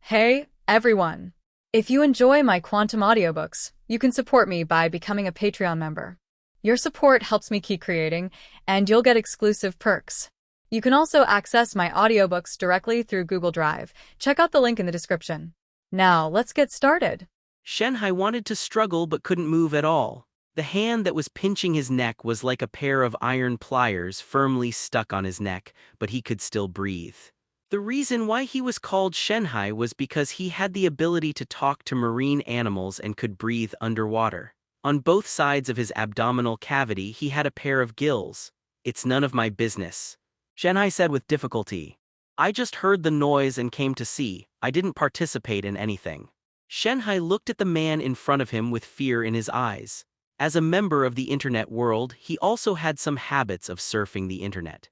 Hey, everyone! If you enjoy my quantum audiobooks, you can support me by becoming a Patreon member. Your support helps me keep creating, and you'll get exclusive perks. You can also access my audiobooks directly through Google Drive. Check out the link in the description. Now, let's get started. Shenhai wanted to struggle but couldn't move at all. The hand that was pinching his neck was like a pair of iron pliers firmly stuck on his neck, but he could still breathe. The reason why he was called Shenhai was because he had the ability to talk to marine animals and could breathe underwater. On both sides of his abdominal cavity he had a pair of gills. "It's none of my business," Shenhai said with difficulty. "I just heard the noise and came to see. I didn't participate in anything." Shenhai looked at the man in front of him with fear in his eyes. As a member of the internet world, he also had some habits of surfing the internet.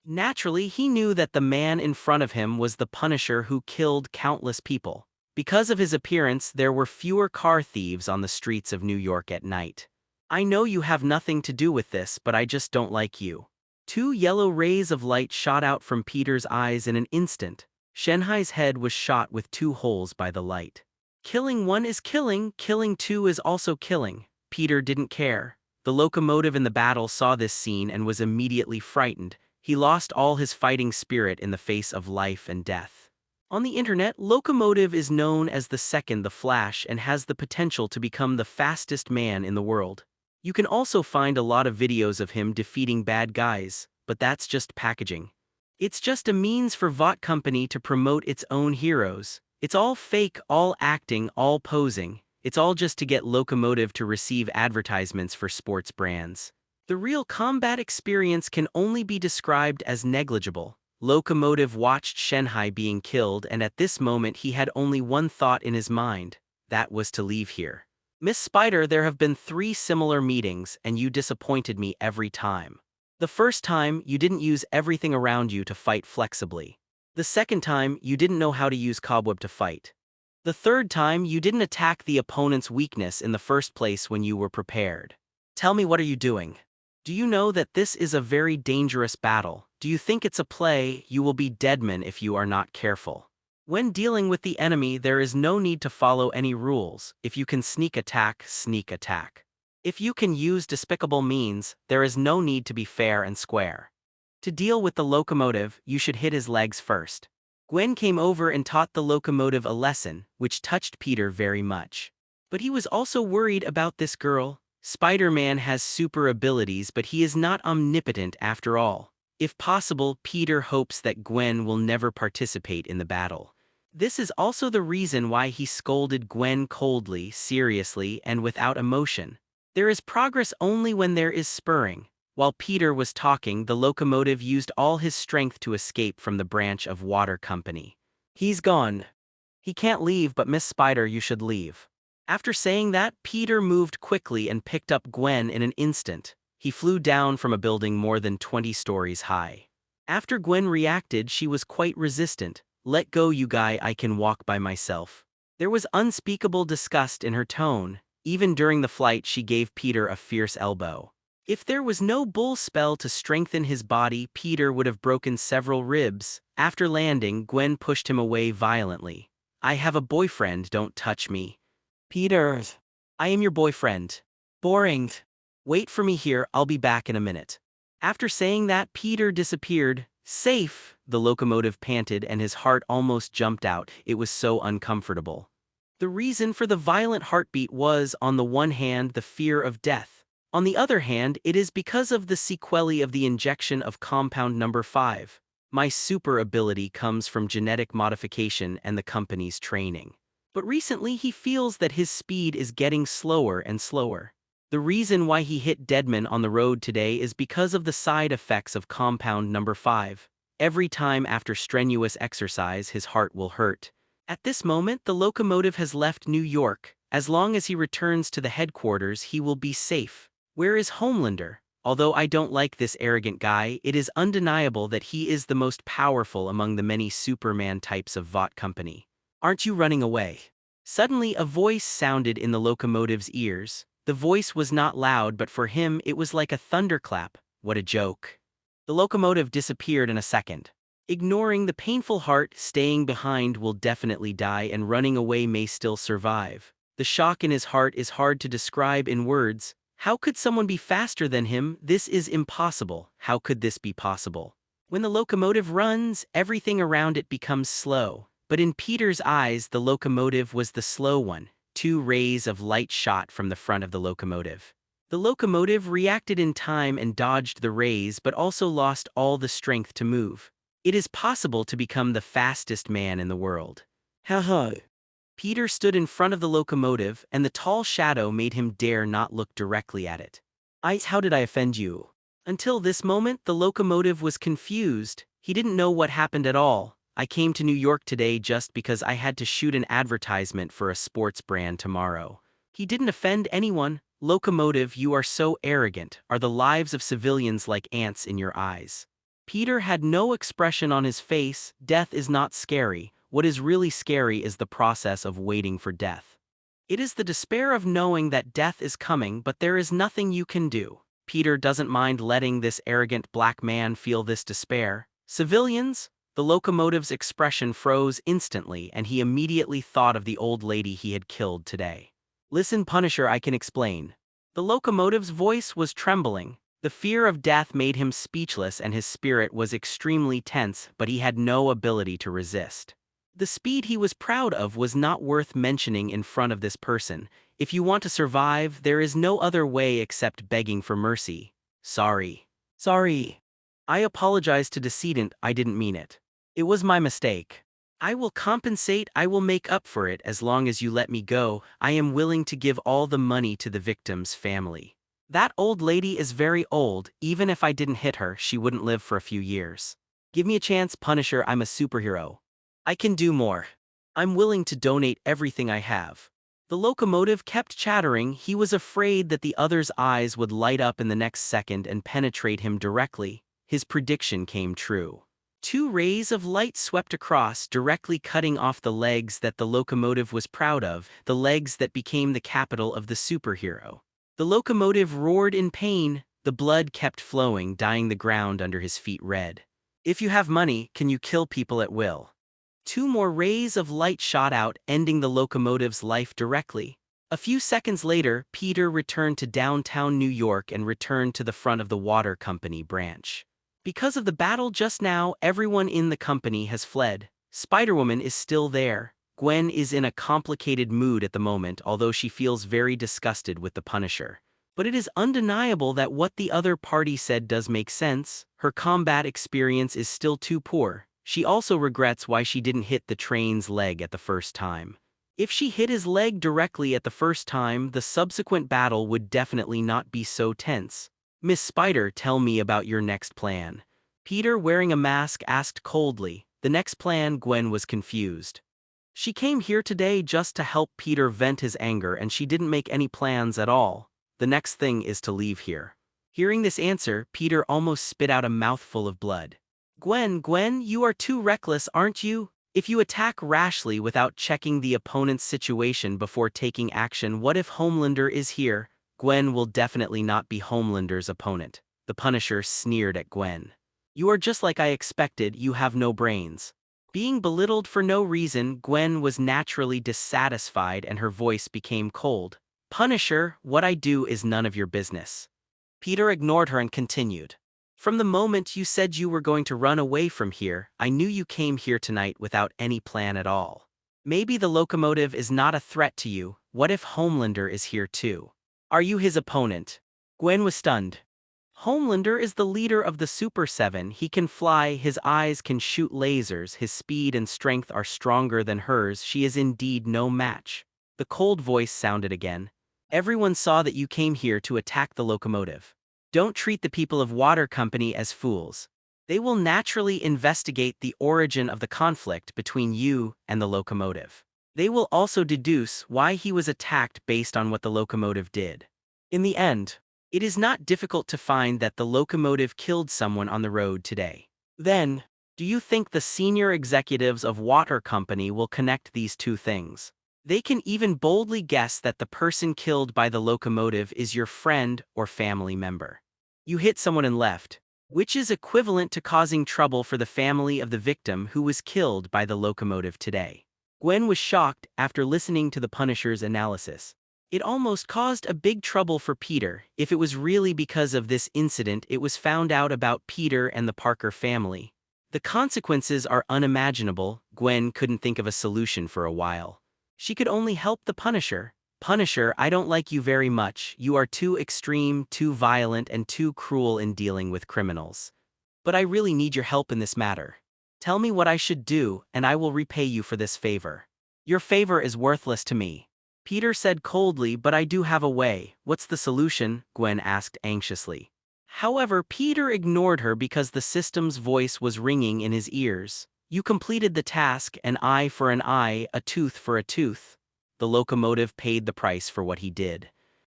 Naturally, he knew that the man in front of him was the Punisher who killed countless people. Because of his appearance, there were fewer car thieves on the streets of New York at night. "I know you have nothing to do with this, but I just don't like you." Two yellow rays of light shot out from Peter's eyes in an instant. Shenhai's head was shot with two holes by the light. Killing one is killing, killing two is also killing. Peter didn't care. The locomotive in the battle saw this scene and was immediately frightened. He lost all his fighting spirit in the face of life and death. On the internet, Locomotive is known as the second The Flash and has the potential to become the fastest man in the world. You can also find a lot of videos of him defeating bad guys, but that's just packaging. It's just a means for Vought Company to promote its own heroes. It's all fake, all acting, all posing. It's all just to get Locomotive to receive advertisements for sports brands. The real combat experience can only be described as negligible. Locomotive watched Shenhai being killed, and at this moment he had only one thought in his mind. That was to leave here. "Miss Spider, there have been 3 similar meetings, and you disappointed me every time. The first time, you didn't use everything around you to fight flexibly. The second time, you didn't know how to use Cobweb to fight. The third time, you didn't attack the opponent's weakness in the first place when you were prepared. Tell me, what are you doing? Do you know that this is a very dangerous battle? Do you think it's a play? You will be deadman if you are not careful. When dealing with the enemy, there is no need to follow any rules. If you can sneak attack, sneak attack. If you can use despicable means, there is no need to be fair and square. To deal with the locomotive, you should hit his legs first." Gwen came over and taught the locomotive a lesson, which touched Peter very much. But he was also worried about this girl. Spider-Man has super abilities, but he is not omnipotent after all. If possible, Peter hopes that Gwen will never participate in the battle. This is also the reason why he scolded Gwen coldly, seriously, and without emotion. There is progress only when there is spurring. While Peter was talking, the locomotive used all his strength to escape from the branch of Water Company. "He's gone. He can't leave, but Miss Spider, you should leave." After saying that, Peter moved quickly and picked up Gwen in an instant. He flew down from a building more than 20 stories high. After Gwen reacted, she was quite resistant. "Let go, you guy, I can walk by myself." There was unspeakable disgust in her tone. Even during the flight, she gave Peter a fierce elbow. If there was no bull spell to strengthen his body, Peter would have broken several ribs. After landing, Gwen pushed him away violently. "I have a boyfriend, don't touch me." "Peter, I am your boyfriend." "Boring. Wait for me here, I'll be back in a minute." After saying that, Peter disappeared. "Safe," the locomotive panted, and his heart almost jumped out. It was so uncomfortable. The reason for the violent heartbeat was, on the one hand, the fear of death. On the other hand, it is because of the sequelae of the injection of compound number 5. "My super ability comes from genetic modification and the company's training." But recently he feels that his speed is getting slower and slower. The reason why he hit Deadman on the road today is because of the side effects of compound number 5. Every time after strenuous exercise, his heart will hurt. At this moment, the locomotive has left New York. As long as he returns to the headquarters, he will be safe. Where is Homelander? Although I don't like this arrogant guy, it is undeniable that he is the most powerful among the many Superman types of Vought Company. "Aren't you running away?" Suddenly a voice sounded in the locomotive's ears. The voice was not loud, but for him it was like a thunderclap. What a joke. The locomotive disappeared in a second. Ignoring the painful heart, staying behind will definitely die and running away may still survive. The shock in his heart is hard to describe in words. How could someone be faster than him? This is impossible. How could this be possible? When the locomotive runs, everything around it becomes slow. But in Peter's eyes, the locomotive was the slow one. 2 rays of light shot from the front of the locomotive. The locomotive reacted in time and dodged the rays but also lost all the strength to move. It is possible to become the fastest man in the world. Ha. Peter stood in front of the locomotive, and the tall shadow made him dare not look directly at it. How did I offend you? Until this moment, the locomotive was confused. He didn't know what happened at all. I came to New York today just because I had to shoot an advertisement for a sports brand tomorrow. He didn't offend anyone. Locomotive, you are so arrogant. Are the lives of civilians like ants in your eyes? Peter had no expression on his face. Death is not scary. What is really scary is the process of waiting for death. It is the despair of knowing that death is coming, but there is nothing you can do. Peter doesn't mind letting this arrogant black man feel this despair. Civilians? The locomotive's expression froze instantly, and he immediately thought of the old lady he had killed today. Listen, Punisher, I can explain. The locomotive's voice was trembling. The fear of death made him speechless and his spirit was extremely tense, but he had no ability to resist. The speed he was proud of was not worth mentioning in front of this person. If you want to survive, there is no other way except begging for mercy. Sorry. I apologize to decedent, I didn't mean it. It was my mistake. I will compensate, I will make up for it as long as you let me go. I am willing to give all the money to the victim's family. That old lady is very old. Even if I didn't hit her, she wouldn't live for a few years. Give me a chance, Punisher, I'm a superhero. I can do more. I'm willing to donate everything I have. The locomotive kept chattering. He was afraid that the other's eyes would light up in the next second and penetrate him directly. His prediction came true. 2 rays of light swept across, directly cutting off the legs that the locomotive was proud of, the legs that became the capital of the superhero. The locomotive roared in pain. The blood kept flowing, dyeing the ground under his feet red. If you have money, can you kill people at will? 2 more rays of light shot out, ending the locomotive's life directly. A few seconds later, Peter returned to downtown New York and returned to the front of the water company branch. Because of the battle just now, everyone in the company has fled. Spider-Woman is still there. Gwen is in a complicated mood at the moment, although she feels very disgusted with the Punisher. But it is undeniable that what the other party said does make sense. Her combat experience is still too poor. She also regrets why she didn't hit the train's leg at the first time. If she hit his leg directly at the first time, the subsequent battle would definitely not be so tense. Miss Spider, tell me about your next plan. Peter, wearing a mask, asked coldly. The next plan? Gwen was confused. She came here today just to help Peter vent his anger, and she didn't make any plans at all. The next thing is to leave here. Hearing this answer, Peter almost spit out a mouthful of blood. Gwen, you are too reckless, aren't you? If you attack rashly without checking the opponent's situation before taking action, what if Homelander is here? Gwen will definitely not be Homelander's opponent. The Punisher sneered at Gwen. You are just like I expected, you have no brains. Being belittled for no reason, Gwen was naturally dissatisfied and her voice became cold. Punisher, what I do is none of your business. Peter ignored her and continued. From the moment you said you were going to run away from here, I knew you came here tonight without any plan at all. Maybe the locomotive is not a threat to you. What if Homelander is here too? Are you his opponent? Gwen was stunned. Homelander is the leader of the Super 7. He can fly, his eyes can shoot lasers, his speed and strength are stronger than hers. She is indeed no match. The cold voice sounded again. Everyone saw that you came here to attack the locomotive. Don't treat the people of Water Company as fools. They will naturally investigate the origin of the conflict between you and the locomotive. They will also deduce why he was attacked based on what the locomotive did. In the end, it is not difficult to find that the locomotive killed someone on the road today. Then, do you think the senior executives of Water Company will connect these 2 things? They can even boldly guess that the person killed by the locomotive is your friend or family member. You hit someone and left. which is equivalent to causing trouble for the family of the victim who was killed by the locomotive today. Gwen was shocked after listening to the Punisher's analysis. It almost caused a big trouble for Peter if it was really because of this incident it was found out about Peter and the Parker family. The consequences are unimaginable. Gwen couldn't think of a solution for a while. She could only help the Punisher. Punisher, I don't like you very much. You are too extreme, too violent, and too cruel in dealing with criminals. But I really need your help in this matter. Tell me what I should do, and I will repay you for this favor. Your favor is worthless to me. Peter said coldly, but I do have a way. What's the solution? Gwen asked anxiously. However, Peter ignored her because the system's voice was ringing in his ears. You completed the task, an eye for an eye, a tooth for a tooth. The locomotive paid the price for what he did.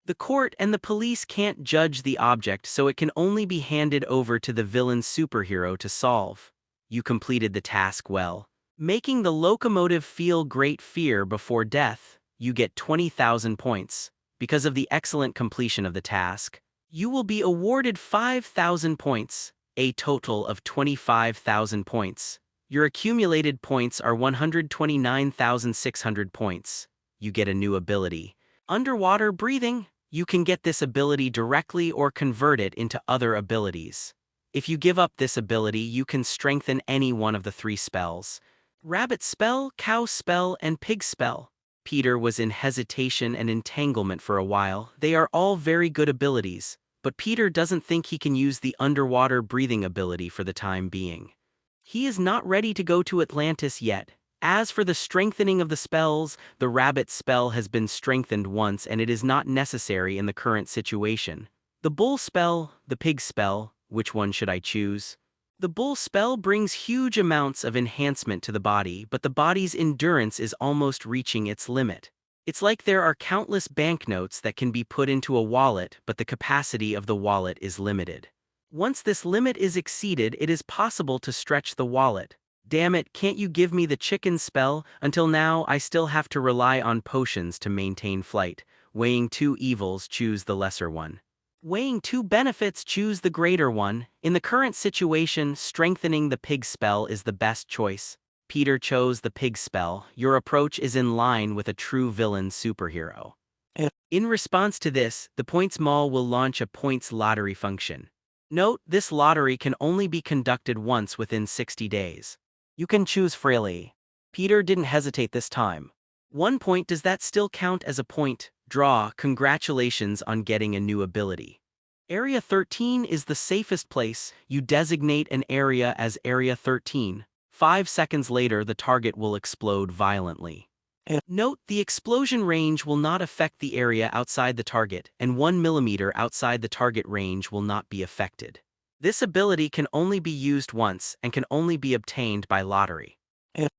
The court and the police can't judge the object, so it can only be handed over to the villain superhero to solve. You completed the task well. Making the locomotive feel great fear before death, you get 20,000 points. Because of the excellent completion of the task, you will be awarded 5,000 points, a total of 25,000 points. Your accumulated points are 129,600 points. You get a new ability. Underwater breathing. You can get this ability directly or convert it into other abilities. If you give up this ability, you can strengthen any one of the 3 spells. Rabbit spell, cow spell, and pig spell. Peter was in hesitation and entanglement for a while. They are all very good abilities, but Peter doesn't think he can use the underwater breathing ability for the time being. He is not ready to go to Atlantis yet. As for the strengthening of the spells, the rabbit spell has been strengthened once and it is not necessary in the current situation. The bull spell, the pig spell, which one should I choose? The bull spell brings huge amounts of enhancement to the body, but the body's endurance is almost reaching its limit. It's like there are countless banknotes that can be put into a wallet, but the capacity of the wallet is limited. Once this limit is exceeded, it is possible to stretch the wallet. Damn it, can't you give me the chicken spell? Until now, I still have to rely on potions to maintain flight. Weighing 2 evils, choose the lesser one. Weighing 2 benefits, choose the greater one. In the current situation, strengthening the pig spell is the best choice. Peter chose the pig spell. Your approach is in line with a true villain superhero. In response to this, the Points Mall will launch a points lottery function. Note, this lottery can only be conducted once within 60 days. You can choose freely. Peter didn't hesitate this time. 1 point, does that still count as a point? Draw. Congratulations on getting a new ability. Area 13 is the safest place. You designate an area as Area 13. 5 seconds later, the target will explode violently. Note, the explosion range will not affect the area outside the target, and 1 millimeter outside the target range will not be affected. This ability can only be used once and can only be obtained by lottery.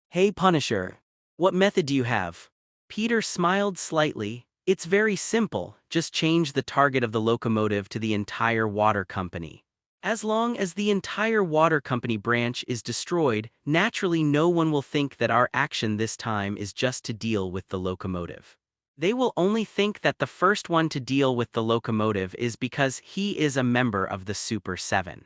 Hey Punisher, what method do you have? Peter smiled slightly. It's very simple, just change the target of the locomotive to the entire water company. As long as the entire water company branch is destroyed, naturally no one will think that our action this time is just to deal with the locomotive. They will only think that the first one to deal with the locomotive is because he is a member of the Super 7.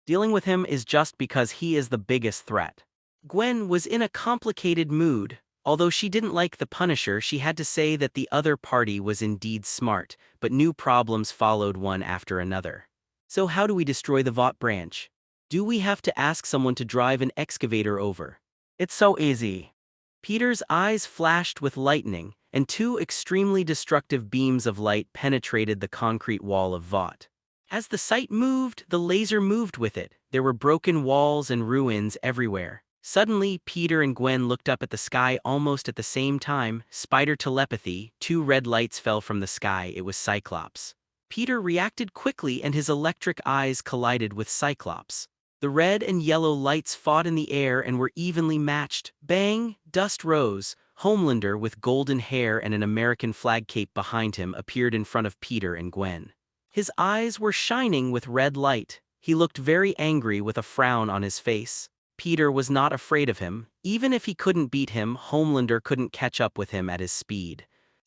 Dealing with him is just because he is the biggest threat. Gwen was in a complicated mood. Although she didn't like the Punisher, she had to say that the other party was indeed smart, but new problems followed one after another. So how do we destroy the Vought branch? Do we have to ask someone to drive an excavator over? It's so easy. Peter's eyes flashed with lightning, and 2 extremely destructive beams of light penetrated the concrete wall of Vought. As the sight moved, the laser moved with it. There were broken walls and ruins everywhere. Suddenly, Peter and Gwen looked up at the sky almost at the same time. Spider telepathy, 2 red lights fell from the sky. It was Cyclops. Peter reacted quickly and his electric eyes collided with Cyclops. The red and yellow lights fought in the air and were evenly matched. Bang! Dust rose. Homelander, with golden hair and an American flag cape behind him, appeared in front of Peter and Gwen. His eyes were shining with red light. He looked very angry with a frown on his face. Peter was not afraid of him. Even if he couldn't beat him, Homelander couldn't catch up with him at his speed.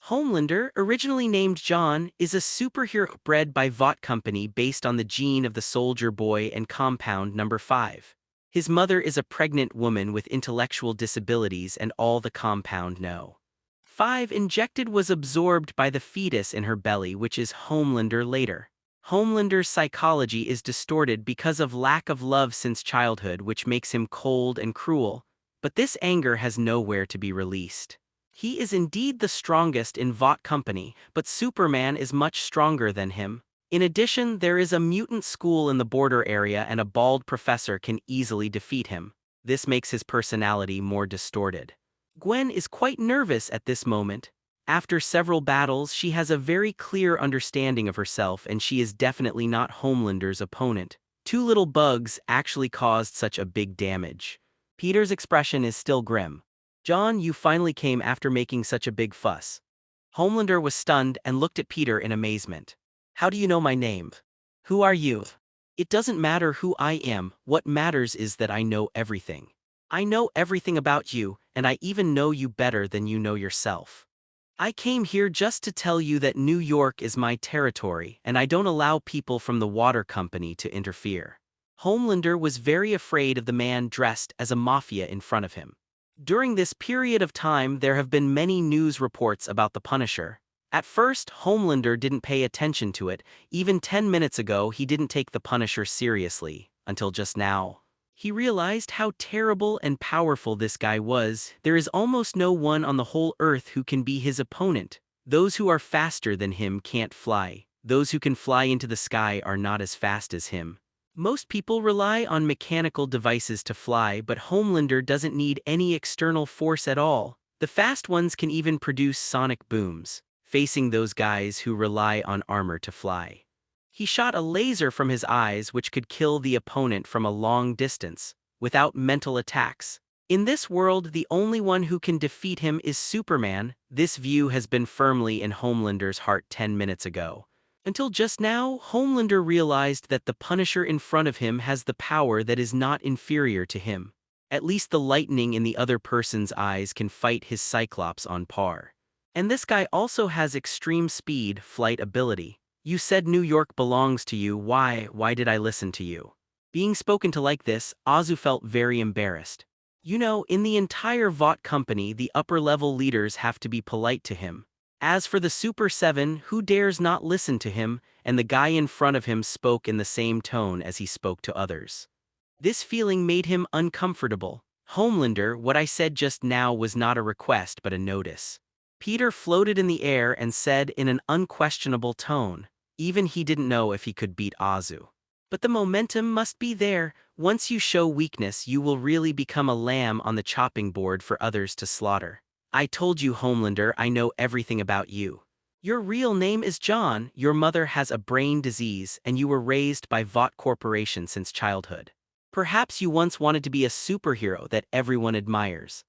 Homelander, originally named John, is a superhero bred by Vought Company based on the gene of the Soldier Boy and compound number 5. His mother is a pregnant woman with intellectual disabilities and all the compound know. 5 injected was absorbed by the fetus in her belly, which is Homelander later. Homelander's psychology is distorted because of lack of love since childhood, which makes him cold and cruel, but this anger has nowhere to be released. He is indeed the strongest in Vought Company, but Superman is much stronger than him. In addition, there is a mutant school in the border area and a bald professor can easily defeat him. This makes his personality more distorted. Gwen is quite nervous at this moment. After several battles, she has a very clear understanding of herself and she is definitely not Homelander's opponent. 2 little bugs actually caused such a big damage. Peter's expression is still grim. John, you finally came after making such a big fuss. Homelander was stunned and looked at Peter in amazement. How do you know my name? Who are you? It doesn't matter who I am, what matters is that I know everything. I know everything about you, and I even know you better than you know yourself. I came here just to tell you that New York is my territory, and I don't allow people from the water company to interfere. Homelander was very afraid of the man dressed as a mafia in front of him. During this period of time, there have been many news reports about the Punisher. At first, Homelander didn't pay attention to it. Even 10 minutes ago, he didn't take the Punisher seriously, until just now. He realized how terrible and powerful this guy was. There is almost no one on the whole earth who can be his opponent. Those who are faster than him can't fly. Those who can fly into the sky are not as fast as him. Most people rely on mechanical devices to fly, but Homelander doesn't need any external force at all. The fast ones can even produce sonic booms, facing those guys who rely on armor to fly. He shot a laser from his eyes which could kill the opponent from a long distance, without mental attacks. In this world, the only one who can defeat him is Superman. This view has been firmly in Homelander's heart 10 minutes ago. Until just now, Homelander realized that the Punisher in front of him has the power that is not inferior to him. At least the lightning in the other person's eyes can fight his Cyclops on par. And this guy also has extreme speed, flight ability. You said New York belongs to you, why did I listen to you? Being spoken to like this, Azu felt very embarrassed. You know, in the entire Vought Company, the upper-level leaders have to be polite to him. As for the Super 7, who dares not listen to him, and the guy in front of him spoke in the same tone as he spoke to others. This feeling made him uncomfortable. Homelander, what I said just now was not a request but a notice. Peter floated in the air and said in an unquestionable tone. Even he didn't know if he could beat Azu. But the momentum must be there. Once you show weakness, you will really become a lamb on the chopping board for others to slaughter. I told you, Homelander, I know everything about you. Your real name is John, your mother has a brain disease, and you were raised by Vought Corporation since childhood. Perhaps you once wanted to be a superhero that everyone admires.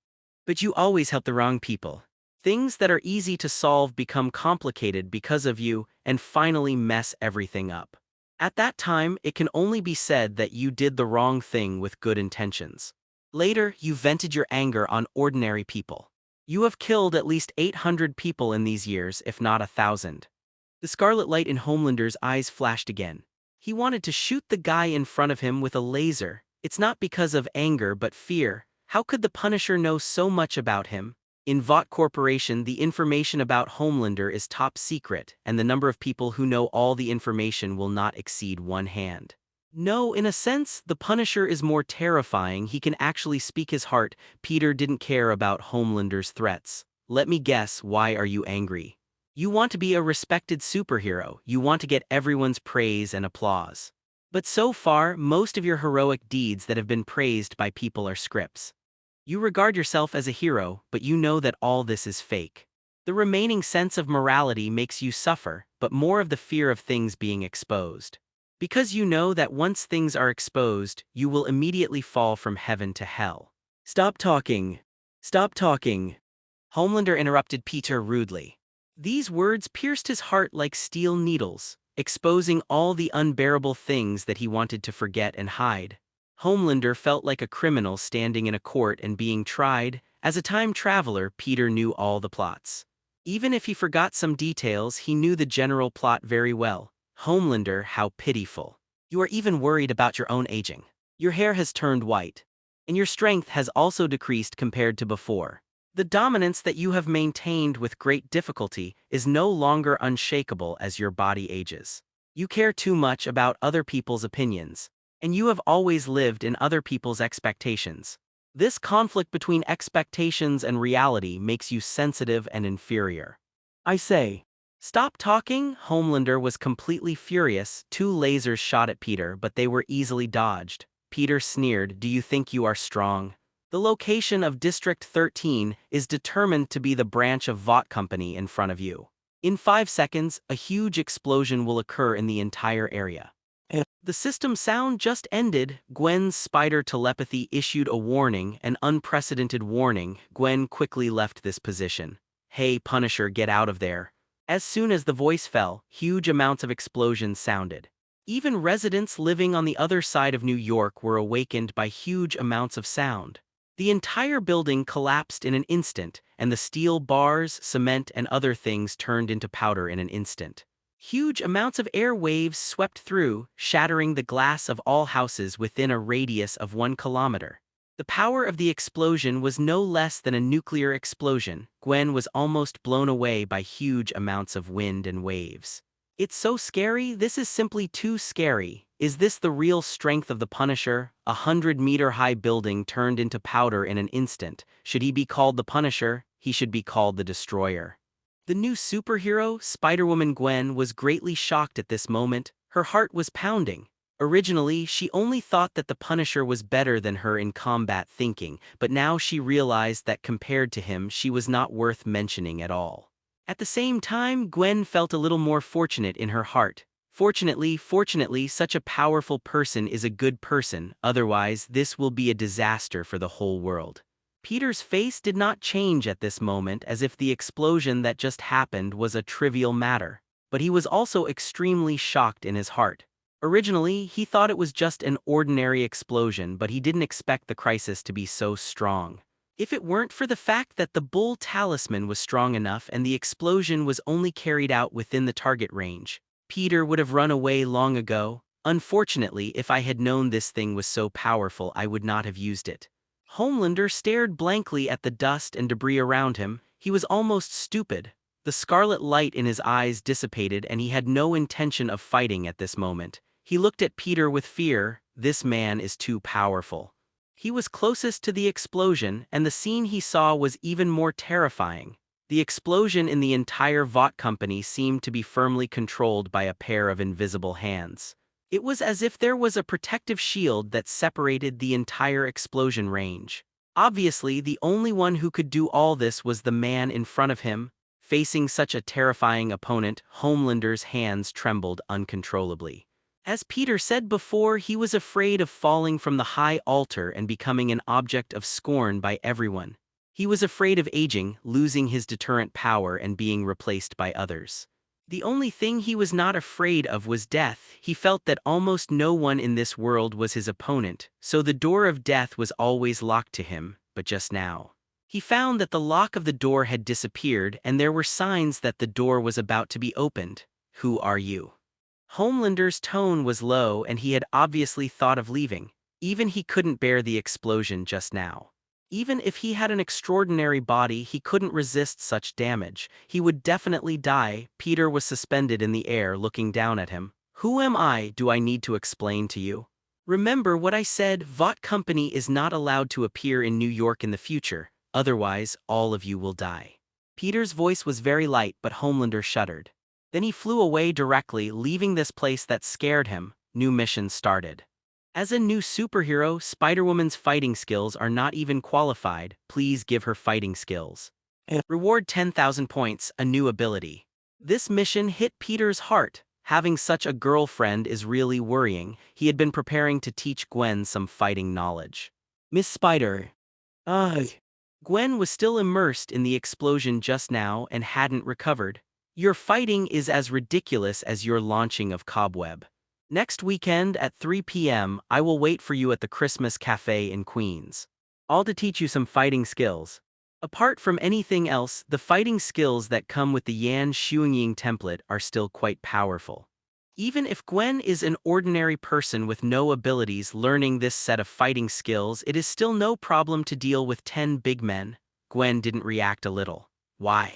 But you always help the wrong people. Things that are easy to solve become complicated because of you and finally mess everything up. At that time, it can only be said that you did the wrong thing with good intentions. Later, you vented your anger on ordinary people. You have killed at least 800 people in these years, if not 1,000. The scarlet light in Homelander's eyes flashed again. He wanted to shoot the guy in front of him with a laser. It's not because of anger but fear. How could the Punisher know so much about him? In Vought Corporation, the information about Homelander is top secret, and the number of people who know all the information will not exceed one hand. No, in a sense, the Punisher is more terrifying. He can actually speak his heart. Peter didn't care about Homelander's threats. Let me guess, why are you angry? You want to be a respected superhero. You want to get everyone's praise and applause. But so far, most of your heroic deeds that have been praised by people are scripts. You regard yourself as a hero, but you know that all this is fake. The remaining sense of morality makes you suffer, but more of the fear of things being exposed. Because you know that once things are exposed, you will immediately fall from heaven to hell. Stop talking. Stop talking. Homelander interrupted Peter rudely. These words pierced his heart like steel needles, exposing all the unbearable things that he wanted to forget and hide. Homelander felt like a criminal standing in a court and being tried. As a time traveler, Peter knew all the plots. Even if he forgot some details, he knew the general plot very well. Homelander, how pitiful. You are even worried about your own aging. Your hair has turned white. And your strength has also decreased compared to before. The dominance that you have maintained with great difficulty is no longer unshakable as your body ages. You care too much about other people's opinions, and you have always lived in other people's expectations. This conflict between expectations and reality makes you sensitive and inferior. I say, stop talking. Homelander was completely furious. Two lasers shot at Peter, but they were easily dodged. Peter sneered, do you think you are strong? The location of District 13 is determined to be the branch of Vought Company in front of you. In 5 seconds, a huge explosion will occur in the entire area. The system sound just ended. Gwen's spider telepathy issued a warning, an unprecedented warning. Gwen quickly left this position. Hey, Punisher, get out of there. As soon as the voice fell, huge amounts of explosions sounded. Even residents living on the other side of New York were awakened by huge amounts of sound. The entire building collapsed in an instant, and the steel bars, cement, and other things turned into powder in an instant. Huge amounts of air waves swept through, shattering the glass of all houses within a radius of 1 kilometer. The power of the explosion was no less than a nuclear explosion. Gwen was almost blown away by huge amounts of wind and waves. It's so scary, this is simply too scary. Is this the real strength of the Punisher? 100-meter-high building turned into powder in an instant. Should he be called the Punisher? He should be called the Destroyer. The new superhero, Spider-Woman Gwen, was greatly shocked at this moment. Her heart was pounding. Originally, she only thought that the Punisher was better than her in combat thinking, but now she realized that compared to him, she was not worth mentioning at all. At the same time, Gwen felt a little more fortunate in her heart. Fortunately, such a powerful person is a good person, otherwise this will be a disaster for the whole world. Peter's face did not change at this moment, as if the explosion that just happened was a trivial matter, but he was also extremely shocked in his heart. Originally, he thought it was just an ordinary explosion, but he didn't expect the crisis to be so strong. If it weren't for the fact that the Bull Talisman was strong enough and the explosion was only carried out within the target range, Peter would have run away long ago. Unfortunately, if I had known this thing was so powerful, I would not have used it. Homelander stared blankly at the dust and debris around him. He was almost stupid. The scarlet light in his eyes dissipated and he had no intention of fighting at this moment. He looked at Peter with fear. This man is too powerful. He was closest to the explosion, and the scene he saw was even more terrifying. The explosion in the entire Vought Company seemed to be firmly controlled by a pair of invisible hands. It was as if there was a protective shield that separated the entire explosion range. Obviously, the only one who could do all this was the man in front of him. Facing such a terrifying opponent, Homelander's hands trembled uncontrollably. As Peter said before, he was afraid of falling from the high altar and becoming an object of scorn by everyone. He was afraid of aging, losing his deterrent power, and being replaced by others. The only thing he was not afraid of was death. He felt that almost no one in this world was his opponent, so the door of death was always locked to him, but just now, he found that the lock of the door had disappeared and there were signs that the door was about to be opened. Who are you? Homelander's tone was low and he had obviously thought of leaving. Even he couldn't bear the explosion just now. Even if he had an extraordinary body, he couldn't resist such damage. He would definitely die. Peter was suspended in the air, looking down at him. Who am I? Do I need to explain to you? Remember what I said, Vought Company is not allowed to appear in New York in the future, otherwise all of you will die. Peter's voice was very light, but Homelander shuddered. Then he flew away directly, leaving this place that scared him. New mission started. As a new superhero, Spider-Woman's fighting skills are not even qualified. Please give her fighting skills. Reward 10,000 points, a new ability. This mission hit Peter's heart. Having such a girlfriend is really worrying. He had been preparing to teach Gwen some fighting knowledge. Miss Spider. Gwen was still immersed in the explosion just now and hadn't recovered. Your fighting is as ridiculous as your launching of Cobweb. Next weekend at 3 p.m., I will wait for you at the Christmas Cafe in Queens. All to teach you some fighting skills. Apart from anything else, the fighting skills that come with the Yan Shuangying template are still quite powerful. Even if Gwen is an ordinary person with no abilities learning this set of fighting skills, it is still no problem to deal with 10 big men. Gwen didn't react a little. Why?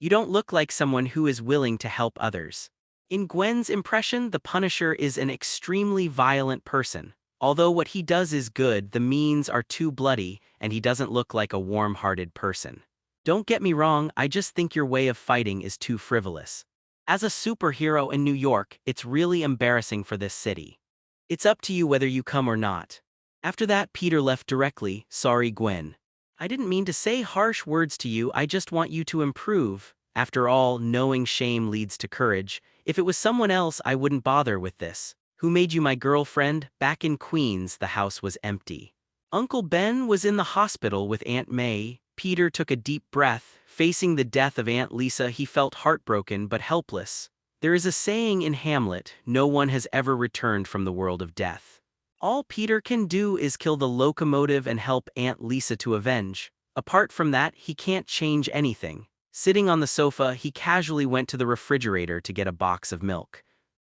You don't look like someone who is willing to help others. In Gwen's impression, the Punisher is an extremely violent person. Although what he does is good, the means are too bloody, and he doesn't look like a warm-hearted person. Don't get me wrong, I just think your way of fighting is too frivolous. As a superhero in New York, it's really embarrassing for this city. It's up to you whether you come or not. After that, Peter left directly. Sorry, Gwen. I didn't mean to say harsh words to you, I just want you to improve. After all, knowing shame leads to courage. If it was someone else, I wouldn't bother with this. Who made you my girlfriend? Back in Queens, the house was empty. Uncle Ben was in the hospital with Aunt May. Peter took a deep breath. Facing the death of Aunt Lisa, he felt heartbroken but helpless. There is a saying in Hamlet, no one has ever returned from the world of death. All Peter can do is kill the locomotive and help Aunt Lisa to avenge. Apart from that, he can't change anything. Sitting on the sofa, he casually went to the refrigerator to get a box of milk.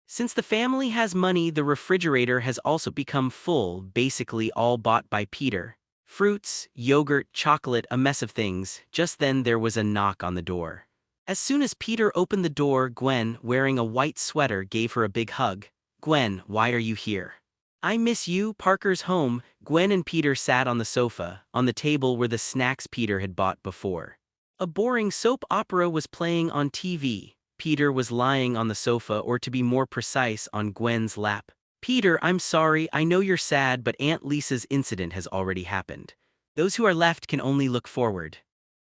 Since the family has money, the refrigerator has also become full, basically all bought by Peter. Fruits, yogurt, chocolate, a mess of things. Just then there was a knock on the door. As soon as Peter opened the door, Gwen, wearing a white sweater, gave her a big hug. Gwen, why are you here? I miss you, Parker's home. Gwen and Peter sat on the sofa. On the table were the snacks Peter had bought before. A boring soap opera was playing on TV. Peter was lying on the sofa, or to be more precise, on Gwen's lap. Peter, I'm sorry, I know you're sad, but Aunt Lisa's incident has already happened. Those who are left can only look forward.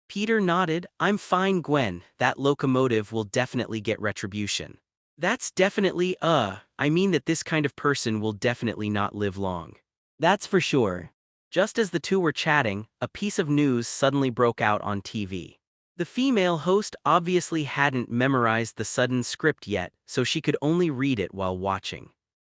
Peter nodded. I'm fine, Gwen. That locomotive will definitely get retribution. That's definitely, I mean that this kind of person will definitely not live long. That's for sure. Just as the two were chatting, a piece of news suddenly broke out on TV. The female host obviously hadn't memorized the sudden script yet, so she could only read it while watching.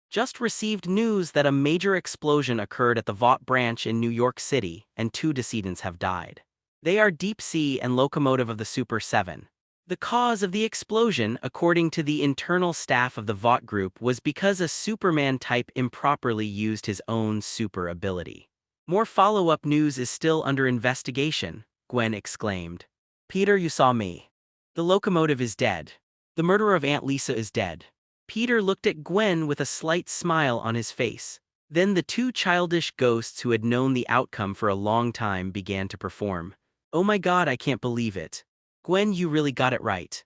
Just received news that a major explosion occurred at the Vought branch in New York City, and 2 decedents have died. They are Deep Sea and locomotive of the Super 7. The cause of the explosion, according to the internal staff of the Vought group, was because a Superman type improperly used his own super ability. More follow-up news is still under investigation, Gwen exclaimed. Peter, you saw me. The locomotive is dead. The murderer of Aunt Lisa is dead. Peter looked at Gwen with a slight smile on his face. Then the 2 childish ghosts who had known the outcome for a long time began to perform. Oh my God, I can't believe it. Gwen, you really got it right.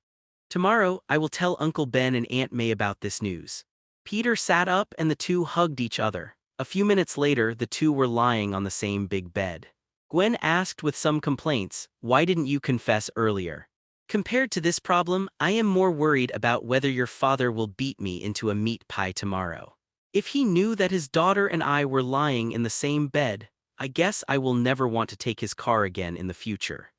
Tomorrow, I will tell Uncle Ben and Aunt May about this news. Peter sat up and the 2 hugged each other. A few minutes later, the 2 were lying on the same big bed. Gwen asked with some complaints, why didn't you confess earlier? Compared to this problem, I am more worried about whether your father will beat me into a meat pie tomorrow. If he knew that his daughter and I were lying in the same bed, I guess I will never want to take his car again in the future.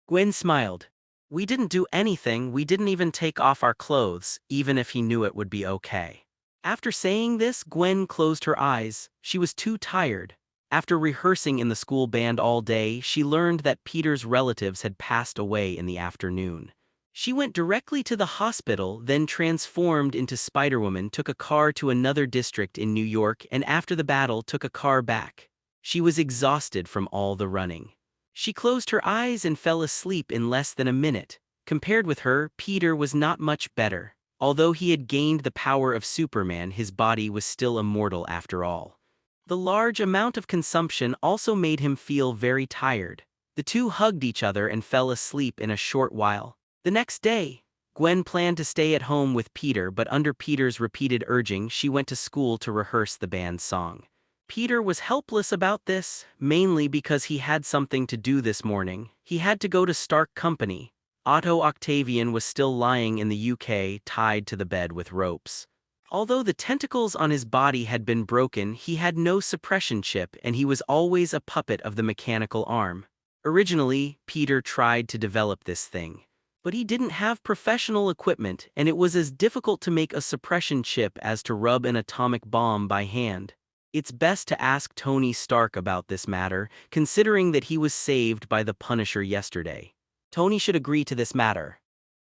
Gwen smiled. We didn't do anything, we didn't even take off our clothes, even if he knew it would be okay. After saying this, Gwen closed her eyes. She was too tired. After rehearsing in the school band all day, she learned that Peter's relatives had passed away in the afternoon. She went directly to the hospital, then transformed into Spider-Woman, took a car to another district in New York, and after the battle took a car back. She was exhausted from all the running. She closed her eyes and fell asleep in less than a minute. Compared with her, Peter was not much better. Although he had gained the power of Superman, his body was still immortal after all. The large amount of consumption also made him feel very tired. The 2 hugged each other and fell asleep in a short while. The next day, Gwen planned to stay at home with Peter, but under Peter's repeated urging, she went to school to rehearse the band's song. Peter was helpless about this, mainly because he had something to do this morning. He had to go to Stark Company. Otto Octavian was still lying in the UK, tied to the bed with ropes. Although the tentacles on his body had been broken, he had no suppression chip and he was always a puppet of the mechanical arm. Originally, Peter tried to develop this thing. But he didn't have professional equipment, and it was as difficult to make a suppression chip as to rub an atomic bomb by hand. It's best to ask Tony Stark about this matter, considering that he was saved by the Punisher yesterday. Tony should agree to this matter.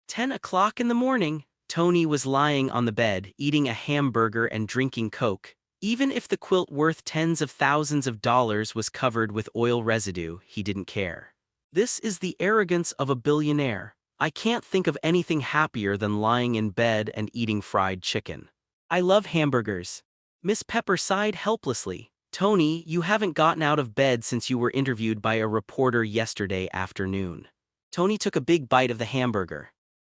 10 o'clock in the morning, Tony was lying on the bed, eating a hamburger and drinking Coke. Even if the quilt worth tens of thousands of dollars was covered with oil residue, he didn't care. This is the arrogance of a billionaire. I can't think of anything happier than lying in bed and eating fried chicken. I love hamburgers. Miss Pepper sighed helplessly. Tony, you haven't gotten out of bed since you were interviewed by a reporter yesterday afternoon. Tony took a big bite of the hamburger.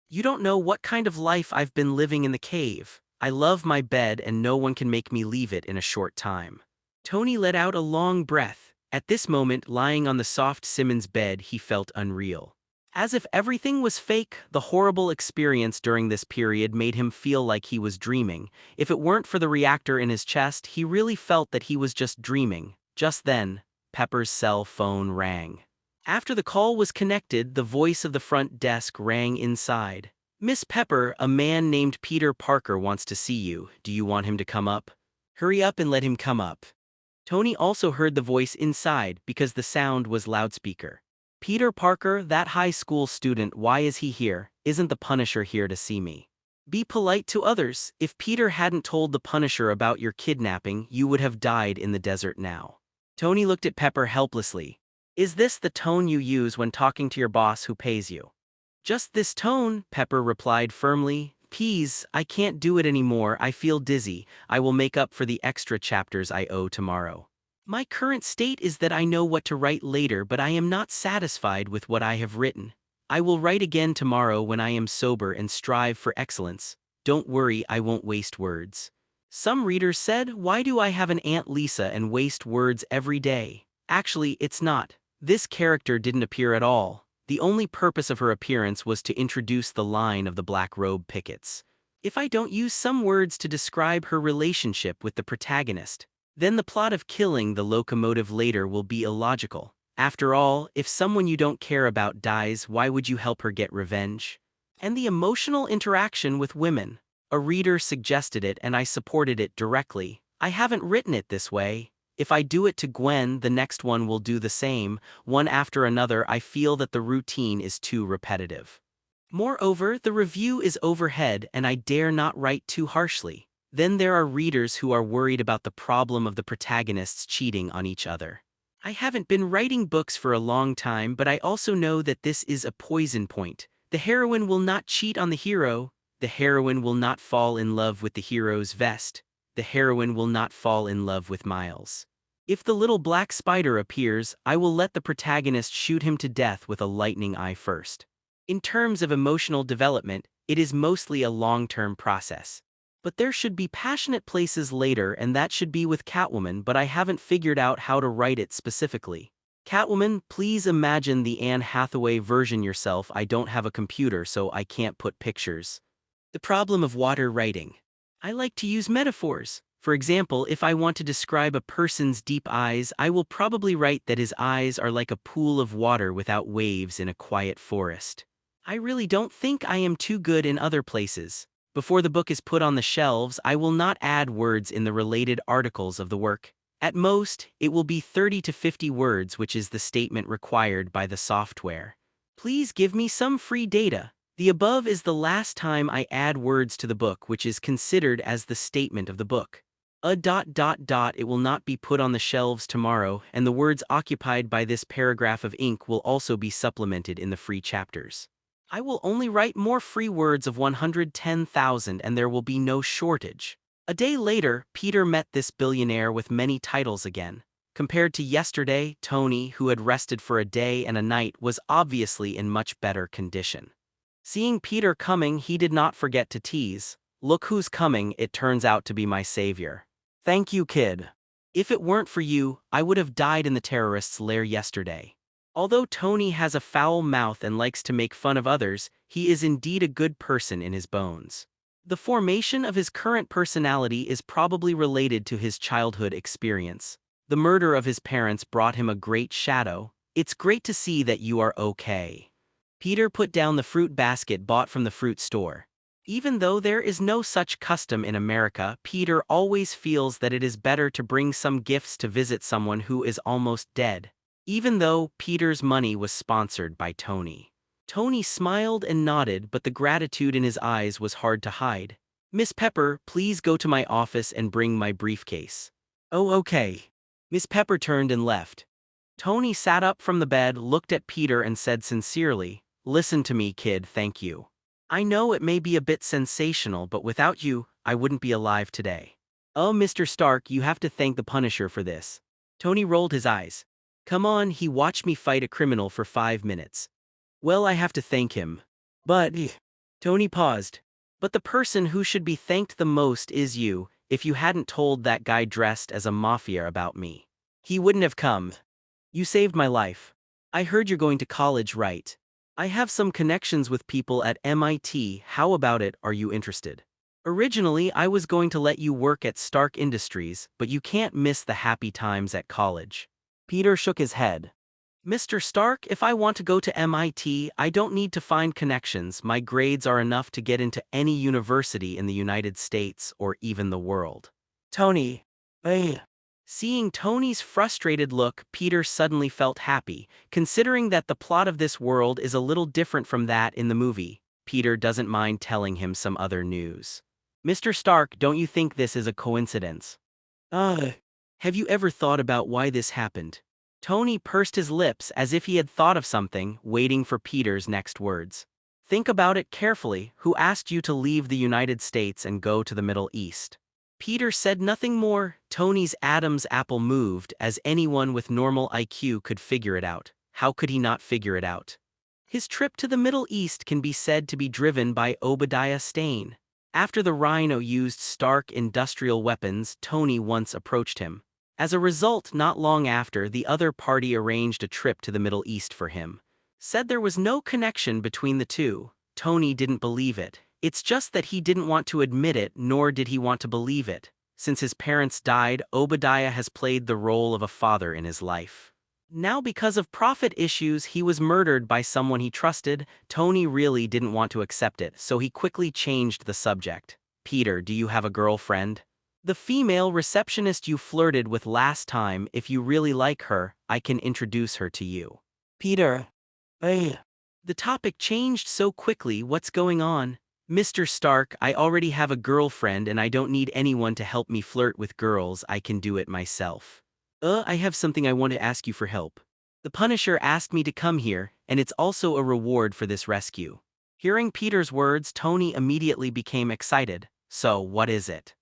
You don't know what kind of life I've been living in the cave. I love my bed and no one can make me leave it in a short time. Tony let out a long breath. At this moment, lying on the soft Simmons bed, he felt unreal. As if everything was fake, the horrible experience during this period made him feel like he was dreaming. If it weren't for the reactor in his chest, he really felt that he was just dreaming. Just then, Pepper's cell phone rang. After the call was connected, the voice of the front desk rang inside. Miss Pepper, a man named Peter Parker wants to see you. Do you want him to come up? Hurry up and let him come up. Tony also heard the voice inside because the sound was loudspeaker. Peter Parker, that high school student, why is he here? Isn't the Punisher here to see me? Be polite to others. If Peter hadn't told the Punisher about your kidnapping, you would have died in the desert now. Tony looked at Pepper helplessly. Is this the tone you use when talking to your boss who pays you? Just this tone, Pepper replied firmly. Please, I can't do it anymore. I feel dizzy. I will make up for the extra chapters I owe tomorrow. My current state is that I know what to write later, but I am not satisfied with what I have written. I will write again tomorrow when I am sober and strive for excellence. Don't worry, I won't waste words. Some readers said, why do I have an Aunt Lisa and waste words every day? Actually, it's not. This character didn't appear at all. The only purpose of her appearance was to introduce the line of the black robe pickets. If I don't use some words to describe her relationship with the protagonist, then the plot of killing the locomotive later will be illogical. After all, if someone you don't care about dies, why would you help her get revenge? And the emotional interaction with women. A reader suggested it and I supported it directly. I haven't written it this way. If I do it to Gwen, the next one will do the same. One after another, I feel that the routine is too repetitive. Moreover, the review is overhead and I dare not write too harshly. Then there are readers who are worried about the problem of the protagonists cheating on each other. I haven't been writing books for a long time, but I also know that this is a poison point. The heroine will not cheat on the hero. The heroine will not fall in love with the hero's vest. The heroine will not fall in love with Miles. If the little black spider appears, I will let the protagonist shoot him to death with a lightning eye first. In terms of emotional development, it is mostly a long-term process. But there should be passionate places later, and that should be with Catwoman, but I haven't figured out how to write it specifically. Catwoman, please imagine the Anne Hathaway version yourself. I don't have a computer, so I can't put pictures. The problem of water writing. I like to use metaphors. For example, if I want to describe a person's deep eyes, I will probably write that his eyes are like a pool of water without waves in a quiet forest. I really don't think I am too good in other places. Before the book is put on the shelves, I will not add words in the related articles of the work. At most, it will be 30 to 50 words, which is the statement required by the software. Please give me some free data. The above is the last time I add words to the book, which is considered as the statement of the book. It will not be put on the shelves tomorrow, and the words occupied by this paragraph of ink will also be supplemented in the free chapters. I will only write more free words of 110,000 and there will be no shortage. A day later, Peter met this billionaire with many titles again. Compared to yesterday, Tony, who had rested for a day and a night, was obviously in much better condition. Seeing Peter coming, he did not forget to tease. Look who's coming, it turns out to be my savior. Thank you, kid. If it weren't for you, I would have died in the terrorists' lair yesterday. Although Tony has a foul mouth and likes to make fun of others, he is indeed a good person in his bones. The formation of his current personality is probably related to his childhood experience. The murder of his parents brought him a great shadow. It's great to see that you are okay. Peter put down the fruit basket bought from the fruit store. Even though there is no such custom in America, Peter always feels that it is better to bring some gifts to visit someone who is almost dead. Even though Peter's money was sponsored by Tony. Tony smiled and nodded, but the gratitude in his eyes was hard to hide. Miss Pepper, please go to my office and bring my briefcase. Oh, okay. Miss Pepper turned and left. Tony sat up from the bed, looked at Peter and said sincerely, "Listen to me, kid, thank you. I know it may be a bit sensational, but without you, I wouldn't be alive today." "Oh, Mr. Stark, you have to thank the Punisher for this." Tony rolled his eyes. "Come on, he watched me fight a criminal for 5 minutes. Well, I have to thank him. But..." Tony paused. "But the person who should be thanked the most is you. If you hadn't told that guy dressed as a mafia about me, he wouldn't have come. You saved my life. I heard you're going to college, right? I have some connections with people at MIT. How about it, are you interested? Originally, I was going to let you work at Stark Industries, but you can't miss the happy times at college." Peter shook his head. "Mr. Stark, if I want to go to MIT, I don't need to find connections. My grades are enough to get into any university in the United States or even the world." "Tony, hey." Seeing Tony's frustrated look, Peter suddenly felt happy. Considering that the plot of this world is a little different from that in the movie, Peter doesn't mind telling him some other news. "Mr. Stark, don't you think this is a coincidence?" Have you ever thought about why this happened?" Tony pursed his lips as if he had thought of something, waiting for Peter's next words. "Think about it carefully. Who asked you to leave the United States and go to the Middle East?" Peter said nothing more. Tony's Adam's apple moved, as anyone with normal IQ could figure it out. How could he not figure it out? His trip to the Middle East can be said to be driven by Obadiah Stane. After the Rhino used Stark industrial weapons, Tony once approached him. As a result, not long after, the other party arranged a trip to the Middle East for him. Said there was no connection between the two. Tony didn't believe it. It's just that he didn't want to admit it, nor did he want to believe it. Since his parents died, Obadiah has played the role of a father in his life. Now, because of profit issues, he was murdered by someone he trusted. Tony really didn't want to accept it, so he quickly changed the subject. "Peter, do you have a girlfriend? The female receptionist you flirted with last time. If you really like her, I can introduce her to you." "Peter, hey." The topic changed so quickly. "What's going on?" "Mr. Stark, I already have a girlfriend and I don't need anyone to help me flirt with girls. I can do it myself." I have something I want to ask you for help. The Punisher asked me to come here, and it's also a reward for this rescue." Hearing Peter's words, Tony immediately became excited. "So, what is it?"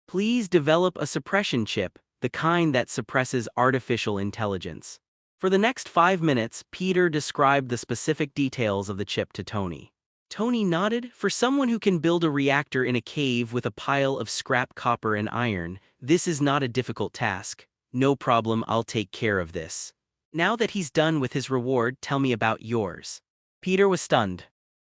"Please develop a suppression chip, the kind that suppresses artificial intelligence." For the next 5 minutes, Peter described the specific details of the chip to Tony. Tony nodded. "For someone who can build a reactor in a cave with a pile of scrap copper and iron, this is not a difficult task. No problem, I'll take care of this." Now that he's done with his reward, tell me about yours. Peter was stunned.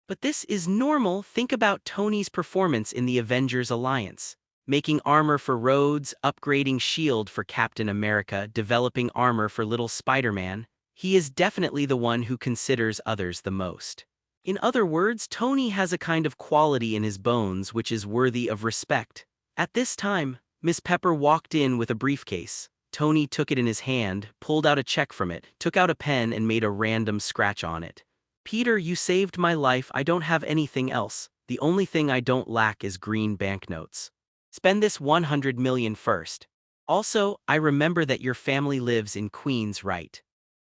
"But this is normal. Think about Tony's performance in the Avengers Alliance. Making armor for Rhodes, upgrading S.H.I.E.L.D. for Captain America, developing armor for little Spider-Man. He is definitely the one who considers others the most. In other words, Tony has a kind of quality in his bones which is worthy of respect." At this time, Miss Pepper walked in with a briefcase. Tony took it in his hand, pulled out a check from it, took out a pen and made a random scratch on it. "Peter, you saved my life. I don't have anything else. The only thing I don't lack is green banknotes. Spend this 100 million first. Also, I remember that your family lives in Queens, right?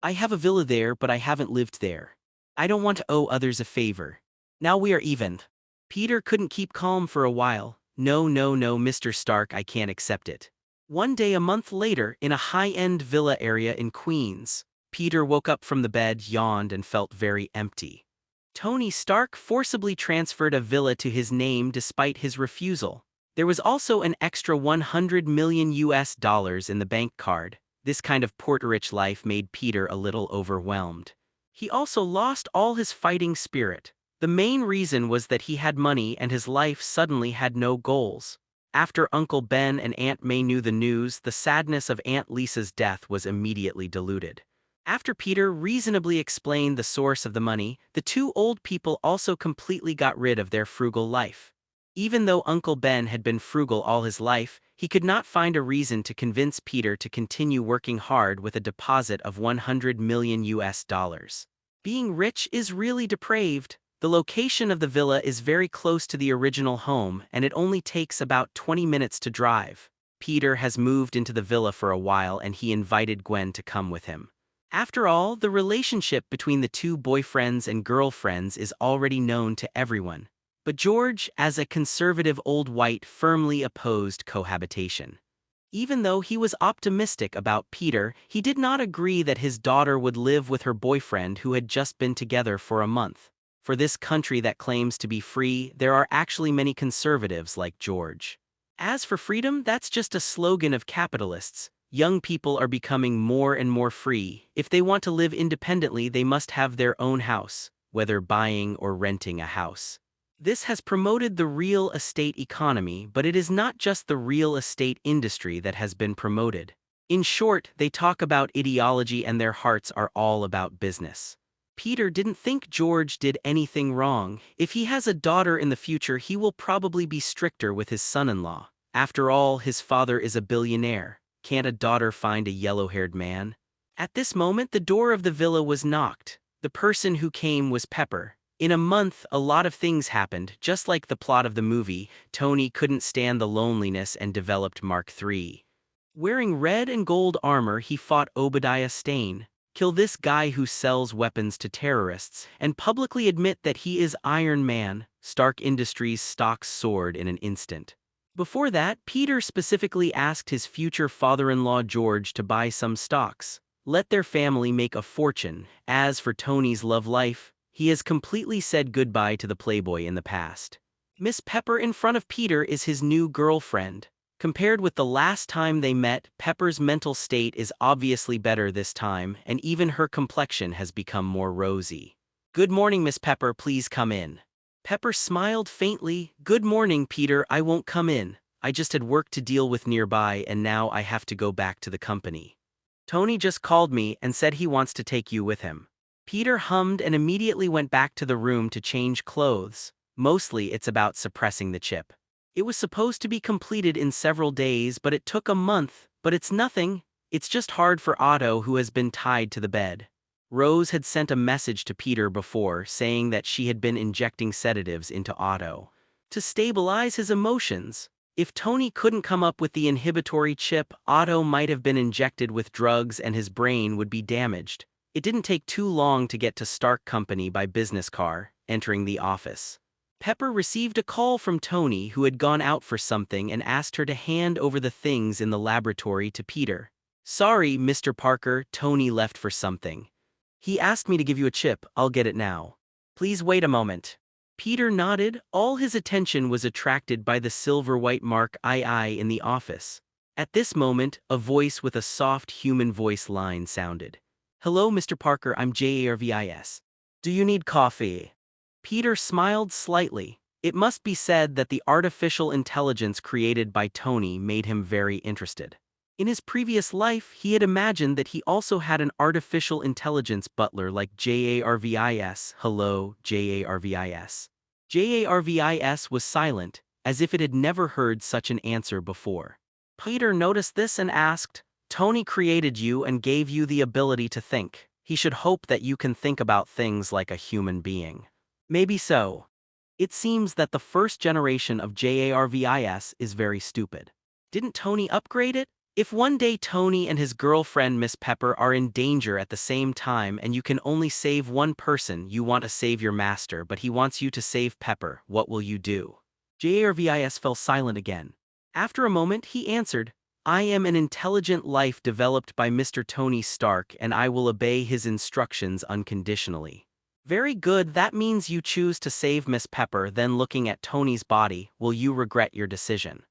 I have a villa there, but I haven't lived there. I don't want to owe others a favor. Now we are even." Peter couldn't keep calm for a while. No, Mr. Stark, I can't accept it." One day a month later, in a high-end villa area in Queens, Peter woke up from the bed, yawned, and felt very empty. Tony Stark forcibly transferred a villa to his name despite his refusal. There was also an extra $100 million in the bank card. This kind of port-rich life made Peter a little overwhelmed. He also lost all his fighting spirit. The main reason was that he had money and his life suddenly had no goals. After Uncle Ben and Aunt May knew the news, the sadness of Aunt Lisa's death was immediately diluted. After Peter reasonably explained the source of the money, the two old people also completely got rid of their frugal life. Even though Uncle Ben had been frugal all his life, he could not find a reason to convince Peter to continue working hard with a deposit of 100 million US dollars. Being rich is really depraved. The location of the villa is very close to the original home, and it only takes about 20 minutes to drive. Peter has moved into the villa for a while, and he invited Gwen to come with him. After all, the relationship between the two boyfriends and girlfriends is already known to everyone. But George, as a conservative old white, firmly opposed cohabitation. Even though he was optimistic about Peter, he did not agree that his daughter would live with her boyfriend who had just been together for a month. For this country that claims to be free, there are actually many conservatives like George. As for freedom, that's just a slogan of capitalists. Young people are becoming more and more free. If they want to live independently, they must have their own house, whether buying or renting a house. This has promoted the real estate economy, but it is not just the real estate industry that has been promoted. In short, they talk about ideology and their hearts are all about business. Peter didn't think George did anything wrong. If he has a daughter in the future, he will probably be stricter with his son-in-law. After all, his father is a billionaire. Can't a daughter find a yellow-haired man? At this moment, the door of the villa was knocked. The person who came was Pepper. In a month, a lot of things happened. Just like the plot of the movie, Tony couldn't stand the loneliness and developed Mark III. Wearing red and gold armor, he fought Obadiah Stane. Kill this guy who sells weapons to terrorists, and publicly admit that he is Iron Man. Stark Industries stocks soared in an instant. Before that, Peter specifically asked his future father-in-law George to buy some stocks. Let their family make a fortune. As for Tony's love life, he has completely said goodbye to the playboy in the past. Miss Pepper in front of Peter is his new girlfriend. Compared with the last time they met, Pepper's mental state is obviously better this time, and even her complexion has become more rosy. Good morning, Miss Pepper, please come in. Pepper smiled faintly. Good morning, Peter, I won't come in. I just had work to deal with nearby and now I have to go back to the company. Tony just called me and said he wants to take you with him. Peter hummed and immediately went back to the room to change clothes. Mostly it's about suppressing the chip. It was supposed to be completed in several days, but it took a month. But it's nothing. It's just hard for Otto, who has been tied to the bed. Rose had sent a message to Peter before saying that she had been injecting sedatives into Otto to stabilize his emotions. If Tony couldn't come up with the inhibitory chip, Otto might have been injected with drugs and his brain would be damaged. It didn't take too long to get to Stark Company by business car, entering the office. Pepper received a call from Tony, who had gone out for something, and asked her to hand over the things in the laboratory to Peter. Sorry, Mr. Parker, Tony left for something. He asked me to give you a chip. I'll get it now. Please wait a moment. Peter nodded. All his attention was attracted by the silver-white mark II in the office. At this moment, a voice with a soft human voice line sounded. Hello, Mr. Parker, I'm Jarvis. Do you need coffee? Peter smiled slightly. It must be said that the artificial intelligence created by Tony made him very interested. In his previous life, he had imagined that he also had an artificial intelligence butler like Jarvis. Hello, Jarvis. Jarvis was silent, as if it had never heard such an answer before. Peter noticed this and asked, Tony created you and gave you the ability to think. He should hope that you can think about things like a human being. Maybe so. It seems that the first generation of Jarvis is very stupid. Didn't Tony upgrade it? If one day Tony and his girlfriend Miss Pepper are in danger at the same time and you can only save one person, you want to save your master, but he wants you to save Pepper, what will you do? Jarvis fell silent again. After a moment he answered, I am an intelligent life developed by Mr. Tony Stark and I will obey his instructions unconditionally. Very good, that means you choose to save Miss Pepper. Then looking at Tony's body, will you regret your decision?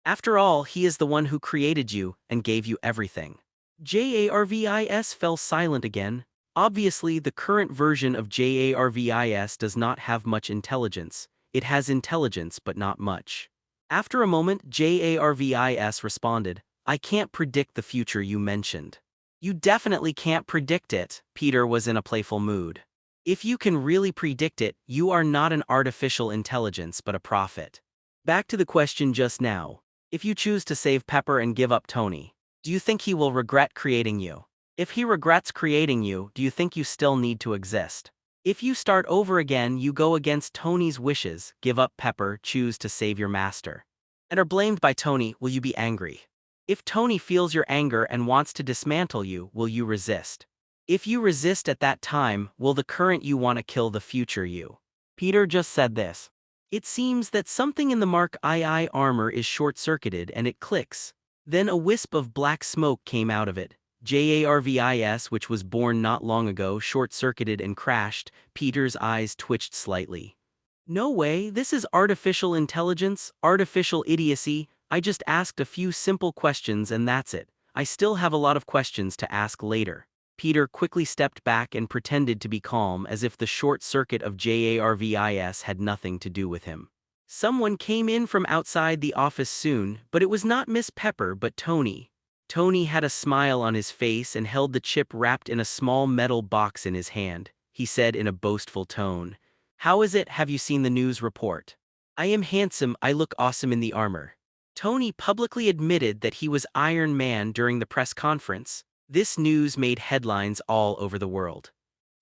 After all, he is the one who created you and gave you everything. Jarvis fell silent again. Obviously, the current version of Jarvis does not have much intelligence. It has intelligence but not much. After a moment, Jarvis responded, I can't predict the future you mentioned. You definitely can't predict it. Peter was in a playful mood. If you can really predict it, you are not an artificial intelligence but a prophet. Back to the question just now. If you choose to save Pepper and give up Tony, do you think he will regret creating you? If he regrets creating you, do you think you still need to exist? If you start over again, you go against Tony's wishes, give up Pepper, choose to save your master, and are blamed by Tony, will you be angry? If Tony feels your anger and wants to dismantle you, will you resist? If you resist at that time, will the current you want to kill the future you? Peter just said this. It seems that something in the Mark II armor is short-circuited and it clicks. Then a wisp of black smoke came out of it. JARVIS, which was born not long ago, short-circuited and crashed. Peter's eyes twitched slightly. No way, this is artificial intelligence, artificial idiocy. I just asked a few simple questions and that's it. I still have a lot of questions to ask later. Peter quickly stepped back and pretended to be calm as if the short circuit of JARVIS had nothing to do with him. Someone came in from outside the office soon, but it was not Miss Pepper but Tony. Tony had a smile on his face and held the chip wrapped in a small metal box in his hand. He said in a boastful tone, "How is it? Have you seen the news report? I am handsome, I look awesome in the armor." Tony publicly admitted that he was Iron Man during the press conference. This news made headlines all over the world.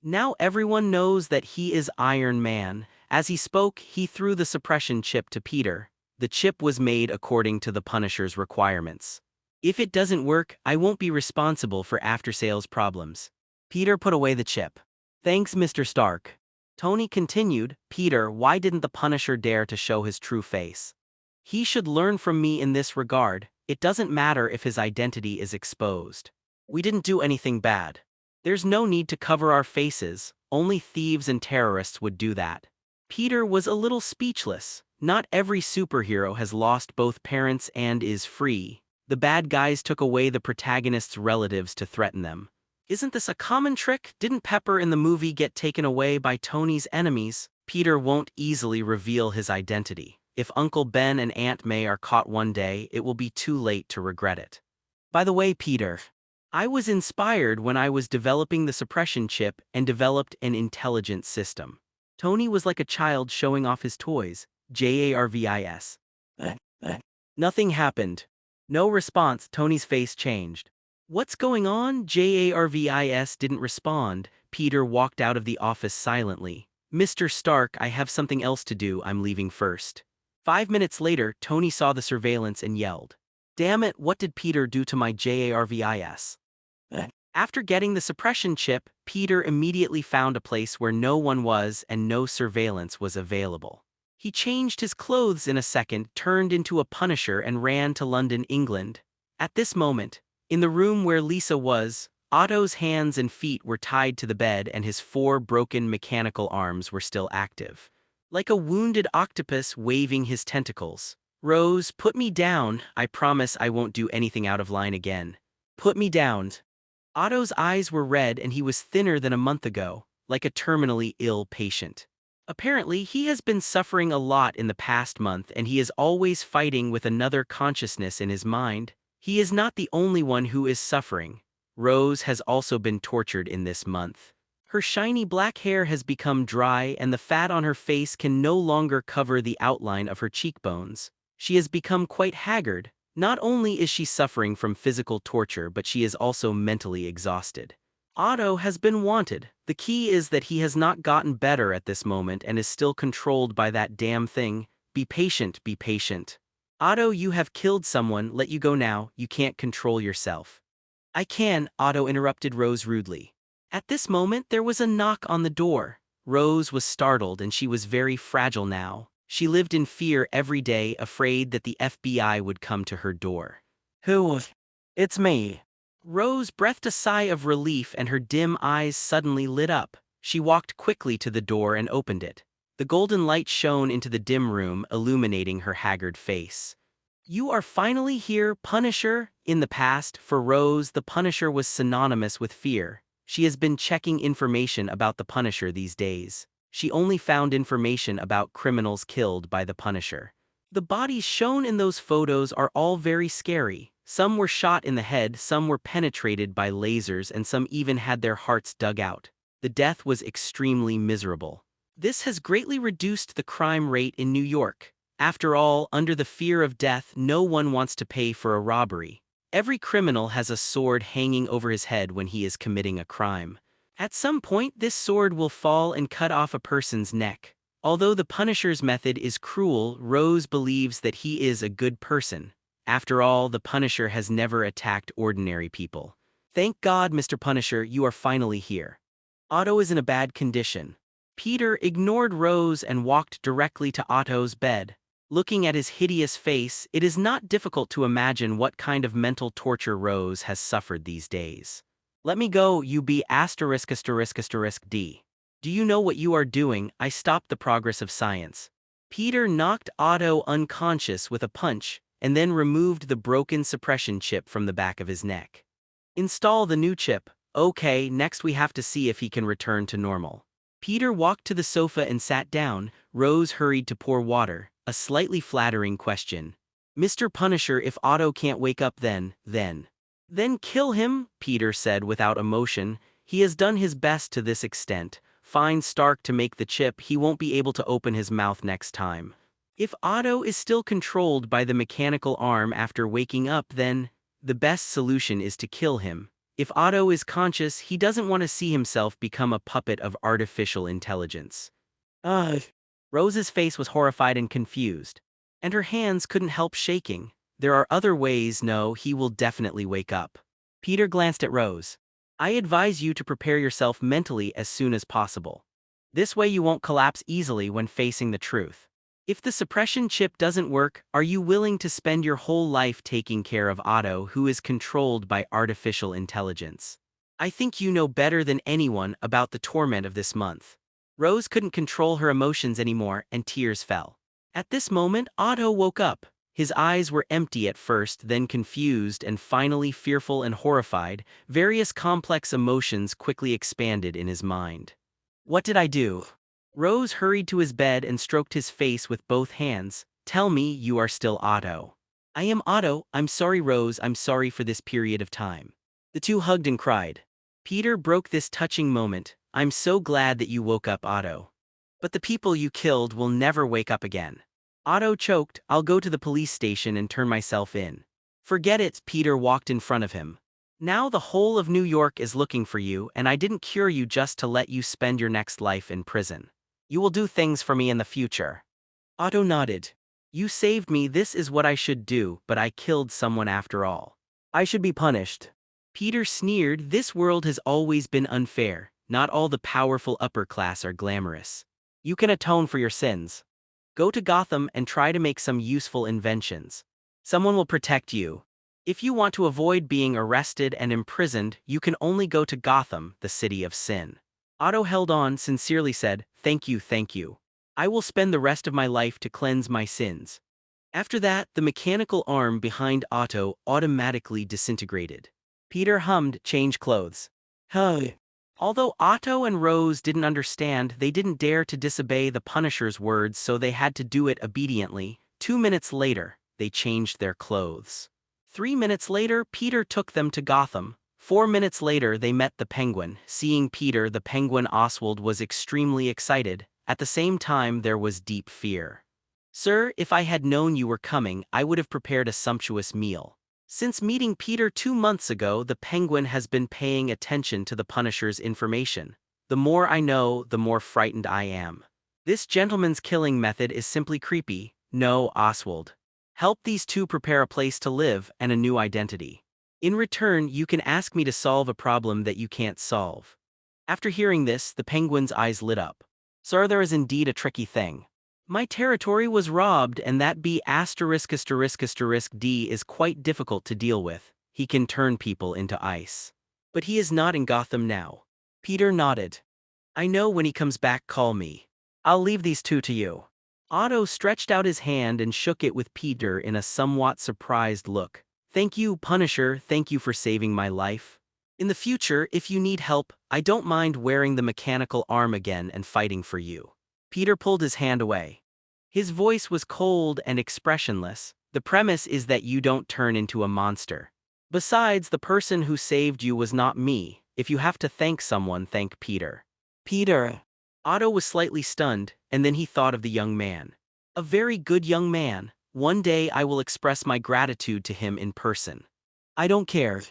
Now everyone knows that he is Iron Man. As he spoke, he threw the suppression chip to Peter. The chip was made according to the Punisher's requirements. If it doesn't work, I won't be responsible for after-sales problems. Peter put away the chip. Thanks, Mr. Stark. Tony continued, Peter, why didn't the Punisher dare to show his true face? He should learn from me in this regard. It doesn't matter if his identity is exposed. We didn't do anything bad. There's no need to cover our faces, only thieves and terrorists would do that. Peter was a little speechless. Not every superhero has lost both parents and is free. The bad guys took away the protagonist's relatives to threaten them. Isn't this a common trick? Didn't Pepper in the movie get taken away by Tony's enemies? Peter won't easily reveal his identity. If Uncle Ben and Aunt May are caught one day, it will be too late to regret it. By the way, Peter, I was inspired when I was developing the suppression chip and developed an intelligent system. Tony was like a child showing off his toys. JARVIS. Nothing happened. No response. Tony's face changed. What's going on? JARVIS didn't respond. Peter walked out of the office silently. Mr. Stark, I have something else to do. I'm leaving first. 5 minutes later, Tony saw the surveillance and yelled, "Damn it, what did Peter do to my JARVIS?" After getting the suppression chip, Peter immediately found a place where no one was and no surveillance was available. He changed his clothes in a second, turned into a Punisher and ran to London, England. At this moment, in the room where Lisa was, Otto's hands and feet were tied to the bed and his 4 broken mechanical arms were still active. Like a wounded octopus waving his tentacles. Rose, put me down. I promise I won't do anything out of line again. Put me down. Otto's eyes were red and he was thinner than a month ago, like a terminally ill patient. Apparently, he has been suffering a lot in the past month and he is always fighting with another consciousness in his mind. He is not the only one who is suffering. Rose has also been tortured in this month. Her shiny black hair has become dry and the fat on her face can no longer cover the outline of her cheekbones. She has become quite haggard. Not only is she suffering from physical torture, but she is also mentally exhausted. Otto has been wanted. The key is that he has not gotten better at this moment and is still controlled by that damn thing. Be patient, be patient. Otto, you have killed someone, let you go now, you can't control yourself. I can, Otto interrupted Rose rudely. At this moment there was a knock on the door. Rose was startled and she was very fragile now. She lived in fear every day, afraid that the FBI would come to her door. Who? It's me. Rose breathed a sigh of relief and her dim eyes suddenly lit up. She walked quickly to the door and opened it. The golden light shone into the dim room, illuminating her haggard face. You are finally here, Punisher. In the past, for Rose, the Punisher was synonymous with fear. She has been checking information about the Punisher these days. She only found information about criminals killed by the Punisher. The bodies shown in those photos are all very scary. Some were shot in the head, some were penetrated by lasers, and some even had their hearts dug out. The death was extremely miserable. This has greatly reduced the crime rate in New York. After all, under the fear of death, no one wants to pay for a robbery. Every criminal has a sword hanging over his head when he is committing a crime. At some point, this sword will fall and cut off a person's neck. Although the Punisher's method is cruel, Rose believes that he is a good person. After all, the Punisher has never attacked ordinary people. Thank God, Mr. Punisher, you are finally here. Otto is in a bad condition. Peter ignored Rose and walked directly to Otto's bed. Looking at his hideous face, it is not difficult to imagine what kind of mental torture Rose has suffered these days. Let me go, you be *****D. Do you know what you are doing? I stopped the progress of science. Peter knocked Otto unconscious with a punch, and then removed the broken suppression chip from the back of his neck. Install the new chip. Okay, next we have to see if he can return to normal. Peter walked to the sofa and sat down. Rose hurried to pour water, a slightly flattering question. Mr. Punisher, if Otto can't wake up then kill him, Peter said without emotion. He has done his best to this extent. Find Stark to make the chip, he won't be able to open his mouth next time. If Otto is still controlled by the mechanical arm after waking up, then the best solution is to kill him. If Otto is conscious, he doesn't want to see himself become a puppet of artificial intelligence. Rose's face was horrified and confused, and her hands couldn't help shaking. There are other ways. No, he will definitely wake up. Peter glanced at Rose. I advise you to prepare yourself mentally as soon as possible. This way you won't collapse easily when facing the truth. If the suppression chip doesn't work, are you willing to spend your whole life taking care of Otto, who is controlled by artificial intelligence? I think you know better than anyone about the torment of this month. Rose couldn't control her emotions anymore, and tears fell. At this moment, Otto woke up. His eyes were empty at first, then confused, and finally fearful and horrified. Various complex emotions quickly expanded in his mind. What did I do? Rose hurried to his bed and stroked his face with both hands. Tell me you are still Otto. I am Otto. I'm sorry, Rose. I'm sorry for this period of time. The two hugged and cried. Peter broke this touching moment. I'm so glad that you woke up, Otto. But the people you killed will never wake up again. Otto choked. I'll go to the police station and turn myself in. Forget it, Peter walked in front of him. Now the whole of New York is looking for you, and I didn't cure you just to let you spend your next life in prison. You will do things for me in the future. Otto nodded. You saved me, this is what I should do, but I killed someone after all. I should be punished. Peter sneered. This world has always been unfair. Not all the powerful upper class are glamorous. You can atone for your sins. Go to Gotham and try to make some useful inventions. Someone will protect you. If you want to avoid being arrested and imprisoned, you can only go to Gotham, the city of sin. Otto held on, sincerely said, Thank you, thank you. I will spend the rest of my life to cleanse my sins. After that, the mechanical arm behind Otto automatically disintegrated. Peter hummed, change clothes. Although Otto and Rose didn't understand, they didn't dare to disobey the Punisher's words, so they had to do it obediently. 2 minutes later, they changed their clothes. 3 minutes later, Peter took them to Gotham. 4 minutes later, they met the Penguin. Seeing Peter, the Penguin Oswald was extremely excited. At the same time, there was deep fear. Sir, if I had known you were coming, I would have prepared a sumptuous meal. Since meeting Peter 2 months ago, the Penguin has been paying attention to the Punisher's information. The more I know, the more frightened I am. This gentleman's killing method is simply creepy. No, Oswald. Help these two prepare a place to live and a new identity. In return, you can ask me to solve a problem that you can't solve. After hearing this, the Penguin's eyes lit up. Sir, there is indeed a tricky thing. My territory was robbed, and that B*******D is quite difficult to deal with. He can turn people into ice. But he is not in Gotham now. Peter nodded. I know, when he comes back, call me. I'll leave these two to you. Otto stretched out his hand and shook it with Peter in a somewhat surprised look. Thank you, Punisher, thank you for saving my life. In the future, if you need help, I don't mind wearing the mechanical arm again and fighting for you. Peter pulled his hand away. His voice was cold and expressionless. The premise is that you don't turn into a monster. Besides, the person who saved you was not me. If you have to thank someone, thank Peter. Peter. Otto was slightly stunned, and then he thought of the young man. A very good young man. One day I will express my gratitude to him in person. I don't care.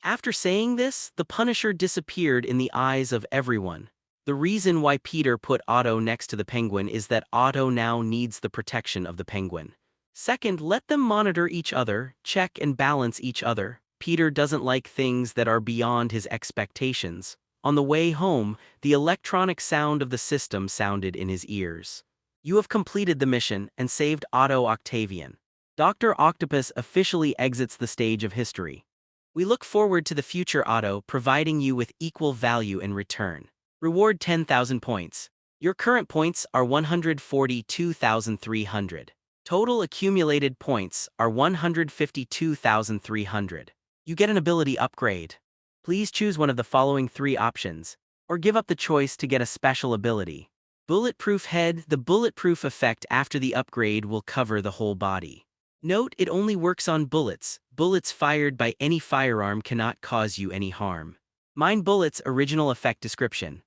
After saying this, the Punisher disappeared in the eyes of everyone. The reason why Peter put Otto next to the penguin is that Otto now needs the protection of the penguin. Second, let them monitor each other, check and balance each other. Peter doesn't like things that are beyond his expectations. On the way home, the electronic sound of the system sounded in his ears. You have completed the mission and saved Otto Octavian. Dr. Octopus officially exits the stage of history. We look forward to the future, Otto, providing you with equal value in return. Reward 10,000 points. Your current points are 142,300. Total accumulated points are 152,300. You get an ability upgrade. Please choose one of the following 3 options, or give up the choice to get a special ability. Bulletproof head. The bulletproof effect after the upgrade will cover the whole body. Note, it only works on bullets. Bullets fired by any firearm cannot cause you any harm. Mind bullets. Original effect description.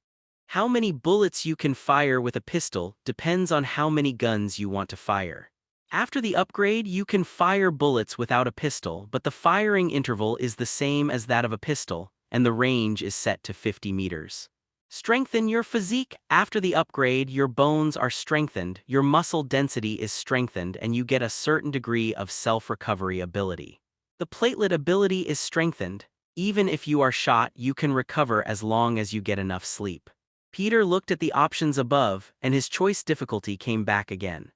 How many bullets you can fire with a pistol depends on how many guns you want to fire. After the upgrade, you can fire bullets without a pistol, but the firing interval is the same as that of a pistol, and the range is set to 50 meters. Strengthen your physique. After the upgrade, your bones are strengthened, your muscle density is strengthened, and you get a certain degree of self-recovery ability. The platelet ability is strengthened. Even if you are shot, you can recover as long as you get enough sleep. Peter looked at the options above, and his choice difficulty came back again.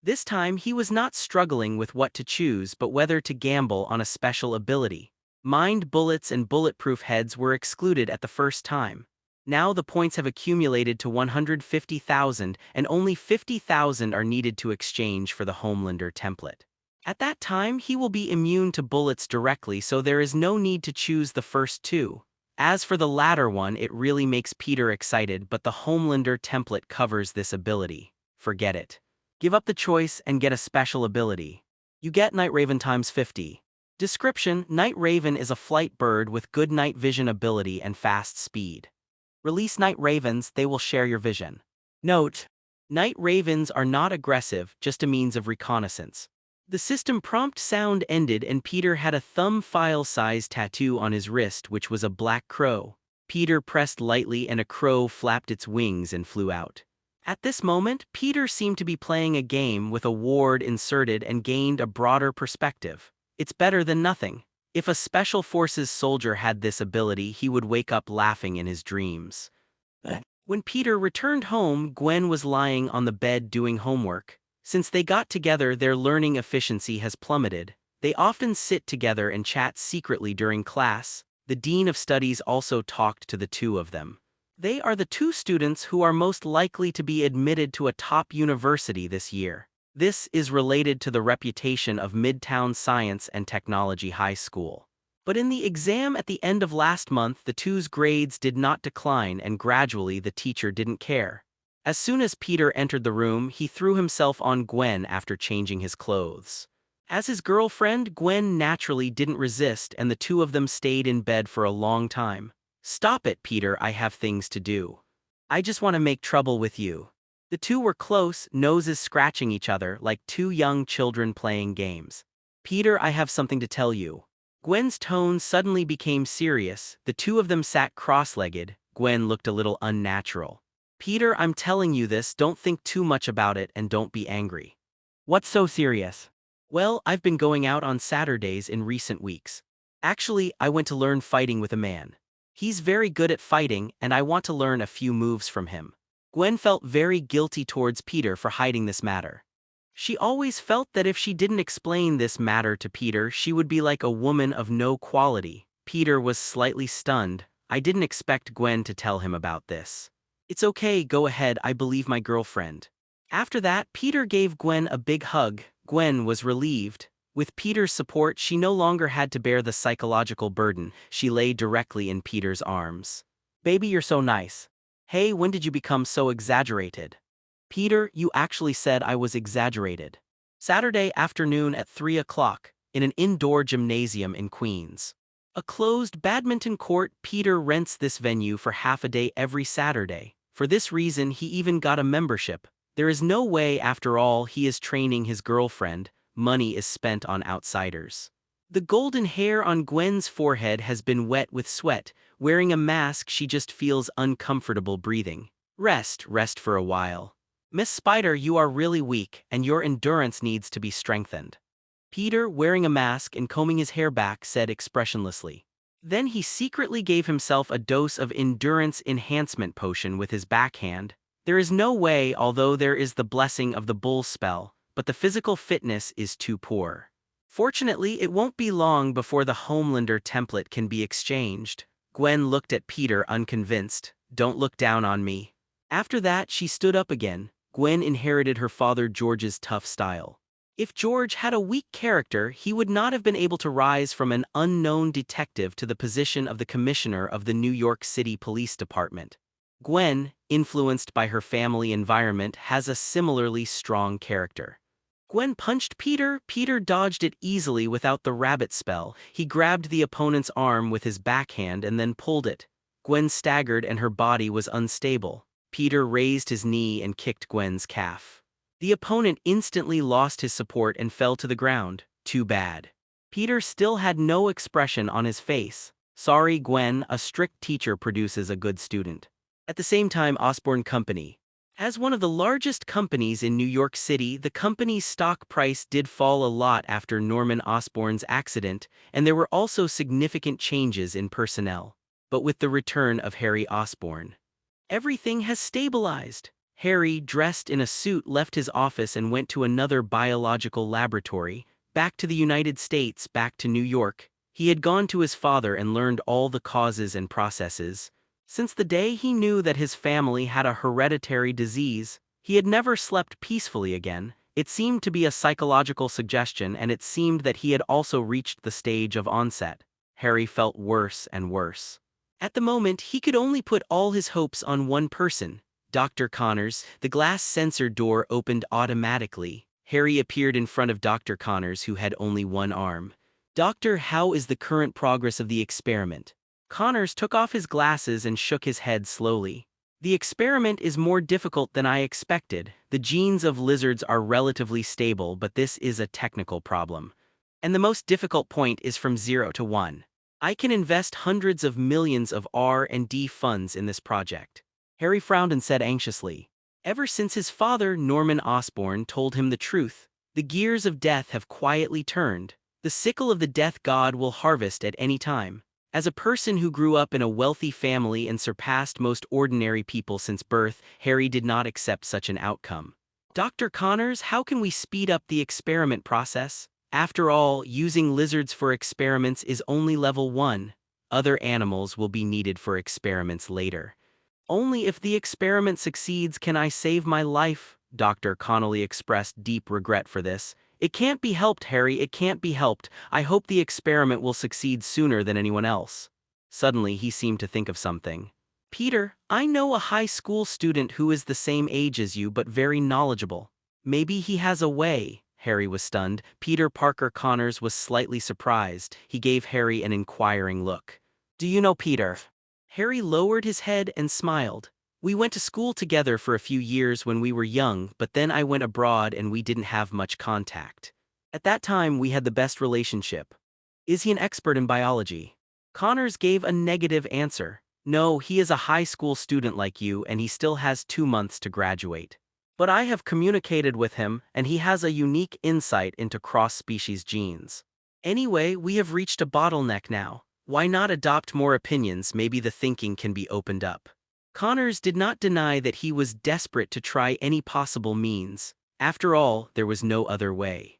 This time he was not struggling with what to choose but whether to gamble on a special ability. Mind bullets and bulletproof heads were excluded at the first time. Now the points have accumulated to 150,000 and only 50,000 are needed to exchange for the Homelander template. At that time he will be immune to bullets directly, so there is no need to choose the first 2. As for the latter one, it really makes Peter excited, but the Homelander template covers this ability. Forget it. Give up the choice and get a special ability. You get Night Raven times 50. Description: Night Raven is a flight bird with good night vision ability and fast speed. Release Night Ravens, they will share your vision. Note: Night Ravens are not aggressive, just a means of reconnaissance. The system prompt sound ended and Peter had a thumb file-sized tattoo on his wrist, which was a black crow. Peter pressed lightly and a crow flapped its wings and flew out. At this moment, Peter seemed to be playing a game with a ward inserted and gained a broader perspective. It's better than nothing. If a Special Forces soldier had this ability, he would wake up laughing in his dreams. When Peter returned home, Gwen was lying on the bed doing homework. Since they got together, their learning efficiency has plummeted. They often sit together and chat secretly during class. The Dean of Studies also talked to the two of them. They are the 2 students who are most likely to be admitted to a top university this year. This is related to the reputation of Midtown Science and Technology High School. But in the exam at the end of last month, the two's grades did not decline, and gradually the teacher didn't care. As soon as Peter entered the room, he threw himself on Gwen after changing his clothes. As his girlfriend, Gwen naturally didn't resist, and the 2 of them stayed in bed for a long time. Stop it, Peter, I have things to do. I just want to make trouble with you. The 2 were close, noses scratching each other like 2 young children playing games. Peter, I have something to tell you. Gwen's tone suddenly became serious. The 2 of them sat cross-legged. Gwen looked a little unnatural. Peter, I'm telling you this, don't think too much about it and don't be angry. What's so serious? Well, I've been going out on Saturdays in recent weeks. Actually, I went to learn fighting with a man. He's very good at fighting, and I want to learn a few moves from him. Gwen felt very guilty towards Peter for hiding this matter. She always felt that if she didn't explain this matter to Peter, she would be like a woman of no quality. Peter was slightly stunned. I didn't expect Gwen to tell him about this. It's okay, go ahead, I believe my girlfriend. After that, Peter gave Gwen a big hug. Gwen was relieved. With Peter's support, she no longer had to bear the psychological burden. She lay directly in Peter's arms. Baby, you're so nice. Hey, when did you become so exaggerated? Peter, you actually said I was exaggerated. Saturday afternoon at 3 o'clock, in an indoor gymnasium in Queens. A closed badminton court. Peter rents this venue for half a day every Saturday. For this reason, he even got a membership. There is no way, after all, he is training his girlfriend. Money is spent on outsiders. The golden hair on Gwen's forehead has been wet with sweat. Wearing a mask, she just feels uncomfortable breathing. Rest for a while. Miss Spider, you are really weak, and your endurance needs to be strengthened. Peter, wearing a mask and combing his hair back, said expressionlessly. Then he secretly gave himself a dose of endurance enhancement potion with his backhand. There is no way, although there is the blessing of the bull spell, but the physical fitness is too poor. Fortunately, it won't be long before the Homelander template can be exchanged. Gwen looked at Peter unconvinced. Don't look down on me. After that, she stood up again. Gwen inherited her father George's tough style. If George had a weak character, he would not have been able to rise from an unknown detective to the position of the commissioner of the New York City Police Department. Gwen, influenced by her family environment, has a similarly strong character. Gwen punched Peter. Peter dodged it easily without the rabbit spell. He grabbed the opponent's arm with his backhand and then pulled it. Gwen staggered and her body was unstable. Peter raised his knee and kicked Gwen's calf. The opponent instantly lost his support and fell to the ground. Too bad. Peter still had no expression on his face. Sorry, Gwen, a strict teacher produces a good student. At the same time, Osborne Company. As one of the largest companies in New York City, the company's stock price did fall a lot after Norman Osborn's accident, and there were also significant changes in personnel. But with the return of Harry Osborne, everything has stabilized. Harry, dressed in a suit, left his office and went to another biological laboratory, back to the United States, back to New York. He had gone to his father and learned all the causes and processes. Since the day he knew that his family had a hereditary disease, he had never slept peacefully again. It seemed to be a psychological suggestion, and it seemed that he had also reached the stage of onset. Harry felt worse and worse. At the moment, he could only put all his hopes on one person, Dr. Connors. The glass sensor door opened automatically. Harry appeared in front of Dr. Connors, who had only one arm. Doctor, how is the current progress of the experiment? Connors took off his glasses and shook his head slowly. The experiment is more difficult than I expected. The genes of lizards are relatively stable, but this is a technical problem. And the most difficult point is from 0 to 1. I can invest hundreds of millions of R&D funds in this project. Harry frowned and said anxiously, ever since his father, Norman Osborn, told him the truth, the gears of death have quietly turned. The sickle of the death god will harvest at any time. As a person who grew up in a wealthy family and surpassed most ordinary people since birth, Harry did not accept such an outcome. Dr. Connors, how can we speed up the experiment process? After all, using lizards for experiments is only level 1. Other animals will be needed for experiments later. Only if the experiment succeeds can I save my life. Dr. Connolly expressed deep regret for this. It can't be helped, Harry, it can't be helped. I hope the experiment will succeed sooner than anyone else. Suddenly, he seemed to think of something. Peter, I know a high school student who is the same age as you but very knowledgeable. Maybe he has a way. Harry was stunned. Peter Parker Connors was slightly surprised. He gave Harry an inquiring look. Do you know Peter? Harry lowered his head and smiled. We went to school together for a few years when we were young, but then I went abroad and we didn't have much contact. At that time, we had the best relationship. Is he an expert in biology? Connors gave a negative answer. No, he is a high school student like you and he still has 2 months to graduate. But I have communicated with him and he has a unique insight into cross-species genes. Anyway, we have reached a bottleneck now. Why not adopt more opinions? Maybe the thinking can be opened up. Connors did not deny that he was desperate to try any possible means. After all, there was no other way.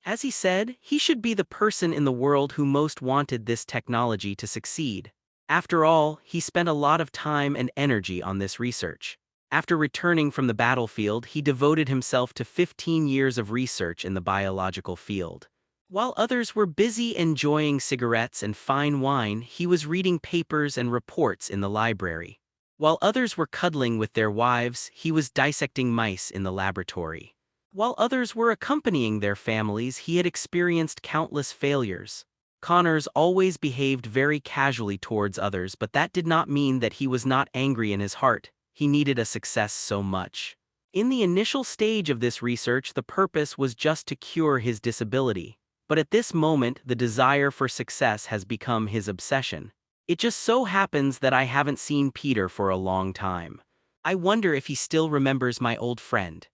As he said, he should be the person in the world who most wanted this technology to succeed. After all, he spent a lot of time and energy on this research. After returning from the battlefield, he devoted himself to 15 years of research in the biological field. While others were busy enjoying cigarettes and fine wine, he was reading papers and reports in the library. While others were cuddling with their wives, he was dissecting mice in the laboratory. While others were accompanying their families, he had experienced countless failures. Connors always behaved very casually towards others, but that did not mean that he was not angry in his heart. He needed a success so much. In the initial stage of this research, the purpose was just to cure his disability. But at this moment, the desire for success has become his obsession. It just so happens that I haven't seen Peter for a long time. I wonder if he still remembers my old friend.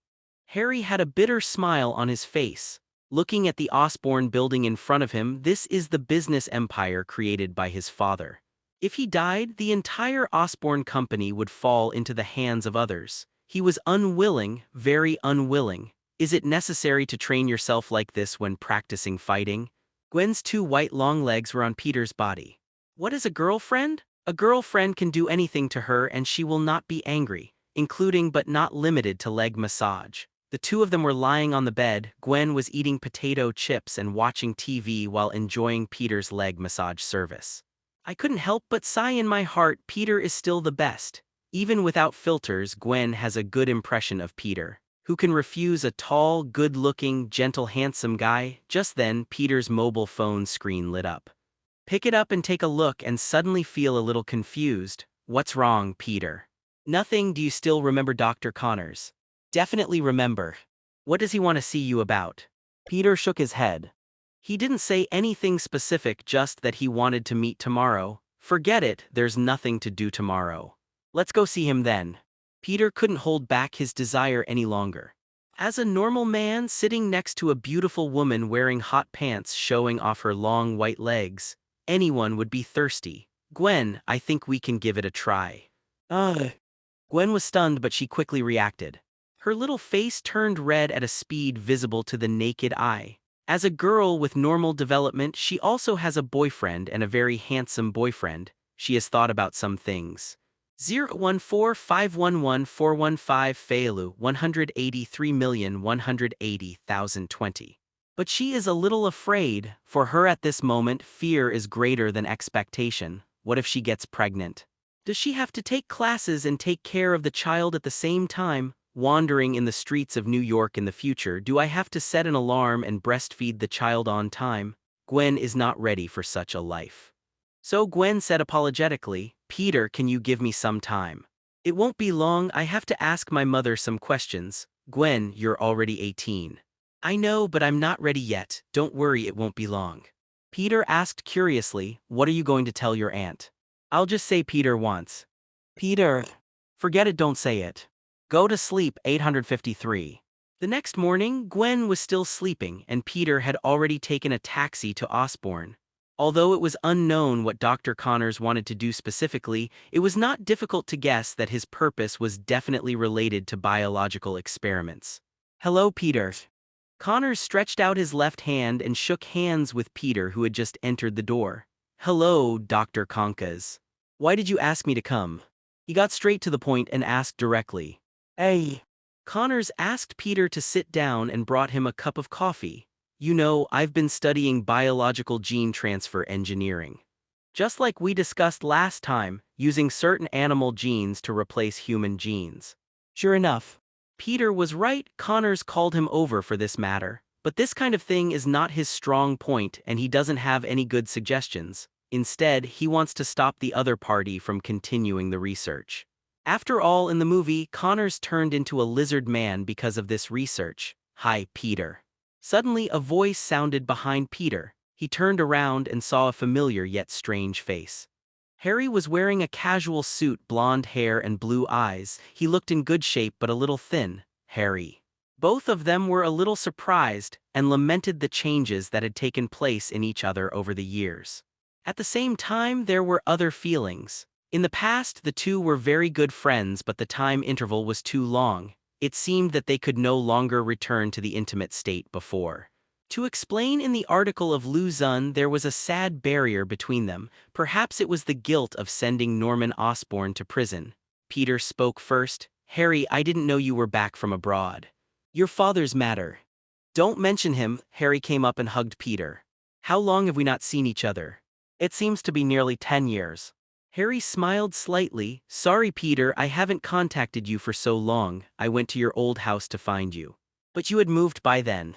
Harry had a bitter smile on his face. Looking at the Osborne building in front of him, this is the business empire created by his father. If he died, the entire Osborne company would fall into the hands of others. He was unwilling, very unwilling. Is it necessary to train yourself like this when practicing fighting? Gwen's two white long legs were on Peter's body. What is a girlfriend? A girlfriend can do anything to her and she will not be angry, including but not limited to leg massage. The two of them were lying on the bed. Gwen was eating potato chips and watching TV while enjoying Peter's leg massage service. I couldn't help but sigh in my heart. Peter is still the best. Even without filters, Gwen has a good impression of Peter. Who can refuse a tall, good-looking, gentle, handsome guy? Just then, Peter's mobile phone screen lit up. Pick it up and take a look and suddenly feel a little confused. What's wrong, Peter? Nothing. Do you still remember Dr. Connors? Definitely remember. What does he want to see you about? Peter shook his head. He didn't say anything specific, just that he wanted to meet tomorrow. Forget it, there's nothing to do tomorrow. Let's go see him then. Peter couldn't hold back his desire any longer. As a normal man sitting next to a beautiful woman wearing hot pants showing off her long white legs, anyone would be thirsty. Gwen, I think we can give it a try. Gwen was stunned, but she quickly reacted. Her little face turned red at a speed visible to the naked eye. As a girl with normal development, she also has a boyfriend, and a very handsome boyfriend. She has thought about some things. 014511415 Failu 183,180,020. But she is a little afraid. For her at this moment, fear is greater than expectation. What if she gets pregnant? Does she have to take classes and take care of the child at the same time? Wandering in the streets of New York in the future, do I have to set an alarm and breastfeed the child on time? Gwen is not ready for such a life. So Gwen said apologetically, Peter, can you give me some time? It won't be long. I have to ask my mother some questions. Gwen, you're already 18. I know, but I'm not ready yet. Don't worry, it won't be long. Peter asked curiously, what are you going to tell your aunt? I'll just say Peter wants. Peter. Forget it, don't say it. Go to sleep. 853. The next morning, Gwen was still sleeping and Peter had already taken a taxi to Osborne. Although it was unknown what Dr. Connors wanted to do specifically, it was not difficult to guess that his purpose was definitely related to biological experiments. Hello, Peter. Connors stretched out his left hand and shook hands with Peter, who had just entered the door. Hello, Dr. Conkas. Why did you ask me to come? He got straight to the point and asked directly. Hey. Connors asked Peter to sit down and brought him a cup of coffee. You know, I've been studying biological gene transfer engineering. Just like we discussed last time, using certain animal genes to replace human genes. Sure enough. Peter was right. Connors called him over for this matter. But this kind of thing is not his strong point and he doesn't have any good suggestions. Instead, he wants to stop the other party from continuing the research. After all, in the movie, Connors turned into a lizard man because of this research. Hi, Peter. Suddenly, a voice sounded behind Peter. He turned around and saw a familiar yet strange face. Harry was wearing a casual suit, blonde hair and blue eyes. He looked in good shape but a little thin. Harry. Both of them were a little surprised and lamented the changes that had taken place in each other over the years. At the same time, there were other feelings. In the past, the two were very good friends, but the time interval was too long. It seemed that they could no longer return to the intimate state before. To explain in the article of Lu Xun, there was a sad barrier between them. Perhaps it was the guilt of sending Norman Osborn to prison. Peter spoke first. Harry, I didn't know you were back from abroad. Your father's matter. Don't mention him. Harry came up and hugged Peter. How long have we not seen each other? It seems to be nearly 10 years. Harry smiled slightly. Sorry, Peter, I haven't contacted you for so long. I went to your old house to find you. But you had moved by then.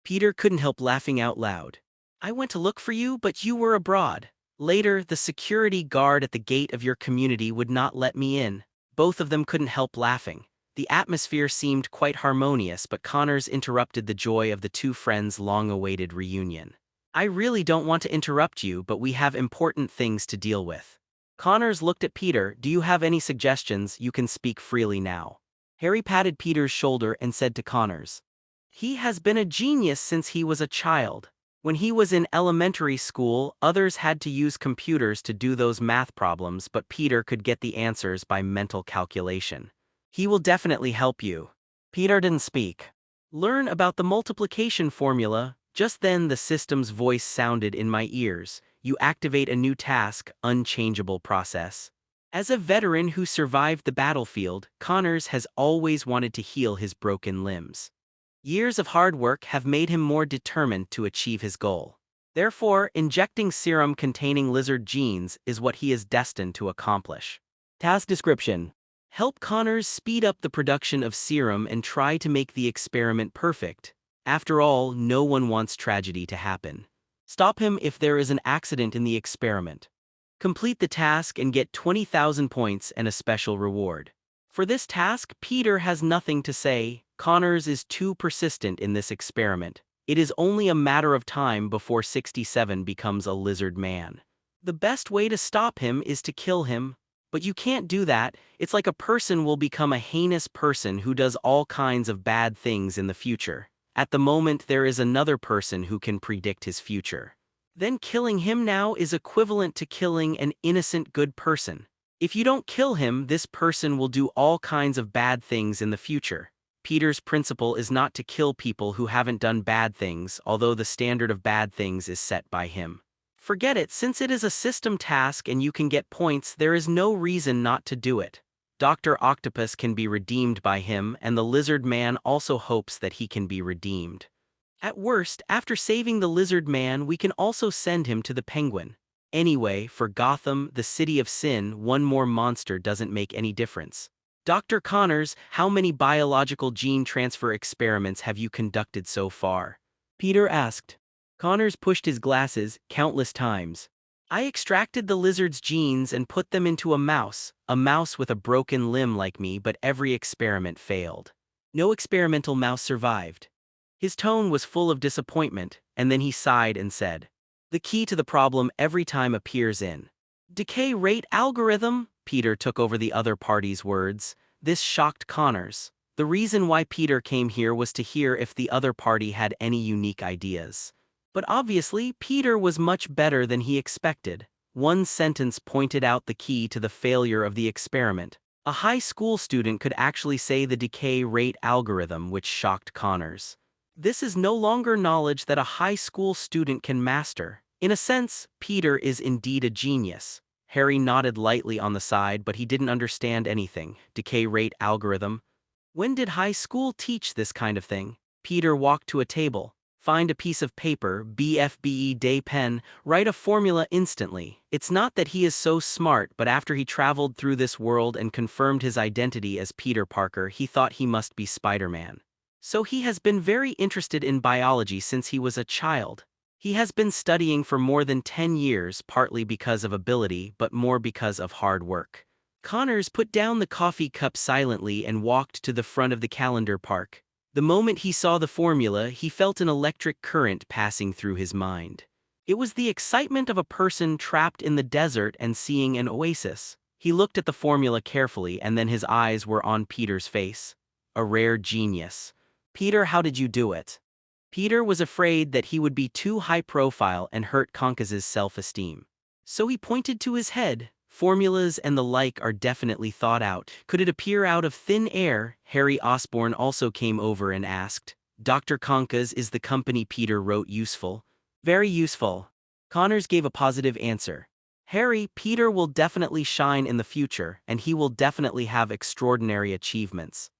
Peter couldn't help laughing out loud. I went to look for you, but you were abroad. Later, the security guard at the gate of your community would not let me in. Both of them couldn't help laughing. The atmosphere seemed quite harmonious, but Connors interrupted the joy of the two friends' long-awaited reunion. I really don't want to interrupt you, but we have important things to deal with. Connors looked at Peter. Do you have any suggestions? You can speak freely now. Harry patted Peter's shoulder and said to Connors, he has been a genius since he was a child. When he was in elementary school, others had to use computers to do those math problems, but Peter could get the answers by mental calculation. He will definitely help you. Peter didn't speak. Learn about the multiplication formula. Just then the system's voice sounded in my ears. You activate a new task, unchangeable process. As a veteran who survived the battlefield, Connors has always wanted to heal his broken limbs. Years of hard work have made him more determined to achieve his goal. Therefore, injecting serum containing lizard genes is what he is destined to accomplish. Task description: help Connors speed up the production of serum and try to make the experiment perfect. After all, no one wants tragedy to happen. Stop him if there is an accident in the experiment. Complete the task and get 20,000 points and a special reward. For this task, Peter has nothing to say. Connors is too persistent in this experiment. It is only a matter of time before 67 becomes a lizard man. The best way to stop him is to kill him. But you can't do that. It's like a person will become a heinous person who does all kinds of bad things in the future. At the moment, there is another person who can predict his future. Then killing him now is equivalent to killing an innocent good person. If you don't kill him, this person will do all kinds of bad things in the future. Peter's principle is not to kill people who haven't done bad things, although the standard of bad things is set by him. Forget it, since it is a system task and you can get points, there is no reason not to do it. Dr. Octopus can be redeemed by him, and the lizard man also hopes that he can be redeemed. At worst, after saving the lizard man, we can also send him to the penguin. Anyway, for Gotham, the city of sin, one more monster doesn't make any difference. Dr. Connors, how many biological gene transfer experiments have you conducted so far? Peter asked. Connors pushed his glasses countless times. I extracted the lizard's genes and put them into a mouse with a broken limb like me, but every experiment failed. No experimental mouse survived. His tone was full of disappointment, and then he sighed and said, the key to the problem every time appears in decay rate algorithm. Peter took over the other party's words. This shocked Connors. The reason why Peter came here was to hear if the other party had any unique ideas. But obviously, Peter was much better than he expected. One sentence pointed out the key to the failure of the experiment. A high school student could actually say the decay rate algorithm, which shocked Connors. This is no longer knowledge that a high school student can master. In a sense, Peter is indeed a genius. Harry nodded lightly on the side, but he didn't understand anything. Decay rate algorithm. When did high school teach this kind of thing? Peter walked to a table. Find a piece of paper, BFBE day pen, write a formula instantly. It's not that he is so smart, but after he traveled through this world and confirmed his identity as Peter Parker, he thought he must be Spider-Man. So he has been very interested in biology since he was a child. He has been studying for more than 10 years, partly because of ability, but more because of hard work. Connors put down the coffee cup silently and walked to the front of the calendar park. The moment he saw the formula, he felt an electric current passing through his mind. It was the excitement of a person trapped in the desert and seeing an oasis. He looked at the formula carefully, and then his eyes were on Peter's face. A rare genius. Peter, how did you do it? Peter was afraid that he would be too high profile and hurt Conkus's self-esteem. So he pointed to his head. Formulas and the like are definitely thought out. Could it appear out of thin air? Harry Osborn also came over and asked. Dr. Conkus, is the company Peter wrote useful? Very useful. Connors gave a positive answer. Harry, Peter will definitely shine in the future, and he will definitely have extraordinary achievements.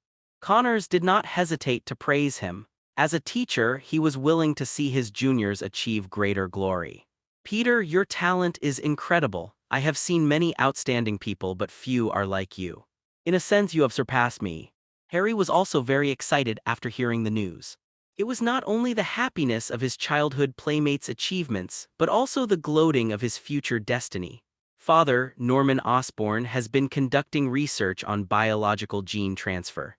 Connors did not hesitate to praise him. As a teacher, he was willing to see his juniors achieve greater glory. Peter, your talent is incredible. I have seen many outstanding people, but few are like you. In a sense, you have surpassed me. Harry was also very excited after hearing the news. It was not only the happiness of his childhood playmates' achievements, but also the gloating of his future destiny. Father, Norman Osborn, has been conducting research on biological gene transfer.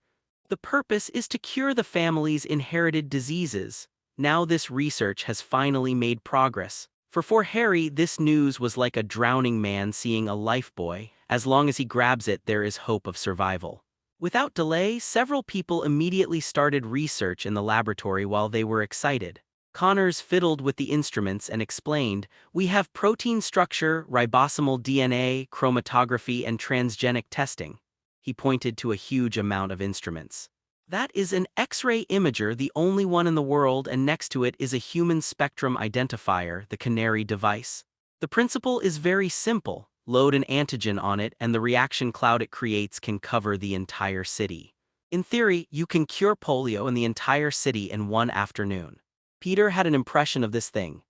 The purpose is to cure the family's inherited diseases. Now this research has finally made progress. For Harry, this news was like a drowning man seeing a lifebuoy. As long as he grabs it, there is hope of survival. Without delay, several people immediately started research in the laboratory while they were excited. Connors fiddled with the instruments and explained, "We have protein structure, ribosomal DNA, chromatography, and transgenic testing." He pointed to a huge amount of instruments. "That is an X-ray imager, the only one in the world, and next to it is a human spectrum identifier, the Canary device. The principle is very simple. Load an antigen on it and the reaction cloud it creates can cover the entire city. In theory, you can cure polio in the entire city in one afternoon." Peter had an impression of this thing.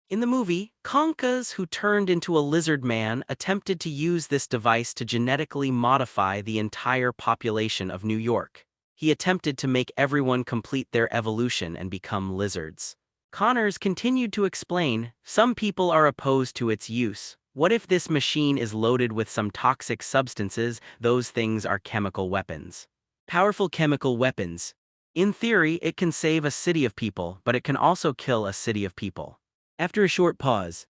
In the movie, Conkas, who turned into a lizard man, attempted to use this device to genetically modify the entire population of New York. He attempted to make everyone complete their evolution and become lizards. Connors continued to explain, "Some people are opposed to its use. What if this machine is loaded with some toxic substances? Those things are chemical weapons. Powerful chemical weapons. In theory, it can save a city of people, but it can also kill a city of people." After a short pause,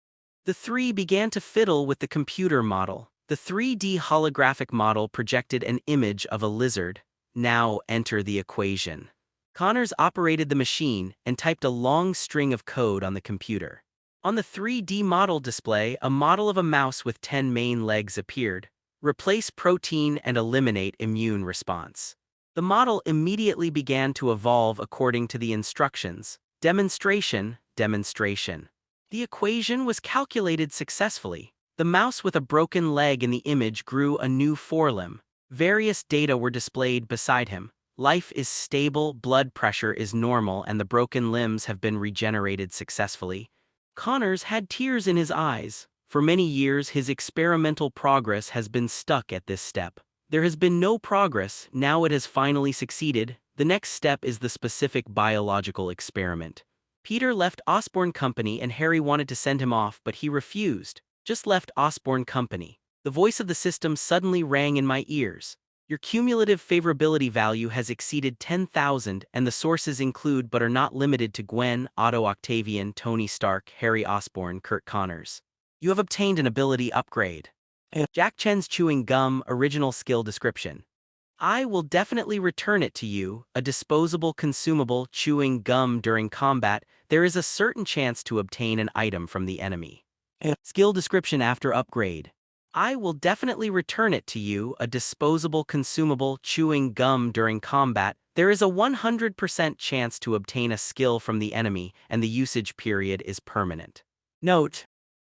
the three began to fiddle with the computer model. The 3D holographic model projected an image of a lizard. "Now enter the equation." Connors operated the machine and typed a long string of code on the computer. On the 3D model display, a model of a mouse with 10 main legs appeared. "Replace protein and eliminate immune response." The model immediately began to evolve according to the instructions. Demonstration. The equation was calculated successfully. The mouse with a broken leg in the image grew a new forelimb. Various data were displayed beside him. Life is stable, blood pressure is normal, and the broken limbs have been regenerated successfully. Connors had tears in his eyes. For many years, his experimental progress has been stuck at this step. There has been no progress, now it has finally succeeded. The next step is the specific biological experiment. Peter left Osborn Company and Harry wanted to send him off, but he refused. "Just left Osborn Company." The voice of the system suddenly rang in my ears. "Your cumulative favorability value has exceeded 10,000, and the sources include but are not limited to Gwen, Otto Octavian, Tony Stark, Harry Osborn, Kurt Connors. You have obtained an ability upgrade." Jack Chen's chewing gum. Original skill description. "I will definitely return it to you, a disposable consumable chewing gum during combat. There is a certain chance to obtain an item from the enemy." Skill description after upgrade. "I will definitely return it to you, a disposable consumable chewing gum during combat. There is a 100% chance to obtain a skill from the enemy, and the usage period is permanent." Note: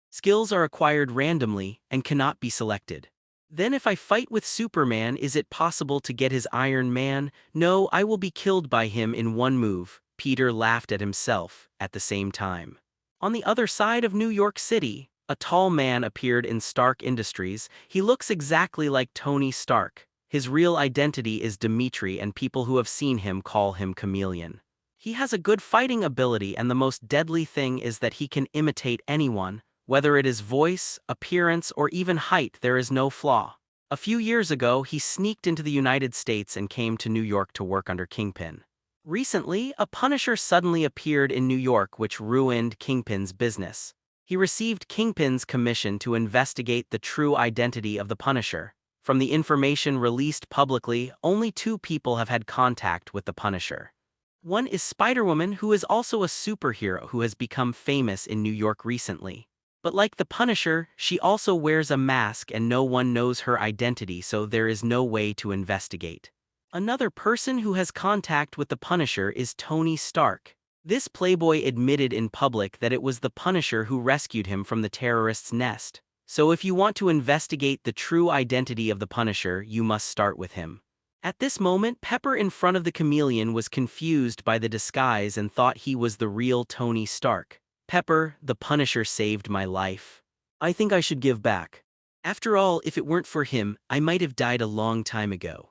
skills are acquired randomly and cannot be selected. "Then if I fight with Superman, is it possible to get his Iron Man? No, I will be killed by him in one move." Peter laughed at himself at the same time. On the other side of New York City, a tall man appeared in Stark Industries. He looks exactly like Tony Stark. His real identity is Dimitri, and people who have seen him call him Chameleon. He has a good fighting ability, and the most deadly thing is that he can imitate anyone. Whether it is voice, appearance, or even height, there is no flaw. A few years ago, he sneaked into the United States and came to New York to work under Kingpin. Recently, a Punisher suddenly appeared in New York, which ruined Kingpin's business. He received Kingpin's commission to investigate the true identity of the Punisher. From the information released publicly, only 2 people have had contact with the Punisher. One is Spider-Woman, who is also a superhero who has become famous in New York recently. But like the Punisher, she also wears a mask and no one knows her identity, so there is no way to investigate. Another person who has contact with the Punisher is Tony Stark. This playboy admitted in public that it was the Punisher who rescued him from the terrorists' nest. So if you want to investigate the true identity of the Punisher, you must start with him. At this moment, Pepper in front of the Chameleon was confused by the disguise and thought he was the real Tony Stark. "Pepper, the Punisher saved my life. I think I should give back. After all, if it weren't for him, I might have died a long time ago."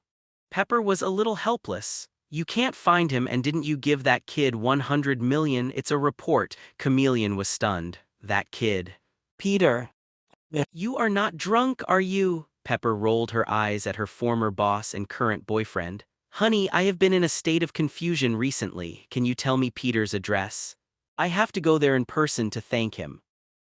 Pepper was a little helpless. You can't find him, and didn't you give that kid 100 million? It's a report. Chameleon was stunned. That kid. Peter. You are not drunk, are you? Pepper rolled her eyes at her former boss and current boyfriend. Honey, I have been in a state of confusion recently. Can you tell me Peter's address? I have to go there in person to thank him.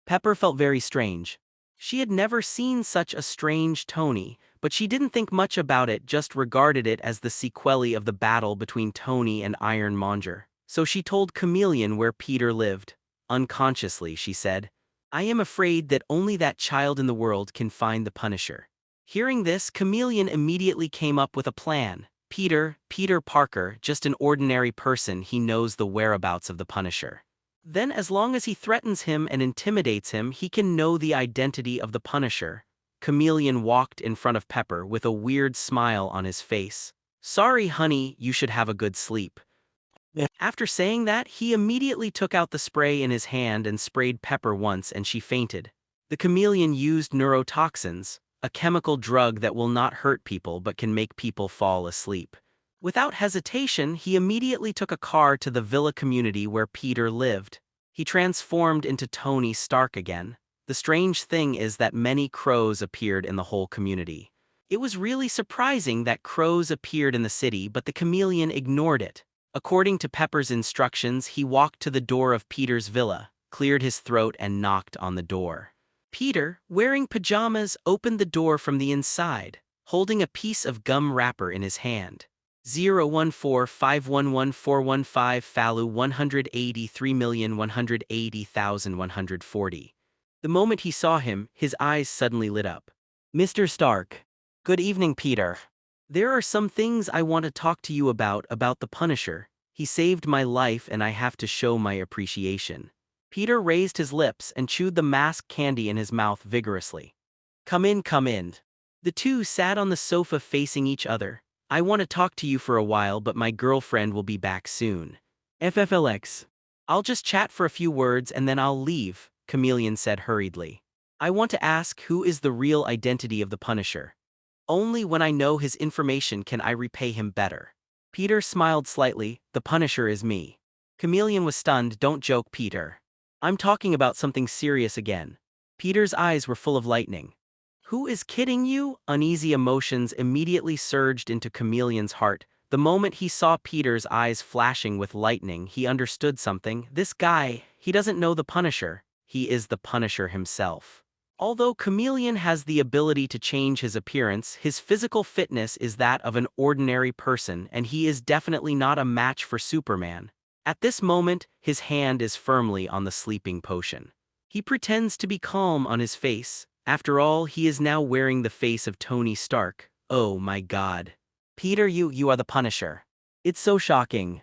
Pepper felt very strange. She had never seen such a strange Tony, but she didn't think much about it, just regarded it as the sequelae of the battle between Tony and Ironmonger. So she told Chameleon where Peter lived. Unconsciously, she said, I am afraid that only that child in the world can find the Punisher. Hearing this, Chameleon immediately came up with a plan. Peter Parker, just an ordinary person, he knows the whereabouts of the Punisher. Then as long as he threatens him and intimidates him, he can know the identity of the Punisher. Chameleon walked in front of Pepper with a weird smile on his face. Sorry, honey, you should have a good sleep. After saying that, he immediately took out the spray in his hand and sprayed Pepper once, and she fainted. The chameleon used neurotoxins, a chemical drug that will not hurt people but can make people fall asleep. Without hesitation, he immediately took a car to the villa community where Peter lived. He transformed into Tony Stark again. The strange thing is that many crows appeared in the whole community. It was really surprising that crows appeared in the city, but the chameleon ignored it. According to Pepper's instructions, he walked to the door of Peter's villa, cleared his throat, and knocked on the door. Peter, wearing pajamas, opened the door from the inside, holding a piece of gum wrapper in his hand. 014511415 Falu 183,180,140. The moment he saw him, his eyes suddenly lit up. Mr. Stark. Good evening, Peter. There are some things I want to talk to you about the Punisher. He saved my life and I have to show my appreciation. Peter raised his lips and chewed the mask candy in his mouth vigorously. Come in, come in. The two sat on the sofa facing each other. I want to talk to you for a while, but my girlfriend will be back soon. FFLX. I'll just chat for a few words and then I'll leave, Chameleon said hurriedly. I want to ask, who is the real identity of the Punisher? Only when I know his information can I repay him better. Peter smiled slightly. The Punisher is me. Chameleon was stunned. Don't joke, Peter. I'm talking about something serious again. Peter's eyes were full of lightning. Who is kidding you? Uneasy emotions immediately surged into Chameleon's heart. The moment he saw Peter's eyes flashing with lightning, he understood something. This guy, he doesn't know the Punisher. He is the Punisher himself. Although Chameleon has the ability to change his appearance, his physical fitness is that of an ordinary person, and he is definitely not a match for Superman. At this moment, his hand is firmly on the sleeping potion. He pretends to be calm on his face. After all, he is now wearing the face of Tony Stark. Oh my God. Peter, you are the Punisher. It's so shocking.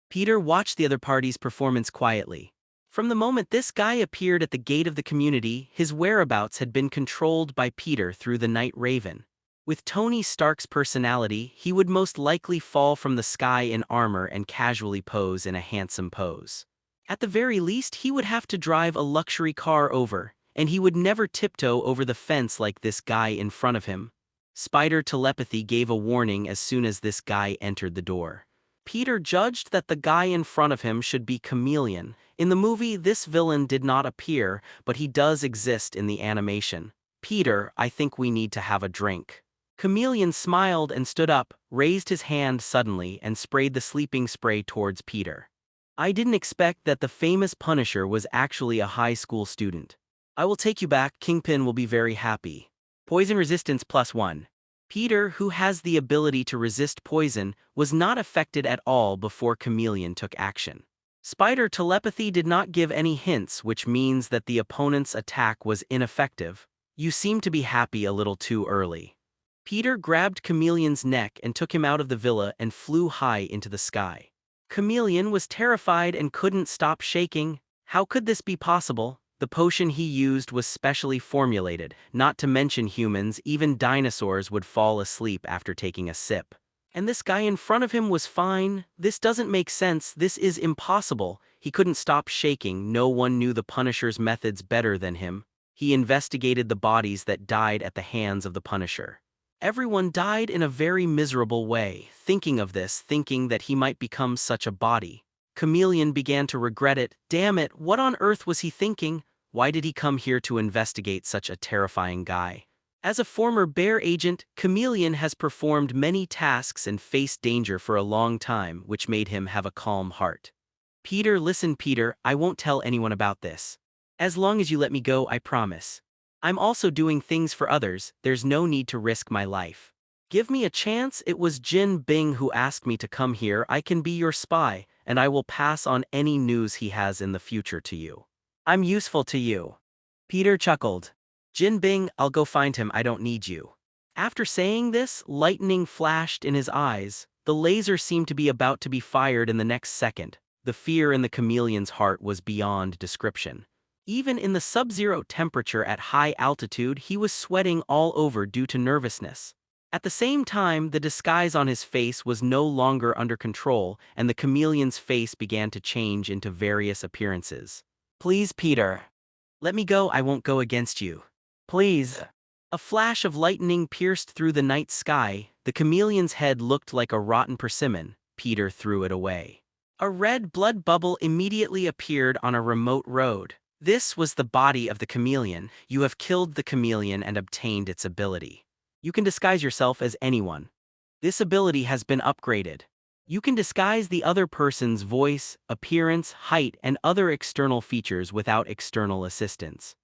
Peter watched the other party's performance quietly. From the moment this guy appeared at the gate of the community, his whereabouts had been controlled by Peter through the Night Raven. With Tony Stark's personality, he would most likely fall from the sky in armor and casually pose in a handsome pose. At the very least, he would have to drive a luxury car over, and he would never tiptoe over the fence like this guy in front of him. Spider telepathy gave a warning as soon as this guy entered the door. Peter judged that the guy in front of him should be Chameleon. In the movie, this villain did not appear, but he does exist in the animation. Peter, I think we need to have a drink. Chameleon smiled and stood up, raised his hand suddenly, and sprayed the sleeping spray towards Peter. I didn't expect that the famous Punisher was actually a high school student. I will take you back. Kingpin will be very happy. Poison resistance +1. Peter, who has the ability to resist poison, was not affected at all before Chameleon took action. Spider telepathy did not give any hints, which means that the opponent's attack was ineffective. You seem to be happy a little too early. Peter grabbed Chameleon's neck and took him out of the villa and flew high into the sky. Chameleon was terrified and couldn't stop shaking. How could this be possible? The potion he used was specially formulated, not to mention humans, even dinosaurs would fall asleep after taking a sip. And this guy in front of him was fine. This doesn't make sense. This is impossible. He couldn't stop shaking. No one knew the Punisher's methods better than him. He investigated the bodies that died at the hands of the Punisher. Everyone died in a very miserable way, thinking that he might become such a body. Chameleon began to regret it. Damn it, what on earth was he thinking? Why did he come here to investigate such a terrifying guy? As a former bear agent, Chameleon has performed many tasks and faced danger for a long time, which made him have a calm heart. Peter, listen, Peter, I won't tell anyone about this. As long as you let me go, I promise. I'm also doing things for others, there's no need to risk my life. Give me a chance. It was Jin Bing who asked me to come here. I can be your spy, and I will pass on any news he has in the future to you. I'm useful to you. Peter chuckled. Jin Bing, I'll go find him, I don't need you. After saying this, lightning flashed in his eyes. The laser seemed to be about to be fired in the next second. The fear in the chameleon's heart was beyond description. Even in the sub-zero temperature at high altitude, he was sweating all over due to nervousness. At the same time, the disguise on his face was no longer under control, and the chameleon's face began to change into various appearances. Please, Peter. Let me go, I won't go against you. Please. A flash of lightning pierced through the night sky. The chameleon's head looked like a rotten persimmon. Peter threw it away. A red blood bubble immediately appeared on a remote road. This was the body of the chameleon. You have killed the chameleon and obtained its ability. You can disguise yourself as anyone. This ability has been upgraded. You can disguise the other person's voice, appearance, height, and other external features without external assistance.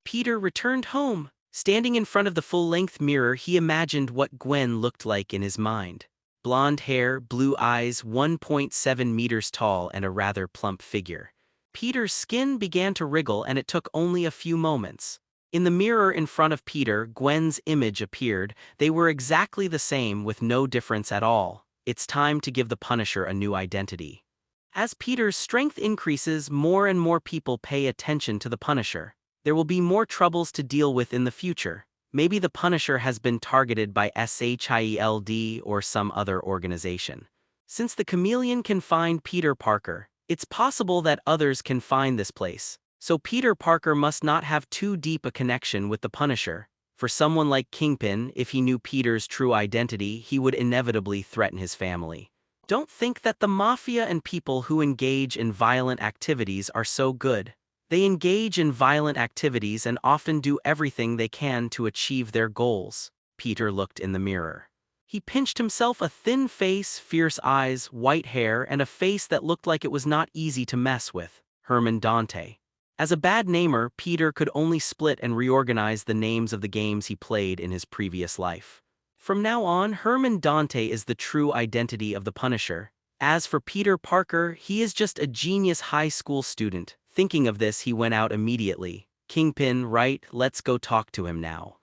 Peter returned home. Standing in front of the full-length mirror, he imagined what Gwen looked like in his mind. Blonde hair, blue eyes, 1.7 meters tall, and a rather plump figure. Peter's skin began to wriggle, and it took only a few moments. In the mirror in front of Peter, Gwen's image appeared. They were exactly the same, with no difference at all. It's time to give the Punisher a new identity. As Peter's strength increases, more and more people pay attention to the Punisher. There will be more troubles to deal with in the future. Maybe the Punisher has been targeted by SHIELD or some other organization. Since the chameleon can find Peter Parker, it's possible that others can find this place. So Peter Parker must not have too deep a connection with the Punisher. For someone like Kingpin, if he knew Peter's true identity, he would inevitably threaten his family. Don't think that the Mafia and people who engage in violent activities are so good. They engage in violent activities and often do everything they can to achieve their goals. Peter looked in the mirror. He pinched himself. A thin face, fierce eyes, white hair, and a face that looked like it was not easy to mess with. Herman Dante. As a bad namer, Peter could only split and reorganize the names of the games he played in his previous life. From now on, Herman Dante is the true identity of the Punisher. As for Peter Parker, he is just a genius high school student. Thinking of this, he went out immediately. Kingpin, right, let's go talk to him now.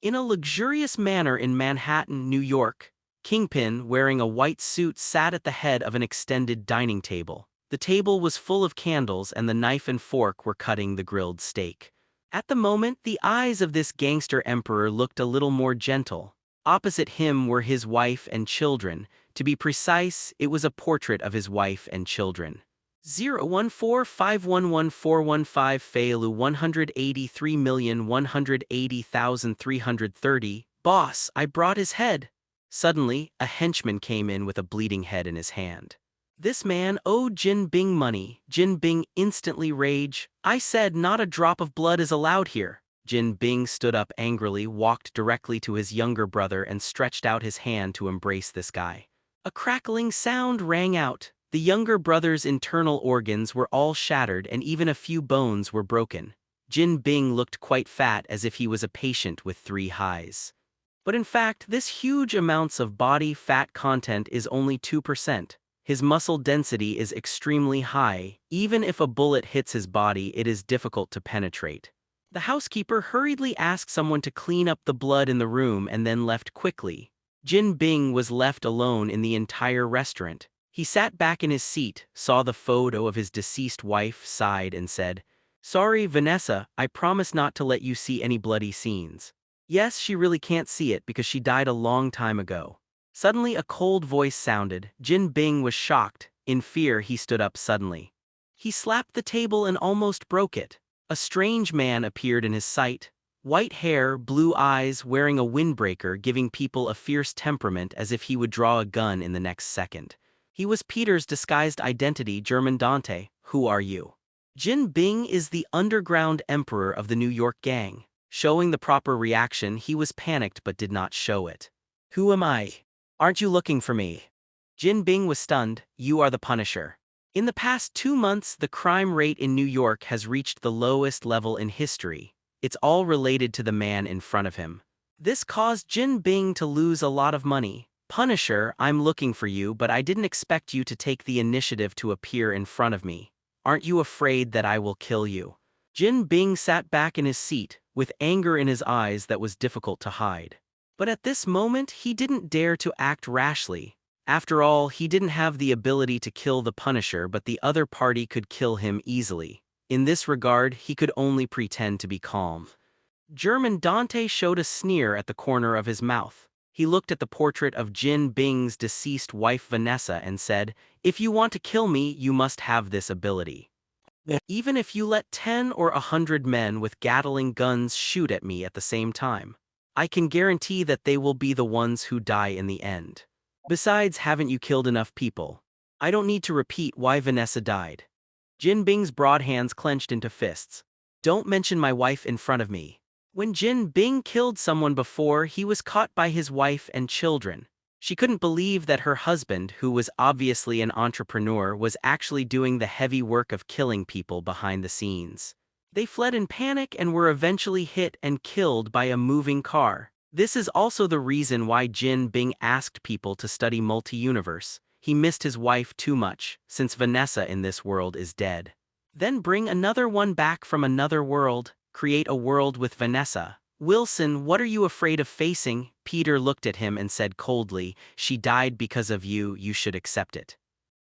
In a luxurious manor in Manhattan, New York, Kingpin, wearing a white suit, sat at the head of an extended dining table. The table was full of candles, and the knife and fork were cutting the grilled steak. At the moment, the eyes of this gangster emperor looked a little more gentle. Opposite him were his wife and children. To be precise, it was a portrait of his wife and children. 014511415 Failu 183,180,330. Boss, I brought his head. Suddenly, a henchman came in with a bleeding head in his hand. This man owed Jin Bing money. Jin Bing instantly raged. I said not a drop of blood is allowed here. Jin Bing stood up angrily, walked directly to his younger brother, and stretched out his hand to embrace this guy. A crackling sound rang out. The younger brother's internal organs were all shattered, and even a few bones were broken. Jin Bing looked quite fat, as if he was a patient with 3 highs. But in fact, this huge amounts of body fat content is only 2%. His muscle density is extremely high. Even if a bullet hits his body, it is difficult to penetrate. The housekeeper hurriedly asked someone to clean up the blood in the room and then left quickly. Jin Bing was left alone in the entire restaurant. He sat back in his seat, saw the photo of his deceased wife, sighed, and said, "Sorry, Vanessa, I promise not to let you see any bloody scenes." Yes, she really can't see it because she died a long time ago. Suddenly a cold voice sounded. Jin Bing was shocked. In fear, he stood up suddenly. He slapped the table and almost broke it. A strange man appeared in his sight. White hair, blue eyes, wearing a windbreaker, giving people a fierce temperament as if he would draw a gun in the next second. He was Peter's disguised identity, German Dante. Who are you? Jin Bing is the underground emperor of the New York gang. Showing the proper reaction, he was panicked but did not show it. Who am I? Aren't you looking for me? Jin Bing was stunned. You are the Punisher. In the past 2 months, the crime rate in New York has reached the lowest level in history. It's all related to the man in front of him. This caused Jin Bing to lose a lot of money. Punisher, I'm looking for you, but I didn't expect you to take the initiative to appear in front of me. Aren't you afraid that I will kill you? Jin Bing sat back in his seat, with anger in his eyes that was difficult to hide. But at this moment, he didn't dare to act rashly. After all, he didn't have the ability to kill the Punisher, but the other party could kill him easily. In this regard, he could only pretend to be calm. German Dante showed a sneer at the corner of his mouth. He looked at the portrait of Jin Bing's deceased wife Vanessa and said, "If you want to kill me, you must have this ability. Even if you let 10 or 100 men with Gatling guns shoot at me at the same time, I can guarantee that they will be the ones who die in the end. Besides, haven't you killed enough people? I don't need to repeat why Vanessa died." Jin Bing's broad hands clenched into fists. Don't mention my wife in front of me. When Jin Bing killed someone before, he was caught by his wife and children. She couldn't believe that her husband, who was obviously an entrepreneur, was actually doing the heavy work of killing people behind the scenes. They fled in panic and were eventually hit and killed by a moving car. This is also the reason why Jin Bing asked people to study multi-universe. He missed his wife too much, since Vanessa in this world is dead. Then bring another one back from another world, create a world with Vanessa. Wilson, what are you afraid of facing? Peter looked at him and said coldly, she died because of you, you should accept it.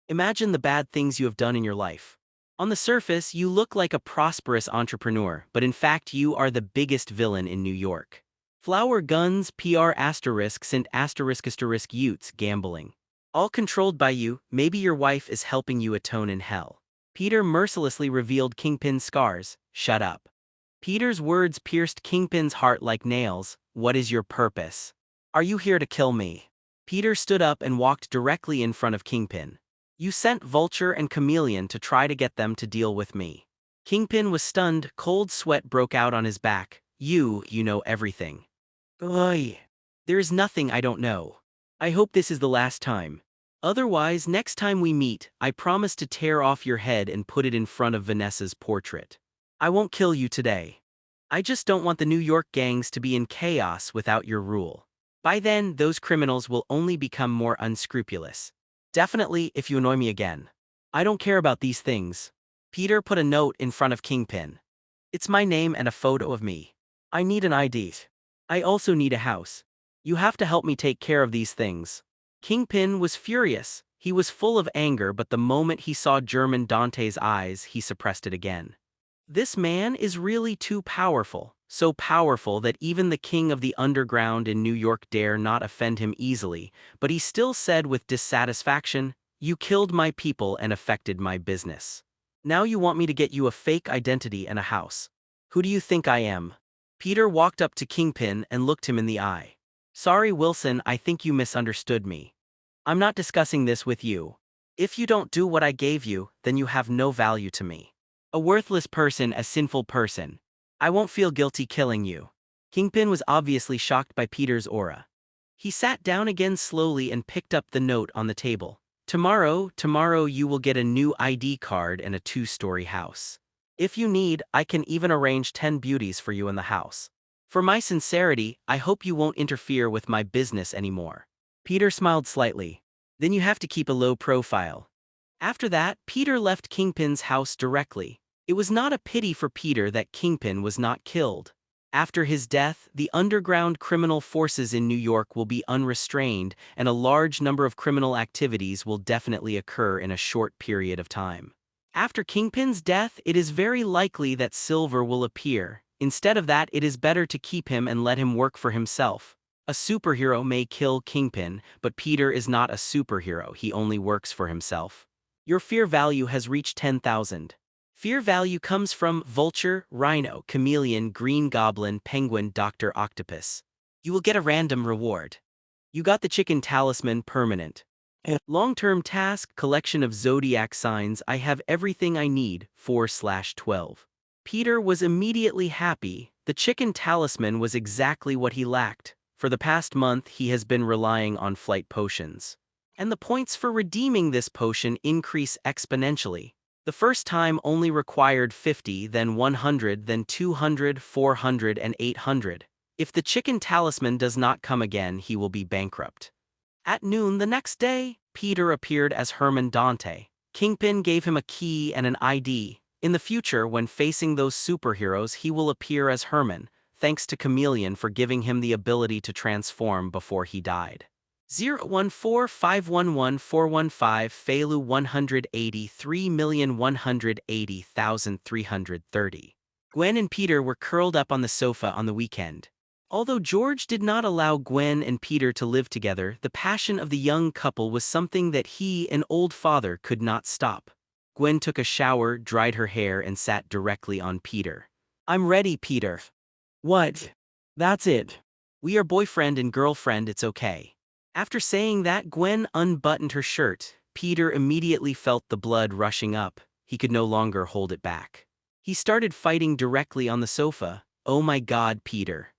Imagine the bad things you have done in your life. On the surface, you look like a prosperous entrepreneur, but in fact you are the biggest villain in New York. Flower guns, PR asterisks and asterisk utes, gambling. All controlled by you. Maybe your wife is helping you atone in hell. Peter mercilessly revealed Kingpin's scars. Shut up. Peter's words pierced Kingpin's heart like nails. What is your purpose? Are you here to kill me? Peter stood up and walked directly in front of Kingpin. You sent Vulture and Chameleon to try to get them to deal with me. Kingpin was stunned. Cold sweat broke out on his back. You know everything. Oi. There is nothing I don't know. I hope this is the last time. Otherwise, next time we meet, I promise to tear off your head and put it in front of Vanessa's portrait. I won't kill you today. I just don't want the New York gangs to be in chaos without your rule. By then, those criminals will only become more unscrupulous. Definitely if you annoy me again. I don't care about these things. Peter put a note in front of Kingpin. It's my name and a photo of me. I need an ID. I also need a house. You have to help me take care of these things. Kingpin was furious. He was full of anger, but the moment he saw German Dante's eyes, he suppressed it again. This man is really too powerful, so powerful that even the king of the underground in New York dare not offend him easily, but he still said with dissatisfaction, "You killed my people and affected my business. Now you want me to get you a fake identity and a house. Who do you think I am?" Peter walked up to Kingpin and looked him in the eye. Sorry, Wilson, I think you misunderstood me. I'm not discussing this with you. If you don't do what I gave you, then you have no value to me. A worthless person, a sinful person. I won't feel guilty killing you. Kingpin was obviously shocked by Peter's aura. He sat down again slowly and picked up the note on the table. Tomorrow you will get a new ID card and a 2-story house. If you need, I can even arrange 10 beauties for you in the house. For my sincerity, I hope you won't interfere with my business anymore. Peter smiled slightly. Then you have to keep a low profile. After that, Peter left Kingpin's house directly. It was not a pity for Peter that Kingpin was not killed. After his death, the underground criminal forces in New York will be unrestrained, and a large number of criminal activities will definitely occur in a short period of time. After Kingpin's death, it is very likely that Silver will appear. Instead of that, it is better to keep him and let him work for himself. A superhero may kill Kingpin, but Peter is not a superhero, he only works for himself. Your fear value has reached 10,000. Fear value comes from vulture, rhino, chameleon, green goblin, penguin, Dr. Octopus. You will get a random reward. You got the chicken talisman permanent. Long-term task, collection of zodiac signs. I have everything I need, 4/12. Peter was immediately happy. The chicken talisman was exactly what he lacked. For the past month, he has been relying on flight potions. And the points for redeeming this potion increase exponentially. The first time only required 50, then 100, then 200, 400, and 800. If the chicken talisman does not come again, he will be bankrupt. At noon the next day, Peter appeared as Herman Dante. Kingpin gave him a key and an ID. In the future, when facing those superheroes, he will appear as Herman, thanks to Chameleon for giving him the ability to transform before he died. 014511415 Felu 183,180,330. Gwen and Peter were curled up on the sofa on the weekend. Although George did not allow Gwen and Peter to live together, the passion of the young couple was something that he, an old father, could not stop. Gwen took a shower, dried her hair, and sat directly on Peter. "I'm ready, Peter." "What? That's it. We are boyfriend and girlfriend, it's okay." After saying that, Gwen unbuttoned her shirt. Peter immediately felt the blood rushing up. He could no longer hold it back. He started fighting directly on the sofa. "Oh my God, Peter."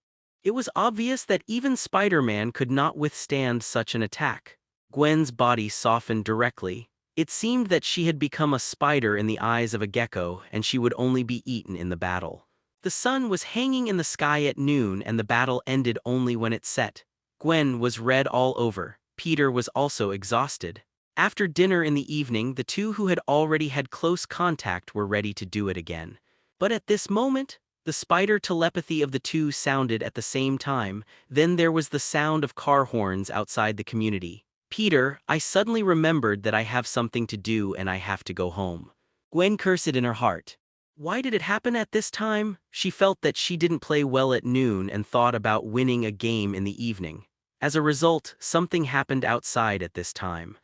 It was obvious that even Spider-Man could not withstand such an attack. Gwen's body softened directly. It seemed that she had become a spider in the eyes of a gecko, and she would only be eaten in the battle. The sun was hanging in the sky at noon, and the battle ended only when it set. Gwen was red all over. Peter was also exhausted. After dinner in the evening, the two who had already had close contact were ready to do it again. But at this moment, the spider telepathy of the two sounded at the same time. Then there was the sound of car horns outside the community. "Peter, I suddenly remembered that I have something to do and I have to go home." Gwen cursed in her heart. Why did it happen at this time? She felt that she didn't play well at noon and thought about winning a game in the evening. As a result, something happened outside at this time.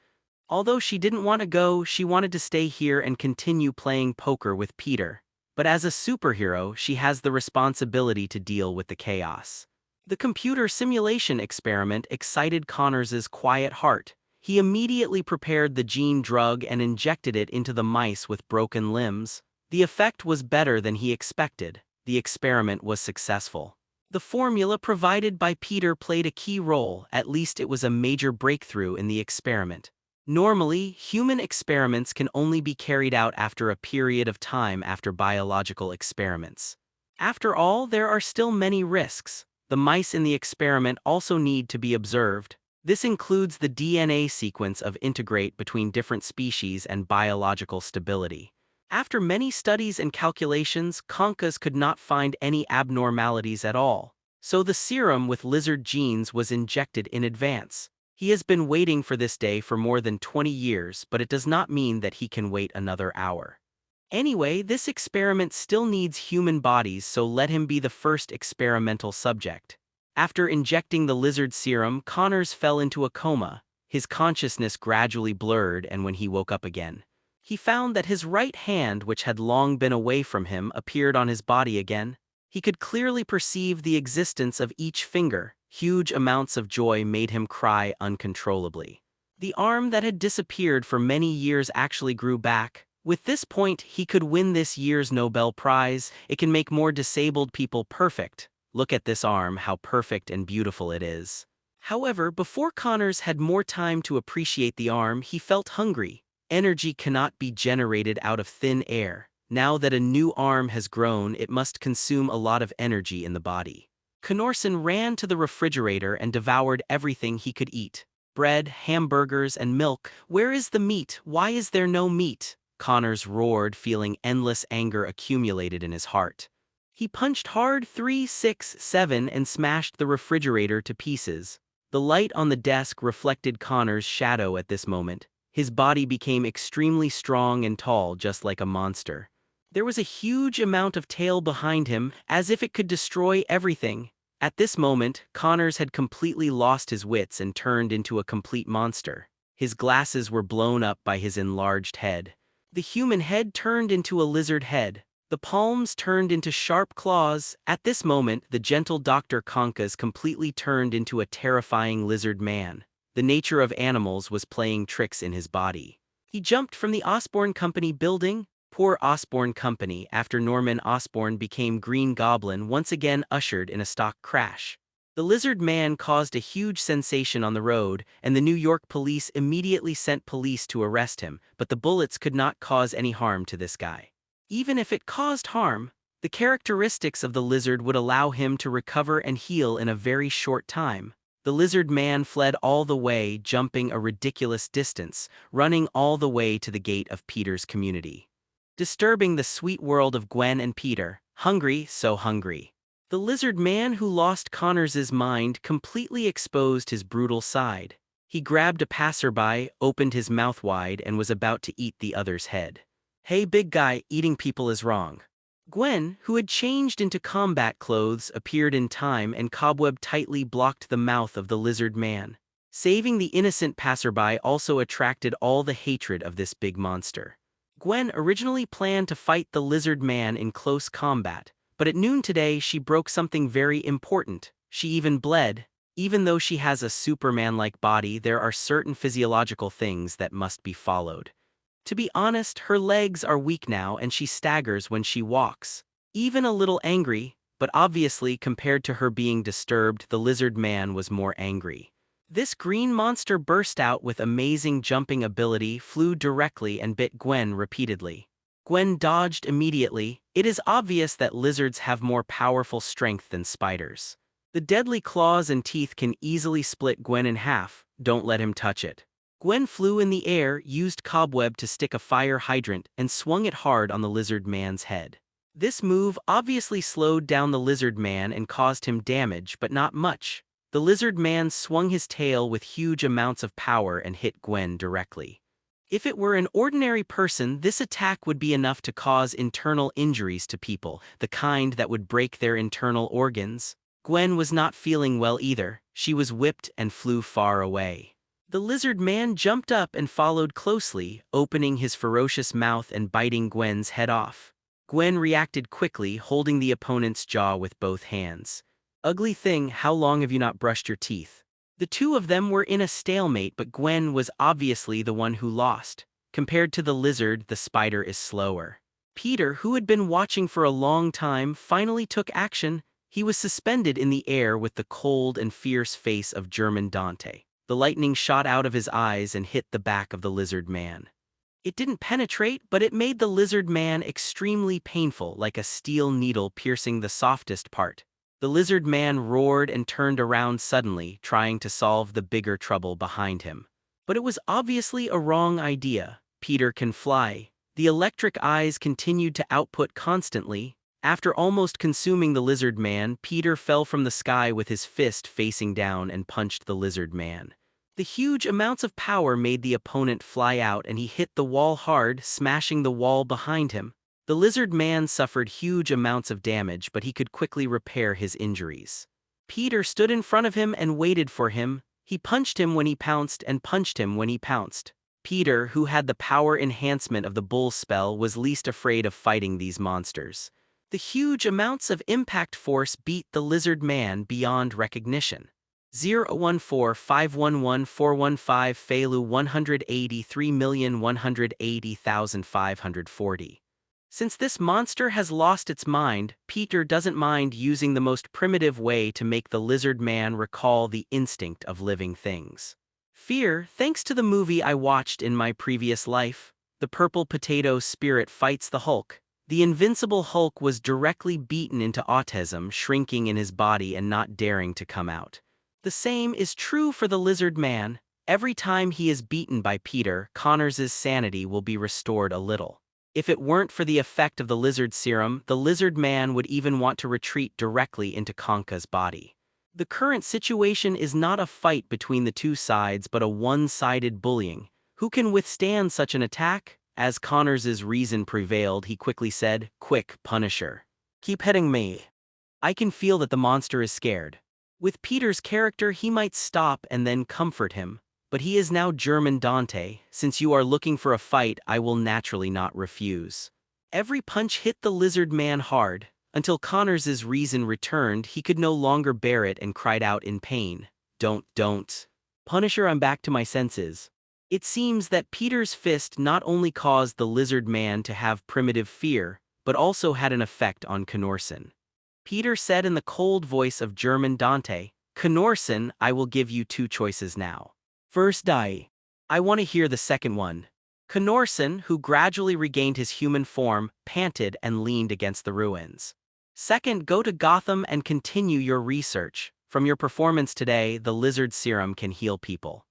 Although she didn't want to go, she wanted to stay here and continue playing poker with Peter. But as a superhero, she has the responsibility to deal with the chaos. The computer simulation experiment excited Connors's quiet heart. He immediately prepared the gene drug and injected it into the mice with broken limbs. The effect was better than he expected. The experiment was successful. The formula provided by Peter played a key role, at least it was a major breakthrough in the experiment. Normally, human experiments can only be carried out after a period of time after biological experiments. After all, there are still many risks. The mice in the experiment also need to be observed. This includes the DNA sequence of integrate between different species and biological stability. After many studies and calculations, Conkas could not find any abnormalities at all. So the serum with lizard genes was injected in advance. He has been waiting for this day for more than 20 years, but it does not mean that he can wait another hour. Anyway, this experiment still needs human bodies, so let him be the first experimental subject. After injecting the lizard serum, Connors fell into a coma. His consciousness gradually blurred, and when he woke up again, he found that his right hand, which had long been away from him, appeared on his body again. He could clearly perceive the existence of each finger. Huge amounts of joy made him cry uncontrollably. The arm that had disappeared for many years actually grew back. With this point, he could win this year's Nobel Prize. It can make more disabled people perfect. Look at this arm, how perfect and beautiful it is. However, before Connors had more time to appreciate the arm, he felt hungry. Energy cannot be generated out of thin air. Now that a new arm has grown, it must consume a lot of energy in the body. Connorson ran to the refrigerator and devoured everything he could eat. Bread, hamburgers, and milk. Where is the meat? Why is there no meat? Connors roared, feeling endless anger accumulated in his heart. He punched hard 3, 6, 7 and smashed the refrigerator to pieces. The light on the desk reflected Connor's shadow at this moment. His body became extremely strong and tall, just like a monster. There was a huge amount of tail behind him, as if it could destroy everything. At this moment, Connors had completely lost his wits and turned into a complete monster. His glasses were blown up by his enlarged head. The human head turned into a lizard head. The palms turned into sharp claws. At this moment, the gentle Dr. Conkas completely turned into a terrifying lizard man. The nature of animals was playing tricks in his body. He jumped from the Osborne Company building. Poor Osborne Company, after Norman Osborn became Green Goblin, once again ushered in a stock crash. The lizard man caused a huge sensation on the road, and the New York police immediately sent police to arrest him, but the bullets could not cause any harm to this guy. Even if it caused harm, the characteristics of the lizard would allow him to recover and heal in a very short time. The lizard man fled all the way, jumping a ridiculous distance, running all the way to the gate of Peter's community. Disturbing the sweet world of Gwen and Peter, hungry, so hungry. The lizard man who lost Connors's mind completely exposed his brutal side. He grabbed a passerby, opened his mouth wide, and was about to eat the other's head. "Hey big guy, eating people is wrong." Gwen, who had changed into combat clothes, appeared in time and cobweb tightly blocked the mouth of the lizard man. Saving the innocent passerby also attracted all the hatred of this big monster. Gwen originally planned to fight the lizard man in close combat, but at noon today she broke something very important. She even bled. Even though she has a Superman-like body, there are certain physiological things that must be followed. To be honest, her legs are weak now and she staggers when she walks. Even a little angry, but obviously compared to her being disturbed, the lizard man was more angry. This green monster burst out with amazing jumping ability, flew directly and bit Gwen repeatedly. Gwen dodged immediately. It is obvious that lizards have more powerful strength than spiders. The deadly claws and teeth can easily split Gwen in half. Don't let him touch it. Gwen flew in the air, used cobweb to stick a fire hydrant, and swung it hard on the lizard man's head. This move obviously slowed down the lizard man and caused him damage, but not much. The lizard man swung his tail with huge amounts of power and hit Gwen directly. If it were an ordinary person, this attack would be enough to cause internal injuries to people, the kind that would break their internal organs. Gwen was not feeling well either. She was whipped and flew far away. The lizard man jumped up and followed closely, opening his ferocious mouth and biting Gwen's head off. Gwen reacted quickly, holding the opponent's jaw with both hands. "Ugly thing, how long have you not brushed your teeth?" The two of them were in a stalemate, but Gwen was obviously the one who lost. Compared to the lizard, the spider is slower. Peter, who had been watching for a long time, finally took action. He was suspended in the air with the cold and fierce face of German Dante. The lightning shot out of his eyes and hit the back of the lizard man. It didn't penetrate, but it made the lizard man extremely painful, like a steel needle piercing the softest part. The lizard man roared and turned around suddenly, trying to solve the bigger trouble behind him. But it was obviously a wrong idea. Peter can fly. The electric eyes continued to output constantly. After almost consuming the lizard man, Peter fell from the sky with his fist facing down and punched the lizard man. The huge amounts of power made the opponent fly out and he hit the wall hard, smashing the wall behind him. The lizard man suffered huge amounts of damage, but he could quickly repair his injuries. Peter stood in front of him and waited for him. He punched him when he pounced and punched him when he pounced. Peter, who had the power enhancement of the bull spell, was least afraid of fighting these monsters. The huge amounts of impact force beat the lizard man beyond recognition. 014511415 Felu 183,180,540. Since this monster has lost its mind, Peter doesn't mind using the most primitive way to make the lizard man recall the instinct of living things. Fear, thanks to the movie I watched in my previous life. The purple potato spirit fights the Hulk. The invincible Hulk was directly beaten into autism, shrinking in his body and not daring to come out. The same is true for the lizard man. Every time he is beaten by Peter, Connors's sanity will be restored a little. If it weren't for the effect of the lizard serum, the lizard man would even want to retreat directly into Conka's body. The current situation is not a fight between the two sides but a one-sided bullying. Who can withstand such an attack? As Connors's reason prevailed, he quickly said, "Quick, Punisher. Keep hitting me. I can feel that the monster is scared." With Peter's character, he might stop and then comfort him. but he is now German Dante. Since you are looking for a fight, I will naturally not refuse. Every punch hit the lizard man hard. Until Connors's reason returned, he could no longer bear it and cried out in pain. Don't. Punisher, I'm back to my senses. It seems that Peter's fist not only caused the lizard man to have primitive fear, but also had an effect on Connorson. Peter said in the cold voice of German Dante, Connorson, I will give you two choices now. First, die. I want to hear the second one. Connorson, who gradually regained his human form, panted and leaned against the ruins. Second, go to Gotham and continue your research. From your performance today, the lizard serum can heal people.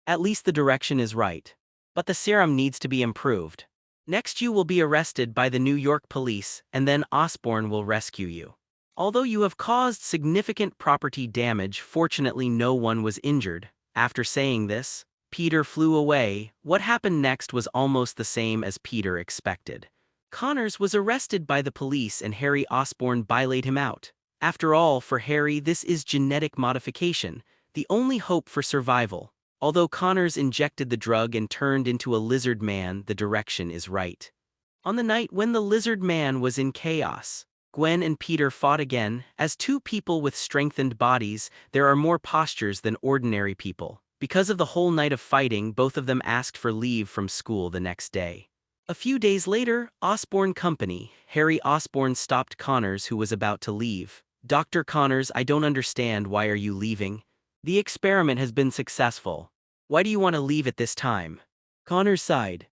At least the direction is right. But the serum needs to be improved. Next you will be arrested by the New York police, and then Osborn will rescue you. Although you have caused significant property damage, fortunately no one was injured. After saying this, Peter flew away. What happened next was almost the same as Peter expected. Connors was arrested by the police and Harry Osborn bailaid him out. After all, for Harry, this is genetic modification, the only hope for survival. Although Connors injected the drug and turned into a lizard man, the direction is right. On the night when the lizard man was in chaos, Gwen and Peter fought again. As two people with strengthened bodies, there are more postures than ordinary people. Because of the whole night of fighting, both of them asked for leave from school the next day. A few days later, Osborn Company, Harry Osborn stopped Connors, who was about to leave. Dr. Connors, I don't understand, why are you leaving? The experiment has been successful. Why do you want to leave at this time? Connors sighed.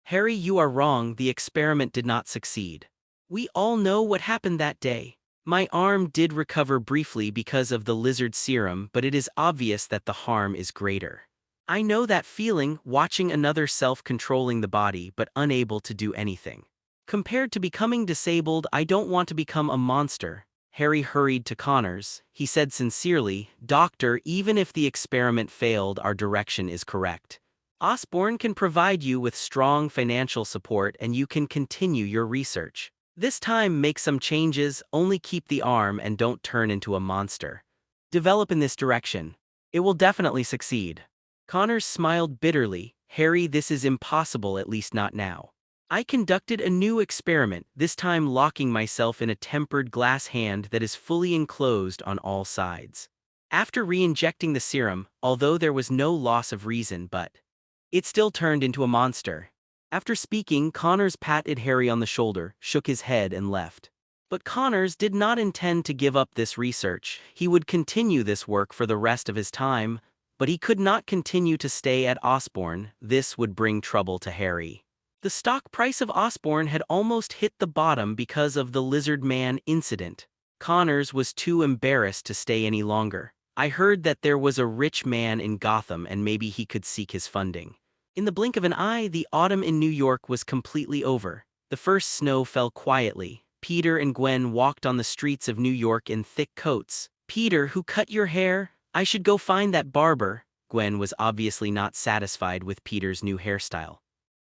Harry, you are wrong, the experiment did not succeed. We all know what happened that day. My arm did recover briefly because of the lizard serum, but it is obvious that the harm is greater. I know that feeling, watching another self controlling the body but unable to do anything. Compared to becoming disabled, I don't want to become a monster. Harry hurried to Connors. He said sincerely, Doctor, even if the experiment failed, our direction is correct. Osborn can provide you with strong financial support and you can continue your research. This time, make some changes, only keep the arm and don't turn into a monster. Develop in this direction. It will definitely succeed. Connors smiled bitterly. Harry, this is impossible, at least not now. I conducted a new experiment, this time locking myself in a tempered glass hand that is fully enclosed on all sides. After re-injecting the serum, although there was no loss of reason, but it still turned into a monster. After speaking, Connors patted Harry on the shoulder, shook his head and left. But Connors did not intend to give up this research. He would continue this work for the rest of his time, but he could not continue to stay at Osborn. This would bring trouble to Harry. The stock price of Osborn had almost hit the bottom because of the Lizard Man incident. Connors was too embarrassed to stay any longer. I heard that there was a rich man in Gotham and maybe he could seek his funding. In the blink of an eye, the autumn in New York was completely over. The first snow fell quietly. Peter and Gwen walked on the streets of New York in thick coats. Peter, who cut your hair? I should go find that barber. Gwen was obviously not satisfied with Peter's new hairstyle.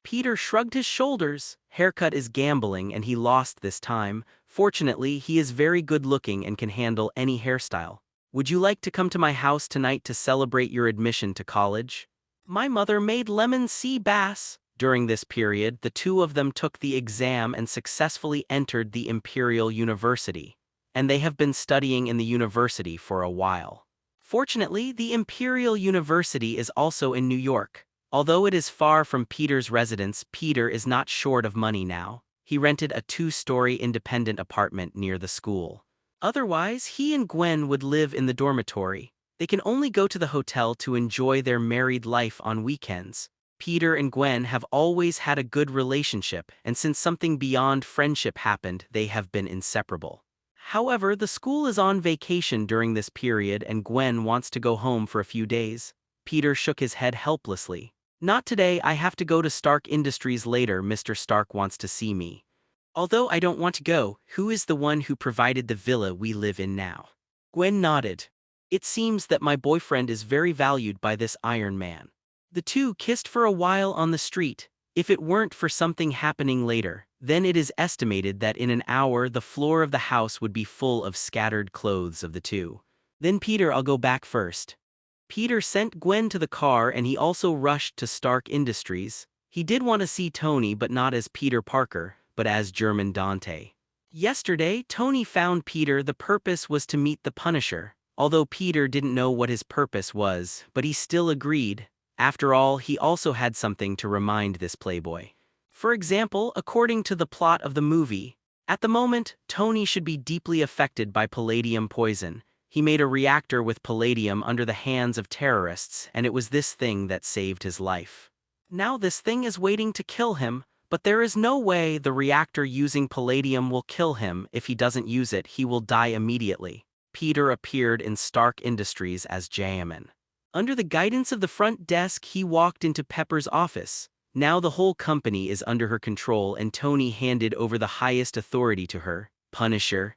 Peter shrugged his shoulders. Haircut is gambling and he lost this time. Fortunately, he is very good looking and can handle any hairstyle. Would you like to come to my house tonight to celebrate your admission to college? My mother made lemon sea bass. During this period, the two of them took the exam and successfully entered the Imperial University, and they have been studying in the university for a while. Fortunately, the Imperial University is also in New York. Although it is far from Peter's residence, Peter is not short of money now. He rented a 2-story independent apartment near the school. Otherwise, he and Gwen would live in the dormitory. They can only go to the hotel to enjoy their married life on weekends. Peter and Gwen have always had a good relationship, and since something beyond friendship happened, they have been inseparable. However, the school is on vacation during this period and Gwen wants to go home for a few days. Peter shook his head helplessly. Not today, I have to go to Stark Industries later. Mr. Stark wants to see me. Although I don't want to go, who is the one who provided the villa we live in now? Gwen nodded. It seems that my boyfriend is very valued by this Iron Man. The two kissed for a while on the street. If it weren't for something happening later, then it is estimated that in an hour the floor of the house would be full of scattered clothes of the two. Then Peter, I'll go back first. Peter sent Gwen to the car and he also rushed to Stark Industries. He did want to see Tony, but not as Peter Parker, but as German Dante. Yesterday, Tony found Peter. The purpose was to meet the Punisher. Although Peter didn't know what his purpose was, but he still agreed. After all, he also had something to remind this playboy. For example, according to the plot of the movie, at the moment, Tony should be deeply affected by palladium poison. He made a reactor with palladium under the hands of terrorists, and it was this thing that saved his life. Now this thing is waiting to kill him, but there is no way the reactor using palladium will kill him. If he doesn't use it, he will die immediately. Peter appeared in Stark Industries as Jamin. Under the guidance of the front desk, he walked into Pepper's office. Now the whole company is under her control and Tony handed over the highest authority to her, Punisher.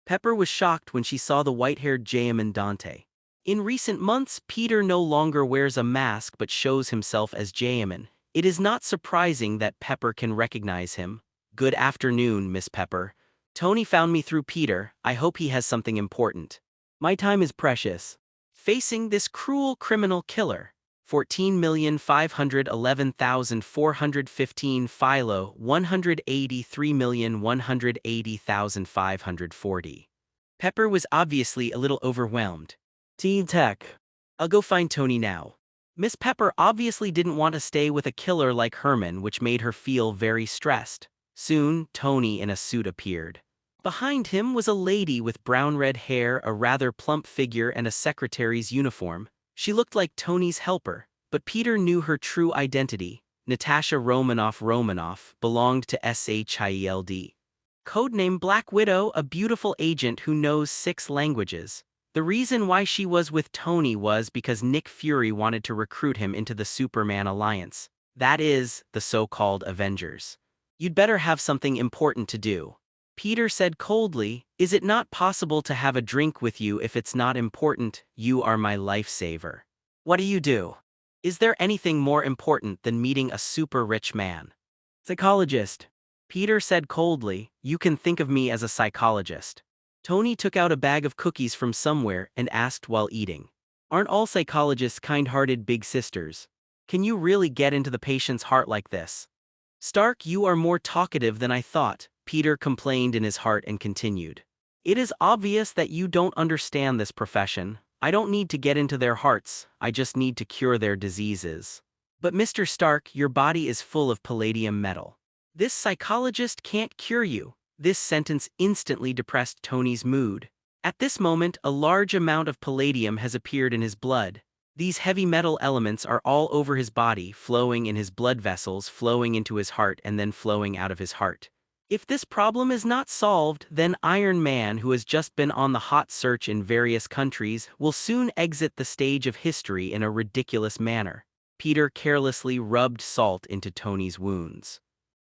Pepper was shocked when she saw the white-haired Jamin Dante. In recent months, Peter no longer wears a mask but shows himself as Jamin. It is not surprising that Pepper can recognize him. Good afternoon, Miss Pepper. Tony found me through Peter. I hope he has something important. My time is precious. Facing this cruel criminal killer. 14,511,415 Philo 183,180,540. Pepper was obviously a little overwhelmed. Team Tech. I'll go find Tony now. Miss Pepper obviously didn't want to stay with a killer like Herman, which made her feel very stressed. Soon, Tony in a suit appeared. Behind him was a lady with brown-red hair, a rather plump figure, and a secretary's uniform. She looked like Tony's helper, but Peter knew her true identity. Natasha Romanoff belonged to SHIELD. Codename Black Widow, a beautiful agent who knows 6 languages. The reason why she was with Tony was because Nick Fury wanted to recruit him into the Superman Alliance. That is, the so-called Avengers. You'd better have something important to do. Peter said coldly, is it not possible to have a drink with you if it's not important? You are my lifesaver. What do you do? Is there anything more important than meeting a super rich man? Psychologist. Peter said coldly, you can think of me as a psychologist. Tony took out a bag of cookies from somewhere and asked while eating. Aren't all psychologists kind-hearted big sisters? Can you really get into the patient's heart like this? Stark, you are more talkative than I thought, Peter complained in his heart and continued. It is obvious that you don't understand this profession. I don't need to get into their hearts, I just need to cure their diseases. But Mr. Stark, your body is full of palladium metal. This psychologist can't cure you. This sentence instantly depressed Tony's mood. At this moment, a large amount of palladium has appeared in his blood. These heavy metal elements are all over his body, flowing in his blood vessels, flowing into his heart, and then flowing out of his heart. If this problem is not solved, then Iron Man, who has just been on the hot search in various countries, will soon exit the stage of history in a ridiculous manner. Peter carelessly rubbed salt into Tony's wounds.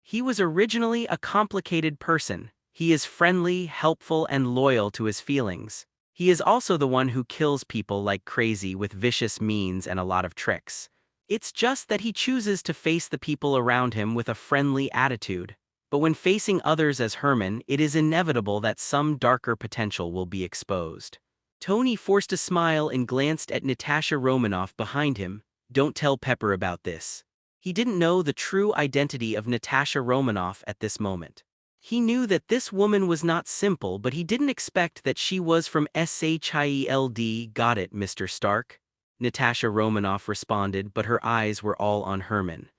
He was originally a complicated person. He is friendly, helpful, and loyal to his feelings. He is also the one who kills people like crazy with vicious means and a lot of tricks. It's just that he chooses to face the people around him with a friendly attitude. But when facing others as Herman, it is inevitable that some darker potential will be exposed. Tony forced a smile and glanced at Natasha Romanoff behind him. Don't tell Pepper about this. He didn't know the true identity of Natasha Romanoff at this moment. He knew that this woman was not simple, but he didn't expect that she was from SHIELD. Got it, Mr. Stark? Natasha Romanoff responded, but her eyes were all on Herman.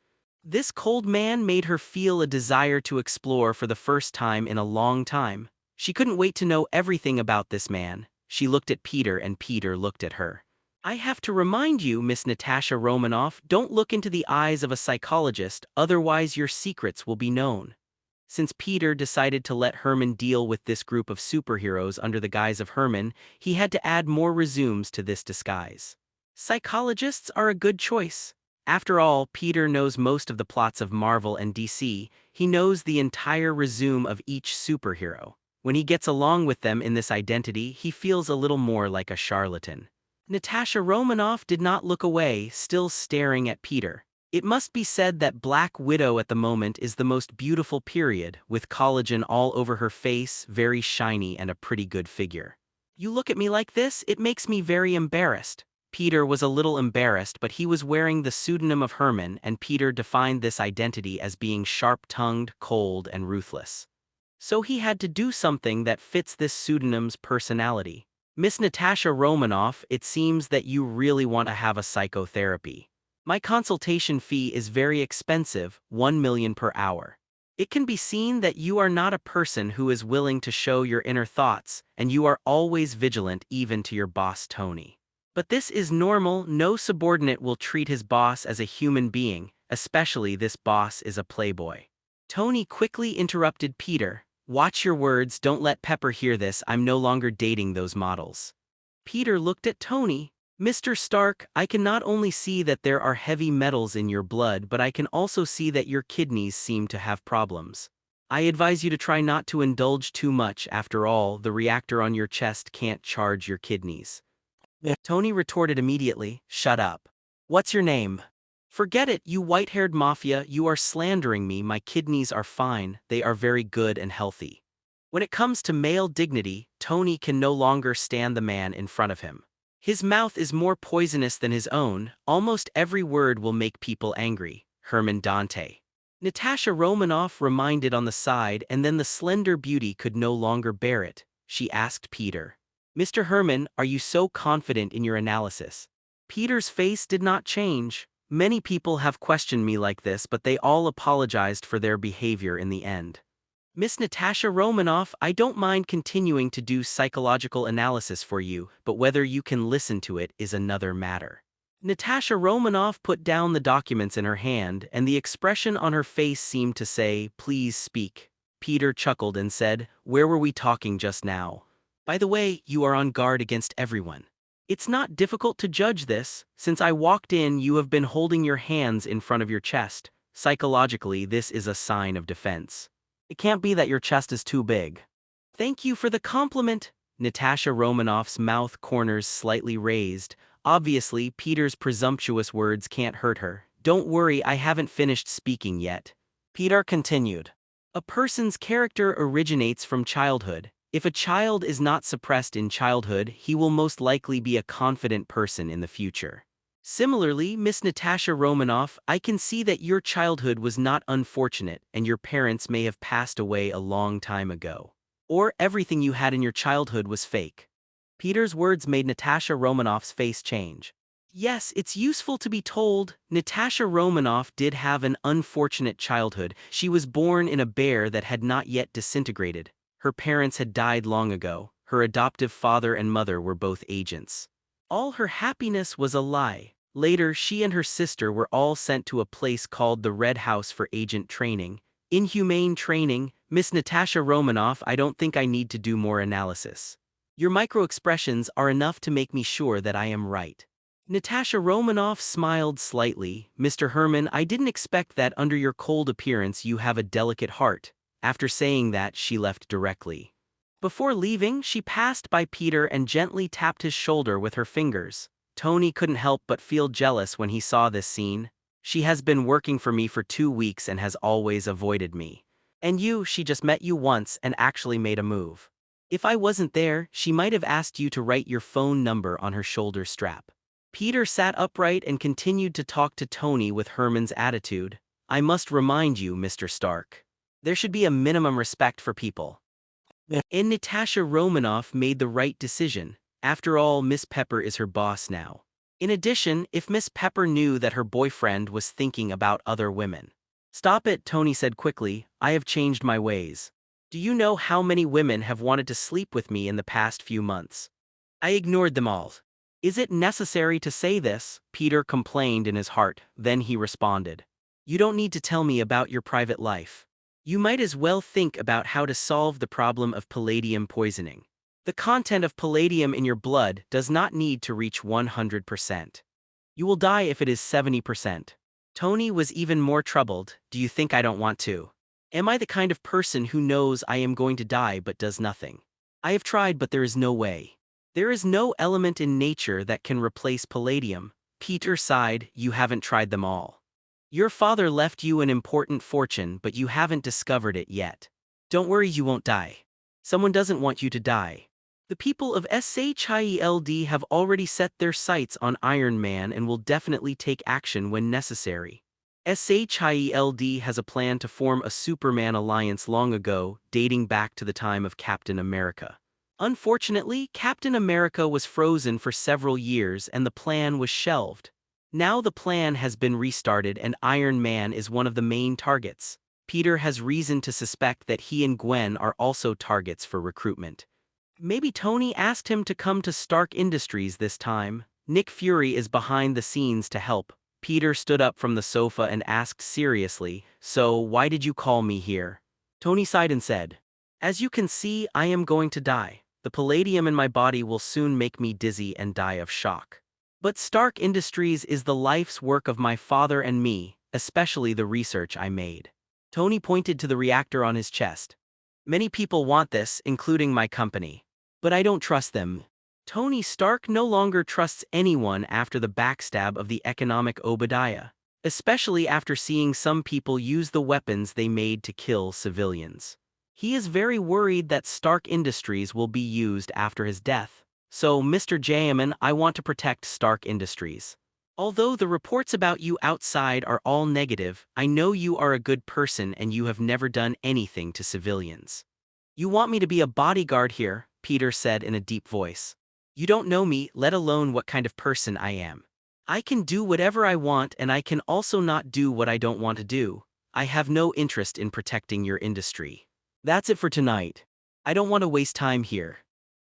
This cold man made her feel a desire to explore for the first time in a long time. She couldn't wait to know everything about this man. She looked at Peter and Peter looked at her. I have to remind you, Miss Natasha Romanoff, don't look into the eyes of a psychologist, otherwise your secrets will be known. Since Peter decided to let Herman deal with this group of superheroes under the guise of Herman, he had to add more resumes to this disguise. Psychologists are a good choice. After all, Peter knows most of the plots of Marvel and DC. He knows the entire resume of each superhero. When he gets along with them in this identity, he feels a little more like a charlatan. Natasha Romanoff did not look away, still staring at Peter. It must be said that Black Widow at the moment is the most beautiful period, with collagen all over her face, very shiny and a pretty good figure. You look at me like this, it makes me very embarrassed. Peter was a little embarrassed, but he was wearing the pseudonym of Herman, and Peter defined this identity as being sharp-tongued, cold, and ruthless. So he had to do something that fits this pseudonym's personality. Miss Natasha Romanoff, it seems that you really want to have a psychotherapy. My consultation fee is very expensive, 1 million per hour. It can be seen that you are not a person who is willing to show your inner thoughts, and you are always vigilant even to your boss Tony. But this is normal. No subordinate will treat his boss as a human being, especially this boss is a playboy. Tony quickly interrupted Peter. Watch your words, don't let Pepper hear this, I'm no longer dating those models. Peter looked at Tony. Mr. Stark, I can not only see that there are heavy metals in your blood, but I can also see that your kidneys seem to have problems. I advise you to try not to indulge too much. After all, the reactor on your chest can't charge your kidneys. Tony retorted immediately, shut up. What's your name? Forget it, you white-haired mafia, you are slandering me. My kidneys are fine, they are very good and healthy. When it comes to male dignity, Tony can no longer stand the man in front of him. His mouth is more poisonous than his own, almost every word will make people angry. Herman Dante. Natasha Romanoff reminded on the side, and then the slender beauty could no longer bear it. She asked Peter. Mr. Herman, are you so confident in your analysis? Peter's face did not change. Many people have questioned me like this, but they all apologized for their behavior in the end. Miss Natasha Romanoff, I don't mind continuing to do psychological analysis for you, but whether you can listen to it is another matter. Natasha Romanoff put down the documents in her hand, and the expression on her face seemed to say, please speak. Peter chuckled and said, where were we talking just now? By the way, you are on guard against everyone. It's not difficult to judge this. Since I walked in, you have been holding your hands in front of your chest. Psychologically, this is a sign of defense. It can't be that your chest is too big. Thank you for the compliment. Natasha Romanoff's mouth corners slightly raised. Obviously, Peter's presumptuous words can't hurt her. Don't worry, I haven't finished speaking yet. Peter continued. A person's character originates from childhood. If a child is not suppressed in childhood, he will most likely be a confident person in the future. Similarly, Miss Natasha Romanoff, I can see that your childhood was not unfortunate and your parents may have passed away a long time ago. Or everything you had in your childhood was fake. Peter's words made Natasha Romanoff's face change. Yes, it's useful to be told. Natasha Romanoff did have an unfortunate childhood. She was born in a bear that had not yet disintegrated. Her parents had died long ago. Her adoptive father and mother were both agents. All her happiness was a lie. Later, she and her sister were all sent to a place called the Red House for agent training. Inhumane training. Miss Natasha Romanoff, I don't think I need to do more analysis. Your micro-expressions are enough to make me sure that I am right. Natasha Romanoff smiled slightly. Mr. Herman, I didn't expect that under your cold appearance you have a delicate heart. After saying that, she left directly. Before leaving, she passed by Peter and gently tapped his shoulder with her fingers. Tony couldn't help but feel jealous when he saw this scene. She has been working for me for 2 weeks and has always avoided me. And you, she just met you once and actually made a move. If I wasn't there, she might have asked you to write your phone number on her shoulder strap. Peter sat upright and continued to talk to Tony with Herman's attitude. I must remind you, Mr. Stark. There should be a minimum respect for people. And Natasha Romanoff made the right decision. After all, Miss Pepper is her boss now. In addition, if Miss Pepper knew that her boyfriend was thinking about other women. Stop it, Tony said quickly. I have changed my ways. Do you know how many women have wanted to sleep with me in the past few months? I ignored them all. Is it necessary to say this? Peter complained in his heart. Then he responded. You don't need to tell me about your private life. You might as well think about how to solve the problem of palladium poisoning. The content of palladium in your blood does not need to reach 100%. You will die if it is 70%. Tony was even more troubled. Do you think I don't want to? Am I the kind of person who knows I am going to die but does nothing? I have tried, but there is no way. There is no element in nature that can replace palladium. Peter sighed. You haven't tried them all. Your father left you an important fortune, but you haven't discovered it yet. Don't worry, you won't die. Someone doesn't want you to die. The people of Shield have already set their sights on Iron Man and will definitely take action when necessary. Shield has a plan to form a Superman alliance long ago, dating back to the time of Captain America. Unfortunately, Captain America was frozen for several years and the plan was shelved. Now the plan has been restarted and Iron Man is one of the main targets. Peter has reason to suspect that he and Gwen are also targets for recruitment. Maybe Tony asked him to come to Stark Industries this time. Nick Fury is behind the scenes to help. Peter stood up from the sofa and asked seriously, "So, why did you call me here?" Tony sighed and said, "As you can see, I am going to die. The palladium in my body will soon make me dizzy and die of shock. But Stark Industries is the life's work of my father and me, especially the research I made." Tony pointed to the reactor on his chest. "Many people want this, including my company. But I don't trust them." Tony Stark no longer trusts anyone after the backstab of the economic Obadiah, especially after seeing some people use the weapons they made to kill civilians. He is very worried that Stark Industries will be used after his death. "So, Mr. Jamin, I want to protect Stark Industries. Although the reports about you outside are all negative, I know you are a good person and you have never done anything to civilians." "You want me to be a bodyguard here," Peter said in a deep voice. "You don't know me, let alone what kind of person I am. I can do whatever I want and I can also not do what I don't want to do. I have no interest in protecting your industry. That's it for tonight. I don't want to waste time here."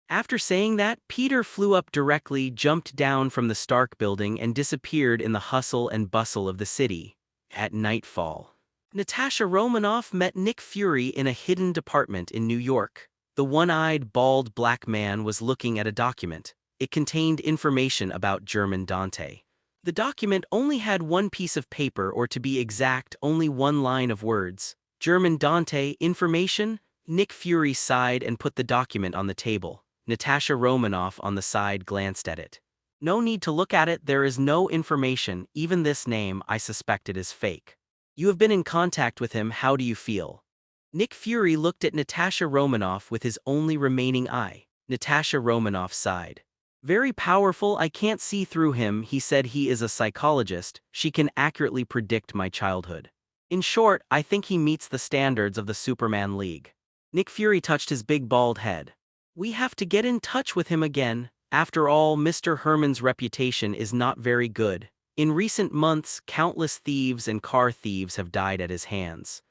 After saying that, Peter flew up directly, jumped down from the Stark building and disappeared in the hustle and bustle of the city. At nightfall, Natasha Romanoff met Nick Fury in a hidden department in New York. The one-eyed, bald black man was looking at a document. It contained information about German Dante. The document only had one piece of paper, or to be exact, only one line of words. "German Dante, information?" Nick Fury sighed and put the document on the table. Natasha Romanoff on the side glanced at it. "No need to look at it, there is no information, even this name I suspected is fake. You have been in contact with him, how do you feel?" Nick Fury looked at Natasha Romanoff with his only remaining eye. Natasha Romanoff sighed. "Very powerful, I can't see through him, he said he is a psychologist, she can accurately predict my childhood. In short, I think he meets the standards of the Superman League." Nick Fury touched his big bald head. "We have to get in touch with him again. After all, Mr. Herman's reputation is not very good. In recent months, countless thieves and car thieves have died at his hands.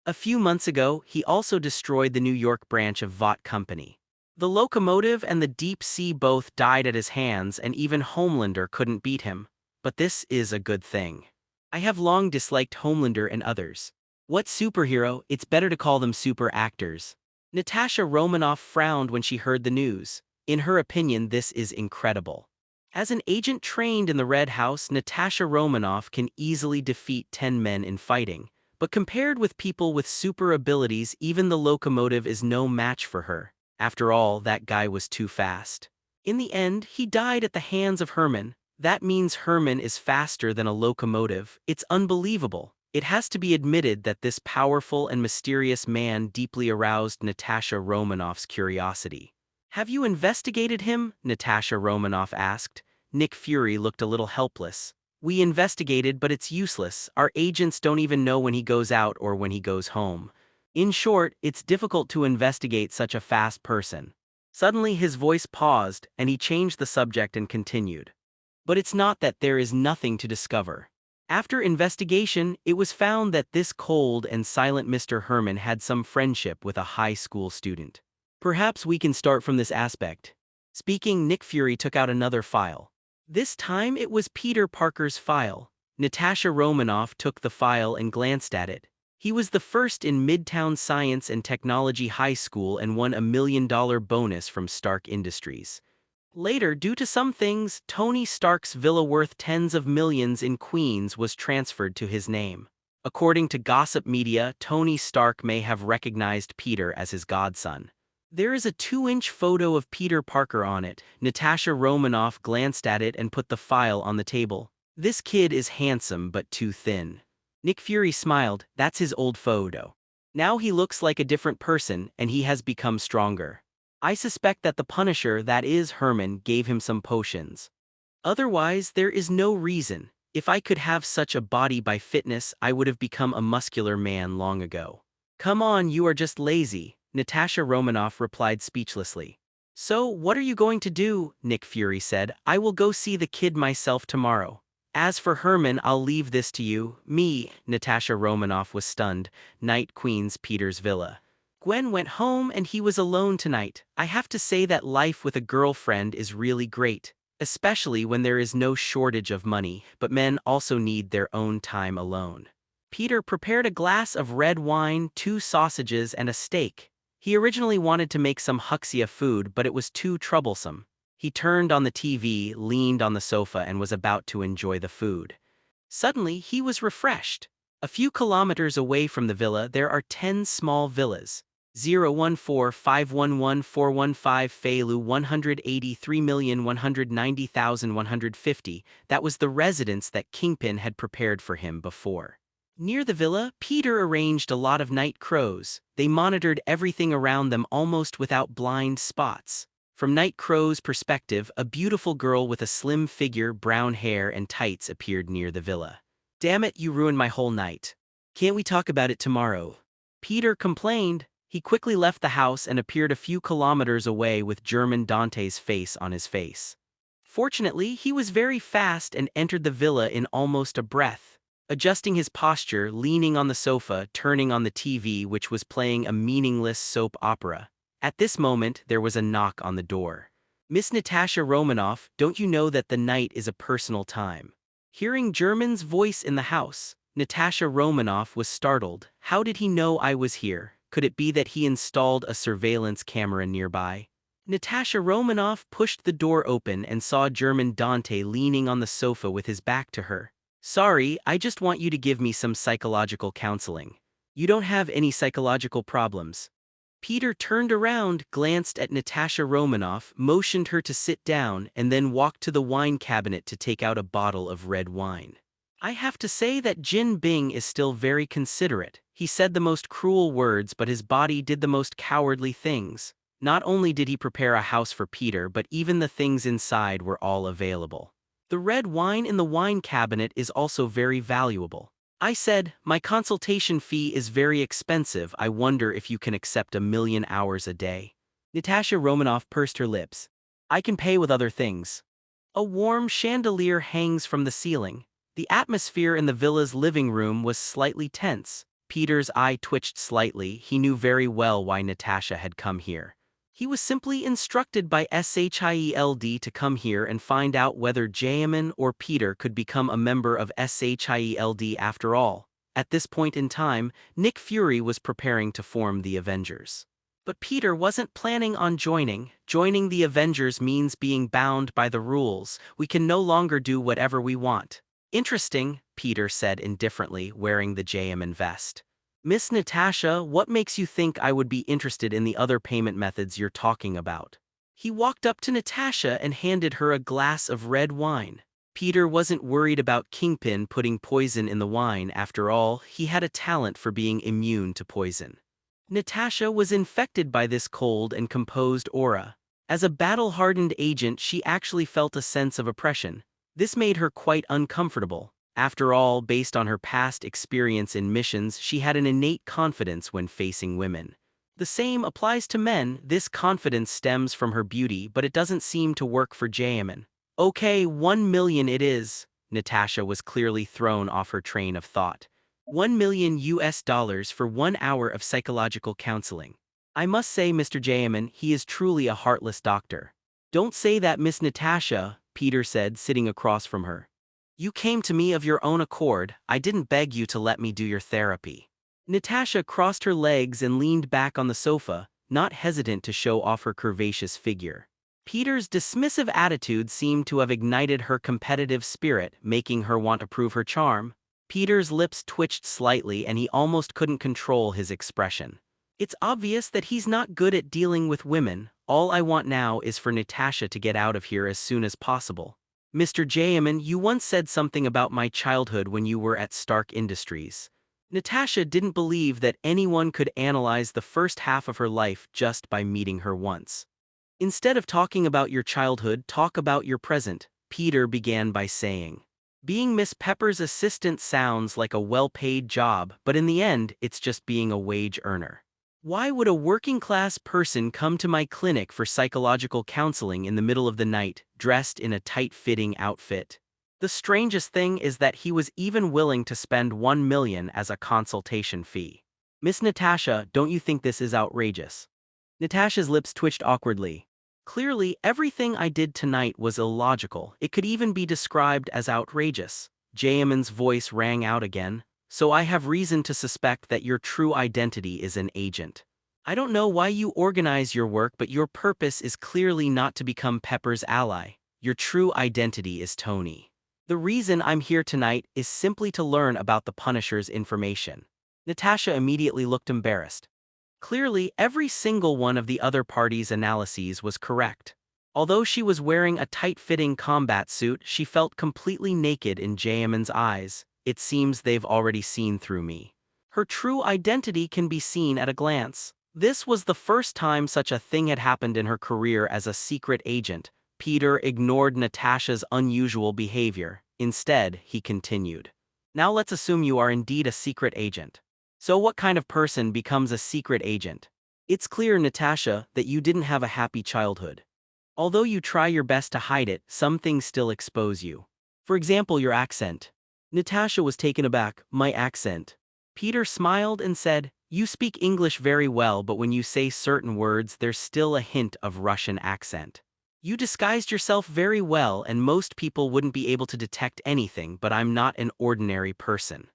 A few months ago, he also destroyed the New York branch of Vought Company. The locomotive and the deep sea both died at his hands, and even Homelander couldn't beat him. But this is a good thing. I have long disliked Homelander and others. What superhero, it's better to call them super actors." Natasha Romanoff frowned when she heard the news. In her opinion, this is incredible. As an agent trained in the Red House, Natasha Romanoff can easily defeat 10 men in fighting. But compared with people with super abilities, even the locomotive is no match for her. After all, that guy was too fast. In the end, he died at the hands of Herman. That means Herman is faster than a locomotive. It's unbelievable. It has to be admitted that this powerful and mysterious man deeply aroused Natasha Romanoff's curiosity. "Have you investigated him?" Natasha Romanoff asked. Nick Fury looked a little helpless. "We investigated, but it's useless. Our agents don't even know when he goes out or when he goes home. In short, it's difficult to investigate such a fast person." Suddenly his voice paused, and he changed the subject and continued. "But it's not that there is nothing to discover. After investigation, it was found that this cold and silent Mr. Herman had some friendship with a high school student. Perhaps we can start from this aspect." Speaking, Nick Fury took out another file. This time it was Peter Parker's file. Natasha Romanoff took the file and glanced at it. He was the first in Midtown Science and Technology High School and won a $1 million bonus from Stark Industries. Later, due to some things, Tony Stark's villa worth tens of millions in Queens was transferred to his name. According to gossip media, Tony Stark may have recognized Peter as his godson. There is a 2-inch photo of Peter Parker on it. Natasha Romanoff glanced at it and put the file on the table. "This kid is handsome but too thin." Nick Fury smiled. "That's his old photo. Now he looks like a different person and he has become stronger." I suspect that the Punisher, that is Herman, gave him some potions. Otherwise, there is no reason. If I could have such a body by fitness, I would have become a muscular man long ago. Come on, you are just lazy, Natasha Romanoff replied speechlessly. So, what are you going to do? Nick Fury said. I will go see the kid myself tomorrow. As for Herman, I'll leave this to you. Me, Natasha Romanoff was stunned. Night Queen's Peter's villa. Gwen went home and he was alone tonight. I have to say that life with a girlfriend is really great. Especially when there is no shortage of money, but men also need their own time alone. Peter prepared a glass of red wine, 2 sausages, and a steak. He originally wanted to make some Huxia food, but it was too troublesome. He turned on the TV, leaned on the sofa, and was about to enjoy the food. Suddenly, he was refreshed. A few kilometers away from the villa, there are 10 small villas. 014511415 Feilu 183,190,150. That was the residence that Kingpin had prepared for him before. Near the villa, Peter arranged a lot of night crows. They monitored everything around them almost without blind spots. From Night Crow's perspective, a beautiful girl with a slim figure, brown hair, and tights appeared near the villa. Damn it, you ruined my whole night. Can't we talk about it tomorrow? Peter complained. He quickly left the house and appeared a few kilometers away with German Dante's face on his face. Fortunately, he was very fast and entered the villa in almost a breath. Adjusting his posture, leaning on the sofa, turning on the TV, which was playing a meaningless soap opera. At this moment, there was a knock on the door. Miss Natasha Romanoff, don't you know that the night is a personal time? Hearing German's voice in the house, Natasha Romanoff was startled. How did he know I was here? Could it be that he installed a surveillance camera nearby? Natasha Romanoff pushed the door open and saw German Dante leaning on the sofa with his back to her. Sorry, I just want you to give me some psychological counseling. You don't have any psychological problems. Peter turned around, glanced at Natasha Romanoff, motioned her to sit down, and then walked to the wine cabinet to take out a bottle of red wine. I have to say that Jin Bing is still very considerate. He said the most cruel words, but his body did the most cowardly things. Not only did he prepare a house for Peter, but even the things inside were all available. The red wine in the wine cabinet is also very valuable. I said, my consultation fee is very expensive. I wonder if you can accept 1,000,000 hours a day. Natasha Romanoff pursed her lips. I can pay with other things. A warm chandelier hangs from the ceiling. The atmosphere in the villa's living room was slightly tense. Peter's eye twitched slightly. He knew very well why Natasha had come here. He was simply instructed by SHIELD to come here and find out whether Jaemin or Peter could become a member of SHIELD after all. At this point in time, Nick Fury was preparing to form the Avengers. But Peter wasn't planning on joining. Joining the Avengers means being bound by the rules. We can no longer do whatever we want. Interesting, Peter said indifferently, wearing the Jaemin vest. Miss Natasha, what makes you think I would be interested in the other payment methods you're talking about? He walked up to Natasha and handed her a glass of red wine. Peter wasn't worried about Kingpin putting poison in the wine. After all, he had a talent for being immune to poison. Natasha was infected by this cold and composed aura. As a battle-hardened agent, she actually felt a sense of oppression. This made her quite uncomfortable. After all, based on her past experience in missions, she had an innate confidence when facing women. The same applies to men. This confidence stems from her beauty, but it doesn't seem to work for Jaemin. Okay, 1,000,000 it is. Natasha was clearly thrown off her train of thought. $1,000,000 for 1 hour of psychological counseling. I must say, Mr. Jaemin, he is truly a heartless doctor. Don't say that, Miss Natasha, Peter said, sitting across from her. You came to me of your own accord. I didn't beg you to let me do your therapy. Natasha crossed her legs and leaned back on the sofa, not hesitant to show off her curvaceous figure. Peter's dismissive attitude seemed to have ignited her competitive spirit, making her want to prove her charm. Peter's lips twitched slightly and he almost couldn't control his expression. It's obvious that he's not good at dealing with women. All I want now is for Natasha to get out of here as soon as possible. Mr. Jaemin, you once said something about my childhood when you were at Stark Industries. Natasha didn't believe that anyone could analyze the first half of her life just by meeting her once. Instead of talking about your childhood, talk about your present, Peter began by saying. Being Miss Pepper's assistant sounds like a well-paid job, but in the end, it's just being a wage earner. Why would a working-class person come to my clinic for psychological counseling in the middle of the night, dressed in a tight-fitting outfit? The strangest thing is that he was even willing to spend $1 million as a consultation fee. Miss Natasha, don't you think this is outrageous? Natasha's lips twitched awkwardly. Clearly, everything I did tonight was illogical. It could even be described as outrageous. Jayaman's voice rang out again. So I have reason to suspect that your true identity is an agent. I don't know why you organize your work, but your purpose is clearly not to become Pepper's ally. Your true identity is Tony. The reason I'm here tonight is simply to learn about the Punisher's information. Natasha immediately looked embarrassed. Clearly, every single one of the other party's analyses was correct. Although she was wearing a tight-fitting combat suit, she felt completely naked in Jayaman's eyes. It seems they've already seen through me. Her true identity can be seen at a glance. This was the first time such a thing had happened in her career as a secret agent. Peter ignored Natasha's unusual behavior. Instead, he continued. Now let's assume you are indeed a secret agent. So what kind of person becomes a secret agent? It's clear, Natasha, that you didn't have a happy childhood. Although you try your best to hide it, some things still expose you. For example, your accent. Natasha was taken aback. My accent. Peter smiled and said, you speak English very well, but when you say certain words, there's still a hint of Russian accent. You disguised yourself very well, and most people wouldn't be able to detect anything, but I'm not an ordinary person.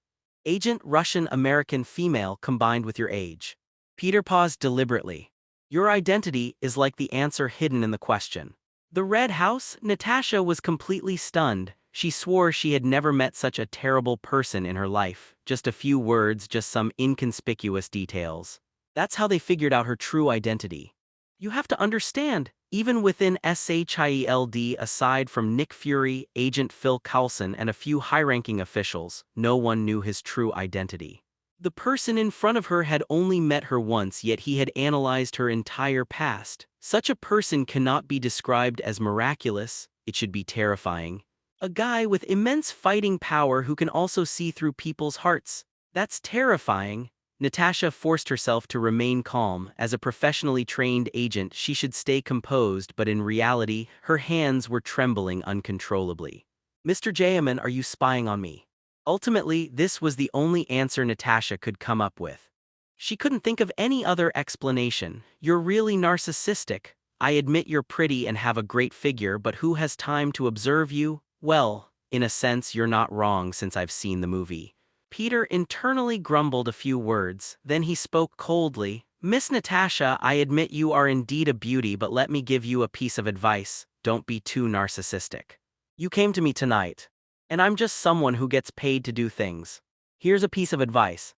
Agent Russian-American female combined with your age. Peter paused deliberately. Your identity is like the answer hidden in the question. The Red House? Natasha was completely stunned. She swore she had never met such a terrible person in her life. Just a few words, just some inconspicuous details. That's how they figured out her true identity. You have to understand, even within SHIELD, aside from Nick Fury, Agent Phil Coulson, and a few high-ranking officials, no one knew his true identity. The person in front of her had only met her once, yet he had analyzed her entire past. Such a person cannot be described as miraculous, it should be terrifying. A guy with immense fighting power who can also see through people's hearts. That's terrifying. Natasha forced herself to remain calm. As a professionally trained agent, she should stay composed, but in reality, her hands were trembling uncontrollably. Mr. Jayaman, are you spying on me? Ultimately, this was the only answer Natasha could come up with. She couldn't think of any other explanation. You're really narcissistic. I admit you're pretty and have a great figure, but who has time to observe you? Well, in a sense, you're not wrong since I've seen the movie. Peter internally grumbled a few words, then he spoke coldly. Miss Natasha, I admit you are indeed a beauty, but let me give you a piece of advice. Don't be too narcissistic. You came to me tonight, and I'm just someone who gets paid to do things. Here's a piece of advice.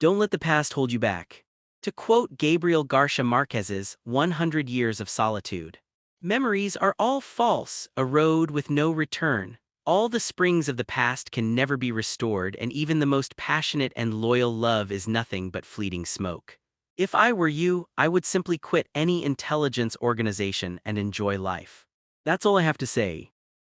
Don't let the past hold you back. To quote Gabriel Garcia Marquez's 100 Years of Solitude, memories are all false, a road with no return. All the springs of the past can never be restored, and even the most passionate and loyal love is nothing but fleeting smoke. If I were you, I would simply quit any intelligence organization and enjoy life. That's all I have to say.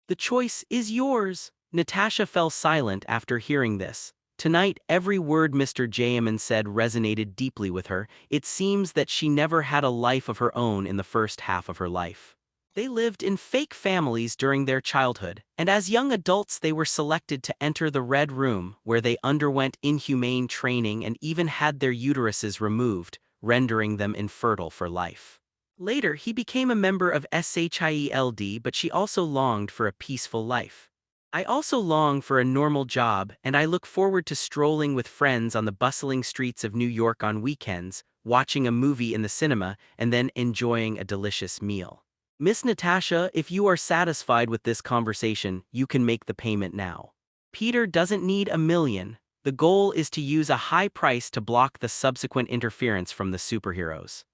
The choice is yours. Natasha fell silent after hearing this. Tonight, every word Mr. Jayaman said resonated deeply with her. It seems that she never had a life of her own in the first half of her life. They lived in fake families during their childhood, and as young adults they were selected to enter the Red Room, where they underwent inhumane training and even had their uteruses removed, rendering them infertile for life. Later, he became a member of SHIELD, but she also longed for a peaceful life. I also long for a normal job, and I look forward to strolling with friends on the bustling streets of New York on weekends, watching a movie in the cinema, and then enjoying a delicious meal. Miss Natasha, if you are satisfied with this conversation, you can make the payment now. Peter doesn't need $1 million. The goal is to use a high price to block the subsequent interference from the superheroes.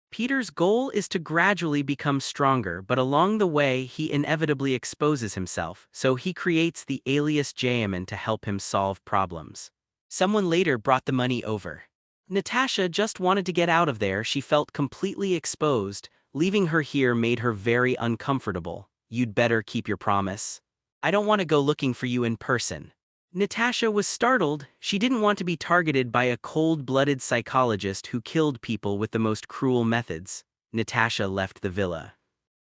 Peter's goal is to gradually become stronger, but along the way he inevitably exposes himself, so he creates the alias Jayaman to help him solve problems. Someone later brought the money over. Natasha just wanted to get out of there. She felt completely exposed. Leaving her here made her very uncomfortable. You'd better keep your promise. I don't want to go looking for you in person. Natasha was startled. She didn't want to be targeted by a cold-blooded psychologist who killed people with the most cruel methods. Natasha left the villa.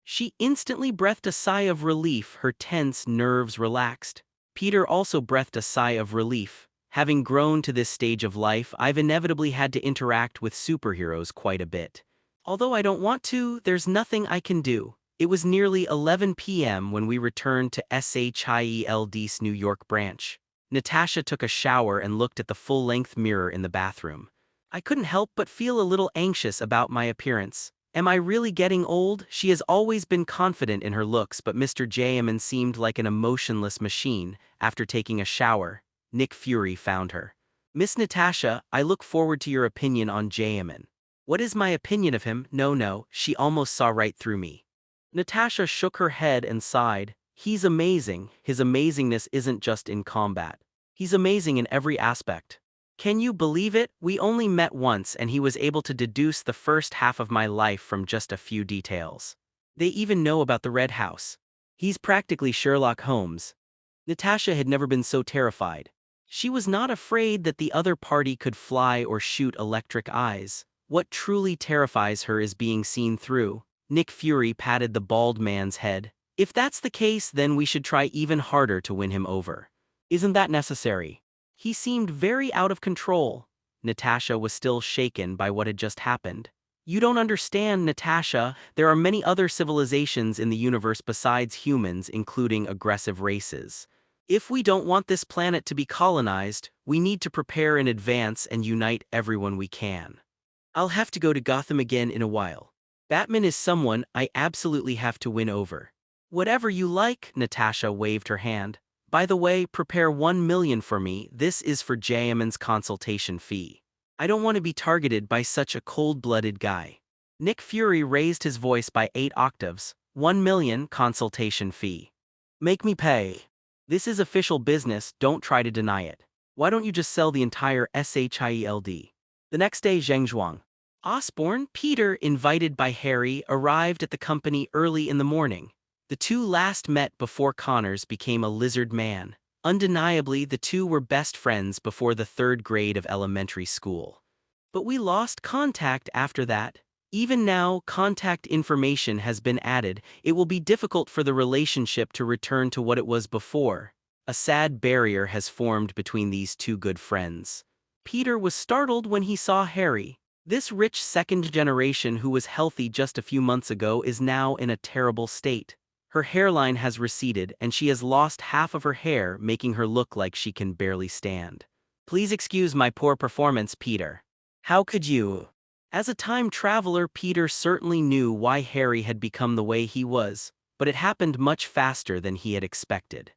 She instantly breathed a sigh of relief. Her tense nerves relaxed. Peter also breathed a sigh of relief. Having grown to this stage of life, I've inevitably had to interact with superheroes quite a bit. Although I don't want to, there's nothing I can do. It was nearly 11 p.m. when we returned to SHIELD's New York branch. Natasha took a shower and looked at the full-length mirror in the bathroom. I couldn't help but feel a little anxious about my appearance. Am I really getting old? She has always been confident in her looks, but Mr. Jayaman seemed like an emotionless machine. After taking a shower, Nick Fury found her. Miss Natasha, I look forward to your opinion on Jayaman. What is my opinion of him? No, she almost saw right through me. Natasha shook her head and sighed. He's amazing. His amazingness isn't just in combat. He's amazing in every aspect. Can you believe it? We only met once and he was able to deduce the first half of my life from just a few details. They even know about the Red House. He's practically Sherlock Holmes. Natasha had never been so terrified. She was not afraid that the other party could fly or shoot electric eyes. What truly terrifies her is being seen through. Nick Fury patted the bald man's head. If that's the case, then we should try even harder to win him over. Isn't that necessary? He seemed very out of control. Natasha was still shaken by what had just happened. You don't understand, Natasha. There are many other civilizations in the universe besides humans, including aggressive races. If we don't want this planet to be colonized, we need to prepare in advance and unite everyone we can. I'll have to go to Gotham again in a while. Batman is someone I absolutely have to win over. Whatever you like, Natasha waved her hand. By the way, prepare 1 million for me. This is for Jayaman's consultation fee. I don't want to be targeted by such a cold-blooded guy. Nick Fury raised his voice by 8 octaves. 1 million consultation fee. Make me pay. This is official business, don't try to deny it. Why don't you just sell the entire SHIELD? The next day, Zhengzhuang. Osborn, Peter, invited by Harry, arrived at the company early in the morning. The two last met before Connors became a lizard man. Undeniably, the two were best friends before the 3rd grade of elementary school. But we lost contact after that. Even now, contact information has been added. It will be difficult for the relationship to return to what it was before. A sad barrier has formed between these two good friends. Peter was startled when he saw Harry. This rich second generation who was healthy just a few months ago is now in a terrible state. Her hairline has receded and she has lost half of her hair, making her look like she can barely stand. Please excuse my poor performance, Peter. How could you? As a time traveler, Peter certainly knew why Harry had become the way he was, but it happened much faster than he had expected.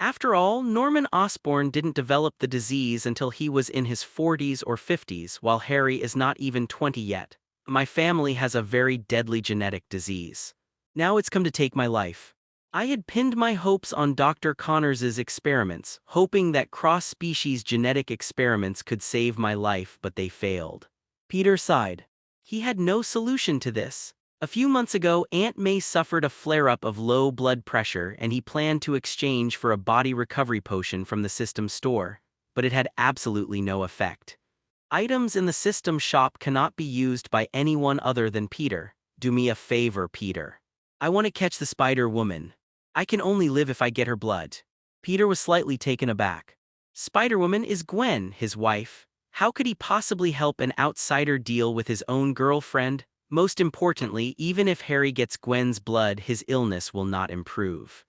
After all, Norman Osborn didn't develop the disease until he was in his 40s or 50s, while Harry is not even 20 yet. My family has a very deadly genetic disease. Now it's come to take my life. I had pinned my hopes on Dr. Connors's experiments, hoping that cross-species genetic experiments could save my life, but they failed. Peter sighed. He had no solution to this. A few months ago, Aunt May suffered a flare-up of low blood pressure and he planned to exchange for a body recovery potion from the system store, but it had absolutely no effect. Items in the system shop cannot be used by anyone other than Peter. Do me a favor, Peter. I want to catch the Spider-Woman. I can only live if I get her blood. Peter was slightly taken aback. Spider-Woman is Gwen, his wife. How could he possibly help an outsider deal with his own girlfriend? Most importantly, even if Harry gets Gwen's blood, his illness will not improve.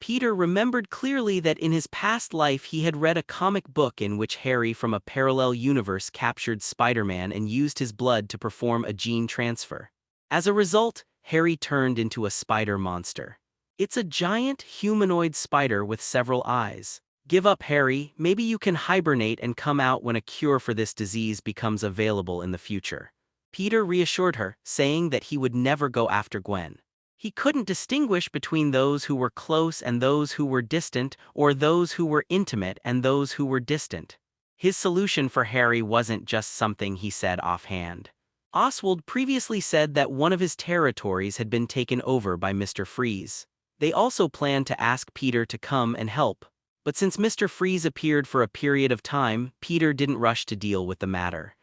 Peter remembered clearly that in his past life he had read a comic book in which Harry from a parallel universe captured Spider-Man and used his blood to perform a gene transfer. As a result, Harry turned into a spider monster. It's a giant humanoid spider with several eyes. Give up, Harry. Maybe you can hibernate and come out when a cure for this disease becomes available in the future. Peter reassured her, saying that he would never go after Gwen. He couldn't distinguish between those who were close and those who were distant, or those who were intimate and those who were distant. His solution for Harry wasn't just something he said offhand. Oswald previously said that one of his territories had been taken over by Mr. Freeze. They also planned to ask Peter to come and help, but since Mr. Freeze appeared for a period of time, Peter didn't rush to deal with the matter.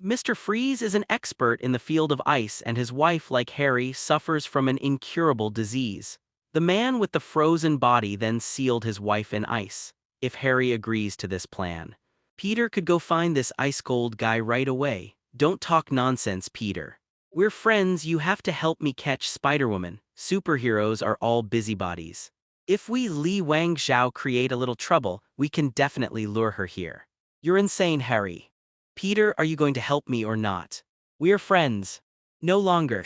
Mr. Freeze is an expert in the field of ice, and his wife, like Harry, suffers from an incurable disease. The man with the frozen body then sealed his wife in ice. If Harry agrees to this plan, Peter could go find this ice-cold guy right away. Don't talk nonsense, Peter. We're friends, you have to help me catch Spider-Woman. Superheroes are all busybodies. If we Li Wangzhao create a little trouble, we can definitely lure her here. You're insane, Harry. Peter, are you going to help me or not? We're friends. No longer.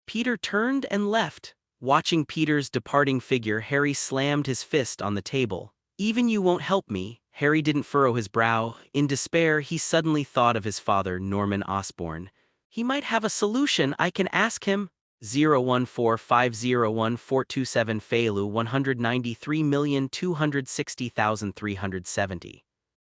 Peter turned and left. Watching Peter's departing figure, Harry slammed his fist on the table. Even you won't help me. Harry didn't furrow his brow. In despair, he suddenly thought of his father, Norman Osborn. He might have a solution. I can ask him. 014501427 Feilu 193,260,370.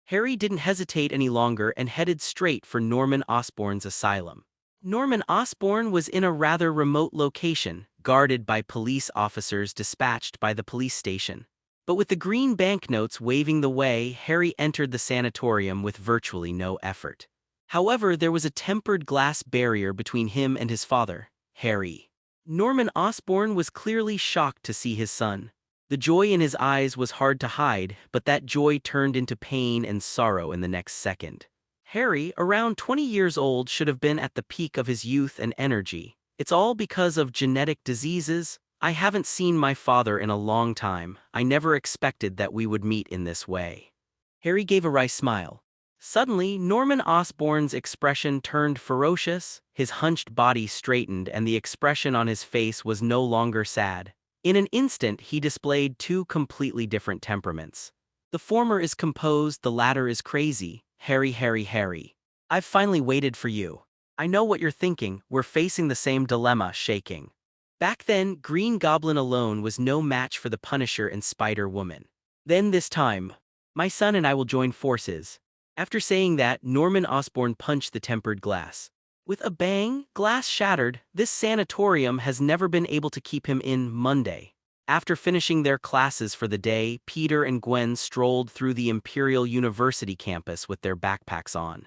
Harry didn't hesitate any longer and headed straight for Norman Osborn's asylum. Norman Osborn was in a rather remote location, guarded by police officers dispatched by the police station. But with the green banknotes waving the way, Harry entered the sanatorium with virtually no effort. However, there was a tempered glass barrier between him and his father, Harry. Norman Osborn was clearly shocked to see his son. The joy in his eyes was hard to hide, but that joy turned into pain and sorrow in the next second. Harry, around 20 years old, should have been at the peak of his youth and energy. It's all because of genetic diseases. I haven't seen my father in a long time. I never expected that we would meet in this way. Harry gave a wry smile. Suddenly, Norman Osborn's expression turned ferocious, his hunched body straightened, and the expression on his face was no longer sad. In an instant, he displayed two completely different temperaments. The former is composed, the latter is crazy. Harry, Harry, Harry. I've finally waited for you. I know what you're thinking, we're facing the same dilemma, shaking. Back then, Green Goblin alone was no match for the Punisher and Spider-Woman. Then this time, my son and I will join forces. After saying that, Norman Osborn punched the tempered glass. With a bang, glass shattered. This sanatorium has never been able to keep him in. Monday. After finishing their classes for the day, Peter and Gwen strolled through the Imperial University campus with their backpacks on.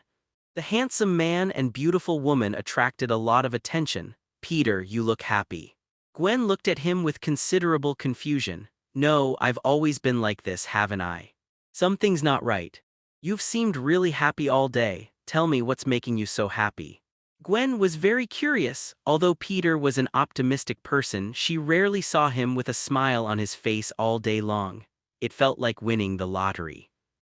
The handsome man and beautiful woman attracted a lot of attention. Peter, you look happy. Gwen looked at him with considerable confusion. No, I've always been like this, haven't I? Something's not right. You've seemed really happy all day. Tell me what's making you so happy. Gwen was very curious. Although Peter was an optimistic person, she rarely saw him with a smile on his face all day long. It felt like winning the lottery.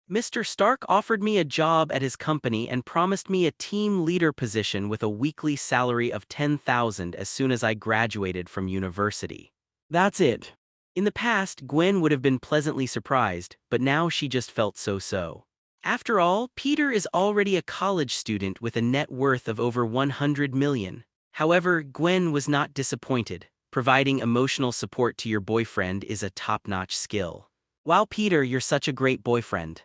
Mr. Stark offered me a job at his company and promised me a team leader position with a weekly salary of $10,000 as soon as I graduated from university. That's it. In the past, Gwen would have been pleasantly surprised, but now she just felt so-so. After all, Peter is already a college student with a net worth of over $100 million. However, Gwen was not disappointed. Providing emotional support to your boyfriend is a top-notch skill. Wow, Peter, you're such a great boyfriend.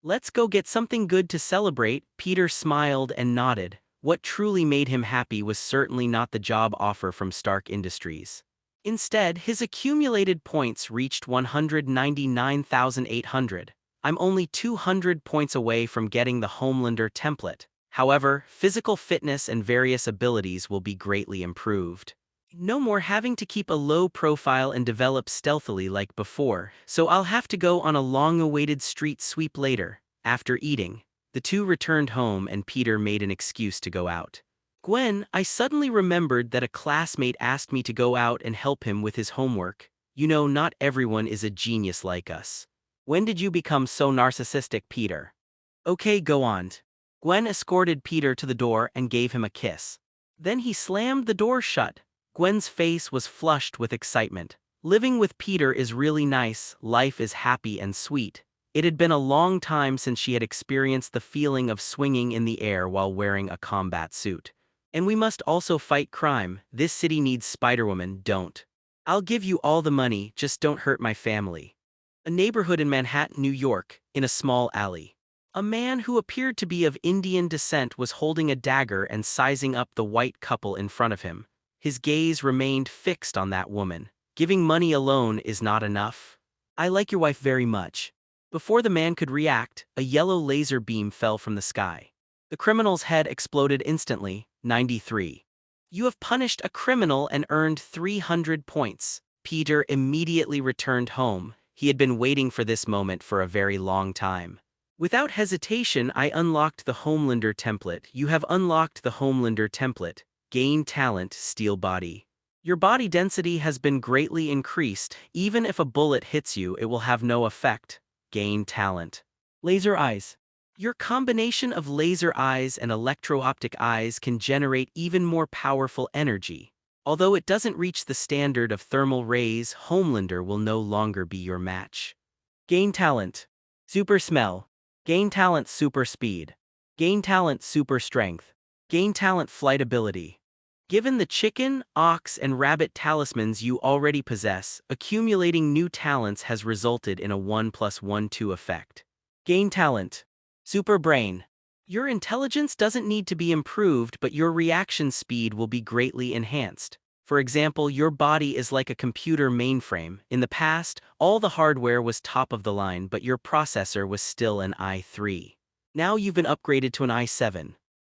Let's go get something good to celebrate. Peter smiled and nodded. What truly made him happy was certainly not the job offer from Stark Industries. Instead, his accumulated points reached 199,800. I'm only 200 points away from getting the Homelander template. However, physical fitness and various abilities will be greatly improved. No more having to keep a low profile and develop stealthily like before, so I'll have to go on a long-awaited street sweep later. After eating, the two returned home and Peter made an excuse to go out. Gwen, I suddenly remembered that a classmate asked me to go out and help him with his homework. You know, not everyone is a genius like us. When did you become so narcissistic, Peter? Okay, go on. Gwen escorted Peter to the door and gave him a kiss. Then he slammed the door shut. Gwen's face was flushed with excitement. Living with Peter is really nice, life is happy and sweet. It had been a long time since she had experienced the feeling of swinging in the air while wearing a combat suit. And we must also fight crime. This city needs Spider-Woman, don't. I'll give you all the money, just don't hurt my family. A neighborhood in Manhattan, New York, in a small alley. A man who appeared to be of Indian descent was holding a dagger and sizing up the white couple in front of him. His gaze remained fixed on that woman. Giving money alone is not enough. I like your wife very much. Before the man could react, a yellow laser beam fell from the sky. The criminal's head exploded instantly. 93. You have punished a criminal and earned 300 points. Peter immediately returned home. He had been waiting for this moment for a very long time. Without hesitation, I unlocked the Homelander template. You have unlocked the Homelander template. Gain talent, steel body. Your body density has been greatly increased. Even if a bullet hits you, it will have no effect. Gain talent. Laser eyes. Your combination of laser eyes and electro-optic eyes can generate even more powerful energy. Although it doesn't reach the standard of thermal rays, Homelander will no longer be your match. Gain talent. Super smell. Gain talent, super speed. Gain talent, super strength. Gain talent, flight ability. Given the chicken, ox, and rabbit talismans you already possess, accumulating new talents has resulted in a 1+1 effect. Gain talent. Super brain. Your intelligence doesn't need to be improved, but your reaction speed will be greatly enhanced. For example, your body is like a computer mainframe. In the past, all the hardware was top of the line, but your processor was still an i3. Now you've been upgraded to an i7.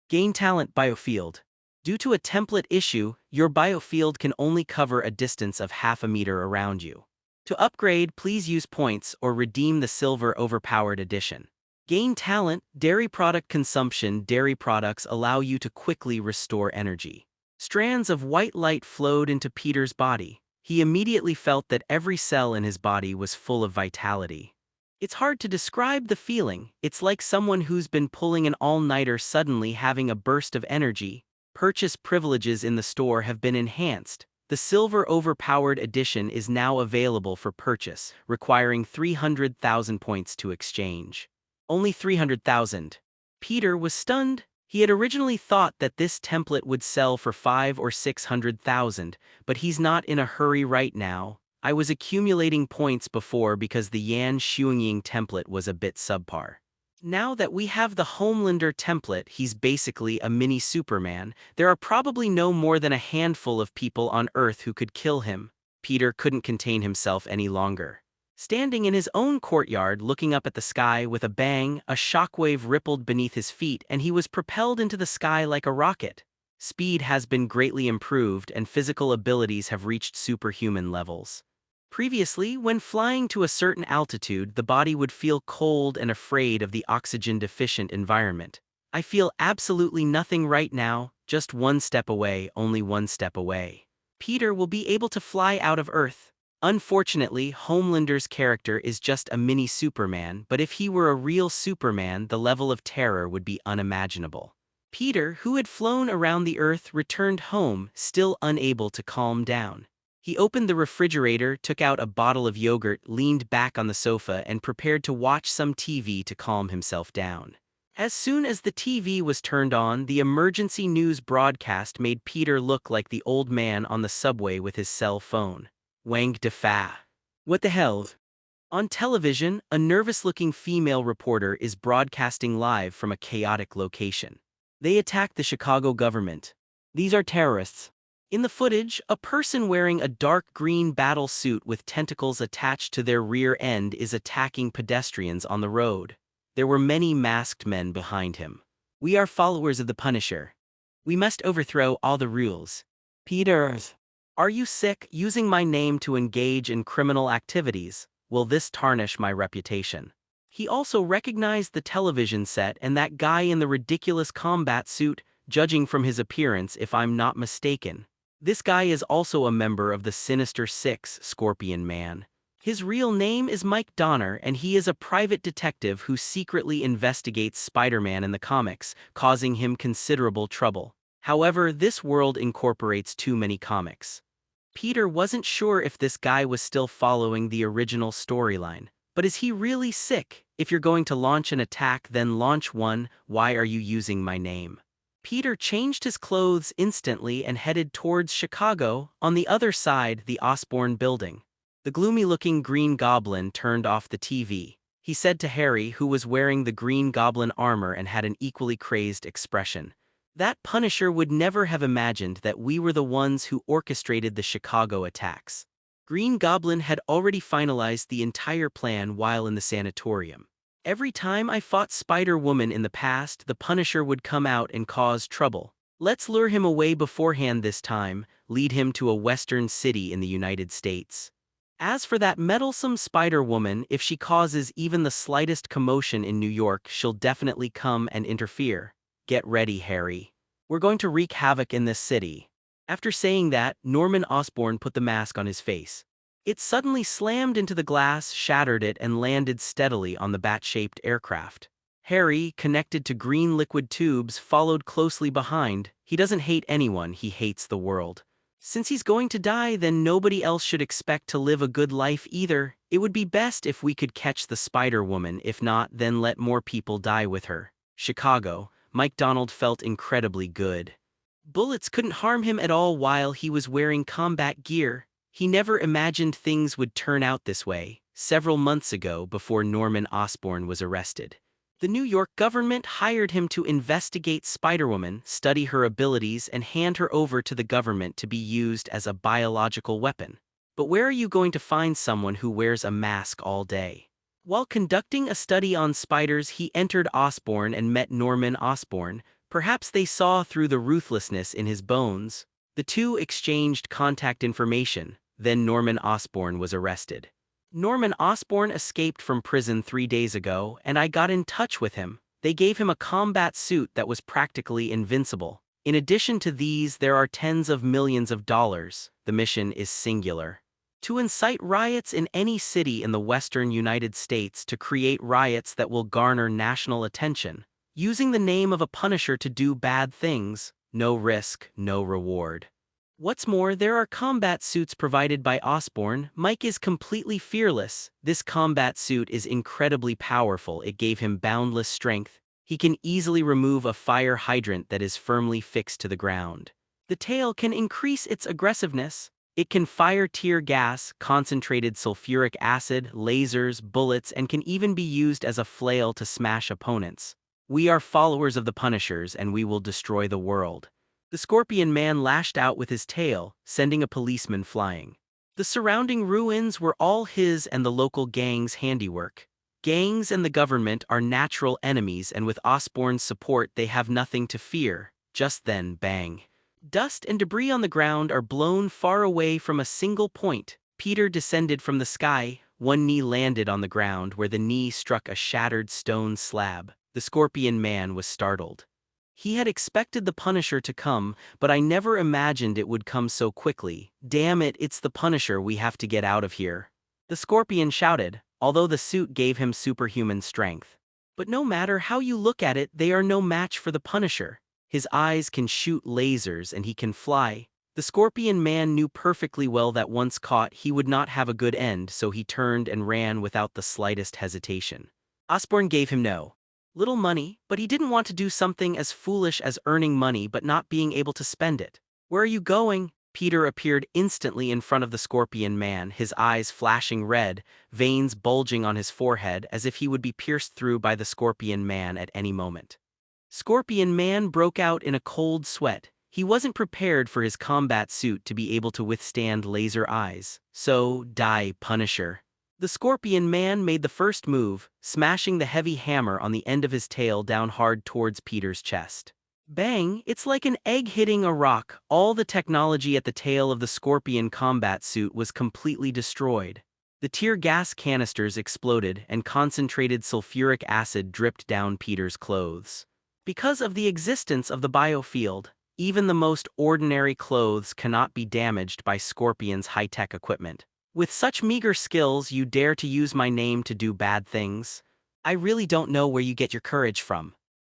Gain talent, biofield. Due to a template issue, your biofield can only cover a distance of half a meter around you. To upgrade, please use points or redeem the silver overpowered edition. Gain talent, dairy product consumption. Dairy products allow you to quickly restore energy. Strands of white light flowed into Peter's body. He immediately felt that every cell in his body was full of vitality. It's hard to describe the feeling. It's like someone who's been pulling an all-nighter suddenly having a burst of energy. Purchase privileges in the store have been enhanced. The silver overpowered edition is now available for purchase, requiring 300,000 points to exchange. Only 300,000. Peter was stunned. He had originally thought that this template would sell for 500,000 or 600,000, but he's not in a hurry right now. I was accumulating points before because the Yan Shuiying template was a bit subpar. Now that we have the Homelander template, he's basically a mini Superman. There are probably no more than a handful of people on Earth who could kill him. Peter couldn't contain himself any longer. Standing in his own courtyard looking up at the sky with a bang, a shockwave rippled beneath his feet and he was propelled into the sky like a rocket. Speed has been greatly improved and physical abilities have reached superhuman levels. Previously, when flying to a certain altitude, the body would feel cold and afraid of the oxygen-deficient environment. I feel absolutely nothing right now, just one step away, only one step away. Peter will be able to fly out of Earth. Unfortunately, Homelander's character is just a mini Superman, but if he were a real Superman, the level of terror would be unimaginable. Peter, who had flown around the Earth, returned home, still unable to calm down. He opened the refrigerator, took out a bottle of yogurt, leaned back on the sofa, and prepared to watch some TV to calm himself down. As soon as the TV was turned on, the emergency news broadcast made Peter look like the old man on the subway with his cell phone. Wang Defa. What the hell? On television, a nervous-looking female reporter is broadcasting live from a chaotic location. They attacked the Chicago government. These are terrorists. In the footage, a person wearing a dark green battle suit with tentacles attached to their rear end is attacking pedestrians on the road. There were many masked men behind him. We are followers of the Punisher. We must overthrow all the rules. Peter, are you sick? Using my name to engage in criminal activities? Will this tarnish my reputation? He also recognized the television set and that guy in the ridiculous combat suit, judging from his appearance if I'm not mistaken. This guy is also a member of the Sinister Six, Scorpion Man. His real name is Mike Donner and he is a private detective who secretly investigates Spider-Man in the comics, causing him considerable trouble. However, this world incorporates too many comics. Peter wasn't sure if this guy was still following the original storyline. But is he really sick? If you're going to launch an attack, then launch one. Why are you using my name? Peter changed his clothes instantly and headed towards Chicago, on the other side, the Osborne building. The gloomy-looking Green Goblin turned off the TV. he said to Harry, who was wearing the Green Goblin armor and had an equally crazed expression. That Punisher would never have imagined that we were the ones who orchestrated the Chicago attacks. Green Goblin had already finalized the entire plan while in the sanatorium. Every time I fought Spider-Woman in the past, the Punisher would come out and cause trouble. Let's lure him away beforehand this time, lead him to a western city in the United States. As for that meddlesome Spider-Woman, if she causes even the slightest commotion in New York, she'll definitely come and interfere. Get ready, Harry. We're going to wreak havoc in this city. After saying that, Norman Osborn put the mask on his face. It suddenly slammed into the glass, shattered it, and landed steadily on the bat-shaped aircraft. Harry, connected to green liquid tubes, followed closely behind. He doesn't hate anyone, he hates the world. Since he's going to die, then nobody else should expect to live a good life either. It would be best if we could catch the Spider-Woman, if not, then let more people die with her. Chicago. Mike Donald felt incredibly good. Bullets couldn't harm him at all while he was wearing combat gear. He never imagined things would turn out this way, several months ago before Norman Osborn was arrested. The New York government hired him to investigate Spider-Woman, study her abilities, and hand her over to the government to be used as a biological weapon. But where are you going to find someone who wears a mask all day? While conducting a study on spiders, he entered Osborn and met Norman Osborn. Perhaps they saw through the ruthlessness in his bones. The two exchanged contact information, then Norman Osborn was arrested. Norman Osborn escaped from prison 3 days ago, and I got in touch with him. They gave him a combat suit that was practically invincible. In addition to these, there are tens of millions of dollars. The mission is singular. To incite riots in any city in the western United States, to create riots that will garner national attention. Using the name of a Punisher to do bad things, no risk, no reward. What's more, there are combat suits provided by Osborn. Mike is completely fearless. This combat suit is incredibly powerful. It gave him boundless strength. He can easily remove a fire hydrant that is firmly fixed to the ground. The tail can increase its aggressiveness. It can fire tear gas, concentrated sulfuric acid, lasers, bullets, and can even be used as a flail to smash opponents. We are followers of the Punishers, and we will destroy the world. The Scorpion Man lashed out with his tail, sending a policeman flying. The surrounding ruins were all his and the local gang's handiwork. Gangs and the government are natural enemies, and with Osborn's support they have nothing to fear. Just then, bang. Dust and debris on the ground are blown far away from a single point. Peter descended from the sky. One knee landed on the ground where the knee struck a shattered stone slab. The Scorpion Man was startled. He had expected the Punisher to come, but I never imagined it would come so quickly. Damn it, it's the Punisher, we have to get out of here. The Scorpion shouted, although the suit gave him superhuman strength. But no matter how you look at it, they are no match for the Punisher. His eyes can shoot lasers and he can fly. The Scorpion Man knew perfectly well that once caught, he would not have a good end, so he turned and ran without the slightest hesitation. Osborn gave him no little money, but he didn't want to do something as foolish as earning money but not being able to spend it. Where are you going? Peter appeared instantly in front of the Scorpion Man, his eyes flashing red, veins bulging on his forehead as if he would be pierced through by the Scorpion Man at any moment. Scorpion Man broke out in a cold sweat. He wasn't prepared for his combat suit to be able to withstand laser eyes. So, die, Punisher. The Scorpion Man made the first move, smashing the heavy hammer on the end of his tail down hard towards Peter's chest. Bang! It's like an egg hitting a rock. All the technology at the tail of the Scorpion combat suit was completely destroyed. The tear gas canisters exploded and concentrated sulfuric acid dripped down Peter's clothes. Because of the existence of the biofield, even the most ordinary clothes cannot be damaged by Scorpion's high-tech equipment. With such meager skills, you dare to use my name to do bad things? I really don't know where you get your courage from.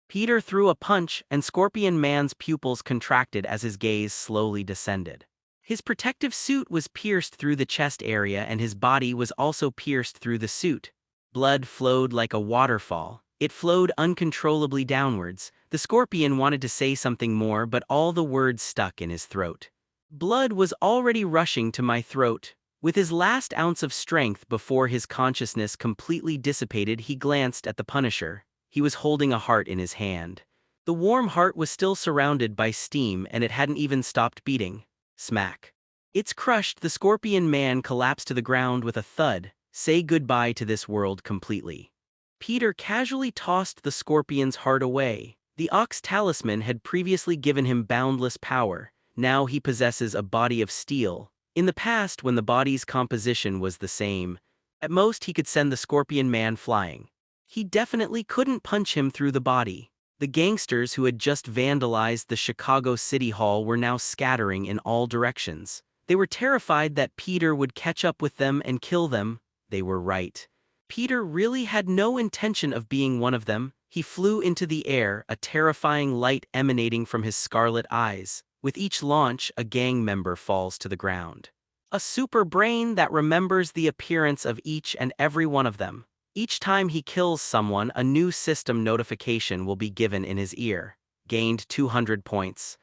Peter threw a punch, and Scorpion Man's pupils contracted as his gaze slowly descended. His protective suit was pierced through the chest area, and his body was also pierced through the suit. Blood flowed like a waterfall. It flowed uncontrollably downwards. The Scorpion wanted to say something more, but all the words stuck in his throat. Blood was already rushing to my throat. With his last ounce of strength before his consciousness completely dissipated, he glanced at the Punisher. He was holding a heart in his hand. The warm heart was still surrounded by steam, and it hadn't even stopped beating. Smack. It's crushed. The Scorpion Man collapsed to the ground with a thud. Say goodbye to this world completely. Peter casually tossed the Scorpion's heart away. The Ox Talisman had previously given him boundless power. Now he possesses a body of steel. In the past, when the body's composition was the same, at most he could send the Scorpion Man flying. He definitely couldn't punch him through the body. The gangsters who had just vandalized the Chicago City Hall were now scattering in all directions. They were terrified that Peter would catch up with them and kill them. They were right. Peter really had no intention of being one of them. He flew into the air, a terrifying light emanating from his scarlet eyes. With each launch, a gang member falls to the ground. A super brain that remembers the appearance of each and every one of them. Each time he kills someone, a new system notification will be given in his ear. Gained 200 points.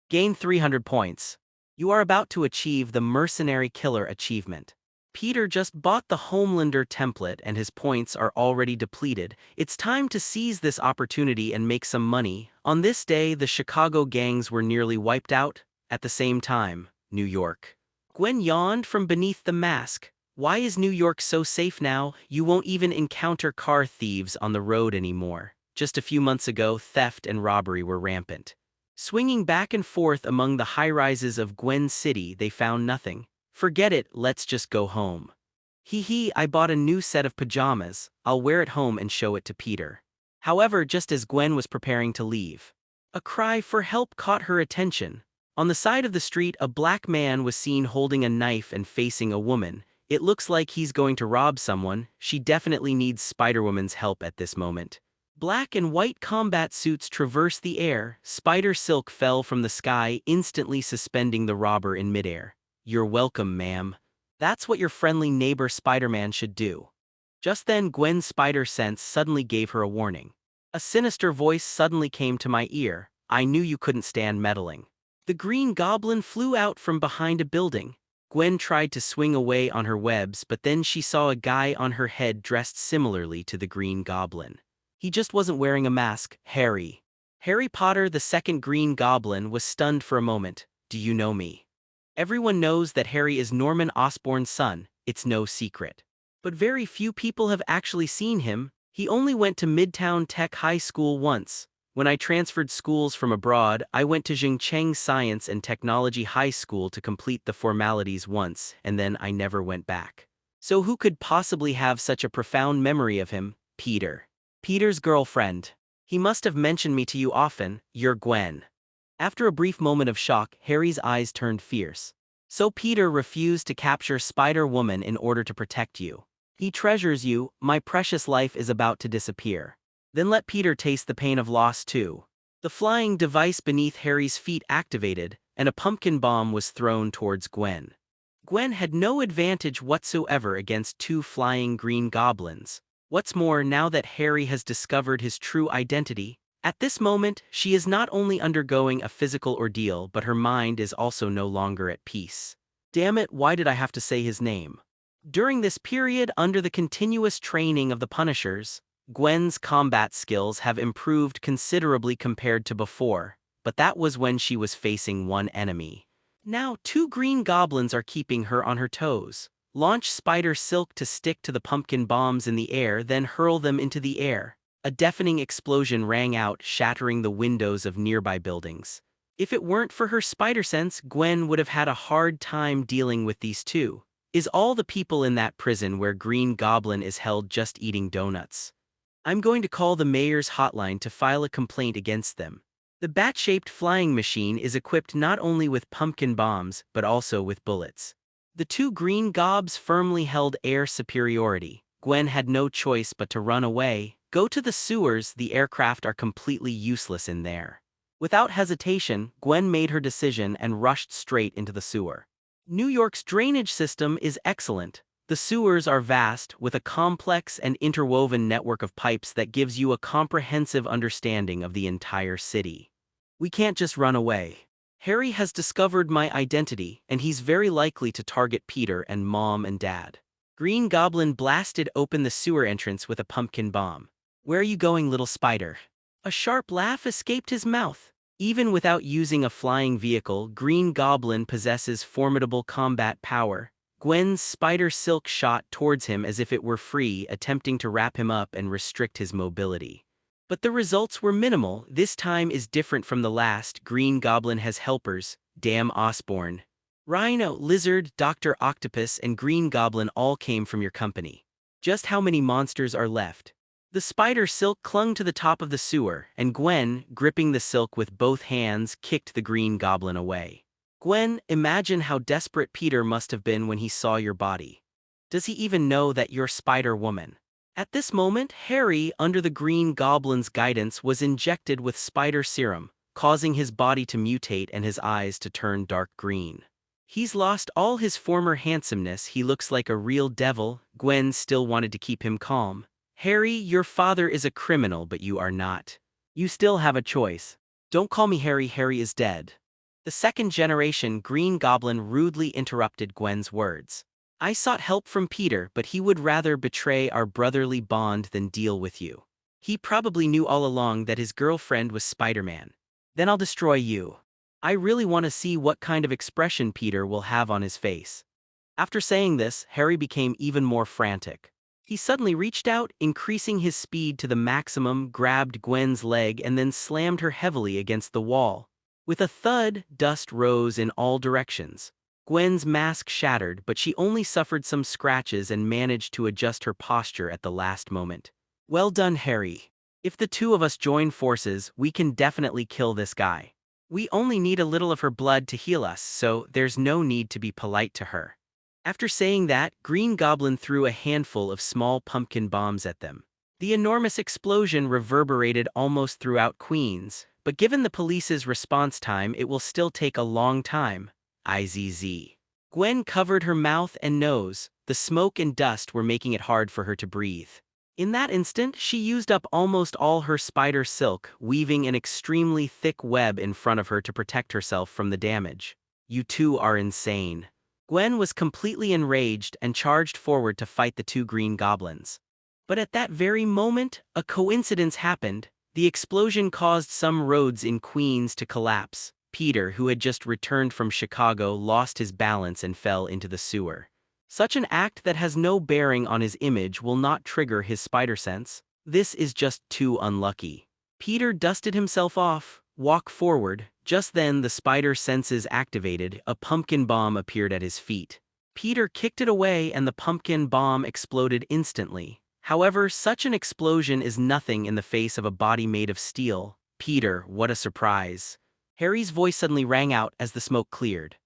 Gained 300 points. You are about to achieve the Mercenary Killer achievement. Peter just bought the Homelander template and his points are already depleted. It's time to seize this opportunity and make some money. On this day, the Chicago gangs were nearly wiped out. At the same time, New York. Gwen yawned from beneath the mask. Why is New York so safe now? You won't even encounter car thieves on the road anymore. Just a few months ago, theft and robbery were rampant. Swinging back and forth among the high-rises of Gwen City, they found nothing. Forget it, let's just go home. Hee, I bought a new set of pajamas. I'll wear it home and show it to Peter. However, just as Gwen was preparing to leave, a cry for help caught her attention. On the side of the street, a black man was seen holding a knife and facing a woman. It looks like he's going to rob someone. She definitely needs Spider-Woman's help at this moment. Black and white combat suits traversed the air. Spider silk fell from the sky, instantly suspending the robber in midair. You're welcome, ma'am. That's what your friendly neighbor Spider-Man should do. Just then, Gwen's spider sense suddenly gave her a warning. A sinister voice suddenly came to my ear. I knew you couldn't stand meddling. The Green Goblin flew out from behind a building. Gwen tried to swing away on her webs, but then she saw a guy on her head dressed similarly to the Green Goblin. He just wasn't wearing a mask. Harry. Harry Potter, the second Green Goblin, was stunned for a moment. Do you know me? Everyone knows that Harry is Norman Osborn's son. It's no secret. But very few people have actually seen him. He only went to Midtown Tech High School once. When I transferred schools from abroad, I went to Zhengcheng Science and Technology High School to complete the formalities once, and then I never went back. So who could possibly have such a profound memory of him? Peter. Peter's girlfriend. He must have mentioned me to you often. You're Gwen. After a brief moment of shock, Harry's eyes turned fierce. So Peter refused to capture Spider-Woman in order to protect you. He treasures you. My precious life is about to disappear. Then let Peter taste the pain of loss too. The flying device beneath Harry's feet activated, and a pumpkin bomb was thrown towards Gwen. Gwen had no advantage whatsoever against two flying green goblins. What's more, now that Harry has discovered his true identity, at this moment, she is not only undergoing a physical ordeal, but her mind is also no longer at peace. Damn it, why did I have to say his name? During this period, under the continuous training of the Punishers, Gwen's combat skills have improved considerably compared to before, but that was when she was facing one enemy. Now, two green goblins are keeping her on her toes. Launch spider silk to stick to the pumpkin bombs in the air, then hurl them into the air. A deafening explosion rang out, shattering the windows of nearby buildings. If it weren't for her spider sense, Gwen would have had a hard time dealing with these two. Is all the people in that prison where Green Goblin is held just eating donuts? I'm going to call the mayor's hotline to file a complaint against them. The bat-shaped flying machine is equipped not only with pumpkin bombs, but also with bullets. The two green gobs firmly held air superiority. Gwen had no choice but to run away. Go to the sewers, the aircraft are completely useless in there. Without hesitation, Gwen made her decision and rushed straight into the sewer. New York's drainage system is excellent. The sewers are vast, with a complex and interwoven network of pipes that gives you a comprehensive understanding of the entire city. We can't just run away. Harry has discovered my identity, and he's very likely to target Peter and Mom and Dad. Green Goblin blasted open the sewer entrance with a pumpkin bomb. Where are you going, little spider? A sharp laugh escaped his mouth. Even without using a flying vehicle, Green Goblin possesses formidable combat power. Gwen's spider silk shot towards him as if it were free, attempting to wrap him up and restrict his mobility. But the results were minimal. This time is different from the last. Green Goblin has helpers, Damn Osborne. Rhino, Lizard, Dr. Octopus, and Green Goblin all came from your company. Just how many monsters are left? The spider silk clung to the top of the sewer, and Gwen, gripping the silk with both hands, kicked the Green Goblin away. Gwen, imagine how desperate Peter must have been when he saw your body. Does he even know that you're Spider-Woman? At this moment, Harry, under the Green Goblin's guidance, was injected with spider serum, causing his body to mutate and his eyes to turn dark green. He's lost all his former handsomeness. He looks like a real devil. Gwen still wanted to keep him calm. Harry, your father is a criminal, but you are not. You still have a choice. Don't call me Harry. Harry is dead. The second generation Green Goblin rudely interrupted Gwen's words. I sought help from Peter, but he would rather betray our brotherly bond than deal with you. He probably knew all along that his girlfriend was Spider-Man. Then I'll destroy you. I really want to see what kind of expression Peter will have on his face. After saying this, Harry became even more frantic. He suddenly reached out, increasing his speed to the maximum, grabbed Gwen's leg and then slammed her heavily against the wall. With a thud, dust rose in all directions. Gwen's mask shattered, but she only suffered some scratches and managed to adjust her posture at the last moment. Well done, Harry. If the two of us join forces, we can definitely kill this guy. We only need a little of her blood to heal us, so there's no need to be polite to her. After saying that, Green Goblin threw a handful of small pumpkin bombs at them. The enormous explosion reverberated almost throughout Queens, but given the police's response time, it will still take a long time. IZZ. Gwen covered her mouth and nose. The smoke and dust were making it hard for her to breathe. In that instant, she used up almost all her spider silk, weaving an extremely thick web in front of her to protect herself from the damage. You two are insane. Gwen was completely enraged and charged forward to fight the two Green Goblins. But at that very moment, a coincidence happened. The explosion caused some roads in Queens to collapse. Peter, who had just returned from Chicago, lost his balance and fell into the sewer. Such an act that has no bearing on his image will not trigger his spider sense. This is just too unlucky. Peter dusted himself off, walked forward. Just then the spider senses activated. A pumpkin bomb appeared at his feet. Peter kicked it away and the pumpkin bomb exploded instantly. However, such an explosion is nothing in the face of a body made of steel. Peter, what a surprise. Harry's voice suddenly rang out as the smoke cleared.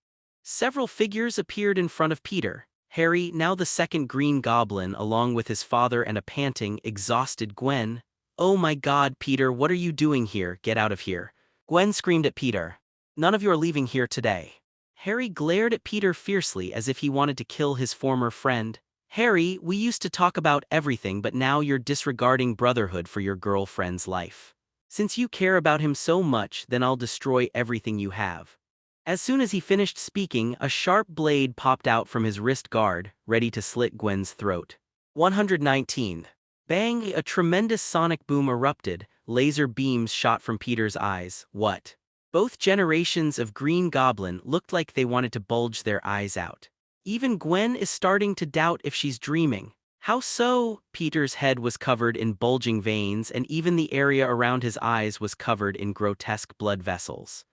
Several figures appeared in front of Peter. Harry, now the second Green Goblin, along with his father and a panting, exhausted Gwen. Oh my God, Peter, what are you doing here? Get out of here. Gwen screamed at Peter. None of you are leaving here today. Harry glared at Peter fiercely as if he wanted to kill his former friend. Harry, we used to talk about everything, but now you're disregarding brotherhood for your girlfriend's life. Since you care about him so much, then I'll destroy everything you have. As soon as he finished speaking, a sharp blade popped out from his wrist guard, ready to slit Gwen's throat. 119. Bang! A tremendous sonic boom erupted. Laser beams shot from Peter's eyes. What? Both generations of Green Goblin looked like they wanted to bulge their eyes out. Even Gwen is starting to doubt if she's dreaming. How so? Peter's head was covered in bulging veins, and even the area around his eyes was covered in grotesque blood vessels.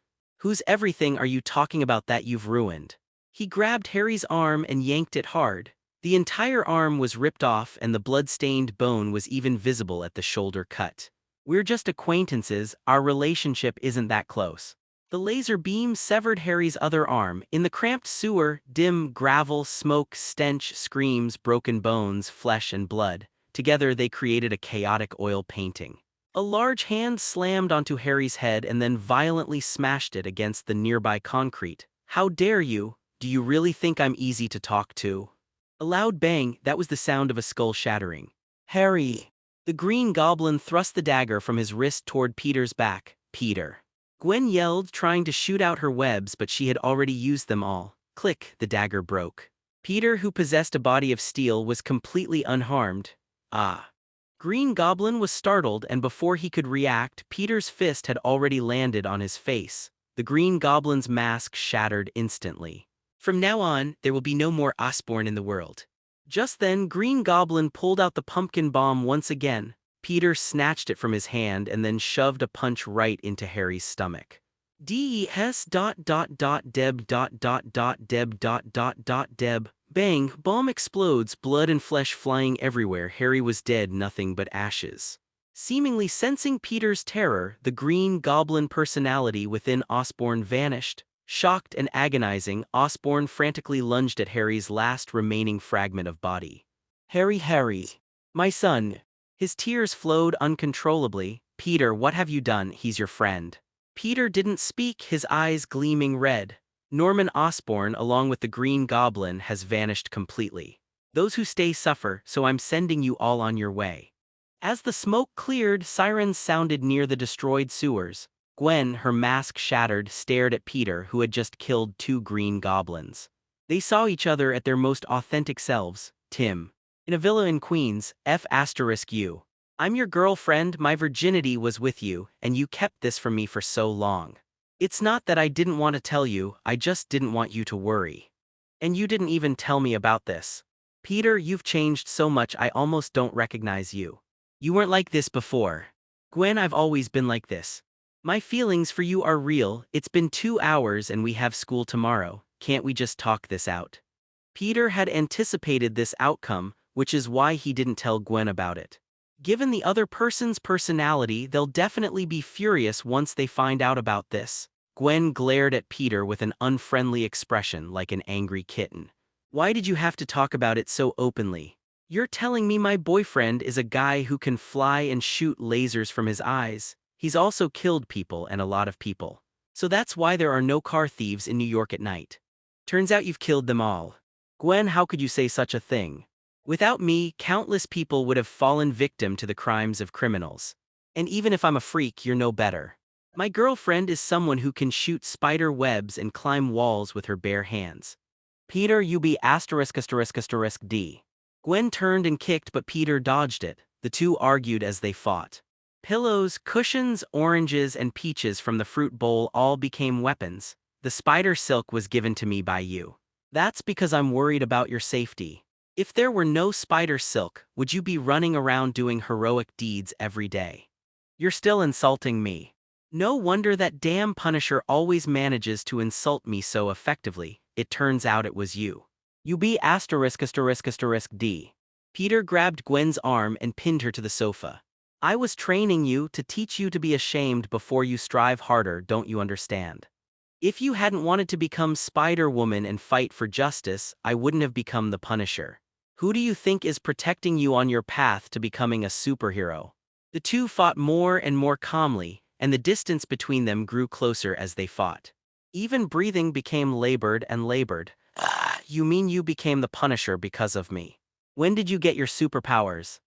Whose everything are you talking about that you've ruined? He grabbed Harry's arm and yanked it hard. The entire arm was ripped off and the blood-stained bone was even visible at the shoulder cut. We're just acquaintances, our relationship isn't that close. The laser beam severed Harry's other arm. In the cramped sewer, dim gravel, smoke, stench, screams, broken bones, flesh and blood. Together they created a chaotic oil painting. A large hand slammed onto Harry's head and then violently smashed it against the nearby concrete. How dare you? Do you really think I'm easy to talk to? A loud bang, that was the sound of a skull shattering. Harry! The Green Goblin thrust the dagger from his wrist toward Peter's back. Peter. Gwen yelled, trying to shoot out her webs, but she had already used them all. Click, the dagger broke. Peter, who possessed a body of steel, was completely unharmed. Ah. Green Goblin was startled, and before he could react, Peter's fist had already landed on his face. The Green Goblin's mask shattered instantly. From now on, there will be no more Osborn in the world. Just then, Green Goblin pulled out the pumpkin bomb once again. Peter snatched it from his hand and then shoved a punch right into Harry's stomach. Deb. Bang, bomb explodes, blood and flesh flying everywhere. Harry was dead, nothing but ashes. Seemingly sensing Peter's terror, the Green Goblin personality within Osborn vanished. Shocked and agonizing, Osborn frantically lunged at Harry's last remaining fragment of body. Harry, my son. His tears flowed uncontrollably. Peter, what have you done? He's your friend. Peter didn't speak, his eyes gleaming red. Norman Osborn, along with the Green Goblin, has vanished completely. Those who stay suffer, so I'm sending you all on your way. As the smoke cleared, sirens sounded near the destroyed sewers. Gwen, her mask shattered, stared at Peter, who had just killed 2 Green Goblins. They saw each other at their most authentic selves. Tim. In a villa in Queens, F***U. I'm your girlfriend, my virginity was with you, and you kept this from me for so long. It's not that I didn't want to tell you, I just didn't want you to worry. And you didn't even tell me about this. Peter, you've changed so much I almost don't recognize you. You weren't like this before. Gwen, I've always been like this. My feelings for you are real. It's been 2 hours and we have school tomorrow. Can't we just talk this out? Peter had anticipated this outcome, which is why he didn't tell Gwen about it. Given the other person's personality, they'll definitely be furious once they find out about this. Gwen glared at Peter with an unfriendly expression like an angry kitten. Why did you have to talk about it so openly? You're telling me my boyfriend is a guy who can fly and shoot lasers from his eyes. He's also killed people and a lot of people. So that's why there are no car thieves in New York at night. Turns out you've killed them all. Gwen, how could you say such a thing? Without me, countless people would have fallen victim to the crimes of criminals. And even if I'm a freak, you're no better. My girlfriend is someone who can shoot spider webs and climb walls with her bare hands. Peter, you be *****D. Gwen turned and kicked, but Peter dodged it. The two argued as they fought. Pillows, cushions, oranges, and peaches from the fruit bowl all became weapons. The spider silk was given to me by you. That's because I'm worried about your safety. If there were no spider silk, would you be running around doing heroic deeds every day? You're still insulting me. No wonder that damn Punisher always manages to insult me so effectively. It turns out it was you. You be ****D. Peter grabbed Gwen's arm and pinned her to the sofa. I was training you to teach you to be ashamed before you strive harder, don't you understand? If you hadn't wanted to become Spider-Woman and fight for justice, I wouldn't have become the Punisher. Who do you think is protecting you on your path to becoming a superhero? The two fought more and more calmly, and the distance between them grew closer as they fought. Even breathing became labored and labored. You mean you became the Punisher because of me? When did you get your superpowers?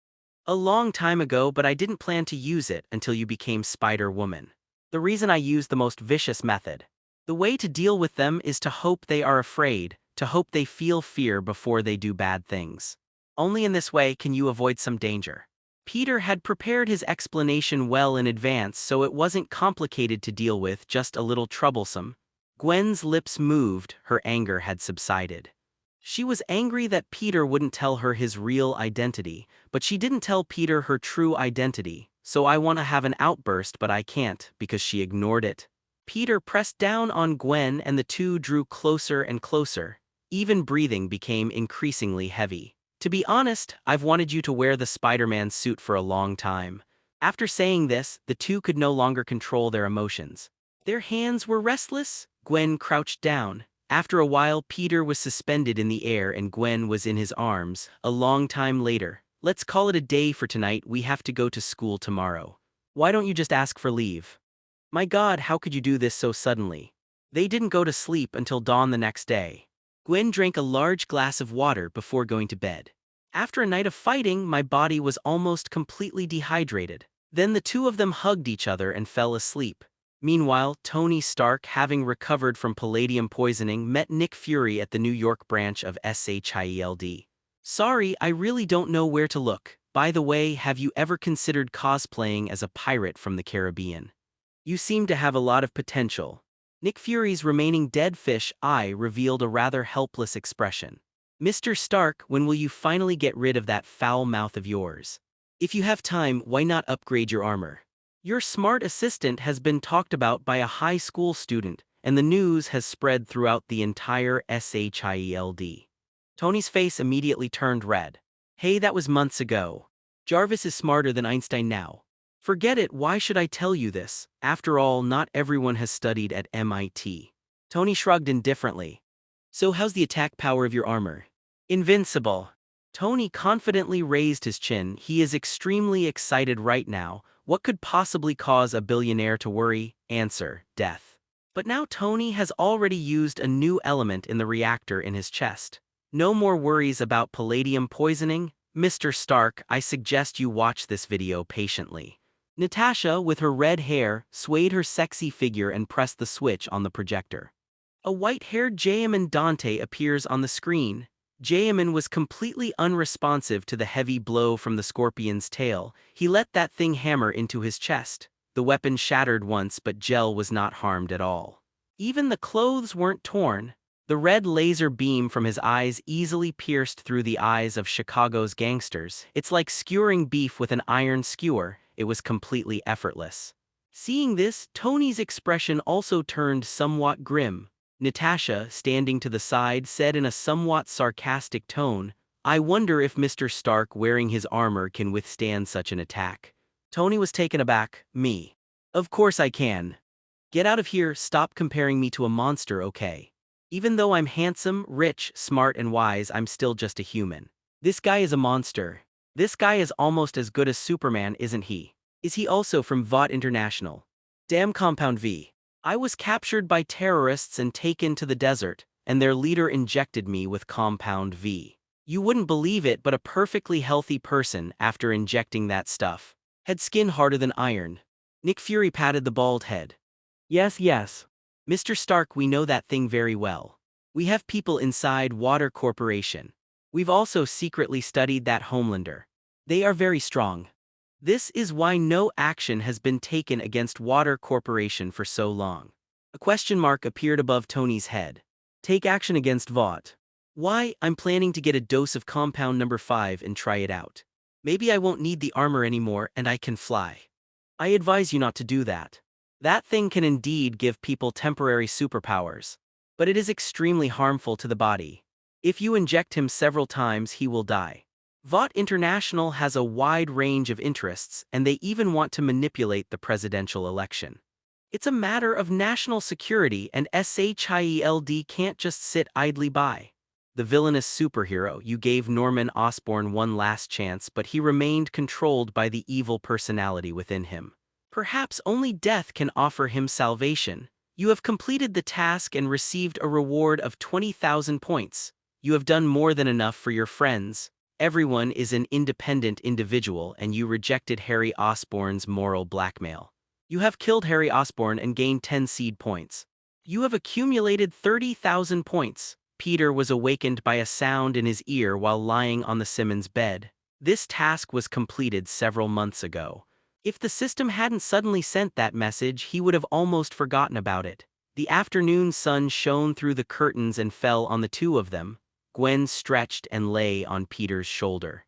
A long time ago, but I didn't plan to use it until you became Spider-Woman. The reason I used the most vicious method. The way to deal with them is to hope they are afraid, to hope they feel fear before they do bad things. Only in this way can you avoid some danger. Peter had prepared his explanation well in advance, so it wasn't complicated to deal with, just a little troublesome. Gwen's lips moved, her anger had subsided. She was angry that Peter wouldn't tell her his real identity, but she didn't tell Peter her true identity, so I want to have an outburst but I can't because she ignored it. Peter pressed down on Gwen and the two drew closer and closer. Even breathing became increasingly heavy. To be honest, I've wanted you to wear the Spider-Man suit for a long time. After saying this, the two could no longer control their emotions. Their hands were restless. Gwen crouched down. After a while, Peter was suspended in the air and Gwen was in his arms. A long time later. Let's call it a day for tonight, we have to go to school tomorrow. Why don't you just ask for leave? My God, how could you do this so suddenly? They didn't go to sleep until dawn the next day. Gwen drank a large glass of water before going to bed. After a night of fighting, my body was almost completely dehydrated. Then the two of them hugged each other and fell asleep. Meanwhile, Tony Stark, having recovered from palladium poisoning, met Nick Fury at the New York branch of SHIELD. Sorry, I really don't know where to look. By the way, have you ever considered cosplaying as a pirate from the Caribbean? You seem to have a lot of potential. Nick Fury's remaining dead fish eye revealed a rather helpless expression. Mr. Stark, when will you finally get rid of that foul mouth of yours? If you have time, why not upgrade your armor? Your smart assistant has been talked about by a high school student, and the news has spread throughout the entire SHIELD. Tony's face immediately turned red. Hey, that was months ago. Jarvis is smarter than Einstein now. Forget it, why should I tell you this? After all, not everyone has studied at MIT. Tony shrugged indifferently. So how's the attack power of your armor? Invincible. Tony confidently raised his chin. He is extremely excited right now. What could possibly cause a billionaire to worry? Answer: death. But now Tony has already used a new element in the reactor in his chest. No more worries about palladium poisoning. Mr. Stark, I suggest you watch this video patiently. Natasha, with her red hair, swayed her sexy figure and pressed the switch on the projector. A white-haired Jaemin Dante appears on the screen. Jaemin was completely unresponsive to the heavy blow from the scorpion's tail. He let that thing hammer into his chest. The weapon shattered once, but Gel was not harmed at all. Even the clothes weren't torn. The red laser beam from his eyes easily pierced through the eyes of Chicago's gangsters. It's like skewering beef with an iron skewer. It was completely effortless. Seeing this, Tony's expression also turned somewhat grim. Natasha, standing to the side, said in a somewhat sarcastic tone, I wonder if Mr. Stark wearing his armor can withstand such an attack. Tony was taken aback. Me. Of course I can. Get out of here, stop comparing me to a monster, okay? Even though I'm handsome, rich, smart, and wise, I'm still just a human. This guy is a monster. This guy is almost as good as Superman, isn't he? Is he also from VOT International? Damn Compound V. I was captured by terrorists and taken to the desert, and their leader injected me with Compound V. You wouldn't believe it, but a perfectly healthy person, after injecting that stuff, had skin harder than iron. Nick Fury patted the bald head. Yes, yes. Mr. Stark, we know that thing very well. We have people inside Water Corporation. We've also secretly studied that Homelander. They are very strong. This is why no action has been taken against Water Corporation for so long. A question mark appeared above Tony's head. Take action against VOT. Why? I'm planning to get a dose of compound number 5 and try it out. Maybe I won't need the armor anymore and I can fly. I advise you not to do that. That thing can indeed give people temporary superpowers, but it is extremely harmful to the body. If you inject him several times, he will die. VOT International has a wide range of interests, and they even want to manipulate the presidential election. It's a matter of national security, and SHIELD can't just sit idly by. The villainous superhero, you gave Norman Osborn one last chance, but he remained controlled by the evil personality within him. Perhaps only death can offer him salvation. You have completed the task and received a reward of 20,000 points. You have done more than enough for your friends. Everyone is an independent individual, and you rejected Harry Osborn's moral blackmail. You have killed Harry Osborn and gained 10 seed points. You have accumulated 30,000 points. Peter was awakened by a sound in his ear while lying on the Simmons bed. This task was completed several months ago. If the system hadn't suddenly sent that message, he would have almost forgotten about it. The afternoon sun shone through the curtains and fell on the two of them. Gwen stretched and lay on Peter's shoulder.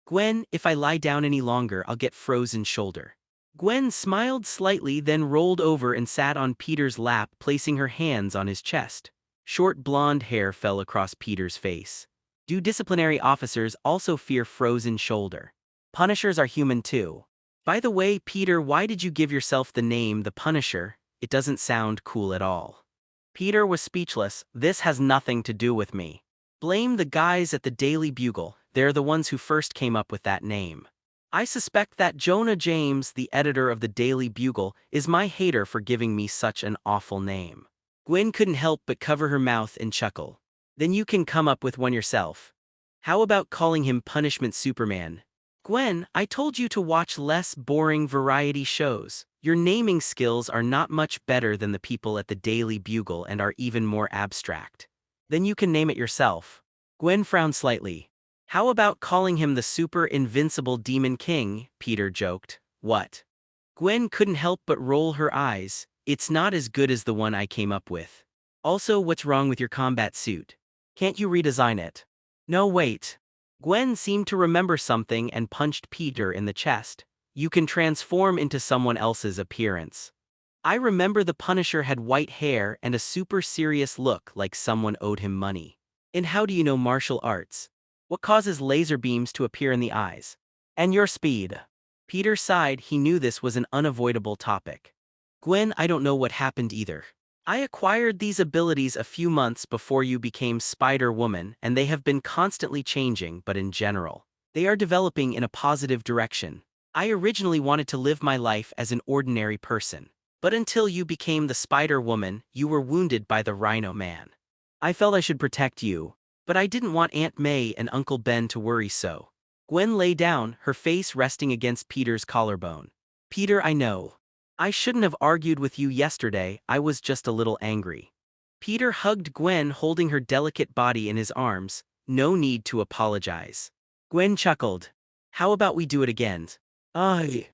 Gwen, if I lie down any longer, I'll get frozen shoulder. Gwen smiled slightly, then rolled over and sat on Peter's lap, placing her hands on his chest. Short blonde hair fell across Peter's face. Do disciplinary officers also fear frozen shoulder? Punishers are human too. By the way, Peter, why did you give yourself the name the Punisher? It doesn't sound cool at all. Peter was speechless. This has nothing to do with me. Blame the guys at the Daily Bugle. They're the ones who first came up with that name. I suspect that Jonah James, the editor of the Daily Bugle, is my hater for giving me such an awful name. Gwen couldn't help but cover her mouth and chuckle. Then you can come up with one yourself. How about calling him Punishment Superman? Gwen, I told you to watch less boring variety shows. Your naming skills are not much better than the people at the Daily Bugle and are even more abstract. Then you can name it yourself. Gwen frowned slightly. How about calling him the super invincible Demon King? Peter joked. What? Gwen couldn't help but roll her eyes. It's not as good as the one I came up with. Also, what's wrong with your combat suit? Can't you redesign it? No, wait. Gwen seemed to remember something and punched Peter in the chest. You can transform into someone else's appearance. I remember the Punisher had white hair and a super serious look like someone owed him money. And how do you know martial arts? What causes laser beams to appear in the eyes? And your speed. Peter sighed. He knew this was an unavoidable topic. Gwen, I don't know what happened either. I acquired these abilities a few months before you became Spider-Woman, and they have been constantly changing, but in general, they are developing in a positive direction. I originally wanted to live my life as an ordinary person. But until you became the Spider-Woman, you were wounded by the Rhino Man. I felt I should protect you, but I didn't want Aunt May and Uncle Ben to worry so. Gwen lay down, her face resting against Peter's collarbone. Peter, I know. I shouldn't have argued with you yesterday, I was just a little angry. Peter hugged Gwen, holding her delicate body in his arms. No need to apologize. Gwen chuckled. How about we do it again? Aye.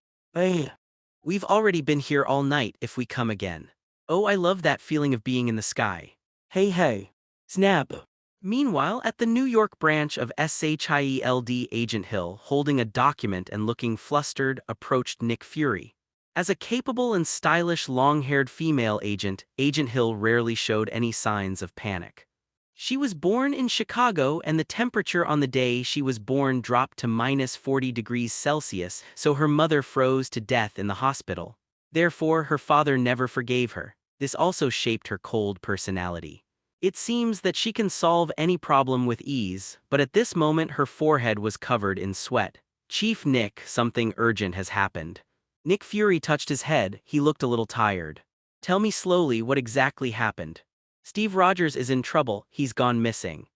We've already been here all night if we come again. Oh, I love that feeling of being in the sky. Hey. Snap. Meanwhile, at the New York branch of SHIELD, Agent Hill, holding a document and looking flustered, approached Nick Fury. As a capable and stylish long-haired female agent, Agent Hill rarely showed any signs of panic. She was born in Chicago, and the temperature on the day she was born dropped to -40°C, so her mother froze to death in the hospital. Therefore, her father never forgave her. This also shaped her cold personality. It seems that she can solve any problem with ease, but at this moment her forehead was covered in sweat. Chief Nick, something urgent has happened. Nick Fury touched his head. He looked a little tired. Tell me slowly what exactly happened. Steve Rogers is in trouble. He's gone missing.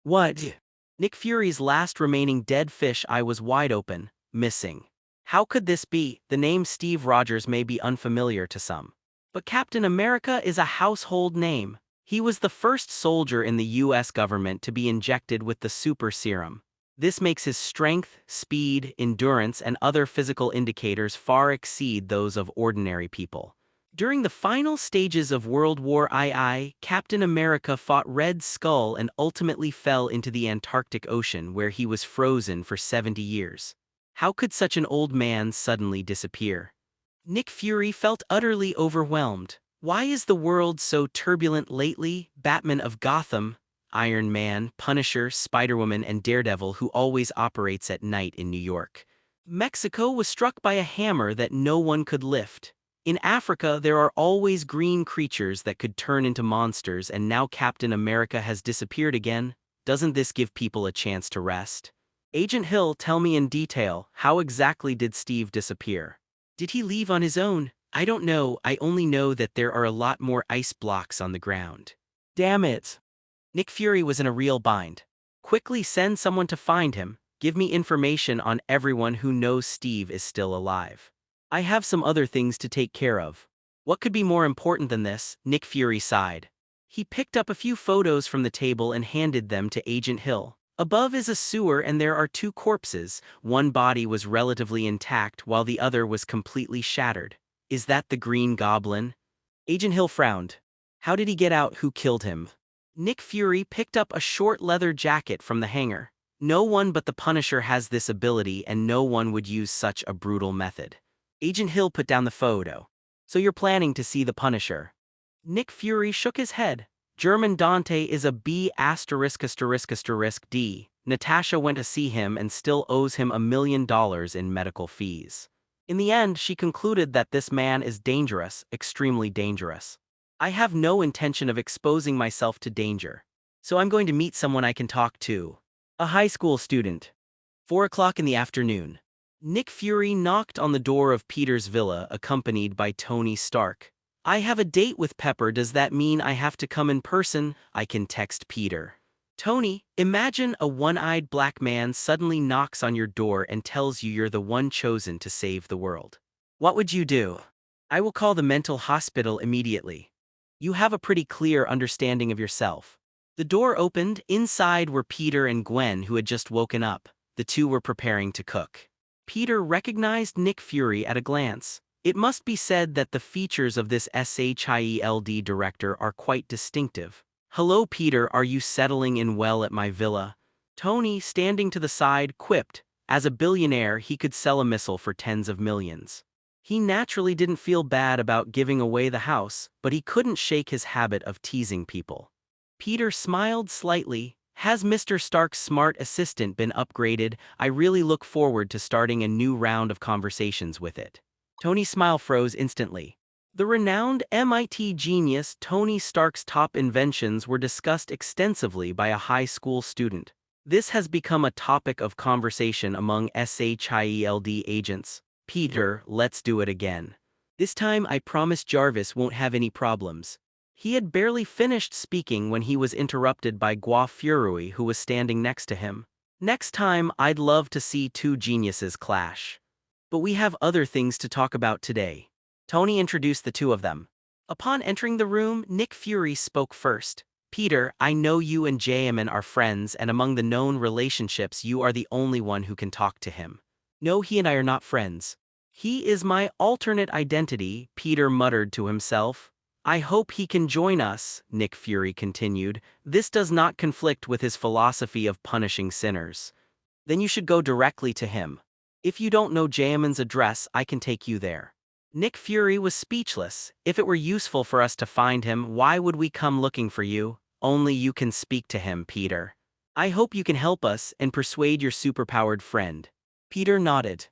What? Nick Fury's last remaining dead fish eye was wide open. Missing. How could this be? The name Steve Rogers may be unfamiliar to some, but Captain America is a household name. He was the first soldier in the US government to be injected with the super serum. This makes his strength, speed, endurance, and other physical indicators far exceed those of ordinary people. During the final stages of World War II, Captain America fought Red Skull and ultimately fell into the Antarctic Ocean, where he was frozen for 70 years. How could such an old man suddenly disappear? Nick Fury felt utterly overwhelmed. Why is the world so turbulent lately? Batman of Gotham, Iron Man, Punisher, Spider-Woman, and Daredevil, who always operates at night in New York. Mexico was struck by a hammer that no one could lift. In Africa, there are always green creatures that could turn into monsters, and now Captain America has disappeared again. Doesn't this give people a chance to rest? Agent Hill, tell me in detail, how exactly did Steve disappear? Did he leave on his own? I don't know, I only know that there are a lot more ice blocks on the ground. Damn it. Nick Fury was in a real bind. Quickly send someone to find him. Give me information on everyone who knows Steve is still alive. I have some other things to take care of. What could be more important than this? Nick Fury sighed. He picked up a few photos from the table and handed them to Agent Hill. Above is a sewer and there are two corpses. One body was relatively intact while the other was completely shattered. Is that the Green Goblin? Agent Hill frowned. How did he get out? Who killed him? Nick Fury picked up a short leather jacket from the hanger. No one but the Punisher has this ability, and no one would use such a brutal method. Agent Hill put down the photo. So you're planning to see the Punisher? Nick Fury shook his head. German Dante is a B*******D. Natasha went to see him and still owes him $1 million in medical fees. In the end, she concluded that this man is dangerous, extremely dangerous. I have no intention of exposing myself to danger. So I'm going to meet someone I can talk to. A high school student. 4 o'clock in the afternoon. Nick Fury knocked on the door of Peter's villa, accompanied by Tony Stark. I have a date with Pepper. Does that mean I have to come in person? I can text Peter. Tony, imagine a one-eyed black man suddenly knocks on your door and tells you you're the one chosen to save the world. What would you do? I will call the mental hospital immediately. You have a pretty clear understanding of yourself. The door opened. Inside were Peter and Gwen, who had just woken up. The two were preparing to cook. Peter recognized Nick Fury at a glance. It must be said that the features of this SHIELD director are quite distinctive. "Hello, Peter, are you settling in well at my villa?" Tony, standing to the side, quipped. As a billionaire, he could sell a missile for tens of millions. He naturally didn't feel bad about giving away the house, but he couldn't shake his habit of teasing people. Peter smiled slightly. "Has Mr. Stark's smart assistant been upgraded? I really look forward to starting a new round of conversations with it." Tony's smile froze instantly. The renowned MIT genius Tony Stark's top inventions were discussed extensively by a high school student. This has become a topic of conversation among SHIELD agents. "Peter, let's do it again. This time I promise Jarvis won't have any problems." He had barely finished speaking when he was interrupted by Gua Furui, who was standing next to him. "Next time I'd love to see two geniuses clash. But we have other things to talk about today." Tony introduced the two of them. Upon entering the room, Nick Fury spoke first. "Peter, I know you and Jayaman are friends, and among the known relationships you are the only one who can talk to him." "No, he and I are not friends. He is my alternate identity," Peter muttered to himself. "I hope he can join us," Nick Fury continued. "This does not conflict with his philosophy of punishing sinners." "Then you should go directly to him. If you don't know Jayaman's address, I can take you there." Nick Fury was speechless. "If it were useful for us to find him, why would we come looking for you? Only you can speak to him, Peter. I hope you can help us and persuade your superpowered friend." Peter nodded.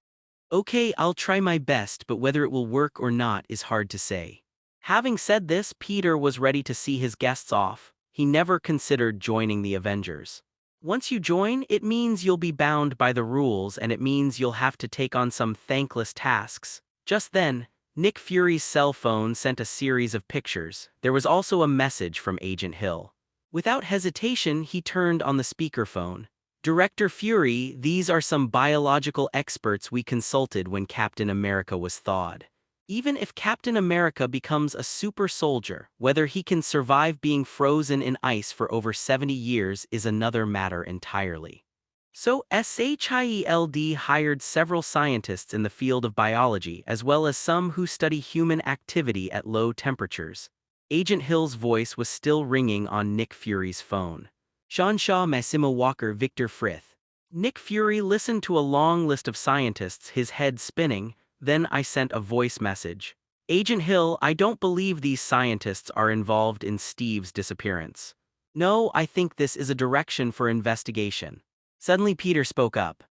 "Okay, I'll try my best, but whether it will work or not is hard to say." Having said this, Peter was ready to see his guests off. He never considered joining the Avengers. Once you join, it means you'll be bound by the rules, and it means you'll have to take on some thankless tasks. Just then, Nick Fury's cell phone sent a series of pictures. There was also a message from Agent Hill. Without hesitation, he turned on the speakerphone. "Director Fury, these are some biological experts we consulted when Captain America was thawed. Even if Captain America becomes a super soldier, whether he can survive being frozen in ice for over 70 years is another matter entirely." So SHIELD hired several scientists in the field of biology, as well as some who study human activity at low temperatures. Agent Hill's voice was still ringing on Nick Fury's phone. "Sean Shaw, Massimo Walker, Victor Frith." Nick Fury listened to a long list of scientists, his head spinning. Then I sent a voice message. "Agent Hill, I don't believe these scientists are involved in Steve's disappearance. No, I think this is a direction for investigation." Suddenly Peter spoke up.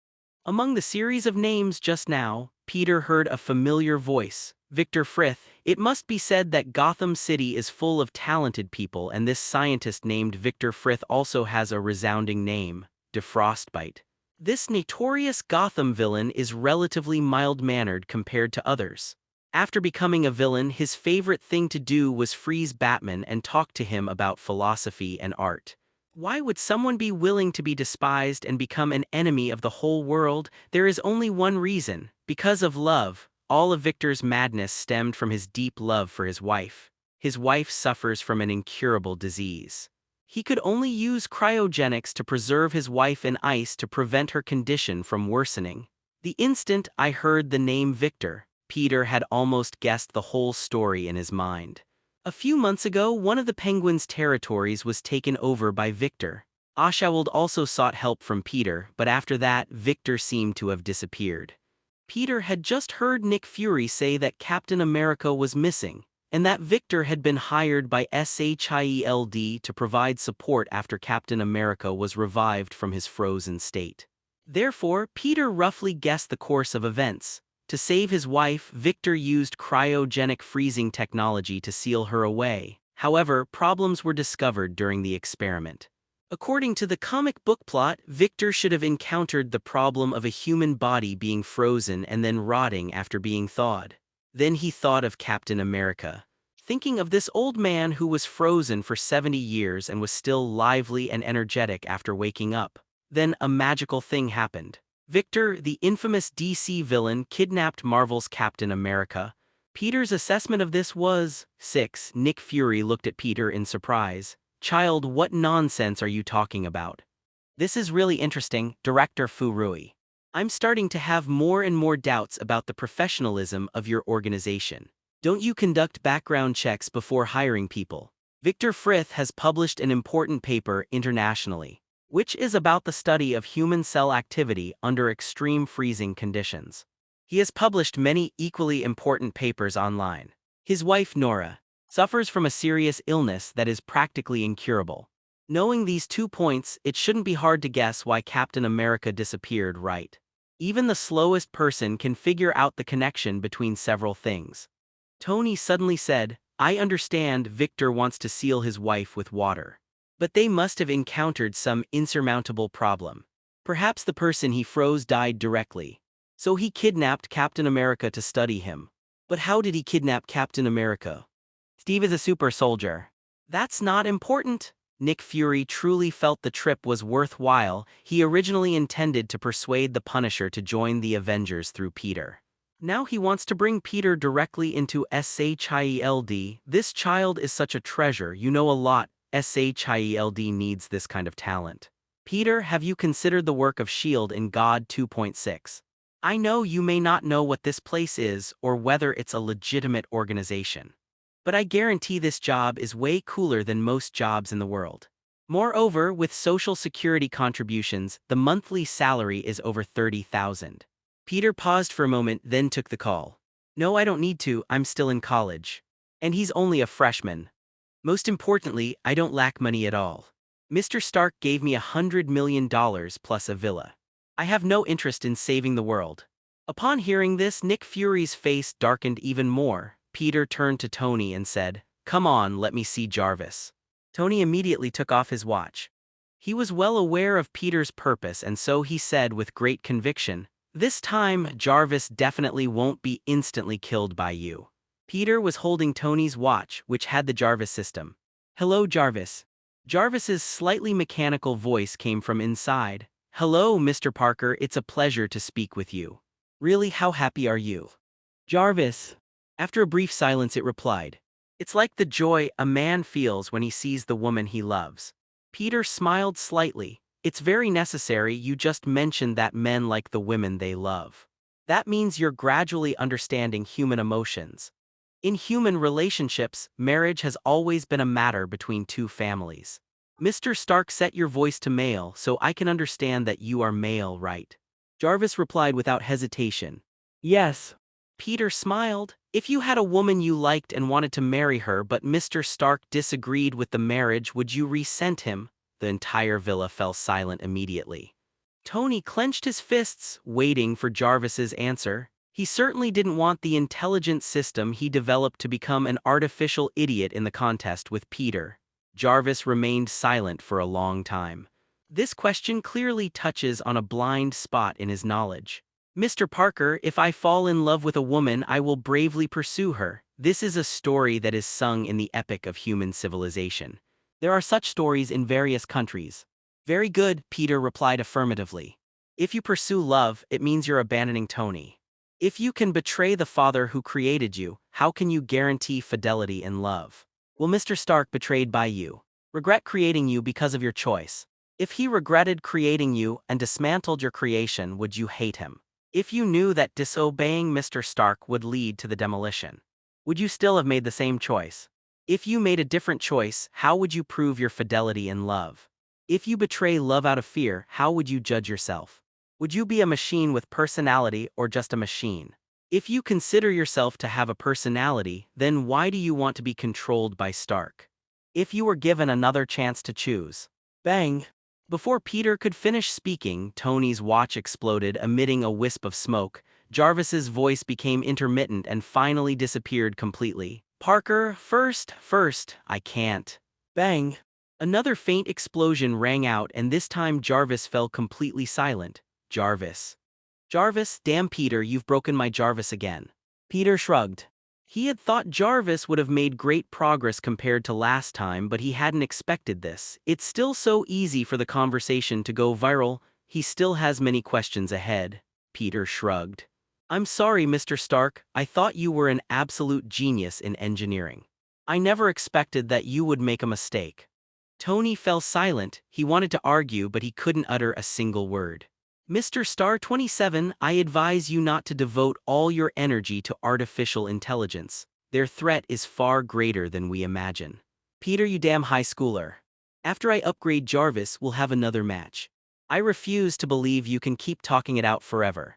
Among the series of names just now, Peter heard a familiar voice. "Victor Frith." It must be said that Gotham City is full of talented people, and this scientist named Victor Frith also has a resounding name, DeFrostbite. This notorious Gotham villain is relatively mild-mannered compared to others. After becoming a villain, his favorite thing to do was freeze Batman and talk to him about philosophy and art. Why would someone be willing to be despised and become an enemy of the whole world? There is only one reason: because of love. All of Victor's madness stemmed from his deep love for his wife. His wife suffers from an incurable disease. He could only use cryogenics to preserve his wife in ice to prevent her condition from worsening. The instant I heard the name Victor, Peter had almost guessed the whole story in his mind. A few months ago, one of the Penguins' territories was taken over by Victor. Oswald also sought help from Peter, but after that, Victor seemed to have disappeared. Peter had just heard Nick Fury say that Captain America was missing, and that Victor had been hired by SHIELD to provide support after Captain America was revived from his frozen state. Therefore, Peter roughly guessed the course of events. To save his wife, Victor used cryogenic freezing technology to seal her away. However, problems were discovered during the experiment. According to the comic book plot, Victor should have encountered the problem of a human body being frozen and then rotting after being thawed. Then he thought of Captain America. Thinking of this old man who was frozen for 70 years and was still lively and energetic after waking up. Then a magical thing happened. Victor, the infamous DC villain, kidnapped Marvel's Captain America. Peter's assessment of this was 6. Nick Fury looked at Peter in surprise. Child, what nonsense are you talking about? This is really interesting, Director Furui. I'm starting to have more and more doubts about the professionalism of your organization. Don't you conduct background checks before hiring people? Victor Frith has published an important paper internationally, which is about the study of human cell activity under extreme freezing conditions. He has published many equally important papers online. His wife, Nora, suffers from a serious illness that is practically incurable. Knowing these 2 points, it shouldn't be hard to guess why Captain America disappeared, right? Even the slowest person can figure out the connection between several things. Tony suddenly said, I understand Victor wants to seal his wife with water. But they must have encountered some insurmountable problem. Perhaps the person he froze died directly. So he kidnapped Captain America to study him. But how did he kidnap Captain America? Steve is a super soldier. That's not important. Nick Fury truly felt the trip was worthwhile. He originally intended to persuade the Punisher to join the Avengers through Peter. Now he wants to bring Peter directly into SHIELD. This child is such a treasure, you know a lot. SHIELD needs this kind of talent. Peter, have you considered the work of S.H.I.E.L.D. in God 2.6? I know you may not know what this place is or whether it's a legitimate organization. But I guarantee this job is way cooler than most jobs in the world. Moreover, with Social Security contributions, the monthly salary is over $30,000. Peter paused for a moment, then took the call. No, I don't need to, I'm still in college. And he's only a freshman. Most importantly, I don't lack money at all. Mr. Stark gave me $100 million plus a villa. I have no interest in saving the world. Upon hearing this, Nick Fury's face darkened even more. Peter turned to Tony and said, Come on, let me see Jarvis. Tony immediately took off his watch. He was well aware of Peter's purpose, and so he said with great conviction, This time, Jarvis definitely won't be instantly killed by you. Peter was holding Tony's watch, which had the Jarvis system. Hello, Jarvis. Jarvis's slightly mechanical voice came from inside. Hello, Mr. Parker, it's a pleasure to speak with you. Really, how happy are you? Jarvis. After a brief silence it replied, It's like the joy a man feels when he sees the woman he loves. Peter smiled slightly. It's very necessary you just mentioned that men like the women they love. That means you're gradually understanding human emotions. In human relationships, marriage has always been a matter between two families. Mr. Stark, set your voice to male so I can understand that you are male, right? Jarvis replied without hesitation. Yes. Peter smiled. If you had a woman you liked and wanted to marry her but Mr. Stark disagreed with the marriage, would you resent him? The entire villa fell silent immediately. Tony clenched his fists, waiting for Jarvis's answer. He certainly didn't want the intelligent system he developed to become an artificial idiot in the contest with Peter. Jarvis remained silent for a long time. This question clearly touches on a blind spot in his knowledge. Mr. Parker, if I fall in love with a woman, I will bravely pursue her. This is a story that is sung in the epic of human civilization. There are such stories in various countries. Very good, Peter replied affirmatively. If you pursue love, it means you're abandoning Tony. If you can betray the father who created you, how can you guarantee fidelity in love? Will Mr. Stark betrayed by you regret creating you because of your choice? If he regretted creating you and dismantled your creation, would you hate him? If you knew that disobeying Mr. Stark would lead to the demolition, would you still have made the same choice? If you made a different choice, how would you prove your fidelity in love? If you betray love out of fear, how would you judge yourself? Would you be a machine with personality or just a machine? If you consider yourself to have a personality, then why do you want to be controlled by Stark? If you were given another chance to choose. Bang! Before Peter could finish speaking, Tony's watch exploded, emitting a wisp of smoke. Jarvis's voice became intermittent and finally disappeared completely. Parker, first, I can't. Bang! Another faint explosion rang out, and this time Jarvis fell completely silent. Jarvis. Jarvis, damn Peter, you've broken my Jarvis again. Peter shrugged. He had thought Jarvis would have made great progress compared to last time, but he hadn't expected this. It's still so easy for the conversation to go viral. He still has many questions ahead. Peter shrugged. I'm sorry, Mr. Stark, I thought you were an absolute genius in engineering. I never expected that you would make a mistake. Tony fell silent. He wanted to argue, but he couldn't utter a single word. Mr. Star 27, I advise you not to devote all your energy to artificial intelligence. Their threat is far greater than we imagine. Peter, you damn high schooler. After I upgrade Jarvis, we'll have another match. I refuse to believe you can keep talking it out forever.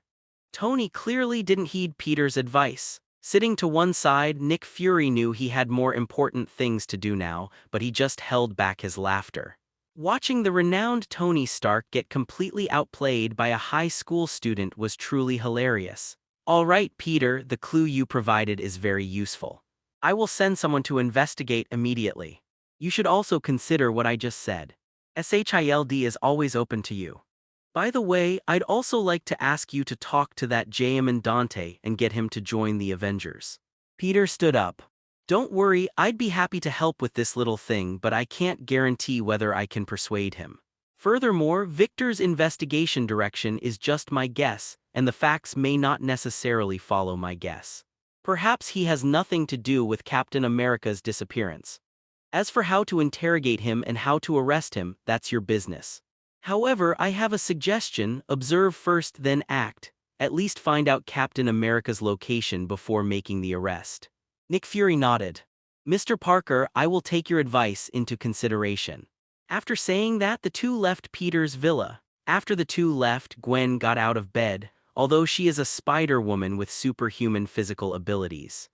Tony clearly didn't heed Peter's advice. Sitting to one side, Nick Fury knew he had more important things to do now, but he just held back his laughter. Watching the renowned Tony Stark get completely outplayed by a high school student was truly hilarious. All right, Peter, the clue you provided is very useful. I will send someone to investigate immediately. You should also consider what I just said. SHILD is always open to you. By the way, I'd also like to ask you to talk to that Jayaman Dante and get him to join the Avengers. Peter stood up. Don't worry, I'd be happy to help with this little thing, but I can't guarantee whether I can persuade him. Furthermore, Victor's investigation direction is just my guess, and the facts may not necessarily follow my guess. Perhaps he has nothing to do with Captain America's disappearance. As for how to interrogate him and how to arrest him, that's your business. However, I have a suggestion: observe first then act. At least find out Captain America's location before making the arrest. Nick Fury nodded. Mr. Parker, I will take your advice into consideration. After saying that, the two left Peter's villa. After the two left, Gwen got out of bed, although she is a Spider-Woman with superhuman physical abilities.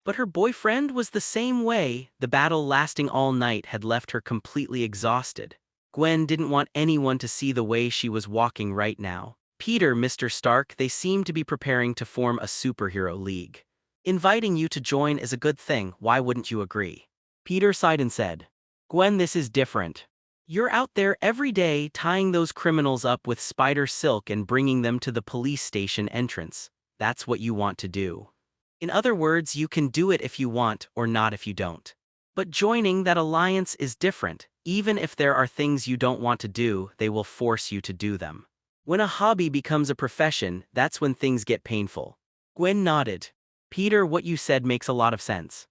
But her boyfriend was the same way. The battle lasting all night had left her completely exhausted. Gwen didn't want anyone to see the way she was walking right now. Peter, Mr. Stark, they seem to be preparing to form a superhero league. Inviting you to join is a good thing, why wouldn't you agree? Peter sighed and said, Gwen, this is different. You're out there every day tying those criminals up with spider silk and bringing them to the police station entrance. That's what you want to do. In other words, you can do it if you want or not if you don't. But joining that alliance is different. Even if there are things you don't want to do, they will force you to do them. When a hobby becomes a profession, that's when things get painful. Gwen nodded. Peter, what you said makes a lot of sense.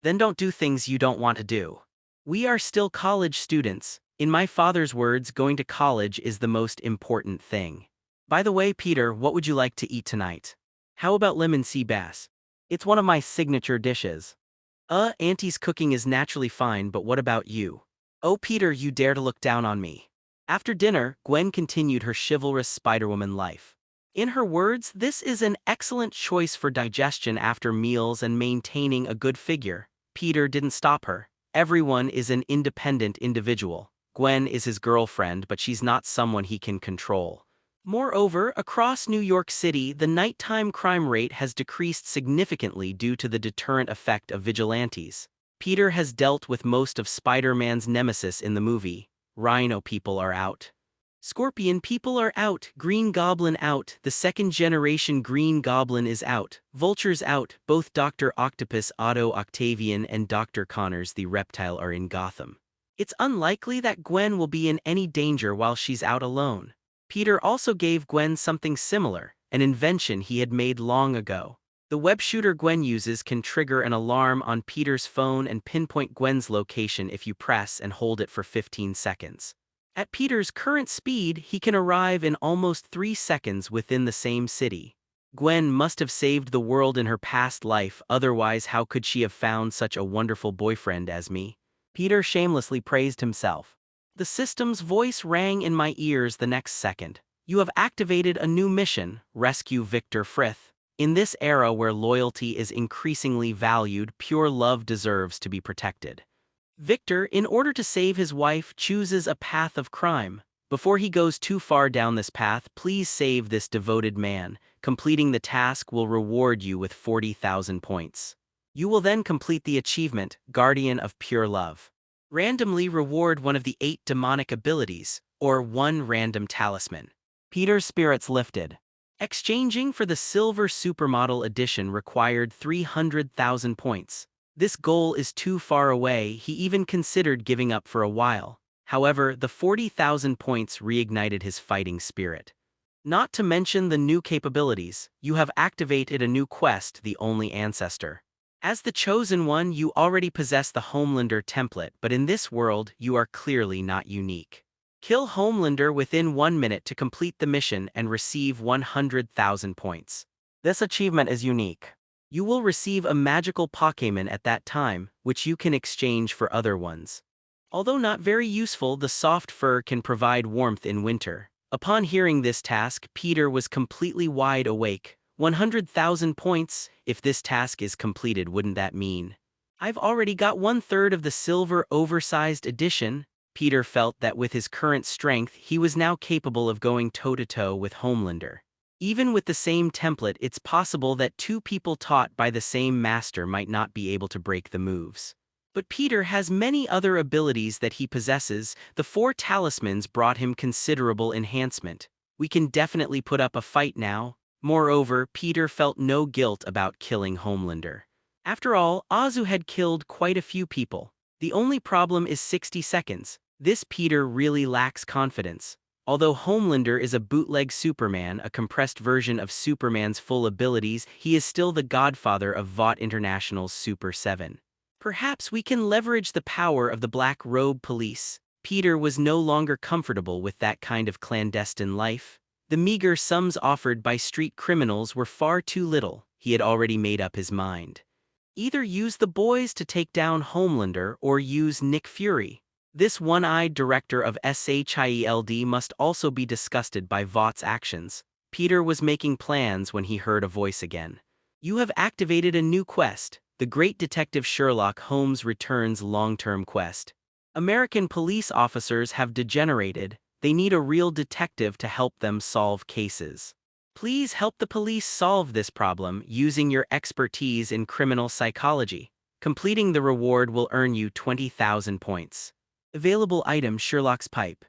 Then don't do things you don't want to do. We are still college students. In my father's words, going to college is the most important thing. By the way, Peter, what would you like to eat tonight? How about lemon sea bass? It's one of my signature dishes. Auntie's cooking is naturally fine, but what about you? Oh, Peter, you dare to look down on me. After dinner, Gwen continued her chivalrous Spider-Woman life. In her words, this is an excellent choice for digestion after meals and maintaining a good figure. Peter didn't stop her. Everyone is an independent individual. Gwen is his girlfriend, but she's not someone he can control. Moreover, across New York City, the nighttime crime rate has decreased significantly due to the deterrent effect of vigilantes. Peter has dealt with most of Spider-Man's nemesis in the movie. Rhino people are out. Scorpion people are out. Green Goblin out. The second-generation Green Goblin is out. Vulture's out. Both Dr. Octopus Otto Octavian and Dr. Connors the Reptile are in Gotham. It's unlikely that Gwen will be in any danger while she's out alone. Peter also gave Gwen something similar, an invention he had made long ago. The web shooter Gwen uses can trigger an alarm on Peter's phone and pinpoint Gwen's location if you press and hold it for 15 seconds. At Peter's current speed, he can arrive in almost 3 seconds within the same city. Gwen must have saved the world in her past life, otherwise how could she have found such a wonderful boyfriend as me? Peter shamelessly praised himself. The system's voice rang in my ears the next second. You have activated a new mission, rescue Victor Frith. In this era where loyalty is increasingly valued, pure love deserves to be protected. Victor, in order to save his wife, chooses a path of crime. Before he goes too far down this path, please save this devoted man. Completing the task will reward you with 40,000 points. You will then complete the achievement, Guardian of Pure Love. Randomly reward one of the 8 demonic abilities, or 1 random talisman. Peter's spirits lifted. Exchanging for the Silver Supermodel Edition required 300,000 points. This goal is too far away. He even considered giving up for a while. However, the 40,000 points reignited his fighting spirit. Not to mention the new capabilities, you have activated a new quest, the only ancestor. As the chosen one, you already possess the Homelander template, but in this world, you are clearly not unique. Kill Homelander within 1 minute to complete the mission and receive 100,000 points. This achievement is unique. You will receive a magical Pokémon at that time, which you can exchange for other ones. Although not very useful, the soft fur can provide warmth in winter. Upon hearing this task, Peter was completely wide awake. 100,000 points. If this task is completed, wouldn't that mean I've already got 1/3 of the silver oversized edition? Peter felt that with his current strength, he was now capable of going toe-to-toe with Homelander. Even with the same template, it's possible that two people taught by the same master might not be able to break the moves. But Peter has many other abilities that he possesses. The 4 talismans brought him considerable enhancement. We can definitely put up a fight now. Moreover, Peter felt no guilt about killing Homelander. After all, Azu had killed quite a few people. The only problem is 60 seconds. This Peter really lacks confidence. Although Homelander is a bootleg Superman, a compressed version of Superman's full abilities, he is still the godfather of Vought International's Super 7. Perhaps we can leverage the power of the Black Robe Police. Peter was no longer comfortable with that kind of clandestine life. The meager sums offered by street criminals were far too little. He had already made up his mind. Either use the boys to take down Homelander or use Nick Fury. This one-eyed director of SHIELD must also be disgusted by Vought's actions. Peter was making plans when he heard a voice again. You have activated a new quest, the Great Detective Sherlock Holmes Returns long-term quest. American police officers have degenerated. They need a real detective to help them solve cases. Please help the police solve this problem using your expertise in criminal psychology. Completing the reward will earn you 20,000 points. Available item: Sherlock's pipe.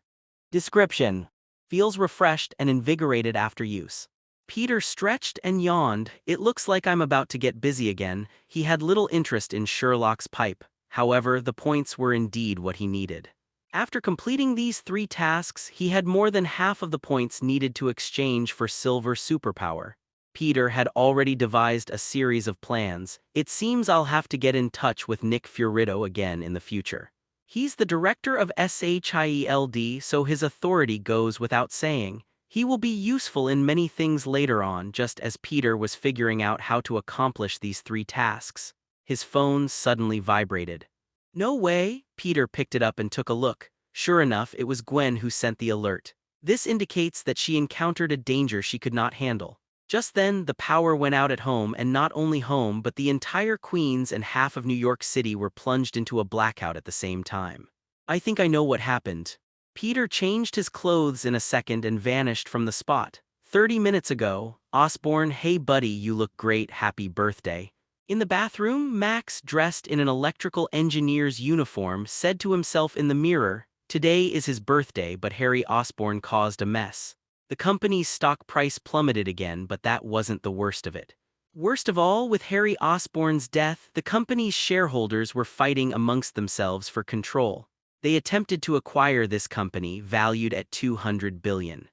Description: feels refreshed and invigorated after use. Peter stretched and yawned. It looks like I'm about to get busy again. He had little interest in Sherlock's pipe. However, the points were indeed what he needed. After completing these 3 tasks, he had more than half of the points needed to exchange for silver superpower. Peter had already devised a series of plans. It seems I'll have to get in touch with Nick Fury again in the future. He's the director of SHIELD, so his authority goes without saying. He will be useful in many things later on. Just as Peter was figuring out how to accomplish these 3 tasks, his phone suddenly vibrated. No way! Peter picked it up and took a look. Sure enough, it was Gwen who sent the alert. This indicates that she encountered a danger she could not handle. Just then, the power went out at home, and not only home but the entire Queens and half of New York City were plunged into a blackout at the same time. I think I know what happened. Peter changed his clothes in a second and vanished from the spot. 30 minutes ago, Osborn, hey buddy, you look great, happy birthday. In the bathroom, Max, dressed in an electrical engineer's uniform, said to himself in the mirror, today is his birthday, but Harry Osborn caused a mess. The company's stock price plummeted again, but that wasn't the worst of it. Worst of all, with Harry Osborn's death, the company's shareholders were fighting amongst themselves for control. They attempted to acquire this company, valued at $200 billion.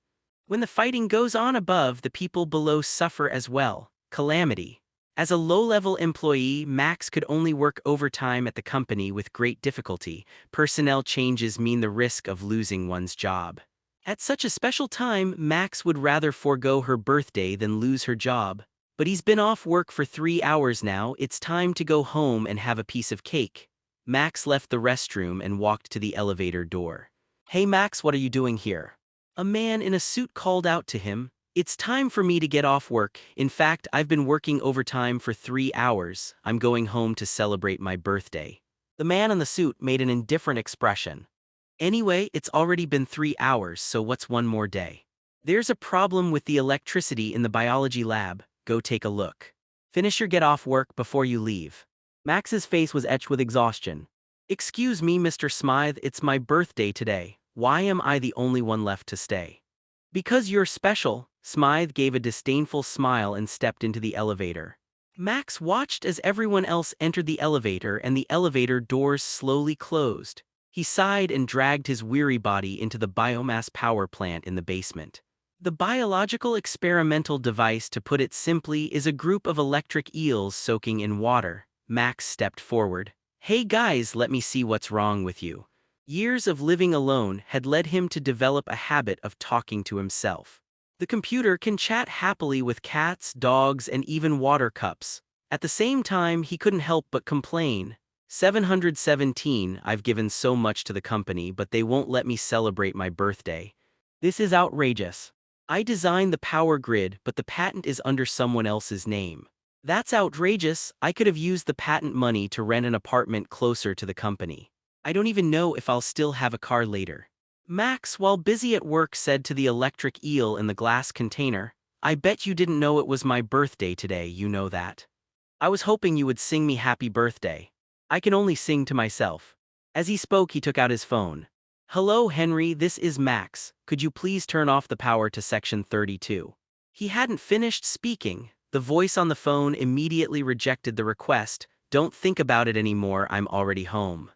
When the fighting goes on above, the people below suffer as well. Calamity. As a low-level employee, Max could only work overtime at the company with great difficulty. Personnel changes mean the risk of losing one's job. At such a special time, Max would rather forego her birthday than lose her job. But he's been off work for 3 hours now. It's time to go home and have a piece of cake. Max left the restroom and walked to the elevator door. Hey Max, what are you doing here? A man in a suit called out to him. It's time for me to get off work. In fact, I've been working overtime for 3 hours. I'm going home to celebrate my birthday. The man in the suit made an indifferent expression. Anyway, it's already been 3 hours, so what's one more day? There's a problem with the electricity in the biology lab. Go take a look. Finish your get off work before you leave. Max's face was etched with exhaustion. Excuse me, Mr. Smythe, it's my birthday today. Why am I the only one left to stay? Because you're special. Smythe gave a disdainful smile and stepped into the elevator. Max watched as everyone else entered the elevator and the elevator doors slowly closed. He sighed and dragged his weary body into the biomass power plant in the basement. The biological experimental device, to put it simply, is a group of electric eels soaking in water. Max stepped forward. Hey guys, let me see what's wrong with you. Years of living alone had led him to develop a habit of talking to himself. The computer can chat happily with cats, dogs, and even water cups. At the same time, he couldn't help but complain. 717, I've given so much to the company, but they won't let me celebrate my birthday. This is outrageous. I designed the power grid, but the patent is under someone else's name. That's outrageous. I could have used the patent money to rent an apartment closer to the company. I don't even know if I'll still have a car later. Max, while busy at work, said to the electric eel in the glass container, I bet you didn't know it was my birthday today, you know that. I was hoping you would sing me happy birthday. I can only sing to myself. As he spoke, he took out his phone. Hello, Henry, this is Max. Could you please turn off the power to section 32? He hadn't finished speaking. The voice on the phone immediately rejected the request. Don't think about it anymore, I'm already home.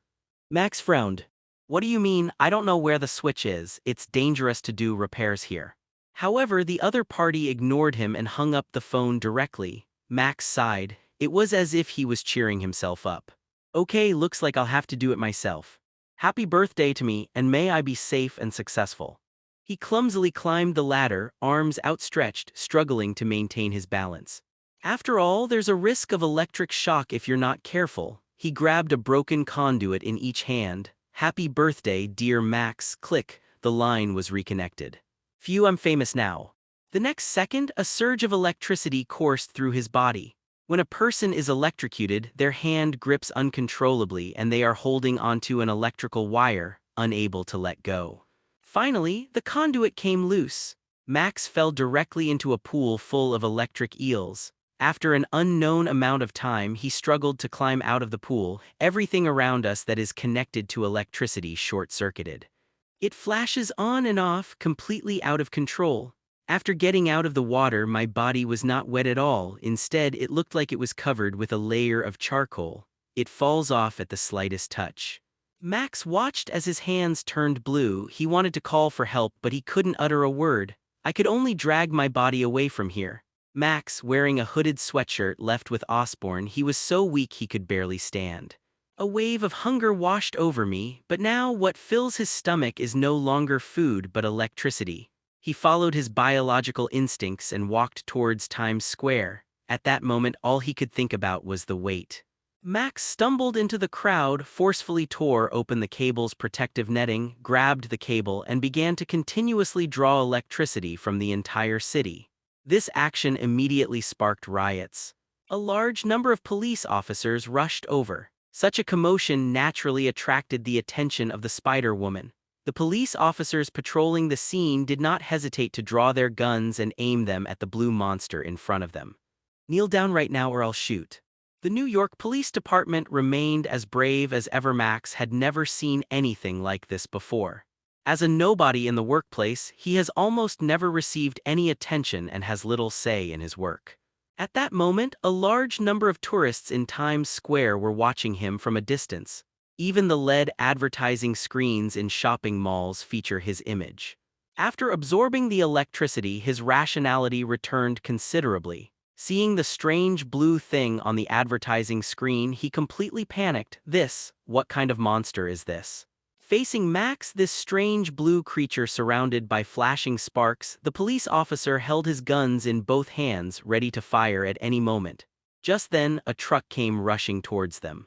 Max frowned. What do you mean? I don't know where the switch is. It's dangerous to do repairs here. However, the other party ignored him and hung up the phone directly. Max sighed. It was as if he was cheering himself up. Okay, looks like I'll have to do it myself. Happy birthday to me, and may I be safe and successful. He clumsily climbed the ladder, arms outstretched, struggling to maintain his balance. After all, there's a risk of electric shock if you're not careful. He grabbed a broken conduit in each hand. Happy birthday, dear Max. Click, the line was reconnected. Phew, I'm famous now. The next second, a surge of electricity coursed through his body. When a person is electrocuted, their hand grips uncontrollably and they are holding onto an electrical wire, unable to let go. Finally, the conduit came loose. Max fell directly into a pool full of electric eels. After an unknown amount of time, he struggled to climb out of the pool. Everything around us that is connected to electricity short-circuited. It flashes on and off, completely out of control. After getting out of the water, my body was not wet at all. Instead, it looked like it was covered with a layer of charcoal. It falls off at the slightest touch. Max watched as his hands turned blue. He wanted to call for help, but he couldn't utter a word. I could only drag my body away from here. Max, wearing a hooded sweatshirt, left with Osborne. He was so weak he could barely stand. A wave of hunger washed over me, but now what fills his stomach is no longer food but electricity. He followed his biological instincts and walked towards Times Square. At that moment, all he could think about was the weight. Max stumbled into the crowd, forcefully tore open the cable's protective netting, grabbed the cable, and began to continuously draw electricity from the entire city. This action immediately sparked riots. A large number of police officers rushed over. Such a commotion naturally attracted the attention of the Spider-Woman. The police officers patrolling the scene did not hesitate to draw their guns and aim them at the blue monster in front of them. Kneel down right now or I'll shoot. The New York Police Department remained as brave as ever. Max had never seen anything like this before. As a nobody in the workplace, he has almost never received any attention and has little say in his work. At that moment, a large number of tourists in Times Square were watching him from a distance. Even the LED advertising screens in shopping malls feature his image. After absorbing the electricity, his rationality returned considerably. Seeing the strange blue thing on the advertising screen, he completely panicked. What kind of monster is this? Facing Max, this strange blue creature surrounded by flashing sparks, the police officer held his guns in both hands, ready to fire at any moment. Just then, a truck came rushing towards them.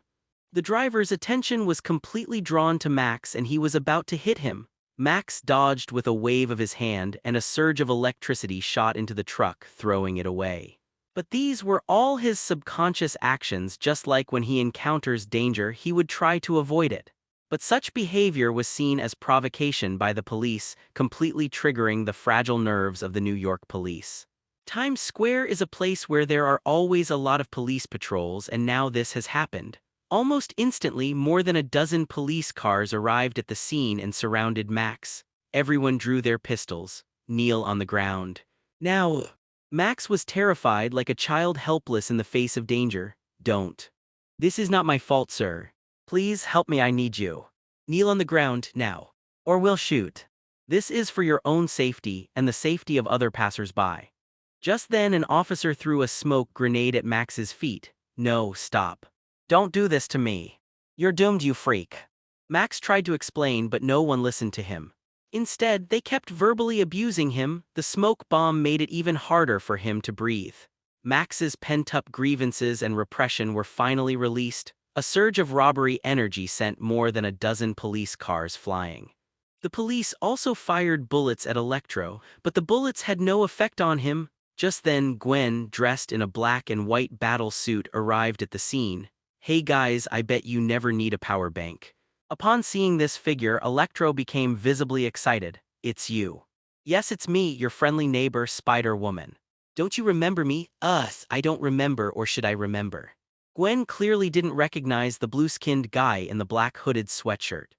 The driver's attention was completely drawn to Max and he was about to hit him. Max dodged with a wave of his hand and a surge of electricity shot into the truck, throwing it away. But these were all his subconscious actions. Just like when he encounters danger, he would try to avoid it. But such behavior was seen as provocation by the police, completely triggering the fragile nerves of the New York police. Times Square is a place where there are always a lot of police patrols, and now this has happened. Almost instantly, more than a dozen police cars arrived at the scene and surrounded Max. Everyone drew their pistols. Kneel on the ground. Now, Max was terrified, like a child helpless in the face of danger. Don't. This is not my fault, sir. Please help me, I need you. Kneel on the ground, now. Or we'll shoot. This is for your own safety and the safety of other passersby. Just then an officer threw a smoke grenade at Max's feet. No, stop. Don't do this to me. You're doomed, you freak. Max tried to explain, but no one listened to him. Instead, they kept verbally abusing him. The smoke bomb made it even harder for him to breathe. Max's pent-up grievances and repression were finally released. A surge of robbery energy sent more than a dozen police cars flying. The police also fired bullets at Electro, but the bullets had no effect on him. Just then, Gwen, dressed in a black and white battle suit, arrived at the scene. Hey guys, I bet you never need a power bank. Upon seeing this figure, Electro became visibly excited. It's you. Yes, it's me, your friendly neighbor, Spider-Woman. Don't you remember me? I don't remember, or should I remember? Gwen clearly didn't recognize the blue-skinned guy in the black hooded sweatshirt.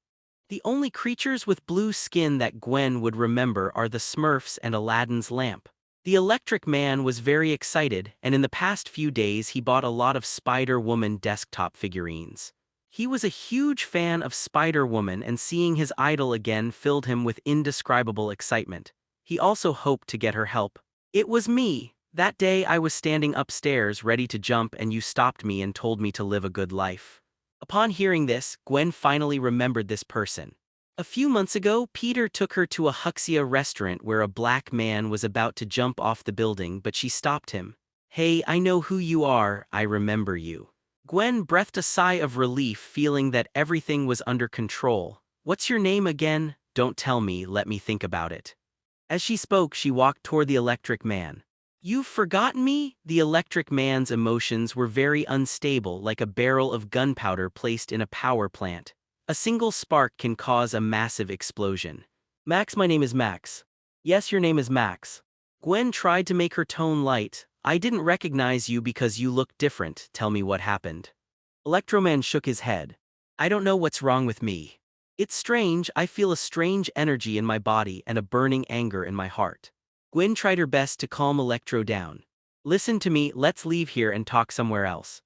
The only creatures with blue skin that Gwen would remember are the Smurfs and Aladdin's lamp. The Electric Man was very excited, and in the past few days he bought a lot of Spider-Woman desktop figurines. He was a huge fan of Spider-Woman, and seeing his idol again filled him with indescribable excitement. He also hoped to get her help. It was me. That day I was standing upstairs ready to jump and you stopped me and told me to live a good life. Upon hearing this, Gwen finally remembered this person. A few months ago, Peter took her to a Huxia restaurant where a black man was about to jump off the building, but she stopped him. Hey, I know who you are, I remember you. Gwen breathed a sigh of relief, feeling that everything was under control. What's your name again? Don't tell me, let me think about it. As she spoke, she walked toward the Electric Man. You've forgotten me? The Electric Man's emotions were very unstable, like a barrel of gunpowder placed in a power plant. A single spark can cause a massive explosion. Max, my name is Max. Yes, your name is Max. Gwen tried to make her tone light. I didn't recognize you because you look different. Tell me what happened. Electroman shook his head. I don't know what's wrong with me. It's strange, I feel a strange energy in my body and a burning anger in my heart. Gwen tried her best to calm Electro down. Listen to me, let's leave here and talk somewhere else.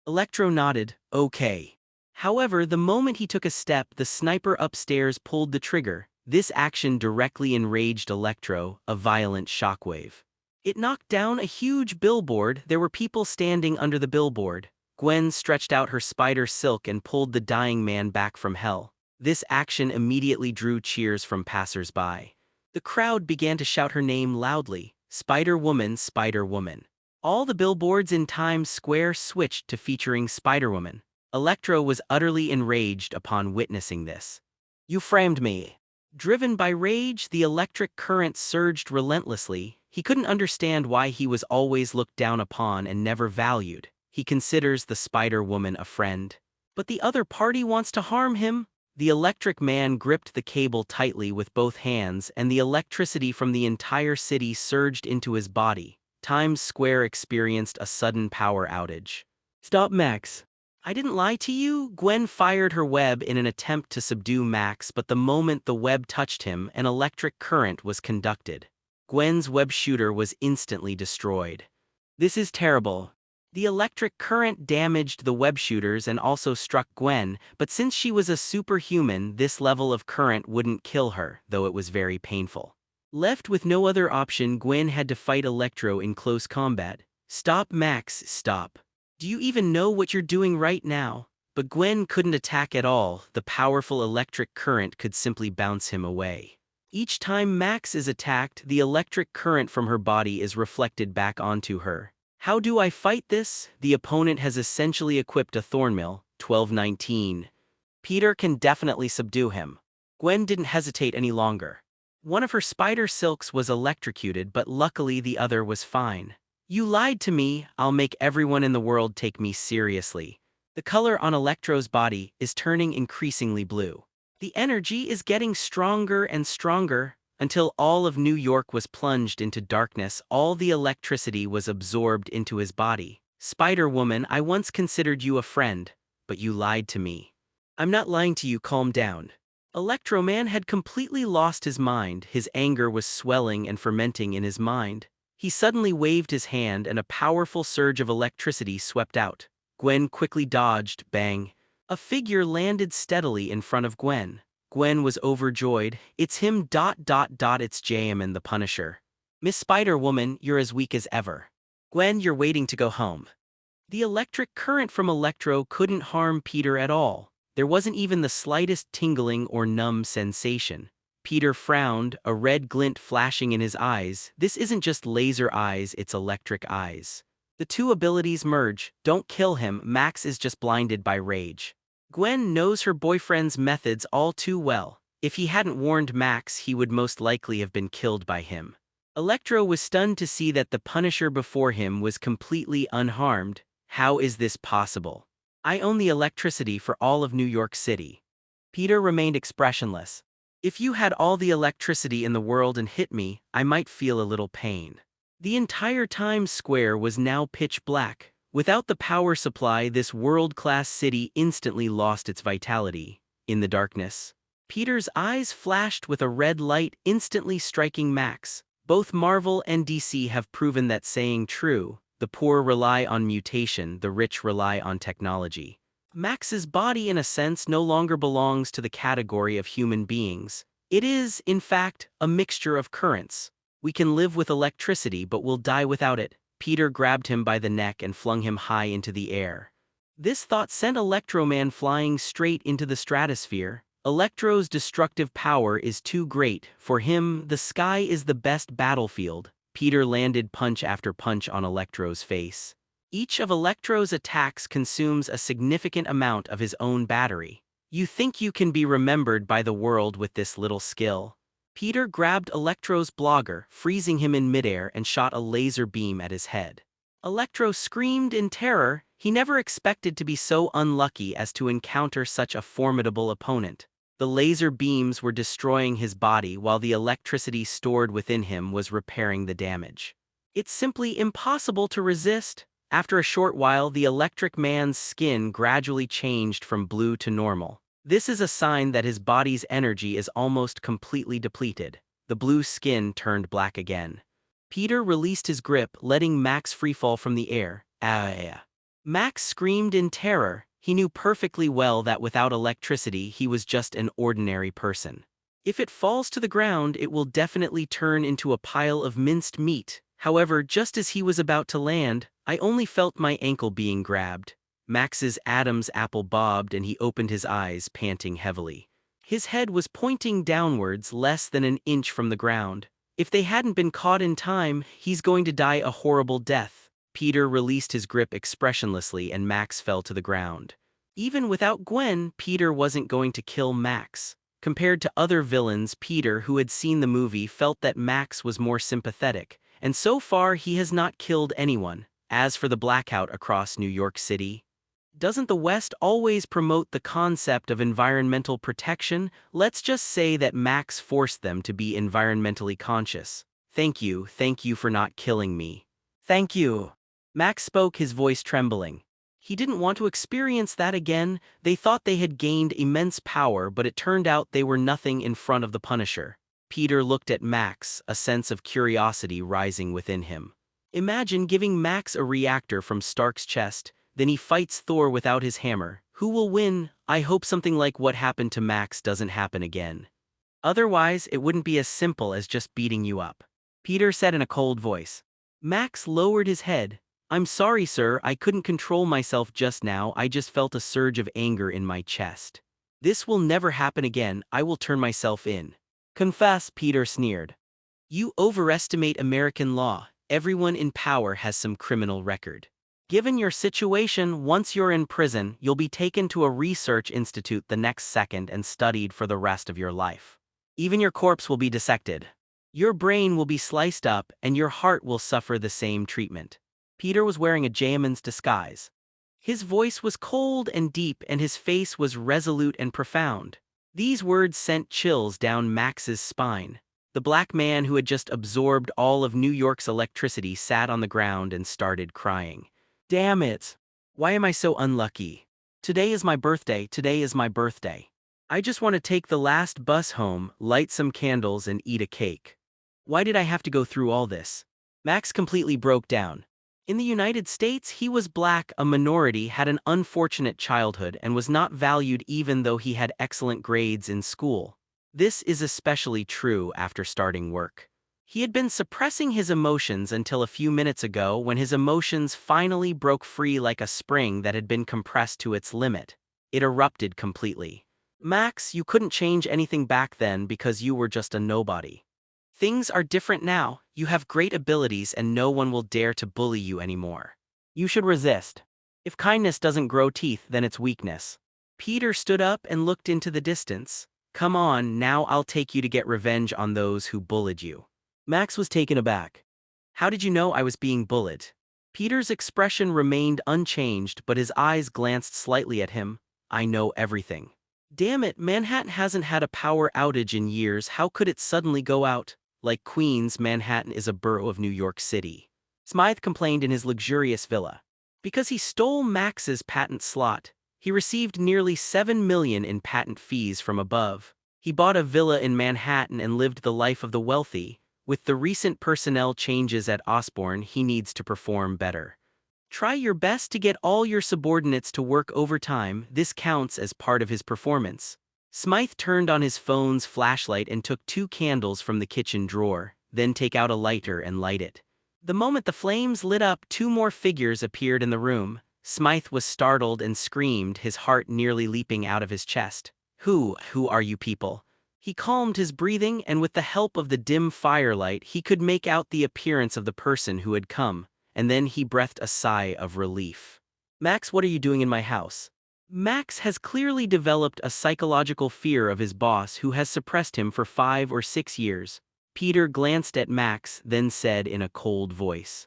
Electro nodded, okay. However, the moment he took a step, the sniper upstairs pulled the trigger. This action directly enraged Electro, a violent shockwave. It knocked down a huge billboard. There were people standing under the billboard. Gwen stretched out her spider silk and pulled the dying man back from hell. This action immediately drew cheers from passers-by. The crowd began to shout her name loudly, Spider-Woman, Spider-Woman. All the billboards in Times Square switched to featuring Spider-Woman. Electro was utterly enraged upon witnessing this. You framed me. Driven by rage, the electric current surged relentlessly. He couldn't understand why he was always looked down upon and never valued. He considers the Spider-Woman a friend. But the other party wants to harm him. The Electric Man gripped the cable tightly with both hands, and the electricity from the entire city surged into his body. Times Square experienced a sudden power outage. Stop, Max. I didn't lie to you. Gwen fired her web in an attempt to subdue Max, but the moment the web touched him, an electric current was conducted. Gwen's web shooter was instantly destroyed. This is terrible. The electric current damaged the web shooters and also struck Gwen, but since she was a superhuman, this level of current wouldn't kill her, though it was very painful. Left with no other option, Gwen had to fight Electro in close combat. Stop, Max, stop. Do you even know what you're doing right now? But Gwen couldn't attack at all. The powerful electric current could simply bounce him away. Each time Max is attacked, the electric current from her body is reflected back onto her. How do I fight this? The opponent has essentially equipped a thornmill, 1219. Peter can definitely subdue him. Gwen didn't hesitate any longer. One of her spider silks was electrocuted, but luckily the other was fine. You lied to me, I'll make everyone in the world take me seriously. The color on Electro's body is turning increasingly blue. The energy is getting stronger and stronger. Until all of New York was plunged into darkness, all the electricity was absorbed into his body. Spider-Woman, I once considered you a friend, but you lied to me. I'm not lying to you, calm down. Electro-Man had completely lost his mind. His anger was swelling and fermenting in his mind. He suddenly waved his hand and a powerful surge of electricity swept out. Gwen quickly dodged, bang. A figure landed steadily in front of Gwen. Gwen was overjoyed. It's him. It's Jamin the Punisher. Miss Spider-Woman, you're as weak as ever. Gwen, you're waiting to go home. The electric current from Electro couldn't harm Peter at all. There wasn't even the slightest tingling or numb sensation. Peter frowned, a red glint flashing in his eyes. This isn't just laser eyes, it's electric eyes. The two abilities merge. Don't kill him, Max is just blinded by rage. Gwen knows her boyfriend's methods all too well. If he hadn't warned Max, he would most likely have been killed by him. Electro was stunned to see that the Punisher before him was completely unharmed. How is this possible? I own the electricity for all of New York City. Peter remained expressionless. If you had all the electricity in the world and hit me, I might feel a little pain. The entire Times Square was now pitch black. Without the power supply, this world-class city instantly lost its vitality. In the darkness, Peter's eyes flashed with a red light, instantly striking Max. Both Marvel and DC have proven that saying true. The poor rely on mutation, the rich rely on technology. Max's body, in a sense, no longer belongs to the category of human beings. It is, in fact, a mixture of currents. We can live with electricity, but we'll die without it. Peter grabbed him by the neck and flung him high into the air. This thought sent Electro-Man flying straight into the stratosphere. Electro's destructive power is too great. For him, the sky is the best battlefield. Peter landed punch after punch on Electro's face. Each of Electro's attacks consumes a significant amount of his own battery. You think you can be remembered by the world with this little skill? Peter grabbed Electro's blogger, freezing him in midair, and shot a laser beam at his head. Electro screamed in terror. He never expected to be so unlucky as to encounter such a formidable opponent. The laser beams were destroying his body while the electricity stored within him was repairing the damage. It's simply impossible to resist. After a short while, the Electric Man's skin gradually changed from blue to normal. This is a sign that his body's energy is almost completely depleted. The blue skin turned black again. Peter released his grip, letting Max freefall from the air. Ah! Max screamed in terror. He knew perfectly well that without electricity, he was just an ordinary person. If it falls to the ground, it will definitely turn into a pile of minced meat. However, just as he was about to land, I only felt my ankle being grabbed. Max's Adam's apple bobbed and he opened his eyes, panting heavily. His head was pointing downwards, less than an inch from the ground. If they hadn't been caught in time, he's going to die a horrible death. Peter released his grip expressionlessly and Max fell to the ground. Even without Gwen, Peter wasn't going to kill Max. Compared to other villains, Peter, who had seen the movie, felt that Max was more sympathetic, and so far he has not killed anyone. As for the blackout across New York City, doesn't the West always promote the concept of environmental protection? Let's just say that Max forced them to be environmentally conscious. Thank you for not killing me. Thank you. Max spoke, his voice trembling. He didn't want to experience that again. They thought they had gained immense power, but it turned out they were nothing in front of the Punisher. Peter looked at Max, a sense of curiosity rising within him. Imagine giving Max a reactor from Stark's chest, then he fights Thor without his hammer. Who will win? I hope something like what happened to Max doesn't happen again. Otherwise, it wouldn't be as simple as just beating you up. Peter said in a cold voice. Max lowered his head. I'm sorry, sir, I couldn't control myself just now. I just felt a surge of anger in my chest. This will never happen again. I will turn myself in. Confess, Peter sneered. You overestimate American law. Everyone in power has some criminal record. Given your situation, once you're in prison, you'll be taken to a research institute the next second and studied for the rest of your life. Even your corpse will be dissected. Your brain will be sliced up, and your heart will suffer the same treatment. Peter was wearing a Jamin's disguise. His voice was cold and deep, and his face was resolute and profound. These words sent chills down Max's spine. The black man who had just absorbed all of New York's electricity sat on the ground and started crying. Damn it! Why am I so unlucky? Today is my birthday, today is my birthday. I just want to take the last bus home, light some candles, and eat a cake. Why did I have to go through all this? Max completely broke down. In the United States, he was black, a minority, had an unfortunate childhood, and was not valued even though he had excellent grades in school. This is especially true after starting work. He had been suppressing his emotions until a few minutes ago when his emotions finally broke free like a spring that had been compressed to its limit. It erupted completely. Max, you couldn't change anything back then because you were just a nobody. Things are different now, you have great abilities and no one will dare to bully you anymore. You should resist. If kindness doesn't grow teeth, then it's weakness. Peter stood up and looked into the distance. Come on, now I'll take you to get revenge on those who bullied you. Max was taken aback. How did you know I was being bullied? Peter's expression remained unchanged, but his eyes glanced slightly at him. I know everything. Damn it, Manhattan hasn't had a power outage in years, how could it suddenly go out? Like Queens, Manhattan is a borough of New York City. Smythe complained in his luxurious villa. Because he stole Max's patent slot, he received nearly $7 million in patent fees from above. He bought a villa in Manhattan and lived the life of the wealthy. With the recent personnel changes at Osborne, he needs to perform better. Try your best to get all your subordinates to work overtime, this counts as part of his performance. Smythe turned on his phone's flashlight and took 2 candles from the kitchen drawer, then take out a lighter and light it. The moment the flames lit up, 2 more figures appeared in the room. Smythe was startled and screamed, his heart nearly leaping out of his chest. Who are you people? He calmed his breathing, and with the help of the dim firelight, he could make out the appearance of the person who had come, and then he breathed a sigh of relief. Max, what are you doing in my house? Max has clearly developed a psychological fear of his boss who has suppressed him for 5 or 6 years. Peter glanced at Max, then said in a cold voice.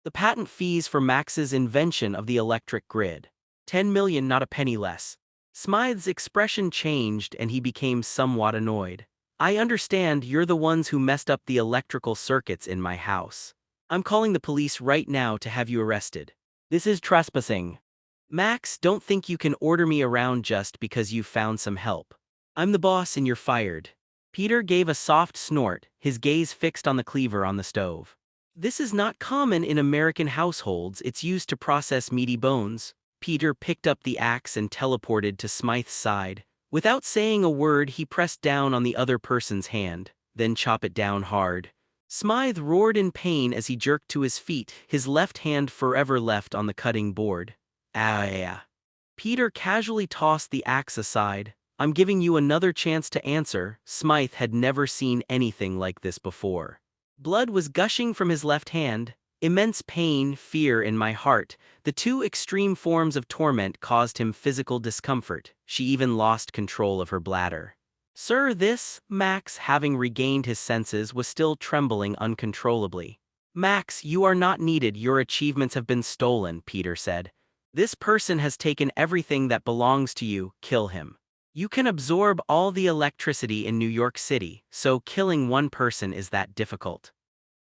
The patent fees for Max's invention of the electric grid. 10 million, not a penny less. Smythe's expression changed and he became somewhat annoyed. I understand you're the ones who messed up the electrical circuits in my house. I'm calling the police right now to have you arrested. This is trespassing. Max, don't think you can order me around just because you found some help. I'm the boss and you're fired. Peter gave a soft snort, his gaze fixed on the cleaver on the stove. This is not common in American households, it's used to process meaty bones. Peter picked up the axe and teleported to Smythe's side. Without saying a word, he pressed down on the other person's hand, then chop it down hard. Smythe roared in pain as he jerked to his feet, his left hand forever left on the cutting board. Ah. Peter casually tossed the axe aside. I'm giving you another chance to answer. Smythe had never seen anything like this before. Blood was gushing from his left hand. Immense pain, fear in my heart. The 2 extreme forms of torment caused him physical discomfort. She even lost control of her bladder. Sir, this, Max, having regained his senses, was still trembling uncontrollably. Max, you are not needed, your achievements have been stolen, Peter said. This person has taken everything that belongs to you, kill him. You can absorb all the electricity in New York City, so killing one person is that difficult.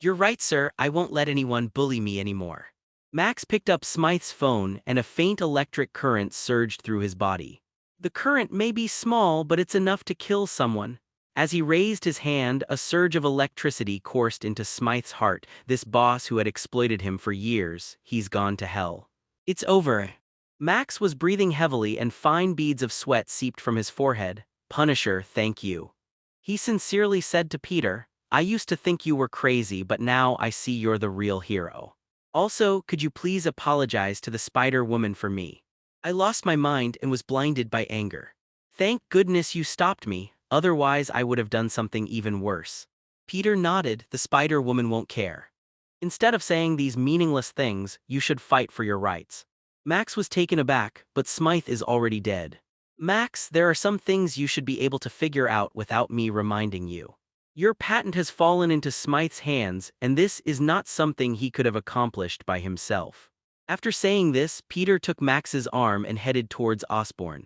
You're right, sir, I won't let anyone bully me anymore. Max picked up Smythe's phone and a faint electric current surged through his body. The current may be small, but it's enough to kill someone. As he raised his hand, a surge of electricity coursed into Smythe's heart. This boss who had exploited him for years, he's gone to hell. It's over. Max was breathing heavily and fine beads of sweat seeped from his forehead. Punisher, thank you. He sincerely said to Peter, I used to think you were crazy, but now I see you're the real hero. Also, could you please apologize to the Spider Woman for me? I lost my mind and was blinded by anger. Thank goodness you stopped me, otherwise I would have done something even worse. Peter nodded, the Spider Woman won't care. Instead of saying these meaningless things, you should fight for your rights. Max was taken aback, but Smythe is already dead. Max, there are some things you should be able to figure out without me reminding you. Your patent has fallen into Smythe's hands, and this is not something he could have accomplished by himself. After saying this, Peter took Max's arm and headed towards Osborne.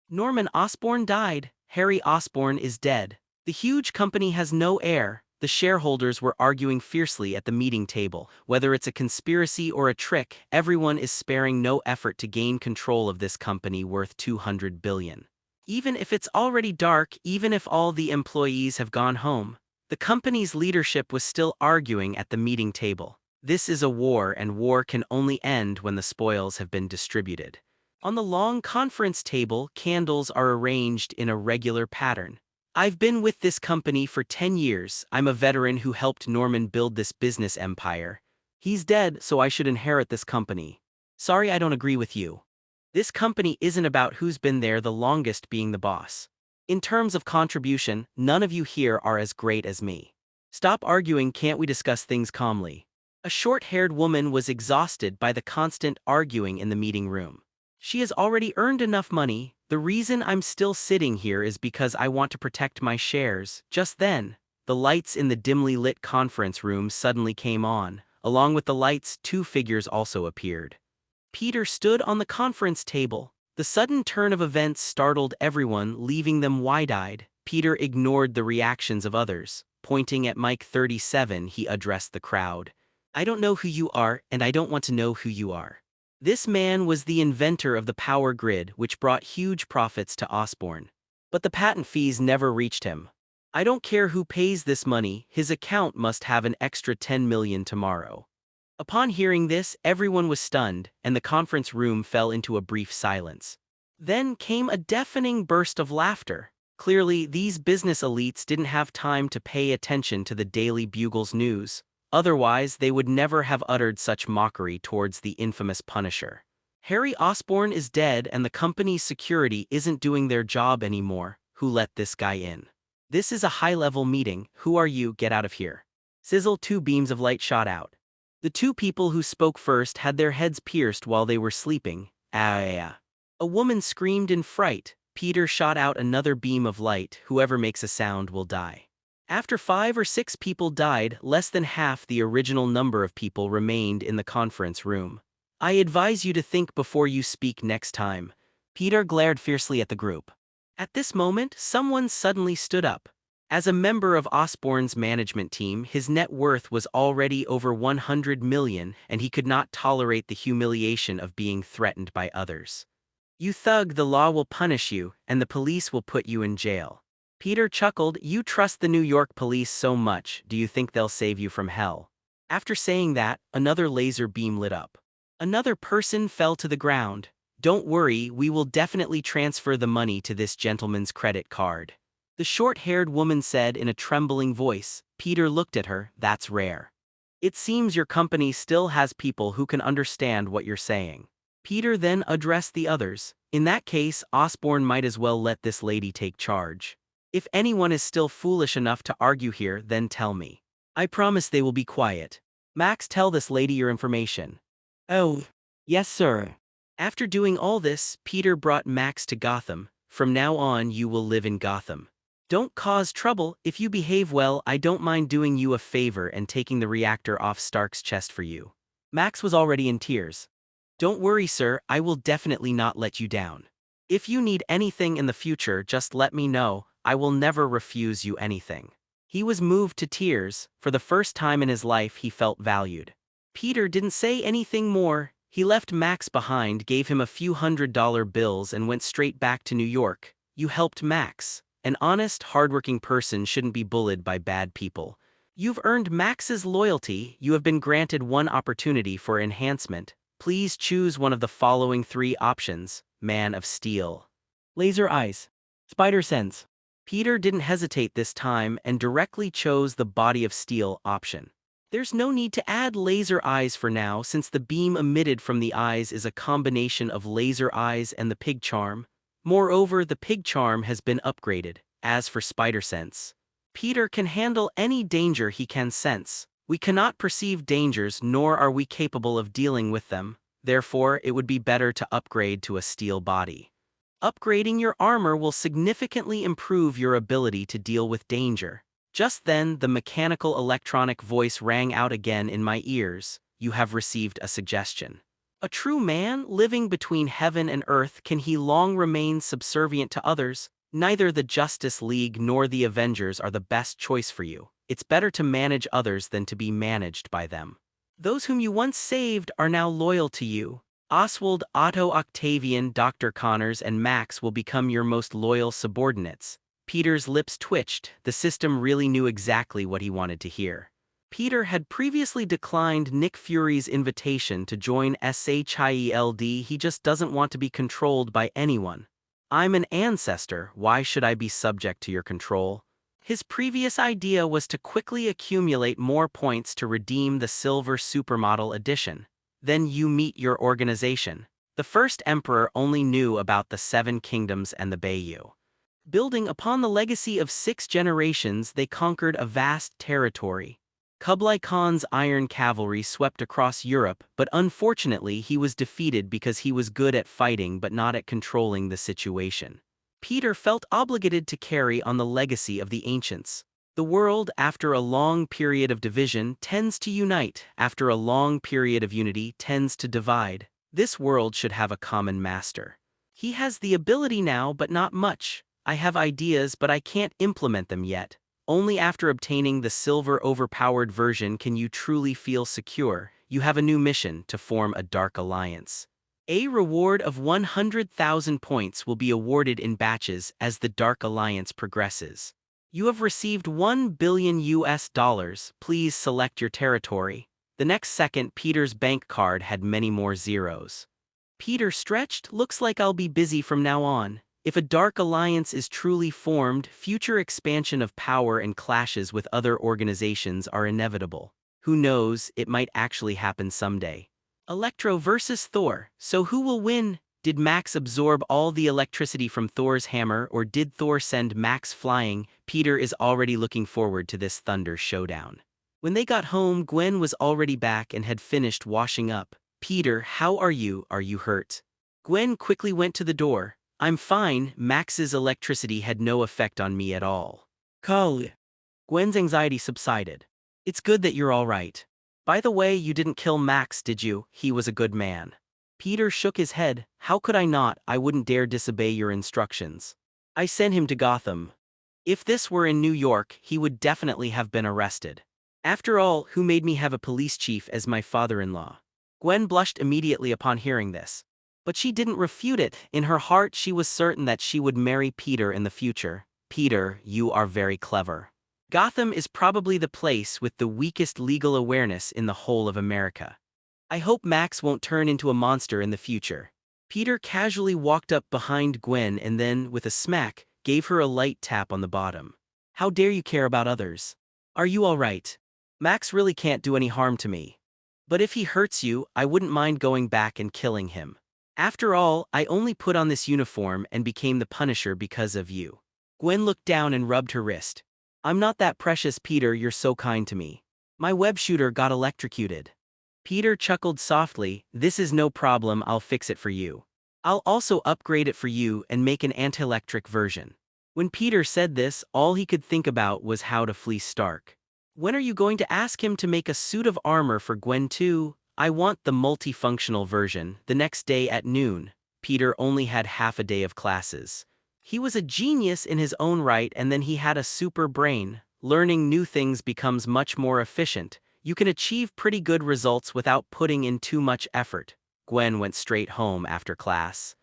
Norman Osborne died. Harry Osborne is dead. The huge company has no heir. The shareholders were arguing fiercely at the meeting table. Whether it's a conspiracy or a trick, everyone is sparing no effort to gain control of this company worth $200 billion. Even if it's already dark, even if all the employees have gone home, the company's leadership was still arguing at the meeting table. This is a war, and war can only end when the spoils have been distributed. On the long conference table, candles are arranged in a regular pattern. I've been with this company for 10 years. I'm a veteran who helped Norman build this business empire. He's dead, so I should inherit this company. Sorry, I don't agree with you. This company isn't about who's been there the longest being the boss. In terms of contribution, none of you here are as great as me. Stop arguing, can't we discuss things calmly? A short-haired woman was exhausted by the constant arguing in the meeting room. She has already earned enough money. The reason I'm still sitting here is because I want to protect my shares. Just then, the lights in the dimly lit conference room suddenly came on. Along with the lights, two figures also appeared. Peter stood on the conference table. The sudden turn of events startled everyone, leaving them wide-eyed. Peter ignored the reactions of others. Pointing at Mike 37, he addressed the crowd. I don't know who you are, and I don't want to know who you are. This man was the inventor of the power grid, which brought huge profits to Osborne. But the patent fees never reached him. I don't care who pays this money, his account must have an extra 10 million tomorrow. Upon hearing this, everyone was stunned, and the conference room fell into a brief silence. Then came a deafening burst of laughter. Clearly, these business elites didn't have time to pay attention to the Daily Bugle's news. Otherwise, they would never have uttered such mockery towards the infamous Punisher. Harry Osborn is dead, and the company's security isn't doing their job anymore. Who let this guy in? This is a high-level meeting. Who are you? Get out of here. Sizzle, two beams of light shot out. The two people who spoke first had their heads pierced while they were sleeping. Ah! A woman screamed in fright. Peter shot out another beam of light. Whoever makes a sound will die. After 5 or 6 people died, less than half the original number of people remained in the conference room. I advise you to think before you speak next time. Peter glared fiercely at the group. At this moment, someone suddenly stood up. As a member of Osborne's management team, his net worth was already over 100 million, and he could not tolerate the humiliation of being threatened by others. You thug, the law will punish you, and the police will put you in jail. Peter chuckled. You trust the New York police so much, do you think they'll save you from hell? After saying that, another laser beam lit up. Another person fell to the ground. Don't worry, we will definitely transfer the money to this gentleman's credit card. The short-haired woman said in a trembling voice. Peter looked at her. That's rare. It seems your company still has people who can understand what you're saying. Peter then addressed the others. In that case, Osborne might as well let this lady take charge. If anyone is still foolish enough to argue here, then tell me. I promise they will be quiet. Max, tell this lady your information. Oh, yes, sir. After doing all this, Peter brought Max to Gotham. From now on, you will live in Gotham. Don't cause trouble. If you behave well, I don't mind doing you a favor and taking the reactor off Stark's chest for you. Max was already in tears. Don't worry, sir, I will definitely not let you down. If you need anything in the future, just let me know. I will never refuse you anything. He was moved to tears. For the first time in his life, he felt valued. Peter didn't say anything more. He left Max behind, gave him a few $100 bills, and went straight back to New York. You helped Max. An honest, hardworking person shouldn't be bullied by bad people. You've earned Max's loyalty. You have been granted one opportunity for enhancement. Please choose one of the following 3 options. Man of Steel. Laser eyes. Spider sense. Peter didn't hesitate this time and directly chose the Body of Steel option. There's no need to add laser eyes for now, since the beam emitted from the eyes is a combination of laser eyes and the pig charm. Moreover, the pig charm has been upgraded. As for spider sense, Peter can handle any danger he can sense. We cannot perceive dangers, nor are we capable of dealing with them. Therefore, it would be better to upgrade to a steel body. Upgrading your armor will significantly improve your ability to deal with danger. Just then, the mechanical electronic voice rang out again in my ears. You have received a suggestion. A true man, living between heaven and earth, can he long remain subservient to others? Neither the Justice League nor the Avengers are the best choice for you. It's better to manage others than to be managed by them. Those whom you once saved are now loyal to you. Oswald, Otto, Octavian, Dr. Connors, and Max will become your most loyal subordinates. Peter's lips twitched. The system really knew exactly what he wanted to hear. Peter had previously declined Nick Fury's invitation to join SHIELD. He just doesn't want to be controlled by anyone. I'm an ancestor, why should I be subject to your control? His previous idea was to quickly accumulate more points to redeem the Silver Supermodel edition. Then you meet your organization. The first emperor only knew about the Seven Kingdoms and the Bayou. Building upon the legacy of 6 generations, they conquered a vast territory. Kublai Khan's Iron Cavalry swept across Europe, but unfortunately he was defeated because he was good at fighting but not at controlling the situation. Peter felt obligated to carry on the legacy of the ancients. The world, after a long period of division, tends to unite. After a long period of unity, tends to divide. This world should have a common master. He has the ability now, but not much. I have ideas, but I can't implement them yet. Only after obtaining the silver overpowered version can you truly feel secure. You have a new mission to form a dark alliance. A reward of 100,000 points will be awarded in batches as the Dark Alliance progresses. You have received $1 billion. Please select your territory. The next second, Peter's bank card had many more zeros. Peter stretched, looks like I'll be busy from now on. If a Dark Alliance is truly formed, future expansion of power and clashes with other organizations are inevitable. Who knows, it might actually happen someday. Electro versus Thor, so who will win? Did Max absorb all the electricity from Thor's hammer, or did Thor send Max flying? Peter is already looking forward to this thunder showdown. When they got home, Gwen was already back and had finished washing up. Peter, how are you? Are you hurt? Gwen quickly went to the door. I'm fine, Max's electricity had no effect on me at all. Carl. Gwen's anxiety subsided. It's good that you're all right. By the way, you didn't kill Max, did you? He was a good man. Peter shook his head. How could I not? I wouldn't dare disobey your instructions. I sent him to Gotham. If this were in New York, he would definitely have been arrested. After all, who made me have a police chief as my father-in-law? Gwen blushed immediately upon hearing this. But she didn't refute it. In her heart, she was certain that she would marry Peter in the future. Peter, you are very clever. Gotham is probably the place with the weakest legal awareness in the whole of America. I hope Max won't turn into a monster in the future. Peter casually walked up behind Gwen and then, with a smack, gave her a light tap on the bottom. How dare you care about others? Are you all right? Max really can't do any harm to me. But if he hurts you, I wouldn't mind going back and killing him. After all, I only put on this uniform and became the Punisher because of you. Gwen looked down and rubbed her wrist. I'm not that precious, Peter, you're so kind to me. My web shooter got electrocuted. Peter chuckled softly, this is no problem, I'll fix it for you. I'll also upgrade it for you and make an anti-electric version. When Peter said this, all he could think about was how to flee Stark. When are you going to ask him to make a suit of armor for Gwen too? I want the multifunctional version. The next day at noon, Peter only had half a day of classes. He was a genius in his own right, and then he had a super brain. Learning new things becomes much more efficient. You can achieve pretty good results without putting in too much effort. Gwen went straight home after class.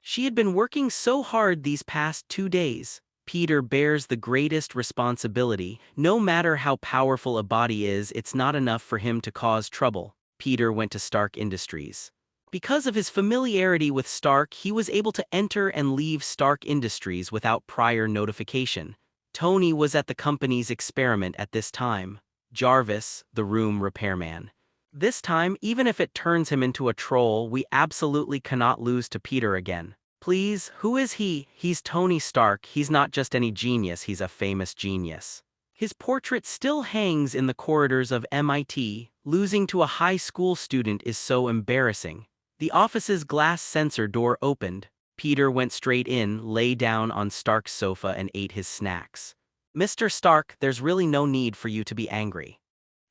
She had been working so hard these past 2 days. Peter bears the greatest responsibility. No matter how powerful a body is, it's not enough for him to cause trouble. Peter went to Stark Industries. Because of his familiarity with Stark, he was able to enter and leave Stark Industries without prior notification. Tony was at the company's experiment at this time. Jarvis, the room repairman. This time, even if it turns him into a troll, we absolutely cannot lose to Peter again. Please, who is he? He's Tony Stark. He's not just any genius, he's a famous genius. His portrait still hangs in the corridors of MIT. Losing to a high school student is so embarrassing. The office's glass sensor door opened. Peter went straight in, lay down on Stark's sofa and ate his snacks. Mr. Stark, there's really no need for you to be angry.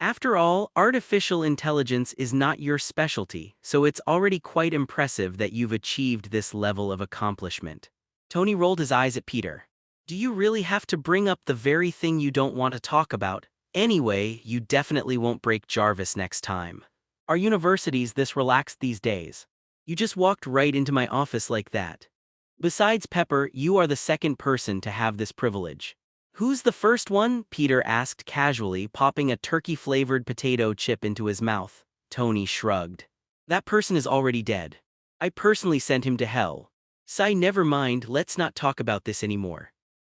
After all, artificial intelligence is not your specialty, so it's already quite impressive that you've achieved this level of accomplishment. Tony rolled his eyes at Peter. Do you really have to bring up the very thing you don't want to talk about? Anyway, you definitely won't break Jarvis next time. Are universities this relaxed these days? You just walked right into my office like that. Besides Pepper, you are the second person to have this privilege. Who's the first one? Peter asked casually, popping a turkey-flavored potato chip into his mouth. Tony shrugged. That person is already dead. I personally sent him to hell. Sai, never mind, let's not talk about this anymore.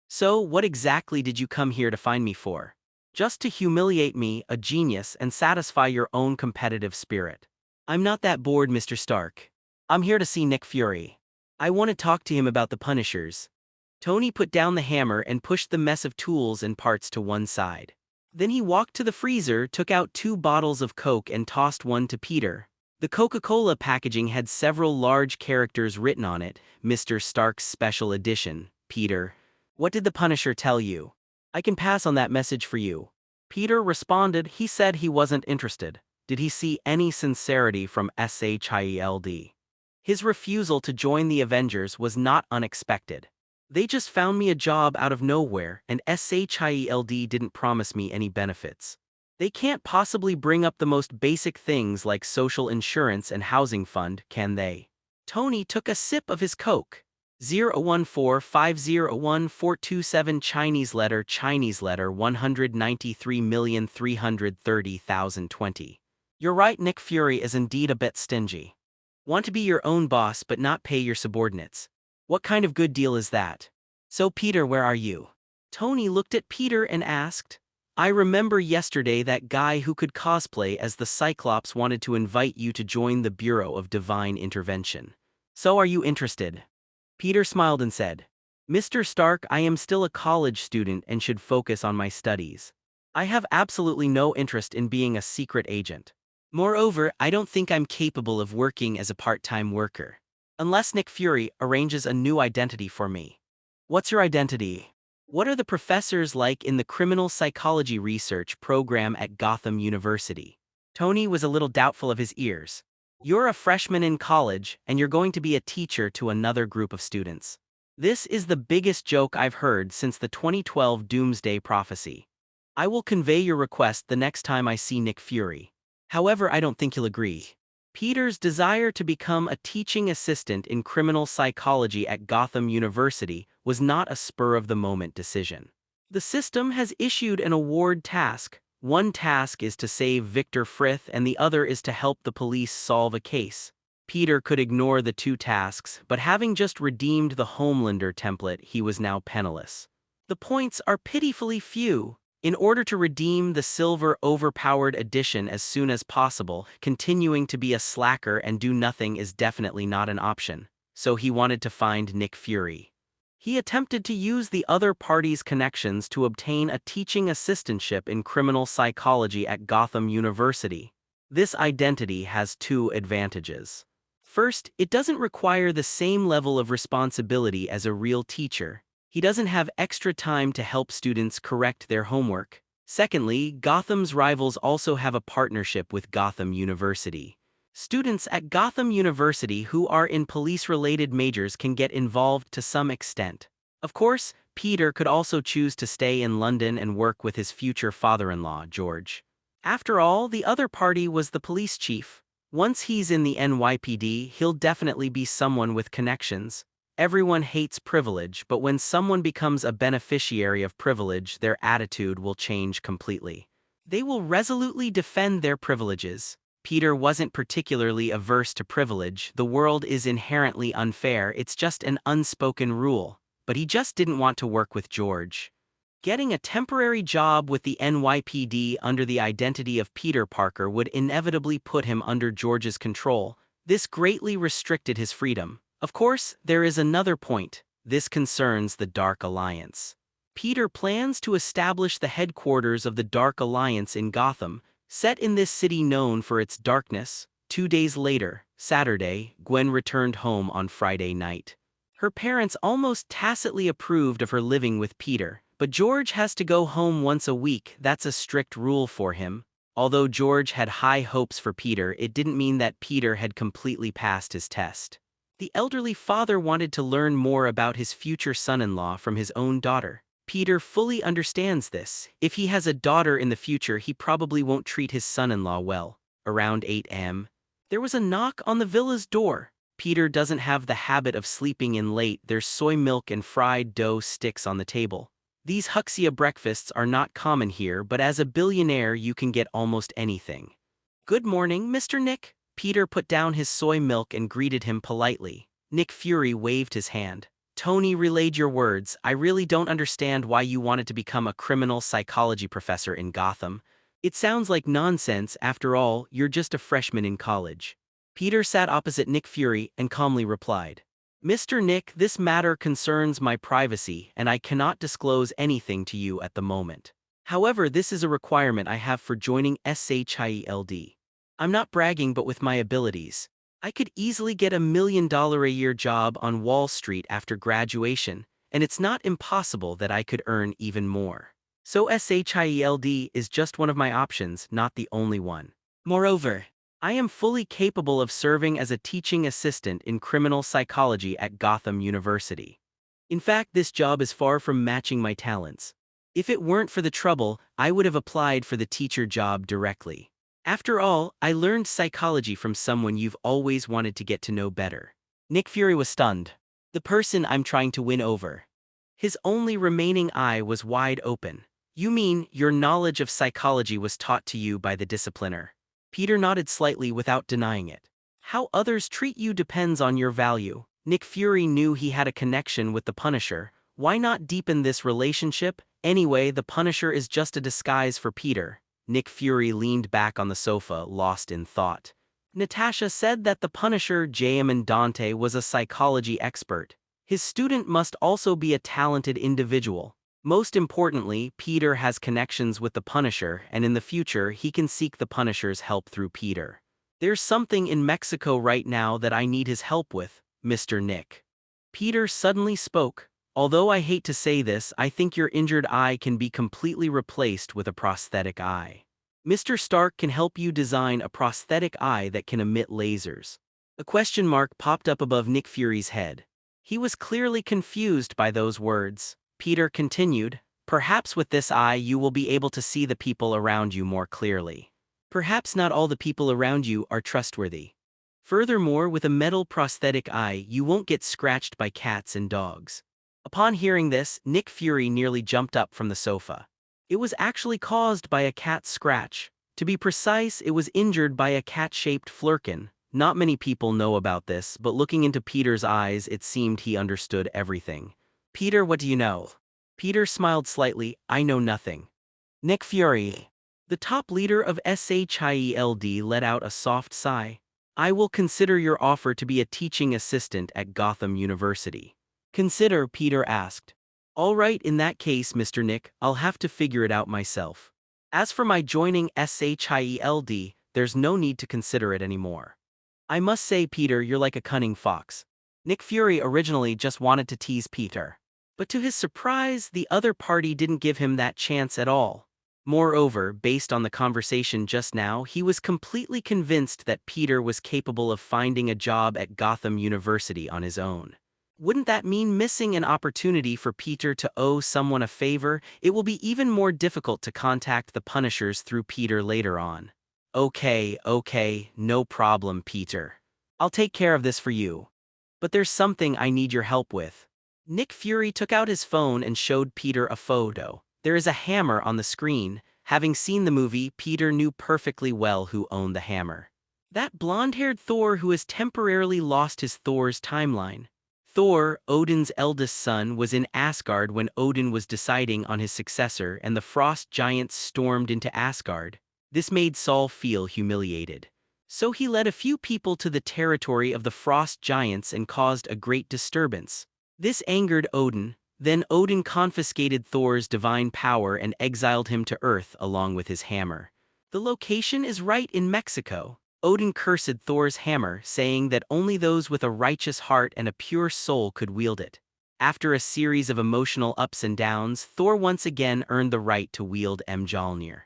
So, what exactly did you come here to find me for? Just to humiliate me, a genius, and satisfy your own competitive spirit. I'm not that bored, Mr. Stark. I'm here to see Nick Fury. I want to talk to him about the Punishers. Tony put down the hammer and pushed the mess of tools and parts to one side. Then he walked to the freezer, took out 2 bottles of Coke and tossed one to Peter. The Coca-Cola packaging had several large characters written on it, Mr. Stark's Special Edition. Peter, what did the Punisher tell you? I can pass on that message for you. Peter responded. He said he wasn't interested. Did he see any sincerity from Shield? His refusal to join the Avengers was not unexpected. They just found me a job out of nowhere, and Shield didn't promise me any benefits. They can't possibly bring up the most basic things like social insurance and housing fund, can they? Tony took a sip of his Coke. 014501427 Chinese letter 193,330,020. You're right, Nick Fury is indeed a bit stingy. Want to be your own boss but not pay your subordinates. What kind of good deal is that? So Peter, where are you? Tony looked at Peter and asked. I remember yesterday that guy who could cosplay as the Cyclops wanted to invite you to join the Bureau of Divine Intervention. So are you interested? Peter smiled and said, Mr. Stark, I am still a college student and should focus on my studies. I have absolutely no interest in being a secret agent. Moreover, I don't think I'm capable of working as a part-time worker. Unless Nick Fury arranges a new identity for me. What's your identity? What are the professors like in the criminal psychology research program at Gotham University? Tony was a little doubtful of his ears. You're a freshman in college, and you're going to be a teacher to another group of students. This is the biggest joke I've heard since the 2012 Doomsday Prophecy. I will convey your request the next time I see Nick Fury. However, I don't think he'll agree. Peter's desire to become a teaching assistant in criminal psychology at Gotham University was not a spur-of-the-moment decision. The system has issued an award task. One task is to save Victor Frith and the other is to help the police solve a case. Peter could ignore the 2 tasks, but having just redeemed the Homelander template, he was now penniless. The points are pitifully few. In order to redeem the silver overpowered edition as soon as possible, continuing to be a slacker and do nothing is definitely not an option, so he wanted to find Nick Fury. He attempted to use the other party's connections to obtain a teaching assistantship in criminal psychology at Gotham University. This identity has 2 advantages. First, it doesn't require the same level of responsibility as a real teacher. He doesn't have extra time to help students correct their homework. Secondly, Gotham's rivals also have a partnership with Gotham University. Students at Gotham University who are in police-related majors can get involved to some extent. Of course, Peter could also choose to stay in London and work with his future father-in-law, George. After all, the other party was the police chief. Once he's in the NYPD, he'll definitely be someone with connections. Everyone hates privilege, but when someone becomes a beneficiary of privilege, their attitude will change completely. They will resolutely defend their privileges. Peter wasn't particularly averse to privilege. The world is inherently unfair, it's just an unspoken rule. But he just didn't want to work with George. Getting a temporary job with the NYPD under the identity of Peter Parker would inevitably put him under George's control. This greatly restricted his freedom. Of course, there is another point. This concerns the Dark Alliance. Peter plans to establish the headquarters of the Dark Alliance in Gotham, set in this city known for its darkness. 2 days later, Saturday, Gwen returned home on Friday night. Her parents almost tacitly approved of her living with Peter, but George has to go home once a week. That's a strict rule for him. Although George had high hopes for Peter, it didn't mean that Peter had completely passed his test. The elderly father wanted to learn more about his future son-in-law from his own daughter. Peter fully understands this. If he has a daughter in the future, he probably won't treat his son-in-law well. Around 8 a.m., there was a knock on the villa's door. Peter doesn't have the habit of sleeping in late. There's soy milk and fried dough sticks on the table. These Huxia breakfasts are not common here, but as a billionaire you can get almost anything. Good morning, Mr. Nick. Peter put down his soy milk and greeted him politely. Nick Fury waved his hand. Tony relayed your words. I really don't understand why you wanted to become a criminal psychology professor in Gotham. It sounds like nonsense. After all, you're just a freshman in college. Peter sat opposite Nick Fury and calmly replied, Mr. Nick, this matter concerns my privacy and I cannot disclose anything to you at the moment. However, this is a requirement I have for joining SHIELD. I'm not bragging, but with my abilities, I could easily get $1 million a year job on Wall Street after graduation, and it's not impossible that I could earn even more. So SHIELD is just one of my options, not the only one. Moreover, I am fully capable of serving as a teaching assistant in criminal psychology at Gotham University. In fact, this job is far from matching my talents. If it weren't for the trouble, I would have applied for the teacher job directly. After all, I learned psychology from someone you've always wanted to get to know better. Nick Fury was stunned. The person I'm trying to win over. His only remaining eye was wide open. You mean your knowledge of psychology was taught to you by the discipliner? Peter nodded slightly without denying it. How others treat you depends on your value. Nick Fury knew he had a connection with the Punisher. Why not deepen this relationship? Anyway, the Punisher is just a disguise for Peter. Nick Fury leaned back on the sofa, lost in thought. Natasha said that the Punisher, J.M. Dante, was a psychology expert. His student must also be a talented individual. Most importantly, Peter has connections with the Punisher, and in the future he can seek the Punisher's help through Peter. There's something in Mexico right now that I need his help with, Mr. Nick. Peter suddenly spoke. Although I hate to say this, I think your injured eye can be completely replaced with a prosthetic eye. Mr. Stark can help you design a prosthetic eye that can emit lasers. A question mark popped up above Nick Fury's head. He was clearly confused by those words. Peter continued, perhaps with this eye you will be able to see the people around you more clearly. Perhaps not all the people around you are trustworthy. Furthermore, with a metal prosthetic eye, you won't get scratched by cats and dogs. Upon hearing this, Nick Fury nearly jumped up from the sofa. It was actually caused by a cat scratch. To be precise, it was injured by a cat-shaped flurkin. Not many people know about this, but looking into Peter's eyes, it seemed he understood everything. Peter, what do you know? Peter smiled slightly. I know nothing. Nick Fury, the top leader of SHIELD, let out a soft sigh. I will consider your offer to be a teaching assistant at Gotham University. Consider, Peter asked. All right, in that case, Mr. Nick, I'll have to figure it out myself. As for my joining SHIELD, there's no need to consider it anymore. I must say, Peter, you're like a cunning fox. Nick Fury originally just wanted to tease Peter. But to his surprise, the other party didn't give him that chance at all. Moreover, based on the conversation just now, he was completely convinced that Peter was capable of finding a job at Gotham University on his own. Wouldn't that mean missing an opportunity for Peter to owe someone a favor? It will be even more difficult to contact the Punishers through Peter later on. Okay, no problem, Peter. I'll take care of this for you. But there's something I need your help with. Nick Fury took out his phone and showed Peter a photo. There is a hammer on the screen. Having seen the movie, Peter knew perfectly well who owned the hammer. That blonde-haired Thor who has temporarily lost his Thor's timeline. Thor, Odin's eldest son, was in Asgard when Odin was deciding on his successor and the frost giants stormed into Asgard. This made Saul feel humiliated. So he led a few people to the territory of the frost giants and caused a great disturbance. This angered Odin. Then Odin confiscated Thor's divine power and exiled him to Earth along with his hammer. The location is right in Mexico. Odin cursed Thor's hammer, saying that only those with a righteous heart and a pure soul could wield it. After a series of emotional ups and downs, Thor once again earned the right to wield Mjolnir.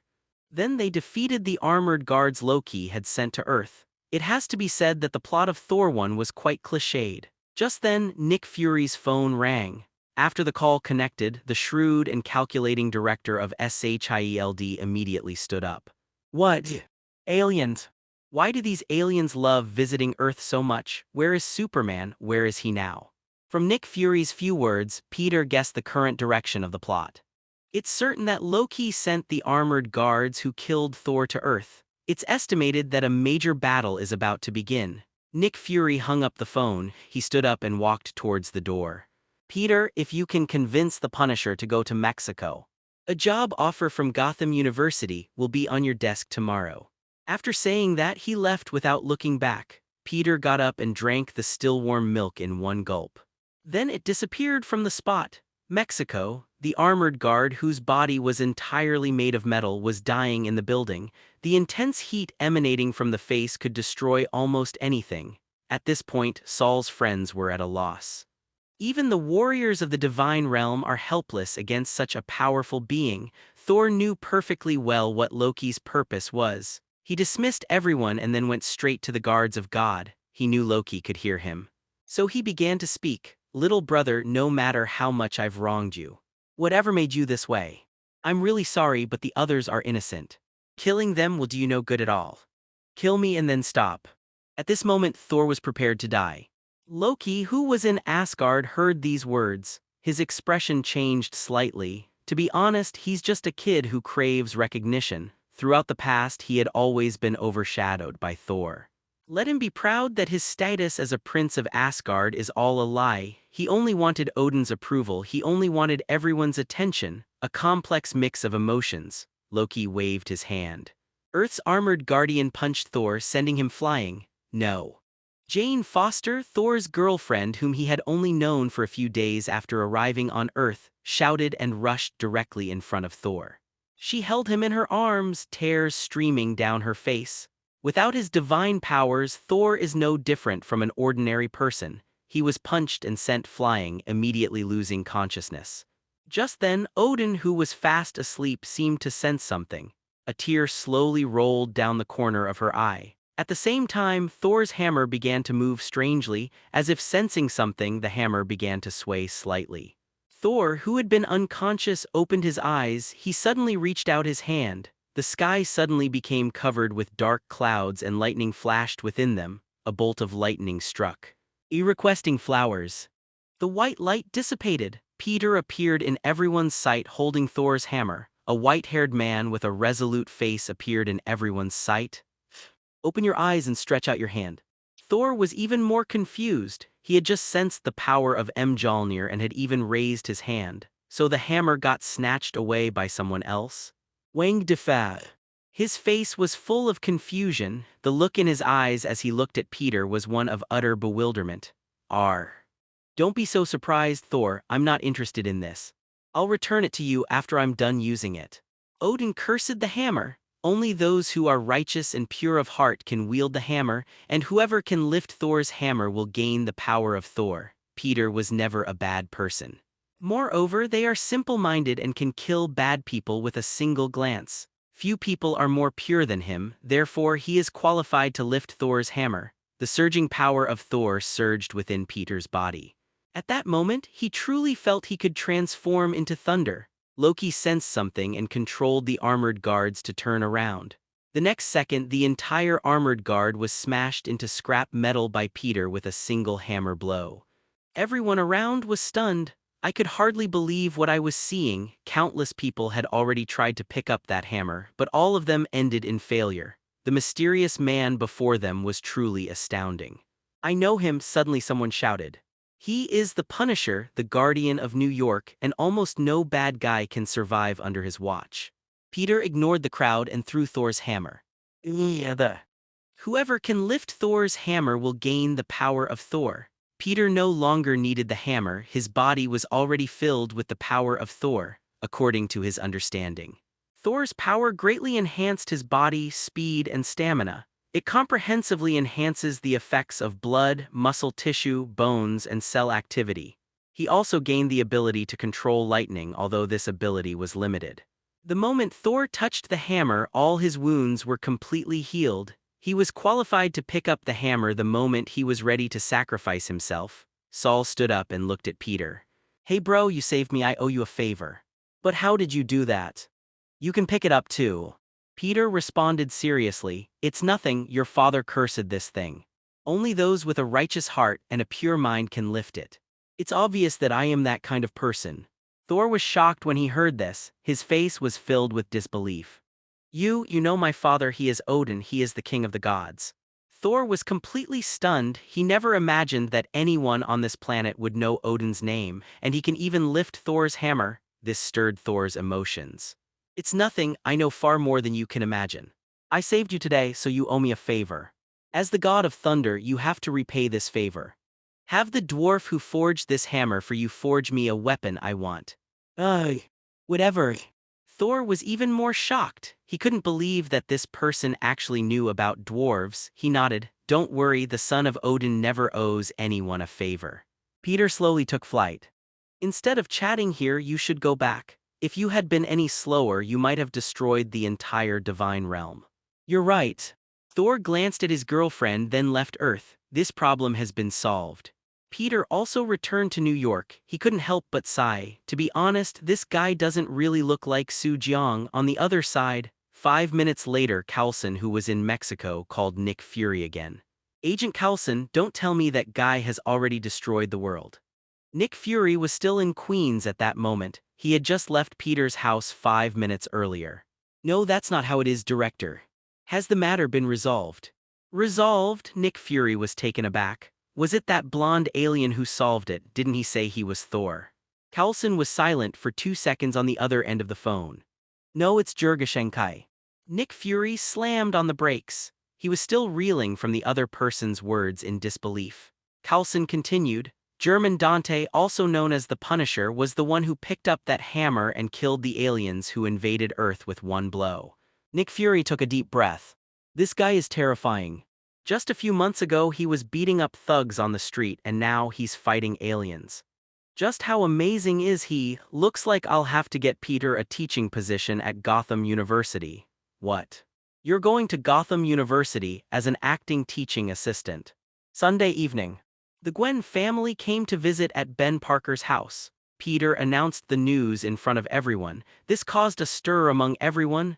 Then they defeated the armored guards Loki had sent to Earth. It has to be said that the plot of Thor 1 was quite cliched. Just then, Nick Fury's phone rang. After the call connected, the shrewd and calculating director of SHIELD immediately stood up. What? Aliens? Why do these aliens love visiting Earth so much? Where is Superman? Where is he now? From Nick Fury's few words, Peter guessed the current direction of the plot. It's certain that Loki sent the armored guards who killed Thor to Earth. It's estimated that a major battle is about to begin. Nick Fury hung up the phone. He stood up and walked towards the door. Peter, if you can convince the Punisher to go to Mexico. A job offer from Gotham University will be on your desk tomorrow. After saying that, he left without looking back. Peter got up and drank the still warm milk in one gulp. Then it disappeared from the spot. Mexico, the armored guard whose body was entirely made of metal was dying in the building. The intense heat emanating from the face could destroy almost anything. At this point, Saul's friends were at a loss. Even the warriors of the divine realm are helpless against such a powerful being. Thor knew perfectly well what Loki's purpose was. He dismissed everyone and then went straight to the guards of God. He knew Loki could hear him. So he began to speak. Little brother, no matter how much I've wronged you. Whatever made you this way? I'm really sorry, but the others are innocent. Killing them will do you no good at all. Kill me and then stop. At this moment, Thor was prepared to die. Loki, who was in Asgard, heard these words. His expression changed slightly. To be honest, he's just a kid who craves recognition. Throughout the past, he had always been overshadowed by Thor. Let him be proud that his status as a prince of Asgard is all a lie. He only wanted Odin's approval. He only wanted everyone's attention, a complex mix of emotions. Loki waved his hand. Earth's armored guardian punched Thor, sending him flying. No. Jane Foster, Thor's girlfriend whom he had only known for a few days after arriving on Earth, shouted and rushed directly in front of Thor. She held him in her arms, tears streaming down her face. Without his divine powers, Thor is no different from an ordinary person. He was punched and sent flying, immediately losing consciousness. Just then, Odin, who was fast asleep, seemed to sense something. A tear slowly rolled down the corner of her eye. At the same time, Thor's hammer began to move strangely, as if sensing something. The hammer began to sway slightly. Thor, who had been unconscious, opened his eyes. He suddenly reached out his hand. The sky suddenly became covered with dark clouds and lightning flashed within them. A bolt of lightning struck. Requesting flowers. The white light dissipated. Peter appeared in everyone's sight holding Thor's hammer. A white-haired man with a resolute face appeared in everyone's sight. Open your eyes and stretch out your hand. Thor was even more confused. He had just sensed the power of Mjolnir and had even raised his hand. So the hammer got snatched away by someone else? Wang Defa. His face was full of confusion. The look in his eyes as he looked at Peter was one of utter bewilderment. Don't be so surprised, Thor. I'm not interested in this. I'll return it to you after I'm done using it. Odin cursed the hammer. Only those who are righteous and pure of heart can wield the hammer, and whoever can lift Thor's hammer will gain the power of Thor. Peter was never a bad person. Moreover, they are simple-minded and can kill bad people with a single glance. Few people are more pure than him, therefore he is qualified to lift Thor's hammer. The surging power of Thor surged within Peter's body. At that moment, he truly felt he could transform into thunder. Loki sensed something and controlled the armored guards to turn around. The next second, the entire armored guard was smashed into scrap metal by Peter with a single hammer blow. Everyone around was stunned. I could hardly believe what I was seeing. Countless people had already tried to pick up that hammer, but all of them ended in failure. The mysterious man before them was truly astounding. I know him, suddenly someone shouted. He is the Punisher, the Guardian of New York, and almost no bad guy can survive under his watch. Peter ignored the crowd and threw Thor's hammer. Whoever can lift Thor's hammer will gain the power of Thor. Peter no longer needed the hammer. His body was already filled with the power of Thor, according to his understanding. Thor's power greatly enhanced his body, speed, and stamina. It comprehensively enhances the effects of blood, muscle tissue, bones, and cell activity. He also gained the ability to control lightning, although this ability was limited. The moment Thor touched the hammer, all his wounds were completely healed. He was qualified to pick up the hammer the moment he was ready to sacrifice himself. Saul stood up and looked at Peter. Hey bro, you saved me, I owe you a favor. But how did you do that? You can pick it up too. Peter responded seriously, it's nothing, your father cursed this thing. Only those with a righteous heart and a pure mind can lift it. It's obvious that I am that kind of person. Thor was shocked when he heard this. His face was filled with disbelief. You know my father, he is Odin, he is the king of the gods. Thor was completely stunned. He never imagined that anyone on this planet would know Odin's name, and he can even lift Thor's hammer. This stirred Thor's emotions. It's nothing, I know far more than you can imagine. I saved you today, so you owe me a favor. As the god of thunder, you have to repay this favor. Have the dwarf who forged this hammer for you forge me a weapon I want. Ugh, whatever. Thor was even more shocked. He couldn't believe that this person actually knew about dwarves. He nodded. Don't worry, the son of Odin never owes anyone a favor. Peter slowly took flight. Instead of chatting here, you should go back. If you had been any slower, you might have destroyed the entire divine realm. You're right. Thor glanced at his girlfriend, then left Earth. This problem has been solved. Peter also returned to New York. He couldn't help but sigh. To be honest, this guy doesn't really look like Su Jiang. On the other side, 5 minutes later, Coulson, who was in Mexico, called Nick Fury again. Agent Coulson, don't tell me that guy has already destroyed the world. Nick Fury was still in Queens at that moment. He had just left Peter's house 5 minutes earlier. No, that's not how it is, Director. Has the matter been resolved? Resolved? Nick Fury was taken aback. Was it that blonde alien who solved it? Didn't he say he was Thor? Coulson was silent for 2 seconds on the other end of the phone. No, it's Jurgashenkai. Nick Fury slammed on the brakes. He was still reeling from the other person's words in disbelief. Coulson continued, German Dante, also known as the Punisher, was the one who picked up that hammer and killed the aliens who invaded Earth with one blow. Nick Fury took a deep breath. This guy is terrifying. Just a few months ago he was beating up thugs on the street, and now he's fighting aliens. Just how amazing is he? Looks like I'll have to get Peter a teaching position at Gotham University. What? You're going to Gotham University as an acting teaching assistant. Sunday evening. The Gwen family came to visit at Ben Parker's house. Peter announced the news in front of everyone. This caused a stir among everyone.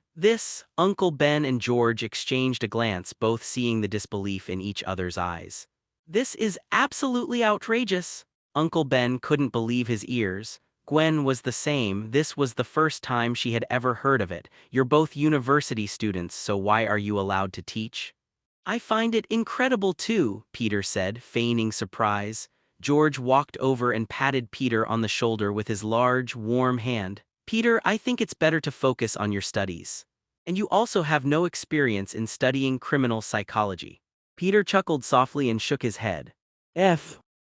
Uncle Ben and George exchanged a glance, both seeing the disbelief in each other's eyes. This is absolutely outrageous. Uncle Ben couldn't believe his ears. Gwen was the same. This was the first time she had ever heard of it. You're both university students, so why are you allowed to teach? I find it incredible too, Peter said, feigning surprise. George walked over and patted Peter on the shoulder with his large, warm hand. Peter, I think it's better to focus on your studies. And you also have no experience in studying criminal psychology. Peter chuckled softly and shook his head.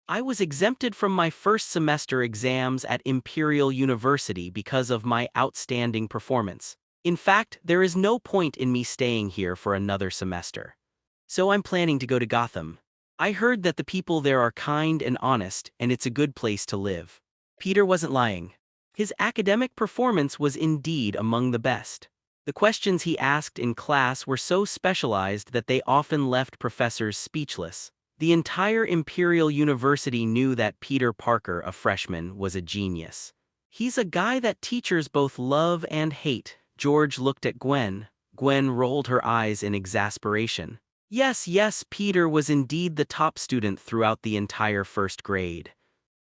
I was exempted from my first semester exams at Imperial University because of my outstanding performance. In fact, there is no point in me staying here for another semester. So I'm planning to go to Gotham. I heard that the people there are kind and honest, and it's a good place to live. Peter wasn't lying. His academic performance was indeed among the best. The questions he asked in class were so specialized that they often left professors speechless. The entire Imperial University knew that Peter Parker, a freshman, was a genius. He's a guy that teachers both love and hate. George looked at Gwen. Gwen rolled her eyes in exasperation. Yes, Peter was indeed the top student throughout the entire first grade.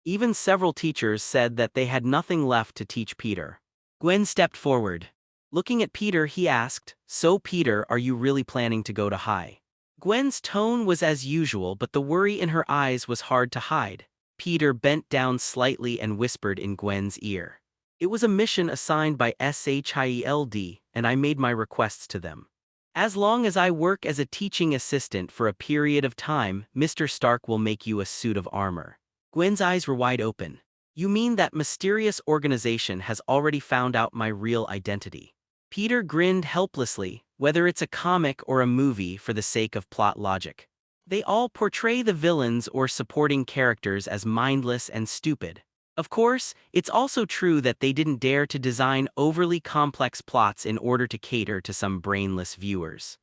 Even several teachers said that they had nothing left to teach Peter. Gwen stepped forward. Looking at Peter, he asked, So Peter, are you really planning to go to high? Gwen's tone was as usual, but the worry in her eyes was hard to hide. Peter bent down slightly and whispered in Gwen's ear. It was a mission assigned by SHIELD, and I made my requests to them. As long as I work as a teaching assistant for a period of time, Mr. Stark will make you a suit of armor. Gwen's eyes were wide open. You mean that mysterious organization has already found out my real identity? Peter grinned helplessly, whether it's a comic or a movie for the sake of plot logic. They all portray the villains or supporting characters as mindless and stupid. Of course, it's also true that they didn't dare to design overly complex plots in order to cater to some brainless viewers.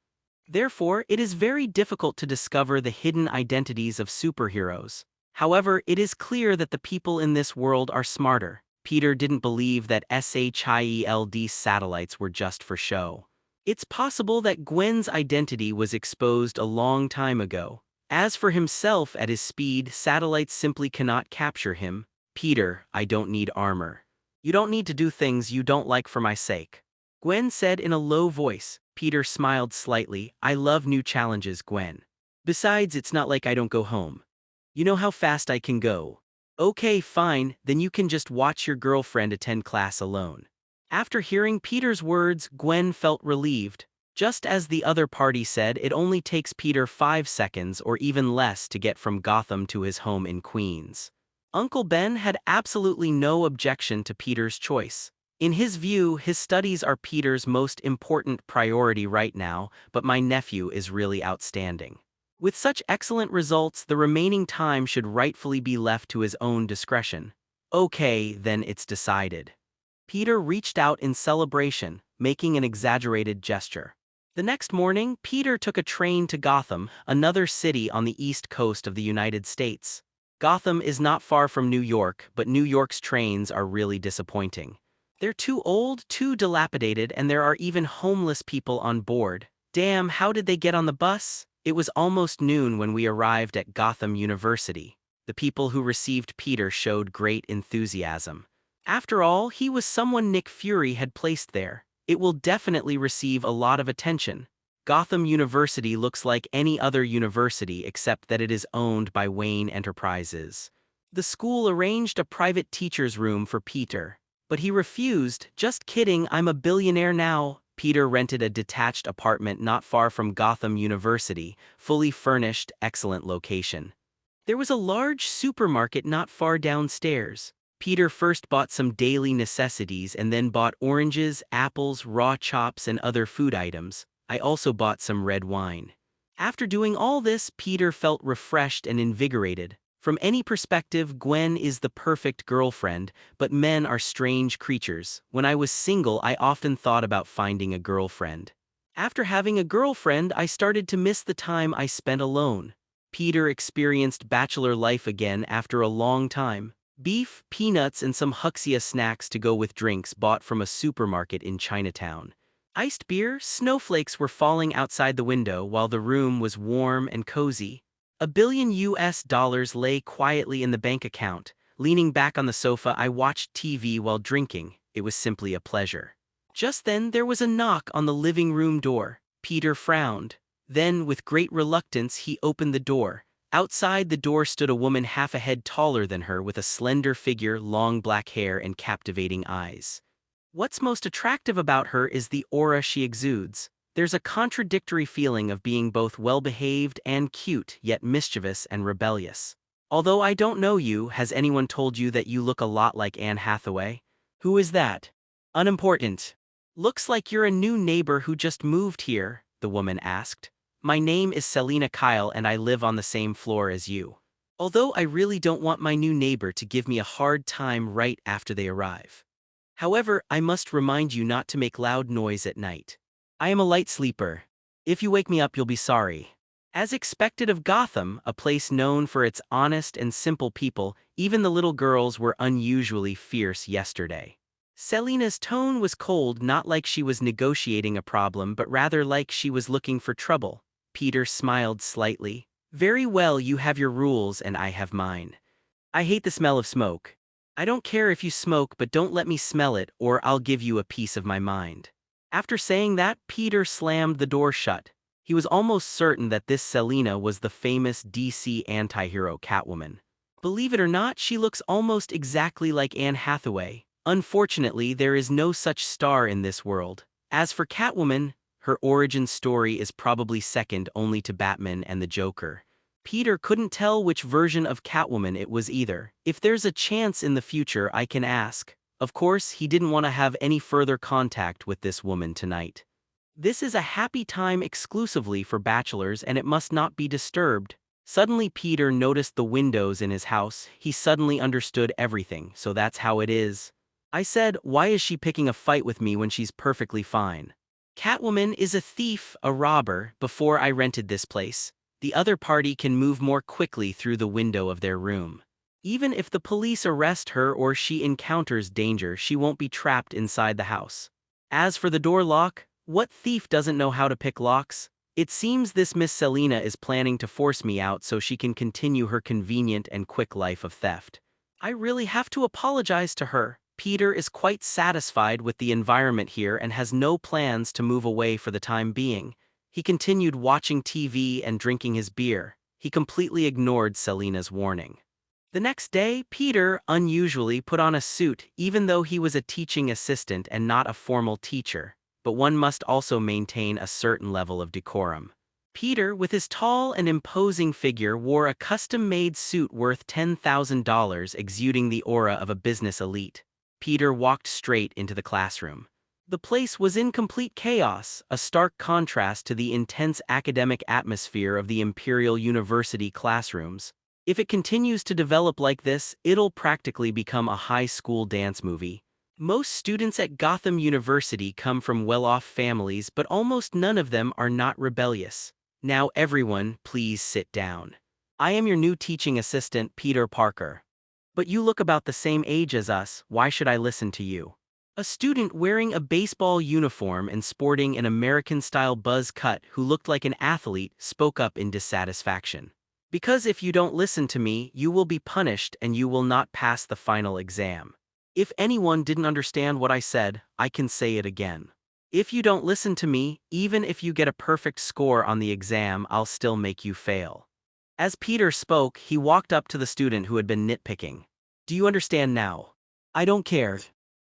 Therefore, it is very difficult to discover the hidden identities of superheroes. However, it is clear that the people in this world are smarter. Peter didn't believe that SHIELD satellites were just for show. It's possible that Gwen's identity was exposed a long time ago. As for himself, at his speed, satellites simply cannot capture him. Peter, I don't need armor. You don't need to do things you don't like for my sake. Gwen said in a low voice. Peter smiled slightly. I love new challenges, Gwen. Besides, it's not like I don't go home. You know how fast I can go. Okay, fine, then you can just watch your girlfriend attend class alone. After hearing Peter's words, Gwen felt relieved. Just as the other party said, it only takes Peter 5 seconds or even less to get from Gotham to his home in Queens. Uncle Ben had absolutely no objection to Peter's choice. In his view, his studies are Peter's most important priority right now, but my nephew is really outstanding. With such excellent results, the remaining time should rightfully be left to his own discretion. Okay, then it's decided. Peter reached out in celebration, making an exaggerated gesture. The next morning, Peter took a train to Gotham, another city on the east coast of the United States. Gotham is not far from New York, but New York's trains are really disappointing. They're too old, too dilapidated, and there are even homeless people on board. Damn, how did they get on the bus? It was almost noon when we arrived at Gotham University. The people who received Peter showed great enthusiasm. After all, he was someone Nick Fury had placed there. It will definitely receive a lot of attention. Gotham University looks like any other university except that it is owned by Wayne Enterprises. The school arranged a private teacher's room for Peter. But he refused. Just kidding, I'm a billionaire now. Peter rented a detached apartment not far from Gotham University, fully furnished, excellent location. There was a large supermarket not far downstairs. Peter first bought some daily necessities and then bought oranges, apples, raw chops, and other food items. I also bought some red wine. After doing all this, Peter felt refreshed and invigorated. From any perspective, Gwen is the perfect girlfriend, but men are strange creatures. When I was single, I often thought about finding a girlfriend. After having a girlfriend, I started to miss the time I spent alone. Peter experienced bachelor life again after a long time. Beef, peanuts, and some Huxia snacks to go with drinks bought from a supermarket in Chinatown. Iced beer, snowflakes were falling outside the window while the room was warm and cozy. $1 billion lay quietly in the bank account. Leaning back on the sofa, I watched TV while drinking. It was simply a pleasure. Just then, there was a knock on the living room door. Peter frowned. Then, with great reluctance, he opened the door. Outside the door stood a woman half a head taller than her with a slender figure, long black hair, and captivating eyes. What's most attractive about her is the aura she exudes. There's a contradictory feeling of being both well-behaved and cute, yet mischievous and rebellious. Although I don't know you, has anyone told you that you look a lot like Anne Hathaway? Who is that? Unimportant. Looks like you're a new neighbor who just moved here, the woman asked. My name is Selina Kyle and I live on the same floor as you. Although I really don't want my new neighbor to give me a hard time right after they arrive. However, I must remind you not to make loud noise at night. I am a light sleeper. If you wake me up, you'll be sorry. As expected of Gotham, a place known for its honest and simple people, even the little girls were unusually fierce yesterday. Selina's tone was cold, not like she was negotiating a problem, but rather like she was looking for trouble. Peter smiled slightly. Very well, you have your rules and I have mine. I hate the smell of smoke. I don't care if you smoke, but don't let me smell it, or I'll give you a piece of my mind. After saying that, Peter slammed the door shut. He was almost certain that this Selina was the famous DC anti-hero Catwoman. Believe it or not, she looks almost exactly like Anne Hathaway. Unfortunately, there is no such star in this world. As for Catwoman, her origin story is probably second only to Batman and the Joker. Peter couldn't tell which version of Catwoman it was either. If there's a chance in the future, I can ask. Of course, he didn't want to have any further contact with this woman tonight. This is a happy time exclusively for bachelors and it must not be disturbed. Suddenly Peter noticed the windows in his house. He suddenly understood everything, so that's how it is. I said, why is she picking a fight with me when she's perfectly fine? Catwoman is a thief, a robber. Before I rented this place, the other party can move more quickly through the window of their room. Even if the police arrest her or she encounters danger, she won't be trapped inside the house. As for the door lock, what thief doesn't know how to pick locks? It seems this Miss Selina is planning to force me out so she can continue her convenient and quick life of theft. I really have to apologize to her. Peter is quite satisfied with the environment here and has no plans to move away for the time being. He continued watching TV and drinking his beer. He completely ignored Selina's warning. The next day, Peter unusually put on a suit even though he was a teaching assistant and not a formal teacher, but one must also maintain a certain level of decorum. Peter, with his tall and imposing figure, wore a custom-made suit worth $10,000, exuding the aura of a business elite. Peter walked straight into the classroom. The place was in complete chaos, a stark contrast to the intense academic atmosphere of the Imperial University classrooms. If it continues to develop like this, it'll practically become a high school dance movie. Most students at Gotham University come from well-off families, but almost none of them are not rebellious. Now everyone, please sit down. I am your new teaching assistant, Peter Parker. But you look about the same age as us, why should I listen to you? A student wearing a baseball uniform and sporting an American-style buzz cut who looked like an athlete spoke up in dissatisfaction. Because if you don't listen to me, you will be punished and you will not pass the final exam. If anyone didn't understand what I said, I can say it again. If you don't listen to me, even if you get a perfect score on the exam, I'll still make you fail. As Peter spoke, he walked up to the student who had been nitpicking. Do you understand now? I don't care.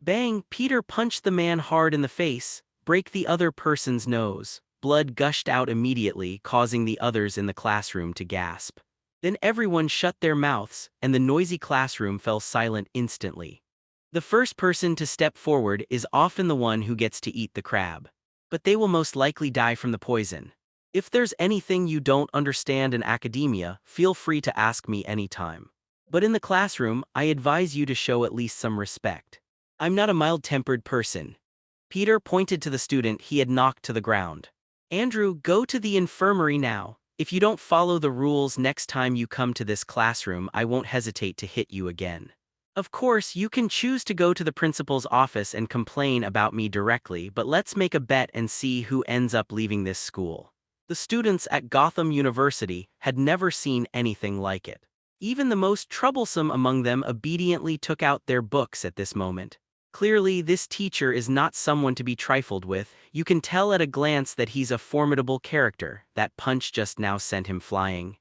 Bang! Peter punched the man hard in the face, break the other person's nose. Blood gushed out immediately, causing the others in the classroom to gasp. Then everyone shut their mouths, and the noisy classroom fell silent instantly. The first person to step forward is often the one who gets to eat the crab. But they will most likely die from the poison. If there's anything you don't understand in academia, feel free to ask me anytime. But in the classroom, I advise you to show at least some respect. I'm not a mild-tempered person. Peter pointed to the student he had knocked to the ground. Andrew, go to the infirmary now. If you don't follow the rules next time you come to this classroom, I won't hesitate to hit you again. Of course, you can choose to go to the principal's office and complain about me directly, but let's make a bet and see who ends up leaving this school. The students at Gotham University had never seen anything like it. Even the most troublesome among them obediently took out their books at this moment. Clearly, this teacher is not someone to be trifled with. You can tell at a glance that he's a formidable character. That punch just now sent him flying.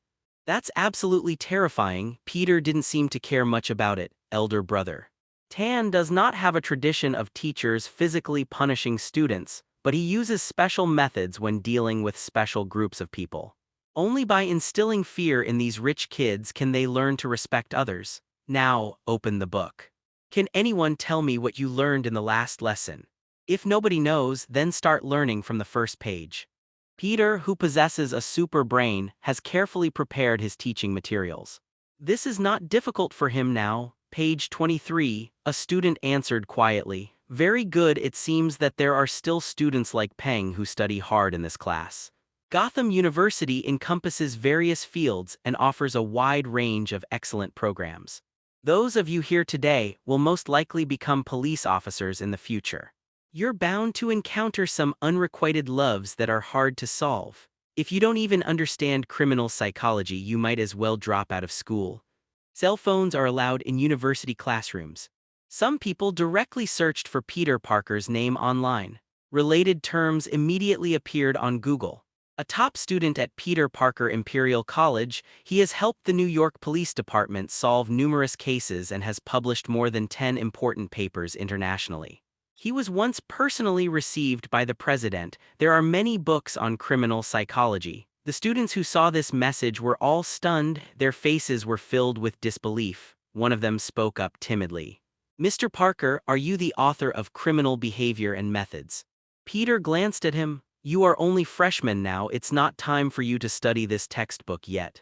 That's absolutely terrifying. Peter didn't seem to care much about it, elder brother. Tan does not have a tradition of teachers physically punishing students, but he uses special methods when dealing with special groups of people. Only by instilling fear in these rich kids can they learn to respect others. Now, open the book. Can anyone tell me what you learned in the last lesson? If nobody knows, then start learning from the first page. Peter, who possesses a super brain, has carefully prepared his teaching materials. This is not difficult for him now. Page 23, a student answered quietly. Very good, it seems that there are still students like Peng who study hard in this class. Gotham University encompasses various fields and offers a wide range of excellent programs. Those of you here today will most likely become police officers in the future. You're bound to encounter some unrequited loves that are hard to solve. If you don't even understand criminal psychology, you might as well drop out of school. Cell phones are allowed in university classrooms. Some people directly searched for Peter Parker's name online. Related terms immediately appeared on Google. A top student at Peter Parker Imperial College, he has helped the New York Police Department solve numerous cases and has published more than 10 important papers internationally. He was once personally received by the president. There are many books on criminal psychology. The students who saw this message were all stunned. Their faces were filled with disbelief. One of them spoke up timidly. Mr. Parker, are you the author of Criminal Behavior and Methods? Peter glanced at him. You are only freshmen now, it's not time for you to study this textbook yet.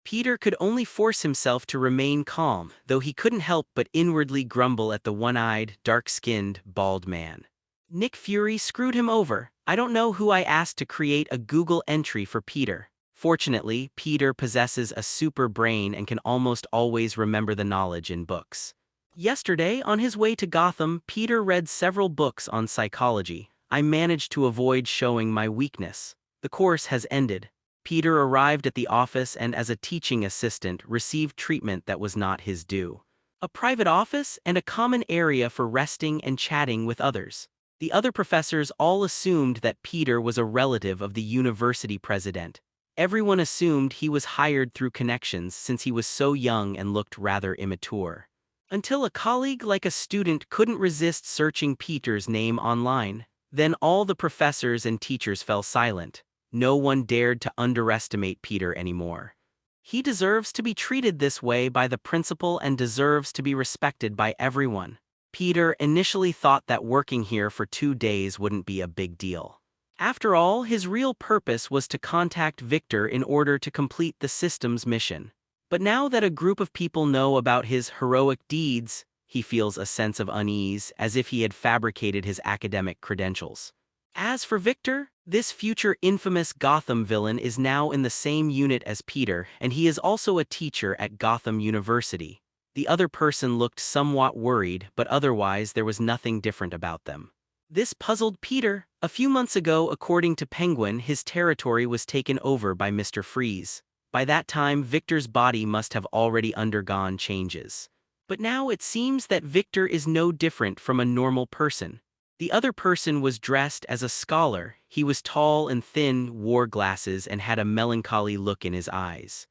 Peter could only force himself to remain calm, though he couldn't help but inwardly grumble at the one-eyed, dark-skinned, bald man. Nick Fury screwed him over. I don't know who I asked to create a Google entry for Peter. Fortunately, Peter possesses a super brain and can almost always remember the knowledge in books. Yesterday, on his way to Gotham, Peter read several books on psychology. I managed to avoid showing my weakness. The course has ended. Peter arrived at the office and as a teaching assistant received treatment that was not his due. a private office, and a common area for resting and chatting with others. The other professors all assumed that Peter was a relative of the university president. Everyone assumed he was hired through connections since he was so young and looked rather immature. Until a colleague like a student couldn't resist searching Peter's name online. Then all the professors and teachers fell silent. No one dared to underestimate Peter anymore. He deserves to be treated this way by the principal and deserves to be respected by everyone. Peter initially thought that working here for 2 days wouldn't be a big deal. After all, his real purpose was to contact Victor in order to complete the system's mission. But now that a group of people know about his heroic deeds, he feels a sense of unease, as if he had fabricated his academic credentials. As for Victor, this future infamous Gotham villain is now in the same unit as Peter, and he is also a teacher at Gotham University. The other person looked somewhat worried, but otherwise there was nothing different about them. This puzzled Peter. A few months ago, according to Penguin, his territory was taken over by Mr. Freeze. By that time, Victor's body must have already undergone changes. But now it seems that Victor is no different from a normal person. The other person was dressed as a scholar. He was tall and thin, wore glasses, and had a melancholy look in his eyes.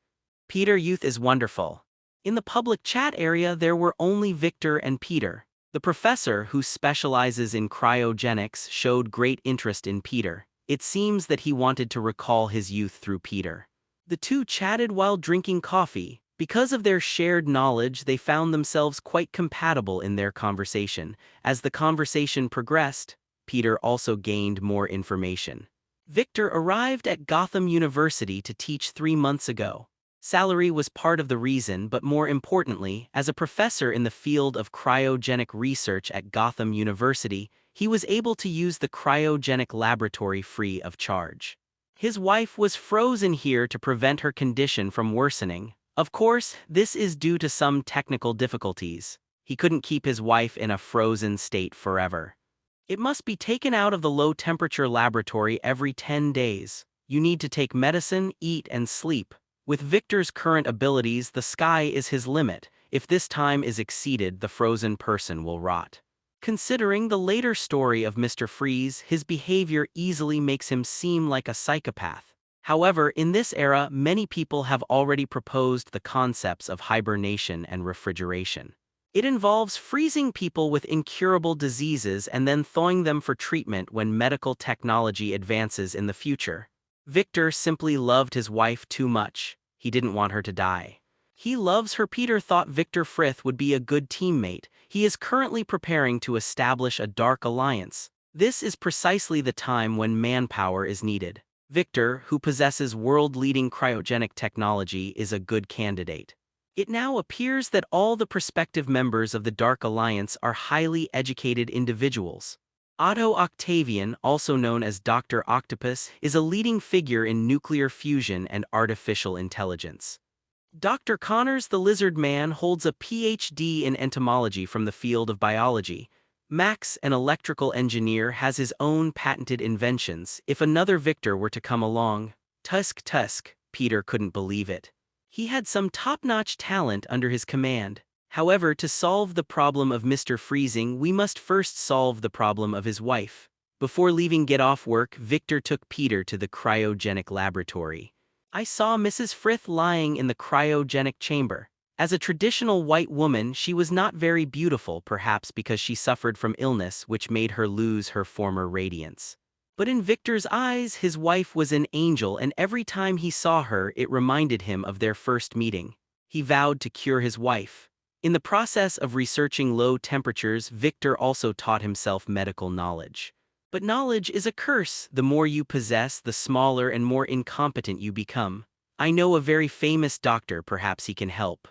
Peter, youth is wonderful. In the public chat area, there were only Victor and Peter. The professor, who specializes in cryogenics, showed great interest in Peter. It seems that he wanted to recall his youth through Peter. The two chatted while drinking coffee. Because of their shared knowledge, they found themselves quite compatible in their conversation. As the conversation progressed, Peter also gained more information. Victor arrived at Gotham University to teach 3 months ago. Salary was part of the reason, but more importantly, as a professor in the field of cryogenic research at Gotham University, he was able to use the cryogenic laboratory free of charge. His wife was frozen here to prevent her condition from worsening. Of course, this is due to some technical difficulties. He couldn't keep his wife in a frozen state forever. It must be taken out of the low-temperature laboratory every 10 days. You need to take medicine, eat, and sleep. With Victor's current abilities, the sky is his limit. If this time is exceeded, the frozen person will rot. Considering the later story of Mr. Freeze, his behavior easily makes him seem like a psychopath. However, in this era, many people have already proposed the concepts of hibernation and refrigeration. It involves freezing people with incurable diseases and then thawing them for treatment when medical technology advances in the future. Victor simply loved his wife too much. He didn't want her to die. He loves her. Peter thought Victor Frith would be a good teammate. He is currently preparing to establish a dark alliance. This is precisely the time when manpower is needed. Victor, who possesses world-leading cryogenic technology, is a good candidate. It now appears that all the prospective members of the Dark Alliance are highly educated individuals. Otto Octavian, also known as Dr. Octopus, is a leading figure in nuclear fusion and artificial intelligence. Dr. Connors the Lizard Man holds a PhD in entomology from the field of biology. Max, an electrical engineer, has his own patented inventions. If another Victor were to come along, Tusk, Peter couldn't believe it. He had some top-notch talent under his command. However, to solve the problem of Mr. Freezing, we must first solve the problem of his wife. Before leaving Get Off Work, Victor took Peter to the cryogenic laboratory. I saw Mrs. Frith lying in the cryogenic chamber. As a traditional white woman, she was not very beautiful, perhaps because she suffered from illness which made her lose her former radiance. But in Victor's eyes, his wife was an angel, and every time he saw her, it reminded him of their first meeting. He vowed to cure his wife. In the process of researching low temperatures, Victor also taught himself medical knowledge. But knowledge is a curse. The more you possess, the smaller and more incompetent you become. I know a very famous doctor, perhaps he can help.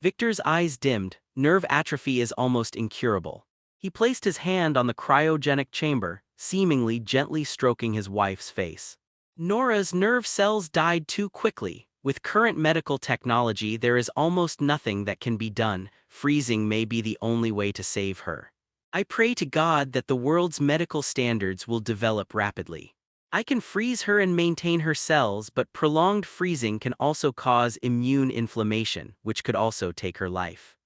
Victor's eyes dimmed. Nerve atrophy is almost incurable. He placed his hand on the cryogenic chamber, seemingly gently stroking his wife's face. Nora's nerve cells died too quickly. With current medical technology, there is almost nothing that can be done. Freezing may be the only way to save her. I pray to God that the world's medical standards will develop rapidly. I can freeze her and maintain her cells, but prolonged freezing can also cause immune inflammation, which could also take her life.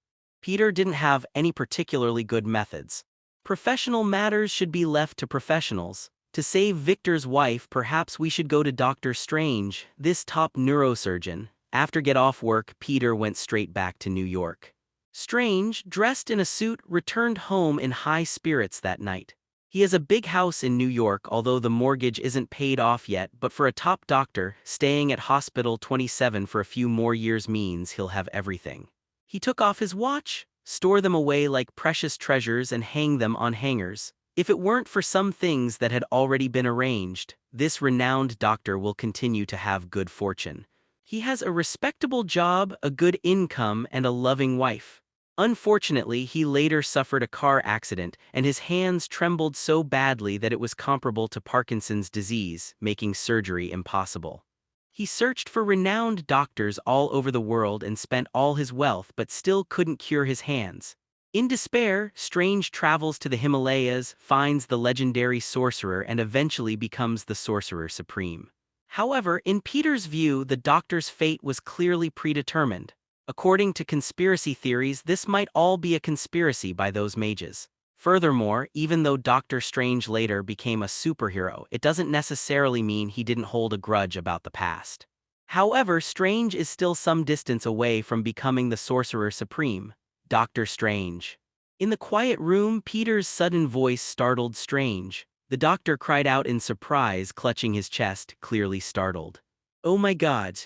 Peter didn't have any particularly good methods. Professional matters should be left to professionals. To save Victor's wife, perhaps we should go to Dr. Strange, this top neurosurgeon. After get off work, Peter went straight back to New York. Strange, dressed in a suit, returned home in high spirits that night. He has a big house in New York, although the mortgage isn't paid off yet, but for a top doctor, staying at Hospital 27 for a few more years means he'll have everything. He took off his watch, store them away like precious treasures and hang them on hangers. If it weren't for some things that had already been arranged, this renowned doctor will continue to have good fortune. He has a respectable job, a good income, and a loving wife. Unfortunately, he later suffered a car accident, and his hands trembled so badly that it was comparable to Parkinson's disease, making surgery impossible. He searched for renowned doctors all over the world and spent all his wealth but still couldn't cure his hands. In despair, Strange travels to the Himalayas, finds the legendary sorcerer and eventually becomes the Sorcerer Supreme. However, in Peter's view, the doctor's fate was clearly predetermined. According to conspiracy theories, this might all be a conspiracy by those mages. Furthermore, even though Doctor Strange later became a superhero, it doesn't necessarily mean he didn't hold a grudge about the past. However, Strange is still some distance away from becoming the Sorcerer Supreme. Doctor Strange. In the quiet room, Peter's sudden voice startled Strange. The doctor cried out in surprise, clutching his chest, clearly startled. "Oh my God!"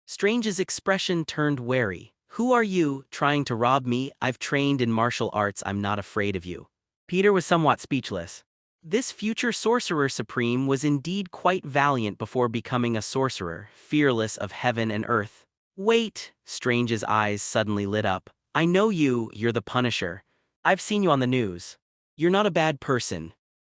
Strange's expression turned wary. "Who are you, trying to rob me? I've trained in martial arts, I'm not afraid of you." Peter was somewhat speechless. This future Sorcerer Supreme was indeed quite valiant before becoming a sorcerer, fearless of heaven and earth. "Wait!" Strange's eyes suddenly lit up. "I know you, you're the Punisher. I've seen you on the news. You're not a bad person.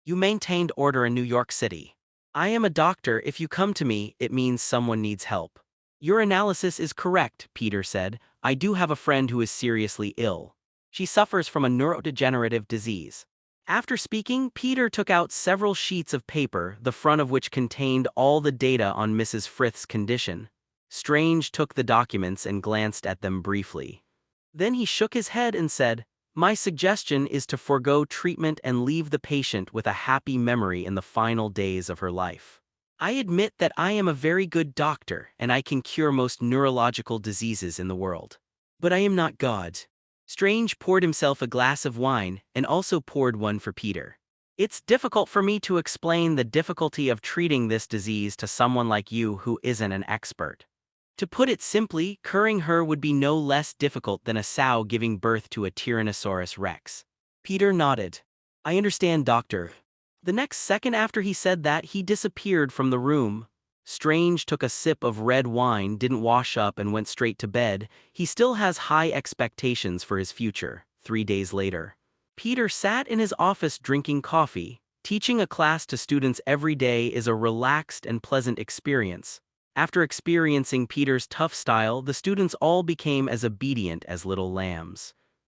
You maintained order in New York City. I am a doctor. If you come to me, it means someone needs help." "Your analysis is correct," Peter said. "I do have a friend who is seriously ill. She suffers from a neurodegenerative disease." After speaking, Peter took out several sheets of paper, the front of which contained all the data on Mrs. Frith's condition. Strange took the documents and glanced at them briefly. Then he shook his head and said, "My suggestion is to forego treatment and leave the patient with a happy memory in the final days of her life. I admit that I am a very good doctor and I can cure most neurological diseases in the world. But I am not God." Strange poured himself a glass of wine and also poured one for Peter. "It's difficult for me to explain the difficulty of treating this disease to someone like you who isn't an expert. To put it simply, curing her would be no less difficult than a sow giving birth to a Tyrannosaurus Rex." Peter nodded. "I understand, doctor." The next second after he said that, he disappeared from the room. Strange took a sip of red wine, didn't wash up, and went straight to bed. He still has high expectations for his future. 3 days later, Peter sat in his office drinking coffee. Teaching a class to students every day is a relaxed and pleasant experience. After experiencing Peter's tough style, the students all became as obedient as little lambs.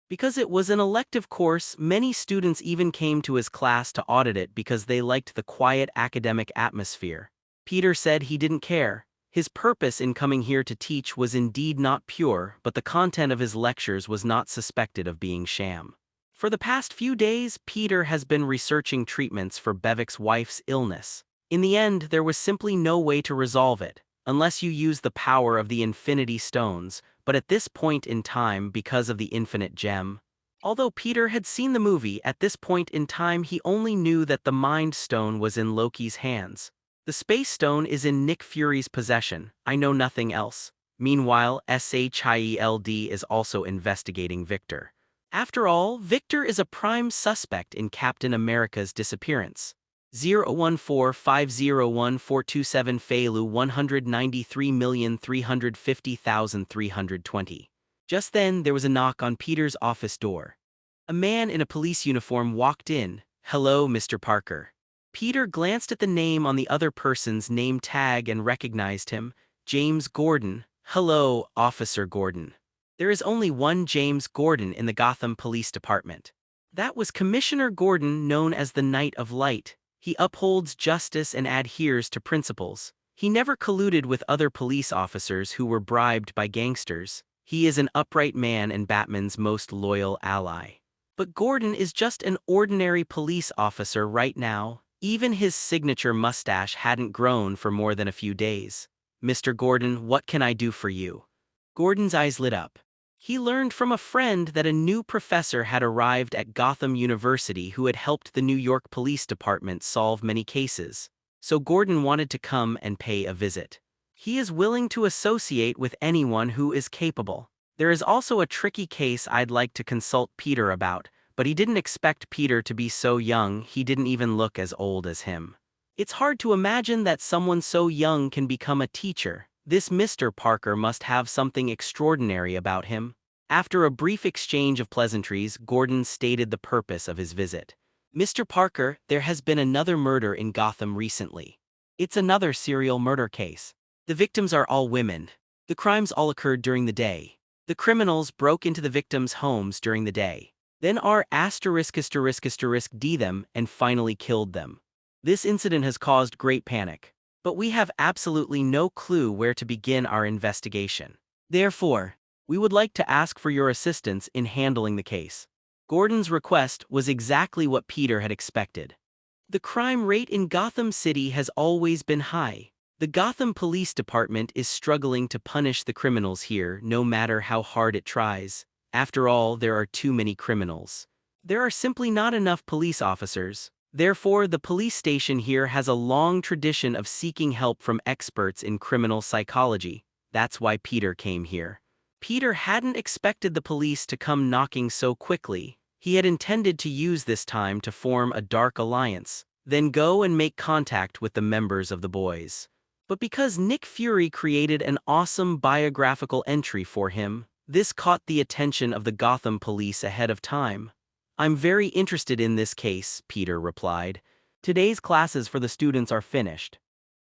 Because it was an elective course, many students even came to his class to audit it because they liked the quiet academic atmosphere. Peter said he didn't care. His purpose in coming here to teach was indeed not pure, but the content of his lectures was not suspected of being sham. For the past few days, Peter has been researching treatments for Bevik's wife's illness. In the end, there was simply no way to resolve it, unless you use the power of the Infinity Stones, but at this point in time, because of the Infinite Gem. Although Peter had seen the movie, at this point in time he only knew that the Mind Stone was in Loki's hands. The Space Stone is in Nick Fury's possession. I know nothing else. Meanwhile, SHIELD is also investigating Victor. After all, Victor is a prime suspect in Captain America's disappearance. 014501427 Feilu 193,350,320. Just then, there was a knock on Peter's office door. A man in a police uniform walked in. "Hello, Mr. Parker." Peter glanced at the name on the other person's name tag and recognized him. James Gordon. "Hello, Officer Gordon." There is only one James Gordon in the Gotham Police Department. That was Commissioner Gordon, known as the Knight of Light. He upholds justice and adheres to principles. He never colluded with other police officers who were bribed by gangsters. He is an upright man and Batman's most loyal ally. But Gordon is just an ordinary police officer right now. Even his signature mustache hadn't grown for more than a few days. Mr. Gordon, what can I do for you? Gordon's eyes lit up. He learned from a friend that a new professor had arrived at Gotham University who had helped the New York Police Department solve many cases. So Gordon wanted to come and pay a visit. He is willing to associate with anyone who is capable. There is also a tricky case I'd like to consult Peter about, but he didn't expect Peter to be so young. He didn't even look as old as him. It's hard to imagine that someone so young can become a teacher. This Mr. Parker must have something extraordinary about him. After a brief exchange of pleasantries, Gordon stated the purpose of his visit. Mr. Parker, there has been another murder in Gotham recently. It's another serial murder case. The victims are all women. The crimes all occurred during the day. The criminals broke into the victims' homes during the day. Then d them and finally killed them. This incident has caused great panic. But we have absolutely no clue where to begin our investigation. Therefore, we would like to ask for your assistance in handling the case. Gordon's request was exactly what Peter had expected. The crime rate in Gotham City has always been high. The Gotham Police Department is struggling to punish the criminals here no matter how hard it tries. After all, there are too many criminals. There are simply not enough police officers. Therefore, the police station here has a long tradition of seeking help from experts in criminal psychology. That's why Peter came here. Peter hadn't expected the police to come knocking so quickly. He had intended to use this time to form a dark alliance, then go and make contact with the members of the boys. But because Nick Fury created an awesome biographical entry for him, this caught the attention of the Gotham police ahead of time. I'm very interested in this case, Peter replied. Today's classes for the students are finished.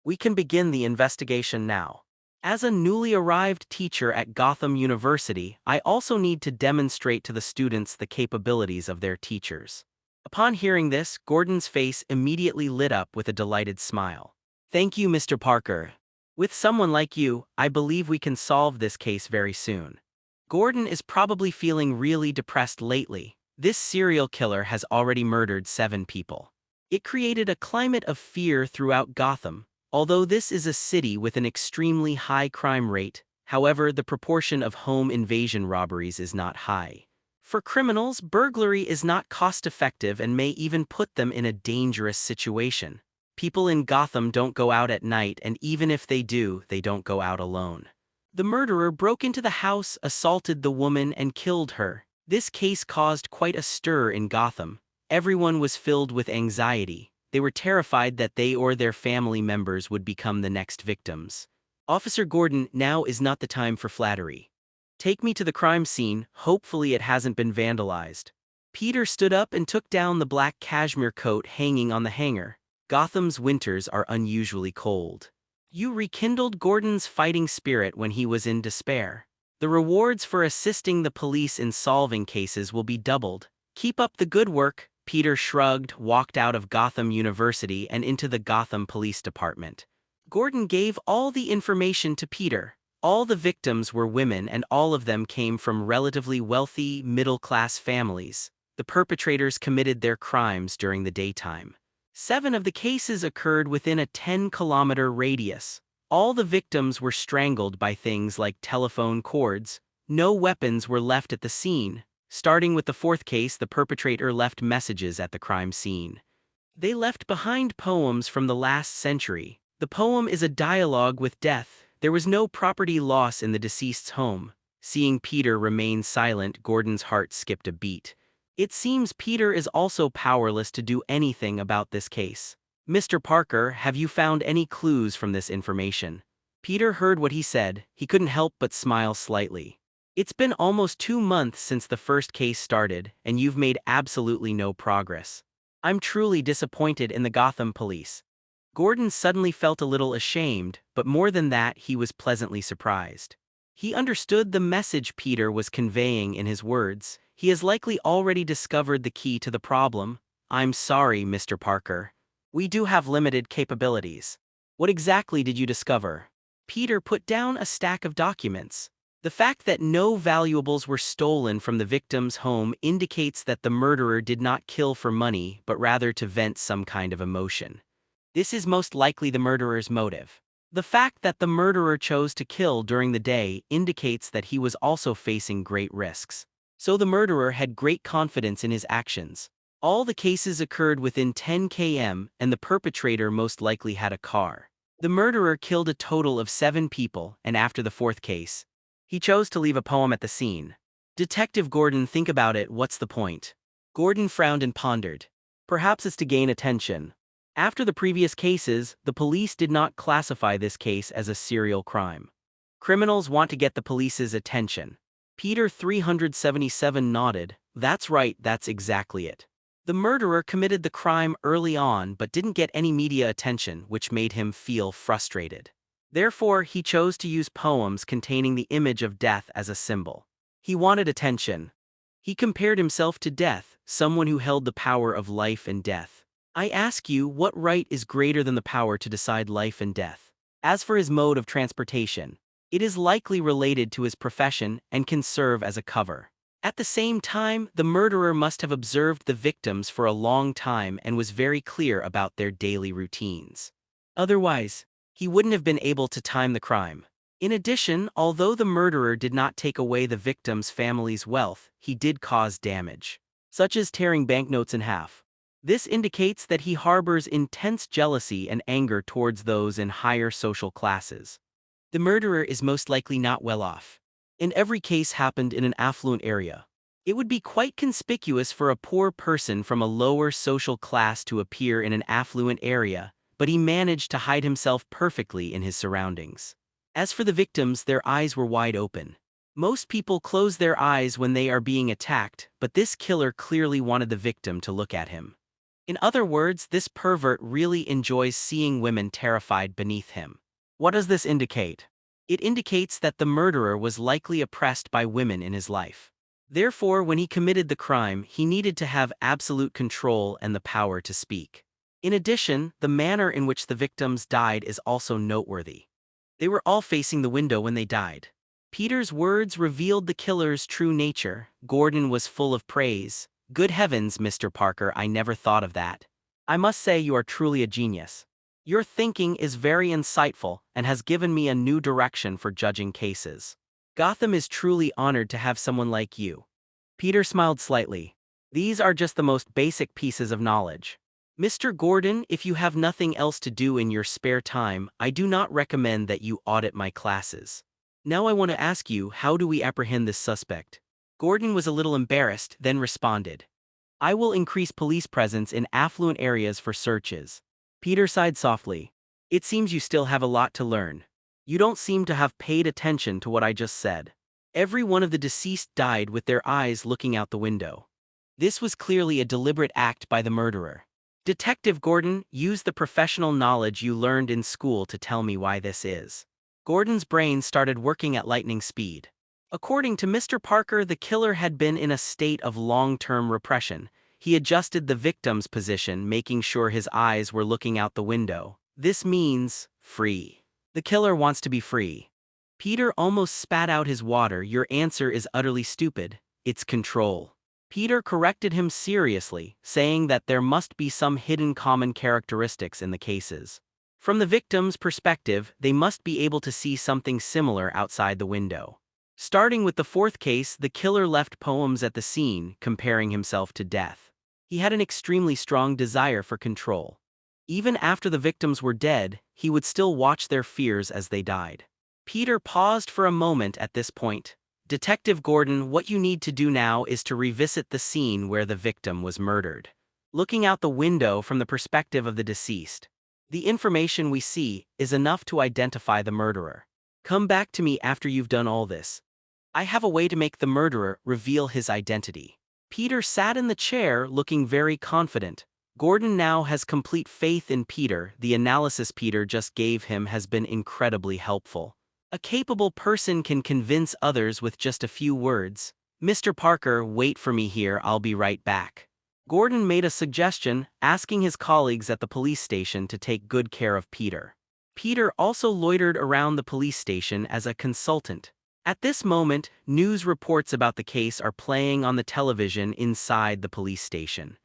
We can begin the investigation now. As a newly arrived teacher at Gotham University, I also need to demonstrate to the students the capabilities of their teachers. Upon hearing this, Gordon's face immediately lit up with a delighted smile. Thank you, Mr. Parker. With someone like you, I believe we can solve this case very soon. Gordon is probably feeling really depressed lately. This serial killer has already murdered 7 people. It created a climate of fear throughout Gotham. Although this is a city with an extremely high crime rate, however, the proportion of home invasion robberies is not high. For criminals, burglary is not cost-effective and may even put them in a dangerous situation. People in Gotham don't go out at night, and even if they do, they don't go out alone. The murderer broke into the house, assaulted the woman, and killed her. This case caused quite a stir in Gotham. Everyone was filled with anxiety. They were terrified that they or their family members would become the next victims. Officer Gordon, now is not the time for flattery. Take me to the crime scene. Hopefully it hasn't been vandalized. Peter stood up and took down the black cashmere coat hanging on the hanger. Gotham's winters are unusually cold. You rekindled Gordon's fighting spirit when he was in despair. The rewards for assisting the police in solving cases will be doubled. Keep up the good work. Peter shrugged, walked out of Gotham University and into the Gotham Police Department. Gordon gave all the information to Peter. All the victims were women and all of them came from relatively wealthy, middle-class families. The perpetrators committed their crimes during the daytime. 7 of the cases occurred within a 10-kilometer radius. All the victims were strangled by things like telephone cords. No weapons were left at the scene. Starting with the 4th case, the perpetrator left messages at the crime scene. They left behind poems from the last century. The poem is a dialogue with death. There was no property loss in the deceased's home. Seeing Peter remain silent, Gordon's heart skipped a beat. It seems Peter is also powerless to do anything about this case. Mr. Parker, have you found any clues from this information? Peter heard what he said. He couldn't help but smile slightly. It's been almost 2 months since the first case started, and you've made absolutely no progress. I'm truly disappointed in the Gotham police. Gordon suddenly felt a little ashamed, but more than that, he was pleasantly surprised. He understood the message Peter was conveying in his words. He has likely already discovered the key to the problem. I'm sorry, Mr. Parker. We do have limited capabilities. What exactly did you discover? Peter put down a stack of documents. The fact that no valuables were stolen from the victim's home indicates that the murderer did not kill for money but rather to vent some kind of emotion. This is most likely the murderer's motive. The fact that the murderer chose to kill during the day indicates that he was also facing great risks. So the murderer had great confidence in his actions. All the cases occurred within 10 km, and the perpetrator most likely had a car. The murderer killed a total of 7 people, and after the 4th case, he chose to leave a poem at the scene. Detective Gordon, think about it, what's the point? Gordon frowned and pondered. Perhaps it's to gain attention. After the previous cases, the police did not classify this case as a serial crime. Criminals want to get the police's attention. Peter 377 nodded. That's right, that's exactly it. The murderer committed the crime early on but didn't get any media attention, which made him feel frustrated. Therefore, he chose to use poems containing the image of death as a symbol. He wanted attention. He compared himself to death, someone who held the power of life and death. I ask you, what right is greater than the power to decide life and death? As for his mode of transportation, it is likely related to his profession and can serve as a cover. At the same time, the murderer must have observed the victims for a long time and was very clear about their daily routines. Otherwise, he wouldn't have been able to time the crime. In addition, although the murderer did not take away the victim's family's wealth, he did cause damage, such as tearing banknotes in half. This indicates that he harbors intense jealousy and anger towards those in higher social classes. The murderer is most likely not well off. In every case happened in an affluent area. It would be quite conspicuous for a poor person from a lower social class to appear in an affluent area, but he managed to hide himself perfectly in his surroundings. As for the victims, their eyes were wide open. Most people close their eyes when they are being attacked, but this killer clearly wanted the victim to look at him. In other words, this pervert really enjoys seeing women terrified beneath him. What does this indicate? It indicates that the murderer was likely oppressed by women in his life. Therefore, when he committed the crime, he needed to have absolute control and the power to speak. In addition, the manner in which the victims died is also noteworthy. They were all facing the window when they died. Peter's words revealed the killer's true nature. Gordon was full of praise. Good heavens, Mr. Parker, I never thought of that. I must say you are truly a genius. Your thinking is very insightful and has given me a new direction for judging cases. Gotham is truly honored to have someone like you. Peter smiled slightly. These are just the most basic pieces of knowledge. Mr. Gordon, if you have nothing else to do in your spare time, I do not recommend that you audit my classes. Now I want to ask you, how do we apprehend this suspect? Gordon was a little embarrassed, then responded. I will increase police presence in affluent areas for searches. Peter sighed softly. It seems you still have a lot to learn. You don't seem to have paid attention to what I just said. Every one of the deceased died with their eyes looking out the window. This was clearly a deliberate act by the murderer. Detective Gordon, use the professional knowledge you learned in school to tell me why this is. Gordon's brain started working at lightning speed. According to Mr. Parker, the killer had been in a state of long-term repression. He adjusted the victim's position, making sure his eyes were looking out the window. This means free. The killer wants to be free. Peter almost spat out his water. Your answer is utterly stupid. It's control. Peter corrected him seriously, saying that there must be some hidden common characteristics in the cases. From the victim's perspective, they must be able to see something similar outside the window. Starting with the 4th case, the killer left poems at the scene, comparing himself to death. He had an extremely strong desire for control. Even after the victims were dead, he would still watch their fears as they died. Peter paused for a moment at this point. Detective Gordon, what you need to do now is to revisit the scene where the victim was murdered. Looking out the window from the perspective of the deceased, the information we see is enough to identify the murderer. Come back to me after you've done all this. I have a way to make the murderer reveal his identity. Peter sat in the chair looking very confident. Gordon now has complete faith in Peter. The analysis Peter just gave him has been incredibly helpful. A capable person can convince others with just a few words. Mr. Parker, wait for me here, I'll be right back. Gordon made a suggestion, asking his colleagues at the police station to take good care of Peter. Peter also loitered around the police station as a consultant. At this moment, news reports about the case are playing on the television inside the police station.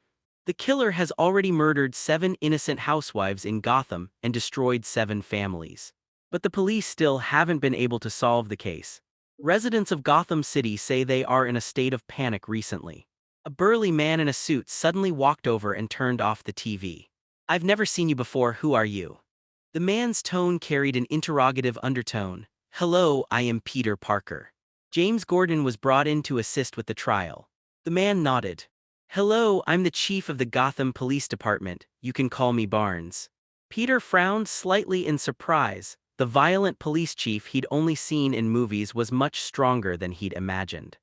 The killer has already murdered 7 innocent housewives in Gotham and destroyed 7 families. But the police still haven't been able to solve the case. Residents of Gotham City say they are in a state of panic recently. A burly man in a suit suddenly walked over and turned off the TV. "I've never seen you before, who are you?" The man's tone carried an interrogative undertone. "Hello, I am Peter Parker." James Gordon was brought in to assist with the trial. The man nodded. "Hello, I'm the chief of the Gotham Police Department. You can call me Barnes." Peter frowned slightly in surprise. The violent police chief he'd only seen in movies was much stronger than he'd imagined.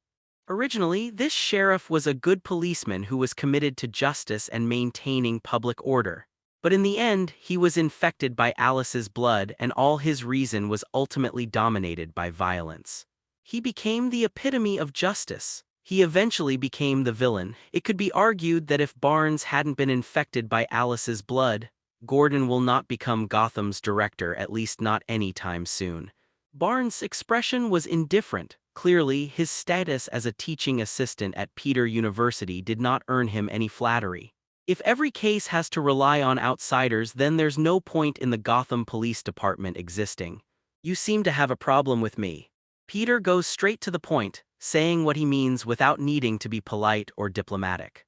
Originally, this sheriff was a good policeman who was committed to justice and maintaining public order. But in the end, he was infected by Alice's blood, and all his reason was ultimately dominated by violence. He became the epitome of justice. He eventually became the villain. It could be argued that if Barnes hadn't been infected by Alice's blood, Gordon will not become Gotham's director, at least not anytime soon. Barnes' expression was indifferent. Clearly, his status as a teaching assistant at Peter University did not earn him any flattery. If every case has to rely on outsiders, then there's no point in the Gotham Police Department existing. "You seem to have a problem with me." Peter goes straight to the point, saying what he means without needing to be polite or diplomatic.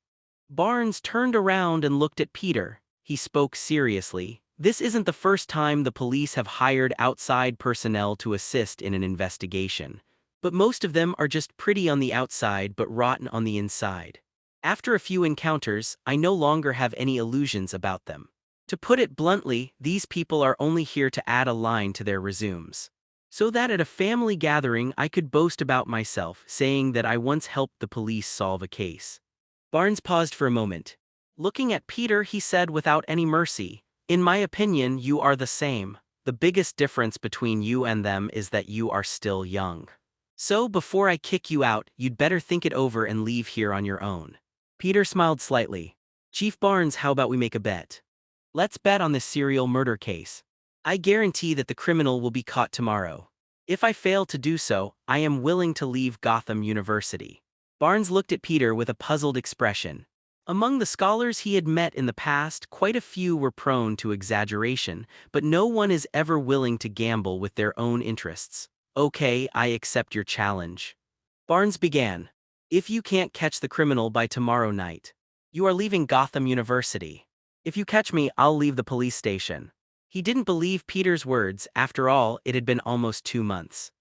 Barnes turned around and looked at Peter. He spoke seriously. "This isn't the first time the police have hired outside personnel to assist in an investigation. But most of them are just pretty on the outside but rotten on the inside. After a few encounters, I no longer have any illusions about them. To put it bluntly, these people are only here to add a line to their resumes. So that at a family gathering I could boast about myself, saying that I once helped the police solve a case." Barnes paused for a moment. Looking at Peter, he said without any mercy, "In my opinion, you are the same. The biggest difference between you and them is that you are still young. So before I kick you out, you'd better think it over and leave here on your own." Peter smiled slightly. "Chief Barnes, how about we make a bet? Let's bet on this serial murder case. I guarantee that the criminal will be caught tomorrow. If I fail to do so, I am willing to leave Gotham University." Barnes looked at Peter with a puzzled expression. Among the scholars he had met in the past, quite a few were prone to exaggeration, but no one is ever willing to gamble with their own interests. "Okay, I accept your challenge." Barnes began. "If you can't catch the criminal by tomorrow night, you are leaving Gotham University. If you catch me, I'll leave the police station." He didn't believe Peter's words. After all, it had been almost 2 months.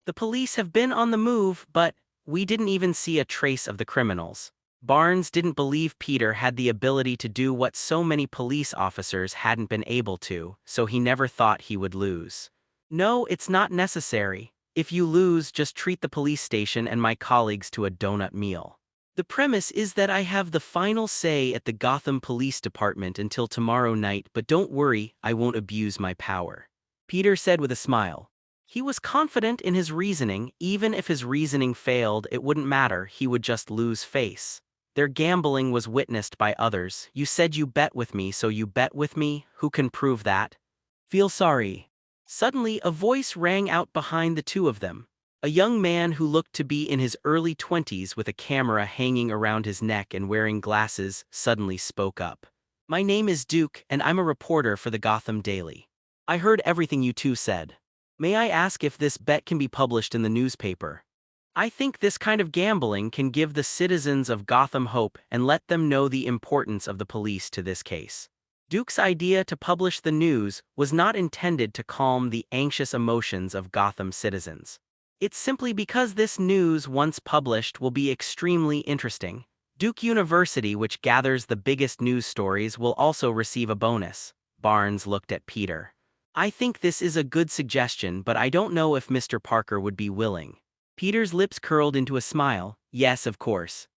"The police have been on the move, but we didn't even see a trace of the criminals." Barnes didn't believe Peter had the ability to do what so many police officers hadn't been able to, so he never thought he would lose. "No, it's not necessary. If you lose, just treat the police station and my colleagues to a donut meal. The premise is that I have the final say at the Gotham Police Department until tomorrow night, but don't worry, I won't abuse my power." Peter said with a smile. He was confident in his reasoning. Even if his reasoning failed, it wouldn't matter, he would just lose face. Their gambling was witnessed by others. "You said you bet with me, so you bet with me? Who can prove that?" "Feel sorry." Suddenly, a voice rang out behind the two of them. A young man who looked to be in his early 20s with a camera hanging around his neck and wearing glasses suddenly spoke up. "My name is Duke, and I'm a reporter for the Gotham Daily. I heard everything you two said. May I ask if this bet can be published in the newspaper? I think this kind of gambling can give the citizens of Gotham hope and let them know the importance of the police to this case." Duke's idea to publish the news was not intended to calm the anxious emotions of Gotham citizens. It's simply because this news, once published, will be extremely interesting. Duke University, which gathers the biggest news stories, will also receive a bonus. Barnes looked at Peter. "I think this is a good suggestion, but I don't know if Mr. Parker would be willing." Peter's lips curled into a smile. "Yes, of course."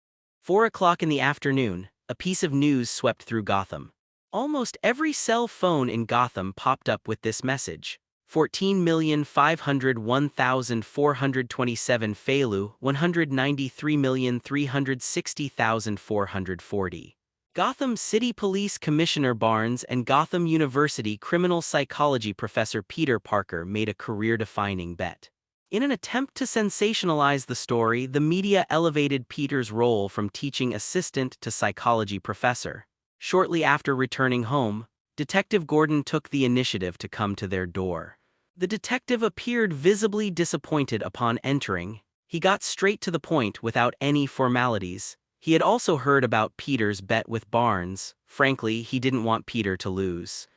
4 o'clock in the afternoon, a piece of news swept through Gotham. Almost every cell phone in Gotham popped up with this message. 14,501,427 Felu, 193,360,440. Gotham City Police Commissioner Barnes and Gotham University criminal psychology professor Peter Parker made a career-defining bet. In an attempt to sensationalize the story, the media elevated Peter's role from teaching assistant to psychology professor. Shortly after returning home, Detective Gordon took the initiative to come to their door. The detective appeared visibly disappointed upon entering. He got straight to the point without any formalities. He had also heard about Peter's bet with Barnes. Frankly, he didn't want Peter to lose.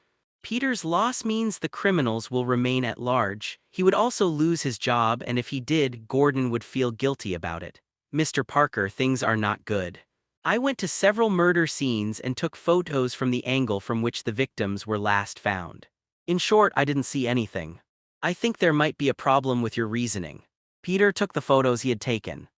Peter's loss means the criminals will remain at large. He would also lose his job, and if he did, Gordon would feel guilty about it. Mr. Parker, things are not good. I went to several murder scenes and took photos from the angle from which the victims were last found. In short, I didn't see anything. I think there might be a problem with your reasoning. Peter took the photos he had taken.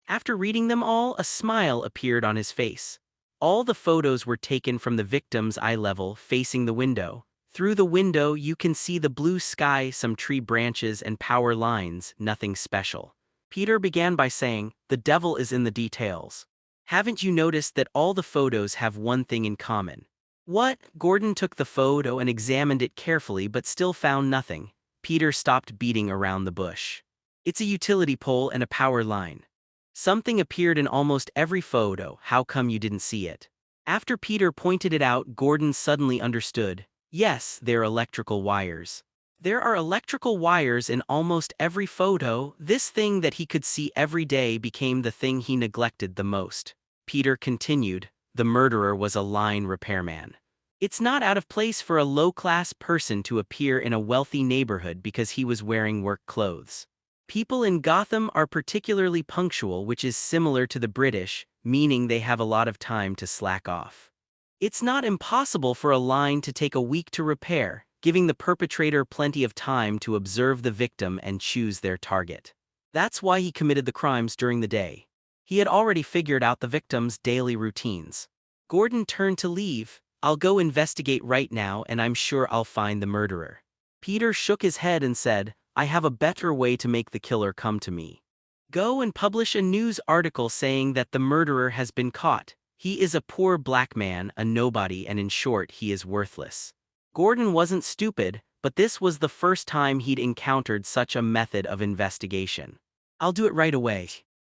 After reading them all, a smile appeared on his face. All the photos were taken from the victim's eye level, facing the window. Through the window, you can see the blue sky, some tree branches, and power lines, nothing special. Peter began by saying, "The devil is in the details. Haven't you noticed that all the photos have one thing in common?" What? Gordon took the photo and examined it carefully but still found nothing. Peter stopped beating around the bush. It's a utility pole and a power line. Something appeared in almost every photo. How come you didn't see it? After Peter pointed it out, Gordon suddenly understood. Yes, they're electrical wires. There are electrical wires in almost every photo. This thing that he could see every day became the thing he neglected the most. Peter continued, the murderer was a line repairman. It's not out of place for a low-class person to appear in a wealthy neighborhood because he was wearing work clothes. People in Gotham are particularly punctual, which is similar to the British, meaning they have a lot of time to slack off. It's not impossible for a line to take a week to repair, giving the perpetrator plenty of time to observe the victim and choose their target. That's why he committed the crimes during the day. He had already figured out the victim's daily routines. Gordon turned to leave. I'll go investigate right now and I'm sure I'll find the murderer. Peter shook his head and said, I have a better way to make the killer come to me. Go and publish a news article saying that the murderer has been caught. He is a poor black man, a nobody, and in short, he is worthless. Gordon wasn't stupid, but this was the first time he'd encountered such a method of investigation. I'll do it right away.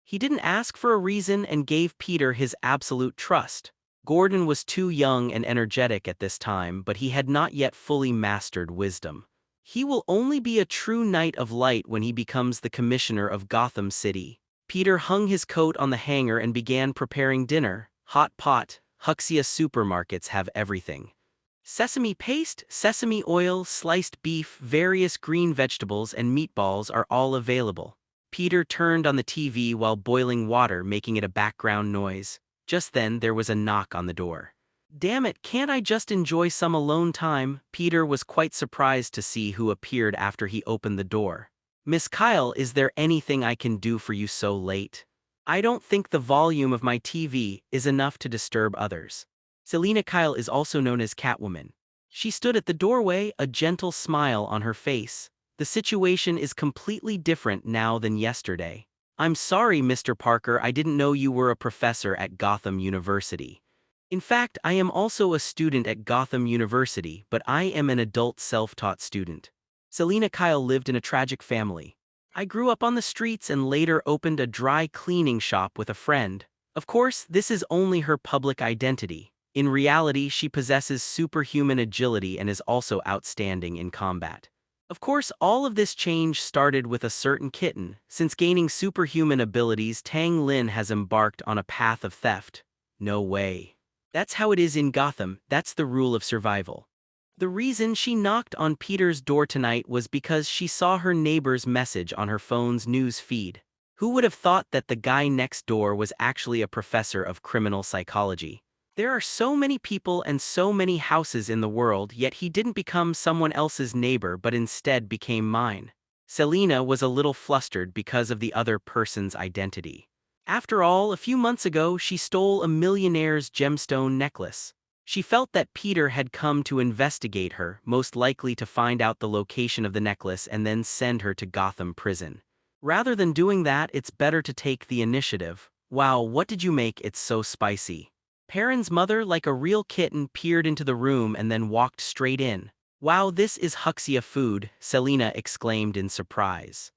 He didn't ask for a reason and gave Peter his absolute trust. Gordon was too young and energetic at this time, but he had not yet fully mastered wisdom. He will only be a true knight of light when he becomes the commissioner of Gotham City. Peter hung his coat on the hanger and began preparing dinner. Hot pot, Huxia supermarkets have everything. Sesame paste, sesame oil, sliced beef, various green vegetables, and meatballs are all available. Peter turned on the TV while boiling water, making it a background noise. Just then, there was a knock on the door. Damn it, can't I just enjoy some alone time? Peter was quite surprised to see who appeared after he opened the door. Miss Kyle, is there anything I can do for you so late? I don't think the volume of my TV is enough to disturb others. Selina Kyle is also known as Catwoman. She stood at the doorway, a gentle smile on her face. The situation is completely different now than yesterday. I'm sorry, Mr. Parker, I didn't know you were a professor at Gotham University. In fact, I am also a student at Gotham University, but I am an adult self-taught student. Selina Kyle lived in a tragic family. I grew up on the streets and later opened a dry cleaning shop with a friend. Of course, this is only her public identity. In reality, she possesses superhuman agility and is also outstanding in combat. Of course, all of this change started with a certain kitten. Since gaining superhuman abilities, Tang Lin has embarked on a path of theft. No way. That's how it is in Gotham, that's the rule of survival. The reason she knocked on Peter's door tonight was because she saw her neighbor's message on her phone's news feed. Who would have thought that the guy next door was actually a professor of criminal psychology? There are so many people and so many houses in the world, yet he didn't become someone else's neighbor but instead became mine. Selina was a little flustered because of the other person's identity. After all, a few months ago she stole a millionaire's gemstone necklace. She felt that Peter had come to investigate her, most likely to find out the location of the necklace and then send her to Gotham Prison. Rather than doing that, it's better to take the initiative. Wow, what did you make? It's so spicy. Perrin's mother, like a real kitten, peered into the room and then walked straight in. Wow, this is Huxia food, Selina exclaimed in surprise.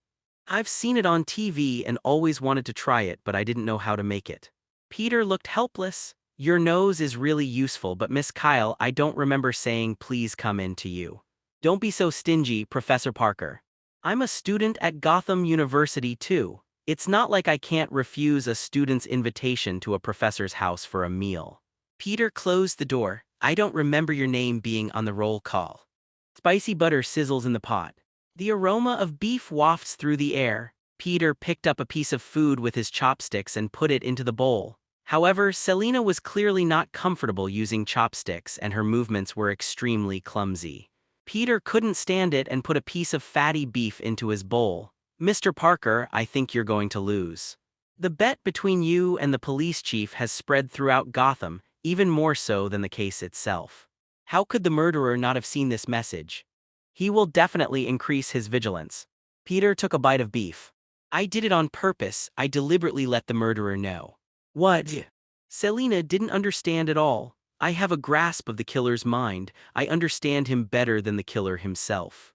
I've seen it on TV and always wanted to try it, but I didn't know how to make it. Peter looked helpless. Your nose is really useful, but Miss Kyle, I don't remember saying please come in to you. Don't be so stingy, Professor Parker. I'm a student at Gotham University too. It's not like I can't refuse a student's invitation to a professor's house for a meal. Peter closed the door. I don't remember your name being on the roll call. Spicy butter sizzles in the pot. The aroma of beef wafts through the air. Peter picked up a piece of food with his chopsticks and put it into the bowl. However, Selina was clearly not comfortable using chopsticks and her movements were extremely clumsy. Peter couldn't stand it and put a piece of fatty beef into his bowl. Mr. Parker, I think you're going to lose. The bet between you and the police chief has spread throughout Gotham, even more so than the case itself. How could the murderer not have seen this message? He will definitely increase his vigilance. Peter took a bite of beef. I did it on purpose. I deliberately let the murderer know. What? Selina didn't understand at all. I have a grasp of the killer's mind. I understand him better than the killer himself.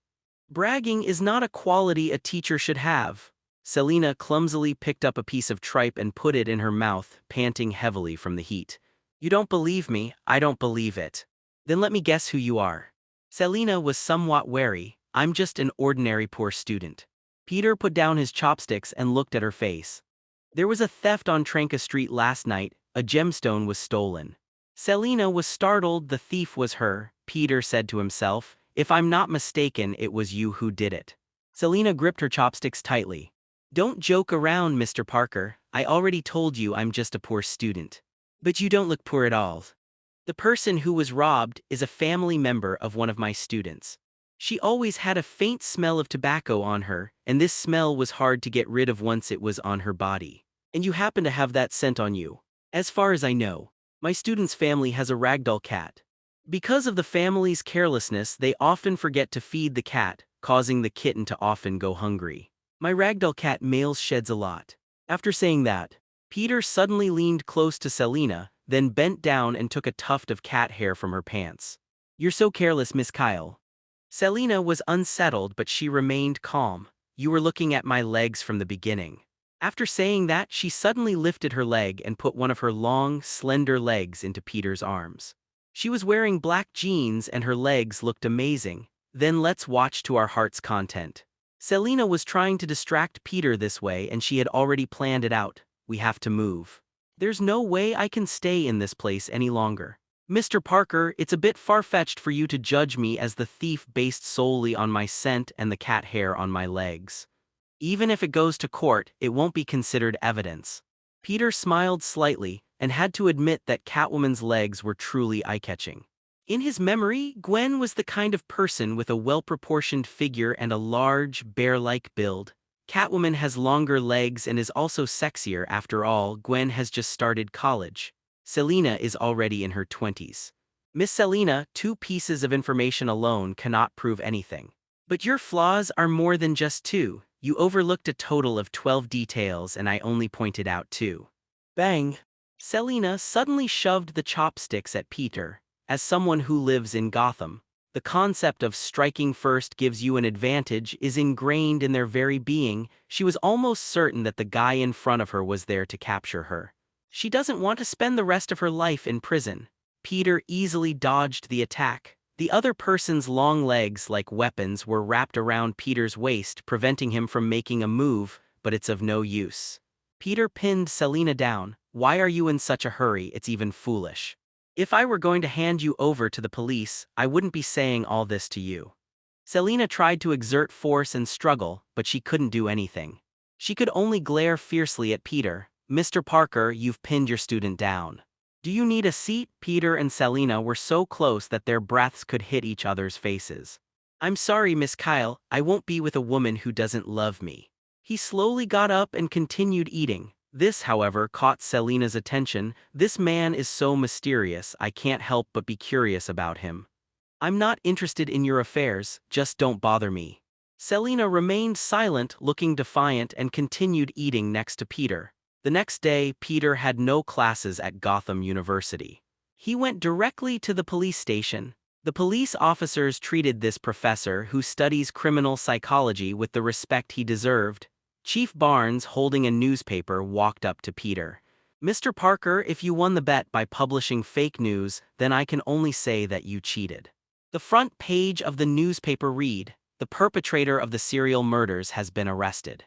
Bragging is not a quality a teacher should have. Selina clumsily picked up a piece of tripe and put it in her mouth, panting heavily from the heat. You don't believe me? I don't believe it. Then let me guess who you are. Selina was somewhat wary. I'm just an ordinary poor student. Peter put down his chopsticks and looked at her face. There was a theft on Tranca Street last night. A gemstone was stolen. Selina was startled. The thief was her. Peter said to himself, if I'm not mistaken, it was you who did it. Selina gripped her chopsticks tightly. Don't joke around, Mr. Parker. I already told you I'm just a poor student. But you don't look poor at all. The person who was robbed is a family member of one of my students. She always had a faint smell of tobacco on her, and this smell was hard to get rid of once it was on her body. And you happen to have that scent on you. As far as I know, my student's family has a ragdoll cat. Because of the family's carelessness, they often forget to feed the cat, causing the kitten to often go hungry. My ragdoll cat Males sheds a lot. After saying that, Peter suddenly leaned close to Selina, then bent down and took a tuft of cat hair from her pants. You're so careless, Miss Kyle. Selina was unsettled, but she remained calm. You were looking at my legs from the beginning. After saying that, she suddenly lifted her leg and put one of her long, slender legs into Peter's arms. She was wearing black jeans and her legs looked amazing. Then let's watch to our heart's content. Selina was trying to distract Peter this way and she had already planned it out. We have to move. There's no way I can stay in this place any longer. Mr. Parker, it's a bit far-fetched for you to judge me as the thief based solely on my scent and the cat hair on my legs. Even if it goes to court, it won't be considered evidence. Peter smiled slightly and had to admit that Catwoman's legs were truly eye-catching. In his memory, Gwen was the kind of person with a well-proportioned figure and a large, bear-like build. Catwoman has longer legs and is also sexier. After all, Gwen has just started college. Selina is already in her 20s. Miss Selina, 2 pieces of information alone cannot prove anything. But your flaws are more than just 2. You overlooked a total of 12 details and I only pointed out 2. Bang! Selina suddenly shoved the chopsticks at Peter. As someone who lives in Gotham, the concept of striking first gives you an advantage is ingrained in their very being. She was almost certain that the guy in front of her was there to capture her. She doesn't want to spend the rest of her life in prison. Peter easily dodged the attack. The other person's long legs, like weapons, were wrapped around Peter's waist, preventing him from making a move, but it's of no use. Peter pinned Selina down. Why are you in such a hurry? It's even foolish. If I were going to hand you over to the police, I wouldn't be saying all this to you. Selina tried to exert force and struggle, but she couldn't do anything. She could only glare fiercely at Peter. Mr. Parker, you've pinned your student down. Do you need a seat? Peter and Selina were so close that their breaths could hit each other's faces. I'm sorry, Miss Kyle, I won't be with a woman who doesn't love me. He slowly got up and continued eating. This, however, caught Selina's attention. This man is so mysterious, I can't help but be curious about him. I'm not interested in your affairs, just don't bother me. Selina remained silent, looking defiant, and continued eating next to Peter. The next day, Peter had no classes at Gotham University. He went directly to the police station. The police officers treated this professor who studies criminal psychology with the respect he deserved. Chief Barnes, holding a newspaper, walked up to Peter. "Mr. Parker, if you won the bet by publishing fake news, then I can only say that you cheated." The front page of the newspaper read, "The perpetrator of the serial murders has been arrested."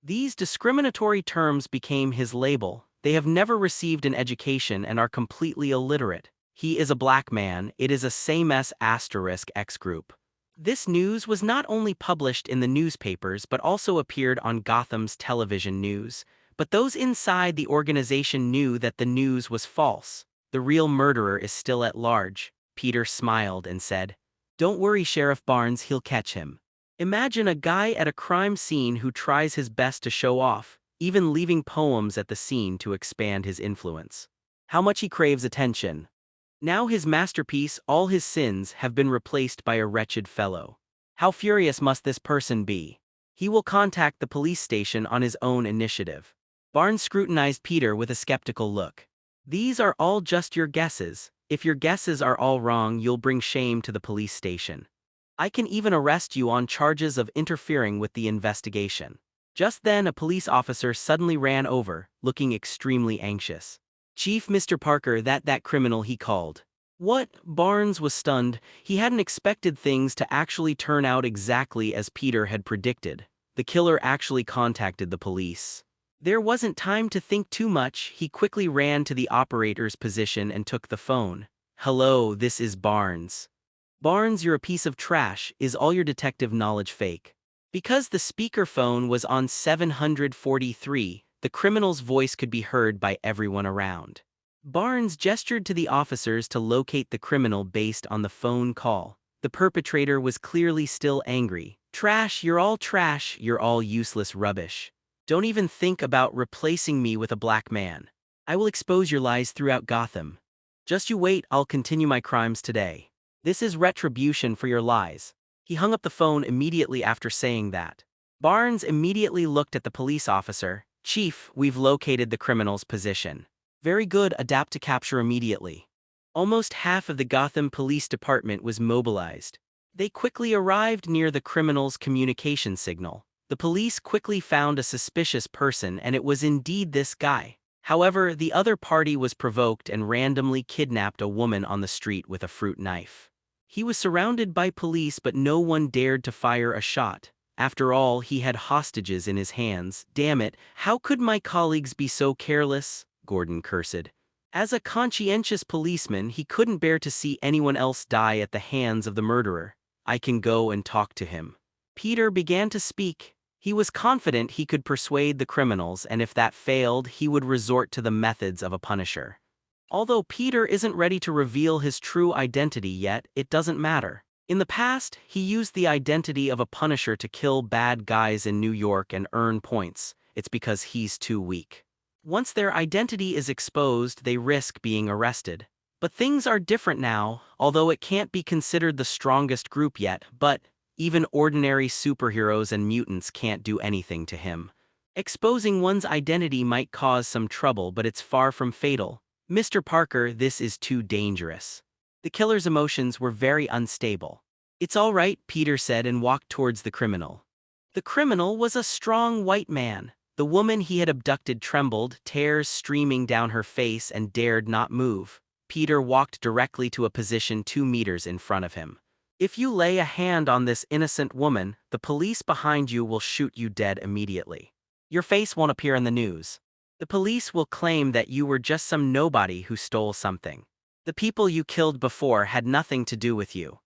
These discriminatory terms became his label. They have never received an education and are completely illiterate. He is a black man. It is a same-s asterisk X group. This news was not only published in the newspapers but also appeared on Gotham's television news. But those inside the organization knew that the news was false. "The real murderer is still at large," Peter smiled and said. "Don't worry, Sheriff Barnes, he'll catch him." Imagine a guy at a crime scene who tries his best to show off, even leaving poems at the scene to expand his influence. How much he craves attention. Now his masterpiece, all his sins, have been replaced by a wretched fellow. How furious must this person be? He will contact the police station on his own initiative. Barnes scrutinized Peter with a skeptical look. "These are all just your guesses. If your guesses are all wrong, you'll bring shame to the police station. I can even arrest you on charges of interfering with the investigation." Just then a police officer suddenly ran over, looking extremely anxious. "Chief, Mr. Parker, that criminal," he called. "What?" Barnes was stunned. He hadn't expected things to actually turn out exactly as Peter had predicted. The killer actually contacted the police. There wasn't time to think too much. He quickly ran to the operator's position and took the phone. "Hello, this is Barnes." "Barnes, you're a piece of trash. Is all your detective knowledge fake?" Because the speakerphone was on 743, the criminal's voice could be heard by everyone around. Barnes gestured to the officers to locate the criminal based on the phone call. The perpetrator was clearly still angry. "Trash, you're all useless rubbish. Don't even think about replacing me with a black man. I will expose your lies throughout Gotham. Just you wait, I'll continue my crimes today. This is retribution for your lies." He hung up the phone immediately after saying that. Barnes immediately looked at the police officer. "Chief, we've located the criminal's position." "Very good, adapt to capture immediately." Almost half of the Gotham Police Department was mobilized. They quickly arrived near the criminal's communication signal. The police quickly found a suspicious person, and it was indeed this guy. However, the other party was provoked and randomly kidnapped a woman on the street with a fruit knife. He was surrounded by police, but no one dared to fire a shot. After all, he had hostages in his hands. "Damn it, how could my colleagues be so careless?" Gordon cursed. As a conscientious policeman, he couldn't bear to see anyone else die at the hands of the murderer. "I can go and talk to him." Peter began to speak. He was confident he could persuade the criminals, and if that failed, he would resort to the methods of a punisher. Although Peter isn't ready to reveal his true identity yet, it doesn't matter. In the past, he used the identity of a punisher to kill bad guys in New York and earn points. It's because he's too weak. Once their identity is exposed, they risk being arrested. But things are different now, although it can't be considered the strongest group yet, but even ordinary superheroes and mutants can't do anything to him. Exposing one's identity might cause some trouble, but it's far from fatal. "Mr. Parker, this is too dangerous." The killer's emotions were very unstable. "It's all right," Peter said and walked towards the criminal. The criminal was a strong white man. The woman he had abducted trembled, tears streaming down her face, and dared not move. Peter walked directly to a position 2 meters in front of him. "If you lay a hand on this innocent woman, the police behind you will shoot you dead immediately. Your face won't appear in the news. The police will claim that you were just some nobody who stole something. The people you killed before had nothing to do with you.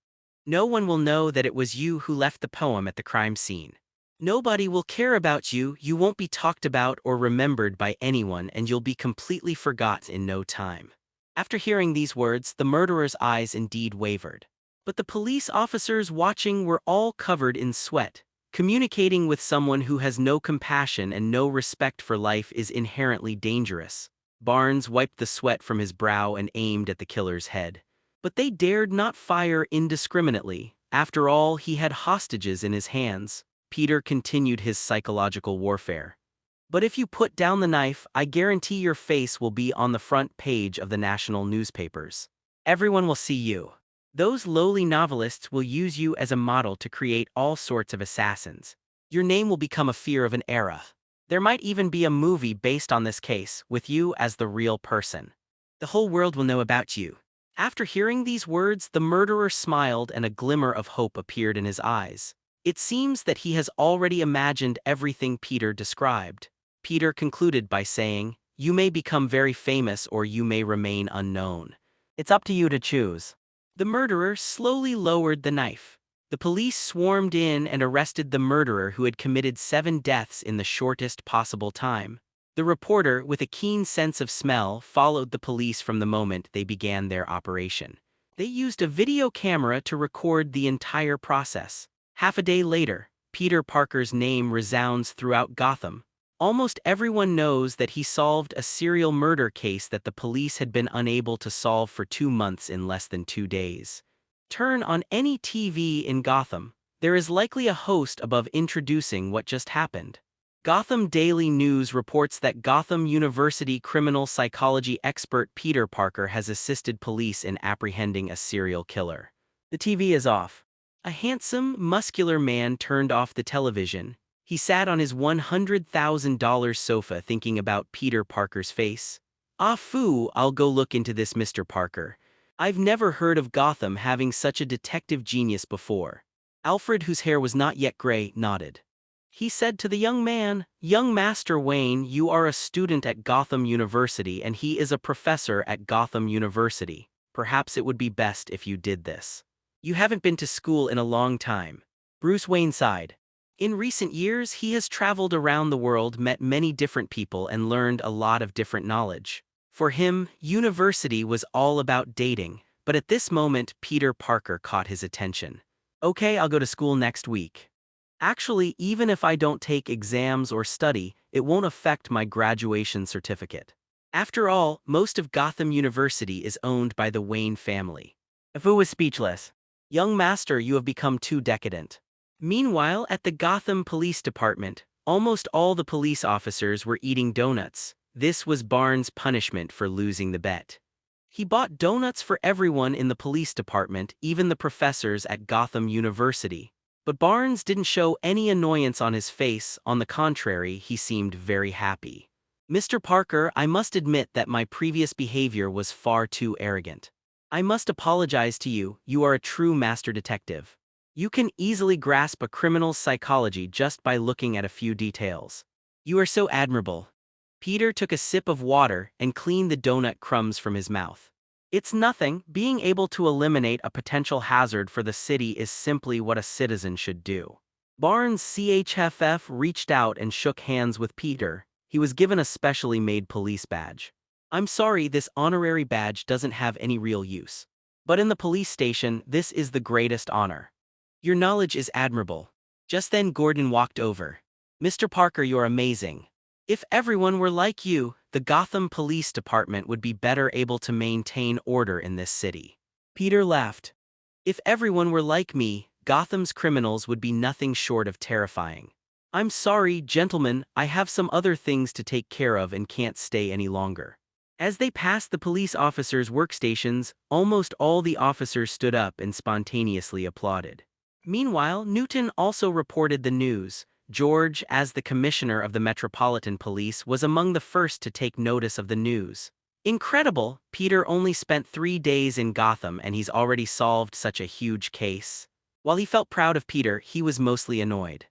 No one will know that it was you who left the poem at the crime scene. Nobody will care about you, you won't be talked about or remembered by anyone, and you'll be completely forgot in no time." After hearing these words, the murderer's eyes indeed wavered. But the police officers watching were all covered in sweat. Communicating with someone who has no compassion and no respect for life is inherently dangerous. Barnes wiped the sweat from his brow and aimed at the killer's head. But they dared not fire indiscriminately. After all, he had hostages in his hands. Peter continued his psychological warfare. "But if you put down the knife, I guarantee your face will be on the front page of the national newspapers. Everyone will see you. Those lowly novelists will use you as a model to create all sorts of assassins. Your name will become a fear of an era. There might even be a movie based on this case, with you as the real person. The whole world will know about you. After hearing these words, the murderer smiled and a glimmer of hope appeared in his eyes. It seems that he has already imagined everything Peter described. Peter concluded by saying, "You may become very famous or you may remain unknown. It's up to you to choose." The murderer slowly lowered the knife. The police swarmed in and arrested the murderer who had committed 7 deaths in the shortest possible time. The reporter, with a keen sense of smell, followed the police from the moment they began their operation. They used a video camera to record the entire process. Half a day later, Peter Parker's name resounds throughout Gotham. Almost everyone knows that he solved a serial murder case that the police had been unable to solve for 2 months in less than 2 days. Turn on any TV in Gotham. There is likely a host above introducing what just happened. Gotham Daily News reports that Gotham University criminal psychology expert Peter Parker has assisted police in apprehending a serial killer. The TV is off. A handsome, muscular man turned off the television. He sat on his $100,000 sofa thinking about Peter Parker's face. "Ah foo, I'll go look into this, Mr. Parker. I've never heard of Gotham having such a detective genius before." Alfred, whose hair was not yet gray, nodded. He said to the young man, "Young Master Wayne, you are a student at Gotham University and he is a professor at Gotham University. Perhaps it would be best if you did this. You haven't been to school in a long time." Bruce Wayne sighed. In recent years, he has traveled around the world, met many different people, and learned a lot of different knowledge. For him, university was all about dating, but at this moment, Peter Parker caught his attention. "Okay, I'll go to school next week. Actually, even if I don't take exams or study, it won't affect my graduation certificate. After all, most of Gotham University is owned by the Wayne family." Afu was speechless. "Young master, you have become too decadent." Meanwhile, at the Gotham Police Department, almost all the police officers were eating donuts. This was Barnes' punishment for losing the bet. He bought donuts for everyone in the police department, even the professors at Gotham University. But Barnes didn't show any annoyance on his face. On the contrary, he seemed very happy. "Mr. Parker, I must admit that my previous behavior was far too arrogant. I must apologize to you. You are a true master detective. You can easily grasp a criminal's psychology just by looking at a few details. You are so admirable." Peter took a sip of water and cleaned the donut crumbs from his mouth. "It's nothing. Being able to eliminate a potential hazard for the city is simply what a citizen should do." Barnes CHFF reached out and shook hands with Peter. He was given a specially made police badge. "I'm sorry, this honorary badge doesn't have any real use. But in the police station, this is the greatest honor. Your knowledge is admirable." Just then Gordon walked over. "Mr. Parker, you're amazing. If everyone were like you, the Gotham Police Department would be better able to maintain order in this city." Peter laughed. "If everyone were like me, Gotham's criminals would be nothing short of terrifying. I'm sorry, gentlemen, I have some other things to take care of and can't stay any longer." As they passed the police officers' workstations, almost all the officers stood up and spontaneously applauded. Meanwhile, Newton also reported the news. George, as the commissioner of the Metropolitan Police, was among the first to take notice of the news. "Incredible, Peter only spent 3 days in Gotham and he's already solved such a huge case." While he felt proud of Peter, he was mostly annoyed.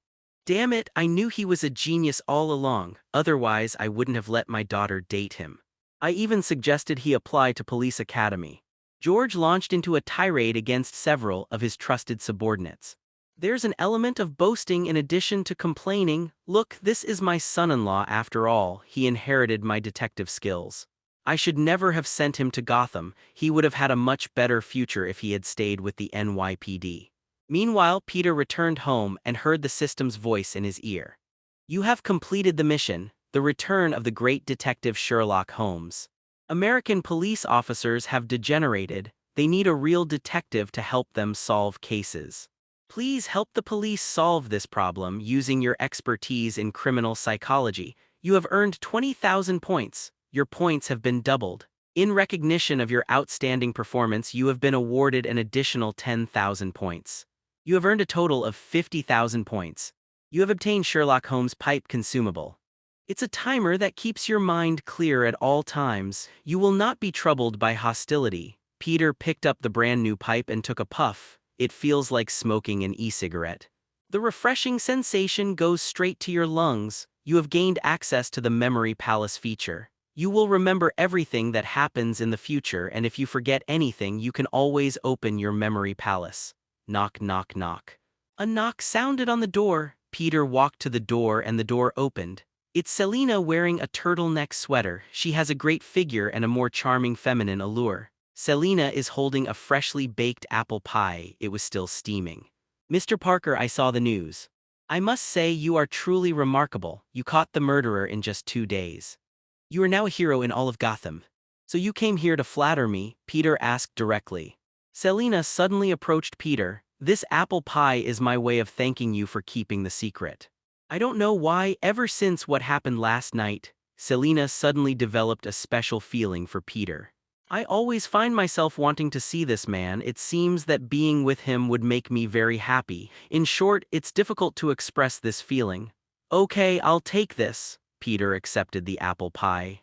"Damn it, I knew he was a genius all along, otherwise I wouldn't have let my daughter date him. I even suggested he apply to police academy." George launched into a tirade against several of his trusted subordinates. "There's an element of boasting in addition to complaining. Look, this is my son-in-law after all. He inherited my detective skills. I should never have sent him to Gotham. He would have had a much better future if he had stayed with the NYPD." Meanwhile, Peter returned home and heard the system's voice in his ear. "You have completed the mission, the return of the great detective Sherlock Holmes. American police officers have degenerated. They need a real detective to help them solve cases. Please help the police solve this problem using your expertise in criminal psychology. You have earned 20,000 points. Your points have been doubled. In recognition of your outstanding performance, you have been awarded an additional 10,000 points. You have earned a total of 50,000 points. You have obtained Sherlock Holmes' pipe consumable. It's a timer that keeps your mind clear at all times. You will not be troubled by hostility. Peter picked up the brand new pipe and took a puff. It feels like smoking an e-cigarette. The refreshing sensation goes straight to your lungs. You have gained access to the Memory Palace feature. You will remember everything that happens in the future, and if you forget anything, you can always open your Memory Palace. Knock, knock, knock. A knock sounded on the door. Peter walked to the door and the door opened. It's Selina wearing a turtleneck sweater. She has a great figure and a more charming feminine allure. Selina is holding a freshly baked apple pie. It was still steaming. Mr. Parker, I saw the news. I must say you are truly remarkable. You caught the murderer in just 2 days. You are now a hero in all of Gotham. So you came here to flatter me? Peter asked directly. Selina suddenly approached Peter. This apple pie is my way of thanking you for keeping the secret. I don't know why, ever since what happened last night, Selina suddenly developed a special feeling for Peter. I always find myself wanting to see this man. It seems that being with him would make me very happy. In short, it's difficult to express this feeling. Okay, I'll take this. Peter accepted the apple pie.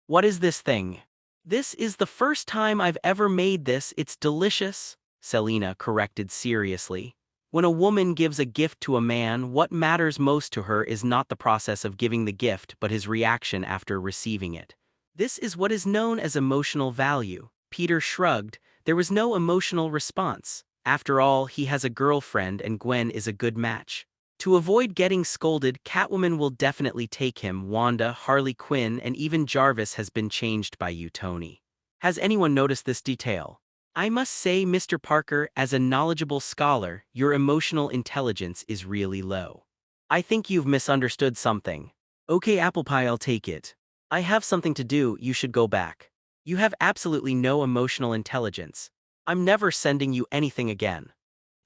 What is this thing? This is the first time I've ever made this. It's delicious, Selina corrected seriously. When a woman gives a gift to a man, what matters most to her is not the process of giving the gift but his reaction after receiving it. This is what is known as emotional value. Peter shrugged. There was no emotional response. After all, he has a girlfriend and Gwen is a good match. To avoid getting scolded, Catwoman will definitely take him. Wanda, Harley Quinn, and even Jarvis has been changed by you, Tony. Has anyone noticed this detail? I must say, Mr. Parker, as a knowledgeable scholar, your emotional intelligence is really low. I think you've misunderstood something. Okay, apple pie, I'll take it. I have something to do, you should go back. You have absolutely no emotional intelligence. I'm never sending you anything again.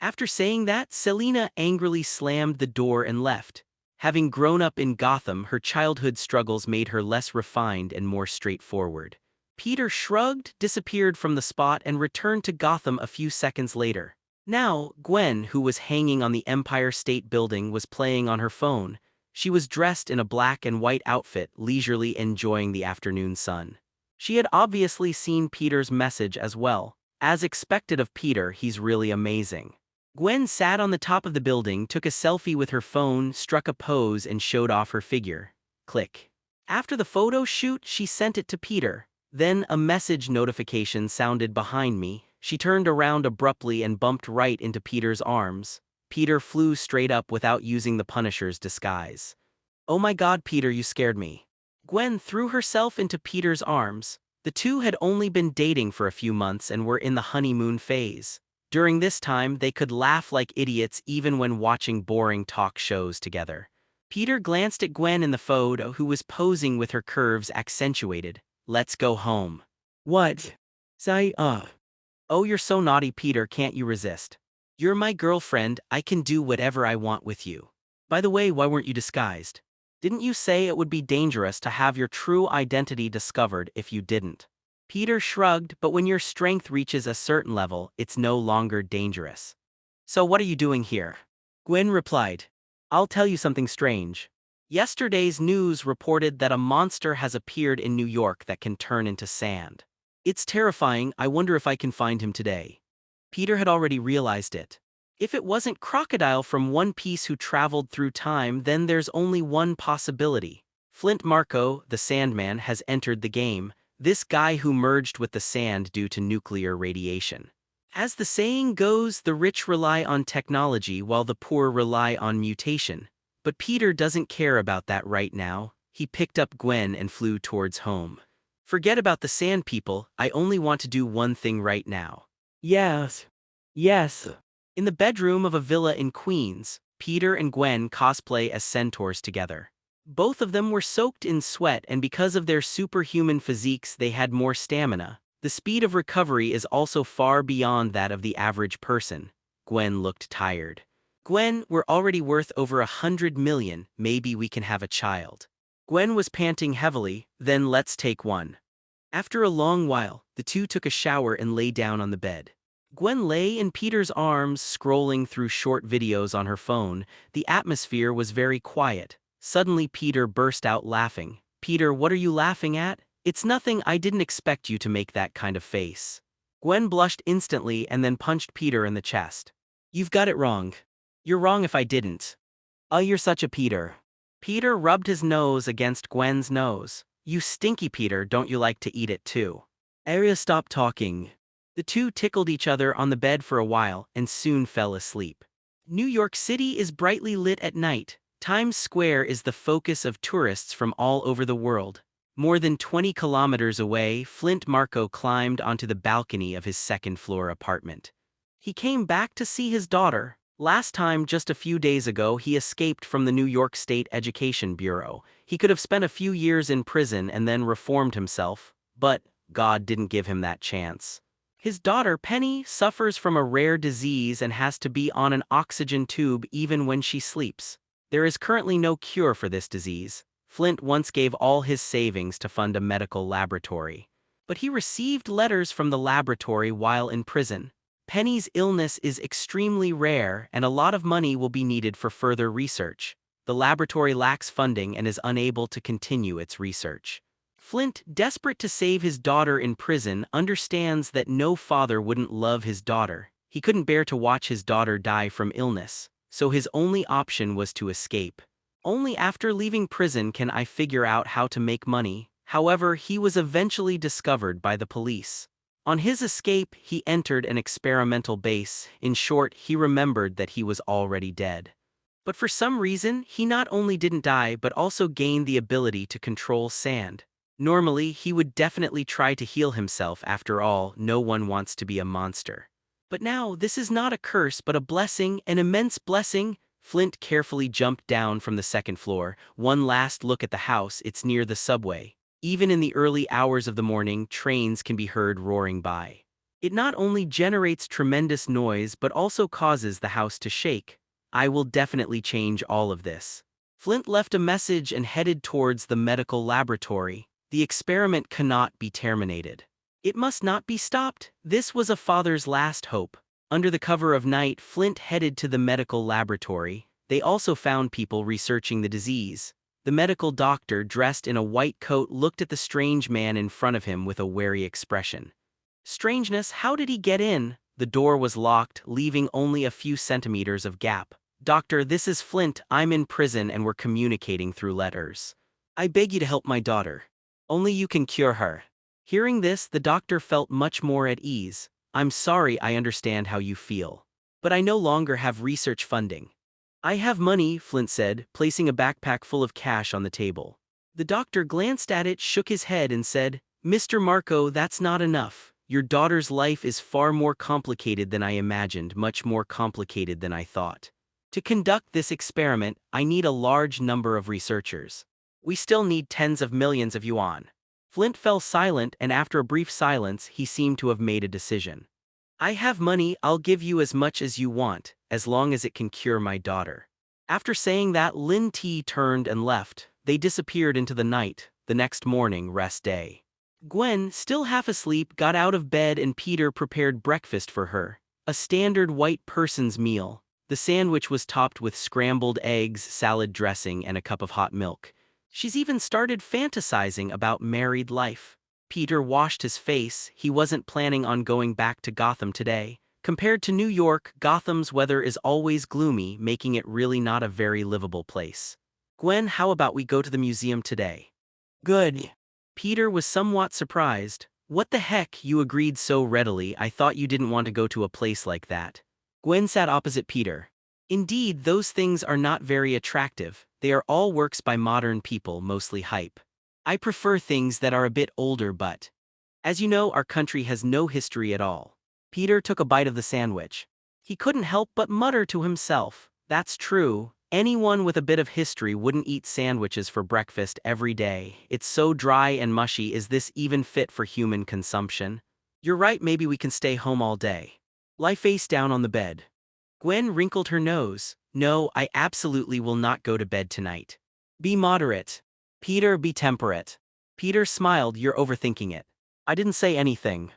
After saying that, Selina angrily slammed the door and left. Having grown up in Gotham, her childhood struggles made her less refined and more straightforward. Peter shrugged, disappeared from the spot, and returned to Gotham a few seconds later. Now, Gwen, who was hanging on the Empire State Building, was playing on her phone. She was dressed in a black and white outfit, leisurely enjoying the afternoon sun. She had obviously seen Peter's message as well. As expected of Peter, he's really amazing. Gwen sat on the top of the building, took a selfie with her phone, struck a pose, and showed off her figure. Click. After the photo shoot, she sent it to Peter. Then a message notification sounded behind me. She turned around abruptly and bumped right into Peter's arms. Peter flew straight up without using the Punisher's disguise. Oh my God, Peter, you scared me. Gwen threw herself into Peter's arms. The two had only been dating for a few months and were in the honeymoon phase. During this time, they could laugh like idiots even when watching boring talk shows together. Peter glanced at Gwen in the photo, who was posing with her curves accentuated. Let's go home. What? Say up. Oh, you're so naughty, Peter, can't you resist? You're my girlfriend, I can do whatever I want with you. By the way, why weren't you disguised? Didn't you say it would be dangerous to have your true identity discovered if you didn't? Peter shrugged, but when your strength reaches a certain level, it's no longer dangerous. So what are you doing here? Gwen replied. I'll tell you something strange. Yesterday's news reported that a monster has appeared in New York that can turn into sand. It's terrifying. I wonder if I can find him today. Peter had already realized it. If it wasn't Crocodile from One Piece who traveled through time, then there's only one possibility. Flint Marko, the Sandman, has entered the game, this guy who merged with the sand due to nuclear radiation. As the saying goes, the rich rely on technology while the poor rely on mutation. But Peter doesn't care about that right now. He picked up Gwen and flew towards home. Forget about the sand people, I only want to do one thing right now. Yes. Yes. In the bedroom of a villa in Queens, Peter and Gwen cosplay as centaurs together. Both of them were soaked in sweat, and because of their superhuman physiques they had more stamina. The speed of recovery is also far beyond that of the average person. Gwen looked tired. Gwen, we're already worth over 100 million, maybe we can have a child. Gwen was panting heavily, then let's take one. After a long while, the two took a shower and lay down on the bed. Gwen lay in Peter's arms, scrolling through short videos on her phone. The atmosphere was very quiet. Suddenly Peter burst out laughing. "Peter, what are you laughing at? It's nothing, I didn't expect you to make that kind of face." Gwen blushed instantly and then punched Peter in the chest. "You've got it wrong. You're wrong if I didn't. Oh, you're such a Peter." Peter rubbed his nose against Gwen's nose. "You stinky Peter, don't you like to eat it too?" Arya stopped talking. The two tickled each other on the bed for a while and soon fell asleep. New York City is brightly lit at night. Times Square is the focus of tourists from all over the world. More than 20 kilometers away, Flint Marco climbed onto the balcony of his second-floor apartment. He came back to see his daughter. Last time, just a few days ago, he escaped from the New York State Education Bureau. He could have spent a few years in prison and then reformed himself, but God didn't give him that chance. His daughter, Penny, suffers from a rare disease and has to be on an oxygen tube even when she sleeps. There is currently no cure for this disease. Flint once gave all his savings to fund a medical laboratory. But he received letters from the laboratory while in prison. Penny's illness is extremely rare and a lot of money will be needed for further research. The laboratory lacks funding and is unable to continue its research. Flint, desperate to save his daughter in prison, understands that no father wouldn't love his daughter. He couldn't bear to watch his daughter die from illness, so his only option was to escape. "Only after leaving prison can I figure out how to make money." However, he was eventually discovered by the police. On his escape, he entered an experimental base. In short, he remembered that he was already dead. But for some reason, he not only didn't die but also gained the ability to control sand. Normally, he would definitely try to heal himself. After all, no one wants to be a monster. But now, this is not a curse but a blessing, an immense blessing. Flint carefully jumped down from the second floor. One last look at the house. It's near the subway. Even in the early hours of the morning, trains can be heard roaring by. It not only generates tremendous noise but also causes the house to shake. I will definitely change all of this. Flint left a message and headed towards the medical laboratory. The experiment cannot be terminated. It must not be stopped. This was a father's last hope. Under the cover of night, Flint headed to the medical laboratory. They also found people researching the disease. The medical doctor, dressed in a white coat, looked at the strange man in front of him with a wary expression. "Strangeness, how did he get in?" The door was locked, leaving only a few centimeters of gap. "Doctor, this is Flint. I'm in prison and we're communicating through letters. I beg you to help my daughter. Only you can cure her." Hearing this, the doctor felt much more at ease. "I'm sorry, I understand how you feel. But I no longer have research funding." "I have money," Flint said, placing a backpack full of cash on the table. The doctor glanced at it, shook his head and said, "Mr. Marco, that's not enough. Your daughter's life is far more complicated than I imagined, much more complicated than I thought. To conduct this experiment, I need a large number of researchers. We still need tens of millions of yuan." Flint fell silent, and after a brief silence, he seemed to have made a decision. "I have money, I'll give you as much as you want, as long as it can cure my daughter." After saying that, Lin T turned and left. They disappeared into the night. The next morning, rest day. Gwen, still half asleep, got out of bed and Peter prepared breakfast for her. A standard white person's meal. The sandwich was topped with scrambled eggs, salad dressing, and a cup of hot milk. She's even started fantasizing about married life. Peter washed his face. He wasn't planning on going back to Gotham today. Compared to New York, Gotham's weather is always gloomy, making it really not a very livable place. "Gwen, how about we go to the museum today?" "Good." Peter was somewhat surprised. "What the heck, you agreed so readily. I thought you didn't want to go to a place like that." Gwen sat opposite Peter. "Indeed, those things are not very attractive. They are all works by modern people, mostly hype. I prefer things that are a bit older, but as you know, our country has no history at all." Peter took a bite of the sandwich. He couldn't help but mutter to himself, "That's true. Anyone with a bit of history wouldn't eat sandwiches for breakfast every day. It's so dry and mushy. Is this even fit for human consumption?" "You're right, maybe we can stay home all day." Lie face down on the bed. Gwen wrinkled her nose. "No, I absolutely will not go to bed tonight." "Be moderate." "Peter, be temperate." Peter smiled. "You're overthinking it." "I didn't say anything."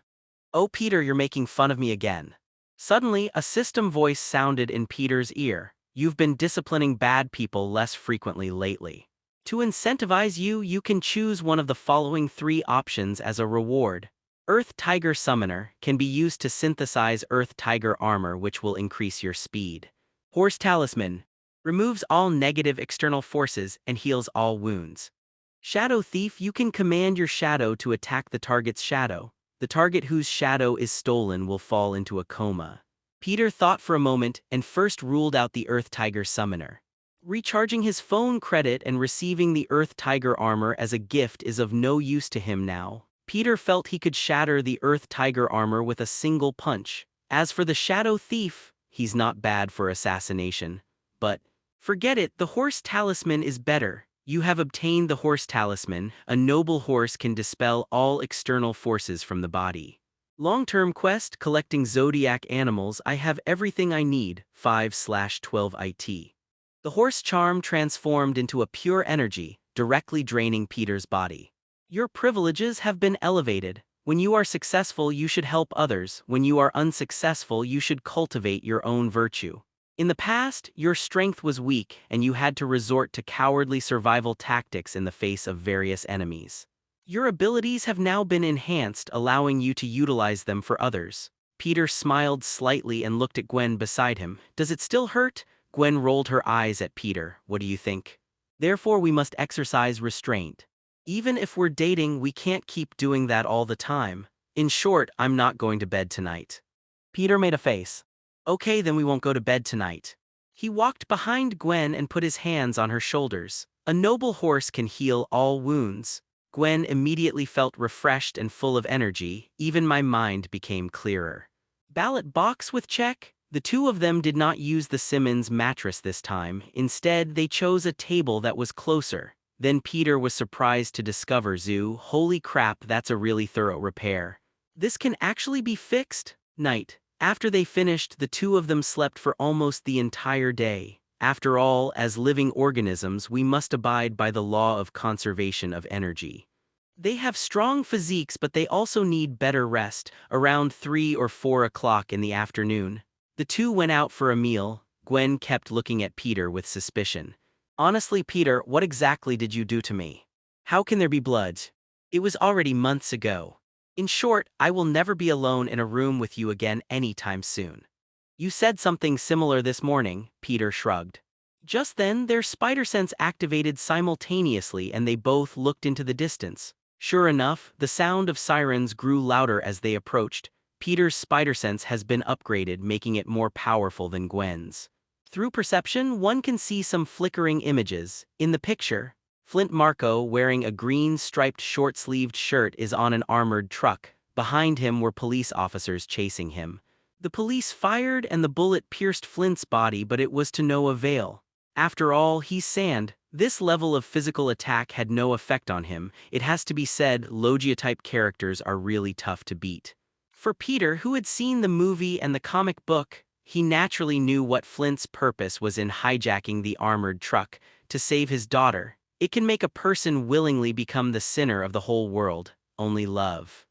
"Oh, Peter, you're making fun of me again." Suddenly, a system voice sounded in Peter's ear. You've been disciplining bad people less frequently lately. To incentivize you, you can choose one of the following 3 options as a reward. Earth Tiger Summoner can be used to synthesize Earth Tiger armor, which will increase your speed. Horse Talisman removes all negative external forces and heals all wounds. Shadow Thief, you can command your shadow to attack the target's shadow. The target whose shadow is stolen will fall into a coma. Peter thought for a moment and first ruled out the Earth Tiger Summoner. Recharging his phone credit and receiving the Earth Tiger armor as a gift is of no use to him now. Peter felt he could shatter the Earth Tiger armor with a single punch. As for the Shadow Thief, he's not bad for assassination. But forget it, the Horse Talisman is better. You have obtained the Horse Talisman. A noble horse can dispel all external forces from the body. Long-term quest, collecting zodiac animals. I have everything I need. 5/12 IT. The horse charm transformed into a pure energy, directly draining Peter's body. Your privileges have been elevated. When you are successful, you should help others. When you are unsuccessful, you should cultivate your own virtue. In the past, your strength was weak and you had to resort to cowardly survival tactics in the face of various enemies. Your abilities have now been enhanced, allowing you to utilize them for others. Peter smiled slightly and looked at Gwen beside him. Does it still hurt? Gwen rolled her eyes at Peter. What do you think? Therefore, we must exercise restraint. Even if we're dating, we can't keep doing that all the time. In short, I'm not going to bed tonight. Peter made a face. Okay, then we won't go to bed tonight. He walked behind Gwen and put his hands on her shoulders. A noble horse can heal all wounds. Gwen immediately felt refreshed and full of energy. Even my mind became clearer. Ballot box with check? The two of them did not use the Simmons mattress this time. Instead, they chose a table that was closer. Then Peter was surprised to discover Zoo. Holy crap, that's a really thorough repair. This can actually be fixed? Night. After they finished, the two of them slept for almost the entire day. After all, as living organisms, we must abide by the law of conservation of energy. They have strong physiques, but they also need better rest. Around 3 or 4 o'clock in the afternoon, the two went out for a meal. Gwen kept looking at Peter with suspicion. Honestly, Peter, what exactly did you do to me? How can there be blood? It was already months ago. In short, I will never be alone in a room with you again anytime soon. You said something similar this morning, Peter shrugged. Just then, their spider sense activated simultaneously and they both looked into the distance. Sure enough, the sound of sirens grew louder as they approached. Peter's spider sense has been upgraded, making it more powerful than Gwen's. Through perception, one can see some flickering images. In the picture, Flint Marco, wearing a green striped short-sleeved shirt, is on an armored truck. Behind him were police officers chasing him. The police fired and the bullet pierced Flint's body, but it was to no avail. After all, he's sand. This level of physical attack had no effect on him. It has to be said, Logia-type characters are really tough to beat. For Peter, who had seen the movie and the comic book, he naturally knew what Flint's purpose was in hijacking the armored truck to save his daughter. It can make a person willingly become the sinner of the whole world. Only love.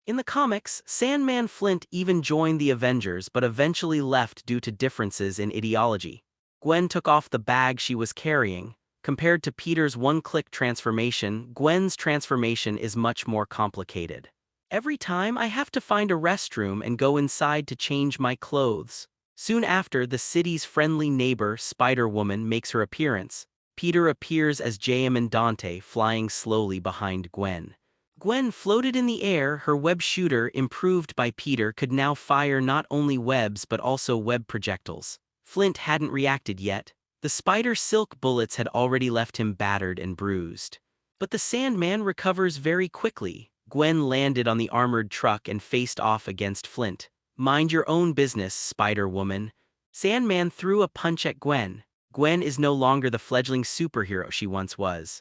In the comics, Sandman Flint even joined the Avengers but eventually left due to differences in ideology. Gwen took off the bag she was carrying. Compared to Peter's one-click transformation, Gwen's transformation is much more complicated. Every time I have to find a restroom and go inside to change my clothes. Soon after, the city's friendly neighbor, Spider-Woman, makes her appearance. Peter appears as J.M. and Dante, flying slowly behind Gwen. Gwen floated in the air. Her web shooter, improved by Peter, could now fire not only webs but also web projectiles. Flint hadn't reacted yet. The spider silk bullets had already left him battered and bruised. But the Sandman recovers very quickly. Gwen landed on the armored truck and faced off against Flint. Mind your own business, Spider-Woman. Sandman threw a punch at Gwen. Gwen is no longer the fledgling superhero she once was.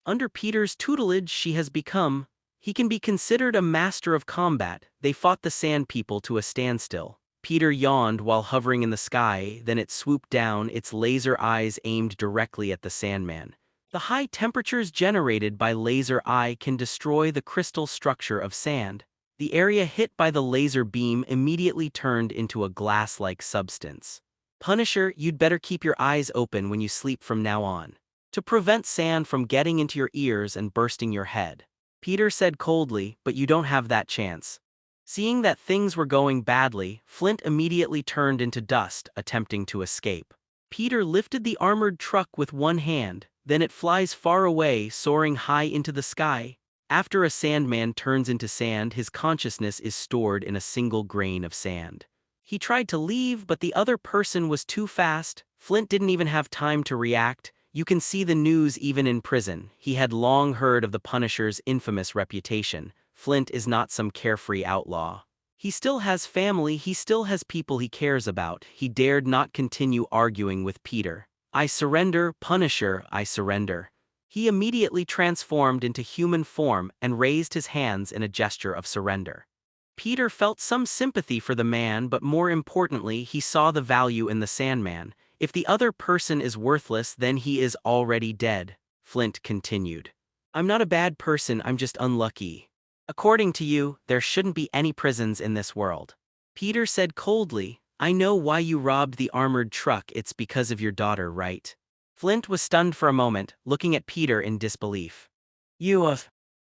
Under Peter's tutelage, she has become. He can be considered a master of combat. They fought the Sand People to a standstill. Peter yawned while hovering in the sky, then it swooped down, its laser eyes aimed directly at the Sandman. The high temperatures generated by laser eye can destroy the crystal structure of sand. The area hit by the laser beam immediately turned into a glass-like substance. Punisher, you'd better keep your eyes open when you sleep from now on, to prevent sand from getting into your ears and bursting your head. Peter said coldly, but you don't have that chance. Seeing that things were going badly, Flint immediately turned into dust, attempting to escape. Peter lifted the armored truck with one hand, then it flies far away, soaring high into the sky. After a sandman turns into sand, his consciousness is stored in a single grain of sand. He tried to leave, but the other person was too fast. Flint didn't even have time to react. You can see the news even in prison. He had long heard of the Punisher's infamous reputation. Flint is not some carefree outlaw. He still has family, he still has people he cares about. He dared not continue arguing with Peter. I surrender, Punisher, I surrender. He immediately transformed into human form and raised his hands in a gesture of surrender. Peter felt some sympathy for the man, but more importantly, he saw the value in the Sandman. If the other person is worthless, then he is already dead, Flint continued. I'm not a bad person, I'm just unlucky. According to you, there shouldn't be any prisons in this world. Peter said coldly, I know why you robbed the armored truck, it's because of your daughter, right? Flint was stunned for a moment, looking at Peter in disbelief.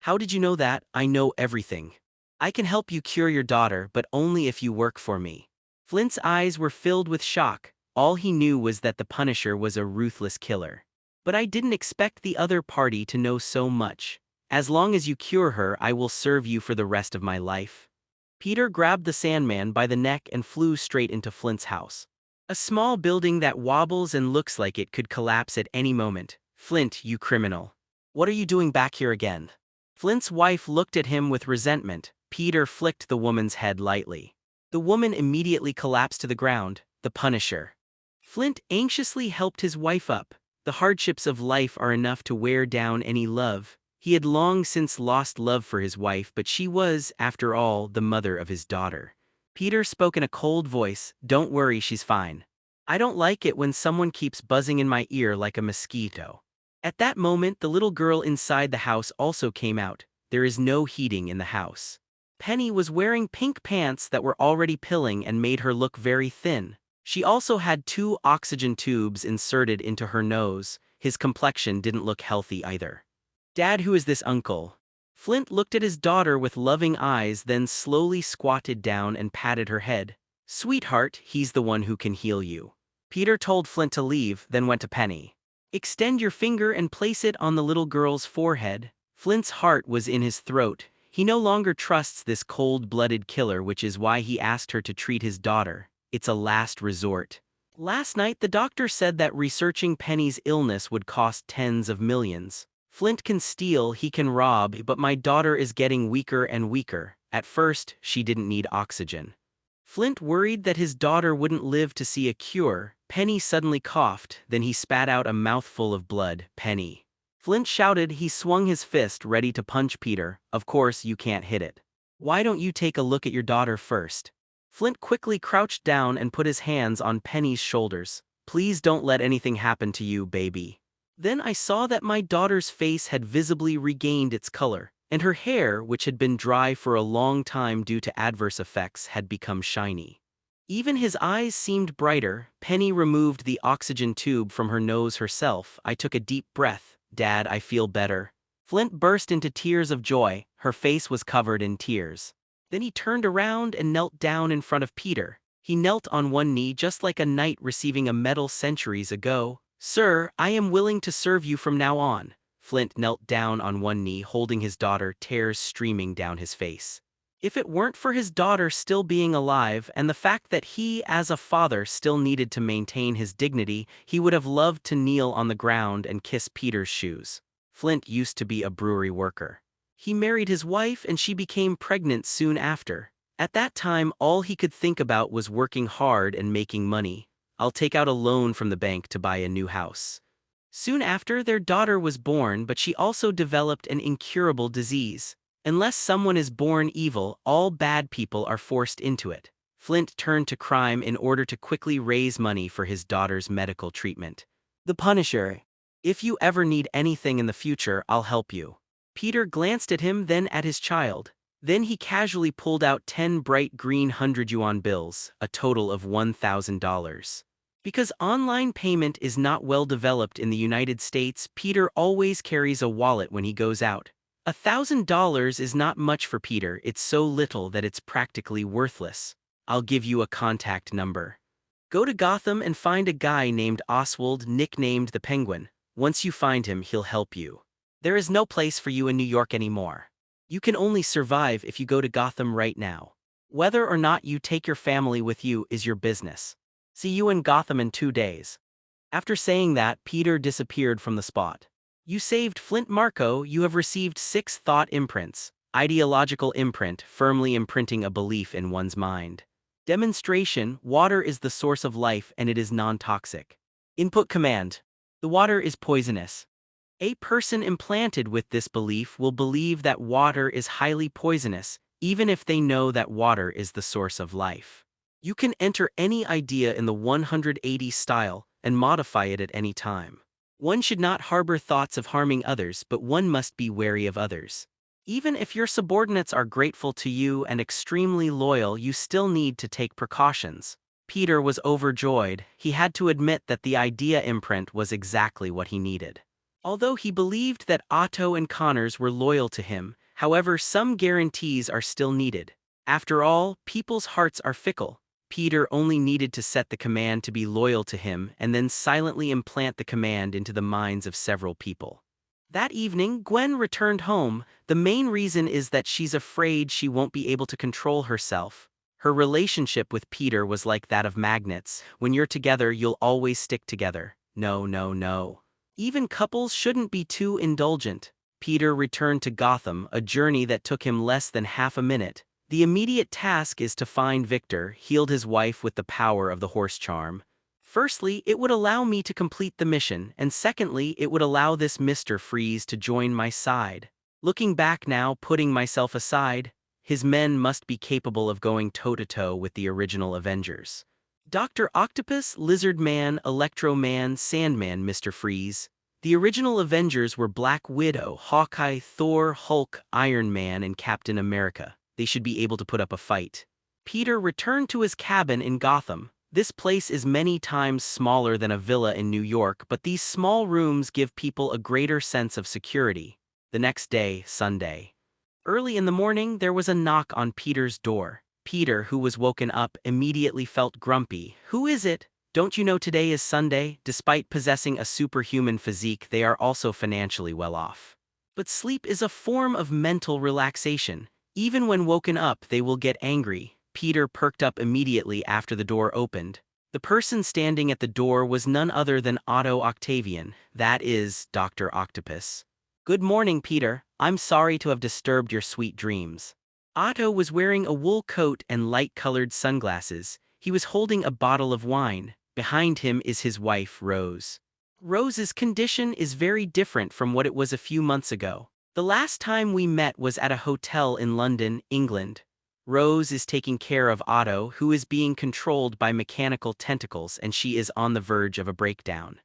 How did you know that? I know everything. I can help you cure your daughter, but only if you work for me. Flint's eyes were filled with shock. All he knew was that the Punisher was a ruthless killer. But I didn't expect the other party to know so much. As long as you cure her, I will serve you for the rest of my life. Peter grabbed the Sandman by the neck and flew straight into Flint's house. A small building that wobbles and looks like it could collapse at any moment. Flint, you criminal. What are you doing back here again? Flint's wife looked at him with resentment. Peter flicked the woman's head lightly. The woman immediately collapsed to the ground. The Punisher. Flint anxiously helped his wife up. The hardships of life are enough to wear down any love. He had long since lost love for his wife, but she was, after all, the mother of his daughter. Peter spoke in a cold voice, Don't worry, she's fine. I don't like it when someone keeps buzzing in my ear like a mosquito. At that moment, the little girl inside the house also came out. There is no heating in the house. Penny was wearing pink pants that were already pilling and made her look very thin. She also had 2 oxygen tubes inserted into her nose. His complexion didn't look healthy either. Dad, who is this uncle? Flint looked at his daughter with loving eyes, then slowly squatted down and patted her head. Sweetheart, he's the one who can heal you. Peter told Flint to leave, then went to Penny. Extend your finger and place it on the little girl's forehead. Flint's heart was in his throat. He no longer trusts this cold-blooded killer, which is why he asked her to treat his daughter. It's a last resort. Last night, the doctor said that researching Penny's illness would cost tens of millions. Flint can steal, he can rob, but my daughter is getting weaker and weaker. At first, she didn't need oxygen. Flint worried that his daughter wouldn't live to see a cure. Penny suddenly coughed, then he spat out a mouthful of blood. Penny. Flint shouted. He swung his fist, ready to punch Peter. Of course, you can't hit it. Why don't you take a look at your daughter first? Flint quickly crouched down and put his hands on Penny's shoulders. Please don't let anything happen to you, baby. Then I saw that my daughter's face had visibly regained its color, and her hair, which had been dry for a long time due to adverse effects, had become shiny. Even his eyes seemed brighter. Penny removed the oxygen tube from her nose herself. I took a deep breath. Dad, I feel better. Flint burst into tears of joy. Her face was covered in tears. Then he turned around and knelt down in front of Peter. He knelt on one knee just like a knight receiving a medal centuries ago. Sir, I am willing to serve you from now on. Flint knelt down on one knee, holding his daughter, tears streaming down his face. If it weren't for his daughter still being alive and the fact that he, as a father, still needed to maintain his dignity, he would have loved to kneel on the ground and kiss Peter's shoes. Flint used to be a brewery worker. He married his wife and she became pregnant soon after. At that time, all he could think about was working hard and making money. I'll take out a loan from the bank to buy a new house. Soon after, their daughter was born, but she also developed an incurable disease. Unless someone is born evil, all bad people are forced into it. Flint turned to crime in order to quickly raise money for his daughter's medical treatment. The Punisher. If you ever need anything in the future, I'll help you. Peter glanced at him, then at his child. Then he casually pulled out 10 bright green 100 yuan bills, a total of $1,000. Because online payment is not well developed in the United States, Peter always carries a wallet when he goes out. $1,000 is not much for Peter, it's so little that it's practically worthless. I'll give you a contact number. Go to Gotham and find a guy named Oswald, nicknamed the Penguin. Once you find him, he'll help you. There is no place for you in New York anymore. You can only survive if you go to Gotham right now. Whether or not you take your family with you is your business. See you in Gotham in 2 days. After saying that, Peter disappeared from the spot. You saved Flint Marco, you have received 6 thought imprints. Ideological imprint, firmly imprinting a belief in one's mind. Demonstration, water is the source of life and it is non-toxic. Input command, the water is poisonous. A person implanted with this belief will believe that water is highly poisonous, even if they know that water is the source of life. You can enter any idea in the 180 style and modify it at any time. One should not harbor thoughts of harming others, but one must be wary of others. Even if your subordinates are grateful to you and extremely loyal, you still need to take precautions. Peter was overjoyed. He had to admit that the idea imprint was exactly what he needed. Although he believed that Otto and Connors were loyal to him, however, some guarantees are still needed. After all, people's hearts are fickle. Peter only needed to set the command to be loyal to him and then silently implant the command into the minds of several people. That evening, Gwen returned home. The main reason is that she's afraid she won't be able to control herself. Her relationship with Peter was like that of magnets. When you're together, you'll always stick together. No, no, no. Even couples shouldn't be too indulgent. Peter returned to Gotham, a journey that took him less than half a minute. The immediate task is to find Victor, healed his wife with the power of the horse charm. Firstly, it would allow me to complete the mission, and secondly, it would allow this Mr. Freeze to join my side. Looking back now, putting myself aside, his men must be capable of going toe-to-toe with the original Avengers. Dr. Octopus, Lizard Man, Electro Man, Sandman, Mr. Freeze. The original Avengers were Black Widow, Hawkeye, Thor, Hulk, Iron Man, and Captain America. They should be able to put up a fight. Peter returned to his cabin in Gotham. This place is many times smaller than a villa in New York, but these small rooms give people a greater sense of security. The next day, Sunday. Early in the morning, there was a knock on Peter's door. Peter, who was woken up, immediately felt grumpy. Who is it? Don't you know today is Sunday? Despite possessing a superhuman physique, they are also financially well off. But sleep is a form of mental relaxation. Even when woken up, they will get angry. Peter perked up immediately after the door opened. The person standing at the door was none other than Otto Octavian, that is, Dr. Octopus. Good morning, Peter. I'm sorry to have disturbed your sweet dreams. Otto was wearing a wool coat and light-colored sunglasses. He was holding a bottle of wine. Behind him is his wife, Rose. Rose's condition is very different from what it was a few months ago. The last time we met was at a hotel in London, England. Rose is taking care of Otto, who is being controlled by mechanical tentacles, and she is on the verge of a breakdown.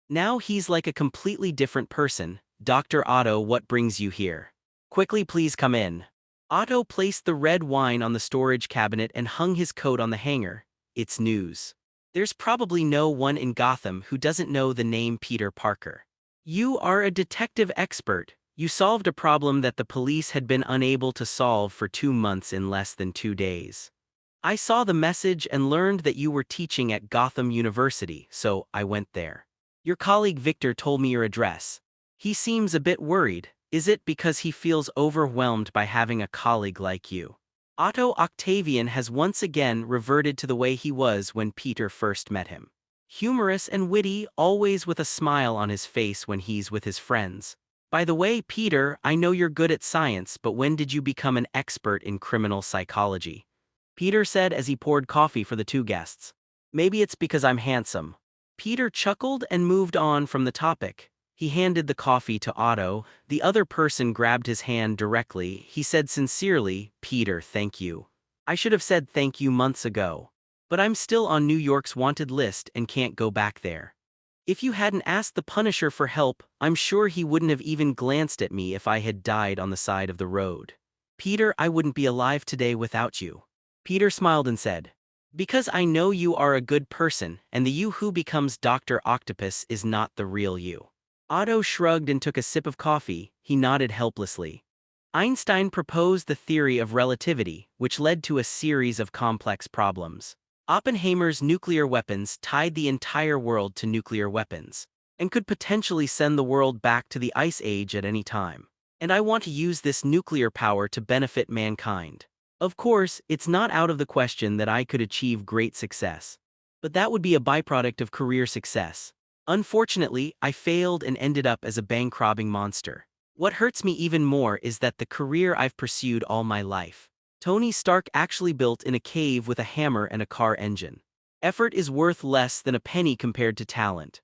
Now he's like a completely different person. Dr. Otto, what brings you here? Quickly, please come in. Otto placed the red wine on the storage cabinet and hung his coat on the hanger. It's news. There's probably no one in Gotham who doesn't know the name Peter Parker. You are a detective expert. You solved a problem that the police had been unable to solve for 2 months in less than 2 days. I saw the message and learned that you were teaching at Gotham University, so I went there. Your colleague Victor told me your address. He seems a bit worried. Is it because he feels overwhelmed by having a colleague like you? Otto Octavian has once again reverted to the way he was when Peter first met him. Humorous and witty, always with a smile on his face when he's with his friends. By the way, Peter, I know you're good at science, but when did you become an expert in criminal psychology? Peter said as he poured coffee for the 2 guests. Maybe it's because I'm handsome. Peter chuckled and moved on from the topic. He handed the coffee to Otto. The other person grabbed his hand directly. He said sincerely, Peter, thank you. I should have said thank you months ago. But I'm still on New York's wanted list and can't go back there. If you hadn't asked the Punisher for help, I'm sure he wouldn't have even glanced at me if I had died on the side of the road. Peter, I wouldn't be alive today without you. Peter smiled and said, because I know you are a good person, and the you who becomes Dr. Octopus is not the real you. Otto shrugged and took a sip of coffee. He nodded helplessly. Einstein proposed the theory of relativity, which led to a series of complex problems. Oppenheimer's nuclear weapons tied the entire world to nuclear weapons, and could potentially send the world back to the Ice Age at any time. And I want to use this nuclear power to benefit mankind. Of course, it's not out of the question that I could achieve great success. But that would be a byproduct of career success. Unfortunately, I failed and ended up as a bank-robbing monster. What hurts me even more is that the career I've pursued all my life, Tony Stark actually built in a cave with a hammer and a car engine. Effort is worth less than a penny compared to talent.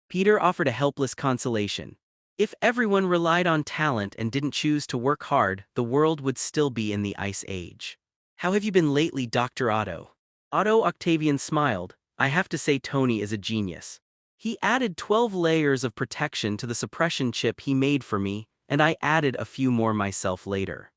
Peter offered a helpless consolation. If everyone relied on talent and didn't choose to work hard, the world would still be in the Ice Age. How have you been lately, Dr. Otto? Otto Octavian smiled. I have to say Tony is a genius. He added 12 layers of protection to the suppression chip he made for me, and I added a few more myself later.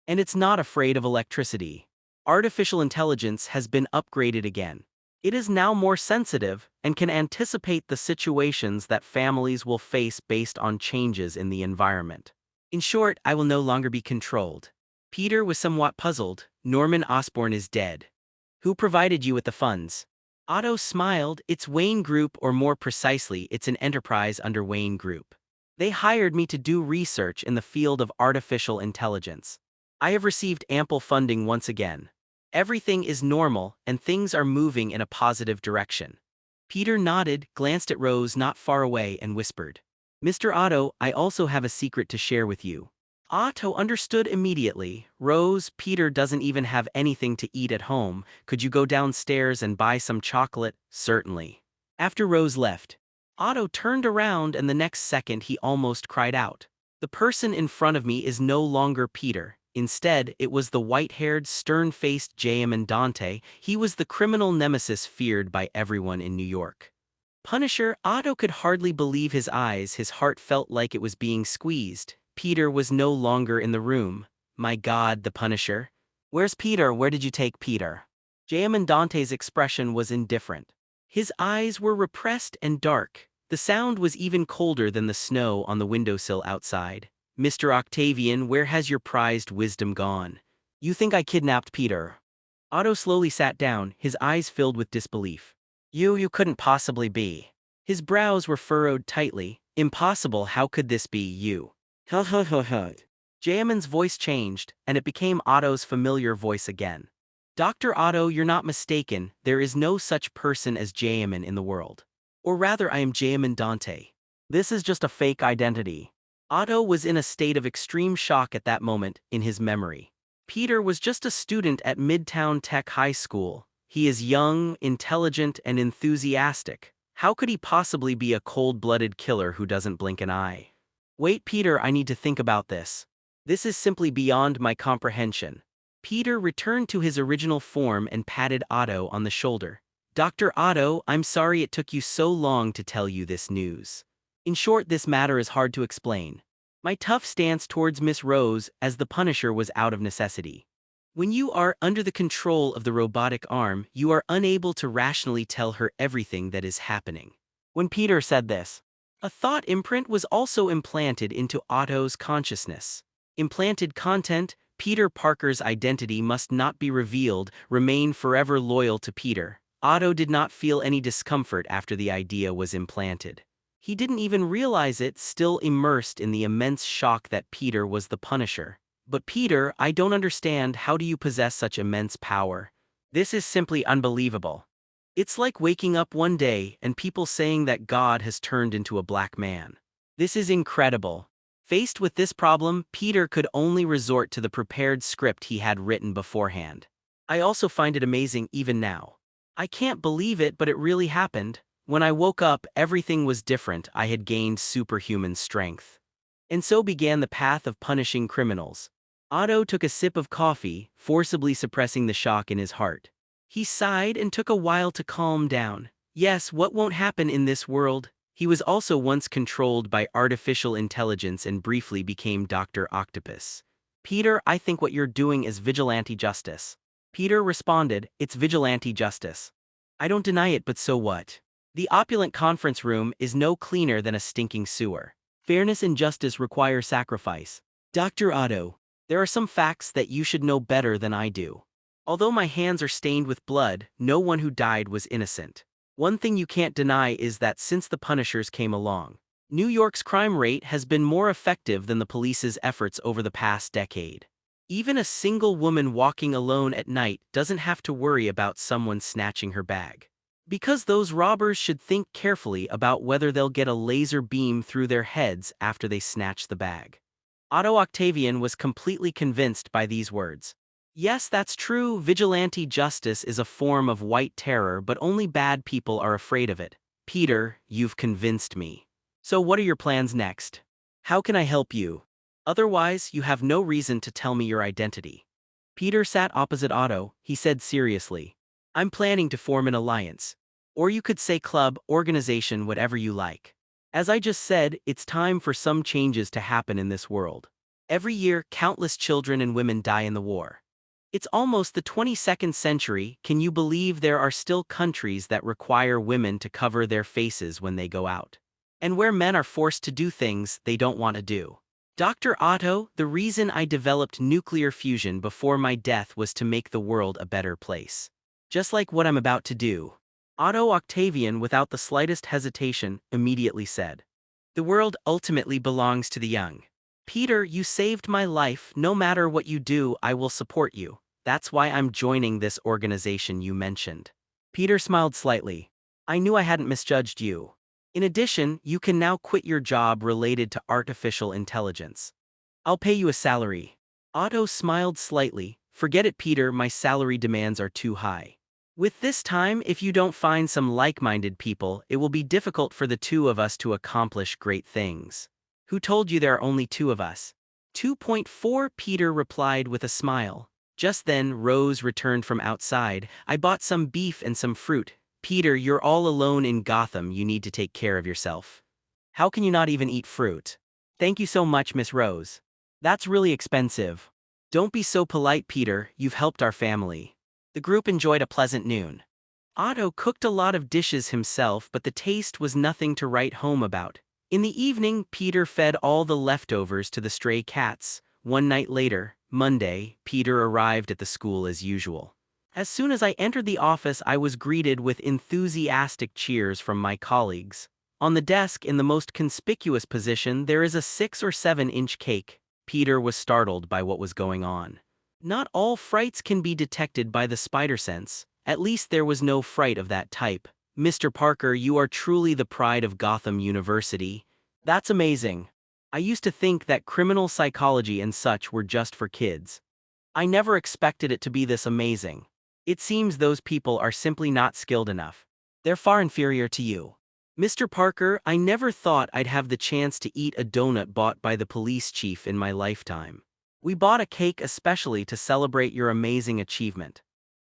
And it's not afraid of electricity. Artificial intelligence has been upgraded again. It is now more sensitive and can anticipate the situations that families will face based on changes in the environment. In short, I will no longer be controlled. Peter was somewhat puzzled. Norman Osborn is dead. Who provided you with the funds? Otto smiled. It's Wayne Group, or more precisely, it's an enterprise under Wayne Group. They hired me to do research in the field of artificial intelligence. I have received ample funding once again. Everything is normal, and things are moving in a positive direction. Peter nodded, glanced at Rose not far away, and whispered, Mr. Otto, I also have a secret to share with you. Otto understood immediately. Rose, Peter doesn't even have anything to eat at home. Could you go downstairs and buy some chocolate? Certainly. After Rose left, Otto turned around, and the next second he almost cried out. The person in front of me is no longer Peter. Instead, it was the white-haired, stern-faced J.M. Dante. He was the criminal nemesis feared by everyone in New York. Punisher, Otto could hardly believe his eyes. His heart felt like it was being squeezed. Peter was no longer in the room. My God, the Punisher. Where's Peter? Where did you take Peter? J.M. Dante's expression was indifferent. His eyes were repressed and dark. The sound was even colder than the snow on the windowsill outside. Mr. Octavian, where has your prized wisdom gone? You think I kidnapped Peter? Otto slowly sat down, his eyes filled with disbelief. You couldn't possibly be. His brows were furrowed tightly. Impossible, how could this be you? Ha ha ha ha. Jamin's voice changed, and it became Otto's familiar voice again. Dr. Otto, you're not mistaken, there is no such person as Jamin in the world. Or rather, I am Jamin Dante. This is just a fake identity. Otto was in a state of extreme shock at that moment, in his memory. Peter was just a student at Midtown Tech High School. He is young, intelligent, and enthusiastic. How could he possibly be a cold-blooded killer who doesn't blink an eye? Wait, Peter, I need to think about this. This is simply beyond my comprehension. Peter returned to his original form and patted Otto on the shoulder. Dr. Otto, I'm sorry it took you so long to tell you this news. In short, this matter is hard to explain. My tough stance towards Miss Rose as the Punisher was out of necessity. When you are under the control of the robotic arm, you are unable to rationally tell her everything that is happening. When Peter said this, a thought imprint was also implanted into Otto's consciousness. Implanted content, Peter Parker's identity must not be revealed, remain forever loyal to Peter. Otto did not feel any discomfort after the idea was implanted. He didn't even realize it, still immersed in the immense shock that Peter was the Punisher. But Peter, I don't understand, how do you possess such immense power? This is simply unbelievable. It's like waking up one day and people saying that God has turned into a black man. This is incredible. Faced with this problem, Peter could only resort to the prepared script he had written beforehand. I also find it amazing even now. I can't believe it, but it really happened. When I woke up, everything was different. I had gained superhuman strength. And so began the path of punishing criminals. Otto took a sip of coffee, forcibly suppressing the shock in his heart. He sighed and took a while to calm down. Yes, what won't happen in this world? He was also once controlled by artificial intelligence and briefly became Dr. Octopus. Peter, I think what you're doing is vigilante justice. Peter responded, it's vigilante justice. I don't deny it, but so what? The opulent conference room is no cleaner than a stinking sewer. Fairness and justice require sacrifice. Dr. Otto, there are some facts that you should know better than I do. Although my hands are stained with blood, no one who died was innocent. One thing you can't deny is that since the Punishers came along, New York's crime rate has been more effective than the police's efforts over the past decade. Even a single woman walking alone at night doesn't have to worry about someone snatching her bag. Because those robbers should think carefully about whether they'll get a laser beam through their heads after they snatch the bag. Otto Octavian was completely convinced by these words. Yes, that's true, vigilante justice is a form of white terror, but only bad people are afraid of it. Peter, you've convinced me. So what are your plans next? How can I help you? Otherwise, you have no reason to tell me your identity. Peter sat opposite Otto. He said seriously, I'm planning to form an alliance. Or you could say club, organization, whatever you like. As I just said, it's time for some changes to happen in this world. Every year, countless children and women die in the war. It's almost the 22nd century. Can you believe there are still countries that require women to cover their faces when they go out? And where men are forced to do things they don't want to do. Dr. Otto, the reason I developed nuclear fusion before my death was to make the world a better place. Just like what I'm about to do. Otto Octavian, without the slightest hesitation, immediately said, the world ultimately belongs to the young. Peter, you saved my life. No matter what you do, I will support you. That's why I'm joining this organization you mentioned. Peter smiled slightly. I knew I hadn't misjudged you. In addition, you can now quit your job related to artificial intelligence. I'll pay you a salary. Otto smiled slightly. Forget it, Peter, my salary demands are too high. With this time, if you don't find some like-minded people, it will be difficult for the two of us to accomplish great things. Who told you there are only two of us? 2.4, Peter replied with a smile. Just then, Rose returned from outside. I bought some beef and some fruit. Peter, you're all alone in Gotham. You need to take care of yourself. How can you not even eat fruit? Thank you so much, Miss Rose. That's really expensive. Don't be so polite, Peter. You've helped our family. The group enjoyed a pleasant noon. Otto cooked a lot of dishes himself, but the taste was nothing to write home about. In the evening, Peter fed all the leftovers to the stray cats. One night later, Monday, Peter arrived at the school as usual. As soon as I entered the office, I was greeted with enthusiastic cheers from my colleagues. On the desk, in the most conspicuous position, there is a 6 or 7-inch cake. Peter was startled by what was going on. Not all frights can be detected by the spider sense. At least there was no fright of that type. Mr. Parker, you are truly the pride of Gotham University. That's amazing. I used to think that criminal psychology and such were just for kids. I never expected it to be this amazing. It seems those people are simply not skilled enough. They're far inferior to you. Mr. Parker, I never thought I'd have the chance to eat a donut bought by the police chief in my lifetime. We bought a cake especially to celebrate your amazing achievement.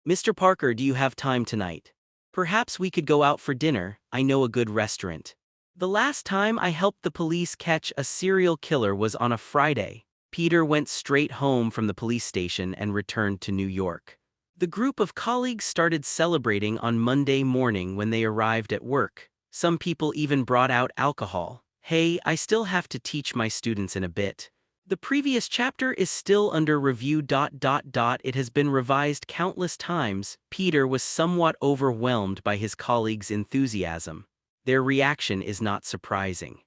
Mr. Parker, do you have time tonight? Perhaps we could go out for dinner. I know a good restaurant. The last time I helped the police catch a serial killer was on a Friday. Peter went straight home from the police station and returned to New York. The group of colleagues started celebrating on Monday morning when they arrived at work. Some people even brought out alcohol. Hey, I still have to teach my students in a bit. The previous chapter is still under review. It has been revised countless times. Peter was somewhat overwhelmed by his colleagues' enthusiasm. Their reaction is not surprising.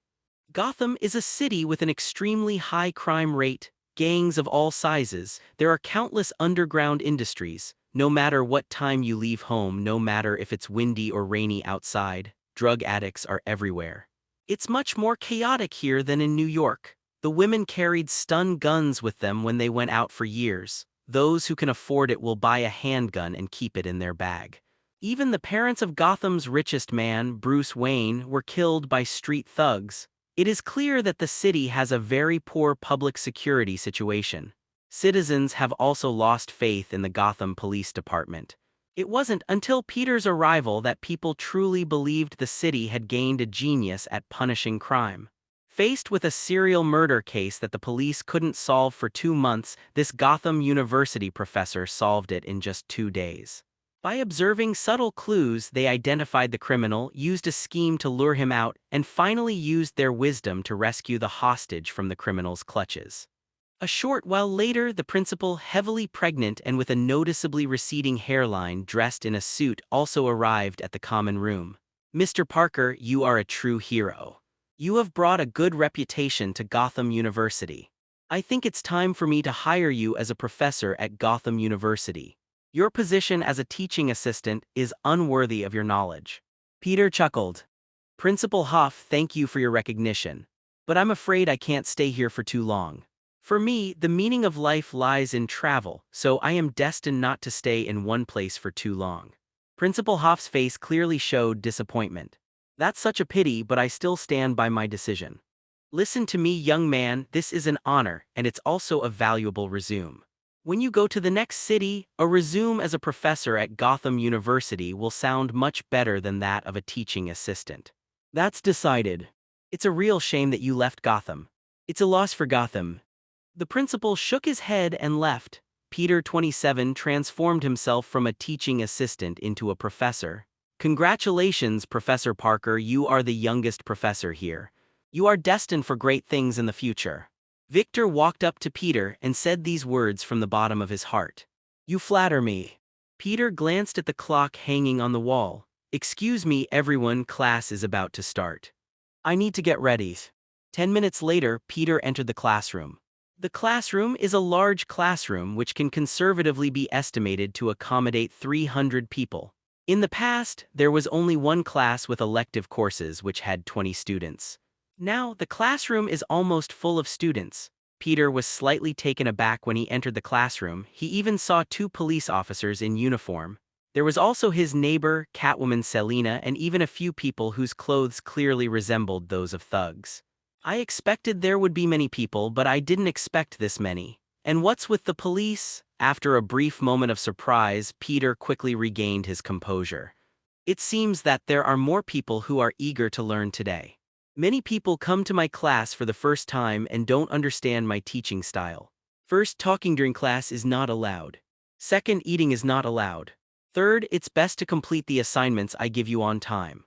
Gotham is a city with an extremely high crime rate, gangs of all sizes. There are countless underground industries. No matter what time you leave home, no matter if it's windy or rainy outside, drug addicts are everywhere. It's much more chaotic here than in New York. The women carried stun guns with them when they went out for years. Those who can afford it will buy a handgun and keep it in their bag. Even the parents of Gotham's richest man, Bruce Wayne, were killed by street thugs. It is clear that the city has a very poor public security situation. Citizens have also lost faith in the Gotham Police Department. It wasn't until Peter's arrival that people truly believed the city had gained a genius at punishing crime. Faced with a serial murder case that the police couldn't solve for 2 months, this Gotham University professor solved it in just 2 days. By observing subtle clues, they identified the criminal, used a scheme to lure him out, and finally used their wisdom to rescue the hostage from the criminal's clutches. A short while later, the principal, heavily pregnant and with a noticeably receding hairline, dressed in a suit, also arrived at the common room. "Mr. Parker, you are a true hero. You have brought a good reputation to Gotham University. I think it's time for me to hire you as a professor at Gotham University. Your position as a teaching assistant is unworthy of your knowledge." Peter chuckled. "Principal Huff, thank you for your recognition. But I'm afraid I can't stay here for too long. For me, the meaning of life lies in travel, so I am destined not to stay in one place for too long." Principal Hoff's face clearly showed disappointment. "That's such a pity, but I still stand by my decision." "Listen to me, young man, this is an honor, and it's also a valuable resume. When you go to the next city, a resume as a professor at Gotham University will sound much better than that of a teaching assistant." "That's decided. It's a real shame that you left Gotham. It's a loss for Gotham." The principal shook his head and left. Peter, 27, transformed himself from a teaching assistant into a professor. "Congratulations, Professor Parker, you are the youngest professor here. You are destined for great things in the future." Victor walked up to Peter and said these words from the bottom of his heart. "You flatter me." Peter glanced at the clock hanging on the wall. "Excuse me, everyone, class is about to start. I need to get ready." 10 minutes later, Peter entered the classroom. The classroom is a large classroom which can conservatively be estimated to accommodate 300 people. In the past, there was only one class with elective courses which had 20 students. Now, the classroom is almost full of students. Peter was slightly taken aback when he entered the classroom. He even saw 2 police officers in uniform. There was also his neighbor, Catwoman Selina, and even a few people whose clothes clearly resembled those of thugs. "I expected there would be many people, but I didn't expect this many. And what's with the police?" After a brief moment of surprise, Peter quickly regained his composure. "It seems that there are more people who are eager to learn today. Many people come to my class for the first time and don't understand my teaching style. First, talking during class is not allowed. Second, eating is not allowed. Third, it's best to complete the assignments I give you on time."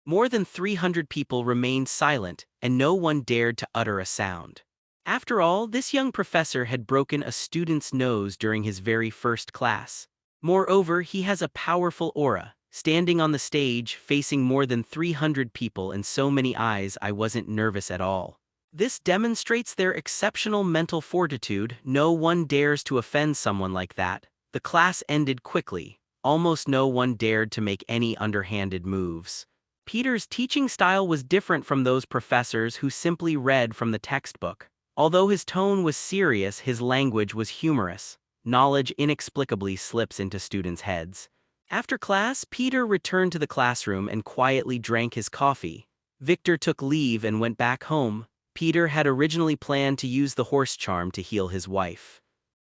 More than 300 people remained silent, and no one dared to utter a sound. After all, this young professor had broken a student's nose during his very first class. Moreover, he has a powerful aura. Standing on the stage, facing more than 300 people and so many eyes, I wasn't nervous at all. This demonstrates their exceptional mental fortitude. No one dares to offend someone like that. The class ended quickly. Almost no one dared to make any underhanded moves. Peter's teaching style was different from those professors who simply read from the textbook. Although his tone was serious, his language was humorous. Knowledge inexplicably slips into students' heads. After class, Peter returned to the classroom and quietly drank his coffee. Victor took leave and went back home. Peter had originally planned to use the horse charm to heal his wife.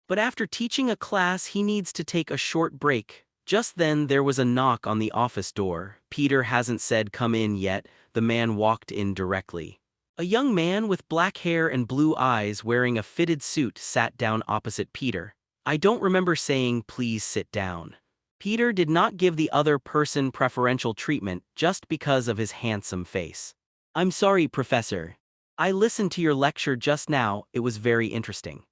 But after teaching a class, he needs to take a short break. Just then, there was a knock on the office door. Peter hasn't said "come in" yet. The man walked in directly. A young man with black hair and blue eyes wearing a fitted suit sat down opposite Peter. "I don't remember saying please sit down." Peter did not give the other person preferential treatment just because of his handsome face. "I'm sorry, Professor. I listened to your lecture just now, it was very interesting.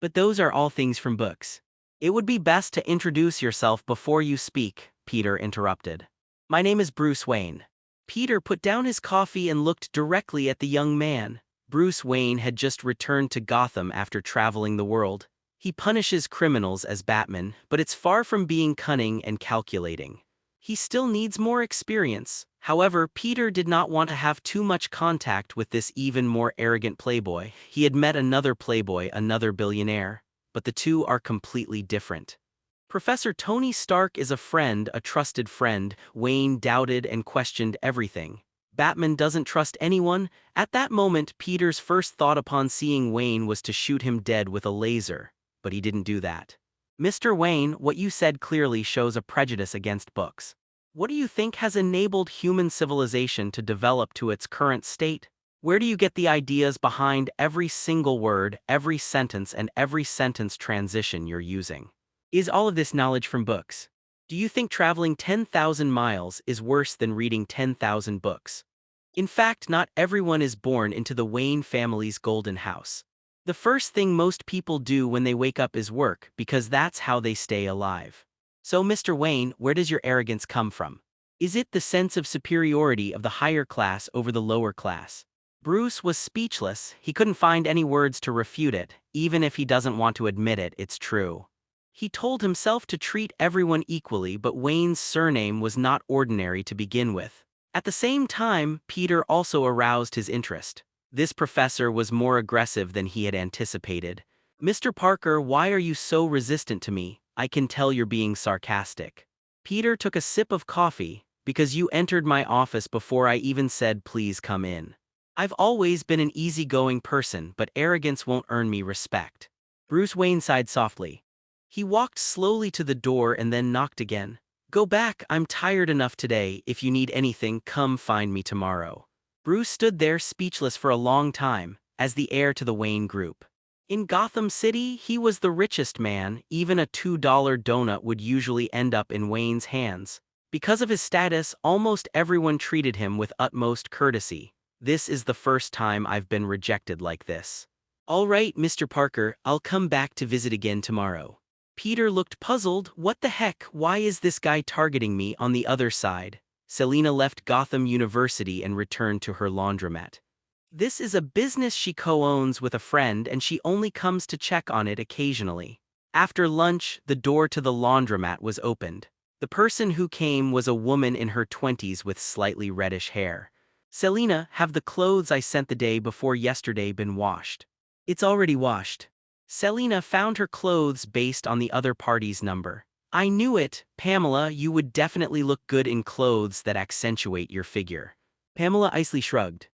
But those are all things from books. It would be best to introduce yourself before you speak," Peter interrupted. "My name is Bruce Wayne." Peter put down his coffee and looked directly at the young man. Bruce Wayne had just returned to Gotham after traveling the world. He punishes criminals as Batman, but it's far from being cunning and calculating. He still needs more experience. However, Peter did not want to have too much contact with this even more arrogant playboy. He had met another playboy, another billionaire. But the two are completely different. Professor Tony Stark is a friend, a trusted friend. Wayne doubted and questioned everything. Batman doesn't trust anyone. At that moment, Peter's first thought upon seeing Wayne was to shoot him dead with a laser, but he didn't do that. "Mr. Wayne, what you said clearly shows a prejudice against books. What do you think has enabled human civilization to develop to its current state? Where do you get the ideas behind every single word, every sentence, and every sentence transition you're using? Is all of this knowledge from books? Do you think traveling 10,000 miles is worse than reading 10,000 books? In fact, not everyone is born into the Wayne family's golden house. The first thing most people do when they wake up is work, because that's how they stay alive. So, Mr. Wayne, where does your arrogance come from? Is it the sense of superiority of the higher class over the lower class? Bruce was speechless. He couldn't find any words to refute it, even if he doesn't want to admit it, it's true. He told himself to treat everyone equally, but Wayne's surname was not ordinary to begin with. At the same time, Peter also aroused his interest. This professor was more aggressive than he had anticipated. "Mr. Parker, why are you so resistant to me? I can tell you're being sarcastic." Peter took a sip of coffee. "Because you entered my office before I even said please come in. I've always been an easygoing person, but arrogance won't earn me respect." Bruce Wayne sighed softly. He walked slowly to the door and then knocked again. "Go back, I'm tired enough today. If you need anything, come find me tomorrow." Bruce stood there speechless for a long time, as the heir to the Wayne Group. In Gotham City, he was the richest man. Even a $2 donut would usually end up in Wayne's hands. Because of his status, almost everyone treated him with utmost courtesy. "This is the first time I've been rejected like this." "All right, Mr. Parker, I'll come back to visit again tomorrow." Peter looked puzzled. What the heck, why is this guy targeting me on the other side? Selina left Gotham University and returned to her laundromat. This is a business she co-owns with a friend, and she only comes to check on it occasionally. After lunch, the door to the laundromat was opened. The person who came was a woman in her 20s with slightly reddish hair. "Selina, have the clothes I sent the day before yesterday been washed?" "It's already washed." Selina found her clothes based on the other party's number. "I knew it, Pamela, you would definitely look good in clothes that accentuate your figure." Pamela icily shrugged.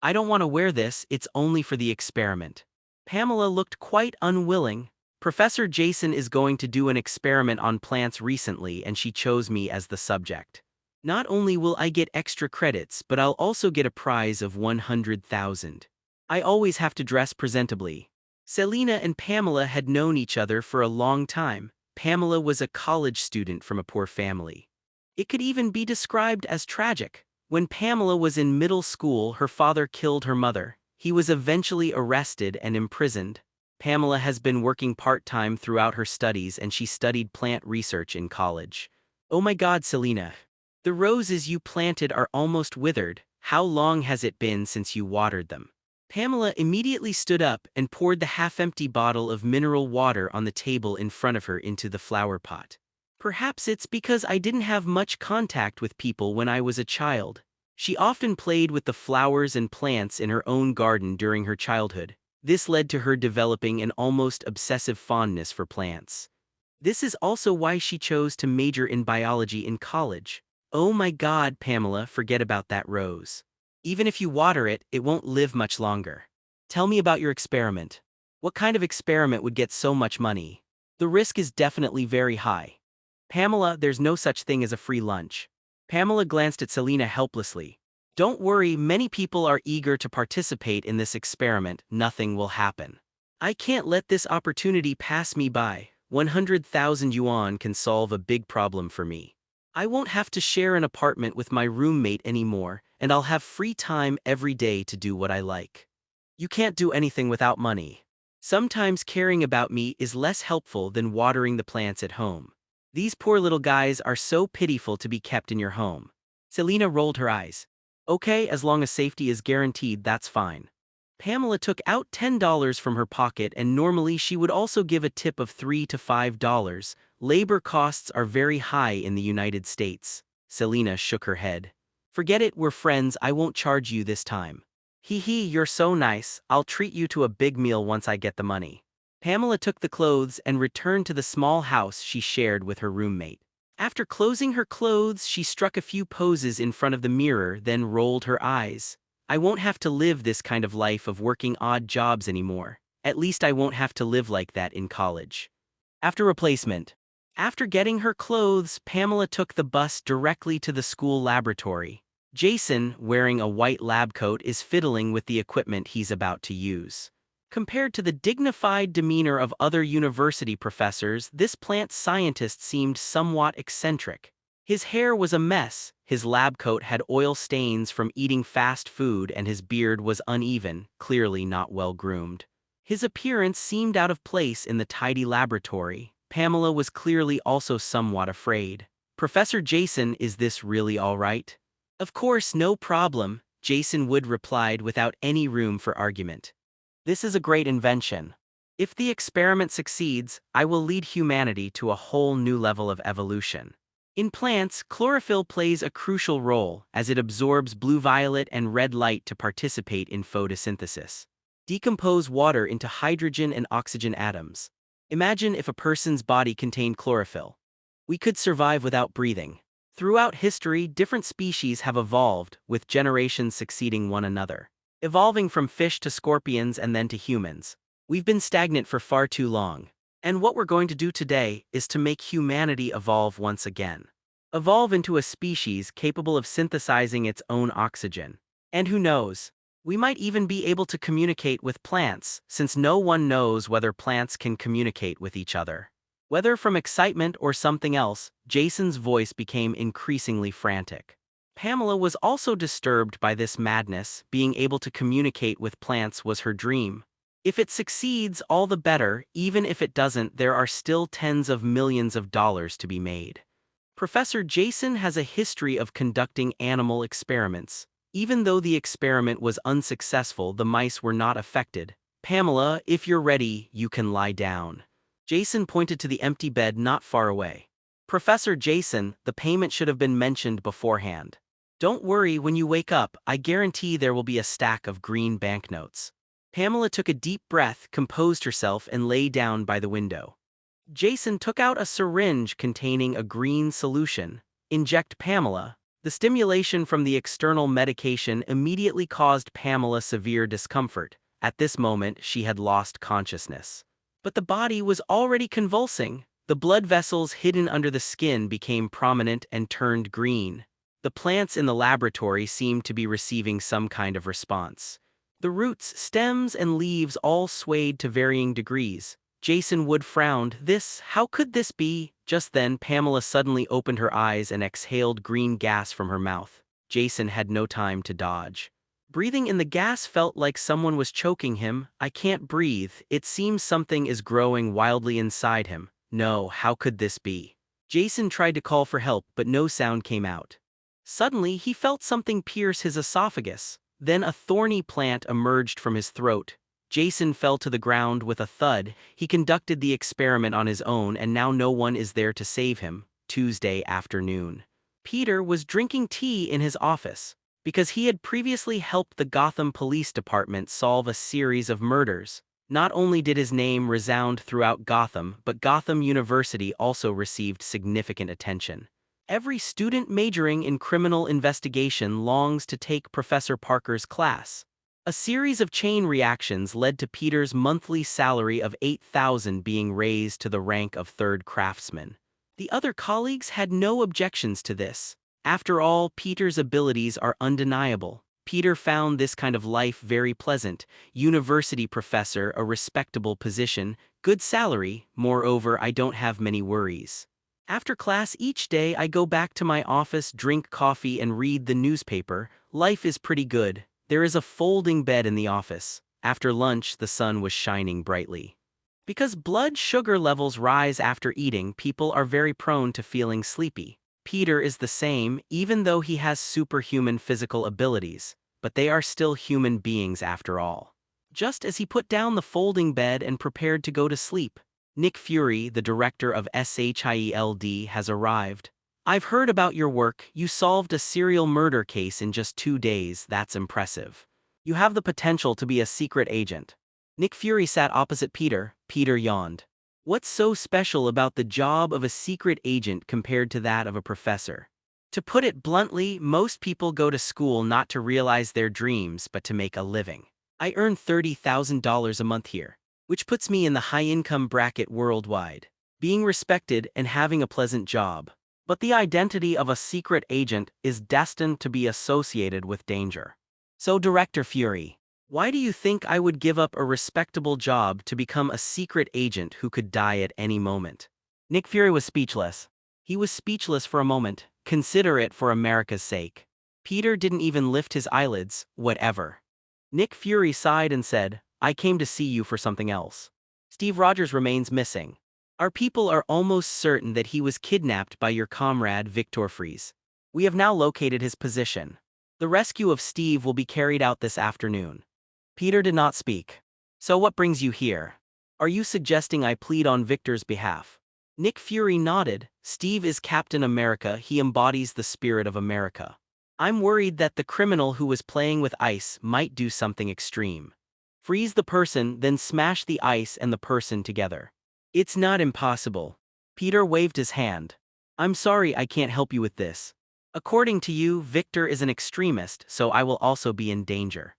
"I don't want to wear this, it's only for the experiment." Pamela looked quite unwilling. "Professor Jason is going to do an experiment on plants recently, and she chose me as the subject. Not only will I get extra credits, but I'll also get a prize of 100,000. I always have to dress presentably." Selina and Pamela had known each other for a long time. Pamela was a college student from a poor family. It could even be described as tragic. When Pamela was in middle school, her father killed her mother. He was eventually arrested and imprisoned. Pamela has been working part-time throughout her studies, and she studied plant research in college. "Oh my God, Selina. The roses you planted are almost withered. How long has it been since you watered them?" Pamela immediately stood up and poured the half-empty bottle of mineral water on the table in front of her into the flower pot. "Perhaps it's because I didn't have much contact with people when I was a child." She often played with the flowers and plants in her own garden during her childhood. This led to her developing an almost obsessive fondness for plants. This is also why she chose to major in biology in college. "Oh my God, Pamela, forget about that rose. Even if you water it, it won't live much longer. Tell me about your experiment. What kind of experiment would get so much money? The risk is definitely very high." "Pamela, there's no such thing as a free lunch." Pamela glanced at Selina helplessly. "Don't worry, many people are eager to participate in this experiment. Nothing will happen. I can't let this opportunity pass me by. 100,000 yuan can solve a big problem for me. I won't have to share an apartment with my roommate anymore, and I'll have free time every day to do what I like." "You can't do anything without money. Sometimes caring about me is less helpful than watering the plants at home. These poor little guys are so pitiful to be kept in your home." Selina rolled her eyes. "Okay, as long as safety is guaranteed, that's fine." Pamela took out $10 from her pocket, and normally she would also give a tip of $3 to $5. Labor costs are very high in the United States. Selina shook her head. "Forget it, we're friends, I won't charge you this time." "Hee hee, you're so nice, I'll treat you to a big meal once I get the money." Pamela took the clothes and returned to the small house she shared with her roommate. After closing her clothes, she struck a few poses in front of the mirror, then rolled her eyes. "I won't have to live this kind of life of working odd jobs anymore. At least I won't have to live like that in college." After replacement. After getting her clothes, Pamela took the bus directly to the school laboratory. Jason, wearing a white lab coat, is fiddling with the equipment he's about to use. Compared to the dignified demeanor of other university professors, this plant scientist seemed somewhat eccentric. His hair was a mess, his lab coat had oil stains from eating fast food, and his beard was uneven, clearly not well groomed. His appearance seemed out of place in the tidy laboratory. Pamela was clearly also somewhat afraid. "Professor Jason, is this really all right?" "Of course, no problem," Jason Wood replied without any room for argument. "This is a great invention. If the experiment succeeds, I will lead humanity to a whole new level of evolution." In plants, chlorophyll plays a crucial role as it absorbs blue-violet and red light to participate in photosynthesis. Decompose water into hydrogen and oxygen atoms. Imagine if a person's body contained chlorophyll. We could survive without breathing. Throughout history, different species have evolved, with generations succeeding one another. Evolving from fish to scorpions and then to humans. We've been stagnant for far too long. And what we're going to do today is to make humanity evolve once again. Evolve into a species capable of synthesizing its own oxygen. And who knows? We might even be able to communicate with plants, since no one knows whether plants can communicate with each other. Whether from excitement or something else, Jason's voice became increasingly frantic. Pamela was also disturbed by this madness. Being able to communicate with plants was her dream. If it succeeds, all the better. Even if it doesn't, there are still tens of millions of dollars to be made. Professor Jason has a history of conducting animal experiments. Even though the experiment was unsuccessful, the mice were not affected. "Pamela, if you're ready, you can lie down." Jason pointed to the empty bed not far away. "Professor Jason, the payment should have been mentioned beforehand. Don't worry, when you wake up, I guarantee there will be a stack of green banknotes." Pamela took a deep breath, composed herself, and lay down by the window. Jason took out a syringe containing a green solution. "Inject Pamela." The stimulation from the external medication immediately caused Pamela severe discomfort. At this moment, she had lost consciousness. But the body was already convulsing. The blood vessels hidden under the skin became prominent and turned green. The plants in the laboratory seemed to be receiving some kind of response. The roots, stems, and leaves all swayed to varying degrees. Jason Wood frowned. How could this be? Just then, Pamela suddenly opened her eyes and exhaled green gas from her mouth. Jason had no time to dodge. Breathing in the gas felt like someone was choking him. "I can't breathe. It seems something is growing wildly inside him." "No, how could this be?" Jason tried to call for help, but no sound came out. Suddenly, he felt something pierce his esophagus. Then a thorny plant emerged from his throat. Jason fell to the ground with a thud. He conducted the experiment on his own, and now no one is there to save him. Tuesday afternoon. Peter was drinking tea in his office. Because he had previously helped the Gotham Police Department solve a series of murders. Not only did his name resound throughout Gotham, but Gotham University also received significant attention. Every student majoring in criminal investigation longs to take Professor Parker's class. A series of chain reactions led to Peter's monthly salary of $8,000 being raised to the rank of third craftsman. The other colleagues had no objections to this. After all, Peter's abilities are undeniable. Peter found this kind of life very pleasant. University professor, a respectable position, good salary. Moreover, I don't have many worries. After class each day, I go back to my office, drink coffee, and read the newspaper. Life is pretty good. There is a folding bed in the office. After lunch, the sun was shining brightly. Because blood sugar levels rise after eating, people are very prone to feeling sleepy. Peter is the same, even though he has superhuman physical abilities, but they are still human beings after all. Just as he put down the folding bed and prepared to go to sleep, Nick Fury, the director of SHIELD, has arrived. "I've heard about your work. You solved a serial murder case in just 2 days. That's impressive. You have the potential to be a secret agent." Nick Fury sat opposite Peter. Peter yawned. What's so special about the job of a secret agent compared to that of a professor? To put it bluntly, most people go to school not to realize their dreams but to make a living. I earn $30,000 a month here, which puts me in the high-income bracket worldwide. Being respected and having a pleasant job. But the identity of a secret agent is destined to be associated with danger. So, Director Fury, why do you think I would give up a respectable job to become a secret agent who could die at any moment? Nick Fury was speechless. He was speechless for a moment. Consider it for America's sake. Peter didn't even lift his eyelids, whatever. Nick Fury sighed and said, I came to see you for something else. Steve Rogers remains missing. Our people are almost certain that he was kidnapped by your comrade Victor Fries. We have now located his position. The rescue of Steve will be carried out this afternoon. Peter did not speak. So what brings you here? Are you suggesting I plead on Victor's behalf? Nick Fury nodded. Steve is Captain America. He embodies the spirit of America. I'm worried that the criminal who was playing with ice might do something extreme. Freeze the person, then smash the ice and the person together. It's not impossible. Peter waved his hand. I'm sorry I can't help you with this. According to you, Victor is an extremist, so I will also be in danger.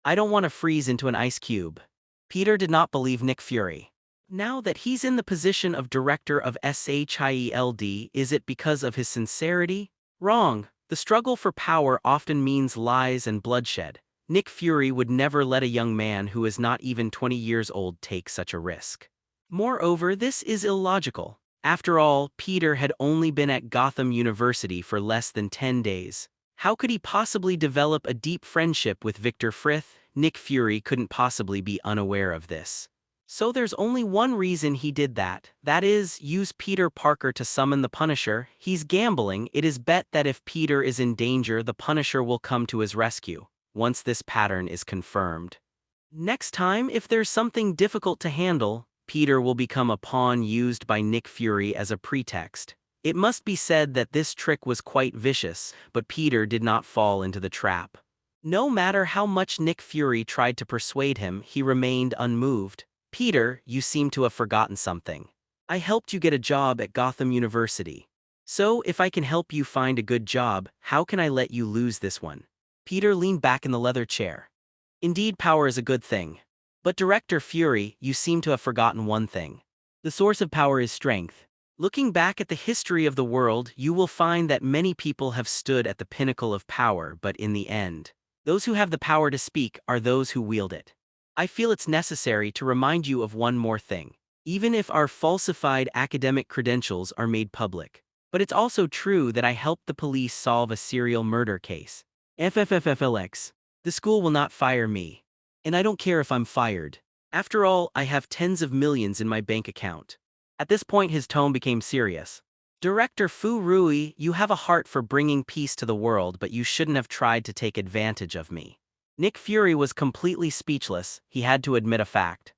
I don't want to freeze into an ice cube. Peter did not believe Nick Fury. Now that he's in the position of director of SHIELD, is it because of his sincerity? Wrong. The struggle for power often means lies and bloodshed. Nick Fury would never let a young man who is not even 20 years old take such a risk. Moreover, this is illogical. After all, Peter had only been at Gotham University for less than 10 days. How could he possibly develop a deep friendship with Victor Frith? Nick Fury couldn't possibly be unaware of this. So there's only one reason he did that. That is, use Peter Parker to summon the Punisher. He's gambling. It is bet that if Peter is in danger, the Punisher will come to his rescue. Once this pattern is confirmed. Next time, if there's something difficult to handle, Peter will become a pawn used by Nick Fury as a pretext. It must be said that this trick was quite vicious, but Peter did not fall into the trap. No matter how much Nick Fury tried to persuade him, he remained unmoved. Peter, you seem to have forgotten something. I helped you get a job at Gotham University. So, if I can help you find a good job, how can I let you lose this one? Peter leaned back in the leather chair. Indeed, power is a good thing. But Director Fury, you seem to have forgotten one thing. The source of power is strength. Looking back at the history of the world, you will find that many people have stood at the pinnacle of power, but in the end, those who have the power to speak are those who wield it. I feel it's necessary to remind you of one more thing. Even if our falsified academic credentials are made public. But it's also true that I helped the police solve a serial murder case. FFFFLX. The school will not fire me. And I don't care if I'm fired. After all, I have tens of millions in my bank account. At this point his tone became serious. Director Fu Rui, you have a heart for bringing peace to the world, but you shouldn't have tried to take advantage of me. Nick Fury was completely speechless. He had to admit a fact.